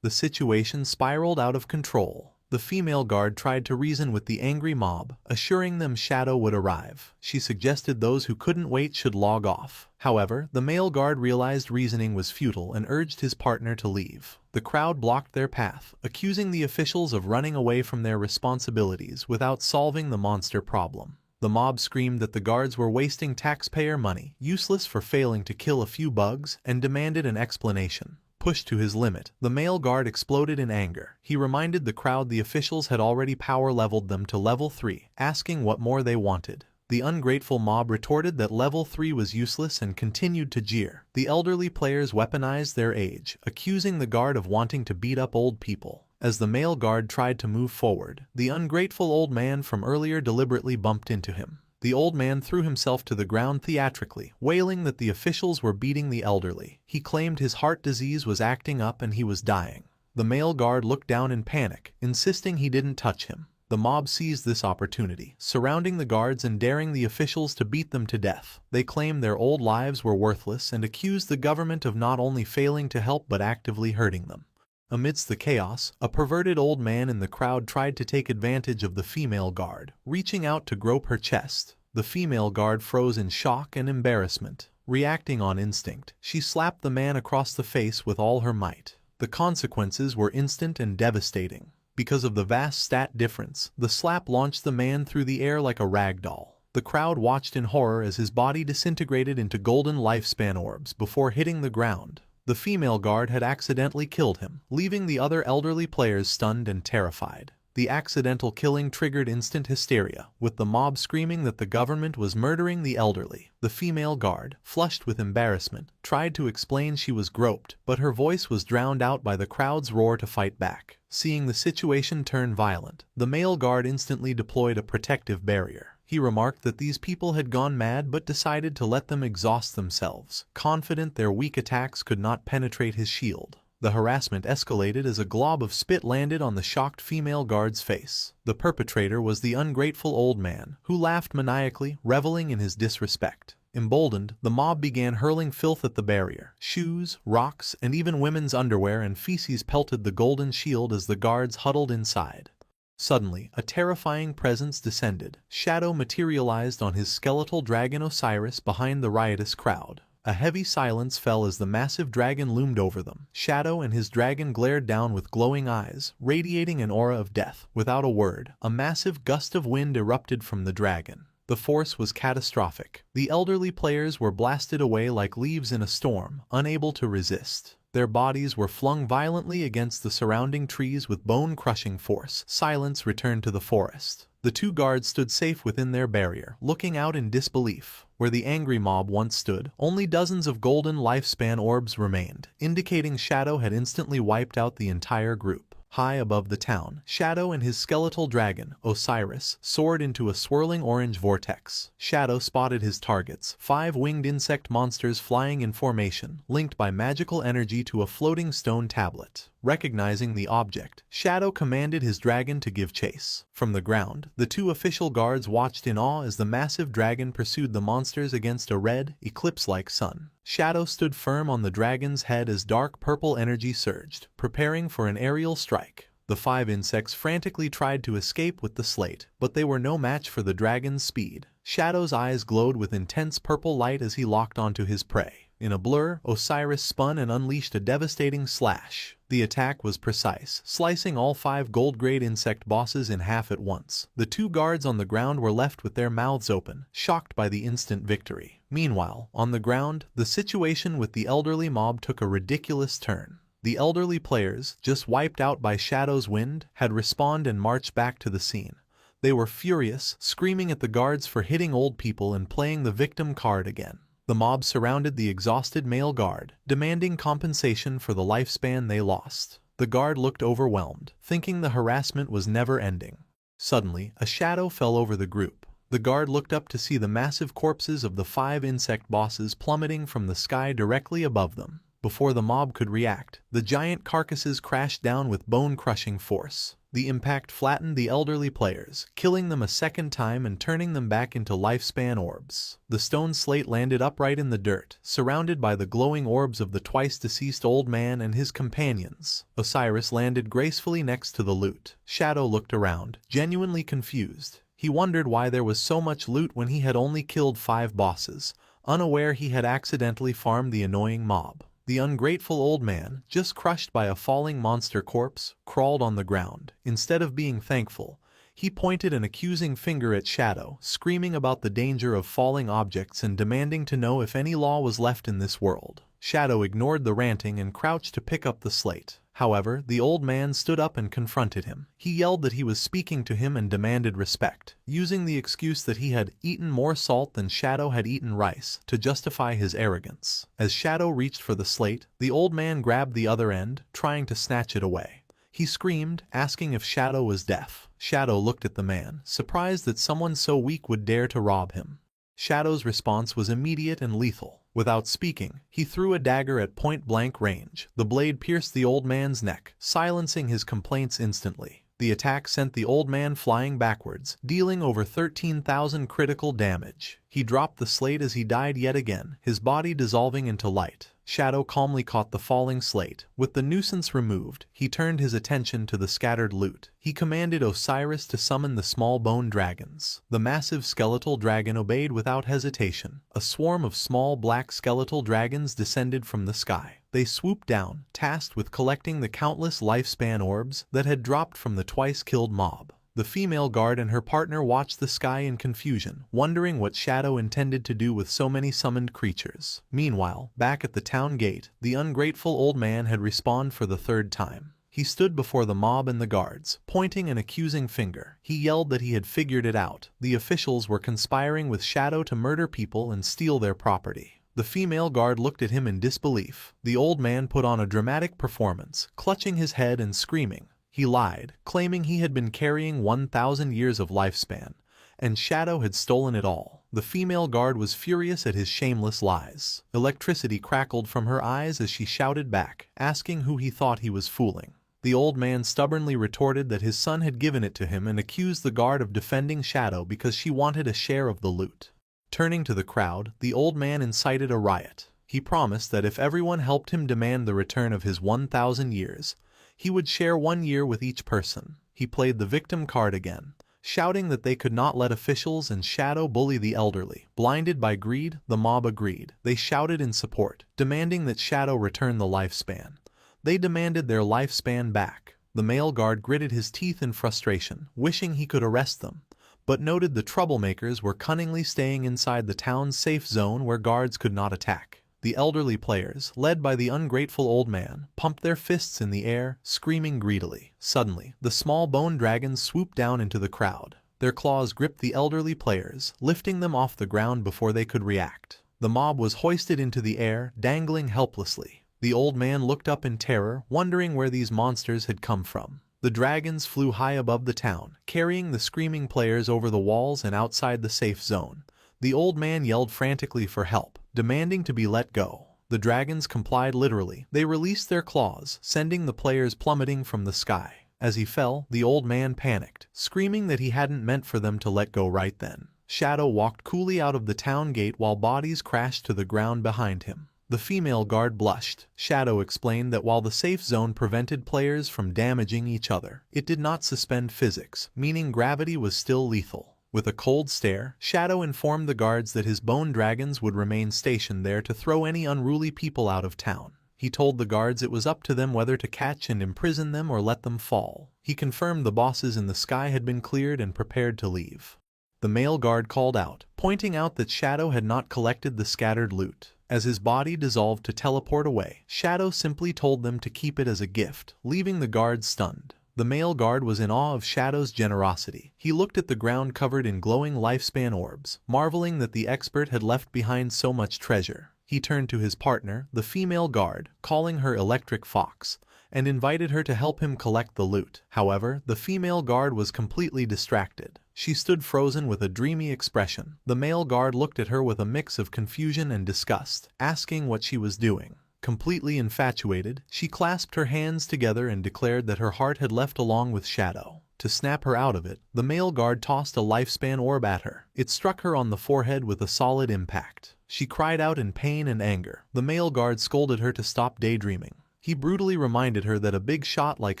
The situation spiraled out of control. The female guard tried to reason with the angry mob, assuring them Shadow would arrive. She suggested those who couldn't wait should log off. However, the male guard realized reasoning was futile and urged his partner to leave. The crowd blocked their path, accusing the officials of running away from their responsibilities without solving the monster problem. The mob screamed that the guards were wasting taxpayer money, useless for failing to kill a few bugs, and demanded an explanation. Pushed to his limit, the male guard exploded in anger. He reminded the crowd the officials had already power-leveled them to level 3, asking what more they wanted. The ungrateful mob retorted that level 3 was useless and continued to jeer. The elderly players weaponized their age, accusing the guard of wanting to beat up old people. As the male guard tried to move forward, the ungrateful old man from earlier deliberately bumped into him. The old man threw himself to the ground theatrically, wailing that the officials were beating the elderly. He claimed his heart disease was acting up and he was dying. The male guard looked down in panic, insisting he didn't touch him. The mob seized this opportunity, surrounding the guards and daring the officials to beat them to death. They claimed their old lives were worthless and accused the government of not only failing to help but actively hurting them. Amidst the chaos, a perverted old man in the crowd tried to take advantage of the female guard, reaching out to grope her chest. The female guard froze in shock and embarrassment. Reacting on instinct, she slapped the man across the face with all her might. The consequences were instant and devastating. Because of the vast stat difference, the slap launched the man through the air like a rag doll. The crowd watched in horror as his body disintegrated into golden lifespan orbs before hitting the ground. The female guard had accidentally killed him, leaving the other elderly players stunned and terrified. The accidental killing triggered instant hysteria, with the mob screaming that the government was murdering the elderly. The female guard, flushed with embarrassment, tried to explain she was groped, but her voice was drowned out by the crowd's roar to fight back. Seeing the situation turn violent, the male guard instantly deployed a protective barrier. He remarked that these people had gone mad but decided to let them exhaust themselves, confident their weak attacks could not penetrate his shield. The harassment escalated as a glob of spit landed on the shocked female guard's face. The perpetrator was the ungrateful old man, who laughed maniacally, reveling in his disrespect. Emboldened, the mob began hurling filth at the barrier. Shoes, rocks, and even women's underwear and feces pelted the golden shield as the guards huddled inside. Suddenly, a terrifying presence descended. Shadow materialized on his skeletal dragon Osiris behind the riotous crowd. A heavy silence fell as the massive dragon loomed over them. Shadow and his dragon glared down with glowing eyes, radiating an aura of death. Without a word, a massive gust of wind erupted from the dragon. The force was catastrophic. The elderly players were blasted away like leaves in a storm, unable to resist. Their bodies were flung violently against the surrounding trees with bone-crushing force. Silence returned to the forest. The two guards stood safe within their barrier, looking out in disbelief. Where the angry mob once stood, only dozens of golden lifespan orbs remained, indicating Shadow had instantly wiped out the entire group. High above the town, Shadow and his skeletal dragon, Osiris, soared into a swirling orange vortex. Shadow spotted his targets, 5 winged insect monsters flying in formation, linked by magical energy to a floating stone tablet. Recognizing the object, Shadow commanded his dragon to give chase. From the ground, the 2 official guards watched in awe as the massive dragon pursued the monsters against a red, eclipse-like sun. Shadow stood firm on the dragon's head as dark purple energy surged, preparing for an aerial strike. The 5 insects frantically tried to escape with the slate, but they were no match for the dragon's speed. Shadow's eyes glowed with intense purple light as he locked onto his prey. In a blur, Osiris spun and unleashed a devastating slash. The attack was precise, slicing all 5 gold-grade insect bosses in half at once. The 2 guards on the ground were left with their mouths open, shocked by the instant victory. Meanwhile, on the ground, the situation with the elderly mob took a ridiculous turn. The elderly players, just wiped out by Shadow's wind, had respawned and marched back to the scene. They were furious, screaming at the guards for hitting old people and playing the victim card again. The mob surrounded the exhausted male guard, demanding compensation for the lifespan they lost. The guard looked overwhelmed, thinking the harassment was never ending. Suddenly, a shadow fell over the group. The guard looked up to see the massive corpses of the 5 insect bosses plummeting from the sky directly above them. Before the mob could react, the giant carcasses crashed down with bone-crushing force. The impact flattened the elderly players, killing them a second time and turning them back into lifespan orbs. The stone slate landed upright in the dirt, surrounded by the glowing orbs of the twice-deceased old man and his companions. Osiris landed gracefully next to the loot. Shadow looked around, genuinely confused. He wondered why there was so much loot when he had only killed 5 bosses, unaware he had accidentally farmed the annoying mob. The ungrateful old man, just crushed by a falling monster corpse, crawled on the ground. Instead of being thankful, he pointed an accusing finger at Shadow, screaming about the danger of falling objects and demanding to know if any law was left in this world. Shadow ignored the ranting and crouched to pick up the slate. However, the old man stood up and confronted him. He yelled that he was speaking to him and demanded respect, using the excuse that he had eaten more salt than Shadow had eaten rice to justify his arrogance. As Shadow reached for the slate, the old man grabbed the other end, trying to snatch it away. He screamed, asking if Shadow was deaf. Shadow looked at the man, surprised that someone so weak would dare to rob him. Shadow's response was immediate and lethal. Without speaking, he threw a dagger at point-blank range. The blade pierced the old man's neck, silencing his complaints instantly. The attack sent the old man flying backwards, dealing over 13,000 critical damage. He dropped the slate as he died yet again, his body dissolving into light. Shadow calmly caught the falling slate. With the nuisance removed, he turned his attention to the scattered loot. He commanded Osiris to summon the small bone dragons. The massive skeletal dragon obeyed without hesitation. A swarm of small black skeletal dragons descended from the sky. They swooped down, tasked with collecting the countless lifespan orbs that had dropped from the twice-killed mob. The female guard and her partner watched the sky in confusion, wondering what Shadow intended to do with so many summoned creatures. Meanwhile, back at the town gate, the ungrateful old man had respawned for the 3rd time. He stood before the mob and the guards, pointing an accusing finger. He yelled that he had figured it out. The officials were conspiring with Shadow to murder people and steal their property. The female guard looked at him in disbelief. The old man put on a dramatic performance, clutching his head and screaming. He lied, claiming he had been carrying 1,000 years of lifespan, and Shadow had stolen it all. The female guard was furious at his shameless lies. Electricity crackled from her eyes as she shouted back, asking who he thought he was fooling. The old man stubbornly retorted that his son had given it to him and accused the guard of defending Shadow because she wanted a share of the loot. Turning to the crowd, the old man incited a riot. He promised that if everyone helped him demand the return of his 1,000 years, he would share 1 year with each person. He played the victim card again, shouting that they could not let officials and Shadow bully the elderly. Blinded by greed, the mob agreed. They shouted in support, demanding that Shadow return the lifespan. They demanded their lifespan back. The male guard gritted his teeth in frustration, wishing he could arrest them, but noted the troublemakers were cunningly staying inside the town's safe zone where guards could not attack. The elderly players, led by the ungrateful old man, pumped their fists in the air, screaming greedily. Suddenly, the small bone dragons swooped down into the crowd. Their claws gripped the elderly players, lifting them off the ground before they could react. The mob was hoisted into the air, dangling helplessly. The old man looked up in terror, wondering where these monsters had come from. The dragons flew high above the town, carrying the screaming players over the walls and outside the safe zone. The old man yelled frantically for help, demanding to be let go. The dragons complied literally. They released their claws, sending the players plummeting from the sky. As he fell, the old man panicked, screaming that he hadn't meant for them to let go right then. Shadow walked coolly out of the town gate while bodies crashed to the ground behind him. The female guard blushed. Shadow explained that while the safe zone prevented players from damaging each other, it did not suspend physics, meaning gravity was still lethal. With a cold stare, Shadow informed the guards that his bone dragons would remain stationed there to throw any unruly people out of town. He told the guards it was up to them whether to catch and imprison them or let them fall. He confirmed the bosses in the sky had been cleared and prepared to leave. The male guard called out, pointing out that Shadow had not collected the scattered loot. As his body dissolved to teleport away, Shadow simply told them to keep it as a gift, leaving the guards stunned. The male guard was in awe of Shadow's generosity. He looked at the ground covered in glowing lifespan orbs, marveling that the expert had left behind so much treasure. He turned to his partner, the female guard, calling her Electric Fox, and invited her to help him collect the loot. However, the female guard was completely distracted. She stood frozen with a dreamy expression. The male guard looked at her with a mix of confusion and disgust, asking what she was doing. Completely infatuated, she clasped her hands together and declared that her heart had left along with Shadow. To snap her out of it, the male guard tossed a lifespan orb at her. It struck her on the forehead with a solid impact. She cried out in pain and anger. The male guard scolded her to stop daydreaming. He brutally reminded her that a big shot like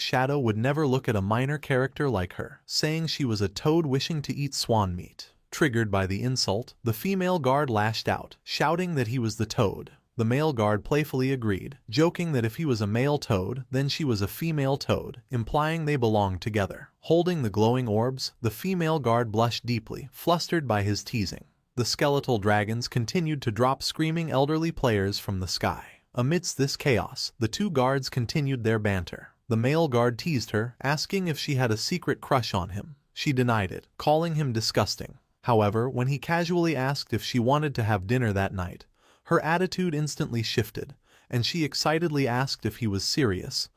Shadow would never look at a minor character like her, saying she was a toad wishing to eat swan meat. Triggered by the insult, the female guard lashed out, shouting that he was the toad. The male guard playfully agreed, joking that if he was a male toad, then she was a female toad, implying they belonged together. Holding the glowing orbs, the female guard blushed deeply, flustered by his teasing. The skeletal dragons continued to drop screaming elderly players from the sky. Amidst this chaos, the two guards continued their banter. The male guard teased her, asking if she had a secret crush on him. She denied it, calling him disgusting. However, when he casually asked if she wanted to have dinner that night, her attitude instantly shifted, and she excitedly asked if he was serious,